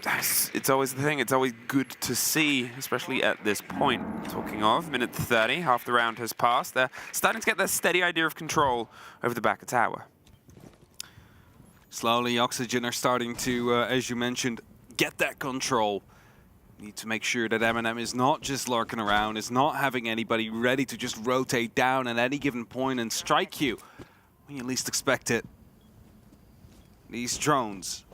Speaker 15: it's always the thing. It's always good to see, especially at this point. Talking of, minute 30, half the round has passed. They're starting to get their steady idea of control over the back of tower.
Speaker 22: Slowly, Oxygen are starting to, as you mentioned, get that control. Need to make sure that MNM is not just lurking around, is not having anybody ready to just rotate down at any given point and strike you when you least expect it. These drones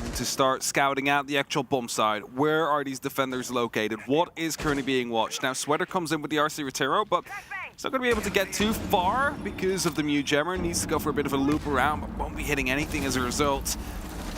Speaker 22: need to start scouting out the actual bomb side. Where are these defenders located? What is currently being watched? Now, Sweater comes in with the RC Rotero, but he's not going to be able to get too far because of the Mew Jammer. Needs to go for a bit of a loop around, but won't be hitting anything as a result.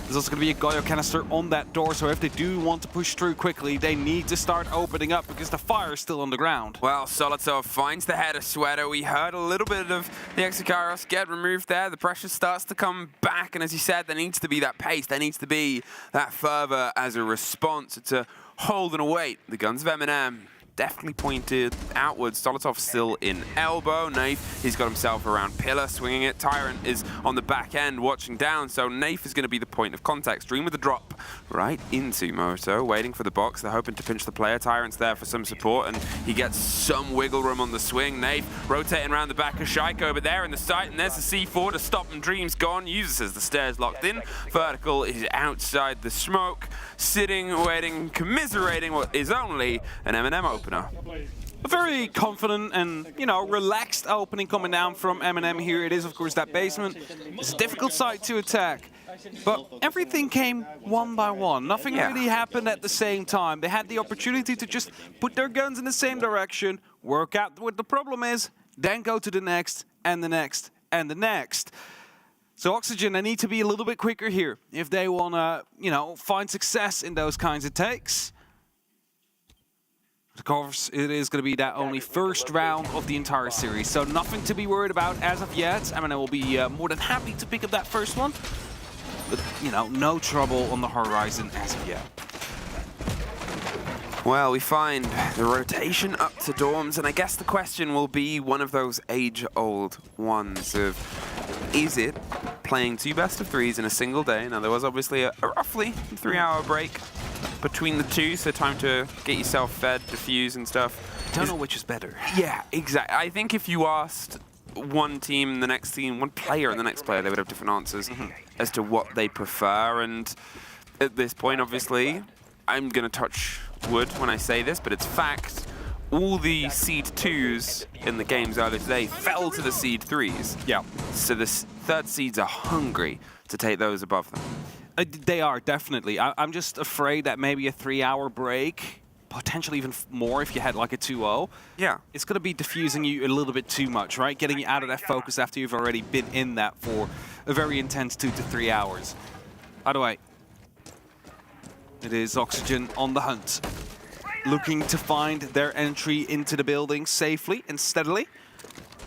Speaker 22: There's also going to be a Goyo canister on that door, so if they do want to push through quickly, they need to start opening up because the fire is still on the ground.
Speaker 15: Well, Solitov finds the head of Sweater. We heard a little bit of the Exokyros get removed there. The pressure starts to come back, and as you said, there needs to be that pace. There needs to be that fervor as a response. It's a hold and a wait. The guns of MNM definitely pointed outwards. Solitov still in elbow. Nafe, he's got himself around pillar, swinging it. Tyrant is on the back end, watching down, so Nafe is going to be the point of contact. Stream with the drop right into Moto, waiting for the box. They're hoping to pinch the player. Tyrant's there for some support, and he gets some wiggle room on the swing. Nafe rotating around the back of Shaiko, but there in the sight, and there's the C4 to stop him. Dreams gone. Uses as the stairs locked in. Vertical is outside the smoke, sitting, waiting, commiserating what is only an MNM opener.
Speaker 22: A very confident and, you know, relaxed opening coming down from MNM here. It is, of course, that basement. It's a difficult site to attack. But everything came one by one. Nothing really happened at the same time. They had the opportunity to just put their guns in the same direction, work out what the problem is, then go to the next, and the next, and the next. So Oxygen, they need to be a little bit quicker here if they want to, you know, find success in those kinds of takes. Of course, it is going to be that only first round of the entire series, so nothing to be worried about as of yet. MNM will be more than happy to pick up that first one, but, you know, no trouble on the horizon as of yet.
Speaker 15: Well, we find the rotation up to dorms, and I guess the question will be one of those age-old ones of, is it playing 2 best-of-3s in a single day? Now, there was obviously a roughly 3-hour break between the two, so time to get yourself fed, diffuse and stuff.
Speaker 22: Don't know which is better.
Speaker 15: Yeah, exactly. I think if you asked one team, the next team, one player and the next player, they would have different answers as to what they prefer. And at this point, obviously, I'm going to touch wood when I say this, but it's fact. All the Seed 2s in the games earlier today fell to the Seed 3s.
Speaker 22: Yeah.
Speaker 15: So the third seeds are hungry to take those above them.
Speaker 22: They are, definitely. I'm just afraid that maybe a 3-hour break, potentially even more if you had like a 2-0.
Speaker 15: Yeah.
Speaker 22: It's going to be diffusing you a little bit too much, right? Getting you out of that focus after you've already been in that for a very intense 2 to 3 hours. Either way, it is Oxygen on the hunt, looking to find their entry into the building safely and steadily.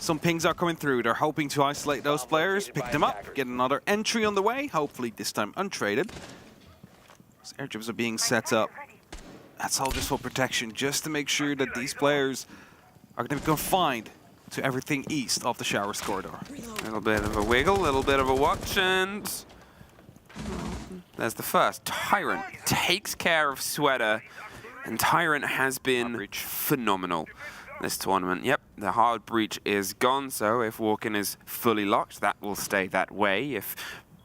Speaker 22: Some pings are coming through. They're hoping to isolate those players, pick them up, get another entry on the way, hopefully this time untraded. As airdrops are being set up. That's all just for protection, just to make sure that these players are going to be confined to everything east of the Showers corridor.
Speaker 15: A little bit of a wiggle, a little bit of a watch, and there's the first. Tyrant takes care of Sweater, and Tyrant has been phenomenal this tournament. Yep, the hard breach is gone, so if Walken is fully locked, that will stay that way. If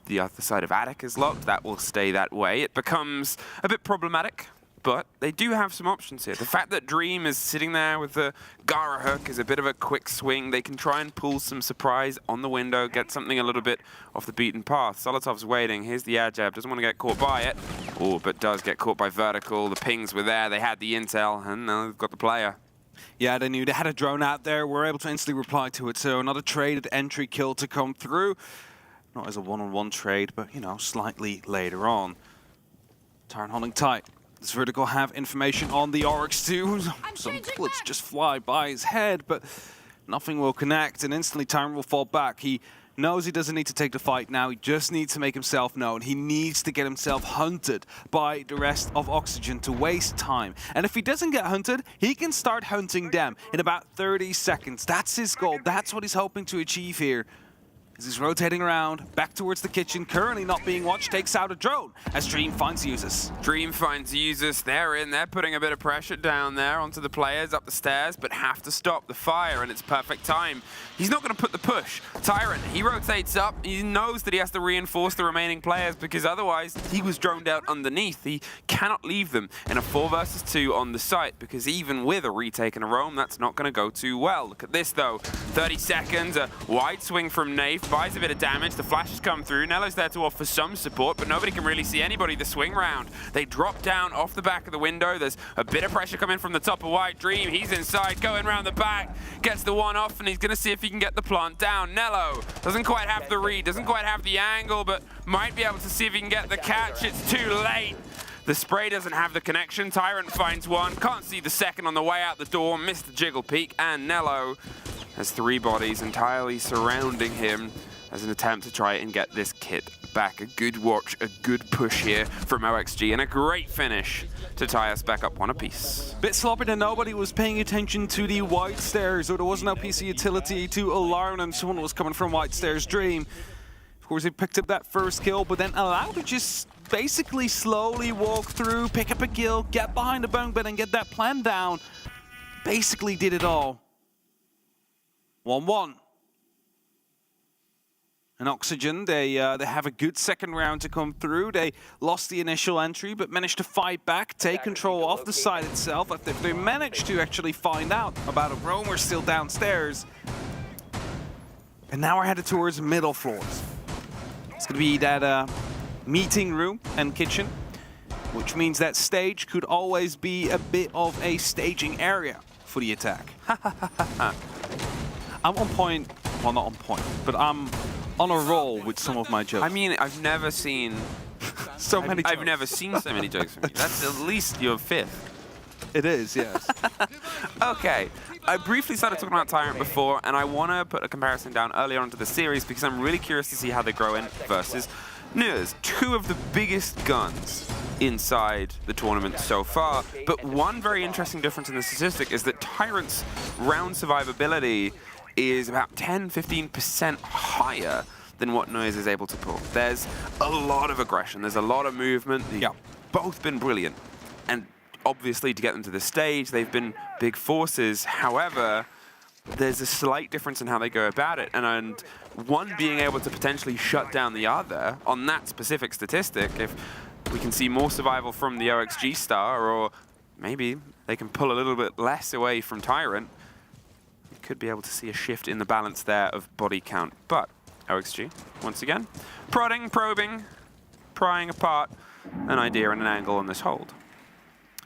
Speaker 15: the other side of Attic is locked, that will stay that way. It becomes a bit problematic, but they do have some options here. The fact that Dream is sitting there with the Gara hook is a bit of a quick swing. They can try and pull some surprise on the window, get something a little bit off the beaten path. Solotov's waiting. Here's the air jab. Doesn't want to get caught by it. Oh, but does get caught by Vertical. The pings were there. They had the intel, and now they've got the player.
Speaker 22: Yeah, they knew they had a drone out there. We're able to instantly reply to it. So another traded entry kill to come through. Not as a one-on-one trade, but, you know, slightly later on. Tyrant holding tight. Does Vertical have information on the Oryx too? Some bullets just fly by his head, but nothing will connect, and instantly Tyrant will fall back. He knows he doesn't need to take the fight now. He just needs to make himself known. He needs to get himself hunted by the rest of Oxygen to waste time. And if he doesn't get hunted, he can start hunting them in about 30 seconds. That's his goal. That's what he's hoping to achieve here. As he's rotating around, back towards the kitchen, currently not being watched, takes out a drone as Dream finds users.
Speaker 15: Dream finds users, they're in there, putting a bit of pressure down there onto the players up the stairs, but have to stop the fire, and it's perfect time. He's not going to put the push. Tyrant, he rotates up, he knows that he has to reinforce the remaining players because otherwise he was droned out underneath. He cannot leave them in a 4 versus 2 on the site because even with a retake and a roam, that's not going to go too well. Look at this though, 30 seconds, a wide swing from Nafe, buys a bit of damage, the flashes come through, Nello's there to offer some support, but nobody can really see anybody the swing round. They drop down off the back of the window, there's a bit of pressure coming from the top of White Dream, he's inside, going around the back, gets the one off, and he's gonna see if he can get the plant down. Nello doesn't quite have the read, doesn't quite have the angle, but might be able to see if he can get the catch. It's too late. The spray doesn't have the connection. Tyrant finds one, can't see the second on the way out the door, missed the jiggle peek, and Nello has 3 bodies entirely surrounding him as an attempt to try and get this kit back. A good watch, a good push here from OXG, and a great finish to tie us back up 1 apiece.
Speaker 22: Bit sloppy that nobody was paying attention to the White Stairs, or there was no PC utility to alarm them. Someone was coming from White Stairs Dream. Of course, he picked up that first kill, but then allowed to just basically slowly walk through, pick up a kill, get behind the bunk bed and get that plan down. Basically did it all. 1-1. And Oxygen, they have a good second round to come through. They lost the initial entry, but managed to fight back, take control of the site itself. If they managed to actually find out about a roamer still downstairs. And now we're headed towards middle floors. It's going to be that meeting room and kitchen, which means that stage could always be a bit of a staging area for the attack. I'm on point, well not on point, but I'm on a roll with some of my jokes.
Speaker 15: I mean, I've never seen
Speaker 22: so many jokes.
Speaker 15: I've never seen so many jokes from you. That's at least your 5th.
Speaker 22: It is, yes.
Speaker 15: Okay, I briefly started talking about Tyrant before, and I want to put a comparison down earlier onto the series because I'm really curious to see how they grow in versus Nuers, 2 of the biggest guns inside the tournament so far. But one very interesting difference in the statistic is that Tyrant's round survivability is about 10-15% higher than what Nuers is able to pull. There's a lot of aggression, there's a lot of movement. They've both been brilliant. And obviously to get them to the stage, they've been big forces. However, there's a slight difference in how they go about it. And one being able to potentially shut down the other on that specific statistic, if we can see more survival from the OXG star, or maybe they can pull a little bit less away from Tyrant, you could be able to see a shift in the balance there of body count. But OXG, once again, prodding, probing, prying apart an idea and an angle on this hold.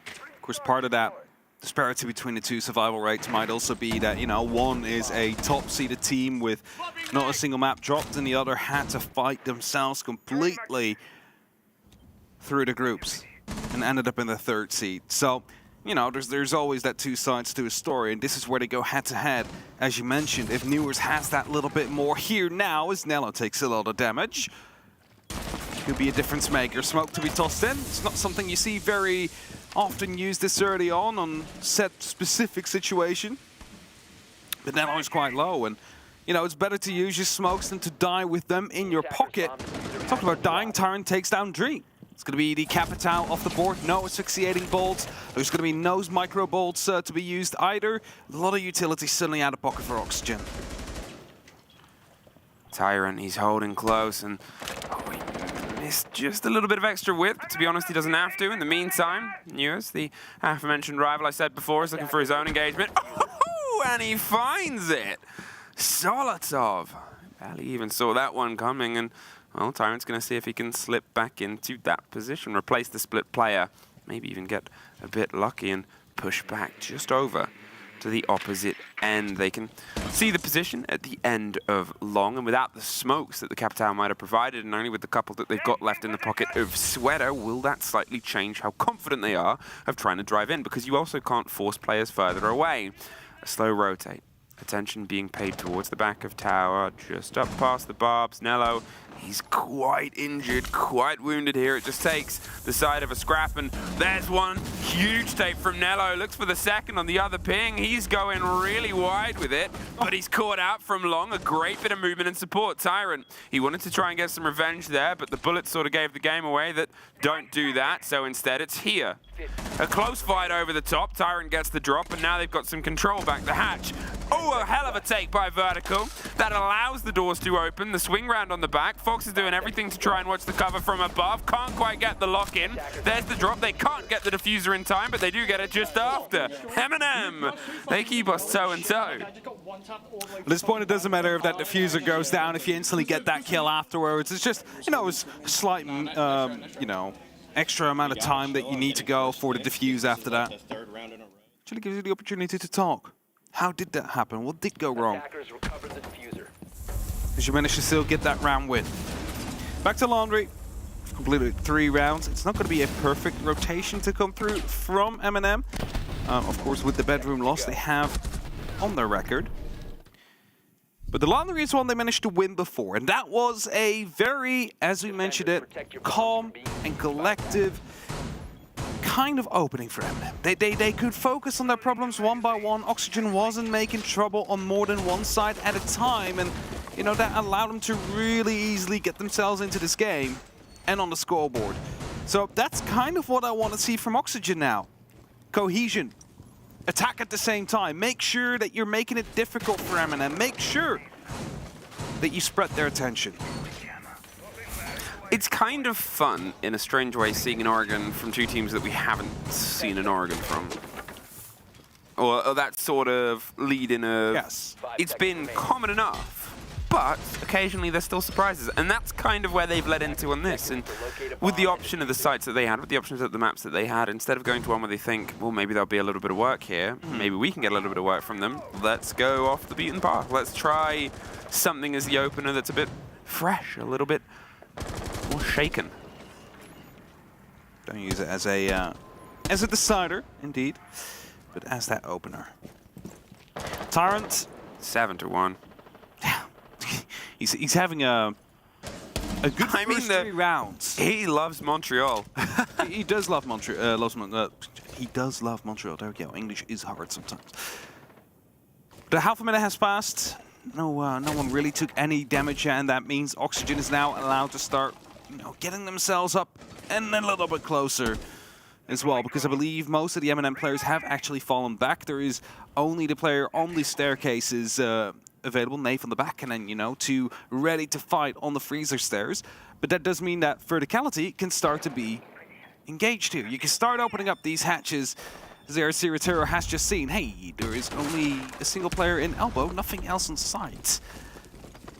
Speaker 22: Of course, part of that disparity between the 2 survival rates might also be that, you know, one is a top-seeded team with not a single map dropped, and the other had to fight themselves completely through the groups and ended up in the 3rd seed. So, you know, there's always that 2 sides to a story, and this is where they go head-to-head. As you mentioned, if Nuers has that little bit more here now, as Nello takes a lot of damage, could be a difference maker. Smoke to be tossed in. It's not something you see very often used this early on set specific situation. But Nello is quite low, and you know, it's better to use your smokes than to die with them in your pocket. Talking about dying, Tyrant takes down Dree. It's going to be the Capitao off the board, no asphyxiating bolts. There's going to be no micro bolts to be used either. A lot of utility suddenly out of pocket for Oxygen.
Speaker 15: Tyrant, he's holding close, and he missed just a little bit of extra width, but to be honest, he doesn't have to. In the meantime, Nuers, the aforementioned rival I said before, is looking for his own engagement. Oh, and he finds it! Solotov. Barely even saw that one coming, and well, Tyrant's going to see if he can slip back into that position, replace the split player, maybe even get a bit lucky and push back just over to the opposite end. They can see the position at the end of long, and without the smokes that the Capitao might have provided, and only with the couple that they've got left in the pocket of Sweater, will that slightly change how confident they are of trying to drive in, because you also can't force players further away. A slow rotate. Attention being paid towards the back of tower, just up past the barbs. Nello, he's quite injured, quite wounded here. It just takes the side of a scrap, and there's one huge tape from Nello. Looks for the second on the other ping. He's going really wide with it, but he's caught out from long. A great bit of movement and support. Tyrant, he wanted to try and get some revenge there, but the bullets sort of gave the game away that don't do that, so instead it's here. A close fight over the top. Tyrant gets the drop, and now they've got some control back the hatch. Oh, a hell of a take by Vertical. That allows the doors to open. The swing round on the back. Fox is doing everything to try and watch the cover from above. Can't quite get the lock in. There's the drop. They can't get the diffuser in time, but they do get it just after. MNM, they keep us toe and toe.
Speaker 22: At this point, it doesn't matter if that diffuser goes down, if you instantly get that kill afterwards. It's just, you know, it's a slight, you know, extra amount of time that you need to go for the diffuse after that. Actually gives you the opportunity to talk. How did that happen? What did go wrong? Did you manage to still get that round win? Back to Laundry. Completed 3 rounds. It's not going to be a perfect rotation to come through from MNM. Of course, with the bedroom loss they have on their record. But the Laundry is one they managed to win before. And that was a very, as we mentioned it, calm and collective kind of opening for MNM. They could focus on their problems one by one. Oxygen wasn't making trouble on more than one side at a time, and you know that allowed them to really easily get themselves into this game and on the scoreboard. So that's kind of what I want to see from Oxygen now. Cohesion. Attack at the same time. Make sure that you're making it difficult for MNM. Make sure that you spread their attention.
Speaker 15: It's kind of fun, in a strange way, seeing an Oregon from 2 teams that we haven't seen an Oregon from. Or that sort of lead in a...
Speaker 22: Yes.
Speaker 15: It's been common enough but occasionally there's still surprises, and that's kind of where they've led into on this. And with the option of the sites that they had, with the options of the maps that they had, instead of going to one where they think, well, maybe there'll be a little bit of work here, maybe we can get a little bit of work from them, let's go off the beaten path. Let's try something as the opener that's a bit fresh, a little bit more shaken.
Speaker 22: Don't use it as a decider, indeed, but as that opener. Tyrant,
Speaker 15: 7-1.
Speaker 22: He's having a good first 3 rounds.
Speaker 15: He loves Montreal.
Speaker 22: He does love Montreal. He does love Montreal. There we go. English is hard sometimes. The half a minute has passed. No one really took any damage, and that means Oxygen is now allowed to start, getting themselves up and a little bit closer as well, because I believe most of the MNM players have actually fallen back. There is only the player on the staircases available, Nave on the back, and then, 2 ready to fight on the freezer stairs. But that does mean that verticality can start to be engaged here. You can start opening up these hatches. As our Siratero has just seen, hey, there is only a single player in elbow, nothing else in sight.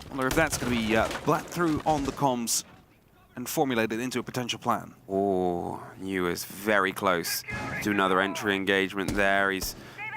Speaker 22: I wonder if that's going to be blacked through on the comms and formulated into a potential plan.
Speaker 15: Oh, Yu is very close to another entry engagement there. He's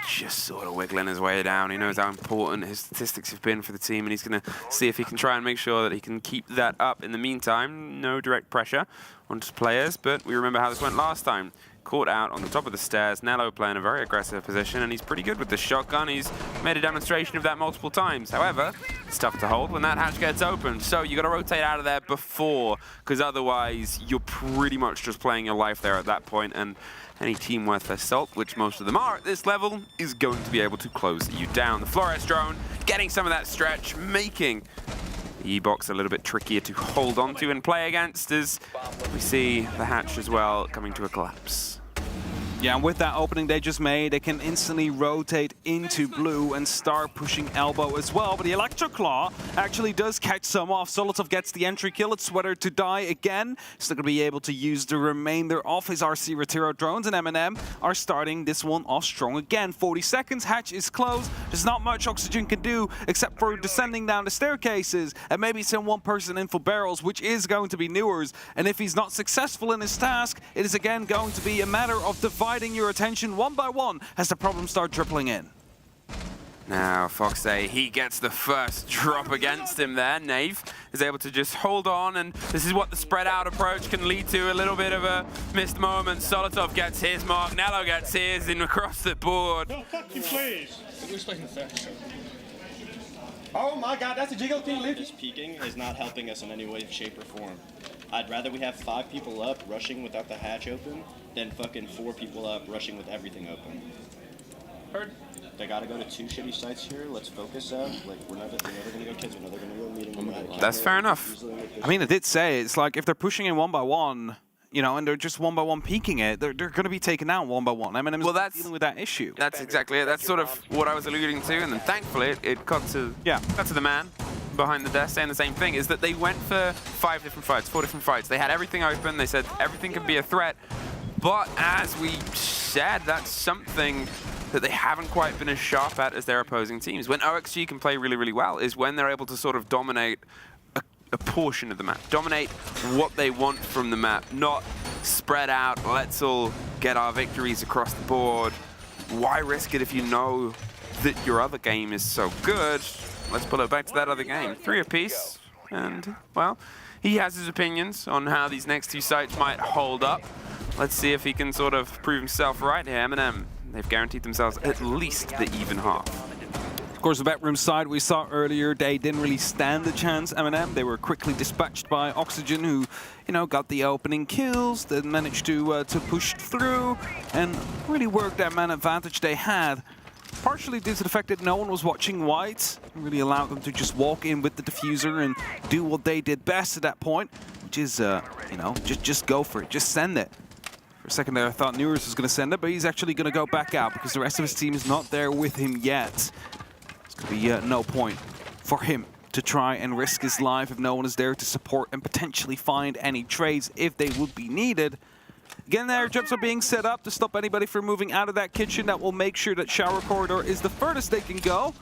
Speaker 15: just sort of wiggling his way down. He knows how important his statistics have been for the team, and he's going to see if he can try and make sure that he can keep that up. In the meantime, no direct pressure onto players, but we remember how this went last time. Caught out on the top of the stairs. Nello playing a very aggressive position, and he's pretty good with the shotgun. He's made a demonstration of that multiple times. However, it's tough to hold when that hatch gets open, so you got to rotate out of there before, because otherwise you're pretty much just playing your life there at that point, and any team worth their salt, which most of them are at this level, is going to be able to close you down. The Flores drone getting some of that stretch, making the E-box a little bit trickier to hold onto and play against, as we see the hatch as well coming to a collapse.
Speaker 22: Yeah, and with that opening they just made, they can instantly rotate into blue and start pushing elbow as well. But the Electro Claw actually does catch some off. Solotov gets the entry kill. It's Sweater to die again. Still going to be able to use the remainder of his RC Retiro drones, and MNM are starting this one off strong again. 40 seconds, hatch is closed. There's not much Oxygen can do except for descending down the staircases and maybe send one person in for barrels, which is going to be Newers. And if he's not successful in his task, it is again going to be a matter of dividing your attention one by one as the problems start tripling in.
Speaker 15: Now, Foxay, he gets the first drop against him there. Nave is able to just hold on, and this is what the spread out approach can lead to, a little bit of a missed moment. Solotov gets his mark, Nello gets his, and across the board.
Speaker 17: No, fuck you, please. We're expecting facts. Oh my god, that's a jiggle king.
Speaker 4: This peeking is not helping us in any way, shape, or form. I'd rather we have 5 people up rushing without the hatch open than fucking 4 people up rushing with everything open.
Speaker 17: Heard.
Speaker 4: They gotta go to 2 shitty sites here. Let's focus up. Like, we're never gonna go kids. We're never gonna go meeting.
Speaker 15: That's fair enough.
Speaker 22: I mean, I did say, it's like if they're pushing in one by one, and they're just one by one peeking it, they're going to be taken out one by one. MNM is dealing with that issue.
Speaker 15: That's exactly it. That's sort of what I was alluding to, and then thankfully it got to the man behind the desk saying the same thing, is that they went for 5 different fights, 4 different fights. They had everything open. They said everything could be a threat. But as we said, that's something that they haven't quite been as sharp at as their opposing teams. When OXG can play really, really well is when they're able to sort of dominate a portion of the map, dominate what they want from the map, not spread out, let's all get our victories across the board. Why risk it if you know that your other game is so good? Let's pull it back to that other game. 3 apiece, and, well, he has his opinions on how these next 2 sites might hold up. Let's see if he can sort of prove himself right here. MNM, they've guaranteed themselves at least the even half.
Speaker 22: Of course, the backroom side we saw earlier, they didn't really stand a chance, MNM. They were quickly dispatched by Oxygen, who, got the opening kills, then managed to push through and really work that man advantage they had. Partially due to the fact that no one was watching white, really allowed them to just walk in with the diffuser and do what they did best at that point, which is, just go for it, just send it. For a second there, I thought Newers was going to send it, but he's actually going to go back out because the rest of his team is not there with him yet. There's going to be no point for him to try and risk his life if no one is there to support and potentially find any trades if they would be needed. Again, the air jumps are being set up to stop anybody from moving out of that kitchen. That will make sure that shower corridor is the furthest they can go.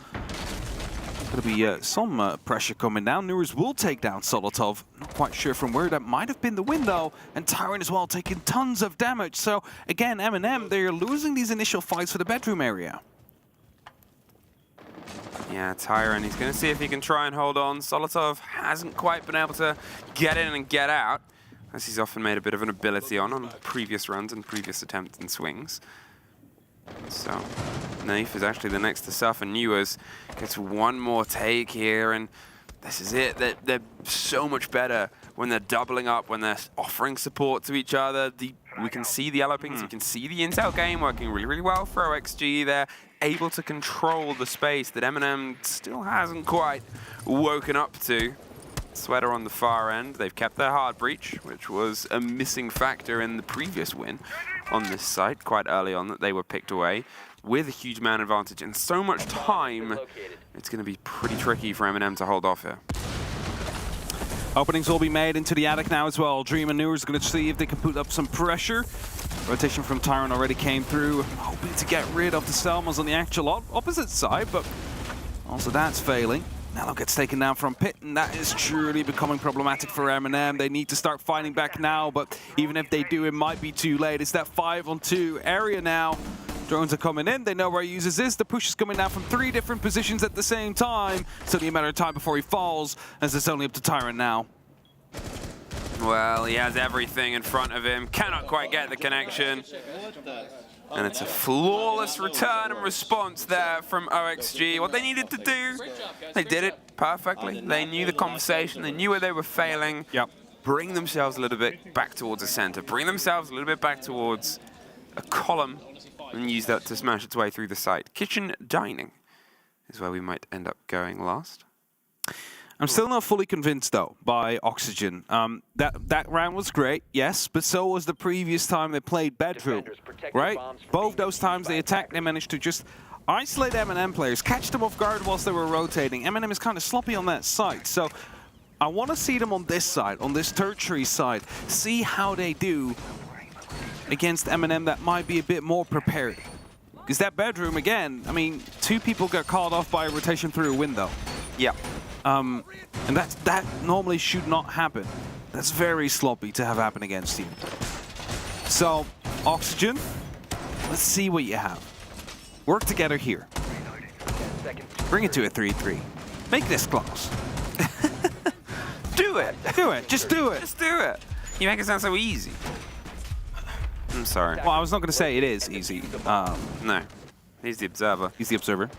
Speaker 22: Going to be some pressure coming down. Newers will take down Solotov. Not quite sure from where that might have been the window. And Tyrant as well taking tons of damage. So again, MNM, they're losing these initial fights for the bedroom area.
Speaker 15: Yeah, Tyrant, he's going to see if he can try and hold on. Solotov hasn't quite been able to get in and get out, as he's often made a bit of an ability on previous runs and previous attempts and swings. So, Naif is actually the next to suffer. Newers gets one more take here, and this is it. They're so much better when they're doubling up, when they're offering support to each other. We can see the yellow pings, we can see the intel game working really, really well for OXG. They're able to control the space that MNM still hasn't quite woken up to. Sweater on the far end. They've kept their hard breach, which was a missing factor in the previous win on this site quite early on, that they were picked away with a huge man advantage and so much time. It's going to be pretty tricky for MNM to hold off here.
Speaker 22: Openings will be made into the attic now as well. Dream and Newers going to see if they can put up some pressure. Rotation from Tyrant already came through, hoping to get rid of the Selmas on the actual opposite side, but also that's failing. Nello gets taken down from pit, and that is truly becoming problematic for MNM. They need to start fighting back now, but even if they do, it might be too late. It's that 5-on-2 area now. Drones are coming in, they know where he uses this. The push is coming down from 3 different positions at the same time. It's only a matter of time before he falls, as it's only up to Tyrant now.
Speaker 15: Well, he has everything in front of him, cannot quite get the connection. And it's a flawless return and response there from OXG. What they needed to do, they did it perfectly. They knew the conversation, they knew where they were failing.
Speaker 22: Yep.
Speaker 15: Bring themselves a little bit back towards the center, bring themselves a little bit back towards a column, and use that to smash its way through the site. Kitchen dining is where we might end up going last.
Speaker 22: I'm still not fully convinced, though, by Oxygen. That round was great, yes, but so was the previous time they played Bedroom, right? Both those times they attacked, they managed to just isolate MNM players, catch them off guard whilst they were rotating. MNM is kind of sloppy on that side, so I want to see them on this side, on this tertiary side, see how they do against MNM that might be a bit more prepared. Because that Bedroom, again, I mean, 2 people got called off by a rotation through a window.
Speaker 15: Yeah.
Speaker 22: And that normally should not happen. That's very sloppy to have happen against you. So, Oxygen, let's see what you have. Work together here. Bring it to a 3-3. Make this close.
Speaker 15: Do it!
Speaker 22: Do it! Just do it!
Speaker 15: Just do it! You make it sound so easy. I'm sorry.
Speaker 22: Well, I was not going to say it is easy.
Speaker 15: No. He's the observer.
Speaker 22: He's the observer.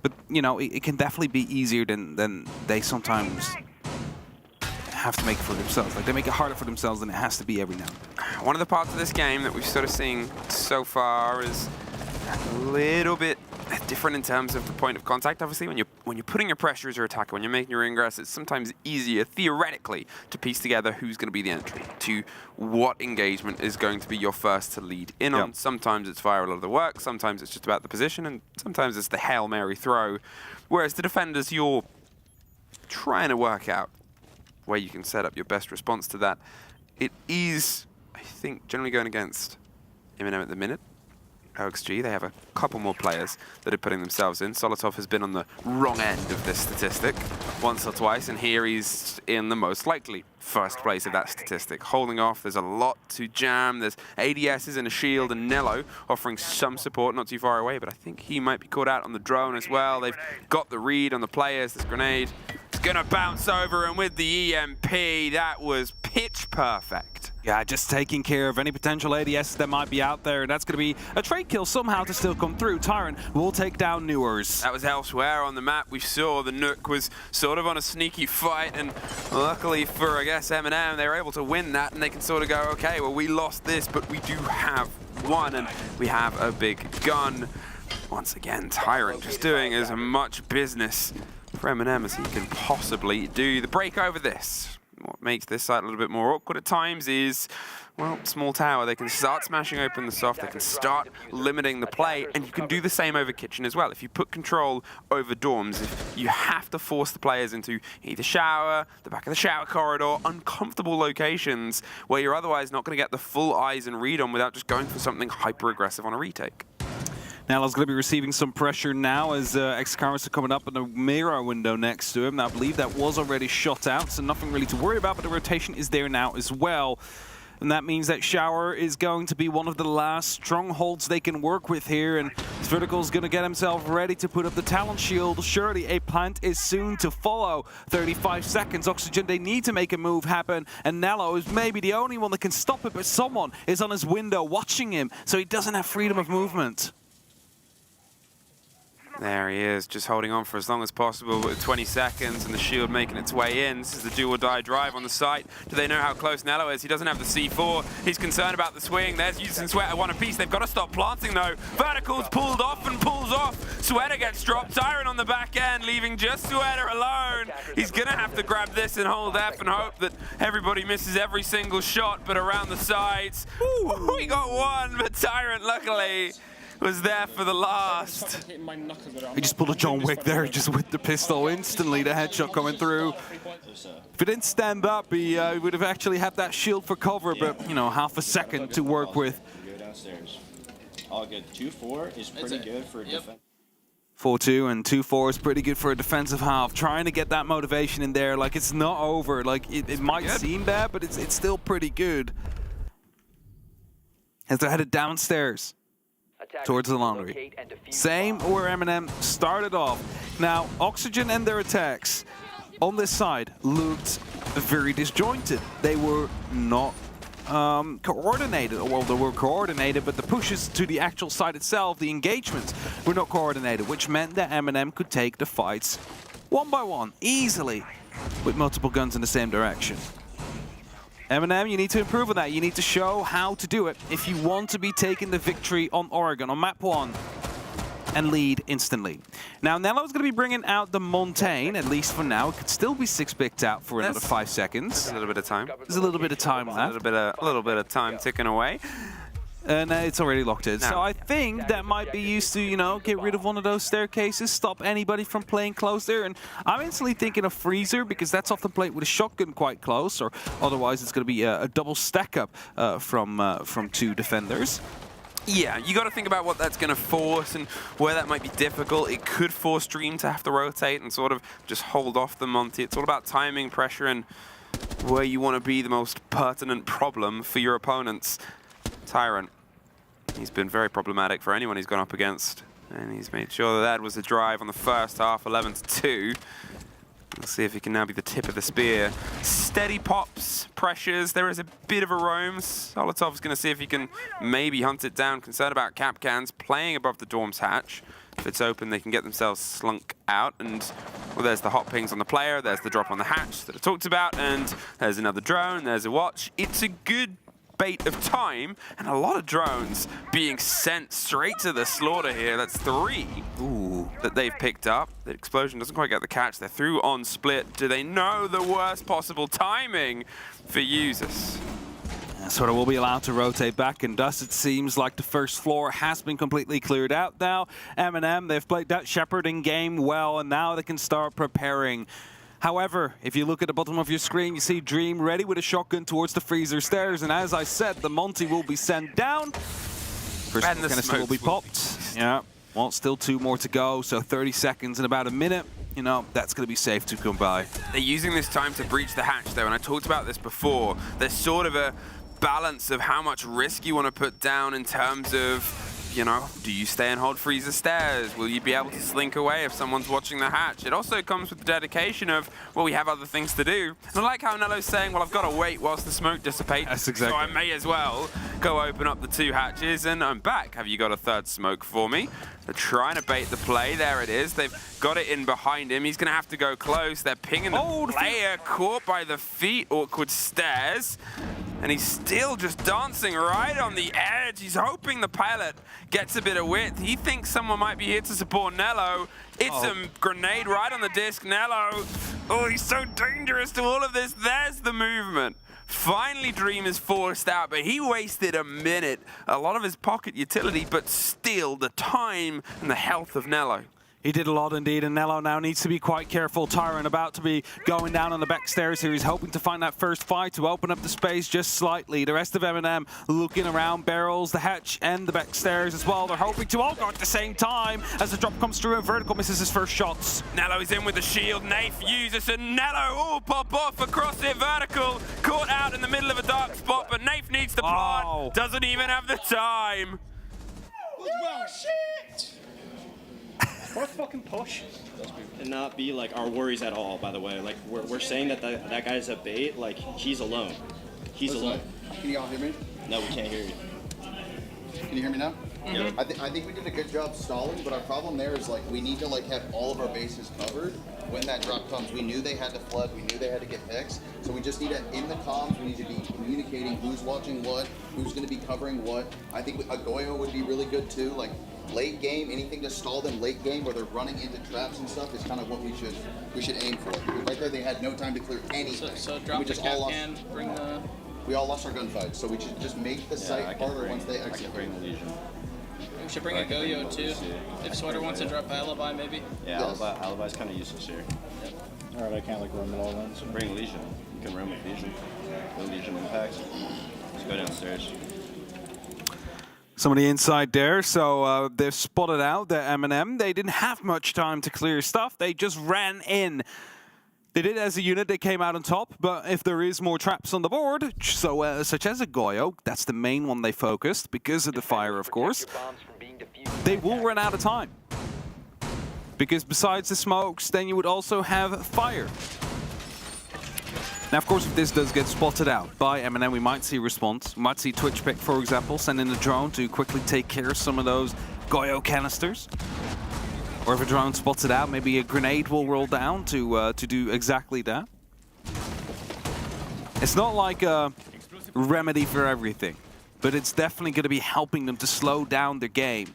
Speaker 22: But, you know, it can definitely be easier than they sometimes have to make for themselves. Like, they make it harder for themselves than it has to be every now and then.
Speaker 15: One of the parts of this game that we've sort of seen so far is a little bit different in terms of the point of contact. Obviously, when you're putting your pressure as your attacker, when you're making your ingress, it's sometimes easier, theoretically, to piece together who's going to be the entry, to what engagement is going to be your first to lead in on. Sometimes it's via a lot of the work, sometimes it's just about the position, and sometimes it's the Hail Mary throw. Whereas the defenders, you're trying to work out where you can set up your best response to that. It is, I think, generally going against MNM at the minute. OXG, they have a couple more players that are putting themselves in. Solotov has been on the wrong end of this statistic once or twice, and here he's in the most likely first place of that statistic. Holding off, there's a lot to jam. There's ADSs and a shield, and Nello offering some support not too far away, but I think he might be caught out on the drone as well. They've got the read on the players. This grenade is going to bounce over, and with the EMP, that was pitch perfect.
Speaker 22: Yeah, just taking care of any potential ADS that might be out there, and that's going to be a trade kill somehow to still come through. Tyrant will take down Newers.
Speaker 15: That was elsewhere on the map. We saw the Nook was sort of on a sneaky fight, and luckily for, I guess, MNM, they were able to win that, and they can sort of go, okay, well, we lost this, but we do have one, and we have a big gun. Once again, Tyrant just doing as much business for MNM as he can possibly do. The break over this. What makes this site a little bit more awkward at times is, well, small tower. They can start smashing open the soft, they can start limiting the play, and you can do the same over kitchen as well. If you put control over dorms, if you have to force the players into either shower, the back of the shower corridor, uncomfortable locations where you're otherwise not going to get the full eyes and read on without just going for something hyper-aggressive on a retake.
Speaker 22: Nello's going to be receiving some pressure now as X-Caris are coming up in the mirror window next to him. Now, I believe that was already shot out, so nothing really to worry about, but the rotation is there now as well. And that means that Shower is going to be one of the last strongholds they can work with here. And Vertical's going to get himself ready to put up the Talon Shield. Surely a plant is soon to follow. 35 seconds. Oxygen, they need to make a move happen. And Nello is maybe the only one that can stop it, but someone is on his window watching him, so he doesn't have freedom of movement.
Speaker 15: There he is, just holding on for as long as possible with 20 seconds and the shield making its way in. This is the do or die drive on the site. Do they know how close Nello is? He doesn't have the C4. He's concerned about the swing. There's Users and Sweater, one apiece. They've got to stop planting though. Vertical's pulled off and pulls off. Sweater gets dropped. Siren on the back end, leaving just Sweater alone. He's going to have to grab this and hold F and hope that everybody misses every single shot, but around the sides. Ooh, we got one, but Tyrant luckily was there for the last.
Speaker 22: He just pulled a John Wick there, just with the pistol instantly, the headshot coming through. If he didn't stand up, he would have actually had that shield for cover, but, you know, half a second to work with.
Speaker 4: Go downstairs. All good. 2-4 is pretty good for a defense.
Speaker 22: 4-2 and 2-4 is pretty good for a defensive half. Trying to get that motivation in there, like it's not over. Like it might seem bad, but it's still pretty good. As they're headed downstairs towards the laundry. Same where MNM started off. Now, Oxygen and their attacks on this side looked very disjointed. They were not coordinated. Well, they were coordinated, but the pushes to the actual side itself, the engagements, were not coordinated, which meant that MNM could take the fights one by one, easily, with multiple guns in the same direction. MNM, you need to improve on that. You need to show how to do it if you want to be taking the victory on Oregon, on map 1, and lead instantly. Now, Nello's going to be bringing out the Montaigne, at least for now. It could still be 6-picked out for another 5 seconds.
Speaker 15: A little bit of time.
Speaker 22: There's a little bit of time left.
Speaker 15: A little bit of time ticking away.
Speaker 22: And it's already locked in. So I think that might be used to, you know, get rid of one of those staircases, stop anybody from playing close there. And I'm instantly thinking of Freezer, because that's often played with a shotgun quite close, or otherwise it's going to be a double stack up from 2 defenders.
Speaker 15: Yeah, you got to think about what that's going to force and where that might be difficult. It could force Dream to have to rotate and sort of just hold off the Monty. It's all about timing, pressure, and where you want to be the most pertinent problem for your opponents. Tyrant, he's been very problematic for anyone he's gone up against, and he's made sure that was a drive on the first half, 11-2. Let's see if he can now be the tip of the spear. Steady pops, pressures. There is a bit of a roam. Solotov's going to see if he can maybe hunt it down. Concerned about Capcans playing above the Dorm's hatch. If it's open, they can get themselves slunk out. And, well, there's the hot pings on the player. There's the drop on the hatch that I talked about. And there's another drone. There's a watch. It's a good bait of time, and a lot of drones being sent straight to the slaughter here. That's 3 that they've picked up. The explosion doesn't quite get the catch. They're through on split. Do they know the worst possible timing for users?
Speaker 22: Sort of will be allowed to rotate back, and thus it seems like the first floor has been completely cleared out now. MNM, they've played that shepherding game well, and now they can start preparing. However, if you look at the bottom of your screen, you see Dream ready with a shotgun towards the freezer stairs, and as I said, the Monty will be sent down. First canister will be popped. Yeah, well, still 2 more to go, so 30 seconds in about a minute. You know, that's going to be safe to come by.
Speaker 15: They're using this time to breach the hatch, though, and I talked about this before. There's sort of a balance of how much risk you want to put down in terms of, you know, do you stay and hold freezer stairs? Will you be able to slink away if someone's watching the hatch? It also comes with the dedication of, well, we have other things to do. And I like how Nello's saying, well, I've got to wait whilst the smoke dissipates.
Speaker 22: That's exactly.
Speaker 15: So I may as well go open up the 2 hatches and I'm back. Have you got a 3rd smoke for me? They're trying to bait the play. There it is. They've got it in behind him. He's going to have to go close. They're pinging the player, caught by the feet. Awkward stairs. And he's still just dancing right on the edge. He's hoping the pilot gets a bit of width. He thinks someone might be here to support Nello. It's a grenade right on the disc. Nello, oh, he's so dangerous to all of this. There's the movement. Finally, Dream is forced out, but he wasted a minute. A lot of his pocket utility, but still the time and the health of Nello.
Speaker 22: He did a lot indeed, and Nello now needs to be quite careful. Tyrant about to be going down on the back stairs here. He's hoping to find that first fight to open up the space just slightly. The rest of MNM looking around barrels, the hatch and the back stairs as well. They're hoping to all go at the same time as the drop comes through and Vertical misses his first shots.
Speaker 15: Nello is in with the shield. Nafe uses it. Nello, oh, pop off across it. Vertical, caught out in the middle of a dark spot, but Nafe needs to plant. Doesn't even have the time.
Speaker 17: Oh, shit! What fucking push?
Speaker 4: And not be like our worries at all, by the way. Like we're saying that that guy's a bait, like he's alone. He's alone.
Speaker 8: Can you all hear me?
Speaker 4: No, we can't hear you.
Speaker 8: Can you hear me now?
Speaker 4: Mm-hmm.
Speaker 8: I think we did a good job stalling, but our problem there is like we need to like have all of our bases covered when that drop comes. We knew they had to flood, we knew they had to get picks, so we just need to, in the comms, we need to be communicating who's watching what, who's going to be covering what. I think a Goyo would be really good too, like late game, anything to stall them late game where they're running into traps and stuff is kind of what we should aim for. Because right there they had no time to clear anything.
Speaker 17: So drop the cap and bring the...
Speaker 8: We all lost our gunfight, so we should just make the site harder once they exit.
Speaker 17: We should bring a Goyo too. If Sweater wants to drop Alibi, maybe.
Speaker 4: Yeah, Alibi's kind of useless here.
Speaker 17: Yep.
Speaker 18: Alright, I can't like roam it all then.
Speaker 4: So bring Legion. You can roam with Legion. No Legion impacts. Just go downstairs.
Speaker 22: Somebody inside there, so they've spotted out the MNM. They didn't have much time to clear stuff. They just ran in. They did as a unit, they came out on top, but if there is more traps on the board, so such as a Goyo, that's the main one they focused, because of the fire, of course, they will run out of time. Because besides the smokes, then you would also have fire. Now, of course, if this does get spotted out by MNM, we might see a response. We might see Twitch Pick, for example, send in a drone to quickly take care of some of those Goyo canisters. Or if a drone spots it out, maybe a grenade will roll down to do exactly that. It's not like a remedy for everything, but it's definitely going to be helping them to slow down the game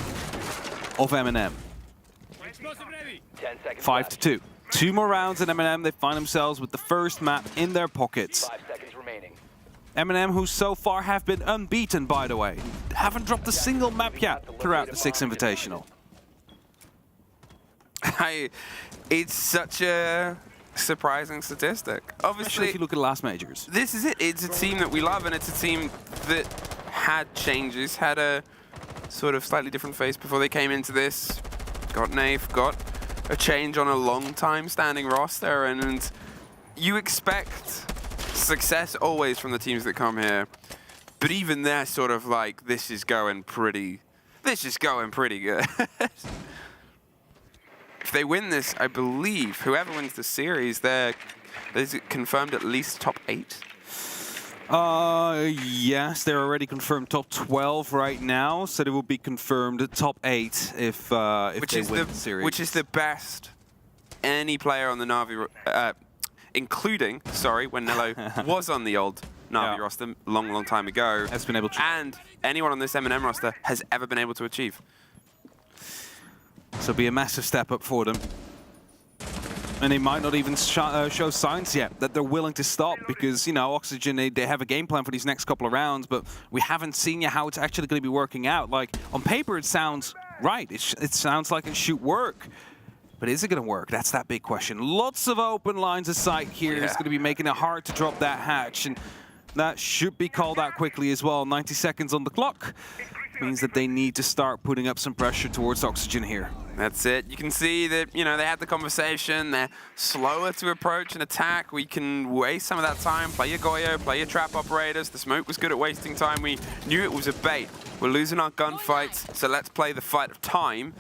Speaker 22: of MNM. 5-2. 2 more rounds in MNM, they find themselves with the first map in their pockets.
Speaker 6: 5 seconds remaining.
Speaker 22: MNM, who so far have been unbeaten, by the way, haven't dropped a single map yet throughout the 6 Invitational.
Speaker 15: It's such a surprising statistic. Obviously,
Speaker 22: especially if you look at last majors.
Speaker 15: This is it. It's a team that we love, and it's a team that had changes, had a sort of slightly different face before they came into this. Got Nafe, got a change on a long time standing roster, and you expect success always from the teams that come here. But even they're sort of like, this is going pretty good. If they win this, I believe whoever wins the series, is it confirmed at least top 8?
Speaker 22: Yes, they're already confirmed top 12 right now, so they will be confirmed top 8 if they win the series.
Speaker 15: Which is the best any player on the Na'Vi, including, when Nello was on the old Na'Vi roster long time ago,
Speaker 22: has been able to,
Speaker 15: and anyone on this MNM roster has ever been able to achieve.
Speaker 22: So it'll be a massive step up for them. And they might not even show signs yet that they're willing to stop because, you know, Oxygen, they have a game plan for these next couple of rounds, but we haven't seen yet how it's actually going to be working out. Like, on paper, it sounds right. It sounds like it should work. But is it going to work? That's that big question. Lots of open lines of sight here. It's going to be making it hard to drop that hatch. And that should be called out quickly as well. 90 seconds on the clock. Means that they need to start putting up some pressure towards Oxygen here.
Speaker 15: That's it. You can see that, you know, they had the conversation. They're slower to approach and attack. We can waste some of that time. Play your Goyo, play your trap operators. The smoke was good at wasting time. We knew it was a bait. We're losing our gunfights, so let's play the fight of time.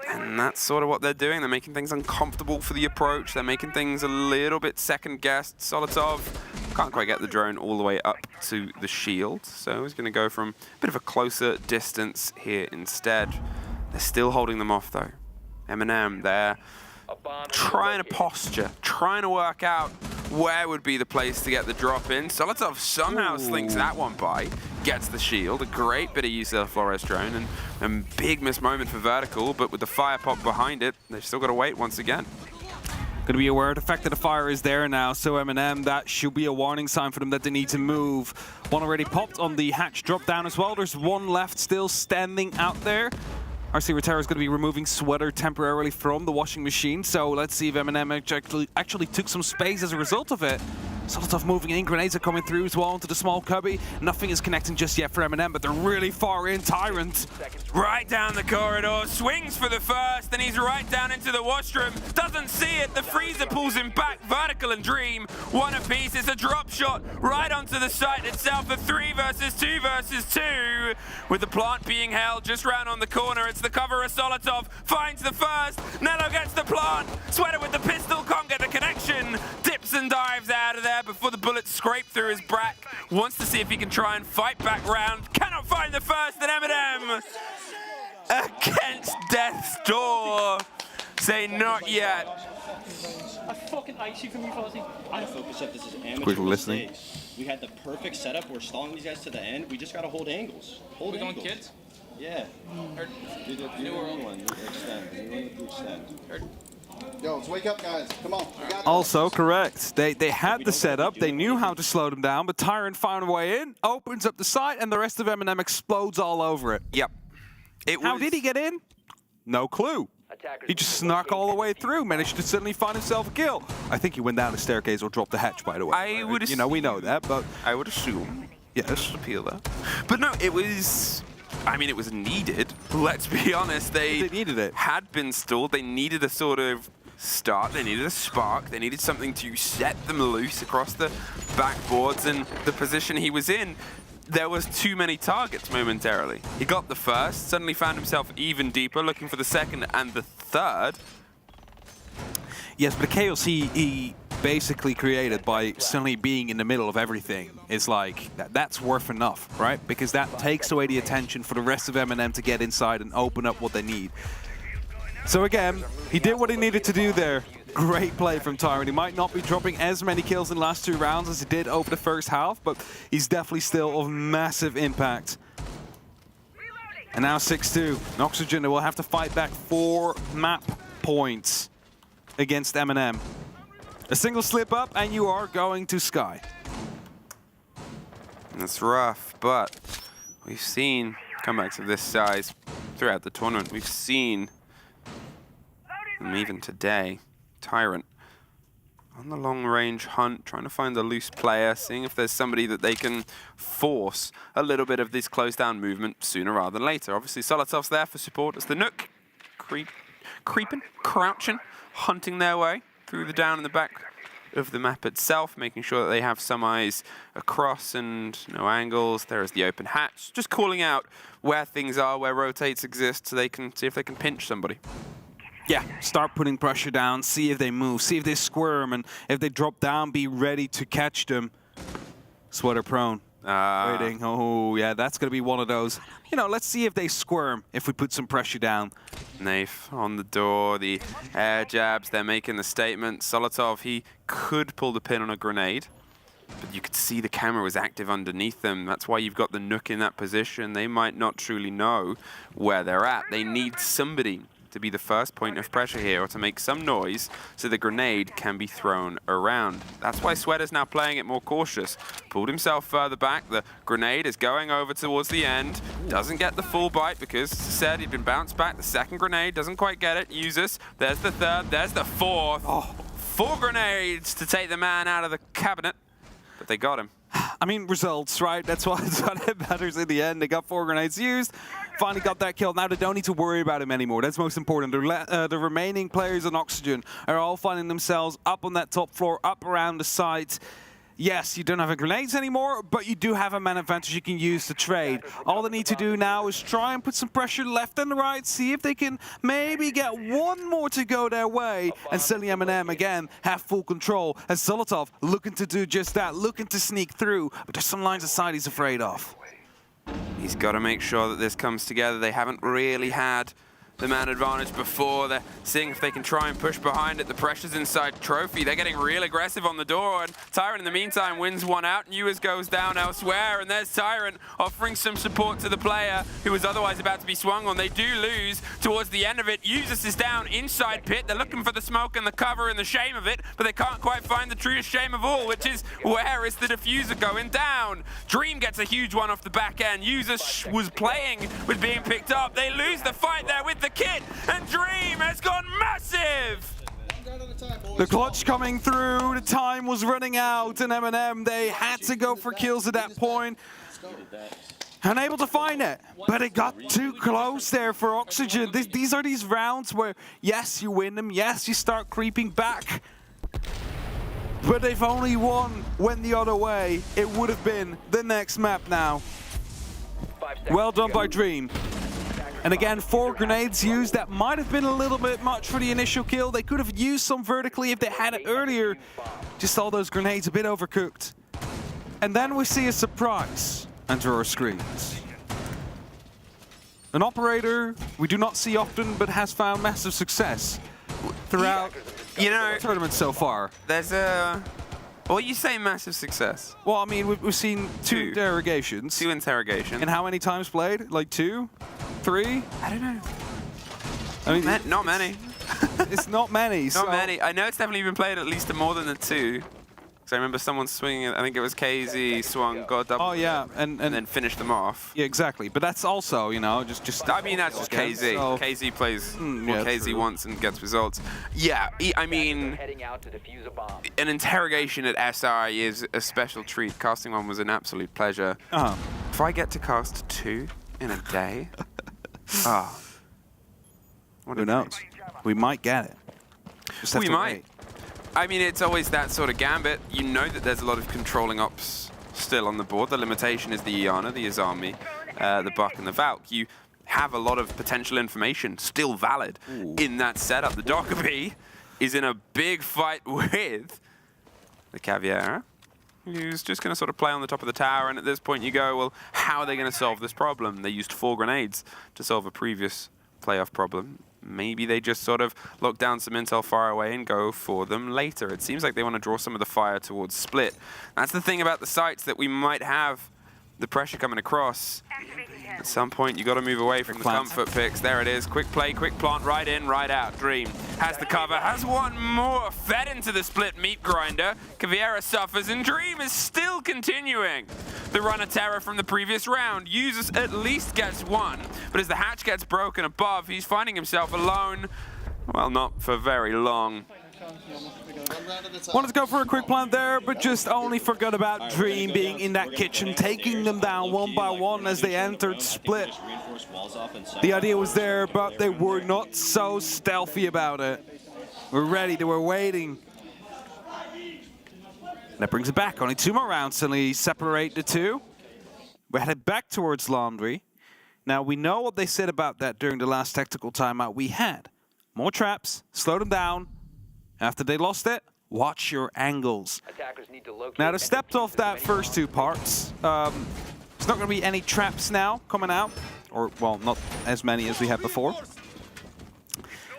Speaker 15: And that's sort of what they're doing. They're making things uncomfortable for the approach. They're making things a little bit second-guessed. Solitov can't quite get the drone all the way up to the shield, so he's going to go from a bit of a closer distance here instead. They're still holding them off, though. MNM, they're trying to posture, trying to work out where would be the place to get the drop in. Solitov somehow slinks that one by, gets the shield, a great bit of use of the Flores drone, and big miss moment for Vertical, but with the fire pop behind it, they've still got to wait once again.
Speaker 22: Going to be aware of the fact that the fire is there now, so MNM, that should be a warning sign for them that they need to move. One already popped on the hatch drop down as well. There's one left still standing out there. RC Rotero is going to be removing Sweater temporarily from the washing machine, so let's see if MNM actually took some space as a result of it. Solotov moving in, grenades are coming through as well into the small cubby. Nothing is connecting just yet for MNM, but they're really far in. Tyrant
Speaker 15: right down the corridor, swings for the first, and he's right down into the washroom. Doesn't see it, the freezer pulls him back. Vertical and Dream, one apiece. It's a drop shot right onto the site itself. A 3 versus 2 versus 2. With the plant being held just round on the corner, it's the cover of Solotov. Finds the first, Nello gets the plant. Sweater with the pistol, can't get the connection. Dips and dives out of there before the bullets scrape through his back. Wants to see if he can try and fight back round. Cannot find the first, and MNM against death's door. Say not yet.
Speaker 19: I fucking ice you from you, Fozzy.
Speaker 4: I focus up. This is amateur
Speaker 22: Quick listening.
Speaker 4: mistakes. We had the perfect setup. We're stalling these guys to the end. We just gotta hold angles. Hold
Speaker 17: we
Speaker 4: angles.
Speaker 17: going kids?
Speaker 4: Yeah. Do the new one. Extend. New one with the extend.
Speaker 8: Yo, let's wake up, guys. Come on. We got
Speaker 22: Also correct. They had the setup, they knew how to slow them down, but Tyrant found a way in, opens up the site, and the rest of MNM explodes all over it.
Speaker 15: Yep.
Speaker 22: How did he get in? No clue. He just snuck all the way through, managed to suddenly find himself a kill. I think he went down the staircase or dropped the hatch, by the way.
Speaker 15: I would assume.
Speaker 22: You know, we know that, but...
Speaker 15: I would assume.
Speaker 22: Yes.
Speaker 15: Appeal that. But no, it was... I mean, it was needed. Let's be honest. They
Speaker 22: needed it.
Speaker 15: Had been stalled. They needed a sort of start. They needed a spark. They needed something to set them loose across the backboards, and the position he was in, there was too many targets momentarily. He got the first, suddenly found himself even deeper, looking for the second and the third.
Speaker 22: Yes, but the chaos he basically created by suddenly being in the middle of everything is like, that's worth enough, right? Because that takes away the attention for the rest of MNM to get inside and open up what they need. So again, he did what he needed to do there. Great play from Tyrant. He might not be dropping as many kills in the last 2 rounds as he did over the first half, but he's definitely still of massive impact. And now 6-2. Oxygen will have to fight back 4 map points against MNM. A single slip up and you are going to Sky.
Speaker 15: That's rough, but we've seen comebacks of this size throughout the tournament. We've seen, and even today, Tyrant on the long-range hunt, trying to find a loose player, seeing if there's somebody that they can force a little bit of this close-down movement sooner rather than later. Obviously, Solotov's there for support as the Nook creeping, crouching, hunting their way through the down in the back of the map itself, making sure that they have some eyes across and no angles. There is the open hatch, just calling out where things are, where rotates exist, so they can see if they can pinch somebody.
Speaker 22: Yeah, start putting pressure down, see if they move, see if they squirm, and if they drop down, be ready to catch them. Sweater prone. Waiting. Oh, yeah, that's going to be one of those. You know, let's see if they squirm if we put some pressure down.
Speaker 15: Naif on the door, the air jabs, they're making the statement. Solotov, he could pull the pin on a grenade, but you could see the camera was active underneath them. That's why you've got the Nook in that position. They might not truly know where they're at. They need somebody to be the first point of pressure here, or to make some noise so the grenade can be thrown around. That's why Sweater's now playing it more cautious. Pulled himself further back. The grenade is going over towards the end. Doesn't get the full bite because, as I said, he'd been bounced back. The second grenade doesn't quite get it. Uses. There's the third. There's the fourth. Oh, 4 grenades to take the man out of the cabinet, but they got him.
Speaker 22: I mean, results, right? That's what matters in the end. They got 4 grenades used. Finally got that kill. Now they don't need to worry about him anymore. That's most important. The remaining players on Oxygen are all finding themselves up on that top floor, up around the site. Yes, you don't have grenades anymore, but you do have a man advantage you can use to trade. All they need to do now is try and put some pressure left and right, see if they can maybe get 1 more to go their way, and suddenly MNM again have full control. And Solotov looking to do just that, looking to sneak through, but there's some lines of sight he's afraid of.
Speaker 15: He's got to make sure that this comes together. They haven't really had the man advantage before. They're seeing if they can try and push behind it. The pressure's inside Trophy. They're getting real aggressive on the door, and Tyrant in the meantime wins one out. Newers goes down elsewhere, and there's Tyrant offering some support to the player who was otherwise about to be swung on. They do lose towards the end of it. Usus is down inside pit. They're looking for the smoke and the cover and the shame of it, but they can't quite find the truest shame of all, which is where is the diffuser going down. Dream gets a huge one off the back end. Usus was playing with being picked up. They lose the fight there with the kit, and Dream has gone massive.
Speaker 22: The clutch coming through, the time was running out, and MNM, they had to go for kills at that point. Unable to find it, but it got too close there for Oxygen. These are these rounds where, yes, you win them, yes, you start creeping back, but they've only won when the other way. It would have been the next map now. Well done by Dream. And again, 4 grenades used. That might have been a little bit much for the initial kill. They could have used some vertically if they had it earlier. Just all those grenades a bit overcooked. And then we see a surprise enter our screens. An operator we do not see often, but has found massive success throughout the tournament so far.
Speaker 15: There's a... Well, you say massive success.
Speaker 22: Well, I mean, we've seen 2 interrogations.
Speaker 15: 2 interrogations.
Speaker 22: And how many times played? Like 2? 3?
Speaker 15: I don't know.
Speaker 22: I mean,
Speaker 15: not many.
Speaker 22: It's not many.
Speaker 15: Not many. I know it's definitely been played at least more than the 2. Because I remember someone swinging it. I think it was KZ swung, got a double.
Speaker 22: Oh yeah, and
Speaker 15: then finished them off.
Speaker 22: Yeah, exactly. But that's also, you know, just.
Speaker 15: I mean, that's just KZ.
Speaker 22: So,
Speaker 15: KZ plays what KZ wants and gets results. Yeah, I mean, an interrogation at SI is a special treat. Casting one was an absolute pleasure. If I get to cast 2 in a day,
Speaker 22: who knows? We might get it. Just have
Speaker 15: we
Speaker 22: to
Speaker 15: might.
Speaker 22: wait.
Speaker 15: I mean, it's always that sort of gambit. You know that there's a lot of controlling ops still on the board. The limitation is the Iana, the Izami, the Buck, and the Valk. You have a lot of potential information still valid in that setup. The Dockerbee is in a big fight with the Caviera, who's just going to sort of play on the top of the tower. And at this point, you go, well, how are they going to solve this problem? They used 4 grenades to solve a previous playoff problem. Maybe they just sort of lock down some intel far away and go for them later. It seems like they want to draw some of the fire towards Split. That's the thing about the sites, that we might have the pressure coming across. At some point, you got to move away from the comfort picks. There it is. Quick play, quick plant, right in, right out. Dream has the cover, has one more fed into the Split meat grinder. Caviera suffers, and Dream is still continuing the run of terror from the previous round. Usus at least gets 1, but as the hatch gets broken above, he's finding himself alone. Well, not for very long.
Speaker 22: Wanted to go for a quick plant there, but just only forgot about Dream being in that kitchen, taking them down one by one as they entered Split. The idea was there, but they were not so stealthy about it. We're ready, they were waiting. That brings it back, only 2 more rounds till we separate the 2. We're headed back towards Laundry. Now, we know what they said about that during the last tactical timeout we had. More traps, slow them down. After they lost it, watch your angles. Now, they stepped off that first 2 parts. There's not going to be any traps now coming out. Or, well, not as many as we had before.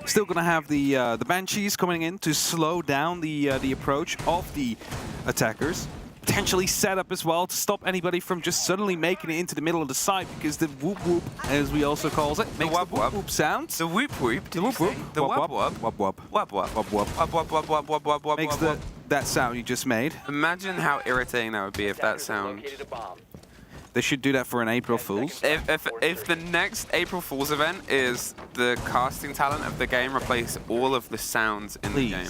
Speaker 22: Still going to have the Banshees coming in to slow down the approach of the attackers. Potentially set up as well to stop anybody from just suddenly making it into the middle of the site, because the whoop whoop, as we also calls it, makes the whoop whoop sounds.
Speaker 15: The whoop whoop.
Speaker 22: The whoop whoop.
Speaker 15: The whoop whoop.
Speaker 22: Whoop whoop.
Speaker 15: Whoop whoop.
Speaker 22: Whoop whoop.
Speaker 15: Whoop whoop whoop whoop whoop whoop whoop.
Speaker 22: Makes that sound you just made.
Speaker 15: Imagine how irritating that would be if that sound.
Speaker 22: They should do that for an April Fool's.
Speaker 15: If the next April Fool's event is the casting talent of the game replace all of the sounds in the game.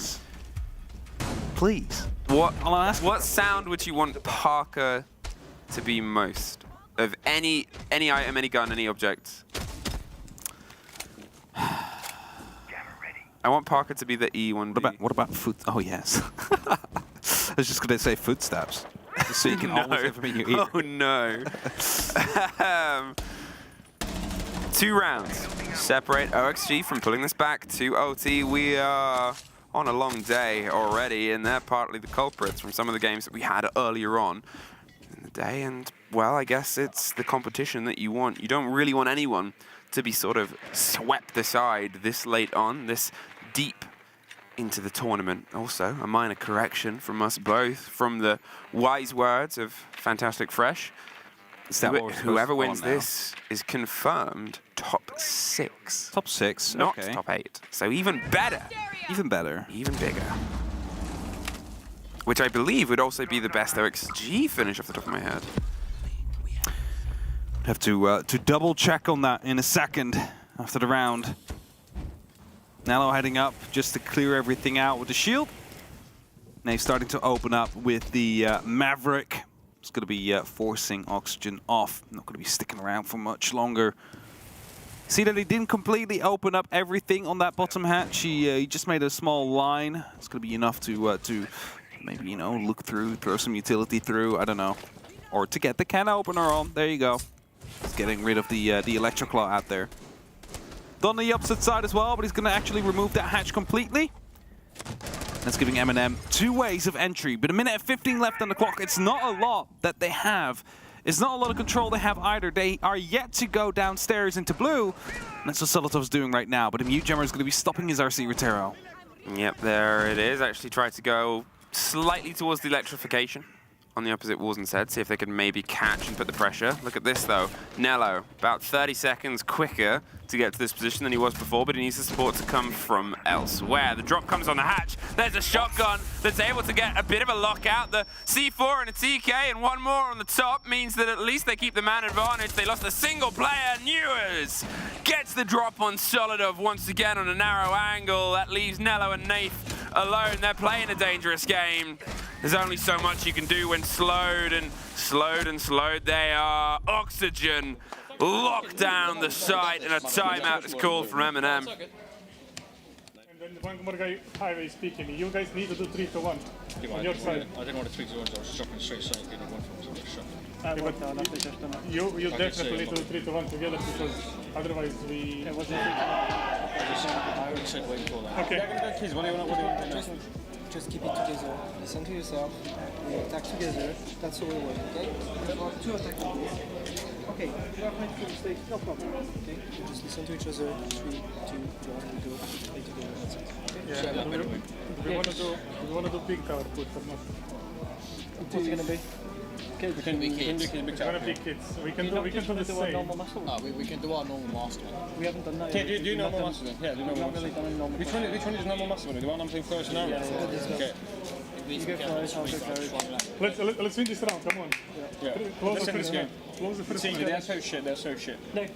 Speaker 22: Please.
Speaker 15: What sound would you want Parker to be most of any item, any gun, any object? I want Parker to be the E1B.
Speaker 22: What about foot? Oh yes. I was just gonna say footsteps, so you can always have them in your ear.
Speaker 15: Oh no. 2 rounds separate OXG from pulling this back to OT. We are on a long day already, and they're partly the culprits from some of the games that we had earlier on in the day. And, well, I guess it's the competition that you want. You don't really want anyone to be sort of swept aside this late on, this deep into the tournament. Also, a minor correction from us both, from the wise words of Fantastic Fresh. Whoever wins this is confirmed top 6.
Speaker 22: Top 6,
Speaker 15: not
Speaker 22: okay.
Speaker 15: top 8. So even better.
Speaker 22: Even better.
Speaker 15: Even bigger. Which I believe would also be the best OXG finish off the top of my head.
Speaker 22: Have to double check on that in a second after the round. Nello heading up just to clear everything out with the shield. Now he's starting to open up with the Maverick. It's going to be forcing Oxygen off. Not going to be sticking around for much longer. See that he didn't completely open up everything on that bottom hatch. He just made a small line. It's going to be enough to maybe, you know, look through, throw some utility through. I don't know. Or to get the can opener on. There you go. He's getting rid of the Electroclaw out there. Done the opposite side as well, but he's going to actually remove that hatch completely. That's giving MNM 2 ways of entry, but a minute and 15 left on the clock. It's not a lot that they have. It's not a lot of control they have either. They are yet to go downstairs into blue. And that's what Solotov's doing right now, but a Mute Jammer is going to be stopping his RC Rotero.
Speaker 15: Yep, there it is. Actually tried to go slightly towards the electrification on the opposite walls instead, see if they could maybe catch and put the pressure. Look at this though. Nello, about 30 seconds quicker to get to this position than he was before, but he needs the support to come from elsewhere. The drop comes on the hatch. There's a shotgun that's able to get a bit of a lockout. The C4 and a TK and one more on the top means that at least they keep the man advantage. They lost a single player. Newers gets the drop on Solidov once again on a narrow angle. That leaves Nello and Nath alone. They're playing a dangerous game. There's only so much you can do when slowed and slowed they are. Oxygen lock down the site, and a timeout is called from MNM.
Speaker 19: And then one more guy, highway speaking, you guys need to do 3-1 on your side.
Speaker 18: I didn't want to 3-1, I was dropping straight side, getting one from the shot.
Speaker 19: You definitely need to do 3-1 together because otherwise we...
Speaker 18: I already said wait for that.
Speaker 19: Okay.
Speaker 13: Just keep it together. Listen to yourself. We attack together. That's all we want, okay? We have 2 attack moves. Okay, you have made 2 mistakes, no problem. Okay? You just listen to each other. 3, 2, 1, we go. Play together. That's it. Okay?
Speaker 19: Yeah, we want to do big tower put or not?
Speaker 13: What's it going to be?
Speaker 18: We can do kids.
Speaker 19: It's going to be kids. We can do the same.
Speaker 18: We can do our normal master.
Speaker 13: We haven't done that.
Speaker 18: Okay, do normal master then. Yeah, do normal master. Which one is normal master? The one I'm playing first now? Okay.
Speaker 13: You go first, I'll go first.
Speaker 19: Let's win this round, come on.
Speaker 18: Yeah.
Speaker 19: Close the first game. Close the first game.
Speaker 18: They're so shit, they're so shit.
Speaker 13: No.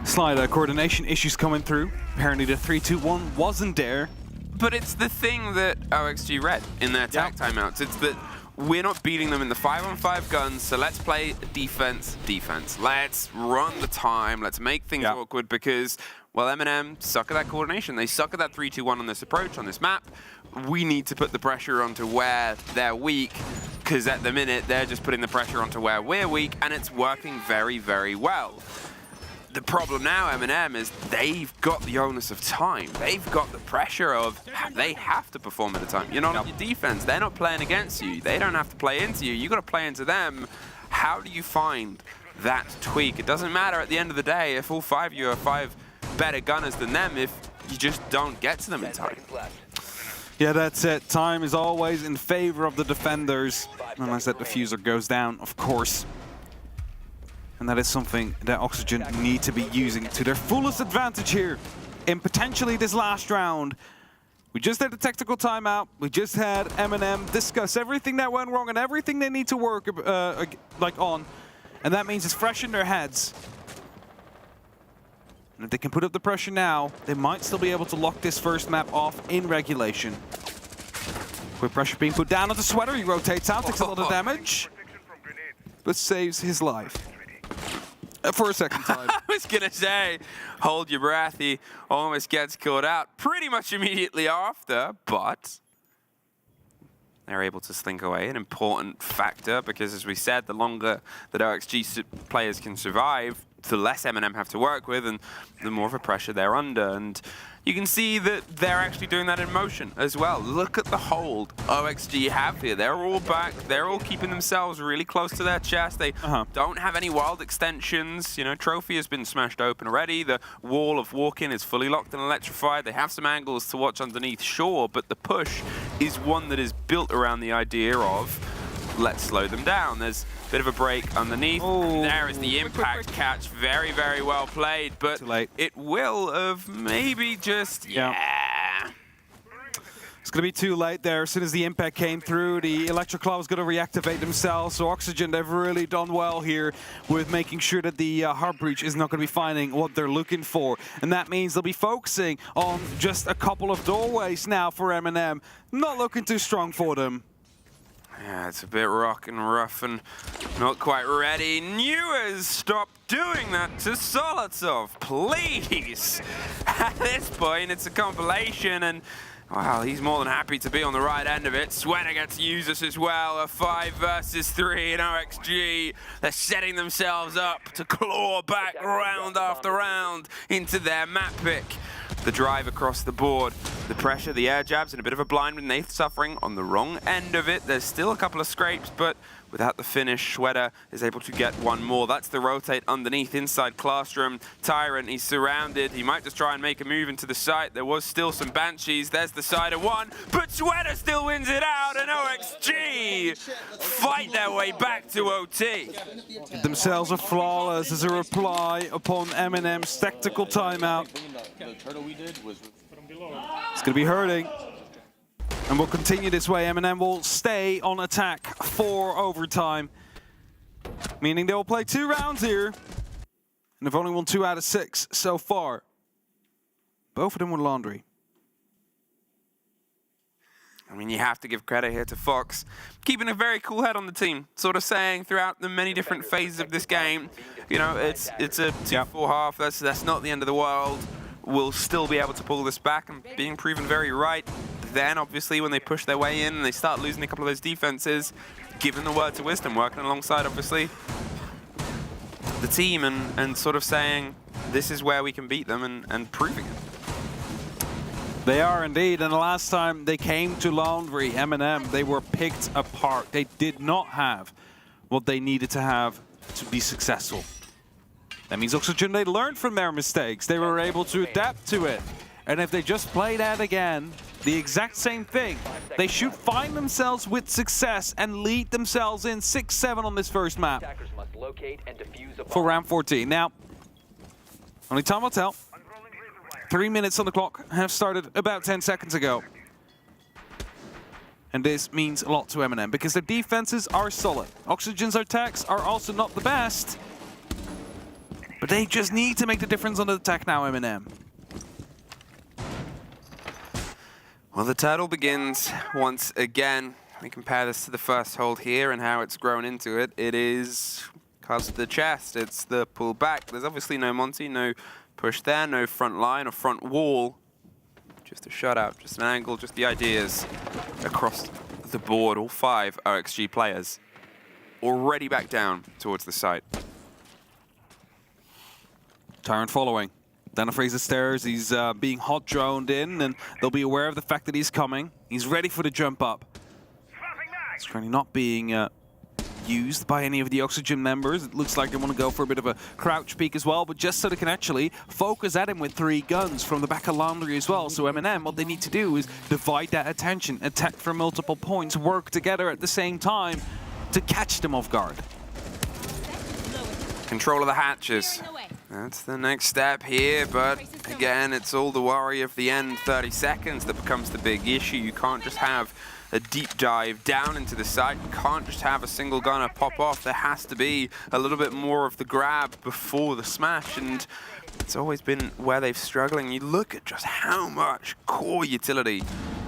Speaker 22: Slider coordination issues coming through. Apparently the 3-2-1 wasn't there.
Speaker 15: But it's the thing that OXG read in their attack timeouts. It's that we're not beating them in the 5-on-5 guns, so let's play defense. Let's run the time. Let's make things awkward because, well, MNM suck at that coordination. They suck at that 3-2-1 on this approach, on this map. We need to put the pressure onto where they're weak because at the minute, they're just putting the pressure onto where we're weak, and it's working very, very well. The problem now, MNM, is they've got the onus of time. They've got the pressure of they have to perform at a time. You're not on your defense. They're not playing against you. They don't have to play into you. You've got to play into them. How do you find that tweak? It doesn't matter at the end of the day if all 5 of you are 5 better gunners than them if you just don't get to them in time.
Speaker 22: Yeah, that's it. Time is always in favor of the defenders, unless that diffuser goes down, of course. And that is something that Oxygen need to be using to their fullest advantage here in potentially this last round. We just had a tactical timeout. We just had MNM discuss everything that went wrong and everything they need to work on. And that means it's fresh in their heads. And if they can put up the pressure now, they might still be able to lock this first map off in regulation. Quick pressure being put down on the Sweater. He rotates out, takes a lot of damage, but saves his life. For a second time.
Speaker 15: I was going to say, hold your breath. He almost gets caught out pretty much immediately after, but they're able to slink away, an important factor, because as we said, the longer that OXG players can survive, the less MNM have to work with, and the more of a pressure they're under. And you can see that they're actually doing that in motion as well. Look at the hold OXG have here. They're all back. They're all keeping themselves really close to their chest. They don't have any wild extensions. You know, Trophy has been smashed open already. The wall of walk-in is fully locked and electrified. They have some angles to watch underneath, sure, but the push is one that is built around the idea of let's slow them down. There's a bit of a break underneath. There is the impact catch. Very, very well played, but it will have maybe just,
Speaker 22: It's going to be too late there. As soon as the impact came through, the Electroclaw was going to reactivate themselves. So Oxygen, they've really done well here with making sure that the Heart Breach is not going to be finding what they're looking for. And that means they'll be focusing on just a couple of doorways now for MNM. Not looking too strong for them.
Speaker 15: Yeah, it's a bit rock and rough and not quite ready. Newers, stop doing that to Solotov, please. At this point, it's a compilation, and wow, he's more than happy to be on the right end of it. Sweater gets to use this as well. A 5 versus 3 in OXG. They're setting themselves up to claw back round after round into their map pick. The drive across the board, the pressure, the air jabs, and a bit of a blind with Nath suffering on the wrong end of it. There's still a couple of scrapes, but without the finish, Schweder is able to get one more. That's the rotate underneath inside Classroom. Tyrant, he's surrounded. He might just try and make a move into the site. There was still some Banshees. There's the side of one, but Schweder still wins it out, and OXG fight their way back to OT.
Speaker 22: Themselves are flawless as a reply upon MNM's tactical timeout. It's going to be hurting. And we'll continue this way. MNM will stay on attack for overtime, meaning they will play 2 rounds here. And they've only won 2 out of 6 so far. Both of them with Laundry.
Speaker 15: I mean, you have to give credit here to Fox, keeping a very cool head on the team, sort of saying throughout the many different phases of this game, you know, it's a 2-4 half, that's not the end of the world. We'll still be able to pull this back, and being proven very right. Then, obviously, when they push their way in and they start losing a couple of those defenses, giving the word to Wisdom, working alongside, obviously, the team and sort of saying, this is where we can beat them and proving it.
Speaker 22: They are indeed, and the last time they came to Laundry, MNM, they were picked apart. They did not have what they needed to have to be successful. That means Oxygen, they learned from their mistakes. They were able to adapt to it. And if they just play that again, the exact same thing, they should find themselves with success and lead themselves in 6-7 on this first map for round 14. Now, only time will tell. 3 minutes on the clock have started about 10 seconds ago. And this means a lot to MNM because their defenses are solid. Oxygen's attacks are also not the best, but they just need to make the difference on the attack now, MNM.
Speaker 15: Well, the turtle begins once again. We compare this to the first hold here and how it's grown into it. It is because of the chest. It's the pull back. There's obviously no Monty, no push there, no front line or front wall. Just a shutout, just an angle, just the ideas across the board. All 5 OXG players already back down towards the site.
Speaker 22: Tyrant following. Down the Fraser stairs, he's being hot droned in, and they'll be aware of the fact that he's coming. He's ready for the jump up. It's currently not being used by any of the Oxygen members. It looks like they want to go for a bit of a crouch peek as well, but just so they can actually focus at him with 3 guns from the back of Laundry as well. So MNM, what they need to do is divide that attention, attack from multiple points, work together at the same time to catch them off guard.
Speaker 15: Control of the hatches. That's the next step here, but again, it's all the worry of the end 30 seconds that becomes the big issue. You can't just have a deep dive down into the site. You can't just have a single gunner pop off. There has to be a little bit more of the grab before the smash, and it's always been where they've struggling. You look at just how much core utility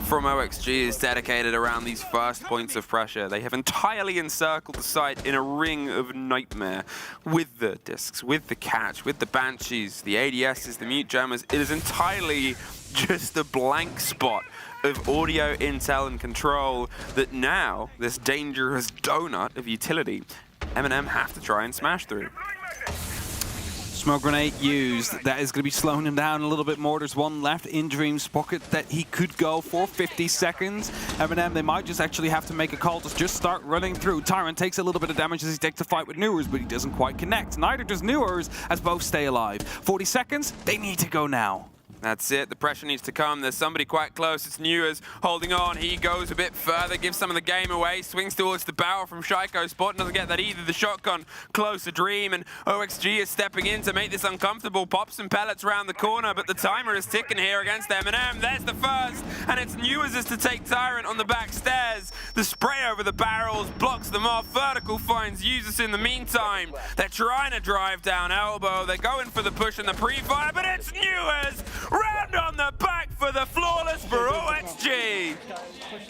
Speaker 15: from OXG is dedicated around these first points of pressure. They have entirely encircled the site in a ring of nightmare with the discs, with the catch, with the Banshees, the ADSs, the mute jammers. It is entirely just a blank spot of audio, intel, and control that now, this dangerous donut of utility, MNM have to try and smash through.
Speaker 22: Smoke grenade used. That is going to be slowing him down a little bit more. There's one left in Dream's pocket that he could go for 50 seconds. MNM, they might just actually have to make a call to just start running through. Tyrant takes a little bit of damage as he takes the fight with Newers, but he doesn't quite connect. Neither does Newers, as both stay alive. 40 seconds, they need to go now.
Speaker 15: That's it. The pressure needs to come. There's somebody quite close. It's Newers holding on. He goes a bit further, gives some of the game away, swings towards the barrel from Shaiko. Spot doesn't get that either. The shotgun close to Dream, and OXG is stepping in to make this uncomfortable. Pops some pellets around the corner, but the timer is ticking here against MNM. There's the first, and it's Newers is to take Tyrant on the back stairs. The spray over the barrels blocks them off. Vertical finds Usus in the meantime. They're trying to drive down elbow. They're going for the push and the pre-fire, but it's Newers! Round on the back for the flawless for OXG.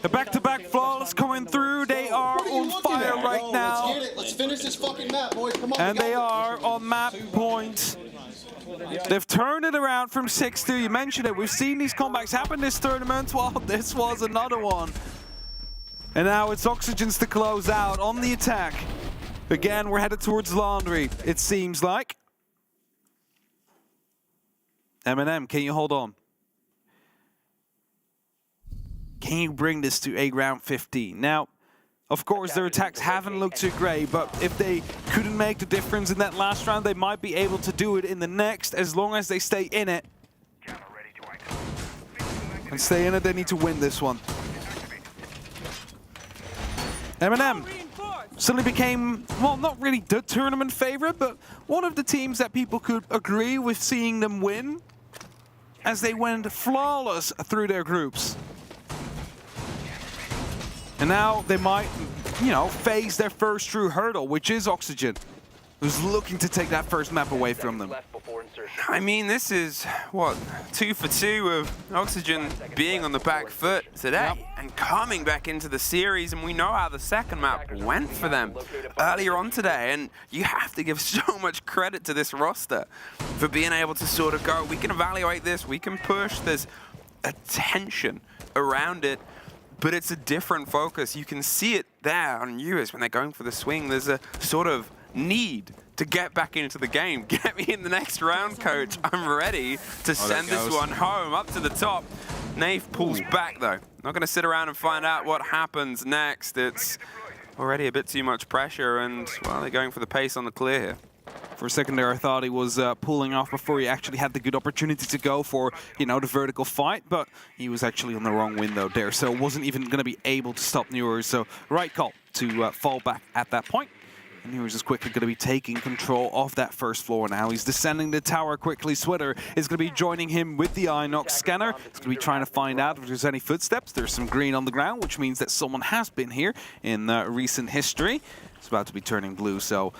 Speaker 22: The back-to-back flawless coming through. They are on fire right now.
Speaker 8: Let's get it. Let's finish this fucking map, boys. Come on.
Speaker 22: And they are on map point. They've turned it around from 6-2. You mentioned it. We've seen these comebacks happen this tournament. Well, this was another one. And now it's Oxygen's to close out on the attack. Again, we're headed towards Laundry, it seems like. MNM, can you hold on? Can you bring this to a round 15? Now, of course, their attacks haven't looked too great, but if they couldn't make the difference in that last round, they might be able to do it in the next, as long as they stay in it. And stay in it, they need to win this one. MNM suddenly became, well, not really the tournament favorite, but one of the teams that people could agree with seeing them win, as they went flawless through their groups. And now they might, you know, face their first true hurdle, which is Oxygen, who's looking to take that first map away from them.
Speaker 15: I mean, this is, what, 2 for 2 of Oxygen being on the back foot today and coming back into the series, and we know how the second map went for them earlier on today, and you have to give so much credit to this roster for being able to sort of go, we can evaluate this, we can push, there's a tension around it, but it's a different focus. You can see it there on US when they're going for the swing. There's a sort of need to get back into the game. Get me in the next round, coach. I'm ready to send this one home up to the top. Nave pulls back, though. Not going to sit around and find out what happens next. It's already a bit too much pressure, and, well, they're going for the pace on the clear here.
Speaker 22: For a second there, I thought he was pulling off before he actually had the good opportunity to go for, you know, the vertical fight, but he was actually on the wrong window there, so wasn't even going to be able to stop Newers. So right call to fall back at that point. And Newers is quickly going to be taking control of that first floor now. He's descending the tower quickly. Switter is going to be joining him with the Inox scanner. He's going to be trying to find out if there's any footsteps. There's some green on the ground, which means that someone has been here in recent history. It's about to be turning blue, so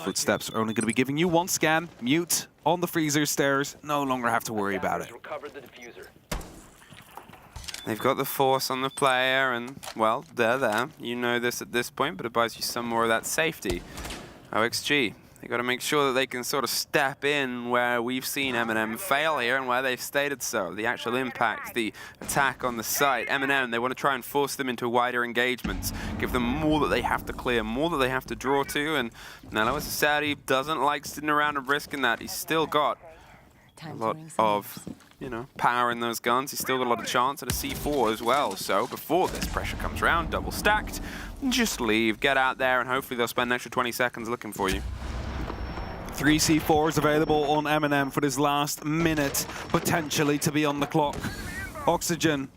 Speaker 22: footsteps are only going to be giving you one scan. Mute on the freezer stairs. No longer have to worry about it.
Speaker 15: They've got the force on the player, and, well, they're there. You know this at this point, but it buys you some more of that safety. OXG, they've got to make sure that they can sort of step in where we've seen MNM fail here and where they've stated so. The actual impact, the attack on the site. MNM, they want to try and force them into wider engagements, give them more that they have to clear, more that they have to draw to, and Nello, as a Saudi, doesn't like sitting around and risking that. He's still got a lot of, you know, power in those guns. He's still got a lot of chance at a C4 as well. So before this pressure comes around, double stacked, just leave, get out there, and hopefully they'll spend an extra 20 seconds looking for you.
Speaker 22: 3 C4s available on MNM for this last minute, potentially to be on the clock. Oxygen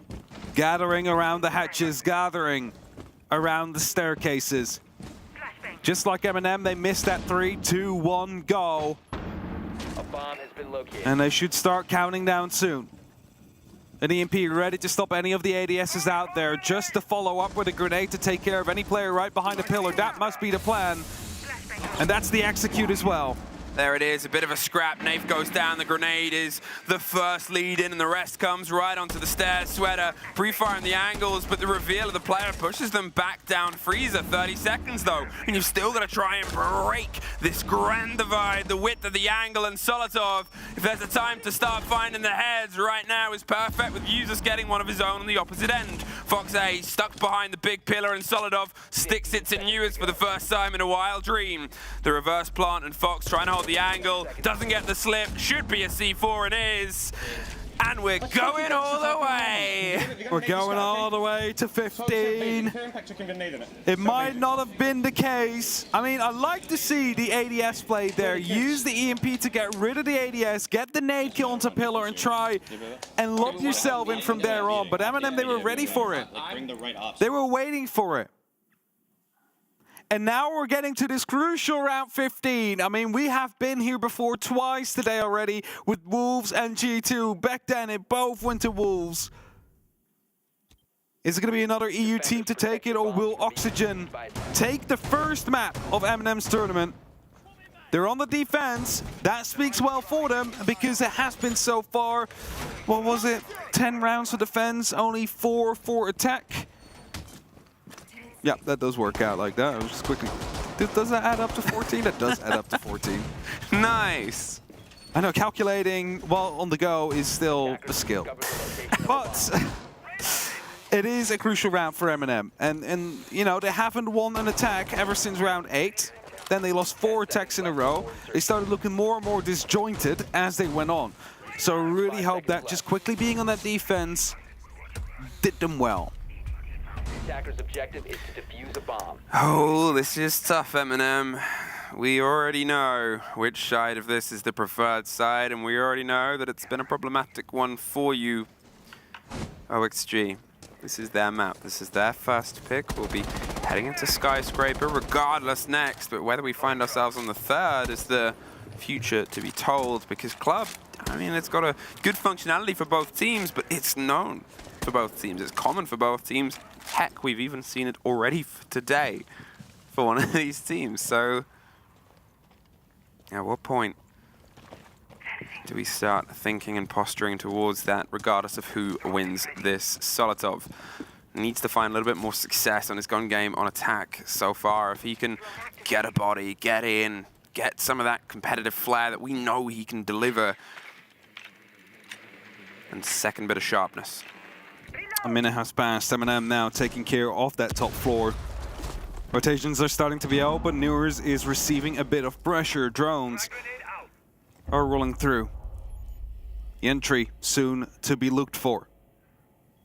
Speaker 22: gathering around the hatches, gathering around the staircases. Just like MNM, they missed that 3, 2, 1, go.
Speaker 6: A bomb has been located.
Speaker 22: And they should start counting down soon. An EMP ready to stop any of the ADSs out there, just to follow up with a grenade to take care of any player right behind the pillar. That must be the plan. And that's the execute as well.
Speaker 15: There it is, a bit of a scrap. Nafe goes down. The grenade is the first lead in, and the rest comes right onto the stairs. Sweater pre-firing the angles, but the reveal of the player pushes them back down. Freezer, 30 seconds though, and you've still got to try and break this grand divide, the width of the angle, and Solotov, if there's a time to start finding the heads, right now is perfect, with Usus getting one of his own on the opposite end. Fox A stuck behind the big pillar, and Solidov sticks it to Newers for the first time in a while. Dream, the reverse plant, and Fox trying to hold hold the angle, doesn't get the slip, should be a C4 and is. And we're going all the way.
Speaker 22: We're going all the way to 15. It might not have been the case. I mean, I like to see the ADS play there. Use the EMP to get rid of the ADS, get the nade kill onto Pillar and try and lock yourself in from there on. But MNM, they were ready for it. They were waiting for it. And now we're getting to this crucial round 15. I mean, we have been here before twice today already with Wolves and G2. Back then, it both went to Wolves. Is it going to be another EU team to take it, or will Oxygen take the first map of MNM's tournament? They're on the defense. That speaks well for them because it has been so far, what was it, 10 rounds for defense, only 4 for attack. Yeah, that does work out like that. I was just quickly. Does that add up to 14? That does add up to 14.
Speaker 15: Nice.
Speaker 22: I know calculating while on the go is still a skill, but it is a crucial round for MNM. And you know, they haven't won an attack ever since round 8. Then they lost 4 attacks in a row. They started looking more and more disjointed as they went on. So I really hope that just quickly being on that defense did them well.
Speaker 6: Attacker's objective is to defuse a bomb.
Speaker 15: Oh, this is tough, MNM. We already know which side of this is the preferred side, and we already know that it's been a problematic one for you, OXG. This is their map. This is their first pick. We'll be heading into Skyscraper regardless next, but whether we find ourselves on the third is the future to be told, because Club, I mean, it's got a good functionality for both teams, but it's known for both teams. It's common for both teams. Heck, we've even seen it already today for one of these teams. So, at what point do we start thinking and posturing towards that, regardless of who wins this? Solotov needs to find a little bit more success on his gun game on attack so far. If he can get a body, get in, get some of that competitive flair that we know he can deliver, and second bit of sharpness.
Speaker 22: A minute has passed. MNM now taking care of that top floor. Rotations are starting to be out, but Newers is receiving a bit of pressure. Drones are rolling through. The entry soon to be looked for.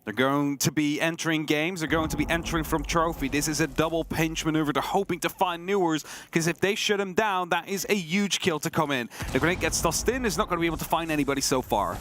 Speaker 22: They're going to be entering games. They're going to be entering from trophy. This is a double pinch maneuver. They're hoping to find Newers, because if they shut him down, that is a huge kill to come in. The grenade gets tossed in. Is not going to be able to find anybody so far.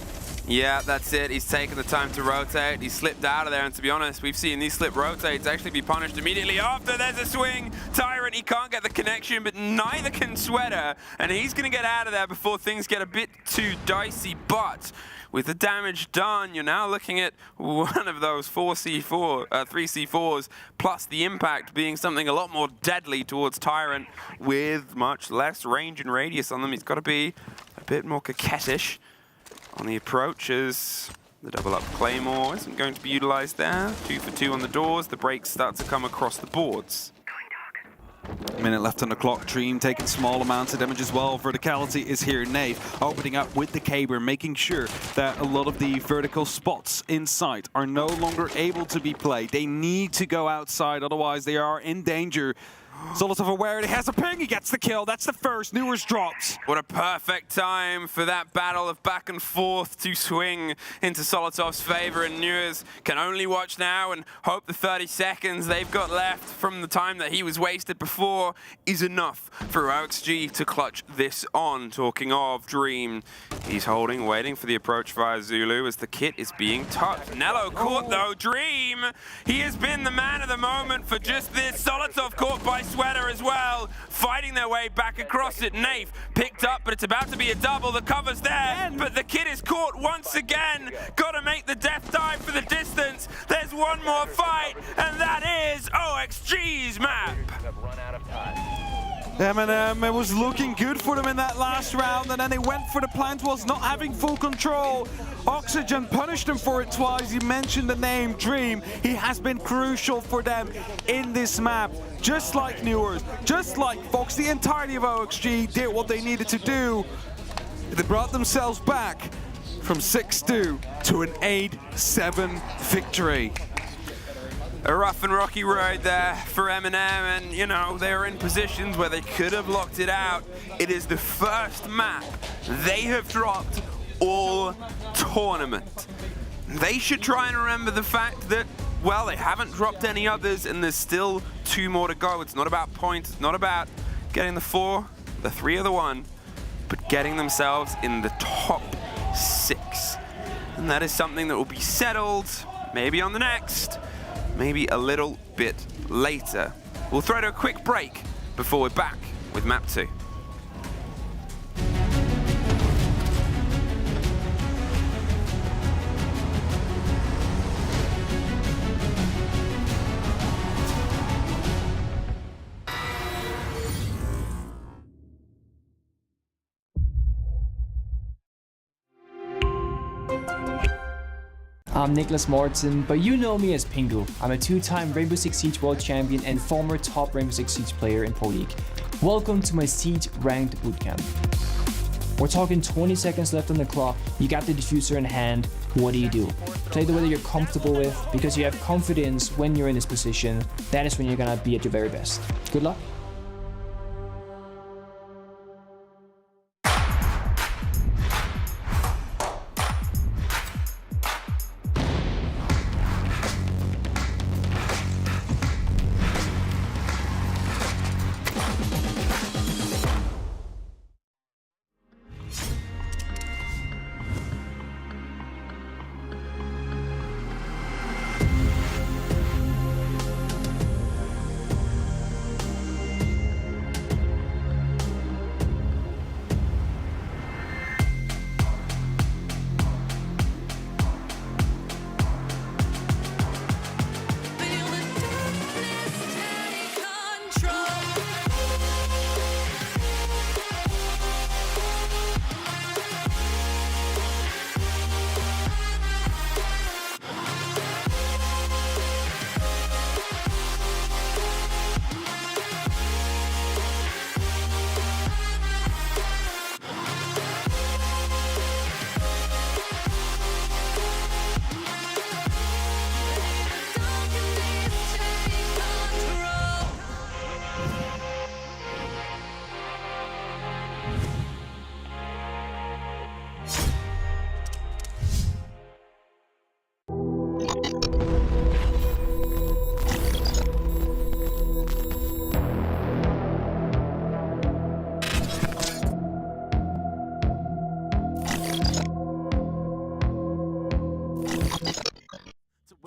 Speaker 15: Yeah, that's it. He's taken the time to rotate. He slipped out of there, and to be honest, we've seen these slip rotates actually be punished immediately after. There's a swing. Tyrant, he can't get the connection, but neither can Sweater, and he's going to get out of there before things get a bit too dicey. But with the damage done, you're now looking at one of those 3 C4s, plus the impact being something a lot more deadly towards Tyrant with much less range and radius on them. He's got to be a bit more coquettish on the approach, as the double up Claymore isn't going to be utilized there. 2 for 2 on the doors. The breaks start to come across the boards.
Speaker 22: A minute left on the clock. Dream taking small amounts of damage as well. Verticality is here. Nave opening up with the Caber, making sure that a lot of the vertical spots inside are no longer able to be played. They need to go outside, otherwise they are in danger. Solotov aware, he has a ping, he gets the kill. That's the first. Newers drops.
Speaker 15: What a perfect time for that battle of back and forth to swing into Solotov's favor, and Newers can only watch now and hope the 30 seconds they've got left from the time that he was wasted before is enough for OXG to clutch this on. Talking of Dream, he's holding, waiting for the approach via Zulu as the kit is being touched. Nello caught though. Dream, he has been the man of the moment for just this. Solotov caught by Sweater as well, fighting their way back across it. Naif picked up, but it's about to be a double. The cover's there, but the kid is caught once again. Got to make the death dive for the distance. There's one more fight, and that is OXG's map.
Speaker 22: MNM, it was looking good for them in that last round, and then they went for the plant walls, not having full control. Oxygen punished them for it twice. You mentioned the name Dream. He has been crucial for them in this map. Just like Newers, just like Fox, the entirety of OXG did what they needed to do. They brought themselves back from 6-2 to an 8-7 victory.
Speaker 15: A rough and rocky road there for MNM, and you know, they are in positions where they could have locked it out. It is the first map they have dropped all tournament. They should try and remember the fact that, well, they haven't dropped any others and there's still 2 more to go. It's not about points, it's not about getting the 4, the 3 or the 1, but getting themselves in the top 6. And that is something that will be settled maybe on the next, maybe a little bit later. We'll throw to a quick break before we're back with map 2.
Speaker 2: I'm Nicholas Martin, but you know me as Pingu. I'm a 2-time Rainbow Six Siege World Champion and former top Rainbow Six Siege player in Pro League. Welcome to my Siege Ranked Bootcamp. We're talking 20 seconds left on the clock, you got the diffuser in hand, what do you do? Play the way that you're comfortable with, because you have confidence when you're in this position, that is when you're gonna be at your very best. Good luck.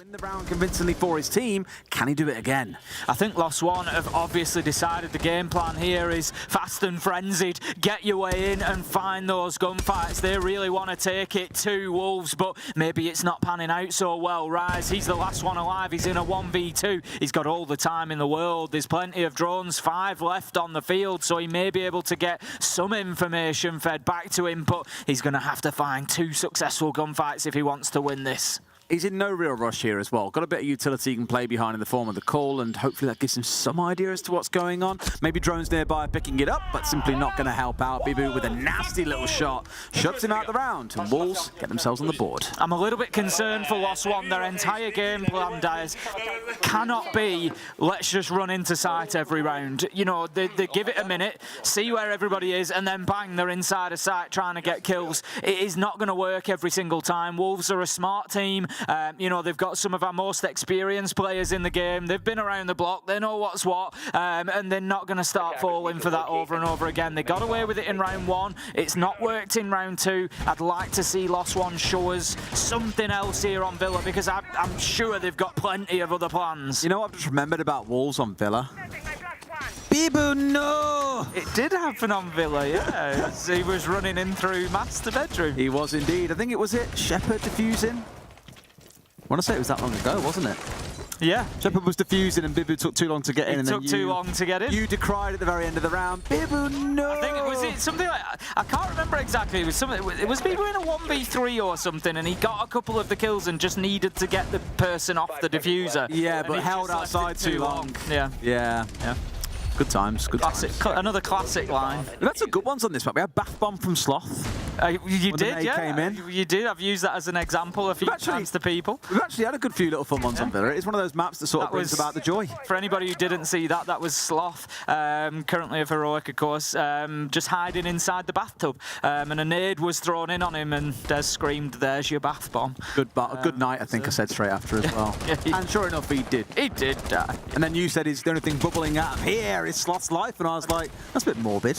Speaker 7: The round convincingly for his team. Can he do it again?
Speaker 21: I think Lost One have obviously decided the game plan here is fast and frenzied. Get your way in and find those gunfights. They really want to take it to Wolves, but maybe it's not panning out so well. Rise, he's the last one alive. He's in a 1v2. He's got all the time in the world. There's plenty of drones, 5 left on the field, so he may be able to get some information fed back to him, but he's going to have to find 2 successful gunfights if he wants to win this.
Speaker 7: He's in no real rush here as well. Got a bit of utility he can play behind in the form of the call, and hopefully that gives him some idea as to what's going on. Maybe drones nearby picking it up, but simply not going to help out. Bibu with a nasty little shot. Shuts him out the round, and Wolves get themselves on the board.
Speaker 21: I'm a little bit concerned for Lost One. Their entire game plan, Diaz, cannot be, let's just run into sight every round. You know, they give it a minute, see where everybody is, and then bang, they're inside of sight trying to get kills. It is not going to work every single time. Wolves are a smart team. You know, they've got some of our most experienced players in the game. They've been around the block. They know what's what. And they're not going to start falling for that over and over again. They got away with it in round 1. It's not worked in round 2. I'd like to see Lost One show us something else here on Villa, because I'm sure they've got plenty of other plans.
Speaker 7: You know what I've just remembered about Wolves on Villa? Bibu, no!
Speaker 21: It did happen on Villa, yeah. He was running in through master bedroom.
Speaker 7: He was indeed. I think it was Shepard defusing. I want to say it was that long ago, wasn't it?
Speaker 21: Yeah.
Speaker 7: Shepard was defusing and Bibu took too long to get in.
Speaker 21: It took too long to get in.
Speaker 7: You decried at the very end of the round. Bibu, no!
Speaker 21: I think it something like, I can't remember exactly. It was Bibu in a 1v3 or something, and he got a couple of the kills and just needed to get the person off the diffuser.
Speaker 7: Yeah, but held outside too long.
Speaker 21: Yeah.
Speaker 7: Yeah. Good times. Good
Speaker 21: classic.
Speaker 7: Times.
Speaker 21: Another classic line.
Speaker 7: We've had some good ones on this map. We had Bath Bomb from Sloth.
Speaker 21: You
Speaker 7: when
Speaker 21: did,
Speaker 7: the nade came in.
Speaker 21: You did. I've used that as an example a few times to people.
Speaker 7: We've actually had a good few little fun ones on Villa. It's one of those maps that sort of brings about the joy.
Speaker 21: For anybody who didn't see that, that was Sloth, currently of Heroic, of course, just hiding inside the bathtub. And a nade was thrown in on him, and Des screamed, "There's your bath bomb."
Speaker 7: Good night, I think I said straight after as well. And sure enough, he did.
Speaker 21: He did die.
Speaker 7: And then you said, "Is the only thing bubbling out of here is Sloth's life?" And I was like, that's a bit morbid.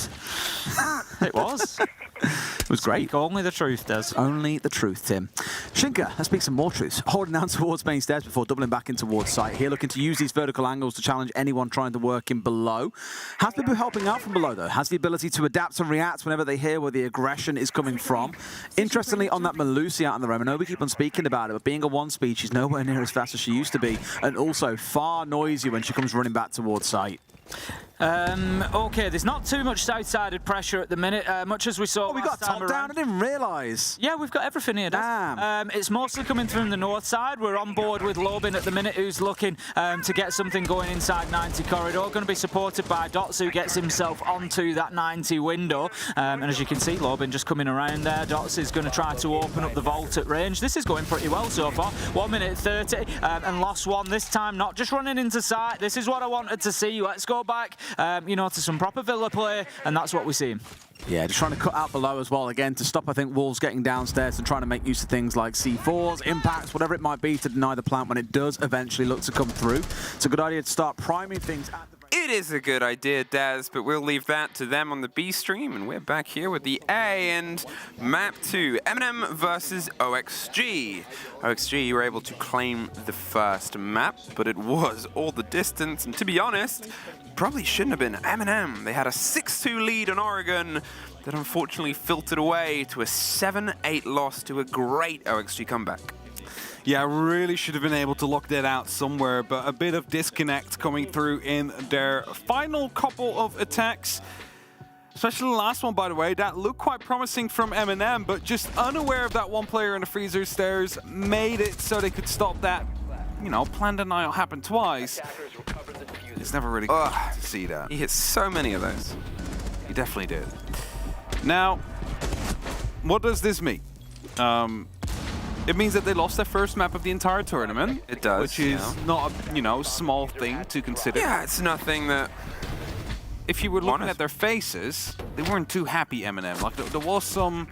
Speaker 21: It was.
Speaker 7: It was great.
Speaker 21: Speak only the truth, Des.
Speaker 7: Only the truth, Tim. Shinka, let's speak some more truths. Holding down towards main stairs before doubling back in towards site. Here looking to use these vertical angles to challenge anyone trying to work in below. Has Bibu helping out from below, though? Has the ability to adapt and react whenever they hear where the aggression is coming from. Interestingly, on that Malusi out in the roam, I know we keep on speaking about it, but being a one-speed, she's nowhere near as fast as she used to be, and also far noisier when she comes running back towards site.
Speaker 21: Okay, there's not too much side-sided pressure at the minute, much as we saw.
Speaker 7: Oh, we got top down. I didn't realise.
Speaker 21: Yeah, we've got everything here.
Speaker 7: Damn.
Speaker 21: It's mostly coming from the north side. We're on board with Lobin at the minute, who's looking to get something going inside 90 corridor. Going to be supported by Dots, who gets himself onto that 90 window. And as you can see, Lobin just coming around there. Dots is going to try to open up the vault at range. This is going pretty well so far. 1 minute 30 and lost one this time. Not just running into sight. This is what I wanted to see. Let's go back, to some proper Villa play, and that's what we're seeing.
Speaker 7: Yeah, just trying to cut out below as well, again, to stop, I think, Wolves getting downstairs and trying to make use of things like C4s, impacts, whatever it might be to deny the plant when it does eventually look to come through. It's a good idea to start priming things at the...
Speaker 15: It is a good idea, Daz, but we'll leave that to them on the B stream, and we're back here with the A and map 2, MNM versus OXG. OXG were able to claim the first map, but it was all the distance, and to be honest, probably shouldn't have been. MNM, they had a 6-2 lead on Oregon that unfortunately filtered away to a 7-8 loss to a great OXG comeback.
Speaker 22: Yeah, really should have been able to lock that out somewhere, but a bit of disconnect coming through in their final couple of attacks. Especially the last one, by the way, that looked quite promising from MNM, but just unaware of that one player in the freezer stairs made it so they could stop that, plan denial happened twice. It's never really good to see that.
Speaker 15: He hit so many of those.
Speaker 22: He definitely did. Now, what does this mean? It means that they lost their first map of the entire tournament.
Speaker 15: It does,
Speaker 22: which is not a, small thing to consider.
Speaker 15: Yeah, it's nothing that...
Speaker 22: If you were looking at their faces, they weren't too happy, MNM. Like, there was some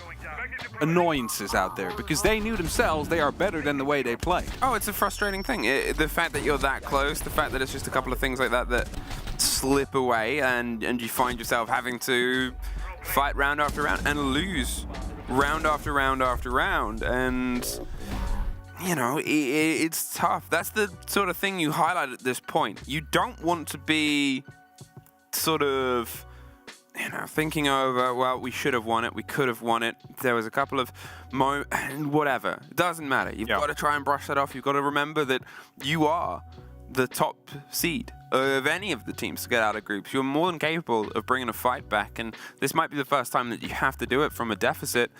Speaker 22: annoyances out there because they knew themselves they are better than the way they play.
Speaker 15: Oh, it's a frustrating thing. The fact that you're that close, the fact that it's just a couple of things like that that slip away and you find yourself having to fight round after round and lose round after round after round. And, it's tough. That's the sort of thing you highlight at this point. You don't want to be sort of... thinking over, well, we should have won it, we could have won it. There was a couple of whatever. It doesn't matter. You've got to try and brush that off. You've got to remember that you are the top seed of any of the teams to get out of groups. You're more than capable of bringing a fight back, and this might be the first time that you have to do it from a deficit,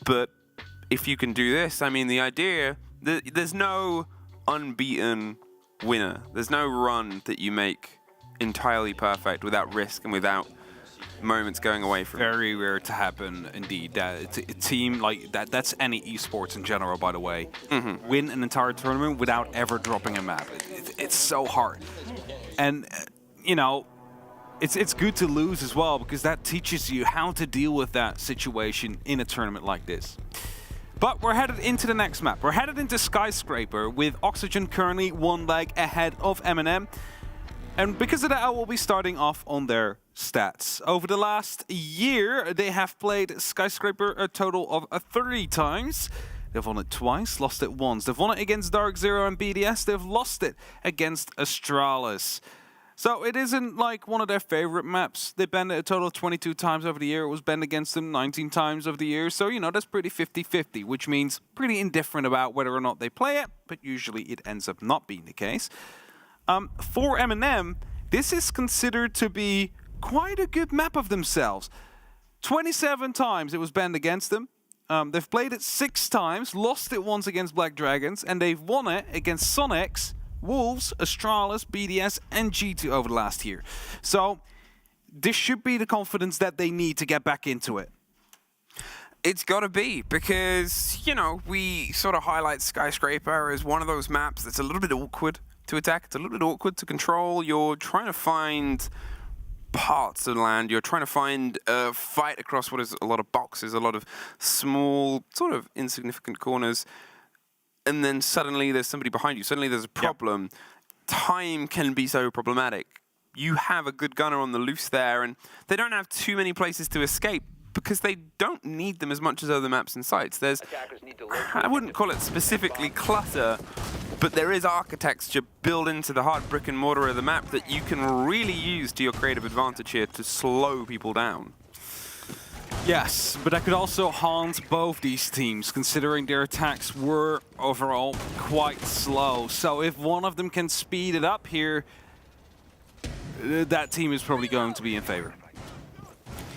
Speaker 15: but if you can do this, the idea, there's no unbeaten winner. There's no run that you make entirely perfect without risk and without moments going away from
Speaker 22: very rare to happen indeed. It's a team like that, that's any esports in general, by the way, win an entire tournament without ever dropping a map. It's so hard, and it's good to lose as well, because that teaches you how to deal with that situation in a tournament like this. But we're headed into the next map. We're headed into Skyscraper with Oxygen currently one leg ahead of MNM. And because of that, I will be starting off on their stats. Over the last year, they have played Skyscraper a total of 30 times. They've won it twice, lost it once. They've won it against DarkZero and BDS. They've lost it against Astralis. So it isn't like one of their favorite maps. They banned it a total of 22 times over the year. It was banned against them 19 times over the year. So, that's pretty 50-50, which means pretty indifferent about whether or not they play it. But usually it ends up not being the case. For MNM, this is considered to be quite a good map of themselves. 27 times it was banned against them. They've played it 6 times, lost it once against Black Dragons, and they've won it against Soniqs, Wolves, Astralis, BDS, and G2 over the last year. So this should be the confidence that they need to get back into it.
Speaker 15: It's got to be, because, you know, we sort of highlight Skyscraper as one of those maps that's a little bit awkward to attack. It's a little bit awkward to control. You're trying to find parts of land. You're trying to find a fight across what is a lot of boxes, a lot of small, sort of insignificant corners. And then suddenly there's somebody behind you. Suddenly there's a problem. Yep. Time can be so problematic. You have a good gunner on the loose there, and they don't have too many places to escape, because they don't need them as much as other maps and sites. There's, I wouldn't call it specifically clutter, but there is architecture built into the hard brick and mortar of the map that you can really use to your creative advantage here to slow people down.
Speaker 22: Yes, but that could also haunt both these teams, considering their attacks were overall quite slow. So if one of them can speed it up here, that team is probably going to be in favor.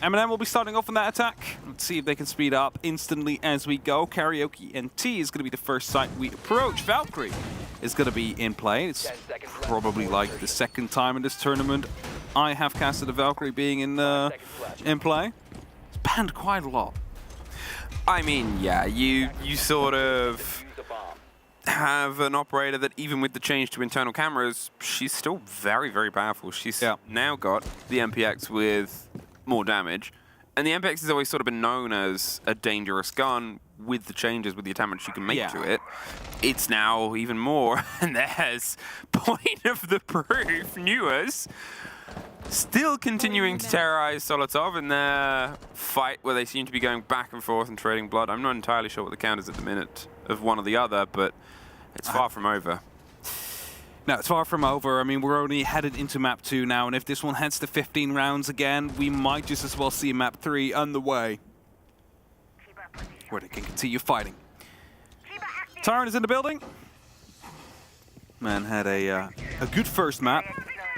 Speaker 22: MNM will be starting off on that attack. Let's see if they can speed up instantly as we go. Karaoke NT is going to be the first site we approach. Valkyrie is going to be in play. It's probably like the second time in this tournament I have casted a Valkyrie being in play. It's banned quite a lot.
Speaker 15: I mean, yeah, you sort of have an operator that, even with the change to internal cameras, she's still very, very powerful. She's now got the MPX with more damage, and the MPX has always sort of been known as a dangerous gun. With the changes, with the damage you can make to it, it's now even more. And there's point of the proof, Newers still continuing to terrorize Solotov in their fight where they seem to be going back and forth and trading blood. I'm not entirely sure what the count is at the minute of one or the other, but it's far from over.
Speaker 22: No, it's far from over. I mean, we're only headed into map 2 now, and if this one heads to 15 rounds again, we might just as well see map 3 underway, where they can continue fighting. Tyrant is in the building. Man had a good first map,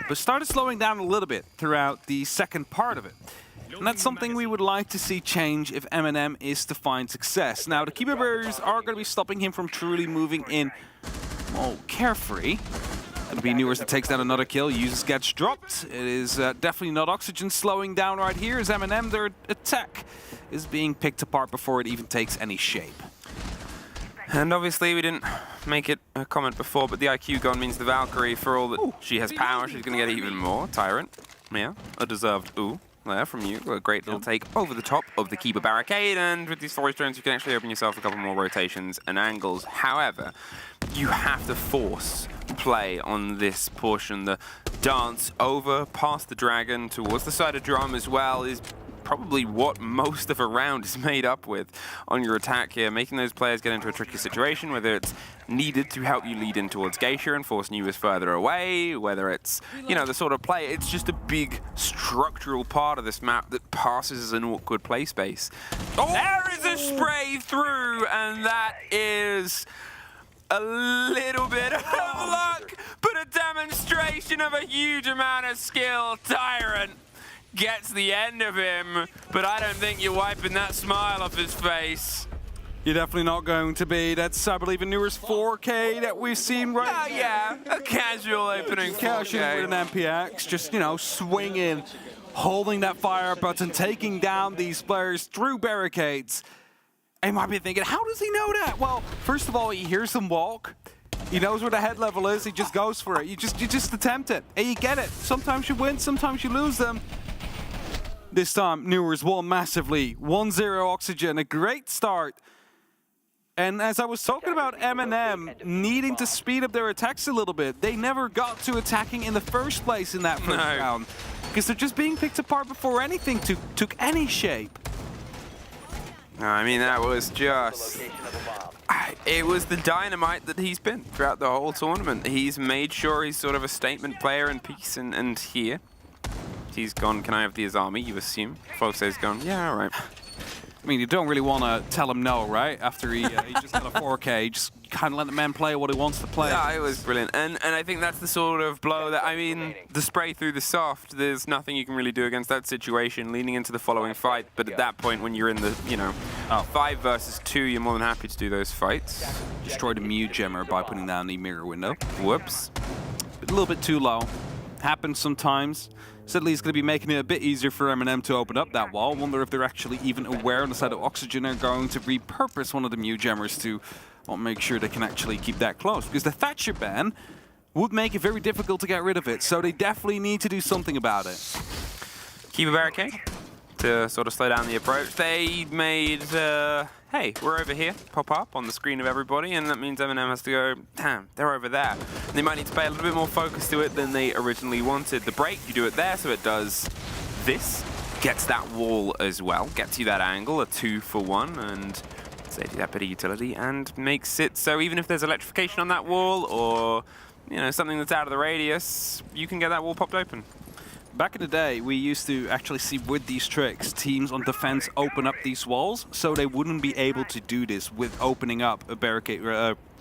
Speaker 22: but started slowing down a little bit throughout the second part of it. And that's something we would like to see change if MNM is to find success. Now, the keeper barriers are going to be stopping him from truly moving in, well, carefree. It'll be Newers that takes down another kill. Uses gets dropped. It is definitely not Oxygen slowing down right here, as MNM, their attack is being picked apart before it even takes any shape.
Speaker 15: And obviously we didn't make it a comment before, but the IQ gone means the Valkyrie, for all that she has power, she's going to get even more. Tyrant, yeah, a deserved ooh there from you. A great little take over the top of the keeper barricade, and with these forest drones you can actually open yourself a couple more rotations and angles. However, you have to force play on this portion. The dance over past the dragon towards the side of drum as well is probably what most of a round is made up with on your attack here, making those players get into a tricky situation, whether it's needed to help you lead in towards Geisha and force Newers further away, whether it's, you know, the sort of play. It's just a big structural part of this map that passes as an awkward play space. Oh, there is a spray through, and that is a little bit of luck, but a demonstration of a huge amount of skill. Tyrant gets the end of him, but I don't think you're wiping that smile off his face.
Speaker 22: You're definitely not going to be. That's, I believe, a Newers 4K that we've seen right now.
Speaker 15: Oh, yeah, a casual opening 4K.
Speaker 22: Casual with an MPX, just, you know, swinging, holding that fire button, taking down these players through barricades. And you might be thinking, how does he know that? Well, first of all, he hears them walk. He knows where the head level is. He just goes for it. You just attempt it, and you get it. Sometimes you win, sometimes you lose them. This time, Newers won massively. 1-0 Oxygen, a great start. And as I was talking about MNM needing to speed up their attacks a little bit, they never got to attacking in the first place in that first round. Because they're just being picked apart before anything took any shape.
Speaker 15: I mean, that was just... It was the dynamite that he's been throughout the whole tournament. He's made sure he's sort of a statement player in peace, and here he's gone, can I have his army, you assume? Folks says gone, yeah, all right.
Speaker 22: I mean, you don't really want to tell him no, right? After he just got a 4K, just kind of let the man play what he wants to play.
Speaker 15: Yeah, it was brilliant. And I think that's the sort of blow that, I mean, the spray through the soft, there's nothing you can really do against that situation leading into the following fight. But at that point, when you're in the, 5 versus 2, you're more than happy to do those fights.
Speaker 22: Destroyed a Mew Gemmer by putting down the mirror window.
Speaker 15: Whoops.
Speaker 22: A little bit too low. Happens sometimes. Suddenly it's going to be making it a bit easier for MNM to open up that wall. Wonder if they're actually even aware on the side of Oxygen are going to repurpose one of the Mew Gemmers to make sure they can actually keep that close. Because the Thatcher ban would make it very difficult to get rid of it. So they definitely need to do something about it.
Speaker 15: Keep a barricade to sort of slow down the approach. They made, hey, we're over here, pop up on the screen of everybody, and that means MNM has to go, damn, they're over there. And they might need to pay a little bit more focus to it than they originally wanted. The break, you do it there, so it does this, gets that wall as well, gets you that angle, a 2-for-1, and saves you that bit of utility, and makes it so even if there's electrification on that wall, or, you know, something that's out of the radius, you can get that wall popped open.
Speaker 22: Back in the day, we used to actually see with these tricks, teams on defense open up these walls, so they wouldn't be able to do this with opening up a barricade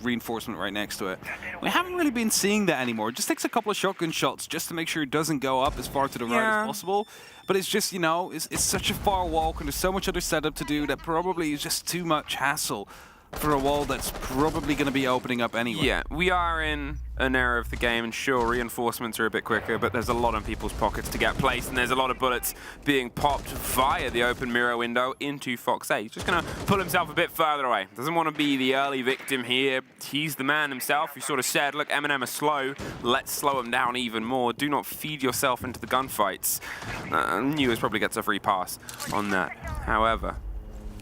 Speaker 22: reinforcement right next to it. We haven't really been seeing that anymore. It just takes a couple of shotgun shots just to make sure it doesn't go up as far to the right as possible. But it's just, you know, it's such a far walk and there's so much other setup to do that probably is just too much hassle for a wall that's probably going to be opening up anyway.
Speaker 15: Yeah, we are in an era of the game, and sure, reinforcements are a bit quicker, but there's a lot in people's pockets to get placed, and there's a lot of bullets being popped via the open mirror window into Fox A. He's just going to pull himself a bit further away. Doesn't want to be the early victim here. He's the man himself who sort of said, look, MNM are slow. Let's slow them down even more. Do not feed yourself into the gunfights. Newers probably gets a free pass on that. However,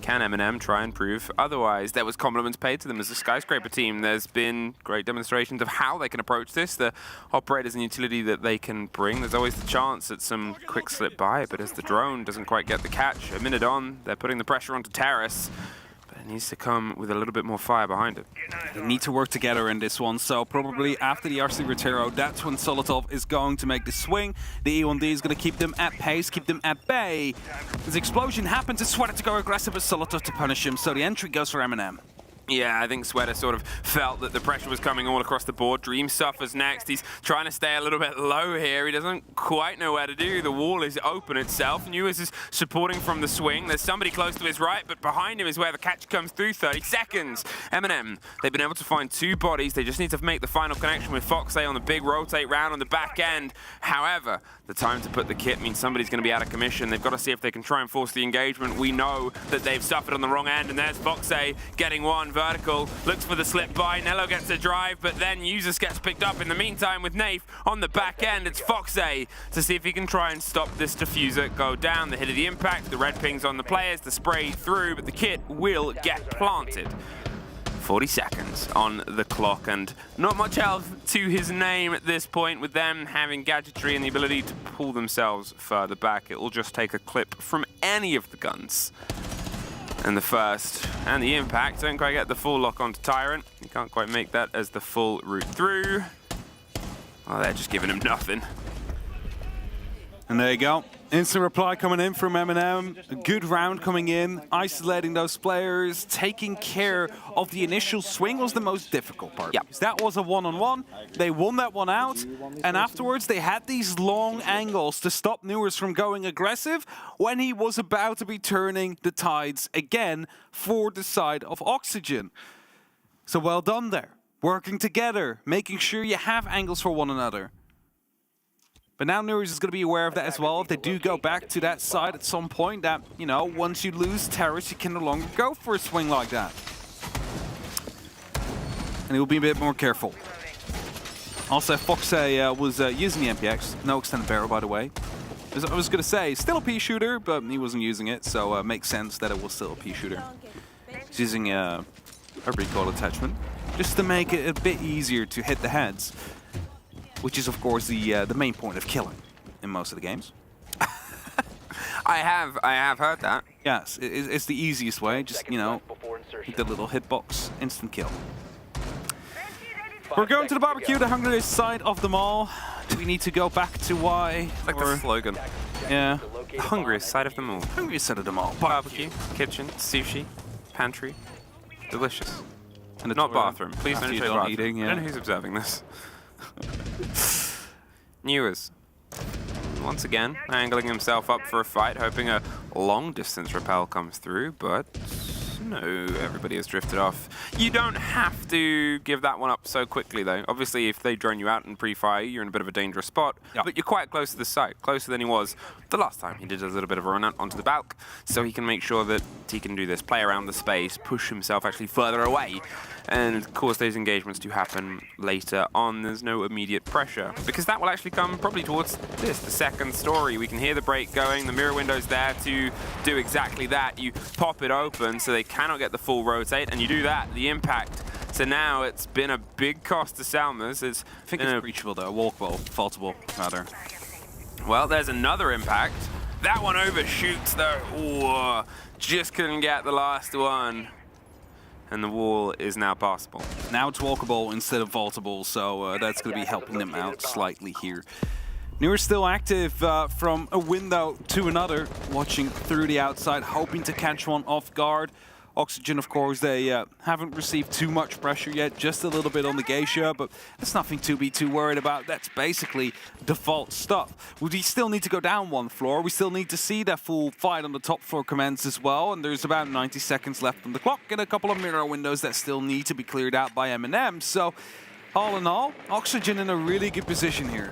Speaker 15: can MNM try and prove otherwise? There was compliments paid to them as a skyscraper team. There's been great demonstrations of how they can approach this, the operators and utility that they can bring. There's always the chance at some quick slip by, but as the drone doesn't quite get the catch, a minute on, they're putting the pressure onto Terrace. It needs to come with a little bit more fire behind it.
Speaker 22: They need to work together in this one, so probably after the RC Rotero, that's when Solotov is going to make the swing. The E1D is going to keep them at pace, keep them at bay. As the explosion happens, it's Sweater to go aggressive as Solotov to punish him, so the entry goes for MNM.
Speaker 15: Yeah, I think Sweater sort of felt that the pressure was coming all across the board. Dream suffers next. He's trying to stay a little bit low here. He doesn't quite know where to do. The wall is open itself. Newers is supporting from the swing. There's somebody close to his right, but behind him is where the catch comes through. 30 seconds. MNM, they've been able to find 2 bodies. They just need to make the final connection with Fox A on the big rotate round on the back end. However, the time to put the kit means somebody's going to be out of commission. They've got to see if they can try and force the engagement. We know that they've suffered on the wrong end, and there's Fox A getting one. Vertical, looks for the slip by. Nello gets a drive, but then Users gets picked up in the meantime with Nafe on the back end. It's Fox A to see if he can try and stop this diffuser go down. The hit of the impact, the red pings on the players, the spray through, but the kit will get planted. 40 seconds on the clock, and not much else to his name at this point. With them having gadgetry and the ability to pull themselves further back, it will just take a clip from any of the guns. And the first and the impact don't quite get the full lock onto Tyrant. You can't quite make that as the full route through. Oh, they're just giving him nothing.
Speaker 22: And there you go. Instant reply coming in from MNM. A good round coming in, isolating those players, taking care of the initial swing was the most difficult part. Because that was a one-on-one. They won that one out, and afterwards they had these long angles to stop Newers from going aggressive when he was about to be turning the tides again for the side of Oxygen. So well done there. Working together, making sure you have angles for one another. But now Newers is going to be aware of that as well. If they do go back to that side at some point, that, you know, once you lose Terrace, you can no longer go for a swing like that. And he'll be a bit more careful. Also, Fox was using the MPX. No extended barrel, by the way. I was going to say, still a pea shooter, but he wasn't using it, so it makes sense that it was still a pea shooter. He's using a recoil attachment, just to make it a bit easier to hit the heads. Which is, of course, the main point of killing in most of the games.
Speaker 15: I have heard that.
Speaker 22: Yes, it's the easiest way. Just, you know, hit the little hitbox, instant kill. We're going to the barbecue, the hungriest side of them all. Do we need to go back to Y?
Speaker 15: Like the slogan.
Speaker 22: Yeah.
Speaker 15: The hungriest side of them all.
Speaker 22: Hungriest side of them all.
Speaker 15: Barbecue, kitchen, sushi, pantry. Delicious. And not bathroom. Please don't say bathroom.
Speaker 22: Eating, yeah.
Speaker 15: I don't know who's observing this. Newers, once again, angling himself up for a fight, hoping a long-distance rappel comes through, but No, everybody has drifted off. You don't have to give that one up so quickly, though. Obviously, if they drone you out and pre-fire, you're in a bit of a dangerous spot. Yep. But you're quite close to the site, closer than he was the last time. He did a little bit of a run out onto the balk, so he can make sure that he can do this, play around the space, push himself actually further away, and cause those engagements to happen later on. There's no immediate pressure, because that will actually come probably towards this, the second story. We can hear the break going, the mirror window's there to do exactly that. You pop it open so they cannot get the full rotate, and you do that, the impact. So now it's been a big cost to Salmers. I think it's breachable though, walkable, faultable rather. Well, there's another impact. That one overshoots though. Ooh, just couldn't get the last one. And the wall is now passable.
Speaker 22: Now it's walkable instead of vaultable, so that's going to be helping them out slightly here. Newer still active from a window to another, watching through the outside, hoping to catch one off guard. Oxygen, of course, they haven't received too much pressure yet, just a little bit on the geisha, but it's nothing to be too worried about. That's basically default stuff. We still need to go down one floor. We still need to see that full fight on the top floor commence as well, and there's about 90 seconds left on the clock and a couple of mirror windows that still need to be cleared out by MNM. So, all in all, Oxygen in a really good position here.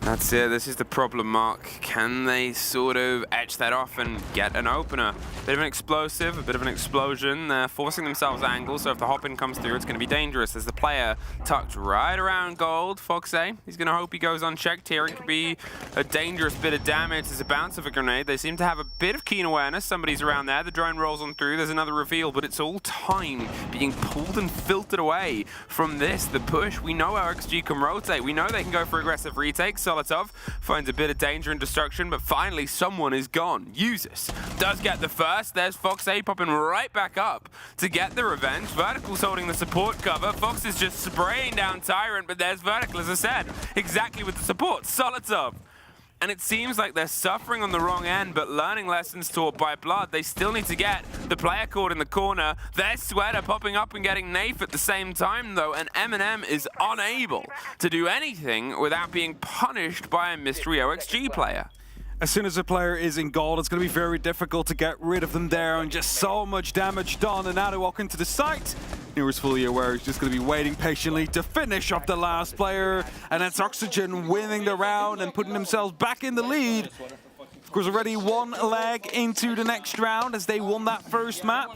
Speaker 15: That's it, this is the problem, Mark. Can they sort of etch that off and get an opener? Bit of an explosive, a bit of an explosion. They're forcing themselves angles, so if the hop-in comes through, it's going to be dangerous. There's the player tucked right around gold, Foxay. He's going to hope he goes unchecked here. It could be a dangerous bit of damage. There's a bounce of a grenade. They seem to have a bit of keen awareness. Somebody's around there. The drone rolls on through. There's another reveal, but it's all time being pulled and filtered away from this, the push. We know our XG can rotate. We know they can go for aggressive retakes. Solotov finds a bit of danger and destruction, but finally someone is gone. Usus does get the first. There's Foxay popping right back up to get the revenge. Vertical's holding the support cover. Fox is just spraying down Tyrant, but there's Vertical, as I said, exactly with the support. Solotov. And it seems like they're suffering on the wrong end, but learning lessons taught by blood. They still need to get the player caught in the corner. There's Sweater popping up and getting Nafe at the same time, though, and MNM is unable to do anything without being punished by a mystery OXG player.
Speaker 22: As soon as a player is in gold, it's going to be very difficult to get rid of them there, and just so much damage done. And now they walk into the site. Newer's fully aware he's just going to be waiting patiently to finish off the last player, and that's Oxygen winning the round and putting themselves back in the lead. Of course, already one leg into the next round as they won that first map,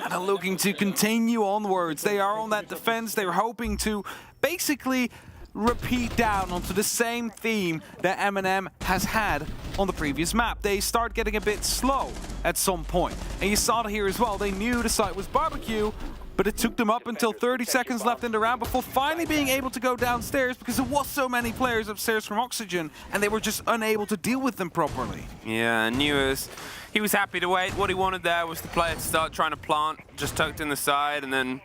Speaker 22: and are looking to continue onwards. They are on that defense. They're hoping to basically repeat down onto the same theme that MNM has had on the previous map. They start getting a bit slow at some point, and you saw it here as well. They knew the site was barbecue, but it took them up until 30 seconds left in the round before finally being able to go downstairs, because there was so many players upstairs from Oxygen and they were just unable to deal with them properly.
Speaker 15: Yeah, Newers, he was happy to wait. What he wanted there was the player to start trying to plant, just tucked in the side, and then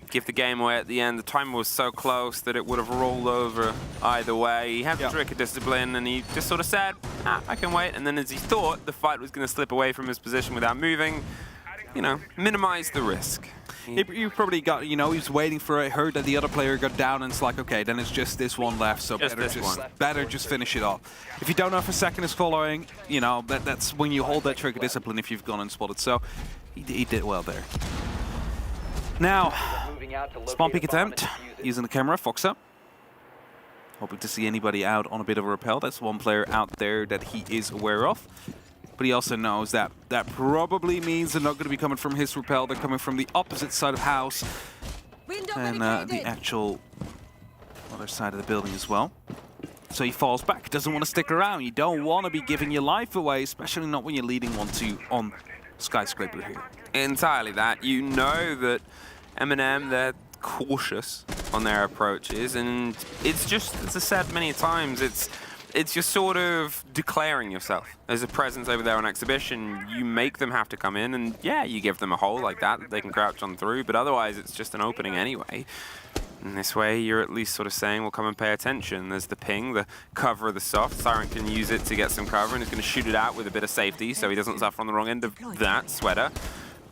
Speaker 15: give the game away at the end. The timer was so close that it would have rolled over either way. He had the trick of discipline, and he just sort of said, I can wait. And then as he thought the fight was going to slip away from his position without moving, you know, minimize the risk.
Speaker 22: You probably got, you know, he was waiting for it, heard that the other player got down, and it's like, okay, then it's just this one left, so better just finish it off. If you don't know if a second is following, you know, that's when you hold that trigger discipline if you've gone and spotted. So he did well there. Now, spawn peek attempt, using the camera, Foxa. Hoping to see anybody out on a bit of a rappel. That's one player out there that he is aware of. But he also knows that that probably means they're not going to be coming from his rappel. They're coming from the opposite side of house. And the actual other side of the building as well. So he falls back, doesn't want to stick around. You don't want to be giving your life away, especially not when you're leading 1-2 on Skyscraper here.
Speaker 15: Entirely that. You know that MNM, they're cautious on their approaches, and it's just, as I said many times, it's just sort of declaring yourself as a presence over there on exhibition. You make them have to come in, and yeah, you give them a hole like that they can crouch on through, but otherwise it's just an opening anyway. And this way you're at least sort of saying, well, come and pay attention. There's the ping, the cover of the soft. Siren can use it to get some cover, and he's going to shoot it out with a bit of safety so he doesn't suffer on the wrong end of that. Sweater.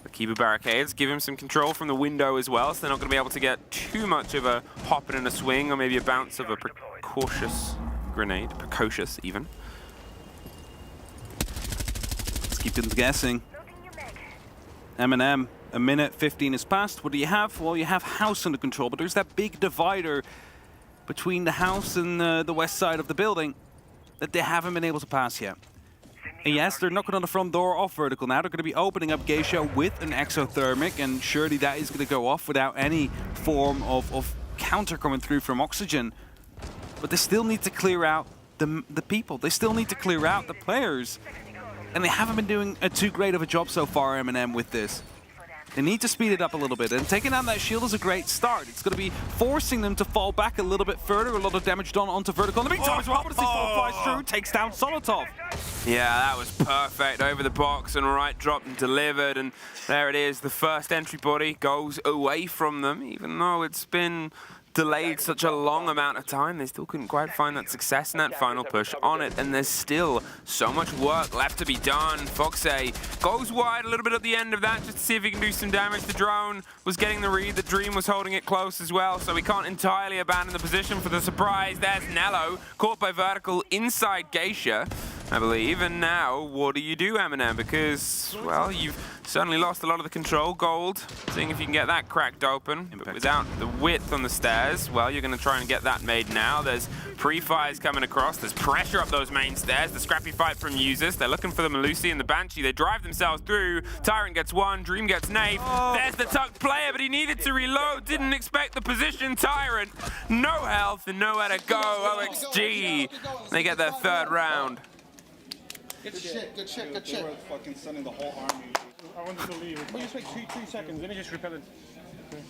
Speaker 15: The Kiba barricades give him some control from the window as well, so they're not going to be able to get too much of a hop and a swing, or maybe a bounce of a precautious grenade, precocious even.
Speaker 22: Let's keep them guessing. MNM, a minute 15 is passed. What do you have? Well, you have house under control, but there's that big divider between the house and the west side of the building that they haven't been able to pass yet. And yes, they're knocking on the front door off vertical now. They're going to be opening up Geisha with an exothermic, and surely that is going to go off without any form of counter coming through from Oxygen. But they still need to clear out the people. They still need to clear out the players. And they haven't been doing too great of a job so far, MNM, with this. They need to speed it up a little bit, and taking down that shield is a great start. It's going to be forcing them to fall back a little bit further. A lot of damage done onto vertical in the meantime as well, but C4 flies through, takes down Solotov.
Speaker 15: Yeah, that was perfect. Over the box and right dropped and delivered, and there it is. The first entry body goes away from them, even though it's been delayed such a long amount of time. They still couldn't quite find that success in that final push on it, and there's still so much work left to be done. Foxe goes wide a little bit at the end of that just to see if he can do some damage. The drone was getting the read, the Dream was holding it close as well, so we can't entirely abandon the position for the surprise. There's Nello, caught by vertical inside Geisha, I believe. And now, what do you do, MNM? Because, well, you've certainly lost a lot of the control. Gold, seeing if you can get that cracked open, but without the width on the stairs, well, you're going to try and get that made now. There's pre-fires coming across. There's pressure up those main stairs. The scrappy fight from users. They're looking for the Melusi and the Banshee. They drive themselves through. Tyrant gets one. Dream gets Nate. There's the tucked player, but he needed to reload. Didn't expect the position. Tyrant, no health and nowhere to go. OXG, they get their third round.
Speaker 8: Good shit, good shit, good shit.
Speaker 18: They were fucking sending the whole army. I wanted to leave. Well, just wait 3 seconds, then he just repelled it. Okay.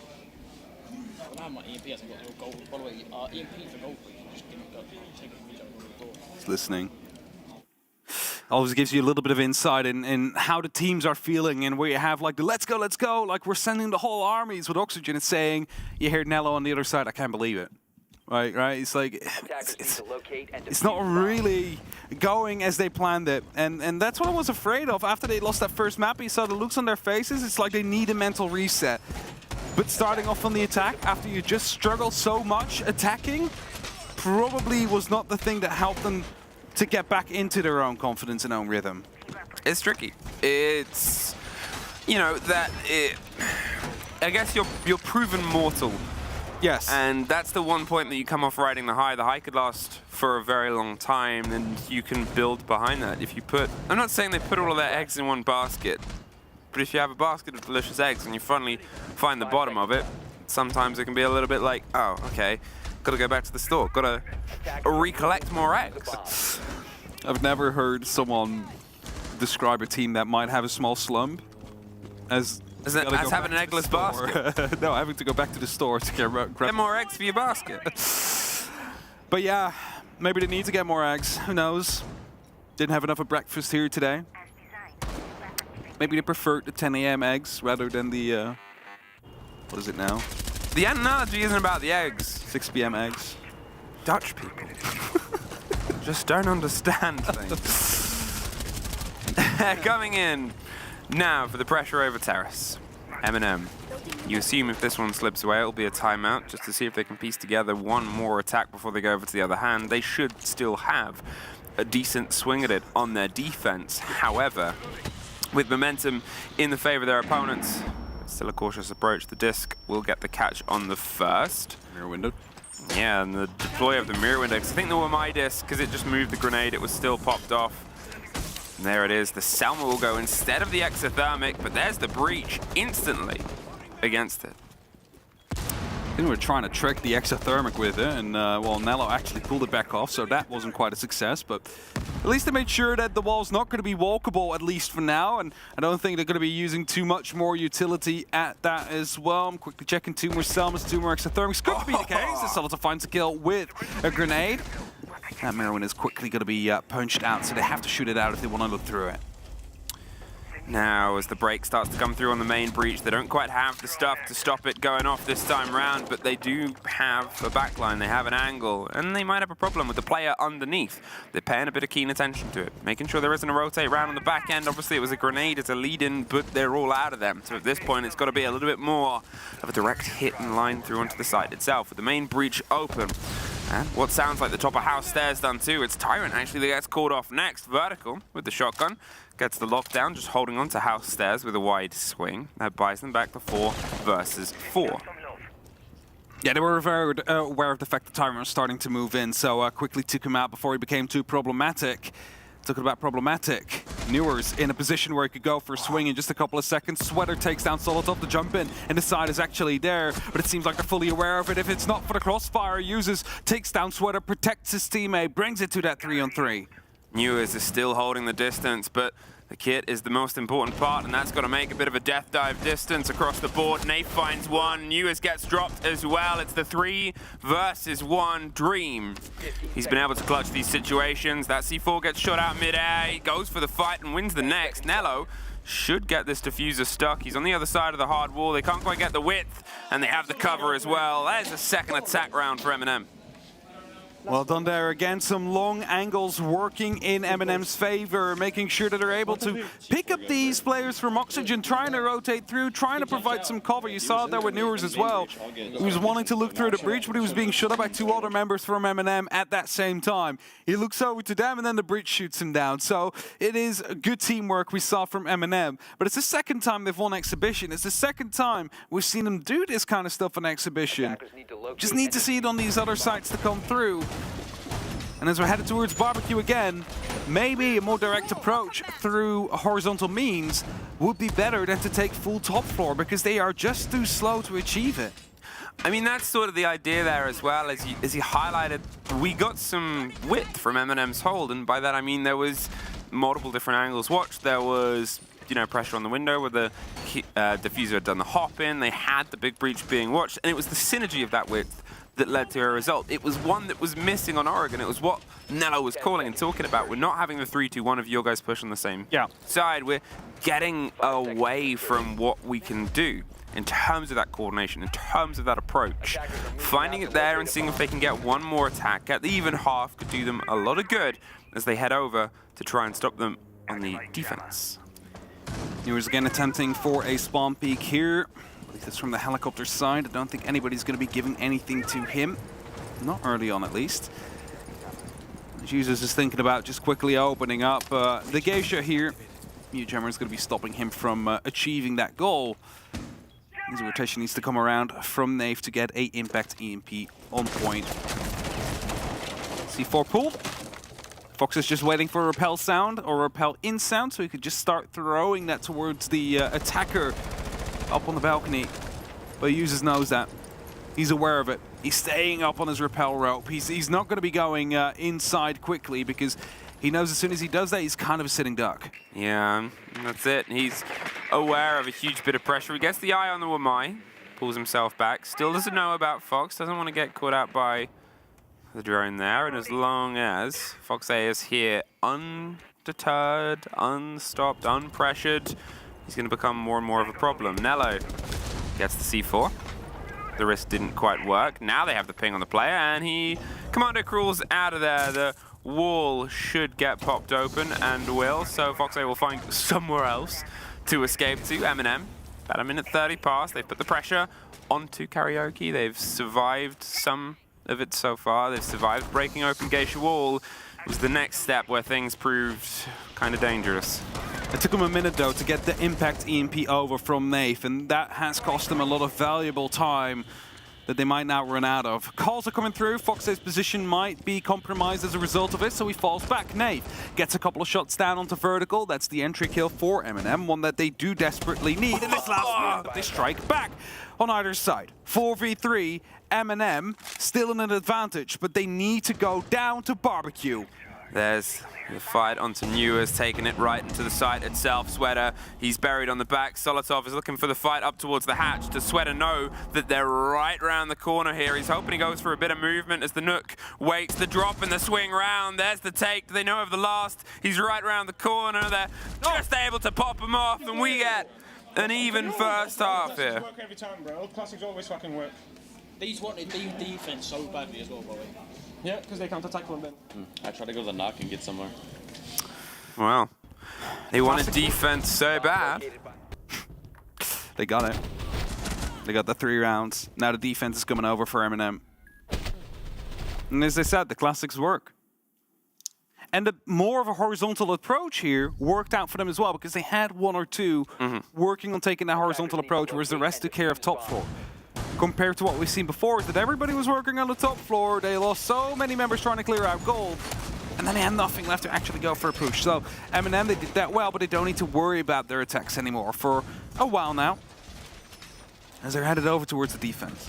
Speaker 17: Now my EMP hasn't got no gold. By the way, EMP for gold, just give me gold. Take it from me, don't
Speaker 22: He's listening. Always gives you a little bit of insight in how the teams are feeling, and where you have like the let's go, like we're sending the whole armies with Oxygen. It's saying, you hear Nello on the other side, I can't believe it. Right, it's like, it's not really going as they planned it. And that's what I was afraid of. After they lost that first map, you saw the looks on their faces. It's like they need a mental reset. But starting off on the attack, after you just struggled so much attacking, probably was not the thing that helped them to get back into their own confidence and own rhythm.
Speaker 15: It's tricky. It's, you know, I guess you're proven mortal.
Speaker 22: Yes.
Speaker 15: And that's the one point that you come off riding the high. The high could last for a very long time, and you can build behind that. If you put, I'm not saying they put all of their eggs in one basket, but if you have a basket of delicious eggs and you finally find the bottom of it, sometimes it can be a little bit like, oh, okay, gotta go back to the store, gotta recollect more eggs.
Speaker 22: I've never heard someone describe a team that might have a small slump as
Speaker 15: having an eggless basket.
Speaker 22: No, having to go back to the store to get
Speaker 15: more eggs for your basket.
Speaker 22: But yeah, maybe they need to get more eggs. Who knows? Didn't have enough of breakfast here today. Maybe they preferred the 10 a.m. eggs rather than the, what is it now?
Speaker 15: The analogy isn't about the eggs.
Speaker 22: 6 p.m. eggs.
Speaker 15: Dutch people just don't understand things. Coming in now for the pressure over terrace. MNM. You assume if this one slips away, it'll be a timeout just to see if they can piece together one more attack before they go over to the other hand. They should still have a decent swing at it on their defense. However, with momentum in the favor of their opponents, still a cautious approach. The disc will get the catch on the first.
Speaker 22: Mirror window.
Speaker 15: Yeah, and the deploy of the mirror window. I think they were my disc because it just moved the grenade. It was still popped off. And there it is. The Selma will go instead of the exothermic, but there's the breach instantly against it.
Speaker 22: I think we were trying to trick the exothermic with it, and well, Nello actually pulled it back off, so that wasn't quite a success, but at least they made sure that the wall's not going to be walkable, at least for now, and I don't think they're going to be using too much more utility at that as well. I'm quickly checking 2 more Selmas, 2 more exothermics. Could be the case. The Solitaire finds a kill with a grenade. That mirror window is quickly going to be punched out, so they have to shoot it out if they want to look through it.
Speaker 15: Now, as the break starts to come through on the main breach, they don't quite have the stuff to stop it going off this time round, but they do have a backline, they have an angle, and they might have a problem with the player underneath. They're paying a bit of keen attention to it, making sure there isn't a rotate round on the back end. Obviously, it was a grenade as a lead-in, but they're all out of them. So at this point, it's got to be a little bit more of a direct hit and line through onto the site itself. With the main breach open, And what sounds like the top of house stairs done too. It's Tyrant actually that gets called off next. Vertical with the shotgun. Gets the lockdown, just holding on to house stairs with a wide swing. That buys them back to 4 versus 4.
Speaker 22: Yeah, they were very aware of the fact that Tyrant was starting to move in, so quickly took him out before he became too problematic. Talking about problematic, Newers in a position where he could go for a swing in just a couple of seconds. Sweater takes down Solotov, the jump in, and the side is actually there, but it seems like they're fully aware of it. If it's not for the crossfire, takes down Sweater, protects his teammate, brings it to that 3-on-3.
Speaker 15: Newers is still holding the distance, but the kit is the most important part, and that's got to make a bit of a death dive distance across the board. Nafe finds one. Newers gets dropped as well. It's the 3 versus 1 Dream. He's been able to clutch these situations. That C4 gets shot out mid-air. He goes for the fight and wins the next. Nello should get this diffuser stuck. He's on the other side of the hard wall. They can't quite get the width, and they have the cover as well. There's a second attack round for MNM.
Speaker 22: Well done there again, some long angles working in MNM's favor, making sure that they're able to pick up these players from Oxygen, trying to rotate through, trying to provide some cover. You saw it there with Newers as well. He was wanting to look through the breach, but he was being shot up by 2 other members from MNM at that same time. He looks over to them, and then the breach shoots him down. So it is good teamwork we saw from MNM. But it's the second time they've won Exhibition. It's the second time we've seen them do this kind of stuff on Exhibition. Just need to see it on these other sites to come through. And as we're headed towards barbecue again, maybe a more direct approach through horizontal means would be better than to take full top floor, because they are just too slow to achieve it.
Speaker 15: I mean, that's sort of the idea there as well. As he highlighted, we got some width from MNM's hold, and by that I mean there was multiple different angles watched. There was, you know, pressure on the window where the diffuser had done the hop in. They had the big breach being watched, and it was the synergy of that width that led to a result. It was one that was missing on Oregon. It was what Nello was calling and talking about. We're not having the 3-2-1 of your guys push on the same side. We're getting away from what we can do in terms of that coordination, in terms of that approach. Finding it there and seeing if they can get one more attack at the even half could do them a lot of good as they head over to try and stop them on the defense.
Speaker 22: Newers again attempting for a spawn peek here. That's from the helicopter side. I don't think anybody's going to be giving anything to him. Not early on, at least. Jesus is thinking about just quickly opening up the Geisha here. Jammer is going to be stopping him from achieving that goal. His rotation needs to come around from Nave to get a impact EMP on point. C4 pulled. Fox is just waiting for a repel sound or repel in sound, so he could just start throwing that towards the attacker up on the balcony. But Users knows that. He's aware of it. He's staying up on his rappel rope. He's not going to be going inside quickly, because he knows as soon as he does that, he's kind of a sitting duck.
Speaker 15: Yeah, that's it. He's aware of a huge bit of pressure. He gets the eye on the Wamai, pulls himself back. Still doesn't know about Fox. Doesn't want to get caught out by the drone there. And as long as Fox A is here undeterred, unstopped, unpressured, he's going to become more and more of a problem. Nello gets the C4. The risk didn't quite work. Now they have the ping on the player, and he Commander crawls out of there. The wall should get popped open, and will. So Fox A will find somewhere else to escape to. MNM, about a minute 30 past. They've put the pressure onto Karaoke. They've survived some of it so far. They've survived breaking open Geisha wall. It was the next step where things proved kind of dangerous.
Speaker 22: It took him a minute, though, to get the impact EMP over from Nath, and that has cost them a lot of valuable time that they might now run out of. Calls are coming through. Fox's position might be compromised as a result of it, so he falls back. Nath gets a couple of shots down onto vertical. That's the entry kill for MNM, one that they do desperately need. In this last round, they strike back on either side. 4v3, MNM still in an advantage, but they need to go down to barbecue.
Speaker 15: There's the fight onto Newers, taking it right into the site itself. Sweater, he's buried on the back. Solotov is looking for the fight up towards the hatch. Does Sweater know that they're right around the corner here? He's hoping he goes for a bit of movement as the Nook waits. The drop and the swing round. There's the take. Do they know of the last? He's right around the corner. They're just able to pop him off, and we get an even first half here.
Speaker 18: Work every time, bro. Classics always fucking work.
Speaker 17: These wanted defense so badly as well, by the way.
Speaker 18: Yeah, because they can't attack from them.
Speaker 4: I try to go to the knock and get somewhere.
Speaker 15: Well, they wanted defense so bad.
Speaker 22: They got it. They got the 3 rounds. Now the defense is coming over for MNM. And as I said, the classics work. And more of a horizontal approach here worked out for them as well, because they had one or two working on taking that horizontal approach, whereas the rest took care of top floor. Compared to what we've seen before, is that everybody was working on the top floor. They lost so many members trying to clear out gold, and then they had nothing left to actually go for a push. So MNM, they did that well, but they don't need to worry about their attacks anymore for a while now, as they're headed over towards the defense.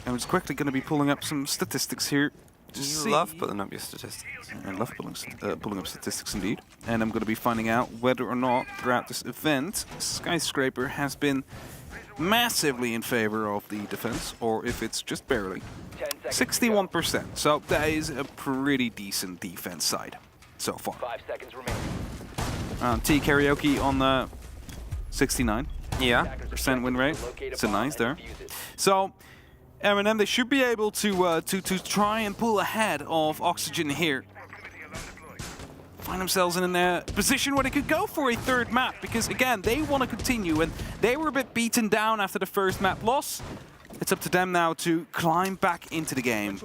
Speaker 22: And we're just quickly going to be pulling up some statistics here.
Speaker 15: You love pulling up your statistics.
Speaker 22: I love pulling up statistics indeed. And I'm going to be finding out whether or not throughout this event, Skyscraper has been massively in favor of the defense, or if it's just barely. 61%. So that is a pretty decent defense side so far.
Speaker 6: 5 seconds remaining.
Speaker 22: T Karaoke on the 69.
Speaker 15: Yeah.
Speaker 22: Percent win rate. It's a nice there. So MNM, they should be able to try and pull ahead of Oxygen here. Find themselves in a position where they could go for a third map, because again, they want to continue, and they were a bit beaten down after the first map loss. It's up to them now to climb back into the game.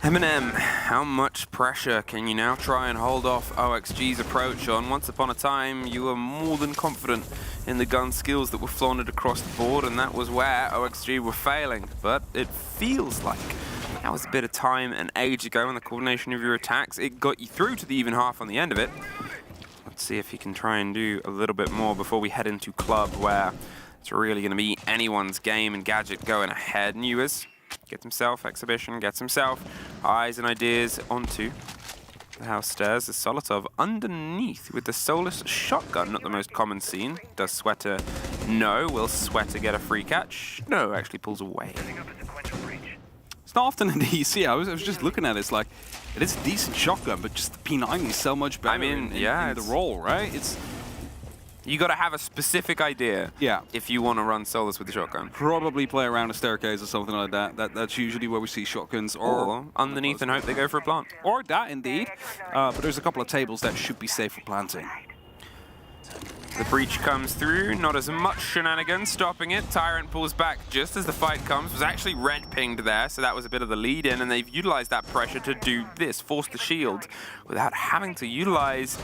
Speaker 15: MNM, how much pressure can you now try and hold off OXG's approach on? Once upon a time, you were more than confident in the gun skills that were flaunted across the board, and that was where OXG were failing. But it feels like that was a bit of time and age ago, and the coordination of your attacks, it got you through to the even half on the end of it. Let's see if he can try and do a little bit more before we head into club, where it's really going to be anyone's game and Gadget going ahead. Newers gets himself exhibition, gets himself eyes and ideas onto the house stairs. Is Solotov underneath with the Solus shotgun, not the most common scene. Does Sweater? No. Will Sweater get a free catch? No, actually pulls away.
Speaker 22: It's not often in the EC. I was just looking at it. It's like, it is a decent shotgun, but just the P90 is so much better.
Speaker 15: I mean,
Speaker 22: in the role, right? It's
Speaker 15: you got to have a specific idea.
Speaker 22: Yeah.
Speaker 15: If you want to run Solus with the shotgun,
Speaker 22: probably play around a staircase or something like that. That's usually where we see shotguns, or
Speaker 15: underneath and hope they go for a plant.
Speaker 22: Or that indeed. But there's a couple of tables that should be safe for planting.
Speaker 15: The breach comes through, not as much shenanigans stopping it. Tyrant pulls back just as the fight comes. Was actually red pinged there, so that was a bit of the lead in, and they've utilized that pressure to do this, force the shield, without having to utilize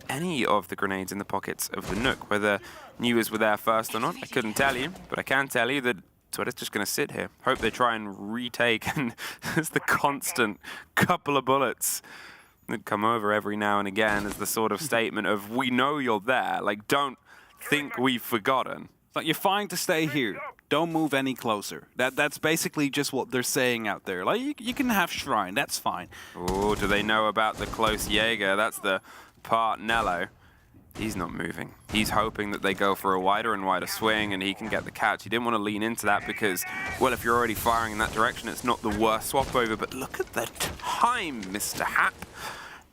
Speaker 15: any of the grenades in the pockets of the Nook. Whether Newers were there first or not, I couldn't tell you, but I can tell you that Twitter's just going to sit here. Hope they try and retake, and there's the constant couple of bullets that come over every now and again as the sort of statement of, we know you're there, like, don't think we've forgotten.
Speaker 22: Like, you're fine to stay here. Don't move any closer. That's basically just what they're saying out there. Like, you can have Shrine, that's fine.
Speaker 15: Oh, do they know about the close Jaeger? That's the part Nello. He's not moving. He's hoping that they go for a wider and wider swing and he can get the catch. He didn't want to lean into that because, well, if you're already firing in that direction, it's not the worst swap over. But look at the time, Mr. Hap.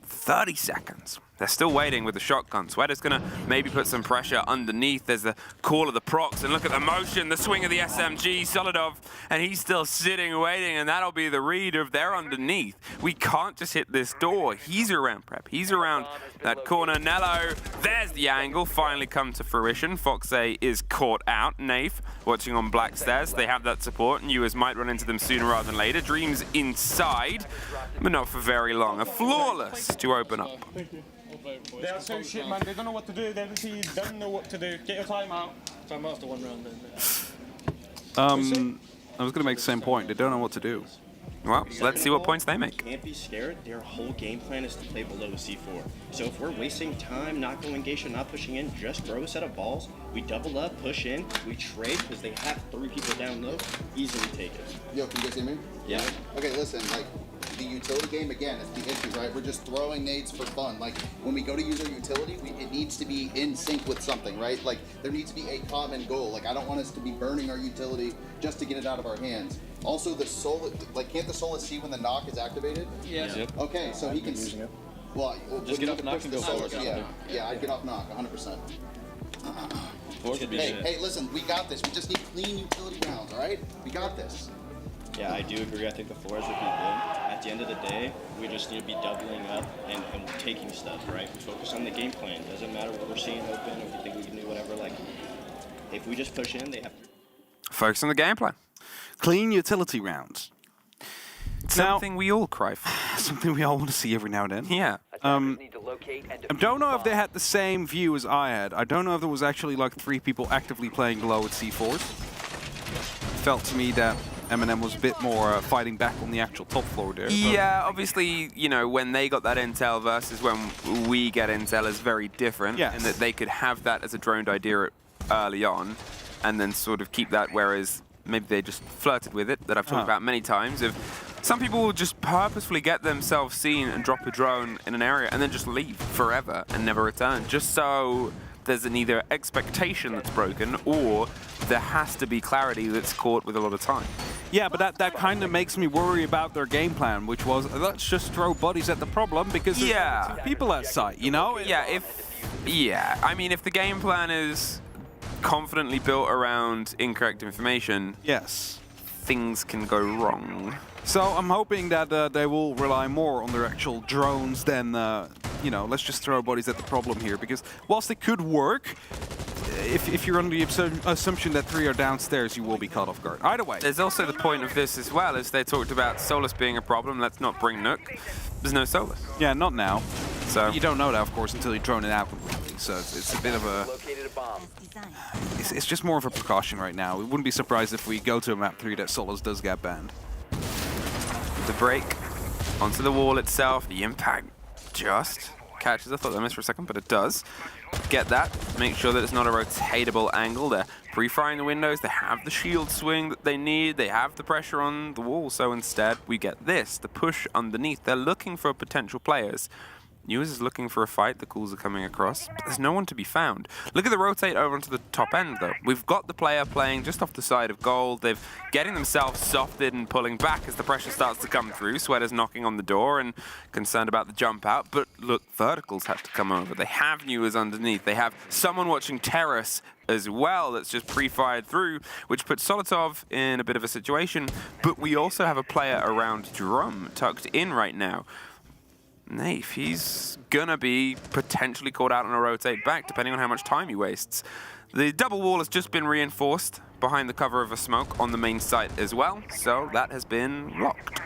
Speaker 15: 30 seconds. They're still waiting with the shotgun. Sweater's gonna maybe put some pressure underneath. There's the call of the procs, and look at the motion, the swing of the SMG, Solidov, and he's still sitting, waiting, and that'll be the read of they're underneath. We can't just hit this door. He's around prep. He's around that corner. Nello, there's the angle, finally come to fruition. Foxay is caught out. Nafe watching on black stairs. They have that support. Newers might run into them sooner rather than later. Dreams inside, but not for very long. A flawless to open up.
Speaker 18: They are so shit, man. They don't know what to do. They obviously don't know what to do. Get your timeout. Timeout's the one round.
Speaker 22: I was going to make the same point. They don't know what to do.
Speaker 15: Well, let's see what points they make.
Speaker 4: Can't be scared. Their whole game plan is to play below C4. So if we're wasting time, not going Geisha, not pushing in, just throw a set of balls. We double up, push in, we trade because they have 3 people down low. Easily take it.
Speaker 8: Yo, can you guys hear me?
Speaker 4: Yeah.
Speaker 8: Okay, listen, like, the utility game, again, is the issue, right? We're just throwing nades for fun. Like, when we go to use our utility, it needs to be in sync with something, right? Like, there needs to be a common goal. Like, I don't want us to be burning our utility just to get it out of our hands. Also, the Solus, like, can't the Solus see when the knock is activated?
Speaker 4: Yes. Yep.
Speaker 8: Okay, so he can. Well,
Speaker 4: just get off knock and go forward.
Speaker 8: Yeah, I'd get off knock, 100%. Hey, listen, we got this. We just need clean utility rounds, all right? We got this.
Speaker 4: Yeah, I do agree. I think the floors would be good. At the end of the day, we just need to be doubling up and taking stuff, right? We focus on the game plan. Doesn't matter what we're seeing open, or if we think we can do whatever. Like, if we just push in, they have to.
Speaker 15: Focus on the game plan.
Speaker 22: clean utility rounds.
Speaker 15: Something we all cry for.
Speaker 22: Something we all want to see every now and then.
Speaker 15: Yeah.
Speaker 22: I don't know if they had the same view as I had. I don't know if there was actually like 3 people actively playing below at C4s. It felt to me that MNM was a bit more fighting back on the actual top floor there.
Speaker 15: Yeah, obviously, you know, when they got that intel versus when we get intel is very different.
Speaker 22: Yes.
Speaker 15: In that they could have that as a droned idea early on and then sort of keep that, whereas maybe they just flirted with it, that I've talked about many times. Some people will just purposefully get themselves seen and drop a drone in an area and then just leave forever and never return, just so there's an either expectation that's broken or there has to be clarity that's caught with a lot of time.
Speaker 22: Yeah, but that kind of makes me worry about their game plan, which was, let's just throw bodies at the problem because there's 2 people at site, you know?
Speaker 15: Yeah, I mean, if the game plan is confidently built around incorrect information,
Speaker 22: yes,
Speaker 15: things can go wrong.
Speaker 22: So I'm hoping that they will rely more on their actual drones than, you know, let's just throw bodies at the problem here. Because whilst it could work, if you're under the assumption that 3 are downstairs, you will be caught off guard. Either way.
Speaker 15: There's also the point of this as well, as they talked about Solus being a problem. Let's not bring Nook. There's no Solus.
Speaker 22: Yeah, not now.
Speaker 15: So
Speaker 22: you don't know that, of course, until you drone it out completely. So it's a bit of a... It's just more of a precaution right now. We wouldn't be surprised if we go to a map 3 that Solus does get banned.
Speaker 15: The break onto the wall itself, the impact just catches. I thought that missed for a second, but it does. Get that, make sure that it's not a rotatable angle. They're pre-firing the windows, they have the shield swing that they need, they have the pressure on the wall, so instead we get this, the push underneath. They're looking for potential players. News is looking for a fight, the calls are coming across, but there's no one to be found. Look at the rotate over onto the top end though. We've got the player playing just off the side of gold. They're getting themselves softed and pulling back as the pressure starts to come through. Sweater's knocking on the door and concerned about the jump out, but look, verticals have to come over. They have News underneath. They have someone watching Terrace as well that's just pre-fired through, which puts Solitov in a bit of a situation, but we also have a player around Drum tucked in right now. Nafe, he's gonna be potentially caught out on a rotate back, depending on how much time he wastes. The double wall has just been reinforced behind the cover of a smoke on the main site as well, so that has been locked.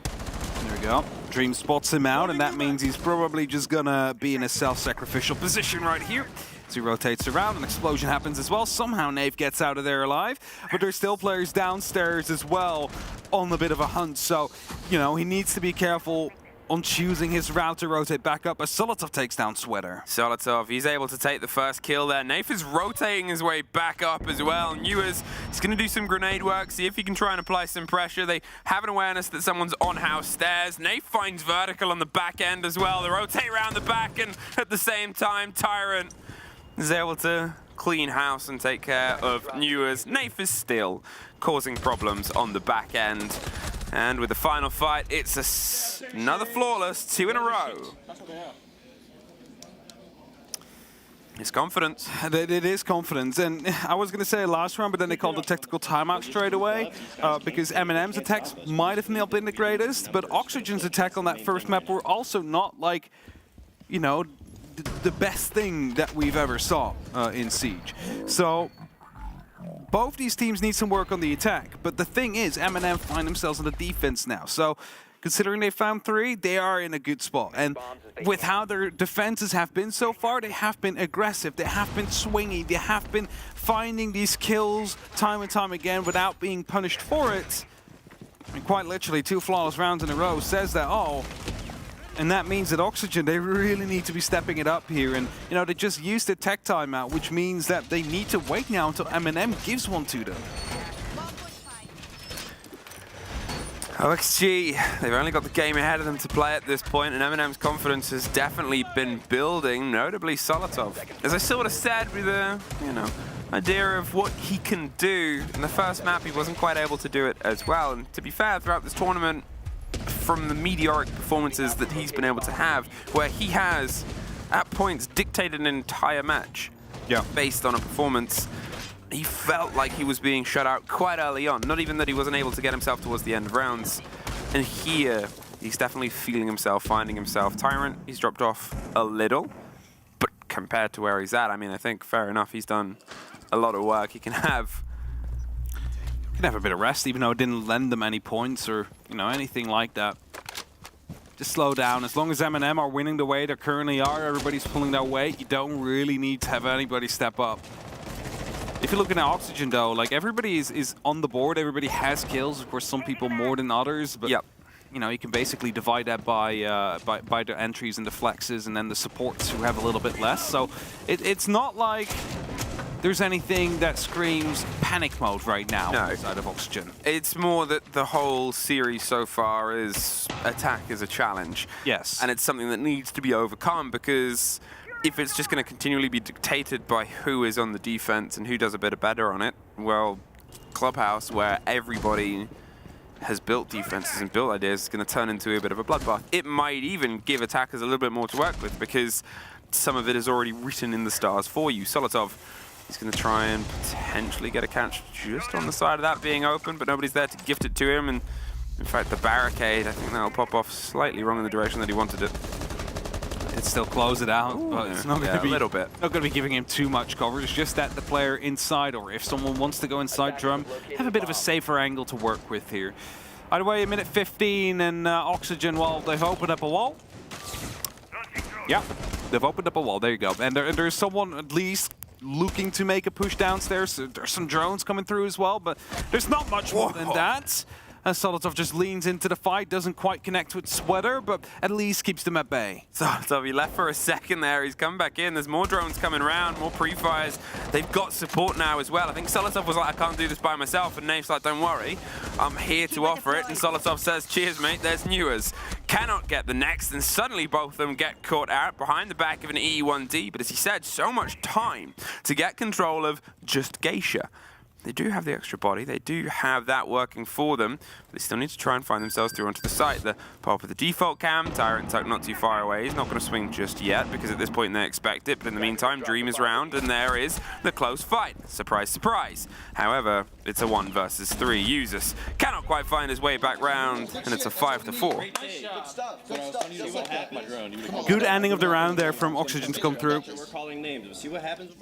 Speaker 22: There we go. Dream spots him out, and that means he's probably just gonna be in a self-sacrificial position right here. As he rotates around, an explosion happens as well. Somehow Nave gets out of there alive, but there's still players downstairs as well on a bit of a hunt, so, you know, he needs to be careful on choosing his route to rotate back up as Solitov takes down Sweater.
Speaker 15: Solitov, he's able to take the first kill there. Nafe is rotating his way back up as well. Newers is going to do some grenade work, see if he can try and apply some pressure. They have an awareness that someone's on house stairs. Nafe finds vertical on the back end as well. They rotate around the back, and at the same time, Tyrant is able to clean house and take care of Newers. Nafe is still causing problems on the back end. And with the final fight, it's another flawless 2 in a row. It's confidence.
Speaker 22: It is confidence. And I was going to say last round, but then they called the tactical timeout straight away because MNM's attacks might have not been the greatest, but Oxygen's attack on that first map were also not like, you know, the best thing that we've ever saw in Siege. So both these teams need some work on the attack, but the thing is, MNM find themselves on the defense now. So considering they found 3, they are in a good spot. And with how their defenses have been so far, they have been aggressive, they have been swingy, they have been finding these kills time and time again without being punished for it. And quite literally, 2 flawless rounds in a row says that all. And that means that Oxygen, they really need to be stepping it up here. And, you know, they just used the tech timeout, which means that they need to wait now until MNM gives one to them.
Speaker 15: OXG, they've only got the game ahead of them to play at this point, and MNM's confidence has definitely been building, notably Solitov. As I sort of said with a, you know, idea of what he can do. In the first map, he wasn't quite able to do it as well. And to be fair, throughout this tournament, from the meteoric performances that he's been able to have, where he has, at points, dictated an entire match based on a performance, he felt like he was being shut out quite early on. Not even that he wasn't able to get himself towards the end of rounds. And here, he's definitely feeling himself, finding himself. Tyrant, he's dropped off a little, but compared to where he's at, I mean, I think fair enough, he's done a lot of work. He can have
Speaker 22: Can have a bit of rest, even though it didn't lend them any points or, you know, anything like that. Just slow down. As long as MNM are winning the way they currently are, everybody's pulling their weight, you don't really need to have anybody step up. If you're looking at Oxygen, though, like, everybody is on the board, everybody has kills. Of course, some people more than others, but, you know, you can basically divide that by the entries and the flexes, and then the supports who have a little bit less. So it's not like there's anything that screams panic mode right now inside of Oxygen.
Speaker 15: It's more that the whole series so far is attack is a challenge.
Speaker 22: Yes.
Speaker 15: And it's something that needs to be overcome, because if it's just going to continually be dictated by who is on the defense and who does a bit better on it, well, Clubhouse, where everybody has built defenses and built ideas, is going to turn into a bit of a bloodbath. It might even give attackers a little bit more to work with, because some of it is already written in the stars for you. Solotov, he's going to try and potentially get a catch just on the side of that being open, but nobody's there to gift it to him. And in fact, the barricade, I think that'll pop off slightly wrong in the direction that he wanted it.
Speaker 22: It'd still close it out, but it's not going to be
Speaker 15: a little bit.
Speaker 22: Not going to be giving him too much cover. It's just that the player inside, or if someone wants to go inside drum, have a bit of a safer angle to work with here. Either way, a minute 15 and Oxygen, well, they've opened up a wall. Yeah, they've opened up a wall. There you go. And there's someone at least looking to make a push downstairs. There's some drones coming through as well, but there's not much more than that. And Solotov just leans into the fight, doesn't quite connect with Sweater, but at least keeps them at bay.
Speaker 15: Solotov, he left for a second there. He's come back in. There's more drones coming around, more pre-fires. They've got support now as well. I think Solotov was like, I can't do this by myself. And Nave's like, don't worry, I'm here to offer it. And Solotov says, cheers, mate, there's Newers. Cannot get the next, and suddenly both of them get caught out behind the back of an E1D. But as he said, so much time to get control of just Geisha. They do have the extra body, they do have that working for them, but they still need to try and find themselves through onto the site. The pop of the default cam, Tyrant Tuck not too far away, he's not going to swing just yet, because at this point they expect it, but in the meantime, Dream is round, and there is the close fight. Surprise, surprise. However, it's a 1 versus 3. Users cannot quite find his way back round, and it's a 5-4.
Speaker 22: Good ending of the round there from Oxygen to come through.
Speaker 4: We're calling names. We'll see what happens.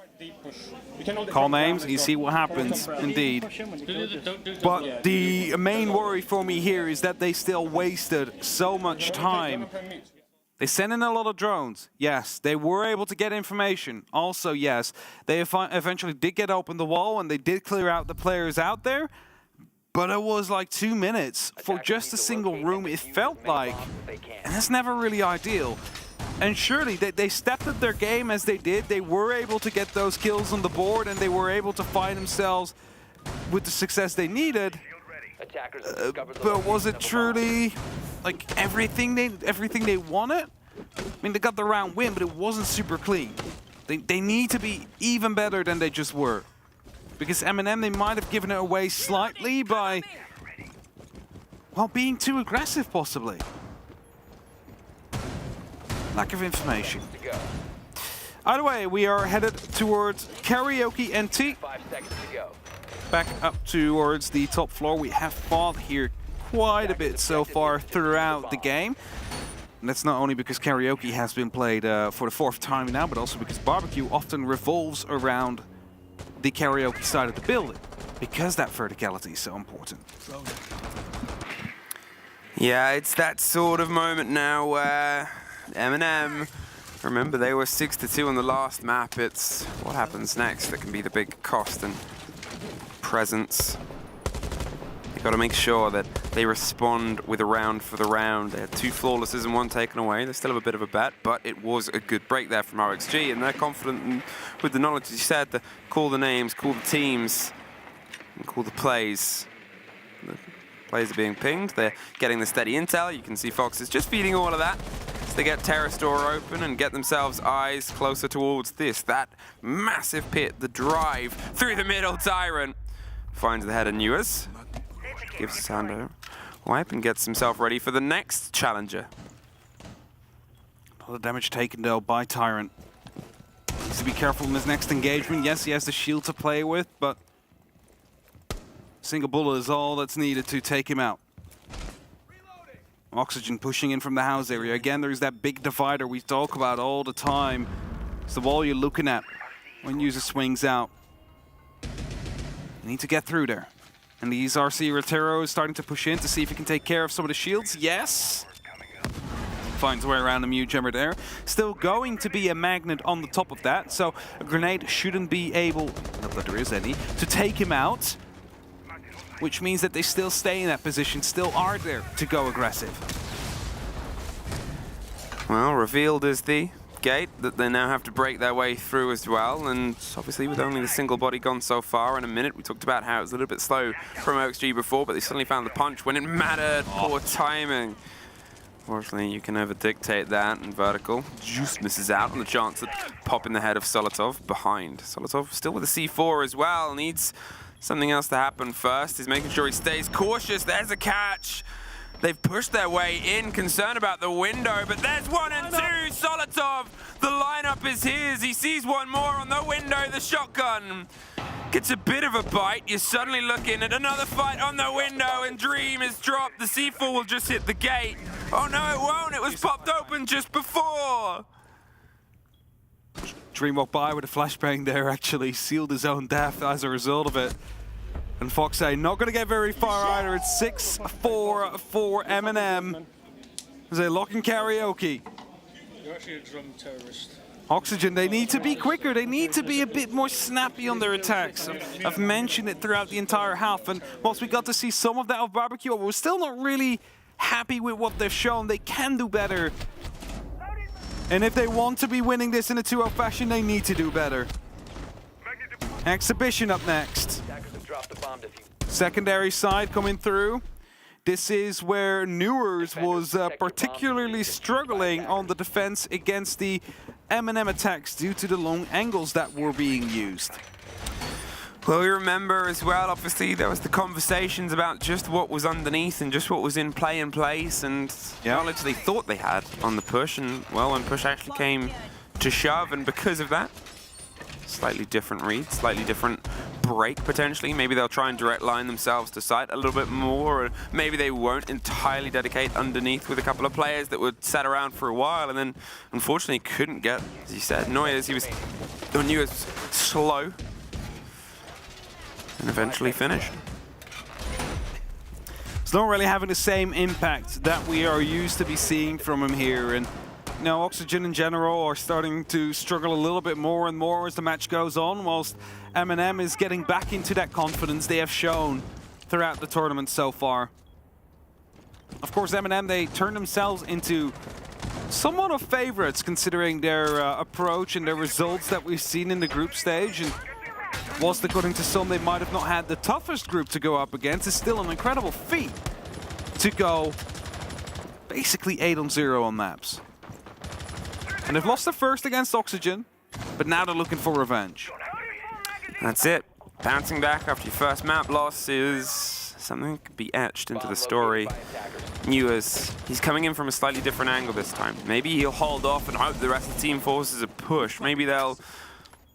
Speaker 22: Call names, you see what happens, indeed. But the main worry for me here is that they still wasted so much time. They sent in a lot of drones, yes. They were able to get information, also yes. They eventually did get open the wall and they did clear out the players out there. But it was like 2 minutes for just a single room, it felt like. And that's never really ideal. And surely they stepped up their game as they did. They were able to get those kills on the board and they were able to find themselves with the success they needed. But was it truly like everything they wanted? I mean, they got the round win, but it wasn't super clean. They need to be even better than they just were. Because MNM, they might have given it away slightly by, well, being too aggressive, possibly. Lack of information. Either way, we are headed towards Karaoke NT.
Speaker 6: 5 seconds to go.
Speaker 22: Back up towards the top floor. We have fought here quite a bit so far throughout the game. And that's not only because Karaoke has been played for the 4th time now, but also because barbecue often revolves around the Karaoke side of the building, because that verticality is so important.
Speaker 15: Yeah, it's that sort of moment now where MNM, remember they were 6-2 on the last map. It's what happens next that can be the big cost and presence. They've got to make sure that they respond with a round for the round. They had 2 flawlesses and 1 taken away. They still have a bit of a bet, but it was a good break there from RXG, and they're confident with the knowledge, as you said, to call the names, call the teams, and call the plays. The plays are being pinged. They're getting the steady intel. You can see Fox is just feeding all of that. So they get Terror Store open and get themselves eyes closer towards that massive pit, the drive through the middle. Tyrant finds the head of Newers. Gives his hand a wipe and gets himself ready for the next challenger.
Speaker 22: A lot of damage taken though by Tyrant. Needs to be careful in his next engagement. Yes, he has the shield to play with, but a single bullet is all that's needed to take him out. Oxygen pushing in from the house area. Again, there's that big divider we talk about all the time. It's the wall you're looking at when user swings out. You need to get through there. And these RC Rotero is starting to push in to see if he can take care of some of the shields. Yes. Finds a way around the Mute Gemmer there. Still going to be a magnet on the top of that, so a grenade shouldn't be able, not that there is any, to take him out. Which means that they still stay in that position, still are there to go aggressive.
Speaker 15: Well, revealed is the gate that they now have to break their way through as well, and obviously with only the single body gone so far in a minute. We talked about how it was a little bit slow from OXG before, but they suddenly found the punch when it mattered. Poor timing. Fortunately, you can never dictate that, and Vertical just misses out on the chance of popping the head of Solotov behind. Solotov still with a C4 as well, needs something else to happen first. He's making sure he stays cautious. There's a catch. They've pushed their way in, concerned about the window, but there's 1 and 2. Solotov, the lineup is his. He sees one more on the window, the shotgun. Gets a bit of a bite. You're suddenly looking at another fight on the window, and Dream is dropped. The C4 will just hit the gate. Oh no, it won't. It was popped open just before.
Speaker 22: Dream walked by with a flashbang there, actually sealed his own death as a result of it. And Foxay not going to get very far either. It's 6-4 for MNM. As they lock in karaoke.
Speaker 19: You're actually a drum terrorist.
Speaker 22: Oxygen, they need to be quicker. They need to be a bit more snappy on their attacks. I've mentioned it throughout the entire half, and whilst we got to see some of that of Barbecue, we're still not really happy with what they've shown. They can do better. And if they want to be winning this in a 2-0 fashion, they need to do better. Exhibition up next. Secondary side coming through. This is where Newers was particularly struggling on the defense against the MNM attacks due to the long angles that were being used.
Speaker 15: Well, we remember as well, obviously, there was the conversations about just what was underneath and just what was in play in place, and knowledge they thought they had on the push, and well, when push actually came to shove, and because of that, slightly different read, slightly different break potentially. Maybe they'll try and direct line themselves to site a little bit more, or maybe they won't entirely dedicate underneath with a couple of players that were sat around for a while and then unfortunately couldn't get, as you said, Noyes, he was slow and eventually finished.
Speaker 22: It's not really having the same impact that we are used to be seeing from him here, and you know, Oxygen in general are starting to struggle a little bit more and more as the match goes on, whilst MNM is getting back into that confidence they have shown throughout the tournament so far. Of course, MNM, they turn themselves into somewhat of favorites considering their approach and their results that we've seen in the group stage. And whilst according to some they might have not had the toughest group to go up against, it's still an incredible feat to go basically 8-0 on maps. And they've lost the first against Oxygen, but now they're looking for revenge.
Speaker 15: That's it. Bouncing back after your first map loss is something that could be etched into the story. Newers, he's coming in from a slightly different angle this time. Maybe he'll hold off and hope the rest of the team forces a push. Maybe they'll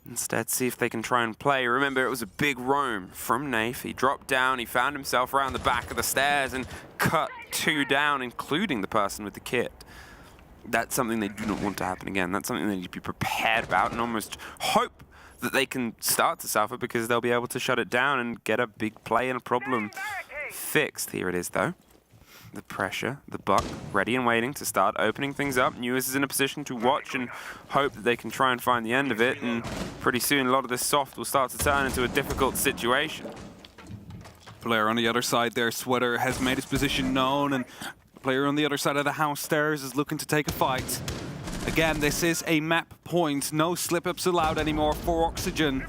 Speaker 15: instead see if they can try and play. Remember, it was a big roam from Nafe. He dropped down, he found himself around the back of the stairs and cut 2 down, including the person with the kit. That's something they do not want to happen again. That's something they need to be prepared about and almost hope that they can start to suffer because they'll be able to shut it down and get a big play and a problem fixed. Here it is, though. The pressure, the buck, ready and waiting to start opening things up. Newers is in a position to watch and hope that they can try and find the end of it, and pretty soon a lot of this soft will start to turn into a difficult situation.
Speaker 22: Player on the other side there, Sweater, has made his position known, and the player on the other side of the house stairs is looking to take a fight. Again, this is a map point. No slip-ups allowed anymore for Oxygen.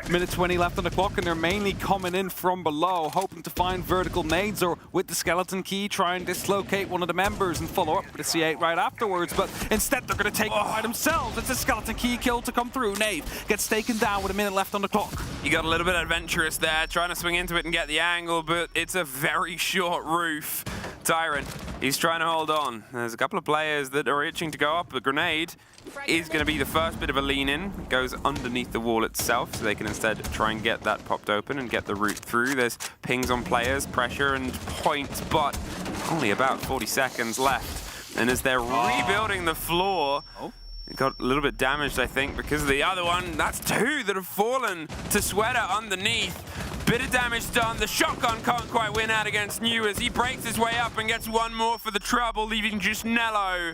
Speaker 22: Minute 20 left on the clock, and they're mainly coming in from below, hoping to find vertical nades or with the skeleton key try and dislocate one of the members and follow up with a C8 right afterwards. But instead, they're going to take it by themselves. It's a skeleton key kill to come through. Nade gets taken down with a minute left on the clock.
Speaker 15: You got a little bit adventurous there, trying to swing into it and get the angle, but it's a very short roof. Tyrant, he's trying to hold on. There's a couple of players that are itching to go up. A grenade is going to be the first bit of a lean in. Goes underneath the wall itself, so they can instead try and get that popped open and get the route through. There's pings on players, pressure and points, but only about 40 seconds left. And as they're rebuilding the floor, it got a little bit damaged, I think, because of the other one. That's 2 that have fallen to Sweater underneath. Bit of damage done. The shotgun can't quite win out against New as he breaks his way up and gets one more for the trouble, leaving just Nello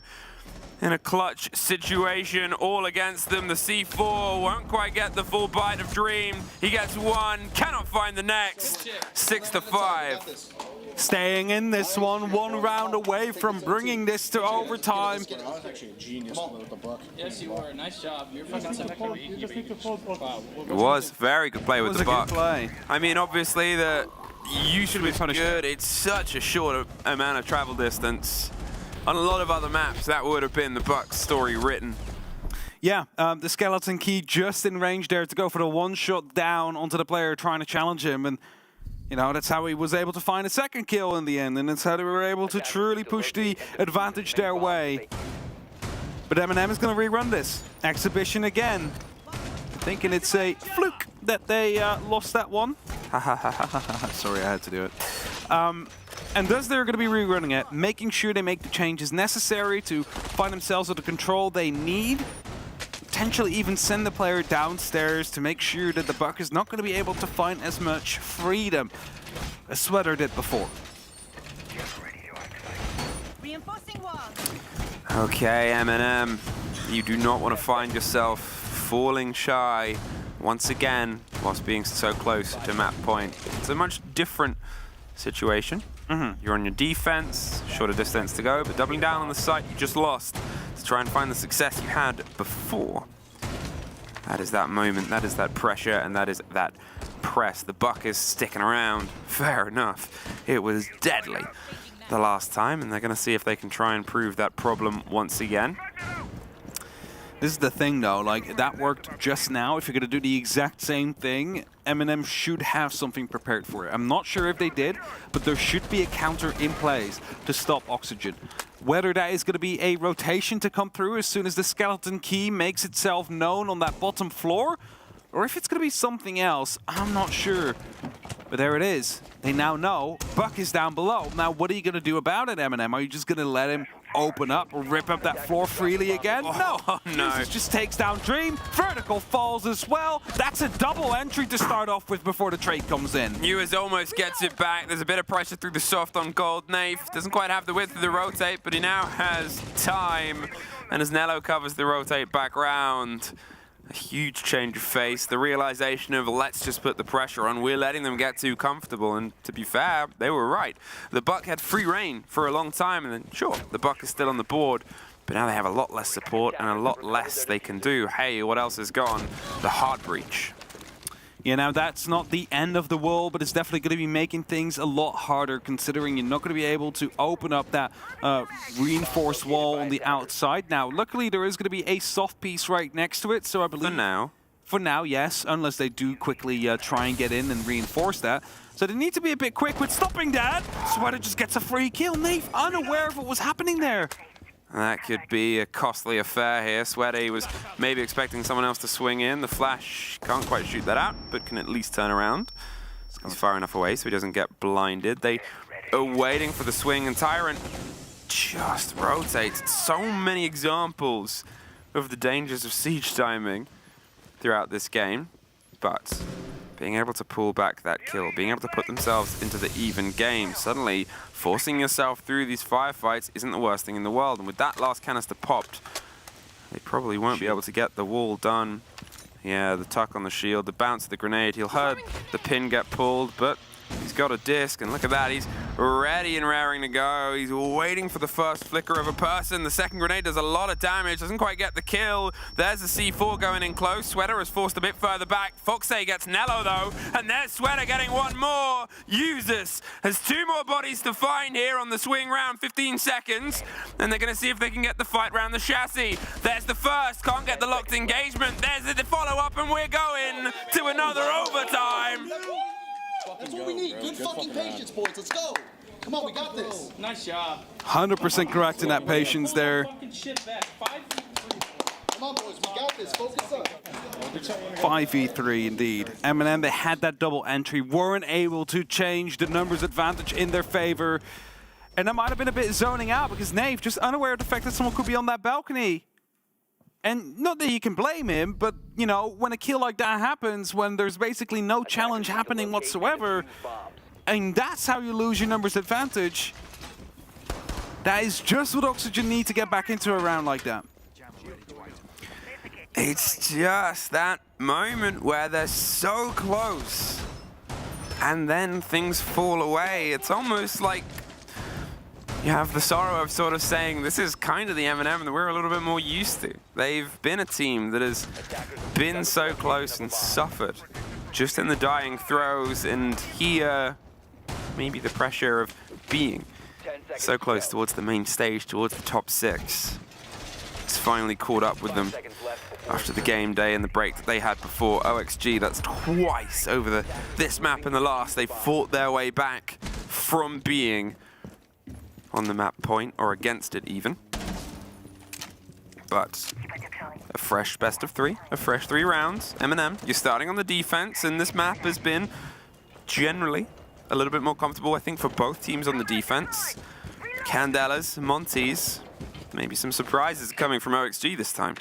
Speaker 15: in a clutch situation all against them. The C4 won't quite get the full bite of Dream. He gets one, cannot find the next. 6-5.
Speaker 22: Staying in this one round away from bringing this to overtime.
Speaker 13: That was actually a genius play with the buck.
Speaker 17: Yes, you were. Nice job. You're fucking
Speaker 15: It was very good play with the buck. I mean, obviously, the use was good. It's such a short amount of travel distance. On a lot of other maps, that would have been the buck's story written.
Speaker 22: Yeah, the Skeleton Key just in range there to go for the one shot down onto the player trying to challenge him. And you know, that's how he was able to find a second kill in the end, and that's how they were able to truly push the advantage their way. But MNM is going to rerun this. Exhibition again. Thinking it's a fluke that they lost that one. Sorry, I had to do it. And thus they're going to be rerunning it, making sure they make the changes necessary to find themselves with the control they need. Potentially even send the player downstairs to make sure that the buck is not going to be able to find as much freedom as Sweater did before.
Speaker 15: Okay, MNM, you do not want to find yourself falling shy once again whilst being so close to map point. It's a much different situation. You're on your defense, shorter distance to go, but doubling down on the site you just lost to try and find the success you had before. That is that moment, that is that pressure, and that is that press. The buck is sticking around. Fair enough. It was deadly the last time, and they're going to see if they can try and prove that problem once again.
Speaker 22: This is the thing though, like that worked just now. If you're going to do the exact same thing, MNM should have something prepared for it. I'm not sure if they did, but there should be a counter in place to stop Oxygen. Whether that is going to be a rotation to come through as soon as the Skeleton Key makes itself known on that bottom floor, or if it's going to be something else, I'm not sure. But there it is. They now know Buck is down below. Now, what are you going to do about it, MNM? Are you just going to let him open up or rip up that floor freely again? No. Jesus just takes down Dream. Vertical falls as well. That's a double entry to start off with before the trade comes in.
Speaker 15: Ewers almost gets it back. There's a bit of pressure through the soft on gold. Naif doesn't quite have the width of the rotate, but he now has time. And as Nello covers the rotate back round, a huge change of face. The realization of let's just put the pressure on. We're letting them get too comfortable. And to be fair, they were right. The buck had free reign for a long time. And then, sure, the buck is still on the board. But now they have a lot less support and a lot less they can do. Hey, what else is gone? The hard breach.
Speaker 22: Yeah, now that's not the end of the world, but it's definitely going to be making things a lot harder, considering you're not going to be able to open up that reinforced wall on the outside. Now, luckily, there is going to be a soft piece right next to it, so I believe... For now, yes, unless they do quickly try and get in and reinforce that. So they need to be a bit quick with stopping that. Sweater just gets a free kill. Nave, unaware of what was happening there.
Speaker 15: That could be a costly affair here. Sweaty was maybe expecting someone else to swing in. The Flash can't quite shoot that out, but can at least turn around. He's far enough away so he doesn't get blinded. They are waiting for the swing, and Tyrant just rotates. So many examples of the dangers of siege timing throughout this game, but being able to pull back that kill, being able to put themselves into the even game, suddenly forcing yourself through these firefights isn't the worst thing in the world. And with that last canister popped, they probably won't be able to get the wall done. Yeah, the tuck on the shield, the bounce of the grenade. He'll heard the pin get pulled, but he's got a disc, and look at that. He's ready and raring to go. He's waiting for the first flicker of a person. The second grenade does a lot of damage, doesn't quite get the kill. There's the C4 going in close. Sweater is forced a bit further back. Foxay gets Nello, though, and there's Sweater getting one more. Usus has two more bodies to find here on the swing round, 15 seconds, and they're going to see if they can get the fight round the chassis. There's the first, can't get the locked engagement. There's the follow-up, and we're going to another overtime.
Speaker 8: That's what we need. Good fucking patience, boys. Let's go. Come on, we got this.
Speaker 17: Nice job.
Speaker 22: 100% correct in that patience there.
Speaker 8: Come on, boys. We got this. Focus up.
Speaker 22: 5v3 indeed. MNM, they had that double entry, weren't able to change the numbers advantage in their favor. And that might have been a bit zoning out because Nave just unaware of the fact that someone could be on that balcony. And not that you can blame him, but, you know, when a kill like that happens, when there's basically no challenge happening whatsoever, and that's how you lose your numbers advantage, that is just what Oxygen need to get back into a round like that.
Speaker 15: It's just that moment where they're so close, and then things fall away. It's almost like you have the sorrow of sort of saying this is kind of the MNM that we're a little bit more used to. They've been a team that has been so close and suffered just in the dying throws, and here maybe the pressure of being so close towards the main stage, towards the top 6. It's finally caught up with them after the game day and the break that they had before. OXG, that's twice over this map in the last. They fought their way back from being on the map point, or against it even. But a fresh best of 3, a fresh 3 rounds. MNM, you're starting on the defense, and this map has been generally a little bit more comfortable, I think, for both teams on the defense. Candelas, Montes, maybe some surprises coming from OXG this time.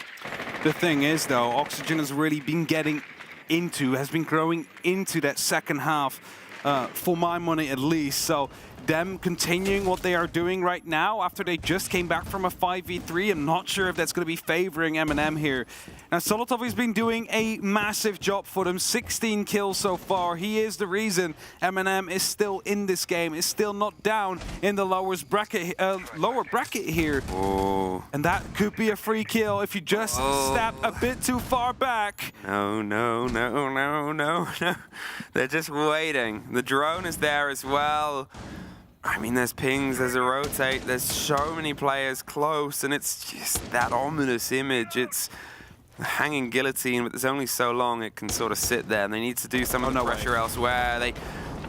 Speaker 22: The thing is, though, Oxygen has really been has been growing into that second half, for my money at least. So them continuing what they are doing right now after they just came back from a 5v3, I'm not sure if that's going to be favoring MNM here. Now, Solotov has been doing a massive job for them, 16 kills so far. He is the reason MNM is still in this game, is still not down in the lower bracket here.
Speaker 15: Oh.
Speaker 22: And that could be a free kill if you just step a bit too far back.
Speaker 15: No, no, no, no, no, no. They're just waiting. The drone is there as well. I mean, there's pings, there's a rotate, there's so many players close, and it's just that ominous image. It's a hanging guillotine, but there's only so long it can sort of sit there, and they need to do some of the pressure elsewhere. They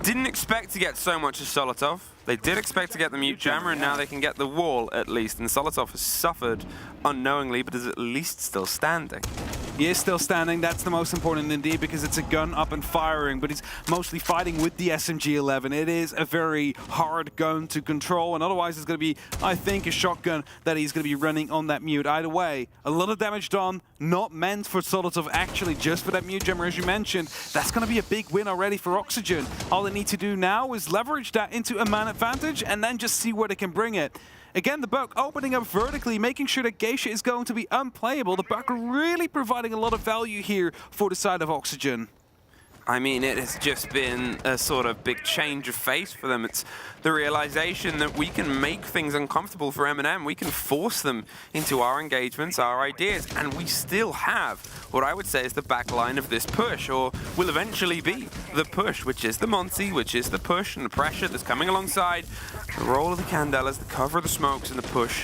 Speaker 15: didn't expect to get so much as Solotov. They did expect to get the mute jammer, and now they can get the wall at least. And Solotov has suffered unknowingly, but is at least still standing.
Speaker 22: He is still standing. That's the most important indeed, because it's a gun up and firing, but he's mostly fighting with the SMG-11. It is a very hard gun to control, and otherwise it's going to be, I think, a shotgun that he's going to be running on that mute. Either way, a lot of damage done, not meant for Solotov, actually, just for that mute jammer, as you mentioned. That's going to be a big win already for Oxygen. All they need to do now is leverage that into a man advantage and then just see where they can bring it. Again, the Buck opening up vertically, making sure that Geisha is going to be unplayable. The Buck really providing a lot of value here for the side of Oxygen.
Speaker 15: I mean, it has just been a sort of big change of face for them. It's the realization that we can make things uncomfortable for MNM. We can force them into our engagements, our ideas, and we still have what I would say is the back line of this push, or will eventually be the push, which is the Monty, which is the push and the pressure that's coming alongside the roll of the Candelas, the cover of the smokes, and the push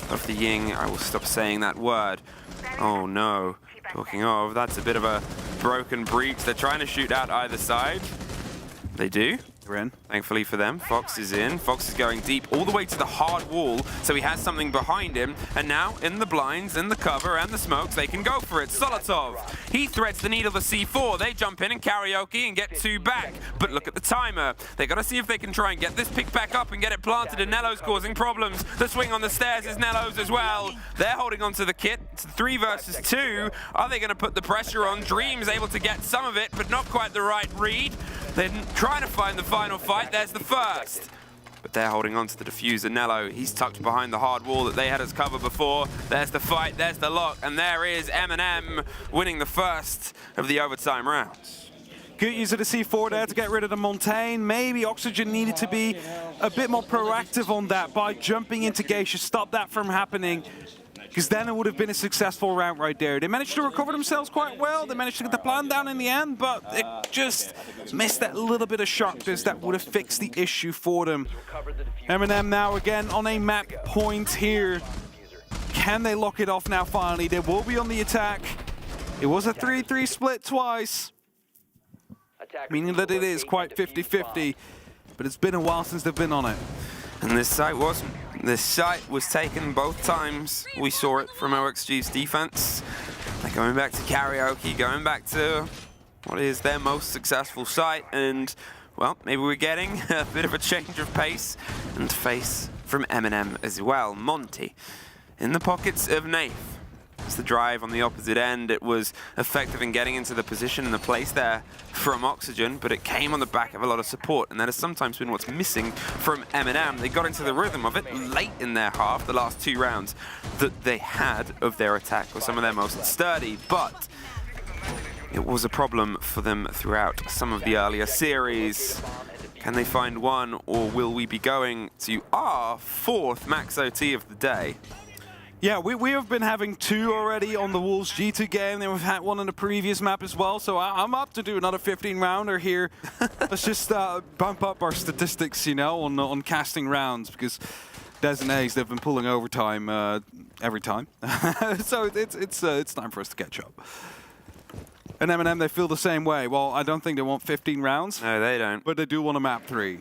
Speaker 15: of the Ying. I will stop saying that word. Oh no. Talking of, that's a bit of a broken breach. They're trying to shoot out either side. They do.
Speaker 22: They're in.
Speaker 15: Thankfully for them, Fox is in. Fox is going deep all the way to the hard wall, so he has something behind him. And now, in the blinds, in the cover, and the smokes, they can go for it. Solotov, he threads the needle of C4. They jump in and karaoke and get 2 back. But look at the timer. They got to see if they can try and get this pick back up and get it planted, and Nello's causing problems. The swing on the stairs is Nello's as well. They're holding on to the kit. It's 3 versus 2. Are they going to put the pressure on? Dream's able to get some of it, but not quite the right read. They're trying to find the final fight. There's the first. But they're holding on to the diffuser. Nello, he's tucked behind the hard wall that they had as cover before. There's the fight, there's the lock, and there is MNM winning the first of the overtime rounds.
Speaker 22: Good use of the C4 there to get rid of the Montaigne. Maybe Oxygen needed to be a bit more proactive on that by jumping into Geisha, stop that from happening, because then it would have been a successful round right there. They managed to recover themselves quite well. They managed to get the plan down in the end, but it just missed that little bit of sharpness that would have fixed the issue for them. MNM now again on a map point here. Can they lock it off now finally? They will be on the attack. It was a 3-3 split twice, meaning that it is quite 50-50, but it's been a while since they've been on it.
Speaker 15: And this site wasn't. This site was taken both times. We saw it from OXG's defense. They're going back to karaoke, going back to what is their most successful site. And, well, maybe we're getting a bit of a change of pace and face from MNM as well. Monty in the pockets of Nath. It's the drive on the opposite end. It was effective in getting into the position and the place there from Oxygen, but it came on the back of a lot of support, and that has sometimes been what's missing from MNM. They got into the rhythm of it late in their half. The last 2 rounds that they had of their attack were some of their most sturdy, but it was a problem for them throughout some of the earlier series. Can they find one, or will we be going to our 4th max OT of the day?
Speaker 22: Yeah, we have been having 2 already on the Wolves G2 game, then we've had one in the previous map as well, so I'm up to do another 15-rounder here. Let's just bump up our statistics, you know, on casting rounds, because Des and Ace, they've been pulling overtime every time. So it's time for us to catch up. And MNM, they feel the same way. Well, I don't think they want 15 rounds.
Speaker 15: No, they don't.
Speaker 22: But they do want a map 3.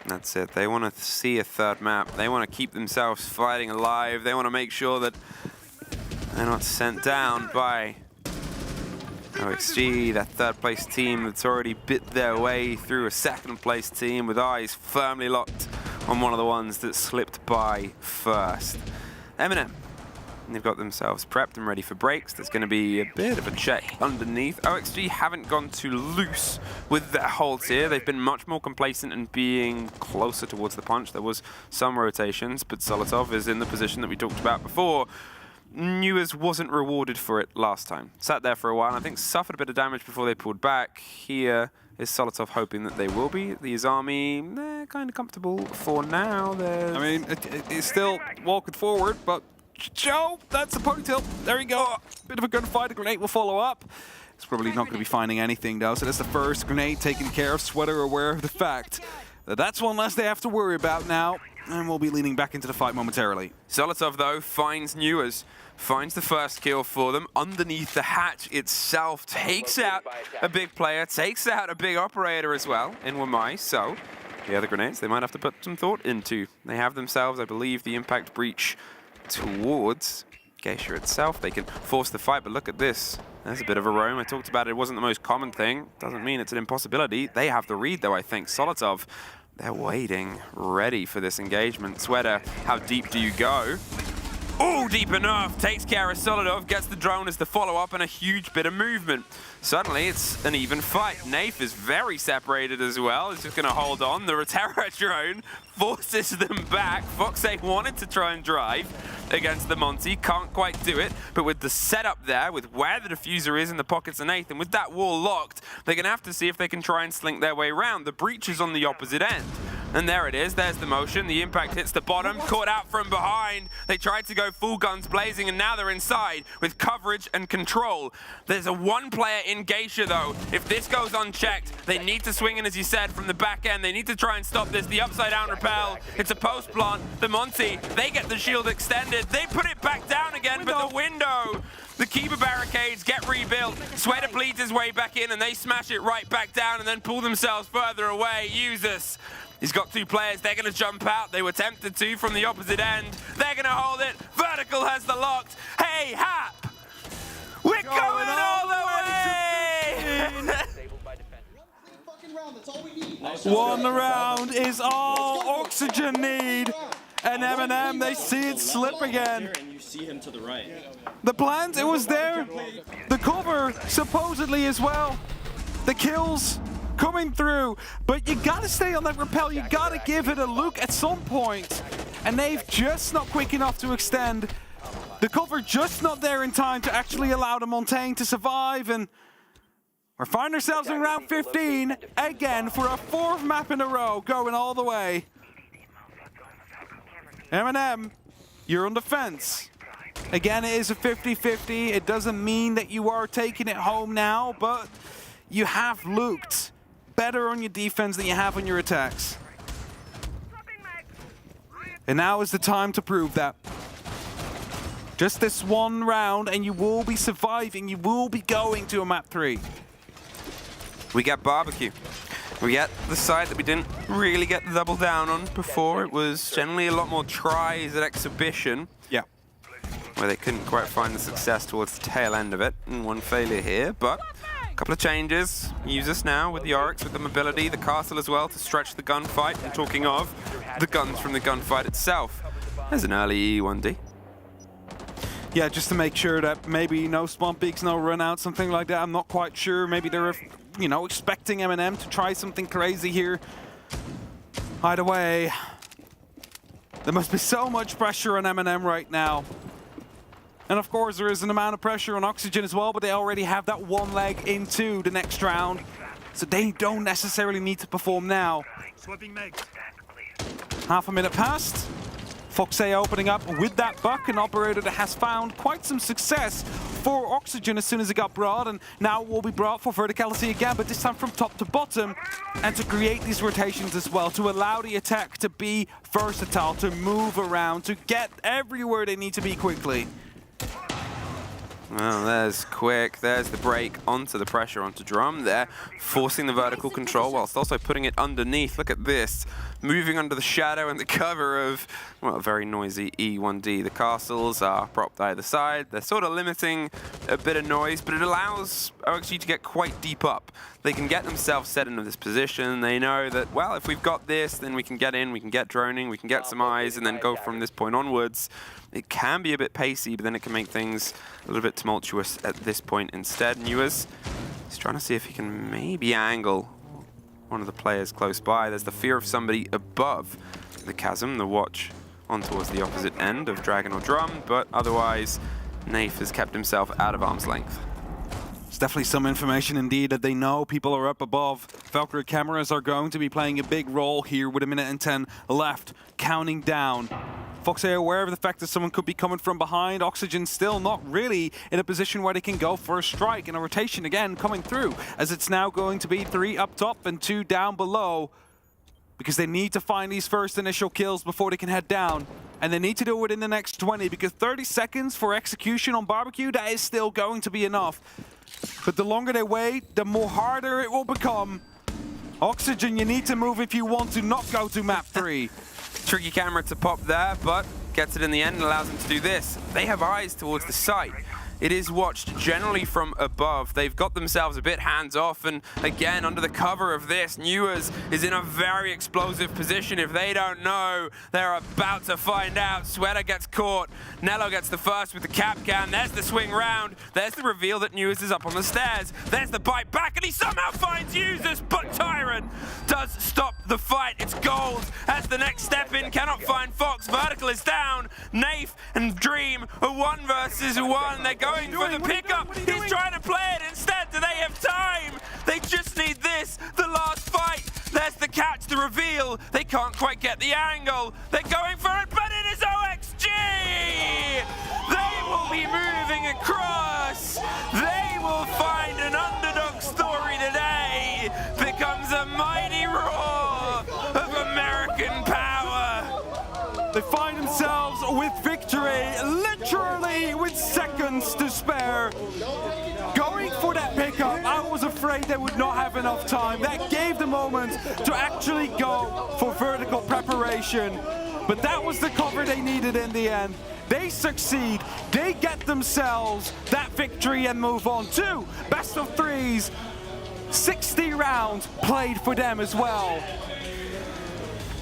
Speaker 15: That's it. They want to see a 3rd map. They want to keep themselves fighting alive. They want to make sure that they're not sent down by OXG, that 3rd place team that's already bit their way through a 2nd place team with eyes firmly locked on one of the ones that slipped by first. MNM. They've got themselves prepped and ready for breaks. There's going to be a bit of a check underneath. OXG haven't gone too loose with their holds here. They've been much more complacent and being closer towards the punch. There was some rotations, but Solotov is in the position that we talked about before. Newers wasn't rewarded for it last time. Sat there for a while, and I think suffered a bit of damage before they pulled back. Here is Solotov hoping that they will be. The Azami, they're kind of comfortable for now.
Speaker 22: I mean, it's still walking forward, but Joe, that's a ponytail. There we go. Bit of a gunfight. A grenade will follow up. It's probably not going to be finding anything, though. So that's the first grenade taken care of. Sweater aware of the fact that that's one less they have to worry about now. And we'll be leaning back into the fight momentarily.
Speaker 15: Solotov, though, finds Newers. Finds the first kill for them underneath the hatch itself. Takes out a big player. Takes out a big operator as well in Wamai. So the other grenades they might have to put some thought into. They have themselves, I believe, the impact breach towards Geisha itself. They can force the fight, but look at this. There's a bit of a roam. I talked about it wasn't the most common thing. Doesn't mean it's an impossibility. They have the read, though, I think. Solotov, they're waiting, ready for this engagement. Sweater, how deep do you go? Oh, deep enough. Takes care of Solotov, gets the drone as the follow-up, and a huge bit of movement. Suddenly, it's an even fight. Nafe is very separated as well. He's just going to hold on. The Rotera drone forces them back. Foxay wanted to try and drive against the Monty. Can't quite do it. But with the setup there, with where the diffuser is in the pockets of Nathan, with that wall locked, they're going to have to see if they can try and slink their way around. The breach is on the opposite end. And there it is. There's the motion. The impact hits the bottom. Caught out from behind. They tried to go full guns blazing, and now they're inside with coverage and control. There's a 1-player in Geisha, though. If this goes unchecked, they need to swing in, as you said, from the back end. They need to try and stop this. The upside-down repel. It's a post plant. The Monty, they get the shield extended. They put it back down again, but the window... The Kiba barricades get rebuilt. Sweater bleeds his way back in, and they smash it right back down and then pull themselves further away. Usus. He's got 2 players. They're going to jump out. They were tempted to from the opposite end. They're going to hold it. Vertical has the locked. Hey, Hap! We're going all the way!
Speaker 22: One round is all Oxygen need. And MNM, they see it slip again.
Speaker 4: And you see him to the right.
Speaker 22: The plant, it was there. The cover, supposedly as well. The kills coming through. But you gotta stay on that rappel. You gotta give it a look at some point. And they've just not quick enough to extend. The cover just not there in time to actually allow the Montaigne to survive. And we're finding ourselves in round 15 again for a 4th map in a row, going all the way. MNM, you're on the fence. Again, it is a 50-50. It doesn't mean that you are taking it home now, but you have looked better on your defense than you have on your attacks. And now is the time to prove that. Just this 1 round, and you will be surviving. You will be going to a map 3.
Speaker 15: We get barbecue. We get the side that we didn't really get the double down on before. It was generally a lot more tries at exhibition.
Speaker 22: Yeah.
Speaker 15: Where they couldn't quite find the success towards the tail end of it. And 1 failure here, but a couple of changes. Usus now with the Oryx, with the mobility, the castle as well to stretch the gunfight. And talking of the guns from the gunfight itself, there's an early E1D.
Speaker 22: Yeah, just to make sure that maybe no spawn peaks, no run out, something like that. I'm not quite sure. Maybe they're, you know, expecting MNM to try something crazy here. Either way, there must be so much pressure on MNM right now. And of course, there is an amount of pressure on Oxygen as well, but they already have that one leg into the next round. So they don't necessarily need to perform now. Half a minute passed. Foxay opening up with that buck, an operator that has found quite some success for Oxygen as soon as it got brought, and now will be brought for verticality again, but this time from top to bottom, and to create these rotations as well, to allow the attack to be versatile, to move around, to get everywhere they need to be quickly.
Speaker 15: Well, there's Quick, there's the break onto the pressure onto Drum there, forcing the vertical control whilst also putting it underneath. Look at this, moving under the shadow and the cover of, well, a very noisy E1D. The castles are propped either side. They're sort of limiting a bit of noise, but it allows OXG to get quite deep up. They can get themselves set into this position. They know that, well, if we've got this, then we can get in, we can get droning, we can get some eyes, and then go from this point onwards. It can be a bit pacey, but then it can make things a little bit tumultuous at this point instead. Newers is trying to see if he can maybe angle one of the players close by. There's the fear of somebody above the chasm, the watch on towards the opposite end of Dragon or Drum, but otherwise, Nafe has kept himself out of arm's length.
Speaker 22: It's definitely some information indeed that they know people are up above. Valkyrie cameras are going to be playing a big role here with 1 minute and 10 left, counting down. Foxay aware of the fact that someone could be coming from behind. Oxygen still not really in a position where they can go for a strike, and a rotation again coming through, as it's now going to be 3 up top and 2 down below, because they need to find these first initial kills before they can head down. And they need to do it in the next 20, because 30 seconds for execution on Barbecue, that is still going to be enough. But the longer they wait, the more harder it will become. Oxygen, you need to move if you want to not go to map 3.
Speaker 15: Tricky camera to pop there, but gets it in the end and allows them to do this. They have eyes towards the site. It is watched generally from above. They've got themselves a bit hands-off, and again, under the cover of this, Newers is in a very explosive position. If they don't know, they're about to find out. Sweater gets caught. Nello gets the first with the cap can. There's the swing round. There's the reveal that Newers is up on the stairs. There's the bite back, and he somehow finds users, but Tyrant does stop the fight. It's gold as the next step in cannot find Fox. Vertical is down. Nafe and Dream are 1 versus 1. They're going for the pickup. He's trying to play it instead. Do they have time? They just need this. The last fight. There's the catch, the reveal. They can't quite get the angle. They're going for it, but it is OXG! They will be moving across. They will find an underdog story today. Becomes a mighty roar of American power.
Speaker 22: They find themselves with victory, literally with seconds to spare. Going for that pickup, I was afraid they would not have enough time. That gave the moment to actually go for vertical preparation. But that was the cover they needed in the end. They succeed, they get themselves that victory and move on to best of 3s. 60 rounds played for them as well.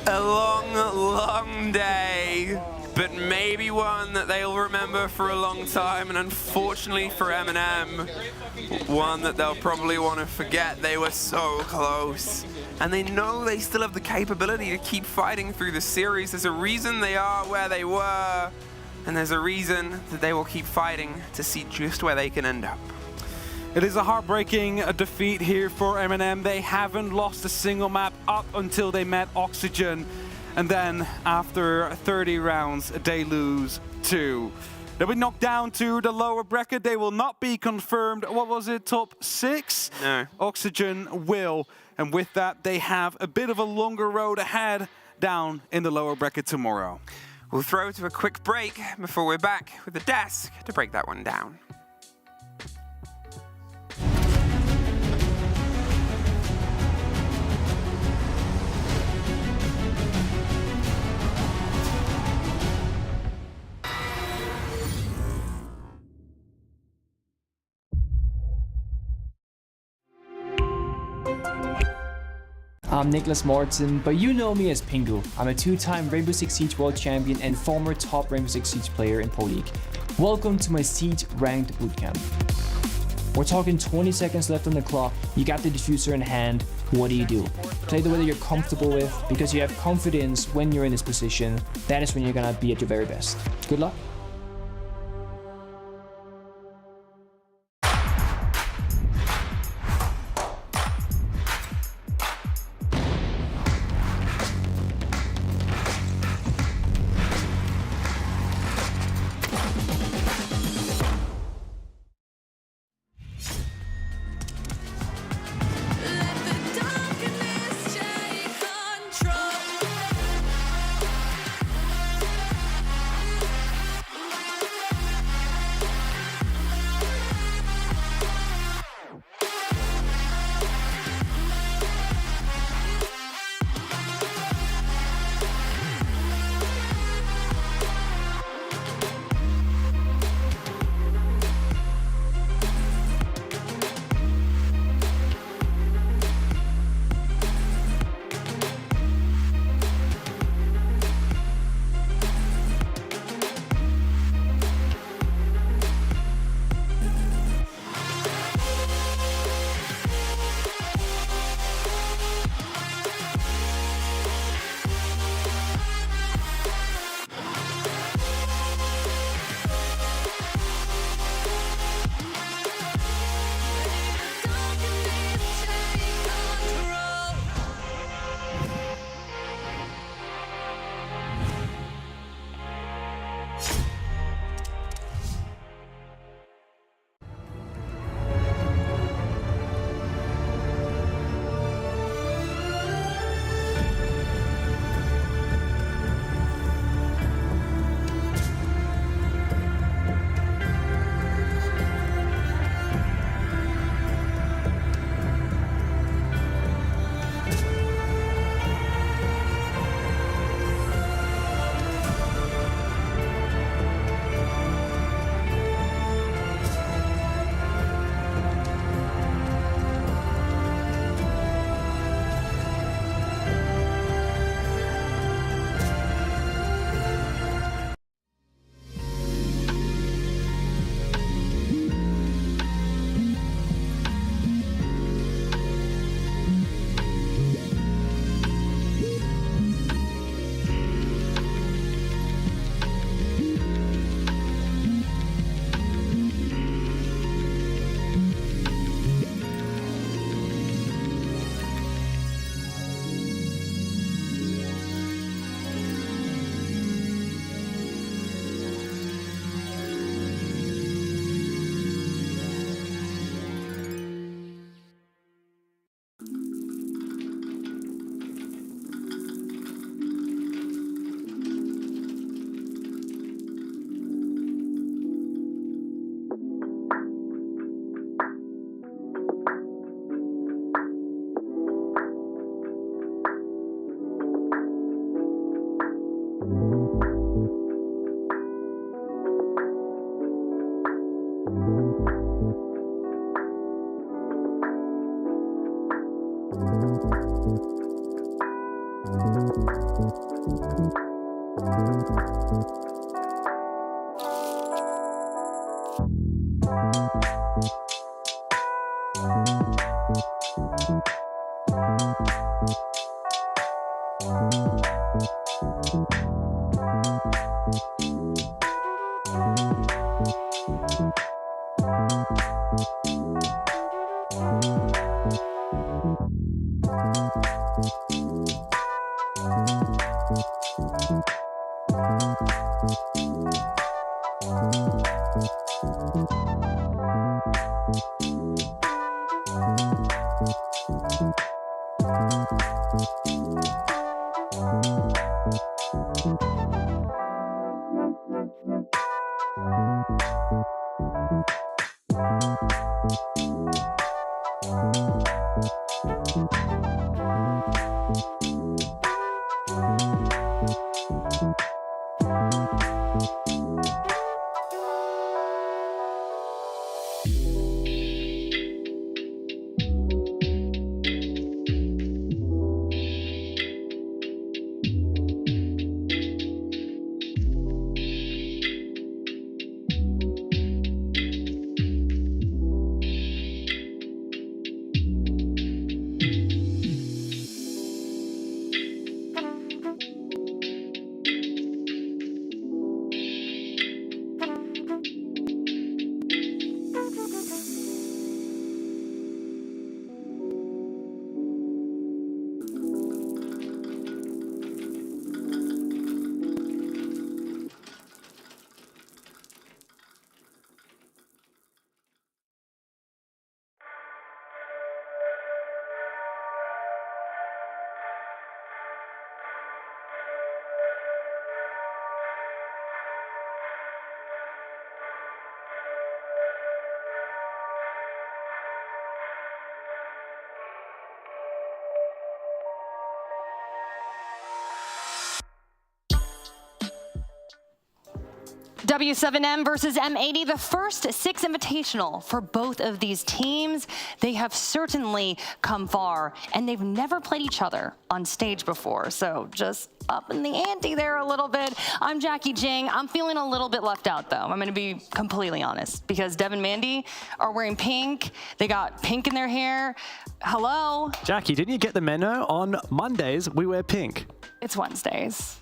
Speaker 15: A long, long day, but maybe one that they'll remember for a long time, and unfortunately for MNM, one that they'll probably want to forget. They were so close, and they know they still have the capability to keep fighting through the series. There's a reason they are where they were, and there's a reason that they will keep fighting to see just where they can end up.
Speaker 22: It is a heartbreaking defeat here for MNM. They haven't lost a single map up until they met Oxygen. And then after 30 rounds, they lose 2. They'll be knocked down to the lower bracket. They will not be confirmed. What was it, top 6?
Speaker 15: No.
Speaker 22: Oxygen will. And with that, they have a bit of a longer road ahead down in the lower bracket tomorrow.
Speaker 15: We'll throw to a quick break before we're back with the desk to break that one down.
Speaker 2: I'm Nicholas Martin, but you know me as Pingu. I'm a 2-time Rainbow Six Siege World Champion and former top Rainbow Six Siege player in Pro League. Welcome to my Siege Ranked Bootcamp. We're talking 20 seconds left on the clock, you got the diffuser in hand, what do? Play the way that you're comfortable with, because you have confidence when you're in this position, that is when you're gonna be at your very best. Good luck.
Speaker 10: W7M versus M80, the first Six Invitational for both of these teams. They have certainly come far, and they've never played each other on stage before, so just up in the ante there a little bit. I'm Jackie Jing. I'm feeling a little bit left out, though. I'm going to be completely honest, because Dev and Mandy are wearing pink. They got pink in their hair. Hello?
Speaker 21: Jackie, didn't you get the memo? On Mondays, we wear pink.
Speaker 10: It's Wednesdays.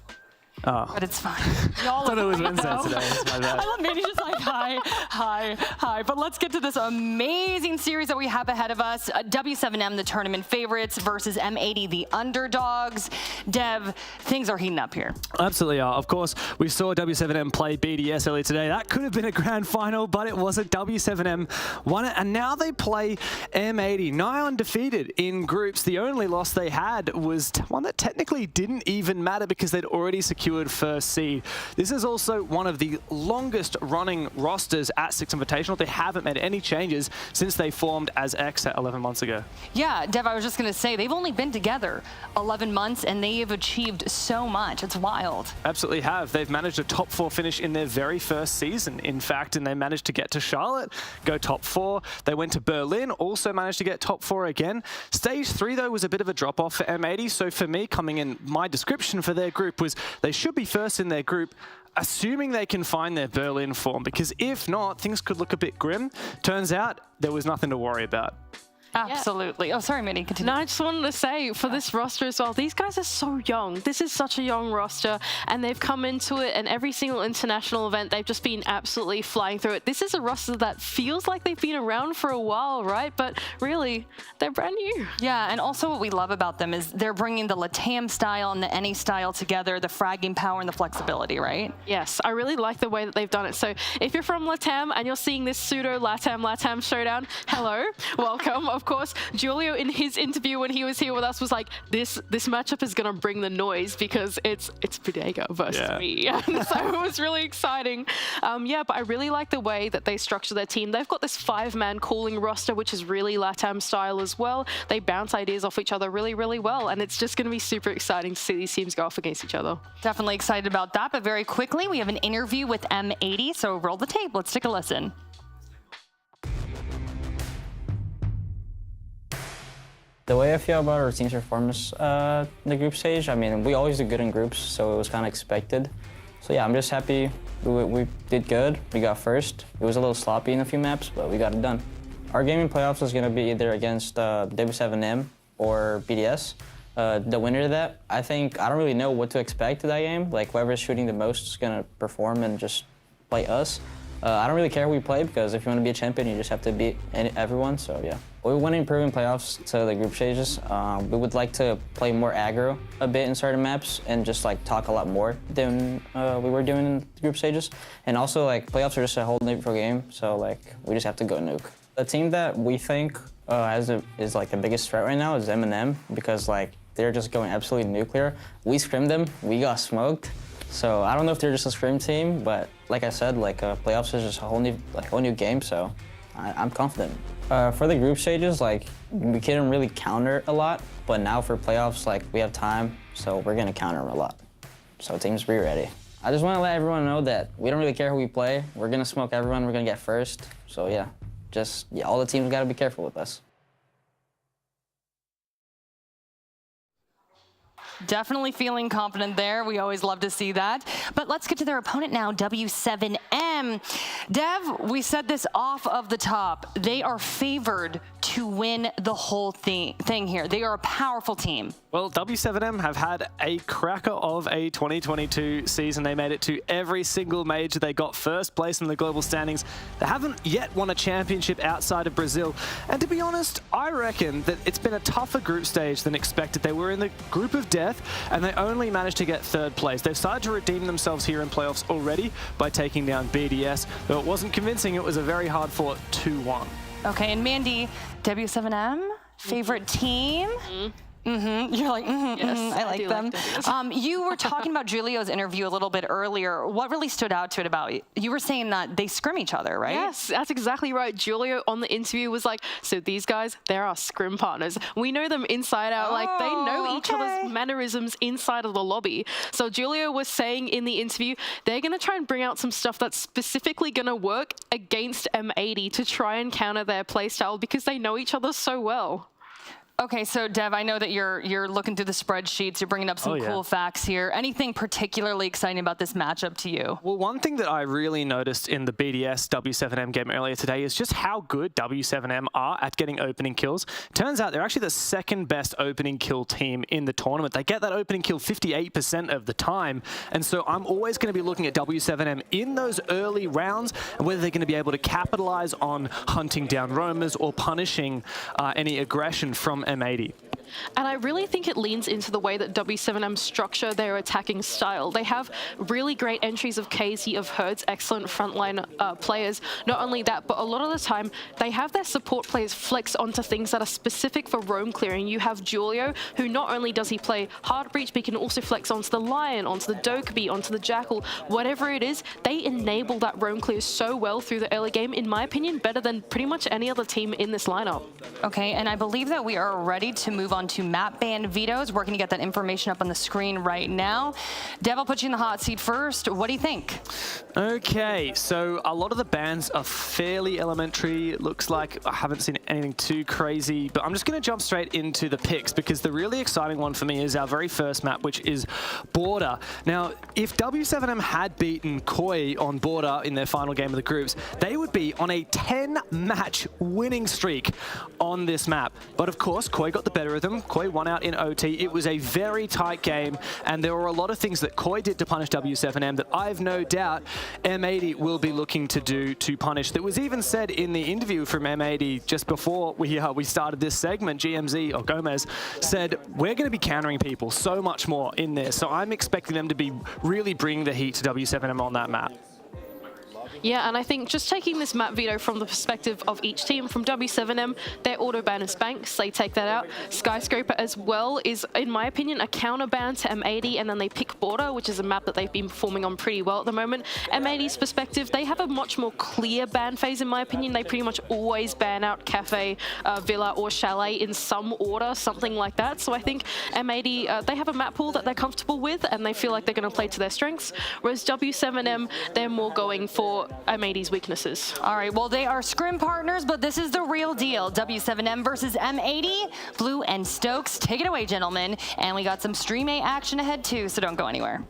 Speaker 21: Oh.
Speaker 10: But it's fine. Y'all
Speaker 21: I thought it was Wednesday today. It's my bad.
Speaker 10: I love Mandy just like, hi. But let's get to this amazing series that we have ahead of us. W7M, the tournament favorites, versus M80, the underdogs. Dev, things are heating up here.
Speaker 21: Absolutely are. Of course, we saw W7M play BDS earlier today. That could have been a grand final, but it wasn't. W7M won it, and now they play M80, nigh undefeated in groups. The only loss they had was one that technically didn't even matter because they'd already secured first seed. This is also one of the longest running rosters at Six Invitational. They haven't made any changes since they formed as X at 11 months ago.
Speaker 10: Yeah, Dev, I was just going to say, they've only been together 11 months and they have achieved so much. It's wild.
Speaker 21: Absolutely have. They've managed a top 4 finish in their very first season, in fact, and they managed to get to Charlotte, go top 4. They went to Berlin, also managed to get top 4 again. Stage 3, though, was a bit of a drop-off for M80, so for me, coming in, my description for their group was they should be first in their group, assuming they can find their Berlin form, because if not, things could look a bit grim. Turns out there was nothing to worry about.
Speaker 10: Absolutely. Yeah. Oh, sorry, Minnie, continue.
Speaker 12: No, I just wanted to say, for this roster as well, these guys are so young. This is such a young roster, and they've come into it, and every single international event, they've just been absolutely flying through it. This is a roster that feels like they've been around for a while, right? But really, they're brand new.
Speaker 10: Yeah, and also what we love about them is they're bringing the LATAM style and the NA style together, the fragging power and the flexibility, right?
Speaker 12: Yes, I really like the way that they've done it. So if you're from LATAM and you're seeing this pseudo LATAM showdown, hello, welcome. Of course, Julio in his interview when he was here with us was like, this matchup is gonna bring the noise because it's Bodega versus me. And so it was really exciting. Yeah, but I really like the way that they structure their team. They've got this 5-man cooling roster, which is really LATAM style as well. They bounce ideas off each other really, really well. And it's just gonna be super exciting to see these teams go off against each other.
Speaker 10: Definitely excited about that, but very quickly, we have an interview with M80, so roll the tape. Let's take a listen.
Speaker 11: The way I feel about our team's performance in the group stage, I mean, we always do good in groups, so it was kind of expected. So yeah, I'm just happy we did good. We got first. It was a little sloppy in a few maps, but we got it done. Our game in playoffs is going to be either against W7M or BDS. The winner of that, I don't really know what to expect to that game. Like, whoever's shooting the most is going to perform and just play us. I don't really care who we play, because if you want to be a champion, you just have to beat everyone, so yeah. We want to improve in playoffs to the group stages. We would like to play more aggro a bit in certain maps and just like talk a lot more than we were doing in the group stages. And also, like, playoffs are just a whole different game, so like we just have to go nuke. The team that we think is like the biggest threat right now is MNM, because like they're just going absolutely nuclear. We scrimmed them, we got smoked. So I don't know if they're just a scrim team, but like I said, like playoffs is just a whole new game, so I'm confident. For the group stages, like, we couldn't really counter a lot, but now for playoffs, like, we have time, so we're gonna counter them a lot. So teams, be ready. I just want to let everyone know that we don't really care who we play. We're gonna smoke everyone. We're gonna get first. So yeah, all the teams gotta be careful with us.
Speaker 10: Definitely feeling confident there. We always love to see that. But let's get to their opponent now, W7M. Dev, we said this off of the top. They are favored to win the whole thing here. They are a powerful team.
Speaker 21: Well, W7M have had a cracker of a 2022 season. They made it to every single major. They got first place in the global standings. They haven't yet won a championship outside of Brazil. And to be honest, I reckon that it's been a tougher group stage than expected. They were in the group of death, and they only managed to get third place. They've started to redeem themselves here in playoffs already by taking down BDS, though it wasn't convincing. It was a very hard-fought 2-1.
Speaker 10: Okay, and Mandy, W7M, favorite team? You're like,
Speaker 12: Yes,
Speaker 10: I like
Speaker 12: do
Speaker 10: them.
Speaker 12: like
Speaker 10: You were talking about Julio's interview a little bit earlier. What really stood out to it about it? You were saying that they scrim each other, right?
Speaker 12: Yes, that's exactly right. Julio on the interview was like, so these guys, they're our scrim partners. We know them inside out. Like, they know each other's mannerisms inside of the lobby. So Julio was saying in the interview, they're going to try and bring out some stuff that's specifically going to work against M80 to try and counter their playstyle because they know each other so well.
Speaker 10: Okay, so Dev, I know that you're looking through the spreadsheets. You're bringing up some cool facts here. Anything particularly exciting about this matchup to you?
Speaker 21: Well, one thing that I really noticed in the BDS W7M game earlier today is just how good W7M are at getting opening kills. Turns out they're actually the second best opening kill team in the tournament. They get that opening kill 58% of the time. And so I'm always going to be looking at W7M in those early rounds and whether they're going to be able to capitalize on hunting down roamers or punishing any aggression from M80.
Speaker 12: And I really think it leans into the way that W7M structure their attacking style. They have really great entries of KZ, of Herds, excellent frontline players. Not only that, but a lot of the time, they have their support players flex onto things that are specific for roam clearing. You have Julio, who not only does he play hard breach, but he can also flex onto the Lion, onto the Dokkaebi, onto the Jackal. Whatever it is, they enable that roam clear so well through the early game, in my opinion, better than pretty much any other team in this lineup.
Speaker 10: Okay, and I believe that we are ready to move on to map ban vetoes. We're going to get that information up on the screen right now. Dev, I'll put you in the hot seat first. What do you think?
Speaker 21: Okay, so a lot of the bans are fairly elementary. It looks like I haven't seen anything too crazy, but I'm just going to jump straight into the picks because the really exciting one for me is our very first map, which is Border. Now, if W7M had beaten Koi on Border in their final game of the groups, they would be on a 10-match winning streak on this map. But of course, Koi got the better of them. Koi won out in OT. It was a very tight game, and there were a lot of things that Koi did to punish W7M that I've no doubt M80 will be looking to do to punish. That was even said in the interview from M80 just before we started this segment. GMZ, or Gomez, said, we're going to be countering people so much more in this. So I'm expecting them to be really bringing the heat to W7M on that map.
Speaker 12: Yeah, and I think just taking this map veto from the perspective of each team, from W7M, their auto ban is Banks, they take that out. Skyscraper as well is, in my opinion, a counter ban to M80, and then they pick Border, which is a map that they've been performing on pretty well at the moment. M80's perspective, they have a much more clear ban phase, in my opinion. They pretty much always ban out Cafe, Villa, or Chalet in some order, something like that. So I think M80, they have a map pool that they're comfortable with, and they feel like they're going to play to their strengths, whereas W7M, they're more going for M80's weaknesses.
Speaker 10: All right, well, they are scrim partners, but this is the real deal. W7M versus M80. Blue and Stokes, take it away, gentlemen. And we got some Stream A action ahead, too, so don't go anywhere.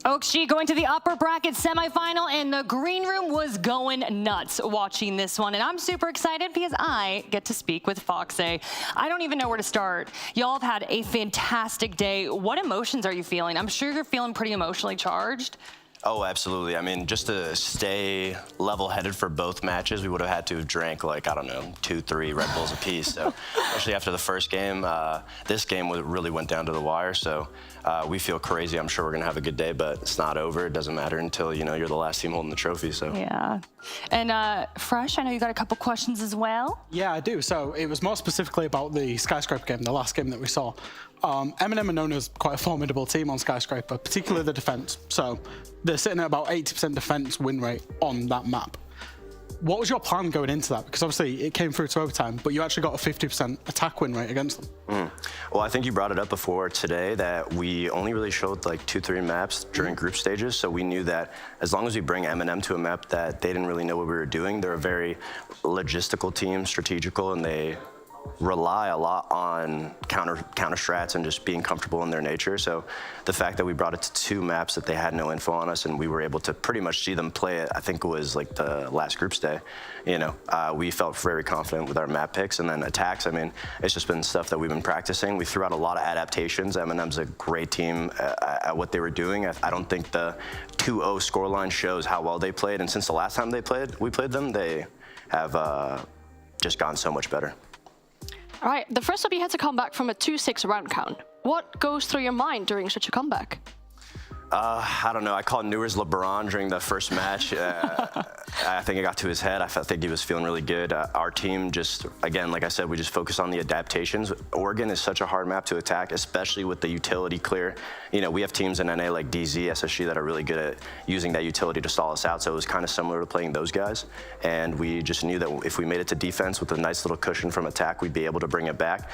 Speaker 10: OXG going to the upper bracket semifinal, and the green room was going nuts watching this one. And I'm super excited because I get to speak with Foxy. I don't even know where to start. Y'all have had a fantastic day. What emotions are you feeling? I'm sure you're feeling pretty emotionally charged.
Speaker 14: Oh, absolutely. I mean, just to stay level-headed for both matches, we would have had to have drank, like, I don't know, 2-3 Red Bulls apiece. So, especially after the first game, this game really went down to the wire. So, we feel crazy. I'm sure we're going to have a good day, but it's not over. It doesn't matter until, you know, you're the last team holding the trophy. So.
Speaker 10: Yeah. And Fresh, I know you got a couple questions as well.
Speaker 5: Yeah, I do. So it was more specifically about the Skyscraper game, the last game that we saw. MNM are known as quite a formidable team on Skyscraper, particularly the defense. So they're sitting at about 80% defense win rate on that map. What was your plan going into that? Because obviously it came through to overtime, but you actually got a 50% attack win rate against them.
Speaker 14: Well, I think you brought it up before today that we only really showed like 2-3 maps during group stages. So we knew that as long as we bring MNM to a map that they didn't really know what we were doing, they're a very logistical team, strategical, and they rely a lot on counter strats and just being comfortable in their nature. So the fact that we brought it to 2 maps that they had no info on us and we were able to pretty much see them play it, I think it was like the last groups day, you know, we felt very confident with our map picks. And then attacks, I mean, it's just been stuff that we've been practicing. We threw out a lot of adaptations. MNM's a great team at what they were doing. I don't think the 2-0 scoreline shows how well they played. And since the last time we played them, they have just gone so much better.
Speaker 12: All right, the first up you had to come back from a 2-6 round count. What goes through your mind during such a comeback?
Speaker 14: I don't know. I called Newer's LeBron during the first match. I think it got to his head. I think he was feeling really good. Our team just, again, like I said, we just focus on the adaptations. Oregon is such a hard map to attack, especially with the utility clear. You know, we have teams in NA like DZ, SSG that are really good at using that utility to stall us out. So it was kind of similar to playing those guys. And we just knew that if we made it to defense with a nice little cushion from attack, we'd be able to bring it back.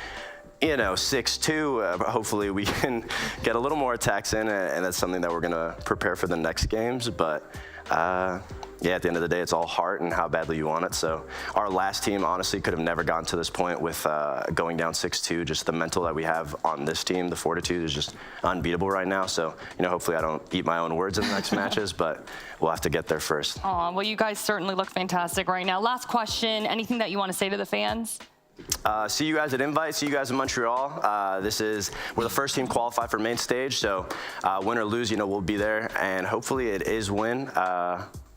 Speaker 14: You know, 6-2, hopefully we can get a little more attacks in, and that's something that we're going to prepare for the next games. But, yeah, at the end of the day, it's all heart and how badly you want it. So our last team, honestly, could have never gotten to this point with going down 6-2. Just the mental that we have on this team, the fortitude is just unbeatable right now. So, you know, hopefully I don't eat my own words in the next matches, but we'll have to get there first.
Speaker 10: Aw, well, you guys certainly look fantastic right now. Last question, anything that you want to say to the fans?
Speaker 14: See you guys at Invite. See you guys in Montreal. We're the first team qualified for main stage, so win or lose, you know, we'll be there, and hopefully it is win.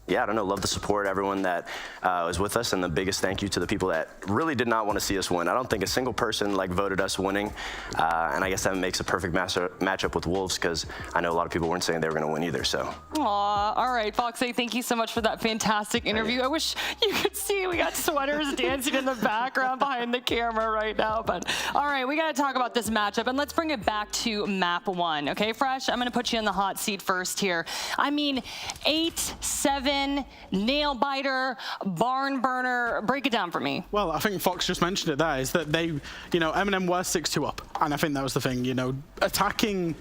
Speaker 14: Yeah, I don't know, love the support, everyone that was with us, and the biggest thank you to the people that really did not want to see us win. I don't think a single person voted us winning, and I guess that makes a perfect matchup with Wolves, because I know a lot of people weren't saying they were going to win either. So.
Speaker 10: Aw, all right, Foxy, thank you so much for that fantastic interview. I wish you could see we got sweaters dancing in the background behind the camera right now, but all right, we got to talk about this matchup, and let's bring it back to map 1, okay, Fresh? I'm going to put you in the hot seat first here. I mean, 8-7. Nail biter, barn burner. Break it down for me.
Speaker 5: Well, I think Fox just mentioned it there, is that they, you know, MNM were 6-2 up. And I think that was the thing, you know, attacking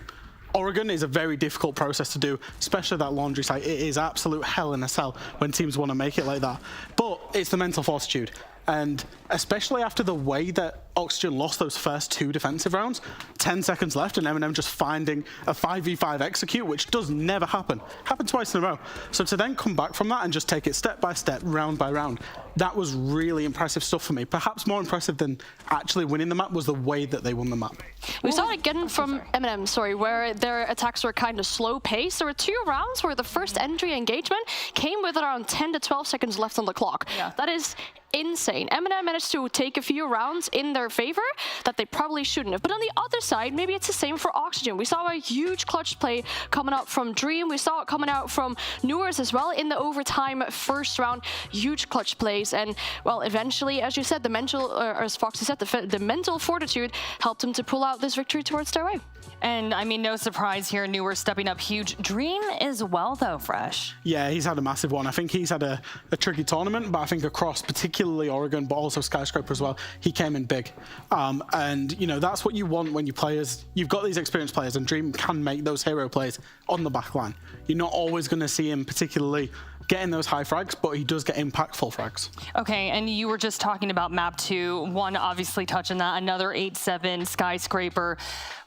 Speaker 5: Oregon is a very difficult process to do, especially that laundry site. It is absolute hell in a cell when teams want to make it like that. But it's the mental fortitude. And especially after the way that Oxygen lost those first 2 defensive rounds, 10 seconds left and MNM just finding a 5v5 execute, which does never happen. Happened twice in a row. So to then come back from that and just take it step by step, round by round, that was really impressive stuff for me. Perhaps more impressive than actually winning the map was the way that they won the map.
Speaker 12: We saw it again from MNM, where their attacks were kind of slow paced. There were 2 rounds where the first entry engagement came with around 10 to 12 seconds left on the clock. Yeah. That is insane. MNM managed to take a few rounds in their favor that they probably shouldn't have. But on the other side, maybe it's the same for Oxygen. We saw a huge clutch play coming out from Dream. We saw it coming out from Newers as well in the overtime first round. Huge clutch plays. And, well, eventually, as you said, the mental, or as Foxy said, the mental fortitude helped them to pull out this victory towards their way.
Speaker 10: And, I mean, no surprise here, Newer stepping up huge. Dream as well, though, Fresh.
Speaker 5: Yeah, he's had a massive one. I think he's had a tricky tournament, but I think across particularly Oregon, but also Skyscraper as well, he came in big. And, you know, that's what you want when you players, you've got these experienced players, and Dream can make those hero plays on the back line. You're not always going to see him particularly getting those high frags, but he does get impactful frags.
Speaker 10: Okay, and you were just talking about map 2, one obviously touching that, another 8-7 Skyscraper.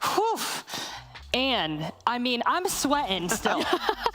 Speaker 10: Whew. And I mean, I'm sweating still.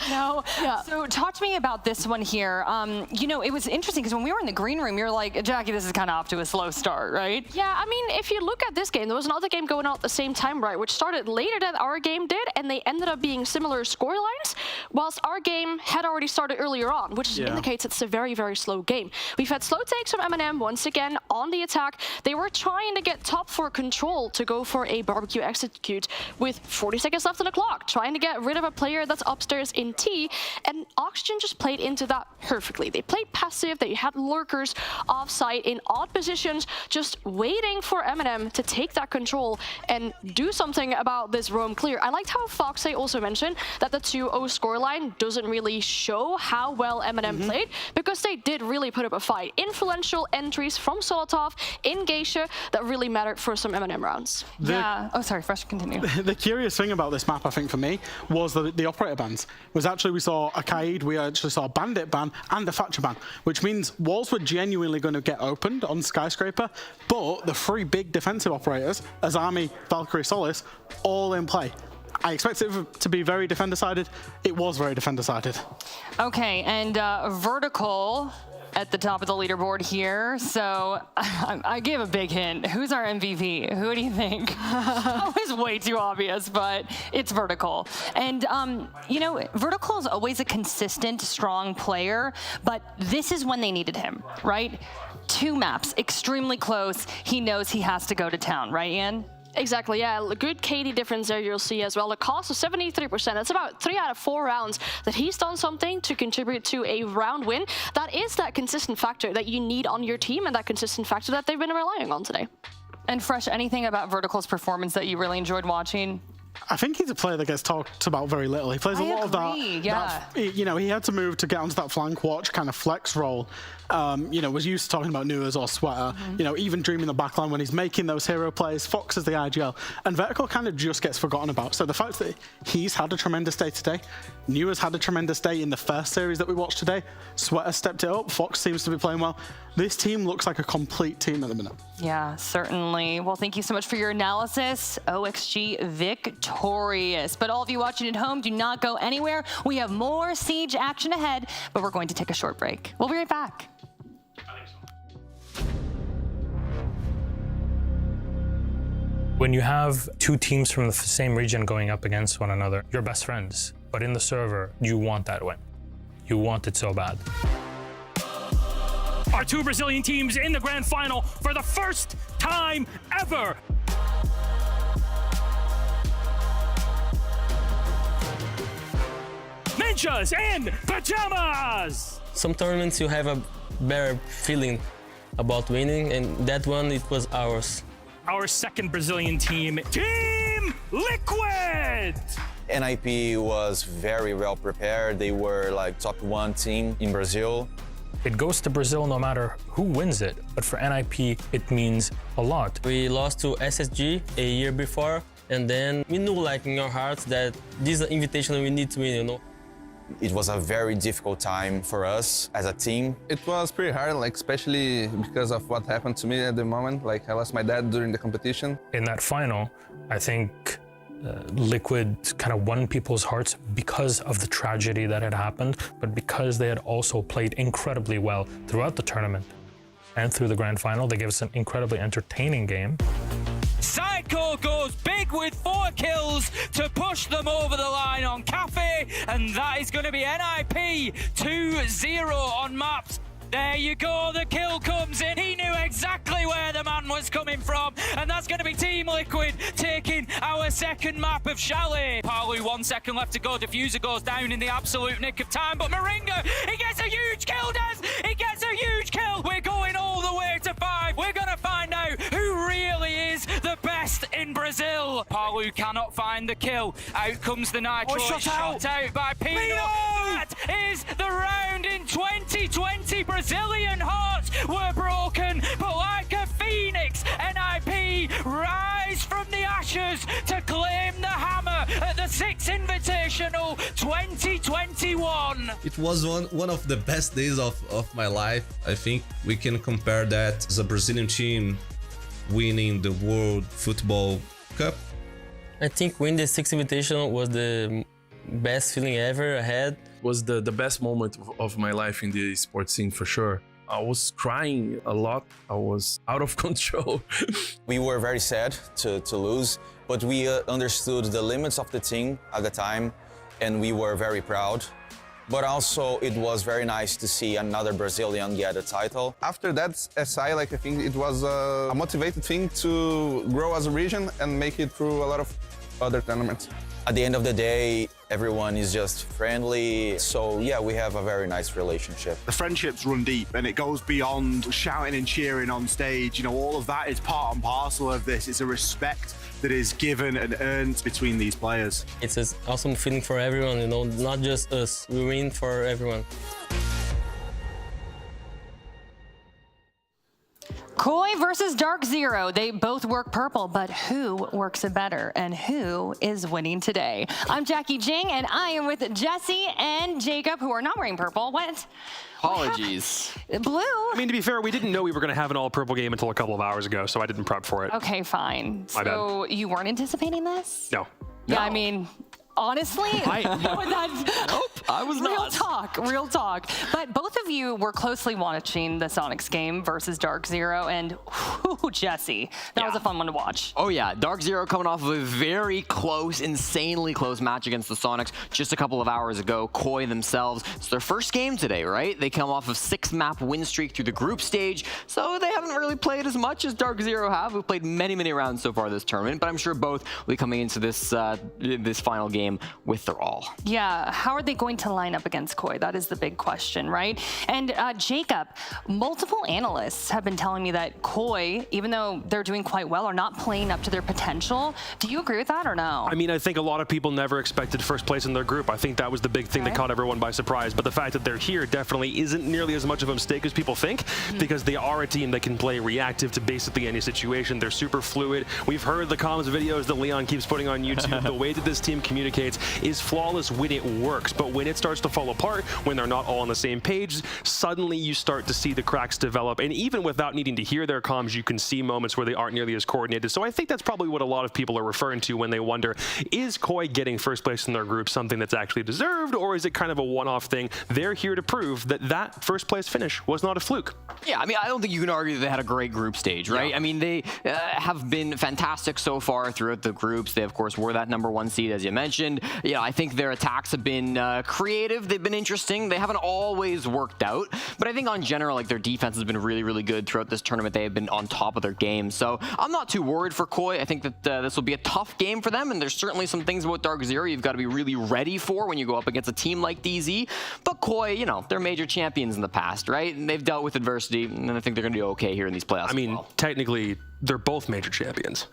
Speaker 10: No. Yeah. So talk to me about this one here. You know, it was interesting because when we were in the green room, you're like, Jackie, this is kind of off to a slow start, right?
Speaker 12: Yeah, I mean, if you look at this game, there was another game going on at the same time, right, which started later than our game did, and they ended up being similar scorelines, whilst our game had already started earlier on, which indicates it's a very, very slow game. We've had slow takes from MNM once again on the attack. They were trying to get top 4 control to go for a barbecue execute with 40 seconds left on the clock, trying to get rid of a player that's upstairs in T, and Oxygen just played into that perfectly. They played passive, they had lurkers off-site in odd positions, just waiting for MNM to take that control and do something about this roam clear. I liked how Foxy also mentioned that the 2-0 scoreline doesn't really show how well MNM played, because they did really put up a fight. Influential entries from Solotov in Geisha that really mattered for some MNM rounds.
Speaker 10: Oh, sorry, Fresh, continue.
Speaker 5: The curious thing about this map, I think, for me, was the operator bans. Was actually we saw a Kaid, we actually saw a Bandit ban, and a Thatcher ban, which means walls were genuinely going to get opened on Skyscraper, but the 3 big defensive operators, Azami, Valkyrie, Solace, all in play. I expect it to be very defender-sided. It was very defender-sided.
Speaker 10: Okay, and Vertical at the top of the leaderboard here. So I gave a big hint. Who's our MVP? Who do you think? That was way too obvious, but it's Vertical. And, you know, Vertical is always a consistent, strong player, but this is when they needed him, right? 2 maps, extremely close. He knows he has to go to town, right, Ian?
Speaker 12: Exactly, yeah. A good KD difference there you'll see as well. A cost of 73%. That's about 3 out of 4 rounds that he's done something to contribute to a round win. That is that consistent factor that you need on your team and that consistent factor that they've been relying on today.
Speaker 10: And Fresh, anything about Vertical's performance that you really enjoyed watching?
Speaker 5: I think he's a player that gets talked about very little. He plays a lot of that, you know, he had to move to get onto that flank watch kind of flex role. You know, was used to talking about Newers or Sweater, you know, even dreaming the backline when he's making those hero plays. Fox is the IGL, and Vertical kind of just gets forgotten about. So the fact that he's had a tremendous day today, Newers had a tremendous day in the first series that we watched today, Sweater stepped it up, Fox seems to be playing well. This team looks like a complete team at the minute.
Speaker 10: Yeah, certainly. Well, thank you so much for your analysis. OXG victorious. But all of you watching at home, do not go anywhere. We have more Siege action ahead, but we're going to take a short break. We'll be right back.
Speaker 1: When you have 2 teams from the same region going up against one another, you're best friends. But in the server, you want that win. You want it so bad. Our 2 Brazilian teams in the grand final for the first time ever. Ninjas and Pajamas!
Speaker 16: Some tournaments you have a better feeling about winning, and that one, it was ours.
Speaker 1: Our second Brazilian team, Team Liquid!
Speaker 20: NIP was very well prepared. They were like top 1 team in Brazil.
Speaker 1: It goes to Brazil no matter who wins it, but for NIP, it means a lot.
Speaker 16: We lost to SSG a year before, and then we knew like in our hearts that this is an invitation we need to win, you know.
Speaker 20: It was a very difficult time for us as a team.
Speaker 23: It was pretty hard, like especially because of what happened to me at the moment. Like I lost my dad during the competition.
Speaker 1: In that final, I think Liquid kind of won people's hearts because of the tragedy that had happened, but because they had also played incredibly well throughout the tournament and through the grand final. They gave us an incredibly entertaining game.
Speaker 24: Psycho goes big with 4 kills to push them over the line on Cafe, and that is going to be NIP 2-0 on maps. There you go, the kill comes in. He knew exactly where the man was coming from, and that's going to be Team Liquid taking our second map of Chalet. Palu, 1 second left to go. Diffuser goes down in the absolute nick of time, but Moringa, he gets a huge kill, Des! He gets a huge kill! We're going all the way to 5. We're going to find out who really is the best in Brazil. Palu cannot find the kill. Out comes the Nitro. Shot out by Pino. That is the round in 2020. Brazilian hearts were broken, but like a phoenix, NIP rise from the ashes to claim the hammer at the 6th Invitational 2021.
Speaker 25: It was one of the best days of my life. I think we can compare that as a Brazilian team winning the World Football Cup.
Speaker 16: I think winning the Six Invitational was the best feeling ever I had.
Speaker 3: Was the best moment of my life in the sports scene for sure. I was crying a lot. I was out of control.
Speaker 20: We were very sad to lose, but we understood the limits of the team at the time, and we were very proud. But also, it was very nice to see another Brazilian get a title. After that, SI, I think it was a motivated thing to grow as a region and make it through a lot of other tournaments. At the end of the day, everyone is just friendly. So yeah, we have a very nice relationship.
Speaker 6: The friendships run deep and it goes beyond shouting and cheering on stage. You know, all of that is part and parcel of this. It's a respect that is given and earned between these players.
Speaker 16: It's an awesome feeling for everyone, you know, not just us. We win for everyone.
Speaker 10: Koi versus DarkZero. They both work purple, but who works it better and who is winning today? I'm Jackie Jing, and I am with Jesse and Jacob, who are not wearing purple. What?
Speaker 7: Apologies.
Speaker 10: Blue?
Speaker 7: I mean, to be fair, we didn't know we were going to have an all-purple game until a couple of hours ago, so I didn't prep for it.
Speaker 10: Okay, fine.
Speaker 7: My
Speaker 10: so you weren't anticipating this?
Speaker 7: No.
Speaker 10: Yeah, I mean, honestly,
Speaker 7: Nope, I was not.
Speaker 10: Real talk. But both of you were closely watching the Soniqs game versus DarkZero, and whew, Jesse, that was a fun one to watch.
Speaker 7: Oh yeah, DarkZero coming off of a very close, insanely close match against the Soniqs just a couple of hours ago. Koi themselves, it's their first game today, right? They come off of 6-map win streak through the group stage, so they haven't really played as much as DarkZero have. We've played many, many rounds so far this tournament, but I'm sure both will be coming into this this final game with their all.
Speaker 10: Yeah, how are they going to line up against Koi? That is the big question, right? And Jacob, multiple analysts have been telling me that Koi, even though they're doing quite well, are not playing up to their potential. Do you agree with that or no?
Speaker 7: I mean, I think a lot of people never expected first place in their group. I think that was the big thing that caught everyone by surprise. But the fact that they're here definitely isn't nearly as much of a mistake as people think, because they are a team that can play reactive to basically any situation. They're super fluid. We've heard the comms videos that Leon keeps putting on YouTube. The way that this team communicates is flawless when it works, but when it starts to fall apart, when they're not all on the same page, suddenly you start to see the cracks develop. And even without needing to hear their comms, you can see moments where they aren't nearly as coordinated. So I think that's probably what a lot of people are referring to when they wonder, is Koi getting first place in their group something that's actually deserved, or is it kind of a one-off thing? They're here to prove that that first place finish was not a fluke. Yeah, I mean, I don't think you can argue that they had a great group stage, right? Yeah. I mean, they have been fantastic so far throughout the groups. They, of course, were that #1 seed, as you mentioned. Yeah, I think their attacks have been creative. They've been interesting. They haven't always worked out, but I think on general, like, their defense has been really, really good throughout this tournament. They have been on top of their game. So I'm not too worried for Koi. I think that this will be a tough game for them, and there's certainly some things about DarkZero you've got to be really ready for when you go up against a team like DZ. But Koi, you know, they're major champions in the past, right? And they've dealt with adversity, and I think they're going to do okay here in these playoffs. I mean, technically, they're both major champions.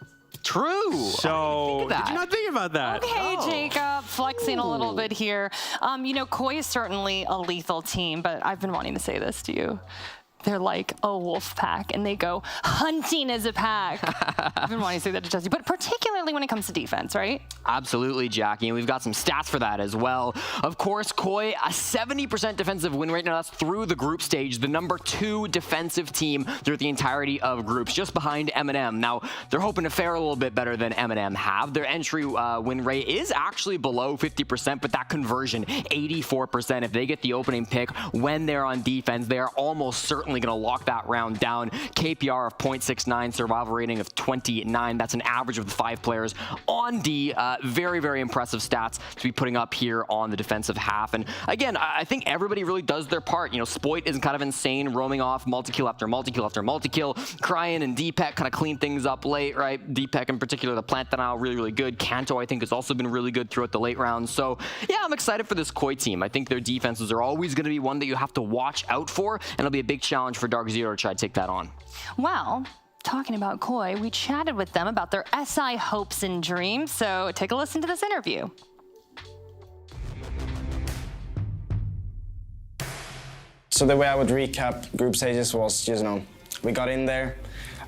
Speaker 7: True. So, did you not think about that?
Speaker 10: Okay, Jacob, flexing a little bit here. You know, Koi is certainly a lethal team, but I've been wanting to say this to you. They're like a wolf pack, and they go hunting as a pack. I've been wanting to say that to Jesse, but particularly when it comes to defense, right?
Speaker 7: Absolutely, Jackie, and we've got some stats for that as well. Of course, Koi, a 70% defensive win rate. Now, that's through the group stage, the #2 defensive team through the entirety of groups, just behind MNM. Now, they're hoping to fare a little bit better than MNM have. Their entry win rate is actually below 50%, but that conversion, 84%. If they get the opening pick when they're on defense, they are almost certainly going to lock that round down. KPR of 0.69, survival rating of 29. That's an average of the 5 players on D. Very, very impressive stats to be putting up here on the defensive half. And again, I think everybody really does their part. You know, Spoit is kind of insane, roaming off multi-kill after multi-kill after multi-kill. Cryan and DPEC kind of clean things up late, right? DPEC in particular, the plant denial, really, really good. Kanto, I think, has also been really good throughout the late rounds. So yeah, I'm excited for this Koi team. I think their defenses are always going to be one that you have to watch out for, and it'll be a big challenge for DarkZero to try to take that on.
Speaker 10: Well, talking about Koi, we chatted with them about their SI hopes and dreams, so take a listen to this interview.
Speaker 9: So the way I would recap group stages was, you know, we got in there.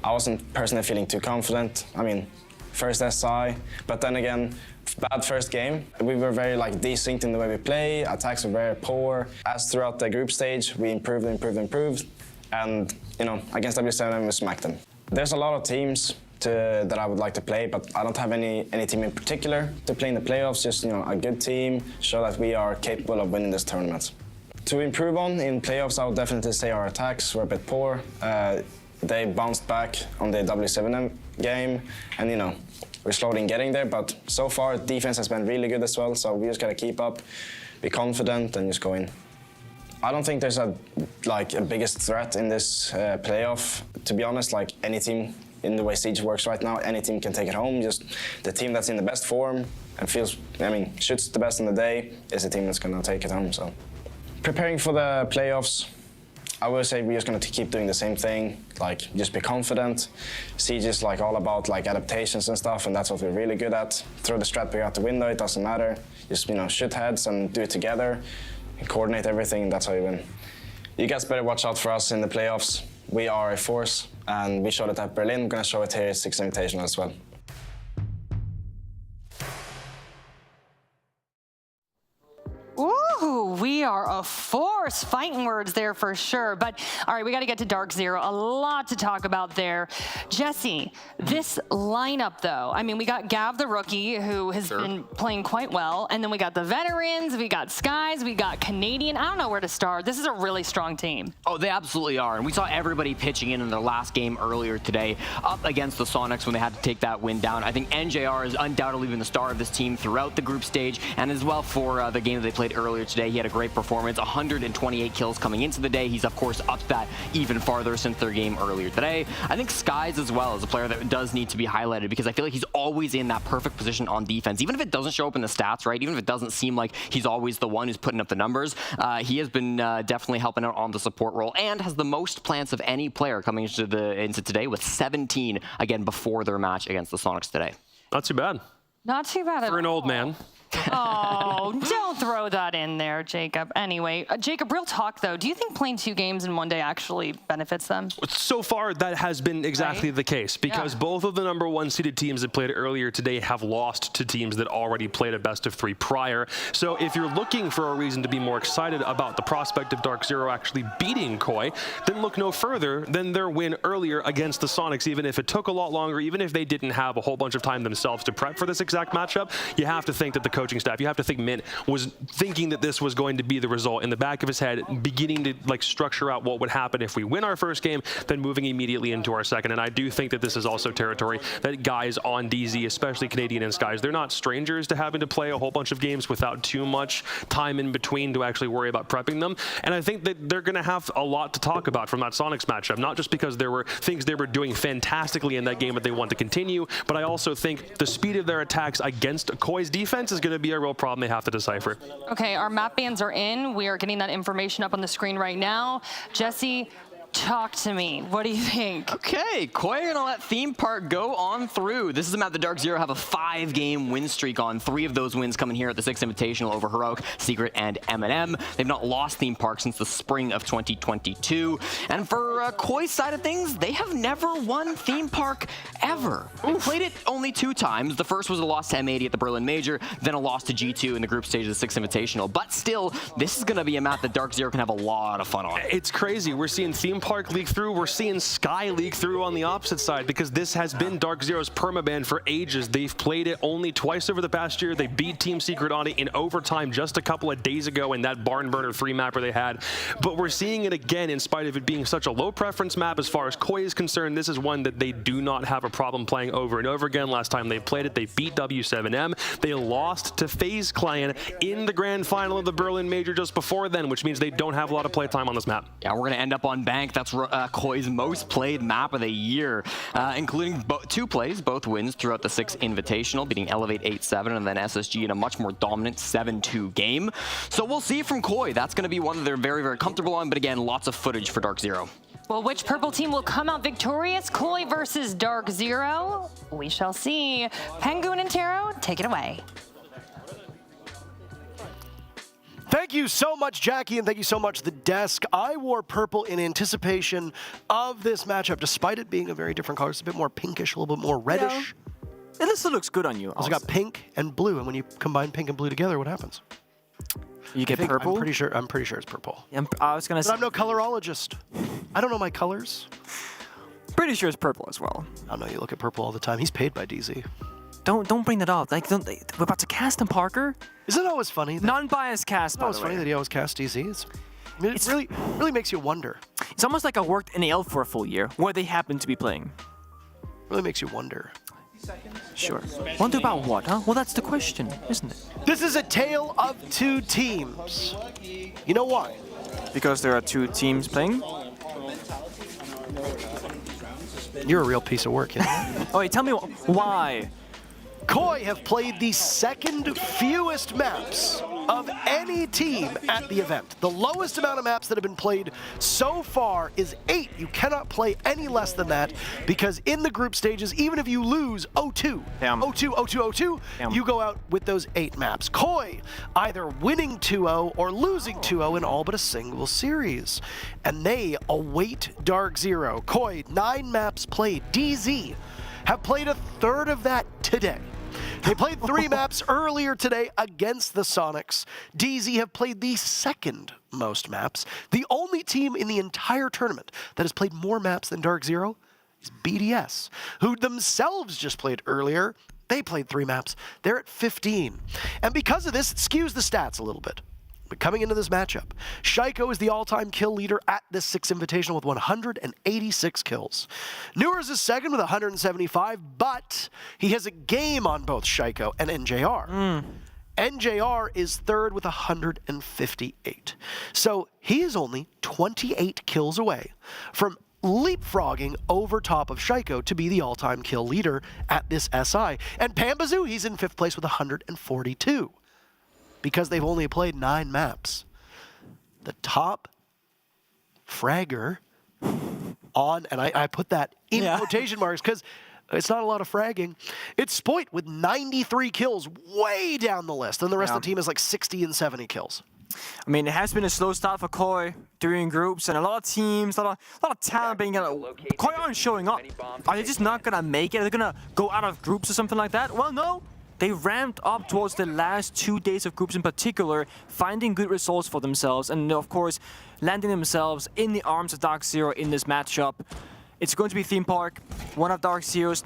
Speaker 9: I wasn't personally feeling too confident. I mean, first SI, but then again, bad first game. We were very distinct in the way we play. Attacks were very poor. As throughout the group stage, we improved. And, you know, against W7M, we smacked them. There's a lot of teams that I would like to play, but I don't have any team in particular to play in the playoffs. Just a good team, show that we are capable of winning this tournament. To improve on in playoffs, I would definitely say our attacks were a bit poor. They bounced back on the W7M game, and we're slowly getting there. But so far, defense has been really good as well. So we just gotta keep up, be confident, and just go in. I don't think there's a biggest threat in this playoff. To be honest, any team in the way Siege works right now, any team can take it home. Just the team that's in the best form and shoots the best in the day is the team that's gonna take it home. So. Preparing for the playoffs, I would say we're just going to keep doing the same thing, just be confident. Siege is all about adaptations and stuff, and that's what we're really good at. Throw the strat pick out the window, it doesn't matter. Just shoot heads and do it together, and coordinate everything, that's how you win. You guys better watch out for us in the playoffs. We are a force, and we showed it at Berlin. We're going to show it here at Six Invitational as well.
Speaker 10: Ooh, we are a force. Fighting words there for sure. But all right, we got to get to DarkZero. A lot to talk about there. Jesse, this lineup though, we got Gav the rookie who has been playing quite well. And then we got the veterans, we got Skies, we got Canadian. I don't know where to start. This is a really strong team.
Speaker 8: Oh, they absolutely are. And we saw everybody pitching in their last game earlier today up against the Soniqs when they had to take that win down. I think NJR has undoubtedly been the star of this team throughout the group stage and as well for the game that they played earlier today. He had a great performance, 128 kills coming into the day. He's of course upped that even farther since their game earlier today. I think Skies as well is a player that does need to be highlighted because I feel like he's always in that perfect position on defense. Even if it doesn't show up in the stats, right? Even if it doesn't seem like he's always the one who's putting up the numbers, he has been definitely helping out on the support role and has the most plants of any player coming into today with 17, again, before their match against the Soniqs today.
Speaker 7: Not too bad.
Speaker 10: Not too bad at all.
Speaker 7: For an old man.
Speaker 10: Oh, don't throw that in there, Jacob. Anyway, Jacob, real talk though. Do you think playing 2 games in one day actually benefits them?
Speaker 7: So far, that has been exactly the case because both of the #1 seeded teams that played earlier today have lost to teams that already played a best of 3 prior. So if you're looking for a reason to be more excited about the prospect of DarkZero actually beating Koi, then look no further than their win earlier against the Soniqs. Even if it took a lot longer, even if they didn't have a whole bunch of time themselves to prep for this exact matchup, you have to think that the coaching staff, you have to think Mint was thinking that this was going to be the result in the back of his head, beginning to structure out what would happen if we win our first game, then moving immediately into our second. And I do think that this is also territory that guys on DZ, especially Canadian and Skies, they're not strangers to having to play a whole bunch of games without too much time in between to actually worry about prepping them. And I think that they're going to have a lot to talk about from that Soniqs matchup, not just because there were things they were doing fantastically in that game that they want to continue, but I also think the speed of their attacks against Koi's defense is going to be a real problem they have to decipher.
Speaker 10: Okay, our map bans are in. We are getting that information up on the screen right now. Jesse, talk to me. What do you think?
Speaker 8: Okay, Koi are gonna let Theme Park go on through. This is a map that DarkZero have a 5-game win streak on. 3 of those wins coming here at the 6th Invitational over Heroic, Secret, and MNM. They've not lost Theme Park since the spring of 2022. And for Koi's side of things, they have never won Theme Park ever. They played it only 2 times. The first was a loss to M80 at the Berlin Major, then a loss to G2 in the group stage of the 6th Invitational. But still, this is gonna be a map that DarkZero can have a lot of fun on.
Speaker 7: It's crazy. We're seeing Theme Park leak through. We're seeing Sky leak through on the opposite side because this has been DarkZero's permaban for ages. They've played it only twice over the past year. They beat Team Secret on it in overtime just a couple of days ago in that Barn Burner 3 mapper they had. But we're seeing it again in spite of it being such a low preference map as far as Koi is concerned. This is one that they do not have a problem playing over and over again. Last time they played it, they beat W7M. They lost to FaZe Clan in the grand final of the Berlin Major just before then, which means they don't have a lot of play time on this map.
Speaker 8: Yeah, we're going to end up on Bank. That's Koi's most played map of the year, including 2 plays, both wins throughout the 6th Invitational, beating Elevate 8-7 and then SSG in a much more dominant 7-2 game. So we'll see from Koi. That's going to be one that they're very, very comfortable on, but again, lots of footage for DarkZero.
Speaker 10: Well, which purple team will come out victorious? Koi versus DarkZero? We shall see. Penguin and Taro, take it away.
Speaker 13: Thank you so much, Jackie, and thank you so much, The Desk. I wore purple in anticipation of this matchup, despite it being a very different color. It's a bit more pinkish, a little bit more reddish.
Speaker 17: Yeah. It still looks good on you.
Speaker 13: Also got pink and blue, and when you combine pink and blue together, what happens?
Speaker 17: You get purple?
Speaker 13: I'm pretty sure it's purple.
Speaker 17: I was gonna say,
Speaker 13: but I'm no colorologist. I don't know my colors.
Speaker 17: Pretty sure it's purple as well.
Speaker 13: I know you look at purple all the time. He's paid by DZ.
Speaker 17: Don't bring that up. Like, we're about to cast him, Parker.
Speaker 13: Isn't it always funny?
Speaker 17: Non-biased cast, by the way.
Speaker 13: It's funny that he always casts DZ. It really makes you wonder.
Speaker 17: It's almost like I worked in AL for a full year, where they happen to be playing.
Speaker 13: Really makes you wonder.
Speaker 17: Sure. Wonder about what, huh? Well, that's the question, isn't it?
Speaker 13: This is a tale of two teams. You know why?
Speaker 17: Because there are two teams playing?
Speaker 13: You're a real piece of work, yeah.
Speaker 17: Oh, wait, tell me why.
Speaker 13: Koi have played the second fewest maps of any team at the event. The lowest amount of maps that have been played so far is 8. You cannot play any less than that because in the group stages, even if you lose 0-2, 0-2, 0-2, 0-2, you go out with those 8 maps. Koi either winning 2-0 or losing 2-0 in all but a single series. And they await DarkZero. Koi, 9 maps played. DZ have played a third of that today. They played 3 maps earlier today against the Soniqs. DZ have played the second most maps. The only team in the entire tournament that has played more maps than DarkZero is BDS, who themselves just played earlier. They played 3 maps. They're at 15. And because of this, it skews the stats a little bit. But coming into this matchup, Shaiko is the all-time kill leader at this 6 Invitational with 186 kills. Newers is second with 175, but he has a game on both Shaiko and NJR. NJR is third with 158. So he is only 28 kills away from leapfrogging over top of Shaiko to be the all-time kill leader at this SI. And Pambazoo, he's in 5th place with 142. Because they've only played 9 maps. The top fragger on, and I put that in quotation marks because it's not a lot of fragging. It's Spoit with 93 kills, way down the list. And the rest of the team is like 60 and 70 kills.
Speaker 17: I mean, it has been a slow start for Koi during groups, and a lot of teams, a lot of talent being Koi aren't showing up. Are they just not gonna make it? Are they gonna go out of groups or something like that? Well, no. They ramped up towards the last 2 days of groups in particular, finding good results for themselves, and of course, landing themselves in the arms of DarkZero in this matchup. It's going to be Theme Park, one of DarkZero's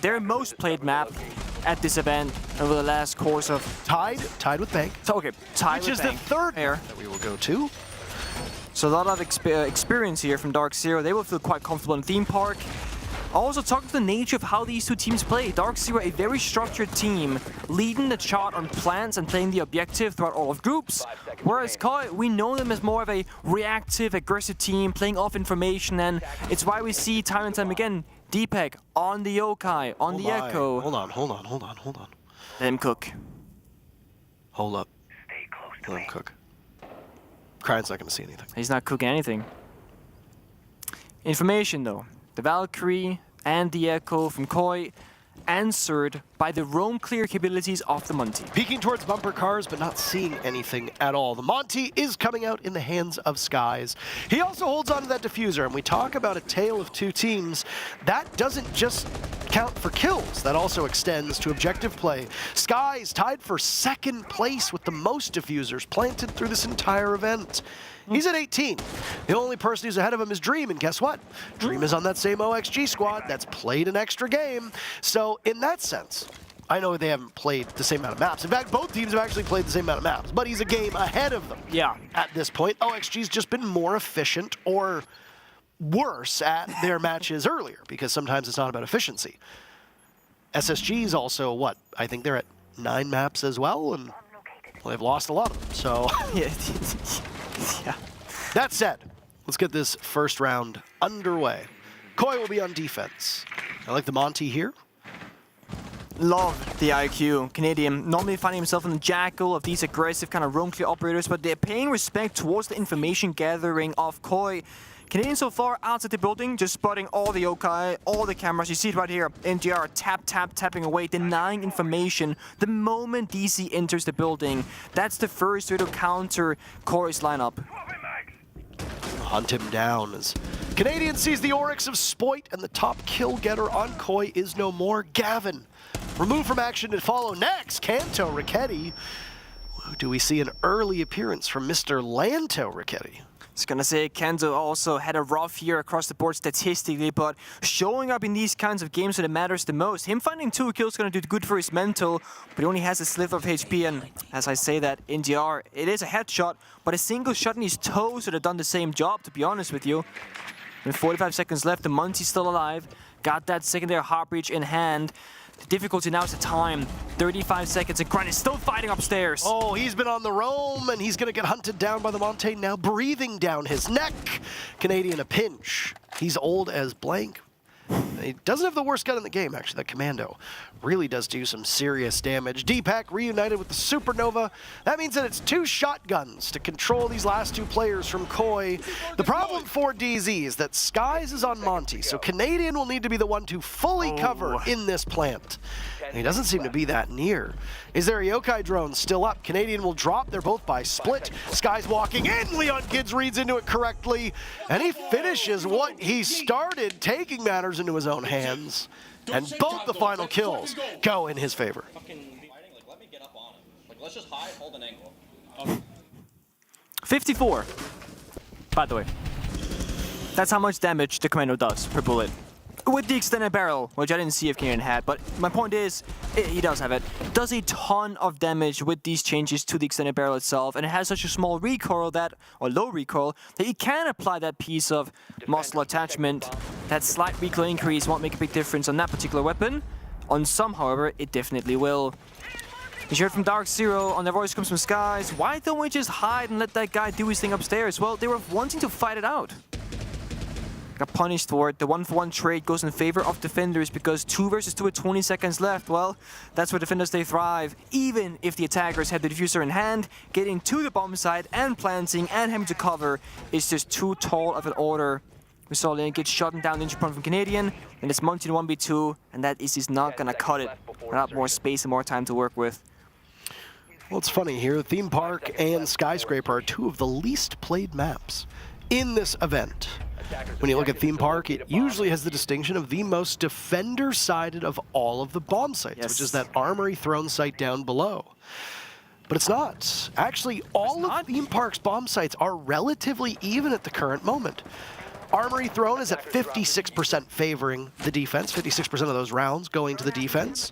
Speaker 17: their most played map at this event over the last course of...
Speaker 13: Tied with Bank.
Speaker 17: So, okay, tied
Speaker 13: Which
Speaker 17: with
Speaker 13: is
Speaker 17: Bank.
Speaker 13: the third pair that we will go to.
Speaker 17: So a lot of experience here from DarkZero. They will feel quite comfortable in Theme Park. Also, talking to the nature of how these two teams play. DarkZero, a very structured team, leading the chart on plans and playing the objective throughout all of groups. Whereas Koi, we know them as more of a reactive, aggressive team, playing off information, and it's why we see time and time again, Deepak on the Yokai, on the Echo.
Speaker 13: Hold on.
Speaker 17: Let him cook.
Speaker 13: Hold up. Stay close to Let him cook. Cryan's not going to see anything.
Speaker 17: He's not cooking anything. Information, though. The Valkyrie and the Echo from Koi, answered by the roam clear capabilities of the Monty.
Speaker 13: Peeking towards bumper cars, but not seeing anything at all. The Monty is coming out in the hands of Skies. He also holds on to that diffuser, and we talk about a tale of 2 teams. That doesn't just count for kills, that also extends to objective play. Skies tied for 2nd place with the most diffusers planted through this entire event. He's at 18. The only person who's ahead of him is Dream, and guess what? Dream is on that same OXG squad that's played an extra game. So in that sense, I know they haven't played the same amount of maps. In fact, both teams have actually played the same amount of maps, but he's a game ahead of them.
Speaker 17: Yeah.
Speaker 13: At this point, OXG's just been more efficient or worse at their matches earlier, because sometimes it's not about efficiency. SSG's also, what? I think they're at 9 maps as well, and well, they've lost a lot of them, so...
Speaker 17: Yeah.
Speaker 13: That said, let's get this first round underway. Koi will be on defense. I like the Monty here.
Speaker 17: Love the IQ. Canadian normally finding himself in the jackal of these aggressive kind of roam clear operators, but they're paying respect towards the information gathering of Koi. Canadian so far outside the building, just spotting all the yokai, all the cameras. You see it right here. NGR tapping away, denying information the moment DC enters the building. That's the first way to counter Koi's lineup.
Speaker 13: Hunt him down as Canadian sees the Oryx of Spoit, and the top kill getter on Koi is no more. Gavin removed from action to follow next. Kanto Richetti. Do we see an early appearance from Mr. Lanto Richetti?
Speaker 17: was gonna say, Kendo also had a rough year across the board statistically, but showing up in these kinds of games when it matters the most. Him finding 2 kills is gonna do good for his mental, but he only has a sliver of HP, and as I say that, NGR, it is a headshot, but a single shot in his toes would have done the same job, to be honest with you. With 45 seconds left, the Monty's still alive, got that secondary heart breach in hand. The difficulty now is the time. 35 seconds, and Grunt is still fighting upstairs.
Speaker 13: Oh, he's been on the roam, and he's going to get hunted down by the Monte, now breathing down his neck. Canadian a pinch. He's old as blank. He doesn't have the worst gun in the game, actually. That Commando really does do some serious damage. Deepak reunited with the Supernova. That means that it's 2 shotguns to control these last 2 players from Koi. The problem for DZ is that Skies is on Monty, so Canadian will need to be the one to fully cover in this plant. And he doesn't seem to be that near. Is there a Yokai drone still up? Canadian will drop. They're both by split. Skies walking in. Leon Gids reads into it correctly. And he finishes what he started, taking matters into his own hands. And both the final kills go in his favor.
Speaker 4: Let me get up on him. Let's just hide, hold an angle.
Speaker 17: 54, by the way. That's how much damage the Commando does per bullet. With the extended barrel, which I didn't see if Canadian had, but my point is, he does have it. Does a ton of damage with these changes to the extended barrel itself, and it has such a small recoil that, or low recoil, that you can apply that piece of muscle attachment. That slight recoil increase won't make a big difference on that particular weapon. On some, however, it definitely will. You heard from DarkZero, on their voice comes from Skies. Why don't we just hide and let that guy do his thing upstairs? Well, they were wanting to fight it out. Got punished for it. The 1-for-1 trade goes in favor of defenders because 2 versus 2 with 20 seconds left. Well, that's where defenders, they thrive. Even if the attackers have the diffuser in hand, getting to the bomb site and planting and having to cover is just too tall of an order. We saw Lane get shot down the injury point from Canadian, and it's Monty in 1v2, and that is just not gonna cut it. Without more space and more time to work with.
Speaker 13: Well, it's funny here. Theme Park and Skyscraper are 2 of the least played maps in this event. When you look at Theme Park, it usually has the distinction of the most defender-sided of all of the bomb sites, which is that Armory Throne site down below. But it's not. Actually, all of Theme Park's bomb sites are relatively even at the current moment. Armory Throne is at 56% favoring the defense, 56% of those rounds going to the defense.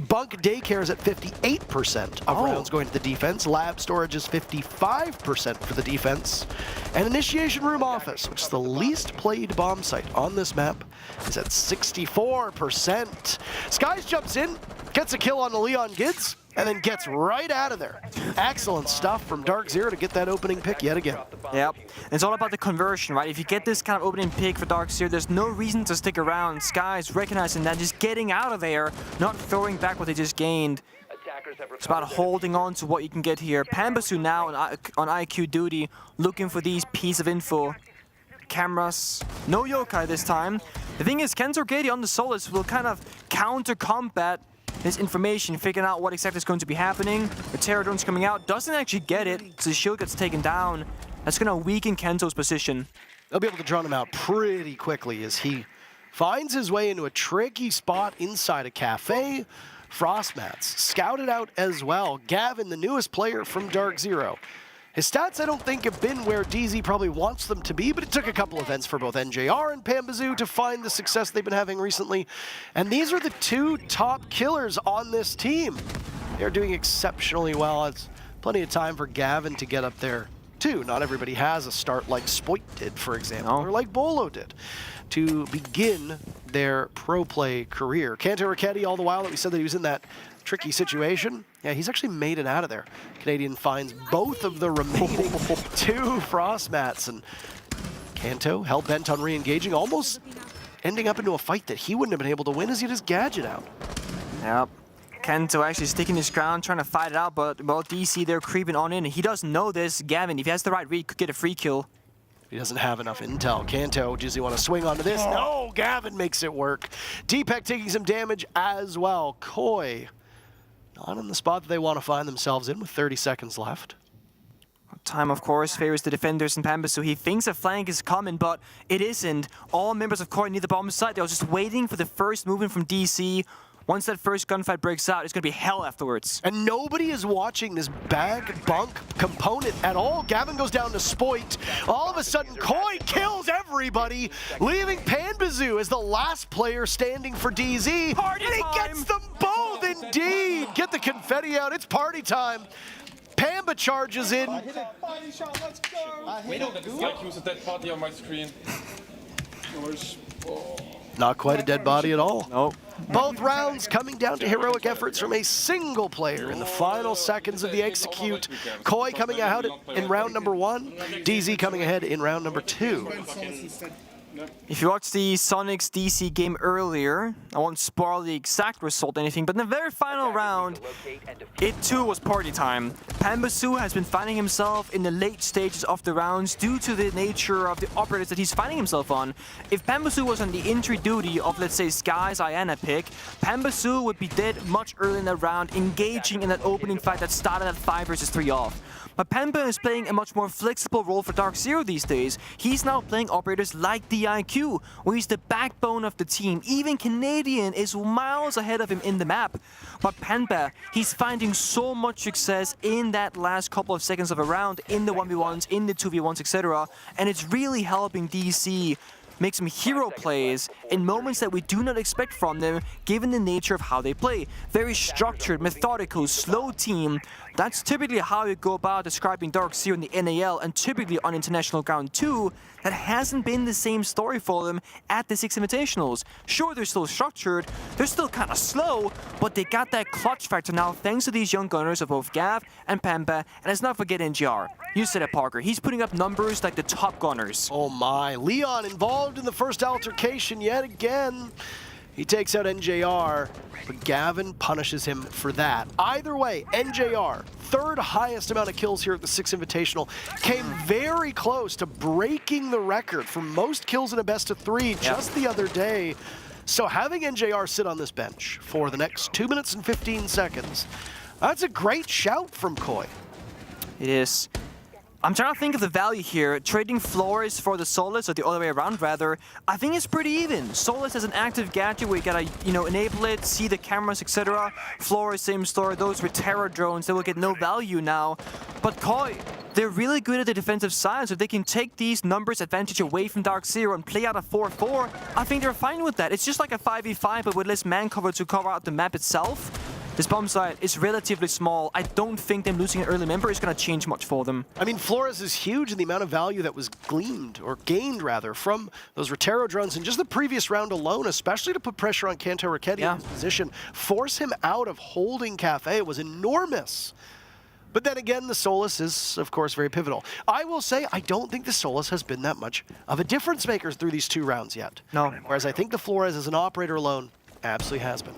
Speaker 13: Bunk Daycare is at 58% of rounds going to the defense. Lab Storage is 55% for the defense. And Initiation Room Office, which is the least played bomb site on this map, is at 64%. Skies jumps in, gets a kill on the Leon Gids, and then gets right out of there. Excellent stuff from DarkZero to get that opening pick yet again.
Speaker 17: Yep, it's all about the conversion, right? If you get this kind of opening pick for DarkZero, there's no reason to stick around. Skies recognizing that, just getting out of there, not throwing back what they just gained. It's about holding on to what you can get here. Pambasu now on IQ duty, looking for these pieces of info. Cameras, no Yokai this time. The thing is, Kenzo Gady on the Solus will kind of counter-combat this information, figuring out what exactly is going to be happening. The Terror drone's coming out, doesn't actually get it, so the shield gets taken down. That's going to weaken Kento's position.
Speaker 13: They'll be able to draw him out pretty quickly as he finds his way into a tricky spot inside a cafe. Frostmats scouted out as well. Gavin, the newest player from DarkZero. His stats, I don't think, have been where DZ probably wants them to be, but it took a couple events for both NJR and Pambazoo to find the success they've been having recently. And these are the 2 top killers on this team. They're doing exceptionally well. It's plenty of time for Gavin to get up there, too. Not everybody has a start like Spoit did, for example, or like Bolo did, to begin their pro play career. Kanto Raketti, all the while that we said that he was in that tricky situation, yeah, he's actually made it out of there. Canadian finds both of the remaining 2 Frostmats, and Kanto, hell-bent on re-engaging, almost ending up into a fight that he wouldn't have been able to win as he had his gadget out.
Speaker 17: Yep. Kanto actually sticking his ground, trying to fight it out, but well, DC, they're creeping on in. He doesn't know this. Gavin, if he has the right read, could get a free kill.
Speaker 13: He doesn't have enough intel. Kanto, does he want to swing onto this? No, Gavin makes it work. Deepak taking some damage as well. Koi, not in the spot that they want to find themselves in with 30 seconds left.
Speaker 17: Time, of course, favors the defenders in Pambasu. He thinks a flank is coming, but it isn't. All members of Koi need the bomb site. They were just waiting for the first movement from DC. once that first gunfight breaks out, it's going to be hell afterwards.
Speaker 13: And nobody is watching this bag bunk component at all. Gavin goes down to Spoit. All of a sudden, Koi kills everybody, leaving Panbazoo as the last player standing for DZ.
Speaker 17: Party
Speaker 13: and he
Speaker 17: time.
Speaker 13: gets them both, indeed. Get the confetti out. It's party time. Pamba charges in.
Speaker 2: Like he was a dead body on my screen.
Speaker 13: Not quite a dead body at all. Nope. Both rounds coming down to heroic efforts from a single player in the final seconds of the execute. Koi coming out in round number 1, DZ coming ahead in round number 2.
Speaker 17: If you watched the Soniqs DC game earlier, I won't spoil the exact result or anything, but in the very final round, it too was party time. Panbazoo has been finding himself in the late stages of the rounds due to the nature of the operators that he's finding himself on. If Panbazoo was on the entry duty of, let's say, Sky's Iana pick, Panbazoo would be dead much earlier in the round, engaging in that opening fight that started at 5 versus 3 off. But Pamba is playing a much more flexible role for DarkZero these days. He's now playing operators like DIQ, where he's the backbone of the team. Even Canadian is miles ahead of him in the map. But Pamba, he's finding so much success in that last couple of seconds of a round, in the 1v1s, in the 2v1s, etc. And it's really helping DC make some hero plays in moments that we do not expect from them, given the nature of how they play. Very structured, methodical, slow team. That's typically how you go about describing DarkZero in the NAL, and typically on International Ground 2, that hasn't been the same story for them at the 6 Invitationals. Sure, they're still structured, they're still kind of slow, but they got that clutch factor now thanks to these young gunners of both Gav and Pamba, and let's not forget NGR. You said it, Parker. He's putting up numbers like the top gunners.
Speaker 13: Oh my, Leon involved in the first altercation yet again. He takes out NJR, but Gavin punishes him for that. Either way, NJR, third highest amount of kills here at the 6 Invitational, came very close to breaking the record for most kills in a best of 3 just the other day. So having NJR sit on this bench for the next 2 minutes and 15 seconds, that's a great shout from Koi.
Speaker 17: It is. I'm trying to think of the value here. Trading Flores for the Solus, or the other way around rather, I think it's pretty even. Solus has an active gadget where you gotta, enable it, see the cameras, etc. Flores, same story. Those with terror drones, they will get no value now. But Koi, they're really good at the defensive side, so if they can take these numbers advantage away from DarkZero and play out a 4-4, I think they're fine with that. It's just like a 5v5, but with less man cover to cover out the map itself. This bomb site is relatively small. I don't think them losing an early member is going to change much for them.
Speaker 13: I mean, Flores is huge in the amount of value that was gained rather, from those Rotero drones in just the previous round alone, especially to put pressure on Kanto Raketti in his position. Force him out of holding Cafe was enormous. But then again, the Solus is, of course, very pivotal. I will say, I don't think the Solus has been that much of a difference maker through these 2 rounds yet.
Speaker 17: No.
Speaker 13: Whereas I think the Flores as an operator alone absolutely has been.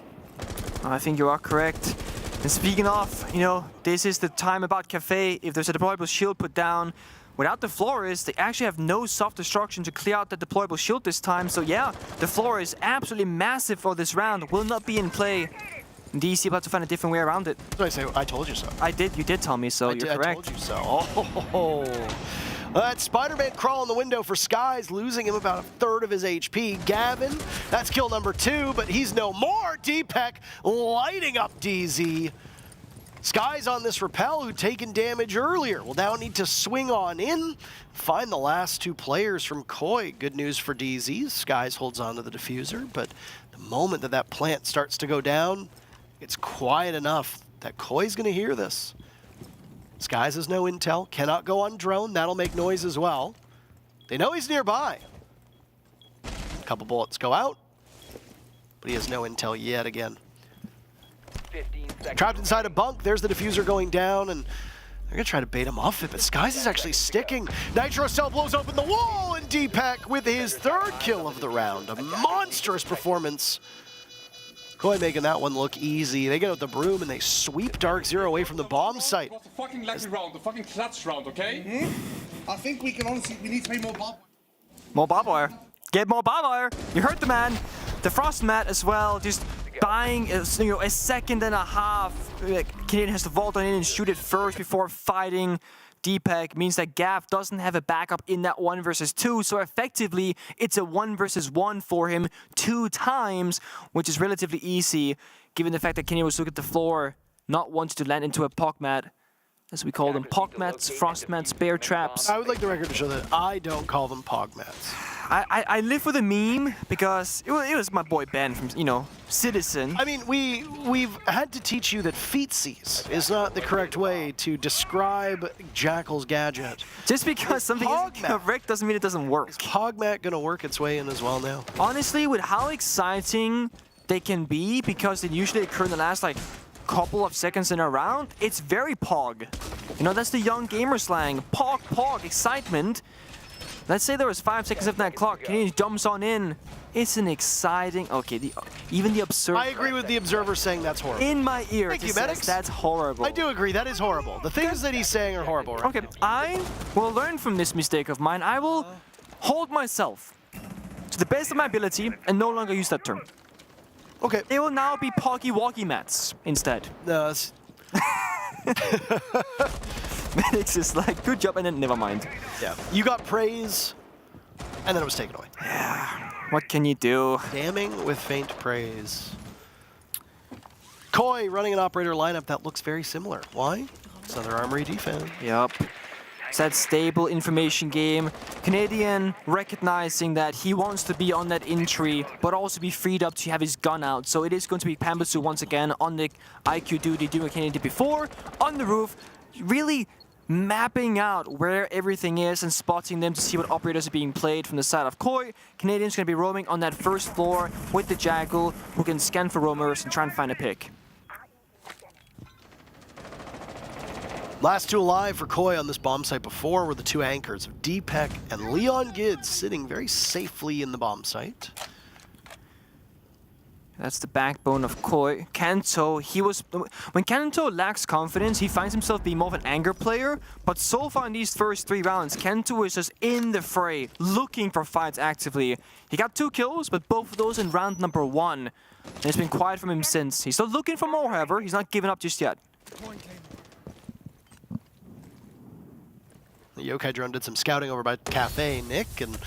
Speaker 17: I think you are correct. And speaking of, this is the time about Cafe. If there's a deployable shield put down, without the Flores, they actually have no self-destruction to clear out that deployable shield this time. So yeah, the Flores, absolutely massive for this round, will not be in play. DC about to find a different way around it.
Speaker 13: What did I say? I told you so.
Speaker 17: I did. You did tell me so. You're correct.
Speaker 13: I told you so. Oh. That Spider-Man crawl in the window for Skies, losing him about a third of his HP. Gavin, that's kill number 2, but he's no more. Deepak lighting up DZ. Skies on this rappel, who'd taken damage earlier, will now need to swing on in, find the last 2 players from Koi. Good news for DZ. Skies holds on to the diffuser, but the moment that plant starts to go down, it's quiet enough that Koi's going to hear this. Skies has no intel, cannot go on drone, that'll make noise as well. They know he's nearby. A couple bullets go out, but he has no intel yet again. Trapped inside a bunk, there's the diffuser going down, and they're gonna try to bait him off it, but Skies is actually sticking. Nitro Cell blows open the wall, and Deepak with his 3rd kill of the round. A monstrous performance. Koi making that one look easy. They get out the broom and they sweep DarkZero away from the bomb site.
Speaker 2: It was a fucking lucky round, the fucking clutch round, okay?
Speaker 15: I think we need to play more barbed wire.
Speaker 17: More barbed wire. Get more barbed wire. You heard the man. The Frost Mat as well, just buying a second and a half Canadian has to vault on in and shoot it first before fighting Deepak. Means that Gav doesn't have a backup in that 1 versus 2, so effectively it's a 1 versus 1 for him 2 times, which is relatively easy given the fact that Canadian was looking at the floor, not wanting to land into a POC mat, as we call them, POC mats, frost mats, bear traps.
Speaker 13: I would like the record to show that I don't call them POC mats.
Speaker 17: I live for the meme because it was my boy Ben from, you know, Citizen.
Speaker 13: I mean, we've had to teach you that feetsies is not the correct way to describe Jackal's gadget.
Speaker 17: Just because something isn't correct doesn't mean it doesn't work.
Speaker 13: Is PogMat gonna work its way in as well now?
Speaker 17: Honestly, with how exciting they can be, because they usually occur in the last like couple of seconds in a round, it's very Pog. You know, that's the young gamer slang. Pog, excitement. Let's say there was 5 seconds of that clock. Canadian jumps on in. It's an exciting. Okay, even the observer.
Speaker 13: I agree with the observer saying that's horrible.
Speaker 17: In my ear,
Speaker 13: Thank you, Medics.
Speaker 17: That's horrible.
Speaker 13: I do agree. That is horrible. The things that he's saying are horrible. Right?
Speaker 17: Okay, I will learn from this mistake of mine. I will hold myself to the best of my ability and no longer use that term.
Speaker 13: Okay.
Speaker 17: It will now be Poggy Walkie Mats instead.
Speaker 13: No,
Speaker 17: Medics is like, good job, and then never mind.
Speaker 13: Yeah. You got praise, and then it was taken away.
Speaker 17: Yeah. What can you do?
Speaker 13: Damning with faint praise. Koi running an operator lineup that looks very similar. Why? It's another Armory defense.
Speaker 17: Yup. It's that stable information game. Canadian recognizing that he wants to be on that entry, but also be freed up to have his gun out. So it is going to be Pambasu once again on the IQ duty, doing what Canadian did before, on the roof, really mapping out where everything is and spotting them to see what operators are being played from the side of Koi. Canadian's going to be roaming on that first floor with the Jackal, who can scan for roamers and try and find a pick.
Speaker 13: Last two alive for Koi on this bomb site before were the two anchors of Deepak and Leon Gids sitting very safely in the bomb site.
Speaker 17: That's the backbone of Koi. Kanto, when Kanto lacks confidence, he finds himself being more of an anger player, but so far in these first 3 rounds, Kanto is just in the fray, looking for fights actively. He got 2 kills, but both of those in round number 1. And it's been quiet from him since. He's still looking for more, however. He's not giving up just yet.
Speaker 13: The Yokai drone did some scouting over by Cafe, Nick, and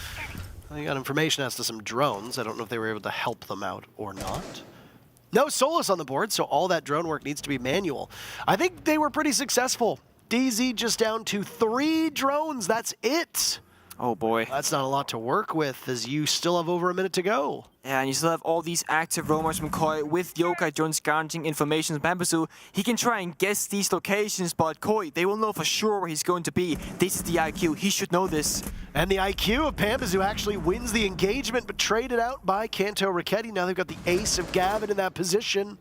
Speaker 13: they got information as to some drones. I don't know if they were able to help them out or not. No Solus on the board, so all that drone work needs to be manual. I think they were pretty successful. DZ just down to 3 drones, that's it.
Speaker 17: Oh boy.
Speaker 13: That's not a lot to work with, as you still have over a minute to go.
Speaker 17: Yeah, and you still have all these active roamers from Koi with Yokai drones guaranteeing information. Bambasu, he can try and guess these locations, but Koi, they will know for sure where he's going to be. This is the IQ, he should know this.
Speaker 13: And the IQ of Pambasu actually wins the engagement, but traded out by Kanto Ricchetti. Now they've got the ace of Gavin in that position.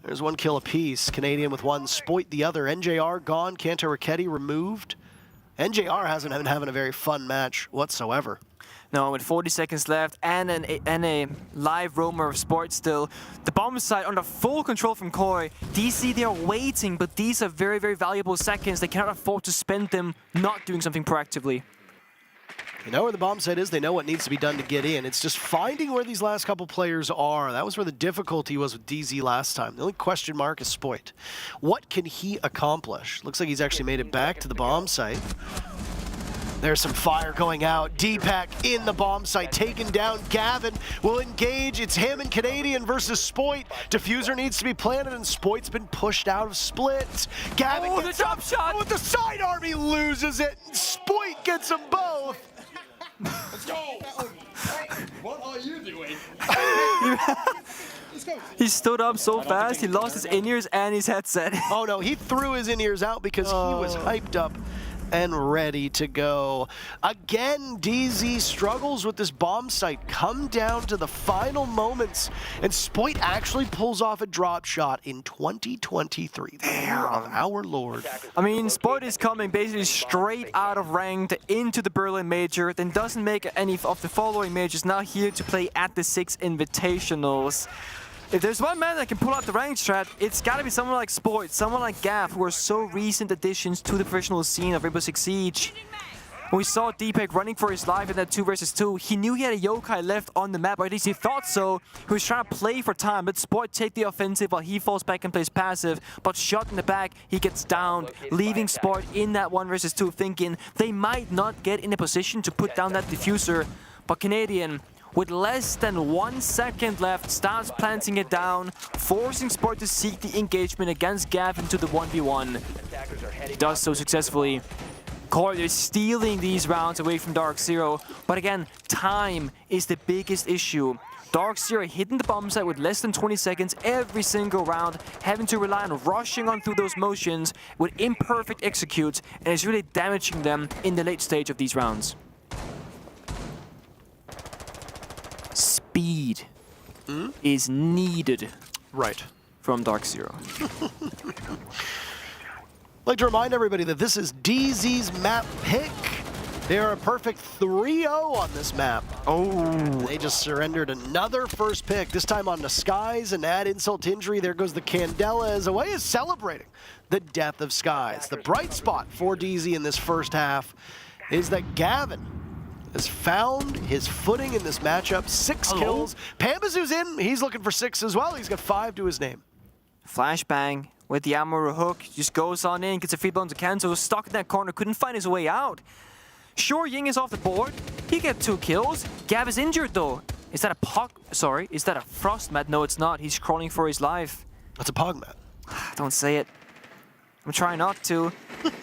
Speaker 13: There's 1 kill apiece. Canadian with 1, Spoit the other. NJR gone, Kanto Ricchetti removed. NJR hasn't been having a very fun match whatsoever.
Speaker 17: No, with 40 seconds left and a live roamer of Sport still. The bomb site under full control from Koi. DC, they are waiting, but these are very, very valuable seconds. They cannot afford to spend them not doing something proactively.
Speaker 13: They know where the bomb site is. They know what needs to be done to get in. It's just finding where these last couple players are. That was where the difficulty was with DZ last time. The only question mark is Spoit. What can he accomplish? Looks like he's actually made it back to the bomb site. There's some fire going out. Deepak in the bomb site, taken down. Gavin will engage. It's him and Canadian versus Spoit. Diffuser needs to be planted, and Spoit's been pushed out of split. Gavin gets
Speaker 17: the drop shot
Speaker 13: with the sidearm. He loses it. Spoit gets them both.
Speaker 2: Let's go! What are you doing?
Speaker 17: He stood up so fast, he lost his in-ears and his headset.
Speaker 13: Oh no, he threw his in-ears out because he was hyped up and ready to go. Again, DZ struggles with this bomb site. Come down to the final moments, and Spoit actually pulls off a drop shot in 2023. The year of our Lord.
Speaker 17: I mean, Spoit is coming basically straight out of ranked into the Berlin Major, then doesn't make any of the following majors, now here to play at the 6 Invitationals. If there's one man that can pull out the ranked strat, it's gotta be someone like Spoit, someone like Gav, who are so recent additions to the professional scene of Rainbow Six Siege. When we saw Deepak running for his life in that 2 versus 2, he knew he had a yokai left on the map, or at least he thought so. He was trying to play for time, but Sport take the offensive while he falls back and plays passive. But shot in the back, he gets downed, leaving Sport in that 1 versus 2, thinking they might not get in a position to put down that diffuser. But Canadian, with less than 1 second left, starts planting it down, forcing Sport to seek the engagement against Gavin to the 1v1. He does so successfully. Koi is stealing these rounds away from DarkZero, but again, time is the biggest issue. DarkZero hitting the bomb site with less than 20 seconds every single round, having to rely on rushing on through those motions with imperfect executes, and it's really damaging them in the late stage of these rounds. Speed is needed from DarkZero.
Speaker 13: I'd like to remind everybody that this is DZ's map pick. They are a perfect 3-0 on this map. Oh, they just surrendered another first pick, this time on the Skies, and add insult to injury. There goes the Candela as a way of celebrating the death of Skies. The bright spot for DZ in this first half is that Gavin has found his footing in this matchup. 6 kills. Pambazu's in. He's looking for 6 as well. He's got 5 to his name.
Speaker 17: Flashbang with the Amuro hook, just goes on in, gets a free blow to Kenzo, stuck in that corner, couldn't find his way out. Sure, Ying is off the board. He gets 2 kills. Gav is injured though. Is that a Pog? Sorry, is that a Frost mat? No, it's not. He's crawling for his life.
Speaker 13: That's a Pog mat.
Speaker 17: Don't say it. I'm trying not to.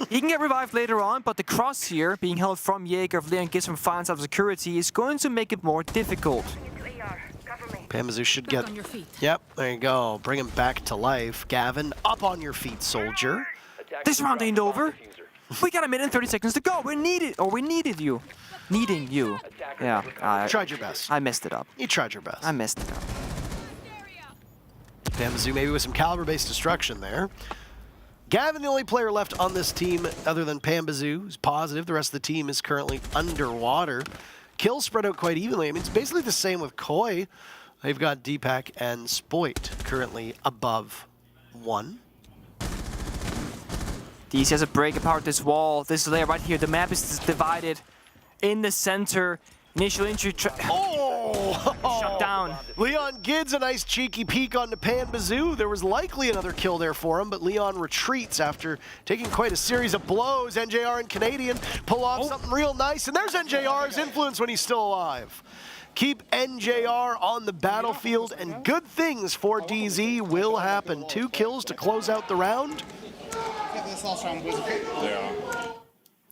Speaker 17: He can get revived later on, but the cross here, being held from Jaeger if Leon gets him finds out of security, is going to make it more difficult.
Speaker 13: Pambazu should get... Yep, there you go. Bring him back to life. Gavin, up on your feet, soldier.
Speaker 17: This round ain't over. We got a minute and 30 seconds to go. We needed you. Needing you. Yeah.
Speaker 13: You tried your best.
Speaker 17: I messed it up.
Speaker 13: You tried your best.
Speaker 17: I messed it up.
Speaker 13: Pambazu maybe with some caliber-based destruction there. Gavin, the only player left on this team other than Pambazu, who's positive. The rest of the team is currently underwater. Kills spread out quite evenly. I mean, it's basically the same with Koi. They've got Deepak and Spoit currently above 1.
Speaker 17: DC has to break apart this wall. This layer right here. The map is divided in the center. Initial entry. Shut down.
Speaker 13: Leon Gids a nice cheeky peek on the Pambazu. There was likely another kill there for him, but Leon retreats after taking quite a series of blows. NJR and Canadian pull off something real nice, and there's NJR's influence when he's still alive. Keep NJR on the battlefield, and good things for DZ will happen. 2 kills to close out the round.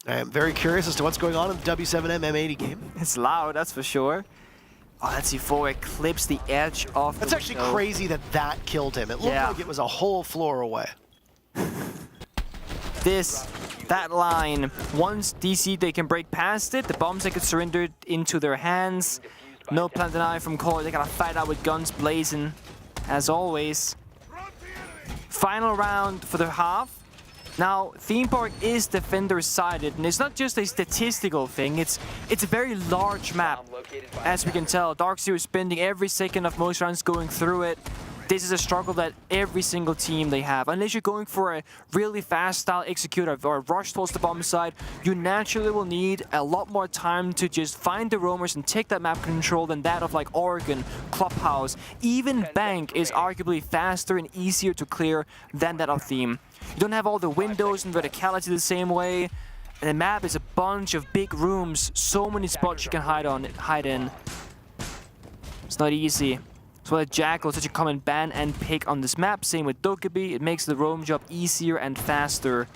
Speaker 13: I am very curious as to what's going on in the W7M M80 game.
Speaker 17: It's loud, that's for sure. Oh, that C4 clips the edge of
Speaker 13: That's actually crazy that that killed him. It looked like it was a whole floor away.
Speaker 17: That line, once DC, they can break past it. The bombs they get surrendered into their hands. No plan deny from Koi. They gotta fight out with guns blazing, as always. Final round for the half. Now, Theme Park is defender-sided, and it's not just a statistical thing, it's a very large map. As we can tell, DarkZero is spending every second of most rounds going through it. This is a struggle that every single team they have. Unless you're going for a really fast style executor or a rush towards the bomb side, you naturally will need a lot more time to just find the roamers and take that map control than that of like Oregon, Clubhouse. Even Bank is arguably faster and easier to clear than that of Theme. You don't have all the windows and verticality the same way. And the map is a bunch of big rooms, so many spots you can hide in. It's not easy. So that Jackal is such a common ban and pick on this map. Same with Dokkaebi. It makes the roam job easier and faster.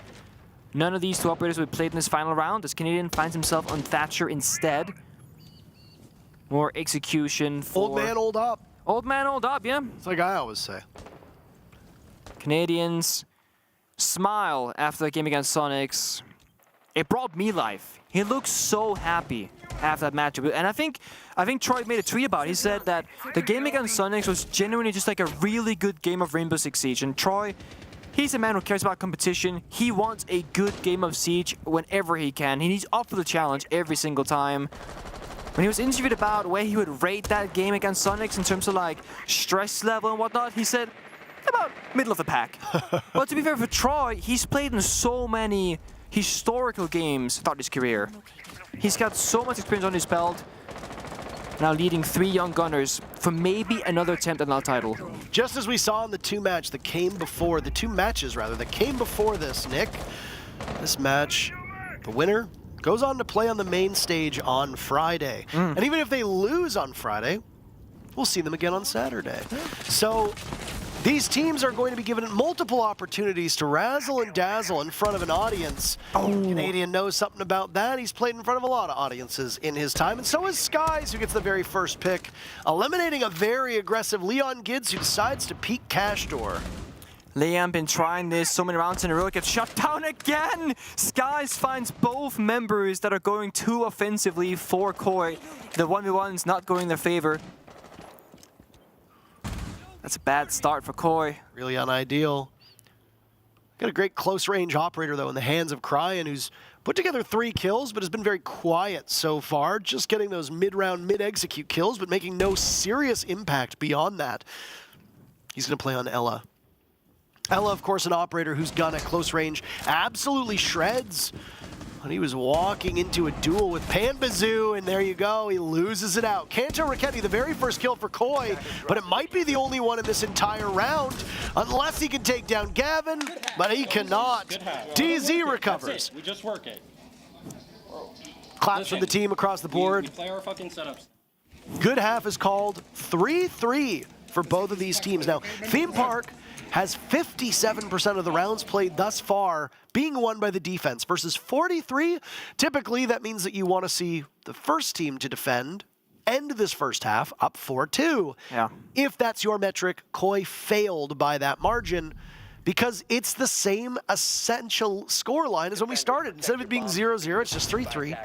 Speaker 17: None of these 2 operators will be played in this final round, as Canadian finds himself on Thatcher instead. More execution for...
Speaker 13: Old man, old up.
Speaker 17: Old man, old up, yeah.
Speaker 13: It's like I always say.
Speaker 17: Canadians smile after the game against Soniqs. It brought me life. He looks so happy after that matchup. And I think Troy made a tweet about it. He said that the game against Soniqs was genuinely just like a really good game of Rainbow Six Siege. And Troy, he's a man who cares about competition. He wants a good game of Siege whenever he can. He's up for the challenge every single time. When he was interviewed about where he would rate that game against Soniqs in terms of like stress level and whatnot, he said, about middle of the pack. But to be fair for Troy, he's played in so many historical games throughout his career. He's got so much experience on his belt. Now leading 3 young gunners for maybe another attempt at another title.
Speaker 13: Just as we saw in the two matches that came before this, Nick, this match, the winner goes on to play on the main stage on Friday. And even if they lose on Friday, we'll see them again on Saturday. So these teams are going to be given multiple opportunities to razzle and dazzle in front of an audience. Canadian knows something about that. He's played in front of a lot of audiences in his time, and so is Skies, who gets the very first pick, eliminating a very aggressive Leon Gids, who decides to peek Cash Door.
Speaker 17: Liam been trying this so many rounds in a row, gets shut down again! Skies finds both members that are going too offensively for Koi. The 1v1's not going in their favor. That's a bad start for Koi.
Speaker 13: Really unideal. Got a great close-range operator, though, in the hands of Cryan, who's put together 3 kills, but has been very quiet so far. Just getting those mid-round, mid-execute kills, but making no serious impact beyond that. He's going to play on Ella. Ella, of course, an operator whose gun at close range absolutely shreds. And he was walking into a duel with Panbazoo, and there you go, he loses it out. Kanto Raketti, the very first kill for Koi, but it might be the only one in this entire round, unless he can take down Gavin, but he cannot. DZ recovers.
Speaker 4: We just work it.
Speaker 13: Claps from the team across the board.
Speaker 4: We play our fucking setups.
Speaker 13: Good half is called 3-3 for both of these teams. Now, Theme Park has 57% of the rounds played thus far being won by the defense versus 43. Typically, that means that you want to see the first team to defend end this first half up 4-2.
Speaker 17: Yeah.
Speaker 13: If that's your metric, Koi failed by that margin because it's the same essential scoreline as when we started. Instead of it being 0-0, it's just 3-3.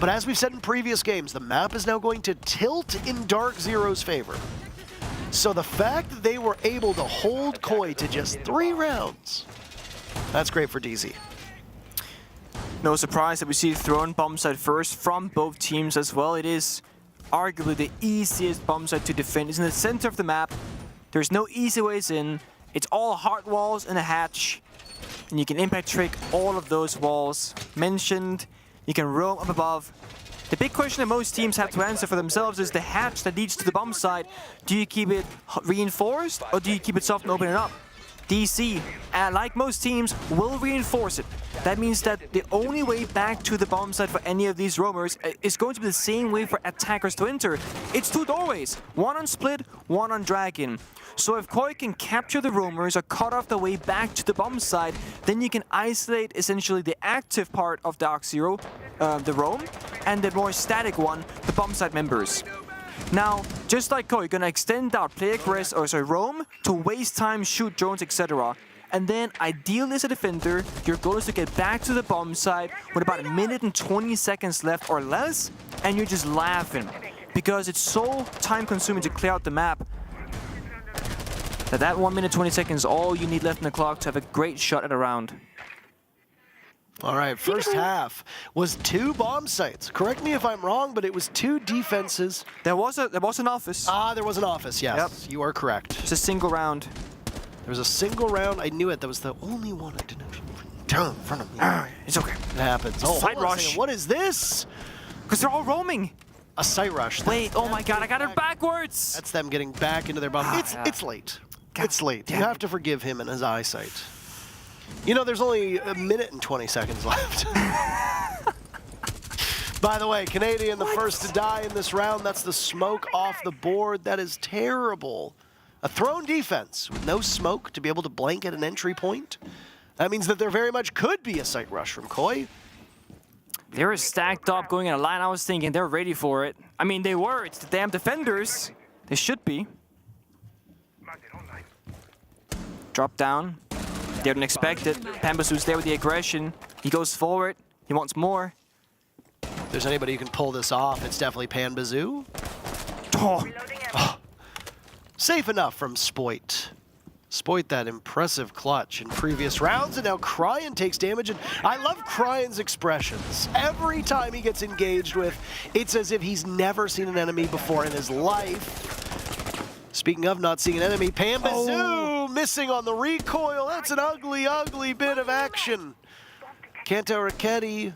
Speaker 13: But as we've said in previous games, the map is now going to tilt in DarkZero's favor. So the fact that they were able to hold Koi to just 3 rounds, that's great for DZ.
Speaker 17: No surprise that we see thrown bomb site first from both teams as well. It is arguably the easiest bomb site to defend. It's in the center of the map. There's no easy ways in. It's all hard walls and a hatch. And you can impact trick all of those walls mentioned. You can roam up above. The big question that most teams have to answer for themselves is the hatch that leads to the bomb site. Do you keep it reinforced or do you keep it soft and open it up? DC, like most teams, will reinforce it. That means that the only way back to the bomb site for any of these roamers is going to be the same way for attackers to enter. It's 2 doorways, one on Split, one on Dragon. So if Koi can capture the roamers or cut off the way back to the bomb site, then you can isolate essentially the active part of DarkZero, the roam, and the more static one, the bomb site members. Now, just like Koi, you're gonna extend out play aggress, or sorry, roam to waste time, shoot drones, etc. And then, ideally as a defender, your goal is to get back to the bomb site with about 1 minute and 20 seconds left or less, and you're just laughing because it's so time-consuming to clear out the map. That 1 minute 20 seconds is all you need left in the clock to have a great shot at a round.
Speaker 13: All right, first half was 2 bomb sites. Correct me if I'm wrong, but it was 2 defenses.
Speaker 17: There was an office.
Speaker 13: Ah, there was an office, yes. Yep. You are correct.
Speaker 17: It's a single round.
Speaker 13: There was a single round. I knew it. That was the only one I didn't turn in front of me.
Speaker 17: It's okay.
Speaker 13: It happens. Oh,
Speaker 17: Site rush.
Speaker 13: What is this?
Speaker 17: Because they're all roaming.
Speaker 13: A site rush.
Speaker 17: Wait, oh my god, I got it backwards.
Speaker 13: That's them getting back into their bomb. It's late. It's late. You have to forgive him and his eyesight. You know, there's only 1 minute and 20 seconds left. By the way, Canadian, the first to die in this round. That's the smoke off the board. That is terrible. A thrown defense with no smoke to be able to blanket an entry point. That means that there very much could be a site rush from Koi.
Speaker 17: They were stacked up going in a line. I was thinking they're ready for it. I mean, they were. It's the damn defenders. They should be. Drop down. They didn't expect it. Panbazoo's there with the aggression. He goes forward. He wants more.
Speaker 13: If there's anybody who can pull this off, it's definitely Panbazoo. Oh. Safe enough from Spoit. Spoit that impressive clutch in previous rounds, and now Cryan takes damage, and I love Cryan's expressions. Every time he gets engaged with, it's as if he's never seen an enemy before in his life. Speaking of not seeing an enemy, Panbazoo missing on the recoil. That's an ugly, ugly bit of action. Kanto Raketti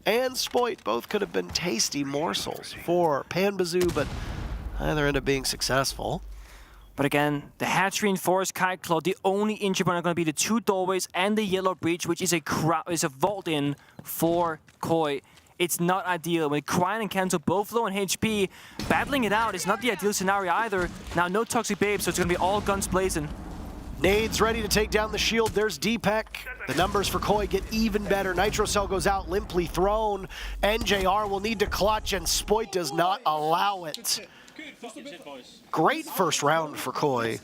Speaker 13: and Spoit both could have been tasty morsels for Panbazoo, but either end up being successful.
Speaker 17: But again, the hatch reinforced Kite Claw, the only injury point are going to be the 2 doorways and the yellow breach, which is a vault in for Koi. It's not ideal. When Cryan and Kanto both low on HP, battling it out is not the ideal scenario either. Now no Toxic Babe, so it's going to be all guns blazing.
Speaker 13: Nades ready to take down the shield. There's Deepak. The numbers for Koi get even better. Nitro Cell goes out, limply thrown. NJR will need to clutch, and Spoit does not allow it. Great first round for Koi.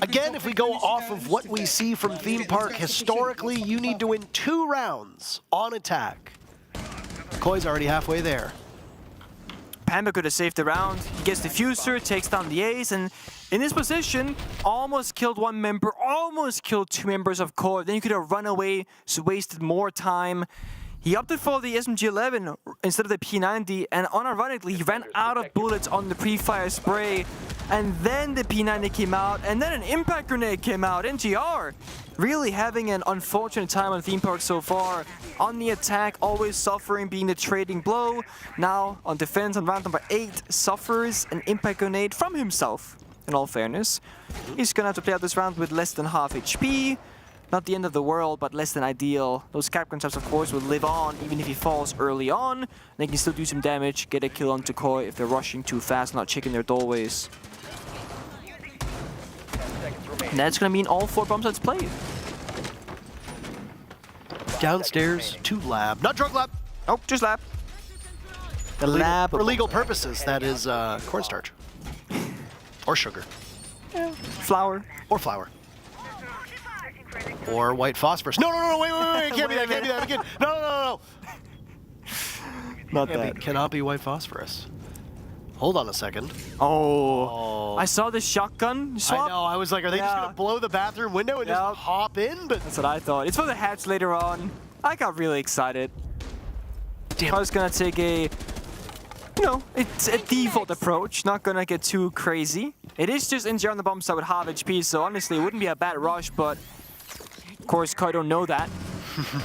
Speaker 13: Again, if we go off of what we see from Theme Park, historically, you need to win 2 rounds on attack. Koi's already halfway there.
Speaker 17: Panda could have saved the round. He gets the Fuser, takes down the Ace, and in this position, almost killed 1 member, almost killed 2 members of Koi. Then he could have run away, so wasted more time. He opted for the SMG-11 instead of the P90, and unironically, he ran out of bullets on the pre-fire spray. And then the P90 came out, and then an impact grenade came out. NGR really having an unfortunate time on Theme Park so far. On the attack, always suffering, being the trading blow. Now on defense on round number 8, suffers an impact grenade from himself, in all fairness. He's gonna have to play out this round with less than half HP. Not the end of the world, but less than ideal. Those cap concepts, of course, will live on, even if he falls early on. They can still do some damage, get a kill onto Koi if they're rushing too fast, not checking their doorways. And that's going to mean all 4 bomb sites played.
Speaker 13: Downstairs to lab. Not drug lab.
Speaker 17: Oh, just lab.
Speaker 13: The lab. For legal purposes, that is cornstarch. Or sugar.
Speaker 17: Yeah. Flour.
Speaker 13: Or flour. Or white phosphorus. No, wait, it can't be that, again. No.
Speaker 17: Not that.
Speaker 13: Cannot be white phosphorus. Hold on a second.
Speaker 17: Oh. I saw the shotgun swap.
Speaker 13: I know, I was like, are they just gonna blow the bathroom window and just hop in? But
Speaker 17: that's what I thought. It's for the hatch later on. I got really excited. Damn. I was gonna take a, it's a default approach, not gonna get too crazy. It is just NGR on the bomb side with half HP, so honestly, it wouldn't be a bad rush, but of course, Koi don't know that.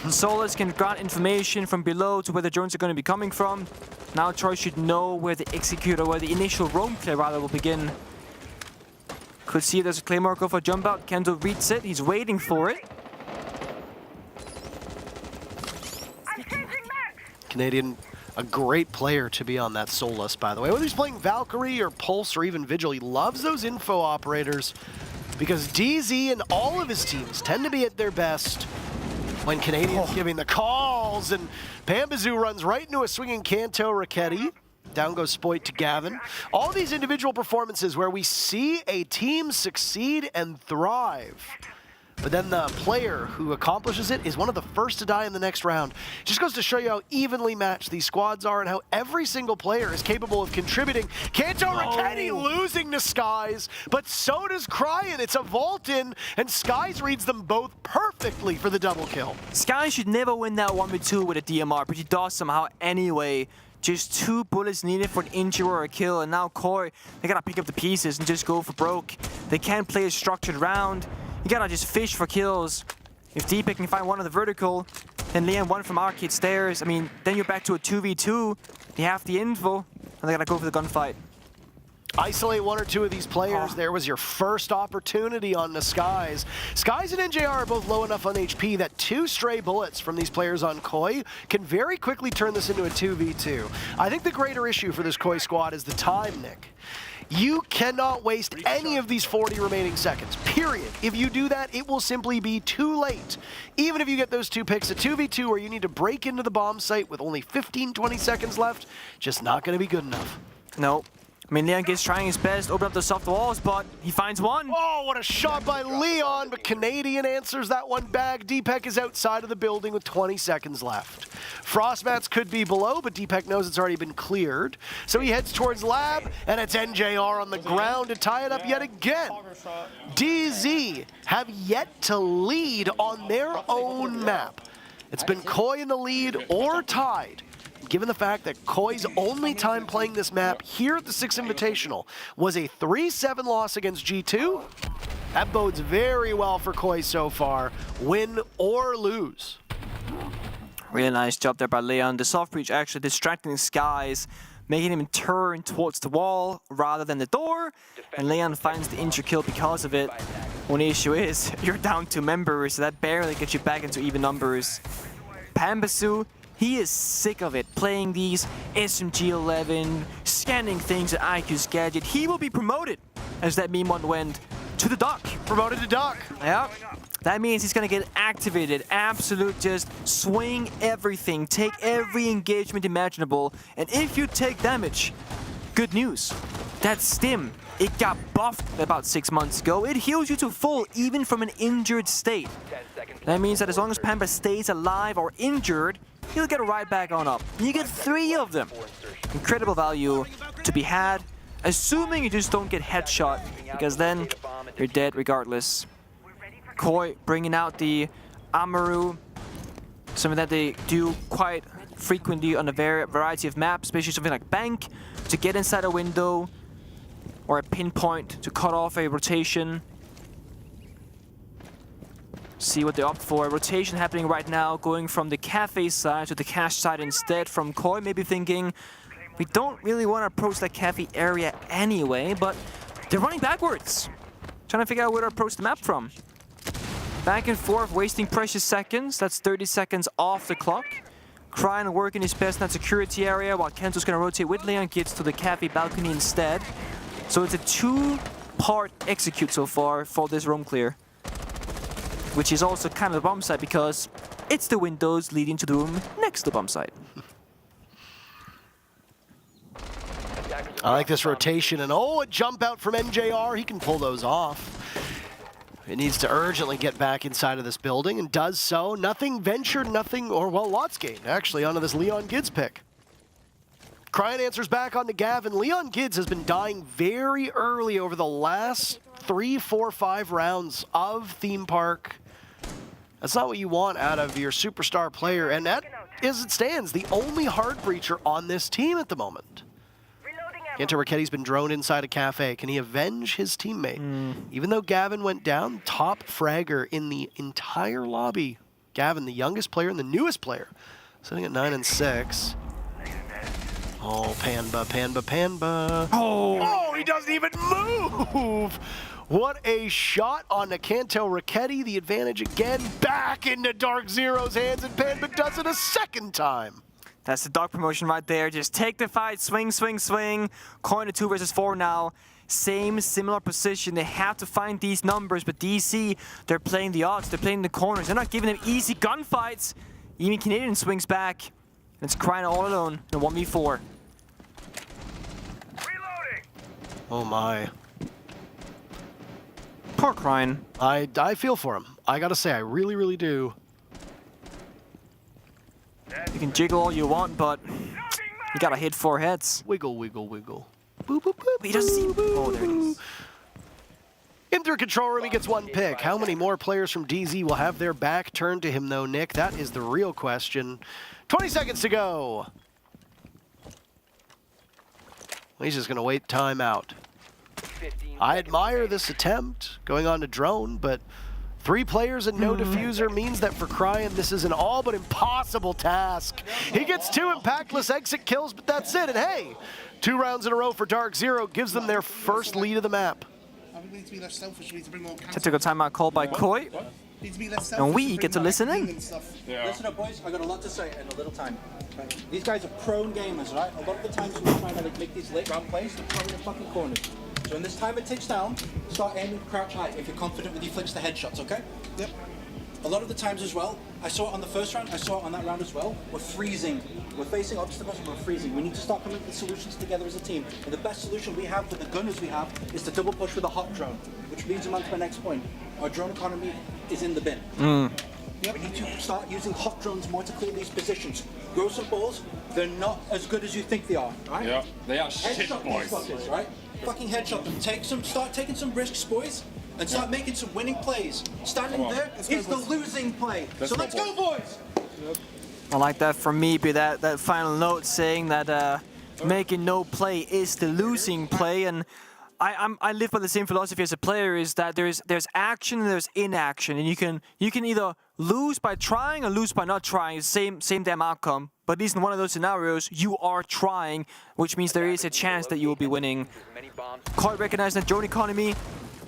Speaker 17: Solus can grant information from below to where the drones are going to be coming from. Now Troy should know where the executor, where the initial roam play rather will begin. Could see there's a Claymore go for a jump out. Kendo reads it. He's waiting for it.
Speaker 13: Canadian, a great player to be on that Solus, by the way. Whether he's playing Valkyrie or Pulse or even Vigil, he loves those info operators because DZ and all of his teams tend to be at their best when Canadians giving the calls, and Panbazoo runs right into a swinging Kanto Raketti. Down goes Spoit to Gavin. All these individual performances where we see a team succeed and thrive, but then the player who accomplishes it is one of the first to die in the next round. Just goes to show you how evenly matched these squads are and how every single player is capable of contributing. Kanto Raketti losing to Skies, but so does Cryan. It's a vault in, and Skies reads them both perfectly for the double kill.
Speaker 17: Skies should never win that 1v2 with a DMR, but he does somehow anyway. Just 2 bullets needed for an injury or a kill, and now Koi, they gotta pick up the pieces and just go for broke. They can't play a structured round. You gotta just fish for kills. If Deepak can find one on the vertical, then Liam one from Arcade Stairs, I mean, then you're back to a 2v2. They have the info, and they gotta go for the gunfight.
Speaker 13: Isolate 1 or 2 of these players. There was your first opportunity on the Skies. Skies and NJR are both low enough on HP that 2 stray bullets from these players on Koi can very quickly turn this into a 2v2. I think the greater issue for this Koi squad is the time, Nick. You cannot waste any of these 40 remaining seconds, period. If you do that, it will simply be too late. Even if you get those 2 picks, a 2v2 where you need to break into the bomb site with only 15-20 seconds left, just not going to be good enough.
Speaker 17: No. I mean, Leon gets trying his best, open up the soft walls, but he finds one.
Speaker 13: Oh, what a shot by Leon, but Canadian answers that one back. Deepak is outside of the building with 20 seconds left. Frostmats could be below, but Deepak knows it's already been cleared. So he heads towards lab, and it's NJR on the ground to tie it up yet again. DZ have yet to lead on their own map. It's been Koi in the lead or tied. Given the fact that Koi's only time playing this map here at the 6 Invitational was a 3-7 loss against G2, That bodes very well for Koi so far, win or lose.
Speaker 17: Really nice job there by Leon. The soft breach actually distracting Skies, making him turn towards the wall rather than the door. And Leon finds the injury kill because of it. Only issue is, you're down 2 members, so that barely gets you back into even numbers. Pambasu, he is sick of it, playing these SMG-11, scanning things at IQ's gadget. He will be promoted, as that meme one went, to the dock.
Speaker 13: Promoted to dock.
Speaker 17: Yeah. That means he's gonna get activated, absolute just swing everything, take every engagement imaginable, and if you take damage, good news. That stim, it got buffed about 6 months ago. It heals you to full, even from an injured state. That means that as long as Pamba stays alive or injured, he'll get right back on up. You get 3 of them. Incredible value to be had, assuming you just don't get headshot, because then you're dead regardless. Koi bringing out the Amaru, something that they do quite frequently on a variety of maps, especially something like Bank, to get inside a window, or a pinpoint to cut off a rotation. See what they opt for. A rotation happening right now, going from the cafe side to the cash side instead from Koi, maybe thinking, we don't really want to approach that cafe area anyway, but they're running backwards. Trying to figure out where to approach the map from. Back and forth, wasting precious seconds. That's 30 seconds off the clock. Cryin working his best in that security area, while Kento's gonna rotate with Leon Kids to the cafe balcony instead. So it's a 2-part execute so far for this roam clear. Which is also kind of the bomb site because it's the windows leading to the room next to the bomb site.
Speaker 13: I like this rotation, and oh, a jump out from NJR. He can pull those off. It needs to urgently get back inside of this building, and does so. Nothing ventured, nothing, or well, lots gained, actually, onto this Leon Gids pick. Cryin answers back onto Gavin. Leon Gids has been dying very early over the last 3, 4, 5 rounds of Theme Park. That's not what you want out of your superstar player, and that, as it stands, the only hard breacher on this team at the moment. Kenta Racketti's been droned inside a cafe. Can he avenge his teammate? Even though Gavin went down, top fragger in the entire lobby. Gavin, the youngest player and the newest player, sitting at 9 and 6. Oh, Panba. Oh, he doesn't even move! What a shot on Kenta Racketti. The advantage again back into DarkZero's hands, and Panba does it a second time.
Speaker 17: That's the dog promotion right there. Just take the fight, swing, swing, swing. Coin to 2 versus 4 now. Similar position. They have to find these numbers, but DC, they're playing the odds. They're playing the corners. They're not giving them easy gunfights. Even Canadian swings back. And it's Cryin all alone in a 1v4.
Speaker 13: Reloading. Oh my.
Speaker 17: Poor Cryin.
Speaker 13: I feel for him. I gotta say, I really, really do.
Speaker 17: You can jiggle all you want, but you gotta hit 4 heads.
Speaker 13: Wiggle, wiggle, wiggle. Boop, boop, boop,
Speaker 17: he doesn't see. Oh, there it is.
Speaker 13: In through control room, he gets 1 pick. How many more players from DZ will have their back turned to him, though, Nick? That is the real question. 20 seconds to go. He's just gonna wait time out. I admire this attempt, going on to drone, but 3 players and no diffuser means that for Cryin, this is an all but impossible task. He gets 2 impactless exit kills, but that's it. And hey, 2 rounds in a row for DarkZero gives them their first lead of the map.
Speaker 15: We need to be less selfish. We need to bring more
Speaker 17: Tactical timeout called by Koi. And we get to listen in.
Speaker 4: Listen up, boys. I got a lot to say in a little time. Right. These guys are prone gamers, right? A lot of the times when we're trying to make these late round plays, they're prone in the fucking corners. So when this timer ticks down, start aiming crouch high if you're confident with your flinch the headshots, okay? Yep. A lot of the times as well, I saw it on the first round, I saw it on that round as well, we're freezing. We're facing obstacles and we're freezing. We need to start coming up with solutions together as a team. And the best solution we have with the gunners we have is to double push with a hot drone, which leads them on to my next point. Our drone economy is in the bin. We need to start using hot drones more to clear these positions. Grow some balls, they're not as good as you think they are, right?
Speaker 2: Yeah, they are shit,
Speaker 4: Headshot
Speaker 2: boys.
Speaker 4: these fuckers, right? Fucking headshot them. Start taking some risks, boys, and start making some winning plays. Standing there is the losing play. So let's go, boys!
Speaker 17: I like that from Meepy, that final note saying that making no play is the losing play, and I live by the same philosophy as a player, is that there's action and there's inaction, and you can either lose by trying or lose by not trying. Same damn outcome. But at least in one of those scenarios, you are trying, which means there is a chance that you will be winning. Quite recognized that drone economy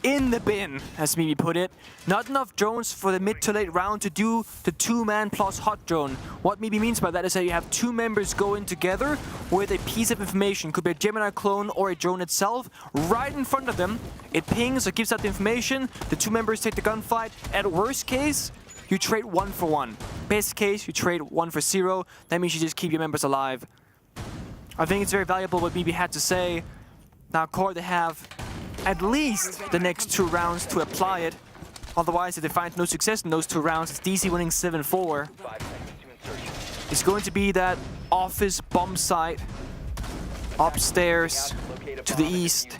Speaker 17: in the bin, as Mimi put it. Not enough drones for the mid to late round to do the 2-man plus hot drone. What Mimi means by that is that you have 2 members go in together with a piece of information. Could be a Gemini clone or a drone itself. Right in front of them, it pings or gives out the information. The 2 members take the gunfight. At worst case, you trade 1 for 1. Best case, you trade 1 for 0. That means you just keep your members alive. I think it's very valuable what Mimi had to say. Now, Core, they have at least the next 2 rounds to apply it. Otherwise, if they find no success in those 2 rounds, it's DC winning 7-4. It's going to be that office bomb site upstairs to the east.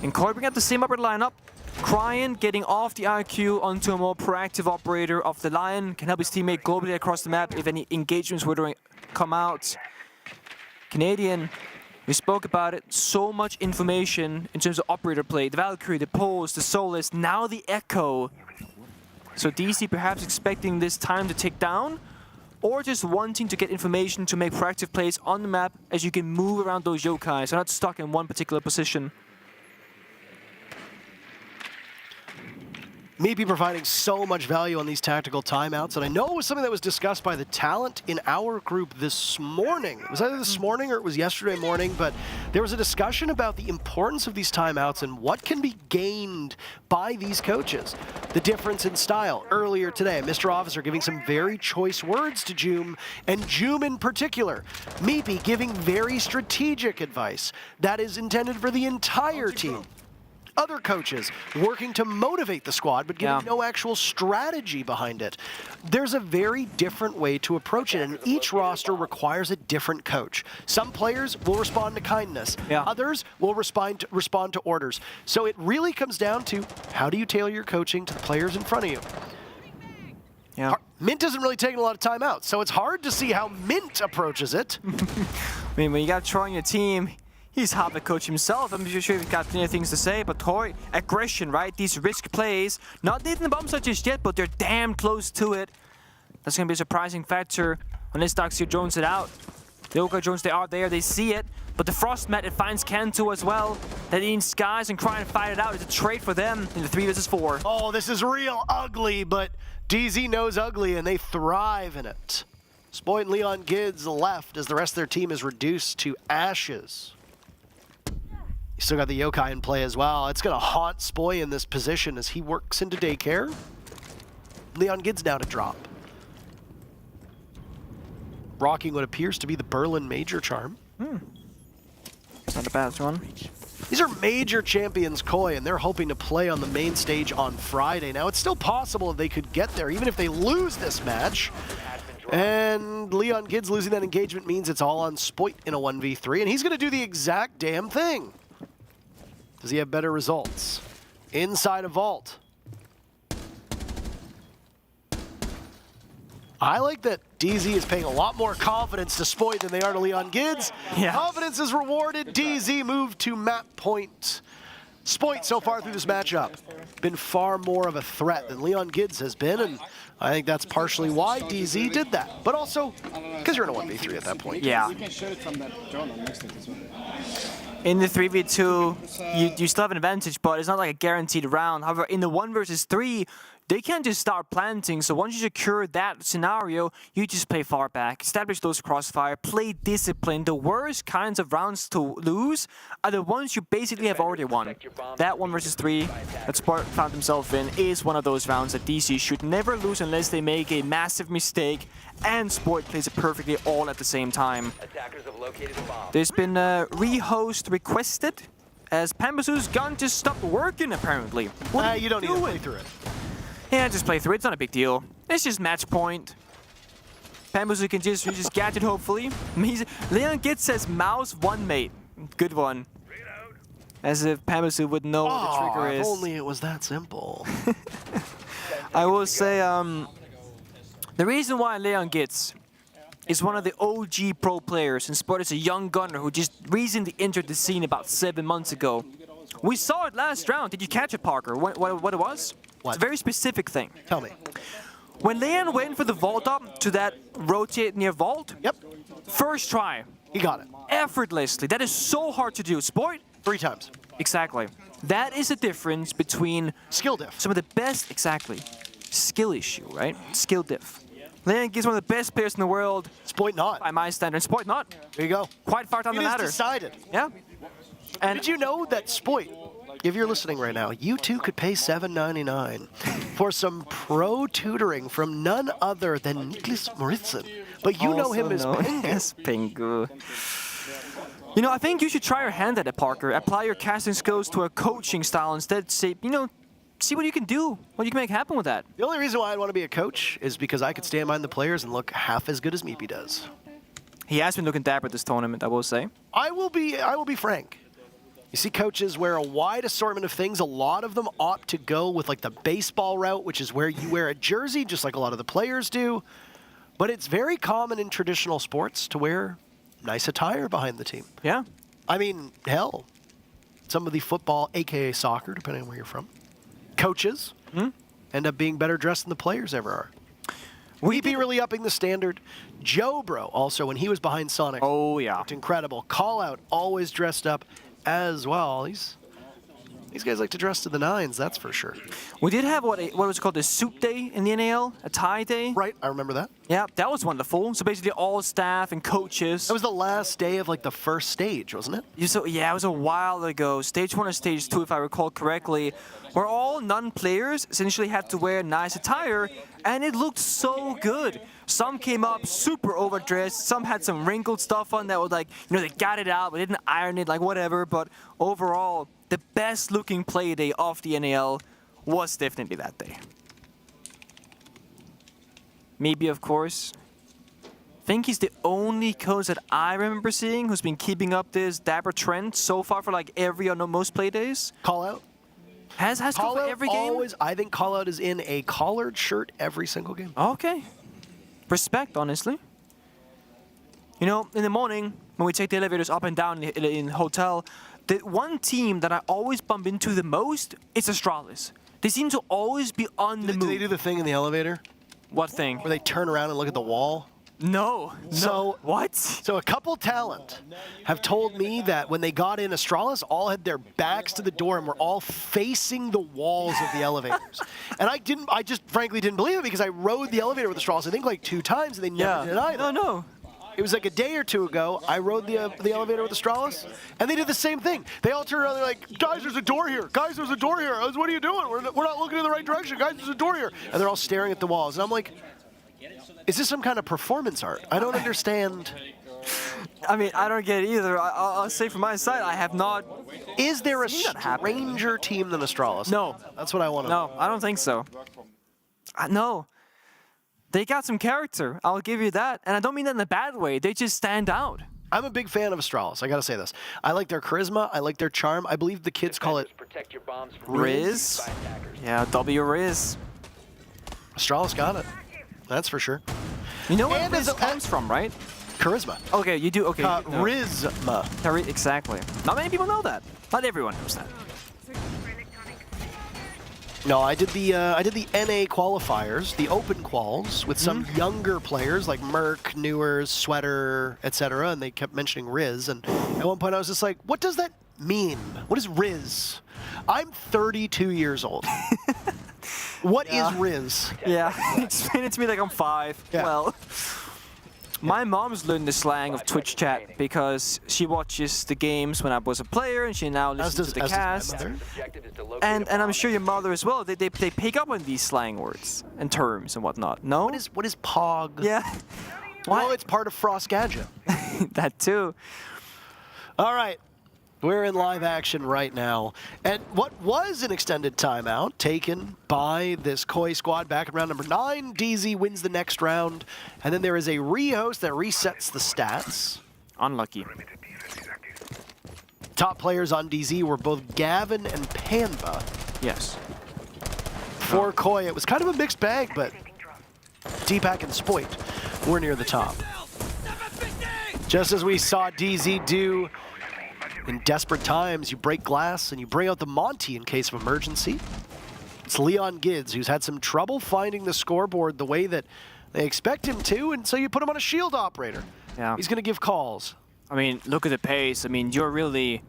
Speaker 17: And Core bring out the same upper lineup. Cryan getting off the IQ onto a more proactive operator of the Lion. Can help his teammate globally across the map if any engagements were to come out. Canadian, we spoke about it, so much information in terms of operator play. The Valkyrie, the Pulse, the Solace, now the Echo. So DC perhaps expecting this time to tick down, or just wanting to get information to make proactive plays on the map as you can move around those yokai, so not stuck in one particular position.
Speaker 13: Meepy providing so much value on these tactical timeouts, and I know it was something that was discussed by the talent in our group this morning. It was either this morning or it was yesterday morning, but there was a discussion about the importance of these timeouts and what can be gained by these coaches. The difference in style. Earlier today, Mr. Officer giving some very choice words to Joom, and Joom in particular. Meepy giving very strategic advice that is intended for the entire team. Other coaches working to motivate the squad, but giving no actual strategy behind it. There's a very different way to approach it, and each roster requires a different coach. Some players will respond to kindness. Others will respond to orders. So it really comes down to how do you tailor your coaching to the players in front of you. Mint isn't really taking a lot of time out, so it's hard to see how Mint approaches it.
Speaker 17: I mean, when you got Troy on your team, he's half a coach himself. I'm sure he's got plenty of things to say, but Tori, aggression, right? These risk plays, not needing the bomb site just yet, but they're damn close to it. That's going to be a surprising factor unless DarkZero drones it out. The Yokai drones, they are there, they see it, but the Frost Mat, it finds Kanto as well. That means Skies and Cry and fight it out. It's a trade for them in the 3 versus 4.
Speaker 13: Oh, this is real ugly, but DZ knows ugly and they thrive in it. Spoit and Leon Gids left as the rest of their team is reduced to ashes. You still got the Yokai in play as well. It's going to haunt Spoy in this position as he works into daycare. Leon Gids now to drop. Rocking what appears to be the Berlin Major Charm.
Speaker 17: It's not a bad one.
Speaker 13: These are major champions, Koi, and they're hoping to play on the main stage on Friday. Now, it's still possible that they could get there, even if they lose this match. And Leon Gids losing that engagement means it's all on Spoit in a 1v3, and he's going to do the exact damn thing. Does he have better results? Inside a vault. I like that DZ is paying a lot more confidence to Spoit than they are to Leon Gids. Confidence is rewarded. DZ moved to map point. Spoit so far through this matchup been far more of a threat than Leon Gids has been, and I think that's partially why DZ did that. But also, because you're in a 1v3 at that point.
Speaker 17: Yeah.
Speaker 15: You can shoot it from that drone on next to this one.
Speaker 17: In the 3v2, you still have an advantage, but it's not like a guaranteed round. However, in the 1 versus 3, they can't just start planting. So once you secure that scenario, you just play far back, establish those crossfire, play discipline. The worst kinds of rounds to lose are the ones you basically have already won. That 1 versus 3 that Spark found himself in is one of those rounds that DC should never lose unless they make a massive mistake and Sport plays it perfectly all at the same time. There's been a rehost requested as Pambasu's gun just stopped working apparently.
Speaker 13: You don't need to play through it.
Speaker 17: Yeah, just play through it. It's not a big deal. It's just match point. Pambasu can just gadget, hopefully. Leon Gids says mouse 1 mate. Good one. As if Pambasu would know what the trigger is.
Speaker 13: If only it was that simple.
Speaker 17: I will say, the reason why Leon Gids is one of the OG pro players, and Sport is a young gunner who just recently entered the scene about 7 months ago. We saw it last round. Did you catch it, Parker? What it was?
Speaker 13: What?
Speaker 17: It's a very specific thing.
Speaker 13: Tell me.
Speaker 17: When Leon went for the vault up to that rotate near vault,
Speaker 13: yep.
Speaker 17: First try.
Speaker 13: He got it.
Speaker 17: Effortlessly. That is so hard to do. Sport?
Speaker 13: 3 times.
Speaker 17: Exactly. That is the difference between
Speaker 13: skill diff.
Speaker 17: Some of the best, exactly. Skill issue, right? Skill diff. Leon is one of the best players in the world.
Speaker 13: Sport not.
Speaker 17: By my standards. Sport not.
Speaker 13: There you go.
Speaker 17: Quite far down the ladder.
Speaker 13: It is decided.
Speaker 17: Yeah. And
Speaker 13: did you know that Sport, if you're listening right now, you too could pay $7.99 for some pro tutoring from none other than Niklas Moritzen. But you know him as
Speaker 17: Pingu. You know, I think you should try your hand at it, Parker. Apply your casting skills to a coaching style instead. Say, you know, see what you can do, what you can make happen with that.
Speaker 13: The only reason why I'd want to be a coach is because I could stand behind the players and look half as good as Meepy does.
Speaker 17: He has been looking dapper at this tournament, I will say.
Speaker 13: I will be frank. You see coaches wear a wide assortment of things. A lot of them opt to go with like the baseball route, which is where you wear a jersey, just like a lot of the players do. But it's very common in traditional sports to wear nice attire behind the team.
Speaker 17: Yeah.
Speaker 13: I mean, hell, some of the football, aka soccer, depending on where you're from, coaches end up being better dressed than the players ever are. We'd be really upping the standard. Joe Bro, also, when he was behind Sonic.
Speaker 17: Oh, yeah.
Speaker 13: Looked incredible. Call Out, always dressed up as well. These guys like to dress to the nines, that's for sure.
Speaker 17: We did have what was called a suit day in the NAL, a tie day.
Speaker 13: Right, I remember that.
Speaker 17: Yeah, that was wonderful. So basically all staff and coaches.
Speaker 13: That was the last day of like the first stage, wasn't it?
Speaker 17: Yeah, it was a while ago. Stage 1 and Stage 2, if I recall correctly, where all non-players essentially had to wear nice attire, and it looked so good. Some came up super overdressed, some had some wrinkled stuff on that was like, you know, they got it out, but didn't iron it, like whatever, but overall, the best looking play day of the NAL was definitely that day. Maybe, of course. I think he's the only coach that I remember seeing who's been keeping up this dapper trend so far for like every or most play days.
Speaker 13: Call Out?
Speaker 17: Has
Speaker 13: Call
Speaker 17: for
Speaker 13: Out
Speaker 17: every game?
Speaker 13: Always, I think Call Out is in a collared shirt every single game.
Speaker 17: Okay. Respect, honestly. You know, in the morning, when we take the elevators up and down in the hotel, the one team that I always bump into the most is Astralis. They seem to always be on the move.
Speaker 13: Do they do the thing in the elevator?
Speaker 17: What thing?
Speaker 13: Where they turn around and look at the wall?
Speaker 17: No.
Speaker 13: So
Speaker 17: what?
Speaker 13: So a couple talent have told me that when they got in, Astralis all had their backs to the door and were all facing the walls of the elevators. And I just frankly didn't believe it because I rode the elevator with Astralis, I think like 2 times, and they never did either.
Speaker 17: No.
Speaker 13: It was like a day or 2 ago, I rode the elevator with Astralis, and they did the same thing. They all turned around, they're like, guys, there's a door here. Guys, there's a door here. I was, what are you doing? We're not looking in the right direction. Guys, there's a door here. And they're all staring at the walls. And I'm like, is this some kind of performance art? I don't understand.
Speaker 17: I mean, I don't get it either. I'll say from my side, I have not.
Speaker 13: Is there a stranger team than Astralis?
Speaker 17: No.
Speaker 13: That's what I want to know.
Speaker 17: No, I don't think so. No. They got some character, I'll give you that. And I don't mean that in a bad way, they just stand out.
Speaker 13: I'm a big fan of Astralis, I gotta say this. I like their charisma, I like their charm. I believe the kids call it
Speaker 17: Riz? Yeah, W Riz.
Speaker 13: Astralis got it. That's for sure.
Speaker 17: You know where Riz comes from, right?
Speaker 13: Charisma.
Speaker 17: Okay, you do, okay.
Speaker 13: Charisma.
Speaker 17: Exactly. Not many people know that. Not everyone knows that.
Speaker 13: No, I did the NA qualifiers, the open quals, with some younger players like Merc, Newers, Sweater, etc. And they kept mentioning Riz. And at one point I was just like, what does that mean? What is Riz? I'm 32 years old. What is Riz?
Speaker 17: Yeah, explain it to me like I'm 5. Yeah. Well, my mom's learned the slang of Twitch chat because she watches the games when I was a player, and she now listens to the cast. And I'm sure your mother as well. They pick up on these slang words and terms and whatnot. No?
Speaker 13: What is Pog?
Speaker 17: Yeah.
Speaker 13: Well, it's part of Frost Gadget.
Speaker 17: That too.
Speaker 13: All right. We're in live action right now. And what was an extended timeout taken by this Koi squad back in round number 9. DZ wins the next round. And then there is a rehost that resets the stats.
Speaker 17: Unlucky.
Speaker 13: Top players on DZ were both Gavin and Panba.
Speaker 17: Yes.
Speaker 13: For Koi, it was kind of a mixed bag, but Deepak and Spoit were near the top. Just as we saw DZ do In desperate times, you break glass and you bring out the Monty in case of emergency. It's Leon Gids, who's had some trouble finding the scoreboard the way that they expect him to, and so you put him on a shield operator.
Speaker 17: Yeah.
Speaker 13: He's going to give calls.
Speaker 17: I mean, look at the pace. I mean, you're really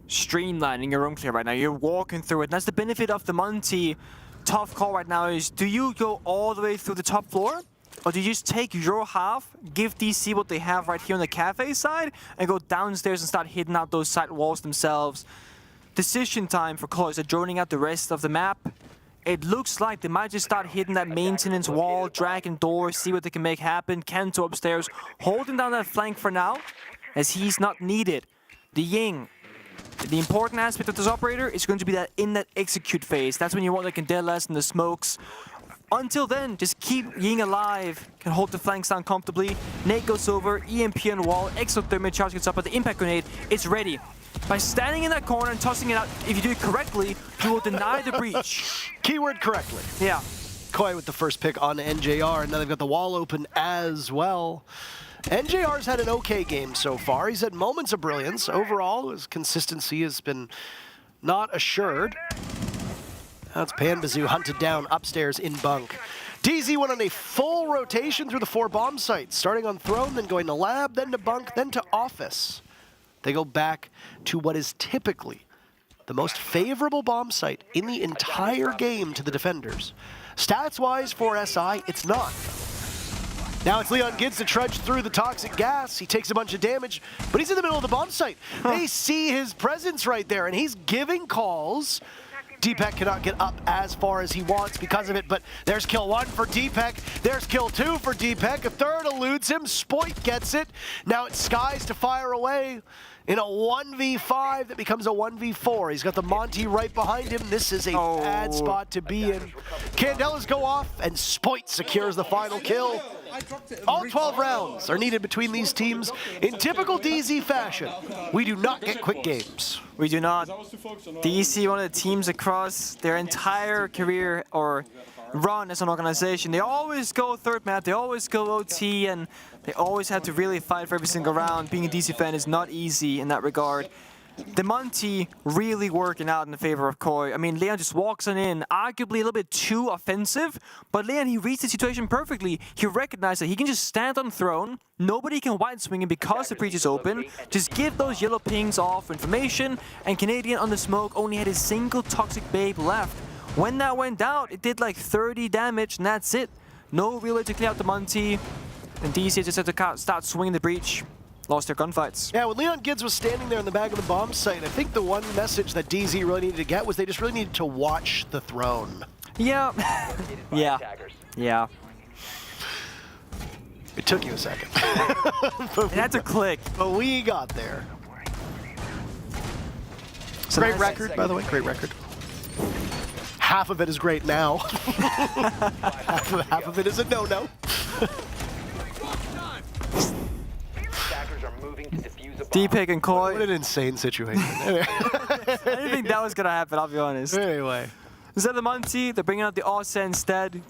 Speaker 17: streamlining your own clear right now. You're walking through it. And that's the benefit of the Monty. Tough call right now is, do you go all the way through the top floor? Or do you just take your half, give DC what they have right here on the cafe side, and go downstairs and start hitting out those side walls themselves? Decision time for Cloys are droning out the rest of the map. It looks like they might just start hitting that maintenance wall, dragging doors, see what they can make happen. Kento upstairs, holding down that flank for now, as he's not needed. The Ying, the important aspect of this operator is going to be that in that execute phase. That's when you want like Candelas and the smokes. Until then, just keep Ying alive, can hold the flanks down comfortably. Nate goes over, EMP on wall, exothermic charge gets up, but the impact grenade is ready. By standing in that corner and tossing it out, if you do it correctly, you will deny the breach.
Speaker 13: Keyword correctly.
Speaker 17: Yeah.
Speaker 13: Koi with the first pick on NJR, and now they've got the wall open as well. NJR's had an okay game so far. He's had moments of brilliance. Overall, his consistency has been not assured. That's Panbazoo hunted down upstairs in bunk. DZ went on a full rotation through the 4 bomb sites, starting on Throne, then going to Lab, then to Bunk, then to Office. They go back to what is typically the most favorable bomb site in the entire game to the defenders. Stats-wise for SI, it's not. Now it's Leon Gids to trudge through the toxic gas. He takes a bunch of damage, but he's in the middle of the bomb site. They see his presence right there, and he's giving calls. Deepak cannot get up as far as he wants because of it, but there's kill 1 for Deepak. There's kill 2 for Deepak. A third eludes him. Spoit gets it. Now it's Skies to fire away in a 1v5 that becomes a 1v4. He's got the Monty right behind him. This is a bad spot to be in. Candelas go off, and Spoit secures the final kill. All 12 rounds are needed between these teams in typical DZ fashion. We do not get quick games.
Speaker 17: We do not. DZ, one of the teams across their entire career or run as an organization, they always go third map, they always go OT, and they always have to really fight for every single round. Being a DC fan is not easy in that regard. The Monty really working out in the favor of Koi. I mean, Leon just walks on in, arguably a little bit too offensive, but Leon, he reads the situation perfectly. He recognized that he can just stand on Throne, nobody can wide swing him because the breach is open, just give those yellow pings off information, and Canadian on the smoke only had a single toxic babe left. When that went out, it did like 30 damage, and that's it. No real way to clear out the Monty, and DC just had to start swinging the breach. Lost their gunfights.
Speaker 13: Yeah, when Leon Gids was standing there in the back of the bomb site, I think the one message that DZ really needed to get was they just really needed to watch the Throne.
Speaker 17: Yeah. Yeah. Yeah.
Speaker 13: It took you a second.
Speaker 17: It had to click.
Speaker 13: But we got there. Great record, by the way. Great record. Half of it is great now. half of it is a no-no.
Speaker 17: Deepak and Koi.
Speaker 13: What an insane situation.
Speaker 17: I didn't think that was going to happen, I'll be honest.
Speaker 13: Anyway.
Speaker 17: Instead of the Monty, they're bringing out the Ossa instead.